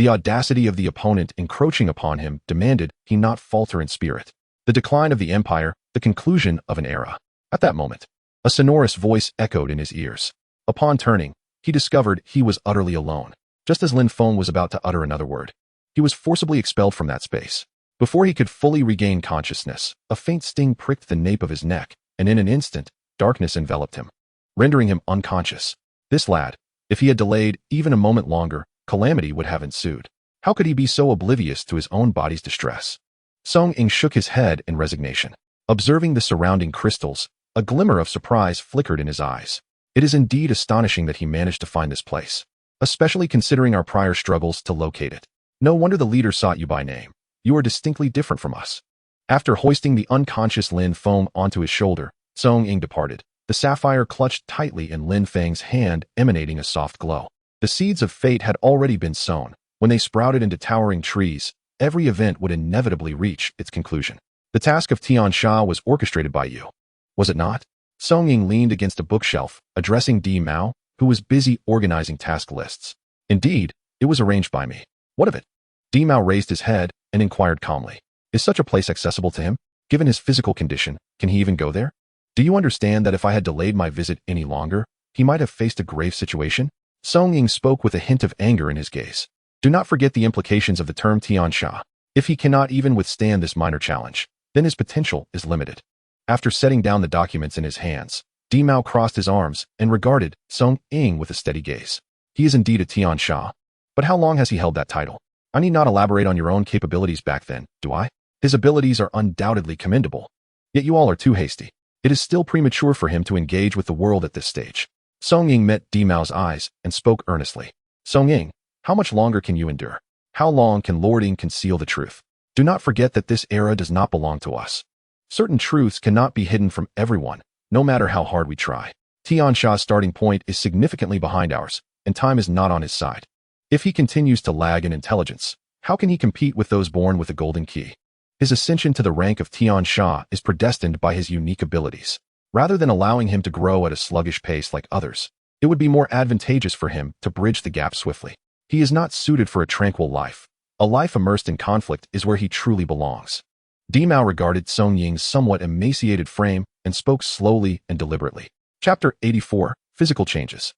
A: The audacity of the opponent encroaching upon him demanded he not falter in spirit. The decline of the empire, the conclusion of an era. At that moment, a sonorous voice echoed in his ears. Upon turning, he discovered he was utterly alone. Just as Lin Feng was about to utter another word, he was forcibly expelled from that space. Before he could fully regain consciousness, a faint sting pricked the nape of his neck, and in an instant, darkness enveloped him, rendering him unconscious. This lad, if he had delayed even a moment longer, calamity would have ensued. How could he be so oblivious to his own body's distress? Song Ying shook his head in resignation. Observing the surrounding crystals, a glimmer of surprise flickered in his eyes. It is indeed astonishing that he managed to find this place, especially considering our prior struggles to locate it. No wonder the leader sought you by name. You are distinctly different from us. After hoisting the unconscious Lin Feng onto his shoulder, Song Ying departed, the sapphire clutched tightly in Lin Feng's hand, emanating a soft glow. The seeds of fate had already been sown. When they sprouted into towering trees, every event would inevitably reach its conclusion. The task of Tian Sha was orchestrated by you, was it not? Song Ying leaned against a bookshelf, addressing Di Mao, who was busy organizing task lists. Indeed, it was arranged by me. What of it? Di Mao raised his head and inquired calmly. Is such a place accessible to him? Given his physical condition, can he even go there? Do you understand that if I had delayed my visit any longer, he might have faced a grave situation? Song Ying spoke with a hint of anger in his gaze. Do not forget the implications of the term Tian Sha. If he cannot even withstand this minor challenge, then his potential is limited. After setting down the documents in his hands, Di Mao crossed his arms and regarded Song Ying with a steady gaze. He is indeed a Tian Sha. But how long has he held that title? I need not elaborate on your own capabilities back then, do I? His abilities are undoubtedly commendable. Yet you all are too hasty. It is still premature for him to engage with the world at this stage. Song Ying met Di Mao's eyes and spoke earnestly. Song Ying, how much longer can you endure? How long can Lord Ying conceal the truth? Do not forget that this era does not belong to us. Certain truths cannot be hidden from everyone, no matter how hard we try. Tian Sha's starting point is significantly behind ours, and time is not on his side. If he continues to lag in intelligence, how can he compete with those born with a golden key? His ascension to the rank of Tian Sha is predestined by his unique abilities. Rather than allowing him to grow at a sluggish pace like others, it would be more advantageous for him to bridge the gap swiftly. He is not suited for a tranquil life. A life immersed in conflict is where he truly belongs. Di Mao regarded Song Ying's somewhat emaciated frame and spoke slowly and deliberately. Chapter 84, Physical Changes.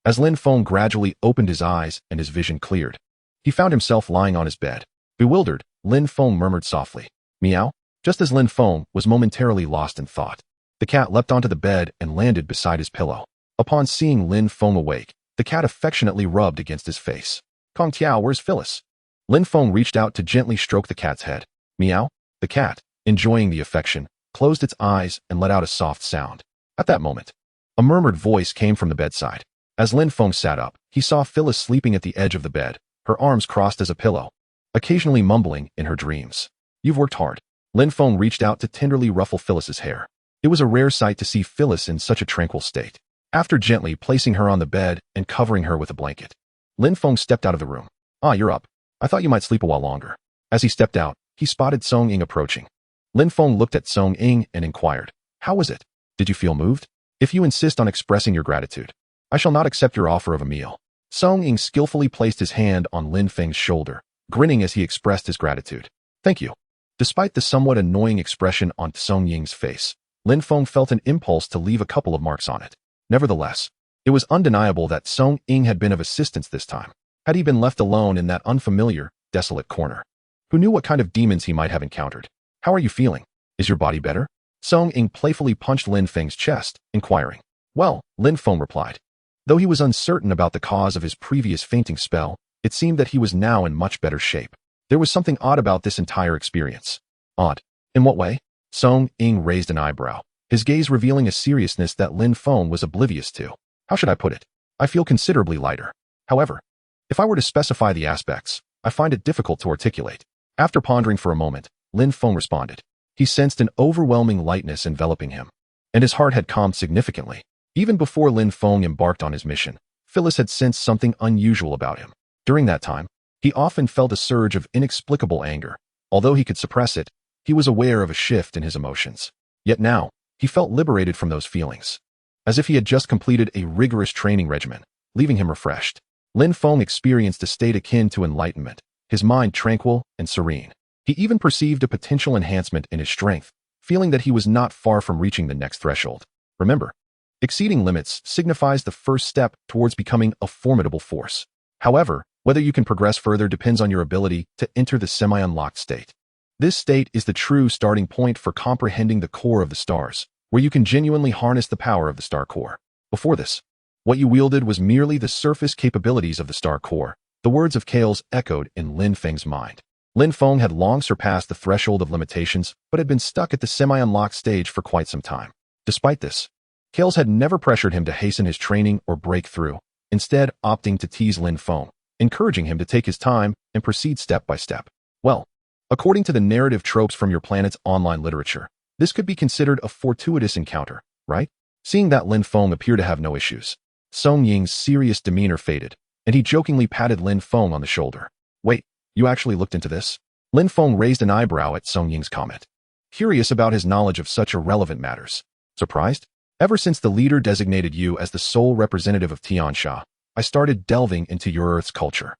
A: As Lin Feng gradually opened his eyes and his vision cleared, he found himself lying on his bed. Bewildered, Lin Feng murmured softly, "Meow?" Just as Lin Feng was momentarily lost in thought, the cat leapt onto the bed and landed beside his pillow. Upon seeing Lin Feng awake, the cat affectionately rubbed against his face. "Kong Tiao, where's Phyllis?" Lin Feng reached out to gently stroke the cat's head. "Meow?" The cat, enjoying the affection, closed its eyes and let out a soft sound. At that moment, a murmured voice came from the bedside. As Lin Feng sat up, he saw Phyllis sleeping at the edge of the bed, her arms crossed as a pillow, occasionally mumbling in her dreams. "You've worked hard." Lin Feng reached out to tenderly ruffle Phyllis's hair. It was a rare sight to see Phyllis in such a tranquil state. After gently placing her on the bed and covering her with a blanket, Lin Feng stepped out of the room. "Ah, you're up. I thought you might sleep a while longer." As he stepped out, he spotted Song Ying approaching. Lin Feng looked at Song Ying and inquired, "How was it? Did you feel moved? If you insist on expressing your gratitude, I shall not accept your offer of a meal." Song Ying skillfully placed his hand on Lin Feng's shoulder, grinning as he expressed his gratitude. "Thank you." Despite the somewhat annoying expression on Song Ying's face, Lin Feng felt an impulse to leave a couple of marks on it. Nevertheless, it was undeniable that Song Ying had been of assistance this time. Had he been left alone in that unfamiliar, desolate corner, who knew what kind of demons he might have encountered? "How are you feeling? Is your body better?" Song Ying playfully punched Lin Feng's chest, inquiring. "Well," Lin Feng replied. Though he was uncertain about the cause of his previous fainting spell, it seemed that he was now in much better shape. There was something odd about this entire experience. Odd? In what way? Song Ying raised an eyebrow, his gaze revealing a seriousness that Lin Feng was oblivious to. "How should I put it? I feel considerably lighter. However, if I were to specify the aspects, I find it difficult to articulate." After pondering for a moment, Lin Feng responded. He sensed an overwhelming lightness enveloping him, and his heart had calmed significantly. Even before Lin Feng embarked on his mission, Phyllis had sensed something unusual about him. During that time, he often felt a surge of inexplicable anger. Although he could suppress it, he was aware of a shift in his emotions. Yet now, he felt liberated from those feelings, as if he had just completed a rigorous training regimen, leaving him refreshed. Lin Feng experienced a state akin to enlightenment, his mind tranquil and serene. He even perceived a potential enhancement in his strength, feeling that he was not far from reaching the next threshold. Remember, exceeding limits signifies the first step towards becoming a formidable force. However, whether you can progress further depends on your ability to enter the semi-unlocked state. This state is the true starting point for comprehending the core of the stars, where you can genuinely harness the power of the star core. Before this, what you wielded was merely the surface capabilities of the star core. The words of Kales echoed in Lin Feng's mind. Lin Feng had long surpassed the threshold of limitations, but had been stuck at the semi-unlocked stage for quite some time. Despite this, Kales had never pressured him to hasten his training or break through, instead opting to tease Lin Feng, encouraging him to take his time and proceed step by step. Well, according to the narrative tropes from your planet's online literature, this could be considered a fortuitous encounter, right? Seeing that Lin Feng appeared to have no issues, Song Ying's serious demeanor faded, and he jokingly patted Lin Feng on the shoulder. Wait, you actually looked into this? Lin Feng raised an eyebrow at Song Ying's comment, curious about his knowledge of such irrelevant matters. Surprised? Ever since the leader designated you as the sole representative of Tiansha, I started delving into your Earth's culture.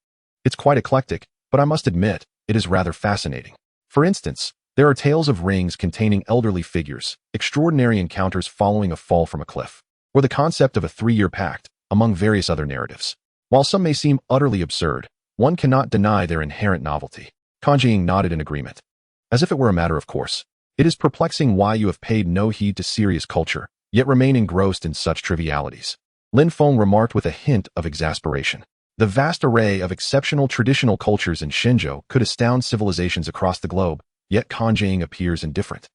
A: It's quite eclectic, but I must admit, it is rather fascinating. For instance, there are tales of rings containing elderly figures, extraordinary encounters following a fall from a cliff, or the concept of a 3-year pact, among various other narratives. While some may seem utterly absurd, one cannot deny their inherent novelty. Kan Jiying nodded in agreement. As if it were a matter of course, it is perplexing why you have paid no heed to serious culture, yet remain engrossed in such trivialities. Lin Feng remarked with a hint of exasperation. The vast array of exceptional traditional cultures in Shenzhou could astound civilizations across the globe, yet Kan Jiying appears indifferent,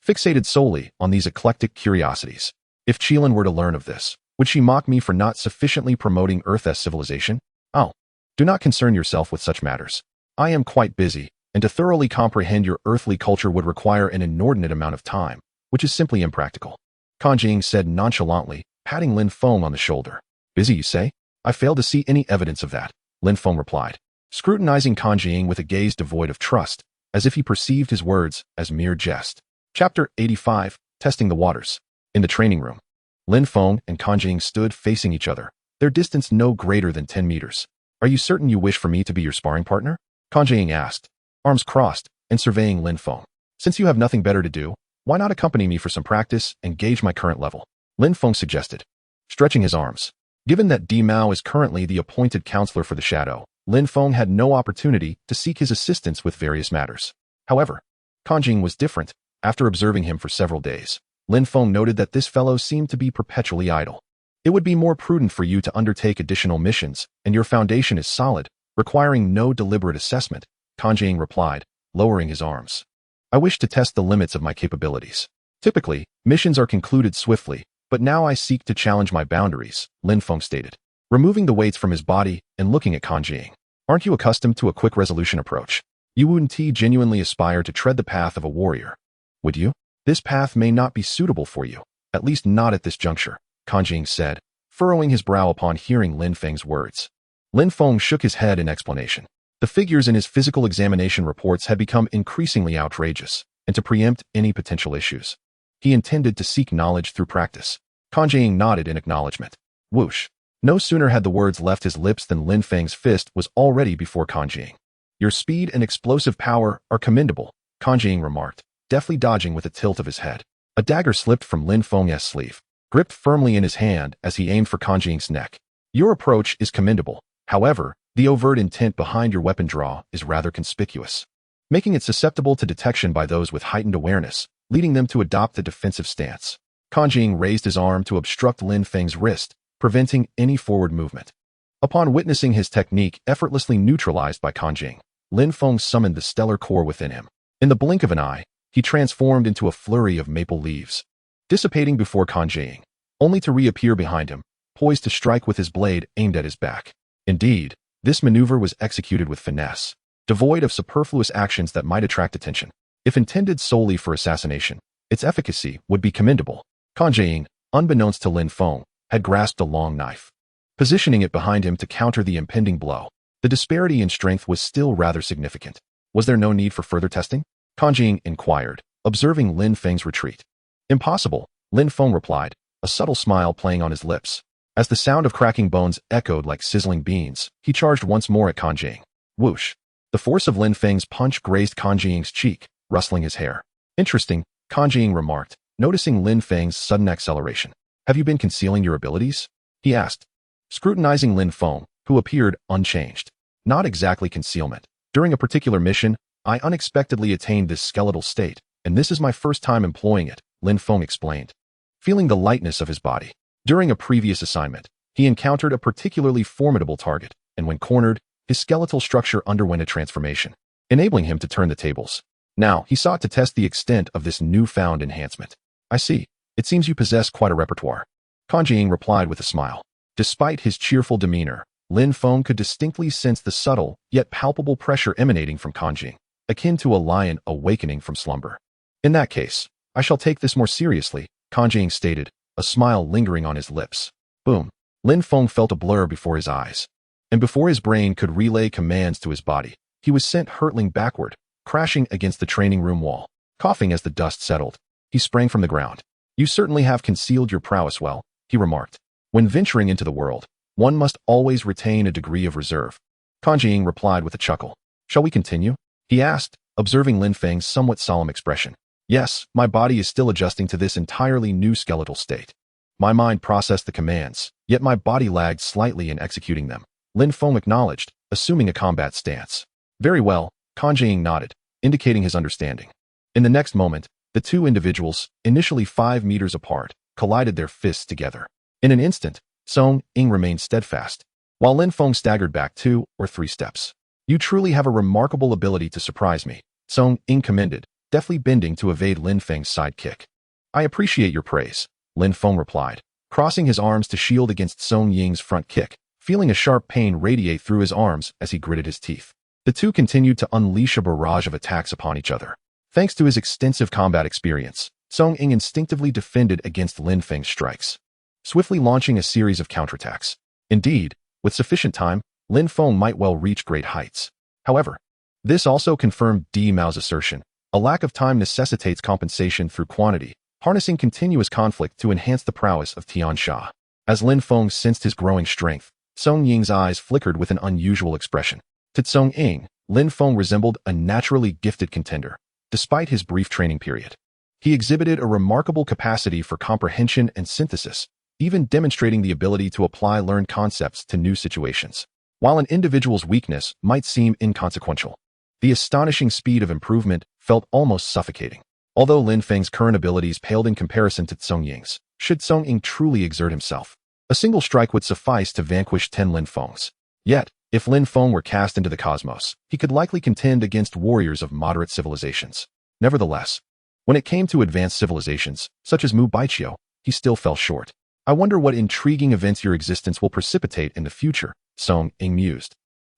A: fixated solely on these eclectic curiosities. If Qilin were to learn of this, would she mock me for not sufficiently promoting Earth's civilization? Oh, do not concern yourself with such matters. I am quite busy, and to thoroughly comprehend your earthly culture would require an inordinate amount of time, which is simply impractical. Kan Jiying said nonchalantly, patting Lin Feng on the shoulder. Busy, you say? I fail to see any evidence of that, Lin Feng replied, scrutinizing Kan Jiying with a gaze devoid of trust, as if he perceived his words as mere jest. Chapter 85, Testing the Waters. In the training room, Lin Feng and Kan Jiying stood facing each other, their distance no greater than 10 meters. Are you certain you wish for me to be your sparring partner? Kan Jiying asked, arms crossed and surveying Lin Feng. Since you have nothing better to do, why not accompany me for some practice and gauge my current level? Lin Feng suggested, stretching his arms. Given that Di Mao is currently the appointed counselor for the Shadow, Lin Feng had no opportunity to seek his assistance with various matters. However, Kan Jiying was different. After observing him for several days, Lin Feng noted that this fellow seemed to be perpetually idle. It would be more prudent for you to undertake additional missions, and your foundation is solid, requiring no deliberate assessment, Kan Jiying replied, lowering his arms. I wish to test the limits of my capabilities. Typically, missions are concluded swiftly, but now I seek to challenge my boundaries, Lin Feng stated, removing the weights from his body and looking at Kan Jiying. Aren't you accustomed to a quick resolution approach? You wouldn't genuinely aspire to tread the path of a warrior, would you? This path may not be suitable for you, at least not at this juncture, Kan Jiying said, furrowing his brow upon hearing Lin Feng's words. Lin Feng shook his head in explanation. The figures in his physical examination reports had become increasingly outrageous, and to preempt any potential issues, he intended to seek knowledge through practice. Kan Jiying nodded in acknowledgement. Whoosh. No sooner had the words left his lips than Lin Feng's fist was already before Kan Jiying. Your speed and explosive power are commendable, Kan Jiying remarked, deftly dodging with a tilt of his head. A dagger slipped from Lin Feng's sleeve, gripped firmly in his hand as he aimed for Kan Jiying's neck. Your approach is commendable. However, the overt intent behind your weapon draw is rather conspicuous, making it susceptible to detection by those with heightened awareness, leading them to adopt a defensive stance. Kan Jiying raised his arm to obstruct Lin Feng's wrist, preventing any forward movement. Upon witnessing his technique effortlessly neutralized by Kan Jiying, Lin Feng summoned the stellar core within him. In the blink of an eye, he transformed into a flurry of maple leaves, dissipating before Kan Jiying, only to reappear behind him, poised to strike with his blade aimed at his back. Indeed, this maneuver was executed with finesse, devoid of superfluous actions that might attract attention. If intended solely for assassination, its efficacy would be commendable. Kan Jiying, unbeknownst to Lin Feng, had grasped a long knife, positioning it behind him to counter the impending blow. The disparity in strength was still rather significant. Was there no need for further testing? Kan Jiying inquired, observing Lin Feng's retreat. Impossible, Lin Feng replied, a subtle smile playing on his lips. As the sound of cracking bones echoed like sizzling beans, he charged once more at Kan Jing. Whoosh! The force of Lin Feng's punch grazed Kan Jing's cheek, rustling his hair. Interesting, Kan Jing remarked, noticing Lin Feng's sudden acceleration. Have you been concealing your abilities? He asked, scrutinizing Lin Feng, who appeared unchanged. Not exactly concealment. During a particular mission, I unexpectedly attained this skeletal state, and this is my first time employing it, Lin Feng explained. Feeling the lightness of his body. During a previous assignment, he encountered a particularly formidable target, and when cornered, his skeletal structure underwent a transformation, enabling him to turn the tables. Now, he sought to test the extent of this newfound enhancement. I see. It seems you possess quite a repertoire. Kan Jing replied with a smile. Despite his cheerful demeanor, Lin Feng could distinctly sense the subtle, yet palpable pressure emanating from Kan Jing, akin to a lion awakening from slumber. In that case, I shall take this more seriously, Kan Jing stated, a smile lingering on his lips. Boom. Lin Feng felt a blur before his eyes. And before his brain could relay commands to his body, he was sent hurtling backward, crashing against the training room wall. Coughing as the dust settled, he sprang from the ground. You certainly have concealed your prowess well, he remarked. When venturing into the world, one must always retain a degree of reserve. Kan Jing replied with a chuckle. Shall we continue? He asked, observing Lin Feng's somewhat solemn expression. Yes, my body is still adjusting to this entirely new skeletal state. My mind processed the commands, yet my body lagged slightly in executing them. Lin Feng acknowledged, assuming a combat stance. Very well, Kan Jing nodded, indicating his understanding. In the next moment, the two individuals, initially 5 meters apart, collided their fists together. In an instant, Song Ying remained steadfast, while Lin Feng staggered back 2 or 3 steps. You truly have a remarkable ability to surprise me, Song Ying commended, deftly bending to evade Lin Feng's side kick. I appreciate your praise, Lin Feng replied, crossing his arms to shield against Song Ying's front kick, feeling a sharp pain radiate through his arms as he gritted his teeth. The two continued to unleash a barrage of attacks upon each other. Thanks to his extensive combat experience, Song Ying instinctively defended against Lin Feng's strikes, swiftly launching a series of counterattacks. Indeed, with sufficient time, Lin Feng might well reach great heights. However, this also confirmed Di Mao's assertion. A lack of time necessitates compensation through quantity, harnessing continuous conflict to enhance the prowess of Tian Sha. As Lin Feng sensed his growing strength, Song Ying's eyes flickered with an unusual expression. To Song Ying, Lin Feng resembled a naturally gifted contender, despite his brief training period. He exhibited a remarkable capacity for comprehension and synthesis, even demonstrating the ability to apply learned concepts to new situations. While an individual's weakness might seem inconsequential, the astonishing speed of improvement felt almost suffocating. Although Lin Feng's current abilities paled in comparison to Song Ying's, should Song Ying truly exert himself, a single strike would suffice to vanquish 10 Lin Fengs. Yet, if Lin Feng were cast into the cosmos, he could likely contend against warriors of moderate civilizations. Nevertheless, when it came to advanced civilizations, such as Mu Baiqiu, he still fell short. I wonder what intriguing events your existence will precipitate in the future, Song Ying mused,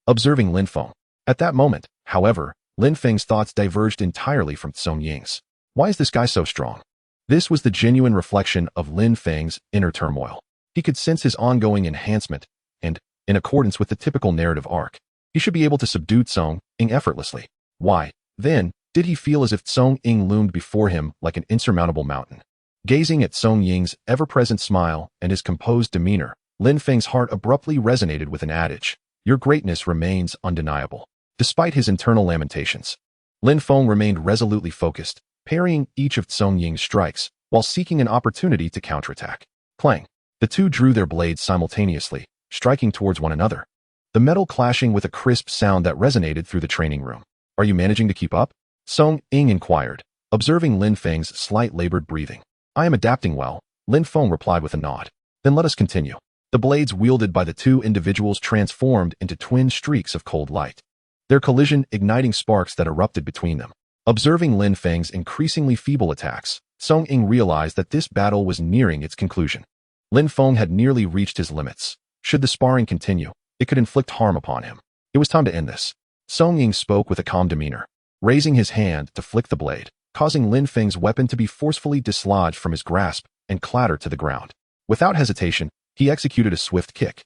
A: observing Lin Feng. At that moment, however, Lin Feng's thoughts diverged entirely from Song Ying's. Why is this guy so strong? This was the genuine reflection of Lin Feng's inner turmoil. He could sense his ongoing enhancement, and, in accordance with the typical narrative arc, he should be able to subdue Song Ying effortlessly. Why, then, did he feel as if Song Ying loomed before him like an insurmountable mountain? Gazing at Song Ying's ever-present smile and his composed demeanor, Lin Feng's heart abruptly resonated with an adage. Your greatness remains undeniable. Despite his internal lamentations, Lin Feng remained resolutely focused, parrying each of Song Ying's strikes while seeking an opportunity to counterattack. Clang! The two drew their blades simultaneously, striking towards one another, the metal clashing with a crisp sound that resonated through the training room. Are you managing to keep up? Song Ying inquired, observing Lin Feng's slight labored breathing. I am adapting well, Lin Feng replied with a nod. Then let us continue. The blades wielded by the two individuals transformed into twin streaks of cold light, their collision igniting sparks that erupted between them. Observing Lin Feng's increasingly feeble attacks, Song Ying realized that this battle was nearing its conclusion. Lin Feng had nearly reached his limits. Should the sparring continue, it could inflict harm upon him. It was time to end this. Song Ying spoke with a calm demeanor, raising his hand to flick the blade, causing Lin Feng's weapon to be forcefully dislodged from his grasp and clatter to the ground. Without hesitation, he executed a swift kick,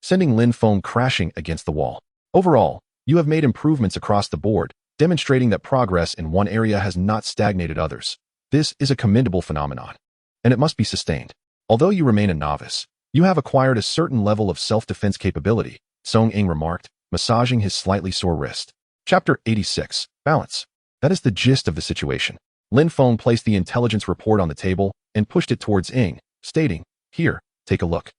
A: sending Lin Feng crashing against the wall. Overall, you have made improvements across the board, demonstrating that progress in one area has not stagnated others. This is a commendable phenomenon, and it must be sustained. Although you remain a novice, You have acquired a certain level of self-defense capability, Song Ing remarked, massaging his slightly sore wrist. Chapter 86. Balance. That is the gist of the situation. Lin Feng placed the intelligence report on the table and pushed it towards Ing, stating, "Here, take a look.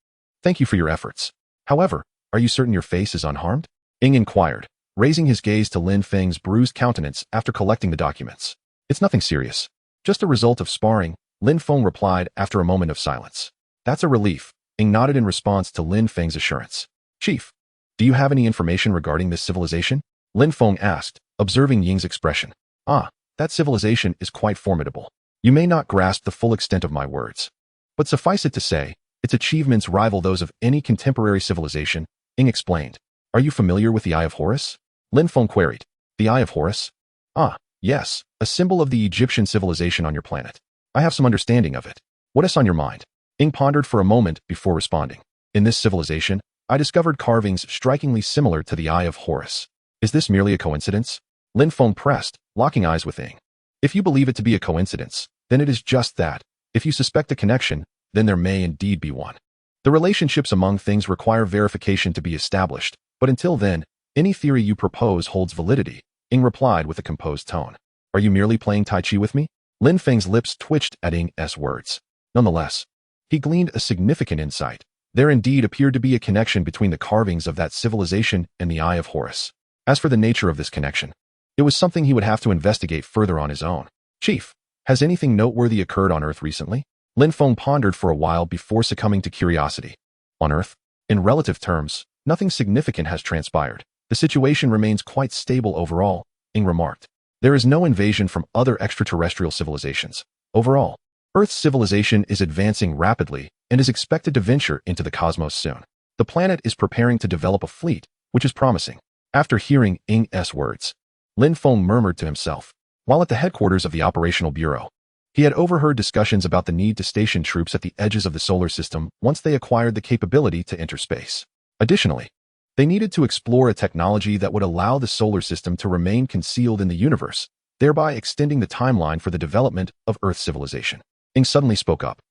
A: Thank you for your efforts. However, are you certain your face is unharmed?" Ing inquired, raising his gaze to Lin Feng's bruised countenance after collecting the documents. "It's nothing serious. Just a result of sparring," Lin Feng replied after a moment of silence. "That's a relief," Ing nodded in response to Lin Feng's assurance. "Chief, do you have any information regarding this civilization?" Lin Feng asked, observing Ying's expression. "Ah, that civilization is quite formidable. You may not grasp the full extent of my words. But suffice it to say, its achievements rival those of any contemporary civilization," Ing explained. "Are you familiar with the Eye of Horus?" Lin Feng queried. "The Eye of Horus? Ah, yes, a symbol of the Egyptian civilization on your planet. I have some understanding of it. What is on your mind?" Ing pondered for a moment before responding. "In this civilization, I discovered carvings strikingly similar to the Eye of Horus. Is this merely a coincidence?" Lin Feng pressed, locking eyes with Ing. "If you believe it to be a coincidence, then it is just that. If you suspect a connection, then there may indeed be one. The relationships among things require verification to be established, but until then, any theory you propose holds validity," Ing replied with a composed tone. "Are you merely playing Tai Chi with me?" Lin Feng's lips twitched at Ing's words. Nonetheless, he gleaned a significant insight. There indeed appeared to be a connection between the carvings of that civilization and the Eye of Horus. As for the nature of this connection, it was something he would have to investigate further on his own. "Chief, has anything noteworthy occurred on Earth recently?" Lin Feng pondered for a while before succumbing to curiosity. "On Earth? In relative terms, nothing significant has transpired. The situation remains quite stable overall," Ing remarked. "There is no invasion from other extraterrestrial civilizations. Overall, Earth's civilization is advancing rapidly and is expected to venture into the cosmos soon. The planet is preparing to develop a fleet, which is promising." After hearing Ing's words, Lin Feng murmured to himself. While at the headquarters of the Operational Bureau, he had overheard discussions about the need to station troops at the edges of the solar system once they acquired the capability to enter space. Additionally, they needed to explore a technology that would allow the solar system to remain concealed in the universe, thereby extending the timeline for the development of Earth civilization. Ing suddenly spoke up.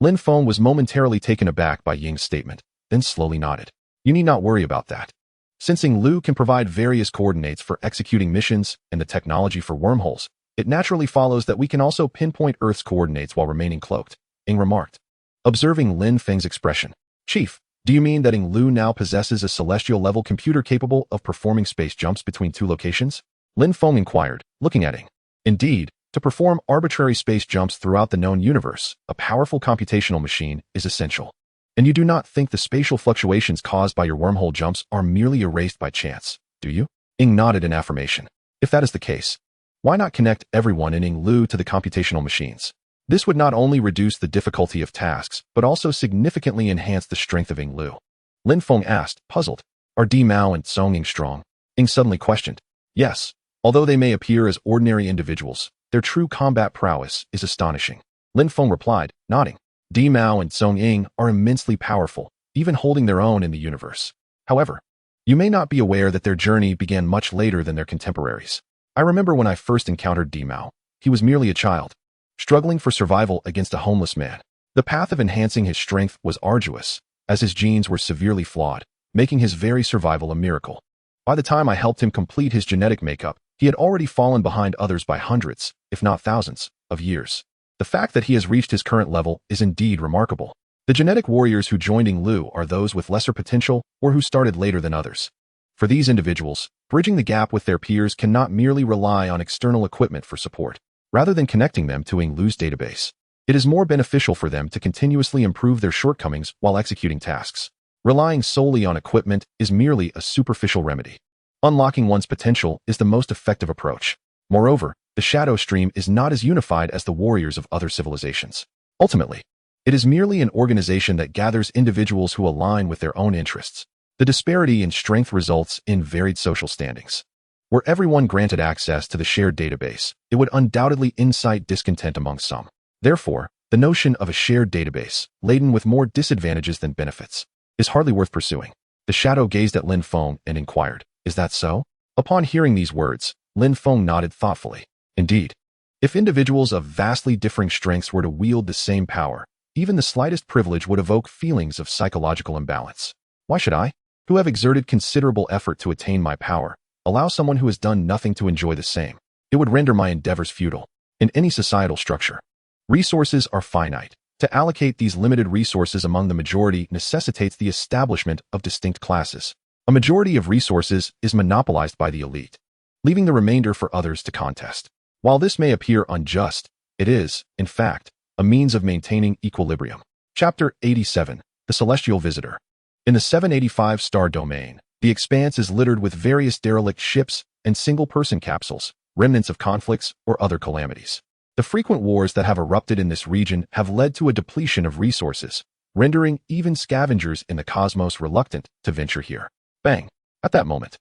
A: Lin Feng was momentarily taken aback by Ying's statement, then slowly nodded. "You need not worry about that. Since Ing Lu can provide various coordinates for executing missions and the technology for wormholes, it naturally follows that we can also pinpoint Earth's coordinates while remaining cloaked," Ing remarked. Observing Lin Feng's expression, "Chief, do you mean that Ing Lu now possesses a celestial-level computer capable of performing space jumps between two locations?" Lin Feng inquired, looking at Ing. "Indeed, to perform arbitrary space jumps throughout the known universe, a powerful computational machine is essential. And you do not think the spatial fluctuations caused by your wormhole jumps are merely erased by chance, do you?" Ing nodded in affirmation. "If that is the case, why not connect everyone in Ing Lu to the computational machines? This would not only reduce the difficulty of tasks, but also significantly enhance the strength of Ing Lu." Lin Feng asked, puzzled. "Are Di Mao and Song Ing strong?" Ing suddenly questioned. "Yes, although they may appear as ordinary individuals, their true combat prowess is astonishing," Lin Feng replied, nodding. "Di Mao and Song Ing are immensely powerful, even holding their own in the universe. However, you may not be aware that their journey began much later than their contemporaries. I remember when I first encountered Di Mao, he was merely a child, struggling for survival against a homeless man. The path of enhancing his strength was arduous, as his genes were severely flawed, making his very survival a miracle. By the time I helped him complete his genetic makeup, he had already fallen behind others by hundreds, if not thousands, of years. The fact that he has reached his current level is indeed remarkable. The genetic warriors who joined Ing Lu are those with lesser potential or who started later than others. For these individuals, bridging the gap with their peers cannot merely rely on external equipment for support. Rather than connecting them to Ing Lu's database, it is more beneficial for them to continuously improve their shortcomings while executing tasks. Relying solely on equipment is merely a superficial remedy. Unlocking one's potential is the most effective approach. Moreover, the shadow stream is not as unified as the warriors of other civilizations. Ultimately, it is merely an organization that gathers individuals who align with their own interests. The disparity in strength results in varied social standings. Were everyone granted access to the shared database, it would undoubtedly incite discontent among some. Therefore, the notion of a shared database, laden with more disadvantages than benefits, is hardly worth pursuing. The shadow gazed at Lin Feng and inquired, "Is that so?" Upon hearing these words, Lin Feng nodded thoughtfully. Indeed, if individuals of vastly differing strengths were to wield the same power, Even the slightest privilege would evoke feelings of psychological imbalance. Why should I, who have exerted considerable effort to attain my power, allow someone who has done nothing to enjoy the same? It would render my endeavors futile. In any societal structure, resources are finite. To allocate these limited resources among the majority necessitates the establishment of distinct classes. A majority of resources is monopolized by the elite, leaving the remainder for others to contest. While this may appear unjust, it is, in fact, a means of maintaining equilibrium. Chapter 87. The Celestial Visitor. In the 785 star domain, the expanse is littered with various derelict ships and single-person capsules, remnants of conflicts or other calamities. The frequent wars that have erupted in this region have led to a depletion of resources, rendering even scavengers in the cosmos reluctant to venture here. Bang! At that moment,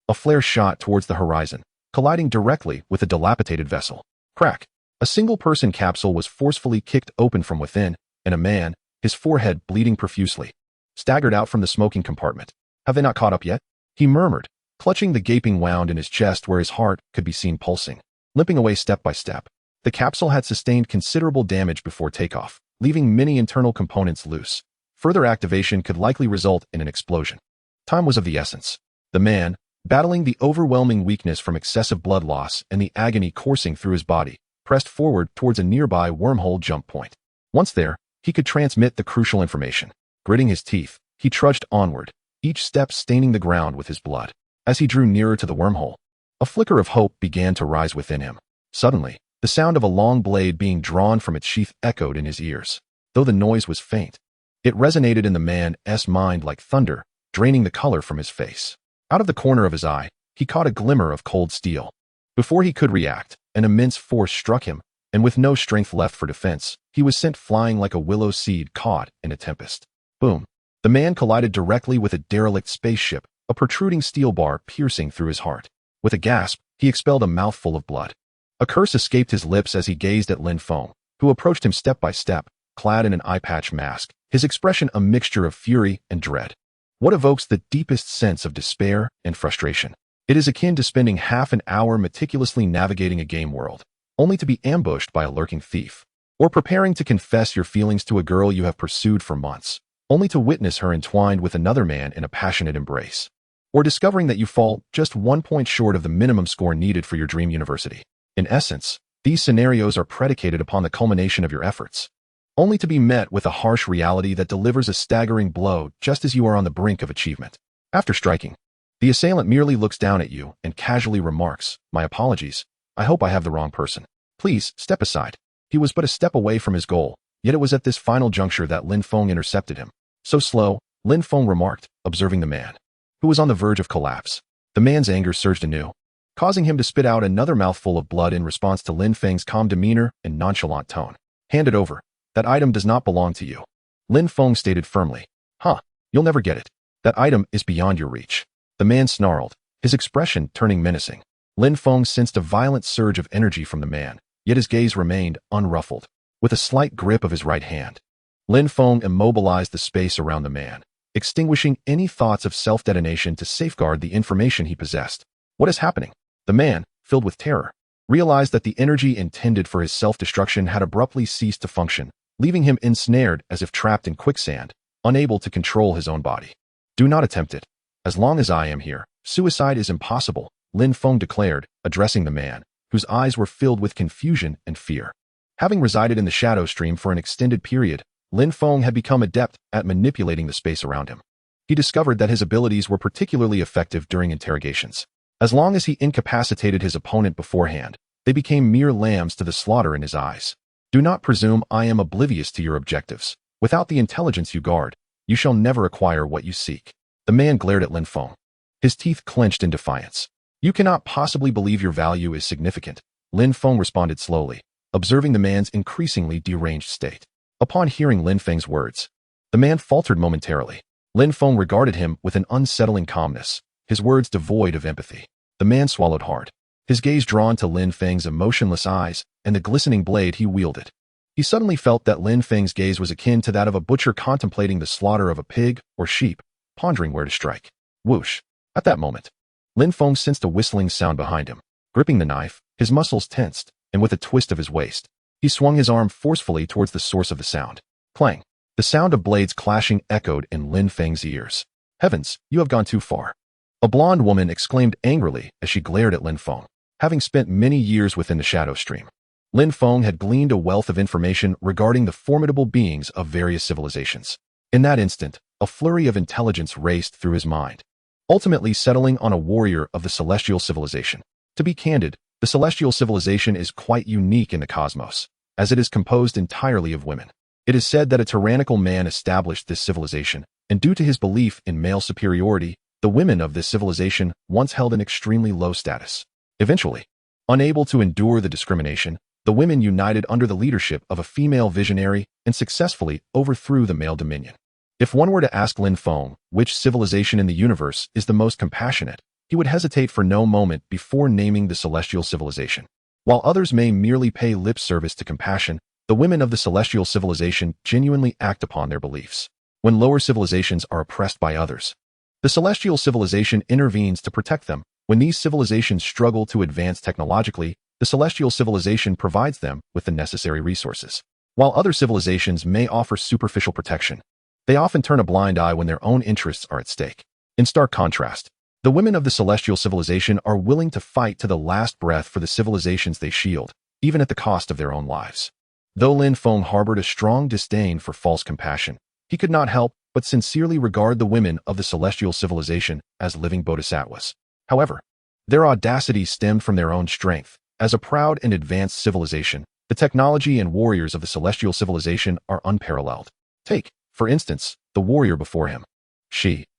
A: a flare shot towards the horizon, colliding directly with a dilapidated vessel. Crack! A single-person capsule was forcefully kicked open from within, and a man, his forehead bleeding profusely, staggered out from the smoking compartment. Have they not caught up yet? He murmured, clutching the gaping wound in his chest where his heart could be seen pulsing. Limping away step by step, the capsule had sustained considerable damage before takeoff, leaving many internal components loose. Further activation could likely result in an explosion. Time was of the essence. The man, battling the overwhelming weakness from excessive blood loss and the agony coursing through his body, pressed forward towards a nearby wormhole jump point. Once there, he could transmit the crucial information. Gritting his teeth, he trudged onward, each step staining the ground with his blood. As he drew nearer to the wormhole, a flicker of hope began to rise within him. Suddenly, the sound of a long blade being drawn from its sheath echoed in his ears. Though the noise was faint, it resonated in the man's mind like thunder, draining the color from his face. Out of the corner of his eye, he caught a glimmer of cold steel. Before he could react, an immense force struck him, and with no strength left for defense, he was sent flying like a willow seed caught in a tempest. Boom! The man collided directly with a derelict spaceship, a protruding steel bar piercing through his heart. With a gasp, he expelled a mouthful of blood. A curse escaped his lips as he gazed at Lin Feng, who approached him step by step, clad in an eye-patch mask, his expression a mixture of fury and dread. What evokes the deepest sense of despair and frustration? It is akin to spending half an hour meticulously navigating a game world, only to be ambushed by a lurking thief, or preparing to confess your feelings to a girl you have pursued for months, only to witness her entwined with another man in a passionate embrace, or discovering that you fall just 1 point short of the minimum score needed for your dream university. In essence, these scenarios are predicated upon the culmination of your efforts, only to be met with a harsh reality that delivers a staggering blow just as you are on the brink of achievement. After striking, the assailant merely looks down at you and casually remarks, "My apologies. I hope I have the wrong person. Please, step aside." He was but a step away from his goal, yet it was at this final juncture that Lin Feng intercepted him. "So slow," Lin Feng remarked, observing the man, who was on the verge of collapse. The man's anger surged anew, causing him to spit out another mouthful of blood in response to Lin Feng's calm demeanor and nonchalant tone. "Hand it over. That item does not belong to you," Lin Feng stated firmly. "Huh, you'll never get it. That item is beyond your reach." The man snarled, his expression turning menacing. Lin Feng sensed a violent surge of energy from the man, yet his gaze remained unruffled. With a slight grip of his right hand, Lin Feng immobilized the space around the man, extinguishing any thoughts of self-detonation to safeguard the information he possessed. "What is happening?" The man, filled with terror, realized that the energy intended for his self-destruction had abruptly ceased to function, leaving him ensnared as if trapped in quicksand, unable to control his own body. "Do not attempt it. As long as I am here, suicide is impossible," Lin Feng declared, addressing the man, whose eyes were filled with confusion and fear. Having resided in the shadow stream for an extended period, Lin Feng had become adept at manipulating the space around him. He discovered that his abilities were particularly effective during interrogations. As long as he incapacitated his opponent beforehand, they became mere lambs to the slaughter in his eyes. "Do not presume I am oblivious to your objectives. Without the intelligence you guard, you shall never acquire what you seek." The man glared at Lin Feng, his teeth clenched in defiance. "You cannot possibly believe your value is significant," Lin Feng responded slowly, observing the man's increasingly deranged state. Upon hearing Lin Feng's words, the man faltered momentarily. Lin Feng regarded him with an unsettling calmness, his words devoid of empathy. The man swallowed hard, his gaze drawn to Lin Feng's emotionless eyes and the glistening blade he wielded. He suddenly felt that Lin Feng's gaze was akin to that of a butcher contemplating the slaughter of a pig or sheep, pondering where to strike. Whoosh! At that moment, Lin Feng sensed a whistling sound behind him. Gripping the knife, his muscles tensed, and with a twist of his waist, he swung his arm forcefully towards the source of the sound. Clang. The sound of blades clashing echoed in Lin Feng's ears. Heavens, you have gone too far. A blonde woman exclaimed angrily as she glared at Lin Feng. Having spent many years within the shadow stream, Lin Feng had gleaned a wealth of information regarding the formidable beings of various civilizations. In that instant, a flurry of intelligence raced through his mind, ultimately settling on a warrior of the celestial civilization. To be candid, the celestial civilization is quite unique in the cosmos, as it is composed entirely of women. It is said that a tyrannical man established this civilization, and due to his belief in male superiority, the women of this civilization once held an extremely low status. Eventually, unable to endure the discrimination, the women united under the leadership of a female visionary and successfully overthrew the male dominion. If one were to ask Lin Feng which civilization in the universe is the most compassionate, he would hesitate for no moment before naming the celestial civilization. While others may merely pay lip service to compassion, the women of the celestial civilization genuinely act upon their beliefs. When lower civilizations are oppressed by others, the celestial civilization intervenes to protect them. When these civilizations struggle to advance technologically, the celestial civilization provides them with the necessary resources. While other civilizations may offer superficial protection, they often turn a blind eye when their own interests are at stake. In stark contrast, the women of the celestial civilization are willing to fight to the last breath for the civilizations they shield, even at the cost of their own lives. Though Lin Feng harbored a strong disdain for false compassion, he could not help but sincerely regard the women of the celestial civilization as living bodhisattvas. However, their audacity stemmed from their own strength. As a proud and advanced civilization, the technology and warriors of the celestial civilization are unparalleled. Take, for instance, the warrior before him.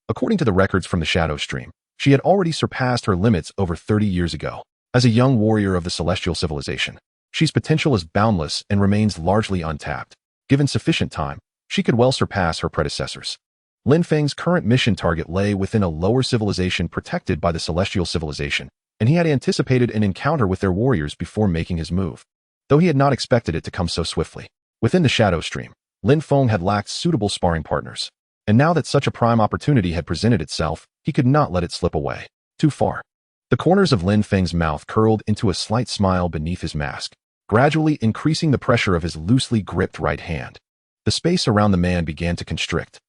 A: According to the records from the shadow stream, she had already surpassed her limits over 30 years ago. As a young warrior of the celestial civilization, she's potential is boundless and remains largely untapped. Given sufficient time, she could well surpass her predecessors. Lin Feng's current mission target lay within a lower civilization protected by the celestial civilization, and he had anticipated an encounter with their warriors before making his move, though he had not expected it to come so swiftly. Within the shadow stream, Lin Feng had lacked suitable sparring partners, and now that such a prime opportunity had presented itself, he could not let it slip away too far. The corners of Lin Feng's mouth curled into a slight smile beneath his mask, gradually increasing the pressure of his loosely gripped right hand. The space around the man began to constrict.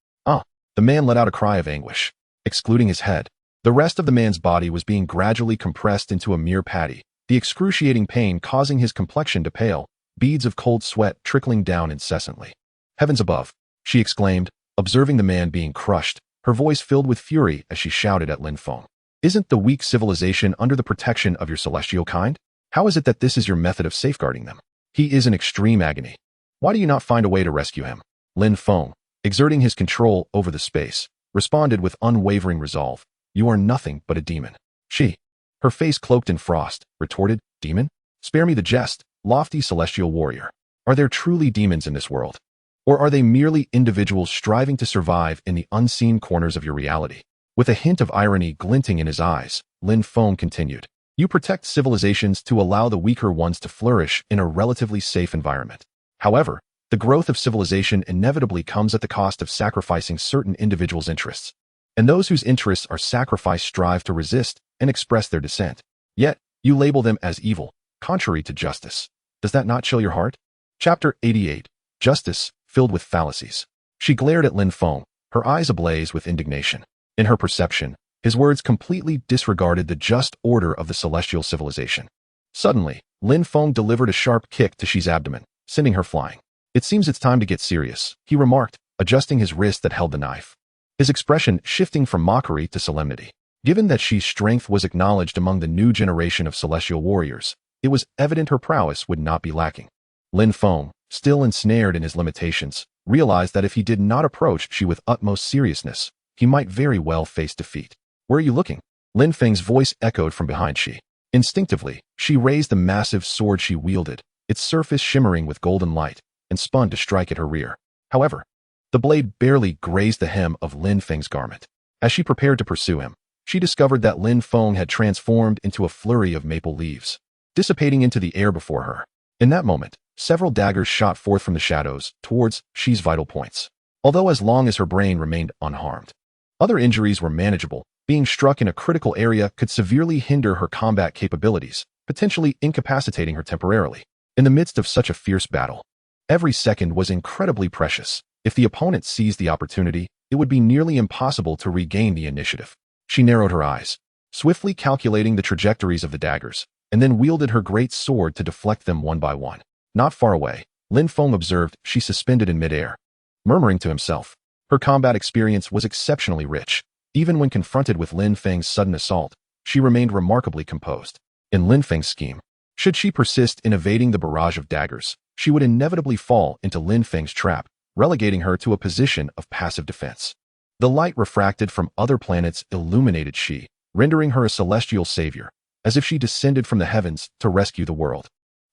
A: The man let out a cry of anguish. Excluding his head, the rest of the man's body was being gradually compressed into a mere patty, the excruciating pain causing his complexion to pale, beads of cold sweat trickling down incessantly. Heavens above, she exclaimed, observing the man being crushed, her voice filled with fury as she shouted at Lin Feng. Isn't the weak civilization under the protection of your celestial kind? How is it that this is your method of safeguarding them? He is in extreme agony. Why do you not find a way to rescue him? Lin Feng, exerting his control over the space, responded with unwavering resolve. You are nothing but a demon. She, her face cloaked in frost, retorted, Demon? Spare me the jest, lofty celestial warrior. Are there truly demons in this world? Or are they merely individuals striving to survive in the unseen corners of your reality? With a hint of irony glinting in his eyes, Lin Feng continued. You protect civilizations to allow the weaker ones to flourish in a relatively safe environment. However, the growth of civilization inevitably comes at the cost of sacrificing certain individuals' interests, and those whose interests are sacrificed strive to resist and express their dissent. Yet, you label them as evil, contrary to justice. Does that not chill your heart? Chapter 88. Justice, filled with fallacies. She glared at Lin Feng, her eyes ablaze with indignation. In her perception, his words completely disregarded the just order of the celestial civilization. Suddenly, Lin Feng delivered a sharp kick to Xi's abdomen, sending her flying. It seems it's time to get serious, he remarked, adjusting his wrist that held the knife, his expression shifting from mockery to solemnity. Given that Xi's strength was acknowledged among the new generation of celestial warriors, it was evident her prowess would not be lacking. Lin Feng, still ensnared in his limitations, realized that if he did not approach Xi with utmost seriousness, he might very well face defeat. Where are you looking? Lin Feng's voice echoed from behind Xi. Instinctively, Xi raised the massive sword she wielded, its surface shimmering with golden light, and spun to strike at her rear. However, the blade barely grazed the hem of Lin Feng's garment. As she prepared to pursue him, she discovered that Lin Feng had transformed into a flurry of maple leaves, dissipating into the air before her. In that moment, several daggers shot forth from the shadows towards Xi's vital points, although as long as her brain remained unharmed. Other injuries were manageable. Being struck in a critical area could severely hinder her combat capabilities, potentially incapacitating her temporarily. In the midst of such a fierce battle, Every second was incredibly precious. If the opponent seized the opportunity, it would be nearly impossible to regain the initiative. She narrowed her eyes, swiftly calculating the trajectories of the daggers, and then wielded her great sword to deflect them one by one. Not far away, Lin Feng observed she suspended in midair, murmuring to himself. Her combat experience was exceptionally rich. Even when confronted with Lin Feng's sudden assault, she remained remarkably composed. In Lin Feng's scheme, should she persist in evading the barrage of daggers, she would inevitably fall into Lin Feng's trap, relegating her to a position of passive defense. The light refracted from other planets illuminated she, rendering her a celestial savior, as if she descended from the heavens to rescue the world.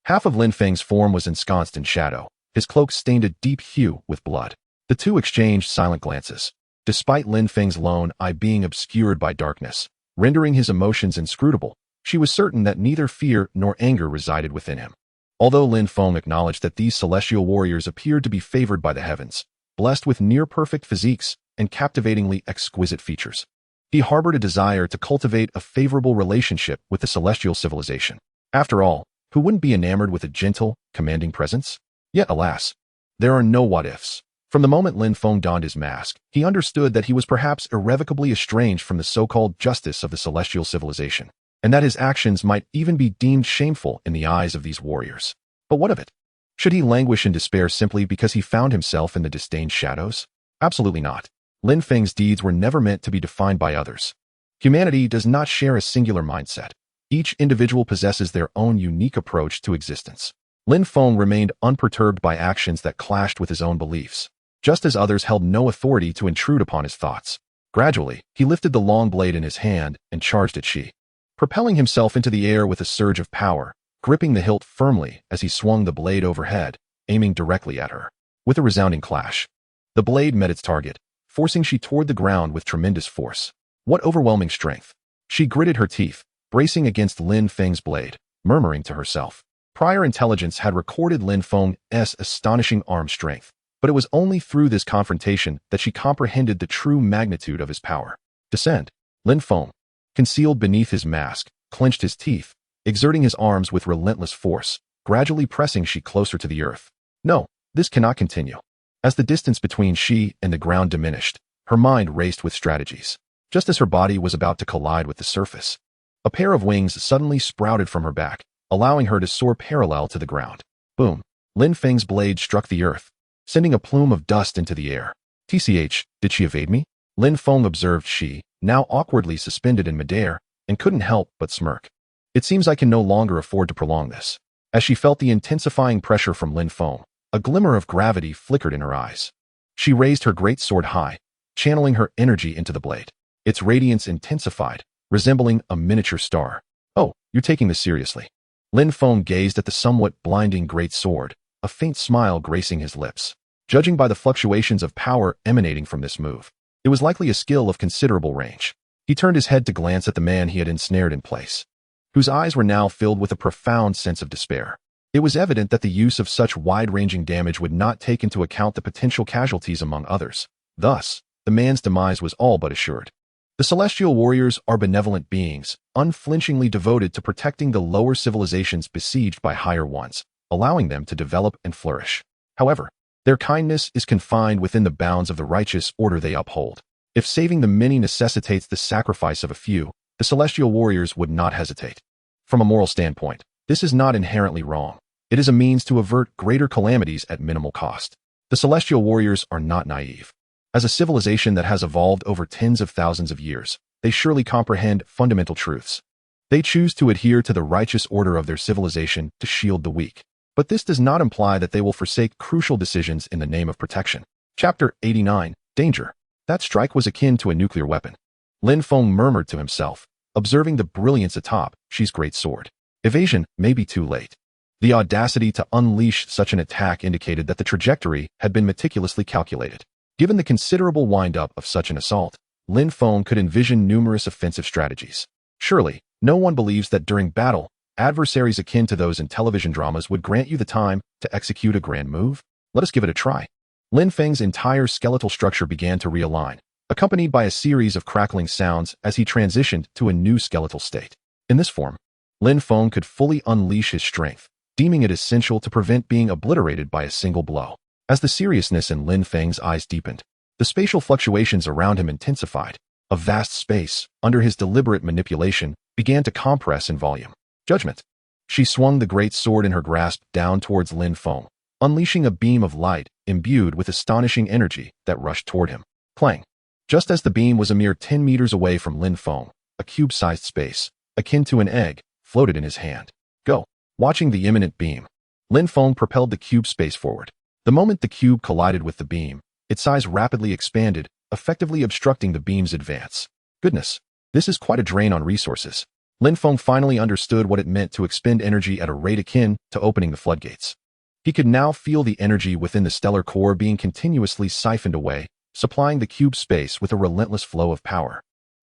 A: Half of Lin Feng's form was ensconced in shadow, his cloak stained a deep hue with blood. The two exchanged silent glances, despite Lin Feng's lone eye being obscured by darkness, rendering his emotions inscrutable. She was certain that neither fear nor anger resided within him. Although Lin Feng acknowledged that these celestial warriors appeared to be favored by the heavens, blessed with near-perfect physiques and captivatingly exquisite features, he harbored a desire to cultivate a favorable relationship with the celestial civilization. After all, who wouldn't be enamored with a gentle, commanding presence? Yet, alas, there are no what-ifs. From the moment Lin Feng donned his mask, he understood that he was perhaps irrevocably estranged from the so-called justice of the celestial civilization, and that his actions might even be deemed shameful in the eyes of these warriors. But what of it? Should he languish in despair simply because he found himself in the disdained shadows? Absolutely not. Lin Feng's deeds were never meant to be defined by others. Humanity does not share a singular mindset. Each individual possesses their own unique approach to existence. Lin Feng remained unperturbed by actions that clashed with his own beliefs, just as others held no authority to intrude upon his thoughts. Gradually, he lifted the long blade in his hand and charged at she, propelling himself into the air with a surge of power, gripping the hilt firmly as he swung the blade overhead, aiming directly at her. With a resounding clash, the blade met its target, forcing she toward the ground with tremendous force. What overwhelming strength! She gritted her teeth, bracing against Lin Feng's blade, murmuring to herself. Prior intelligence had recorded Lin Feng's astonishing arm strength, but it was only through this confrontation that she comprehended the true magnitude of his power. Descend. Lin Feng, concealed beneath his mask, clenched his teeth, exerting his arms with relentless force, gradually pressing she closer to the earth. No, this cannot continue. As the distance between she and the ground diminished, her mind raced with strategies. Just as her body was about to collide with the surface, a pair of wings suddenly sprouted from her back, allowing her to soar parallel to the ground. Boom! Lin Feng's blade struck the earth, sending a plume of dust into the air. TCH, did she evade me? Lin Feng observed she, now awkwardly suspended in midair, and couldn't help but smirk. It seems I can no longer afford to prolong this. As she felt the intensifying pressure from Lin Feng, a glimmer of gravity flickered in her eyes. She raised her great sword high, channeling her energy into the blade. Its radiance intensified, resembling a miniature star. Oh, you're taking this seriously. Lin Feng gazed at the somewhat blinding great sword, a faint smile gracing his lips. Judging by the fluctuations of power emanating from this move, it was likely a skill of considerable range. He turned his head to glance at the man he had ensnared in place, whose eyes were now filled with a profound sense of despair. It was evident that the use of such wide-ranging damage would not take into account the potential casualties among others. Thus, the man's demise was all but assured. The celestial warriors are benevolent beings, unflinchingly devoted to protecting the lower civilizations besieged by higher ones, allowing them to develop and flourish. However, their kindness is confined within the bounds of the righteous order they uphold. If saving the many necessitates the sacrifice of a few, the celestial warriors would not hesitate. From a moral standpoint, this is not inherently wrong. It is a means to avert greater calamities at minimal cost. The celestial warriors are not naive. As a civilization that has evolved over tens of thousands of years, they surely comprehend fundamental truths. They choose to adhere to the righteous order of their civilization to shield the weak. But this does not imply that they will forsake crucial decisions in the name of protection. Chapter 89. Danger. That strike was akin to a nuclear weapon. Lin Feng murmured to himself, observing the brilliance atop she's great sword. Evasion may be too late. The audacity to unleash such an attack indicated that the trajectory had been meticulously calculated. Given the considerable wind-up of such an assault, Lin Feng could envision numerous offensive strategies. Surely, no one believes that during battle, adversaries akin to those in television dramas would grant you the time to execute a grand move? Let us give it a try. Lin Feng's entire skeletal structure began to realign, accompanied by a series of crackling sounds as he transitioned to a new skeletal state. In this form, Lin Feng could fully unleash his strength, deeming it essential to prevent being obliterated by a single blow. As the seriousness in Lin Feng's eyes deepened, the spatial fluctuations around him intensified. A vast space, under his deliberate manipulation, began to compress in volume. Judgment. She swung the great sword in her grasp down towards Lin Feng, unleashing a beam of light imbued with astonishing energy that rushed toward him. Clang. Just as the beam was a mere 10 meters away from Lin Feng, a cube-sized space, akin to an egg, floated in his hand. Go. Watching the imminent beam, Lin Feng propelled the cube space forward. The moment the cube collided with the beam, its size rapidly expanded, effectively obstructing the beam's advance. Goodness, this is quite a drain on resources. Lin Feng finally understood what it meant to expend energy at a rate akin to opening the floodgates. He could now feel the energy within the stellar core being continuously siphoned away, supplying the cube space with a relentless flow of power.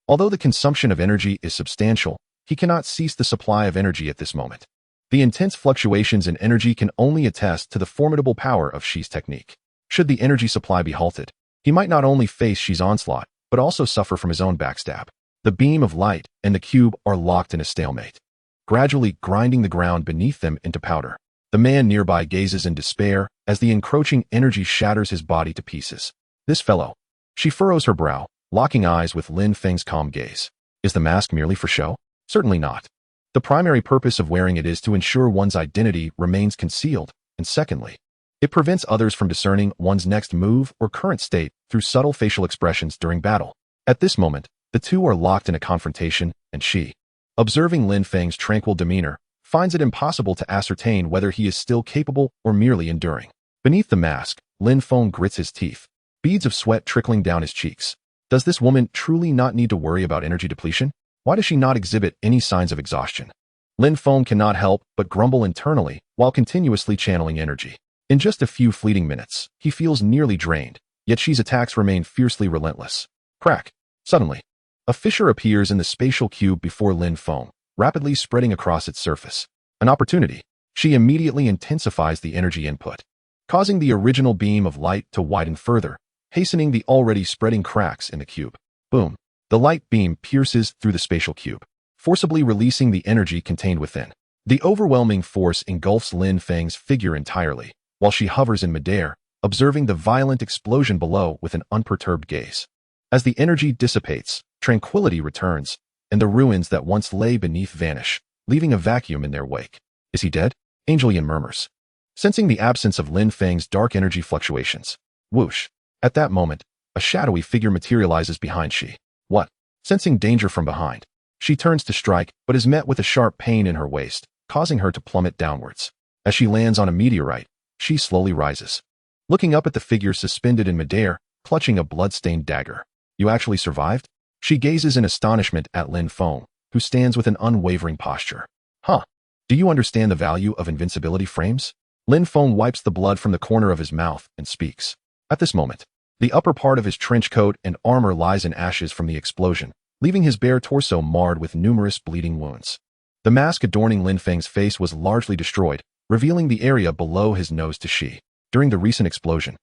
A: Although the consumption of energy is substantial, he cannot cease the supply of energy at this moment. The intense fluctuations in energy can only attest to the formidable power of Shi's technique. Should the energy supply be halted, he might not only face Shi's onslaught, but also suffer from his own backstab. The beam of light and the cube are locked in a stalemate, gradually grinding the ground beneath them into powder. The man nearby gazes in despair as the encroaching energy shatters his body to pieces. This fellow. She furrows her brow, locking eyes with Lin Feng's calm gaze. Is the mask merely for show? Certainly not. The primary purpose of wearing it is to ensure one's identity remains concealed, and secondly, it prevents others from discerning one's next move or current state through subtle facial expressions during battle. At this moment, the two are locked in a confrontation, and she, observing Lin Feng's tranquil demeanor, finds it impossible to ascertain whether he is still capable or merely enduring. Beneath the mask, Lin Feng grits his teeth, beads of sweat trickling down his cheeks. Does this woman truly not need to worry about energy depletion? Why does she not exhibit any signs of exhaustion? Lin Feng cannot help but grumble internally while continuously channeling energy. In just a few fleeting minutes, he feels nearly drained, yet Shi's attacks remain fiercely relentless. Crack. Suddenly, a fissure appears in the spatial cube before Lin Feng, rapidly spreading across its surface. An opportunity. She immediately intensifies the energy input, causing the original beam of light to widen further, hastening the already spreading cracks in the cube. Boom. The light beam pierces through the spatial cube, forcibly releasing the energy contained within. The overwhelming force engulfs Lin Feng's figure entirely, while she hovers in midair, observing the violent explosion below with an unperturbed gaze. As the energy dissipates, tranquility returns, and the ruins that once lay beneath vanish, leaving a vacuum in their wake. Is he dead? Angelian murmurs, sensing the absence of Lin Feng's dark energy fluctuations. Whoosh. At that moment, a shadowy figure materializes behind Shi. What? Sensing danger from behind, she turns to strike, but is met with a sharp pain in her waist, causing her to plummet downwards. As she lands on a meteorite, she slowly rises, looking up at the figure suspended in midair, clutching a blood-stained dagger. You actually survived? She gazes in astonishment at Lin Feng, who stands with an unwavering posture. Huh. Do you understand the value of invincibility frames? Lin Feng wipes the blood from the corner of his mouth and speaks. At this moment, the upper part of his trench coat and armor lies in ashes from the explosion, leaving his bare torso marred with numerous bleeding wounds. The mask adorning Lin Feng's face was largely destroyed, revealing the area below his nose to Shi. During the recent explosion,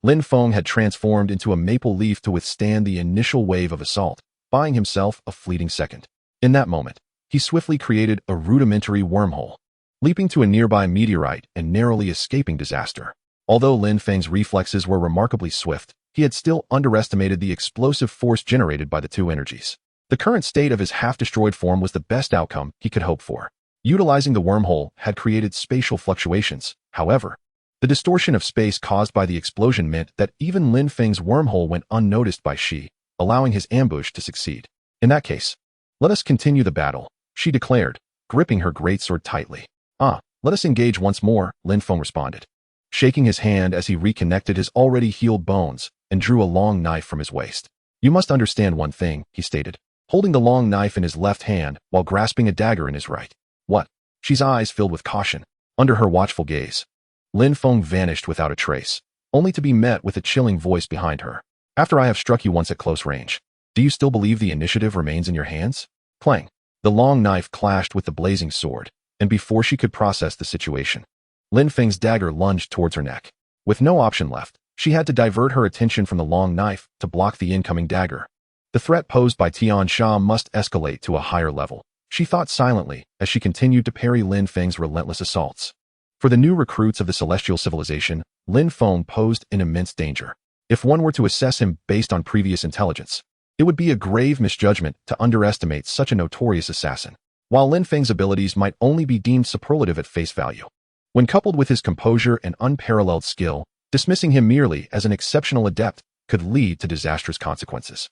A: Lin Feng had transformed into a maple leaf to withstand the initial wave of assault, buying himself a fleeting second. In that moment, he swiftly created a rudimentary wormhole, leaping to a nearby meteorite and narrowly escaping disaster. Although Lin Feng's reflexes were remarkably swift, he had still underestimated the explosive force generated by the two energies. The current state of his half-destroyed form was the best outcome he could hope for. Utilizing the wormhole had created spatial fluctuations. However, the distortion of space caused by the explosion meant that even Lin Feng's wormhole went unnoticed by Shi, allowing his ambush to succeed. In that case, let us continue the battle, she declared, gripping her greatsword tightly. Let us engage once more, Lin Feng responded, shaking his hand as he reconnected his already healed bones and drew a long knife from his waist. You must understand one thing, he stated, holding the long knife in his left hand while grasping a dagger in his right. What? Shi's eyes filled with caution. Under her watchful gaze, Lin Feng vanished without a trace, only to be met with a chilling voice behind her. After I have struck you once at close range, do you still believe the initiative remains in your hands? Clang. The long knife clashed with the blazing sword, and before she could process the situation, Lin Feng's dagger lunged towards her neck. With no option left, she had to divert her attention from the long knife to block the incoming dagger. The threat posed by Tian Sha must escalate to a higher level, she thought silently as she continued to parry Lin Feng's relentless assaults. For the new recruits of the celestial civilization, Lin Feng posed an immense danger. If one were to assess him based on previous intelligence, it would be a grave misjudgment to underestimate such a notorious assassin. While Lin Feng's abilities might only be deemed superlative at face value, when coupled with his composure and unparalleled skill, dismissing him merely as an exceptional adept could lead to disastrous consequences.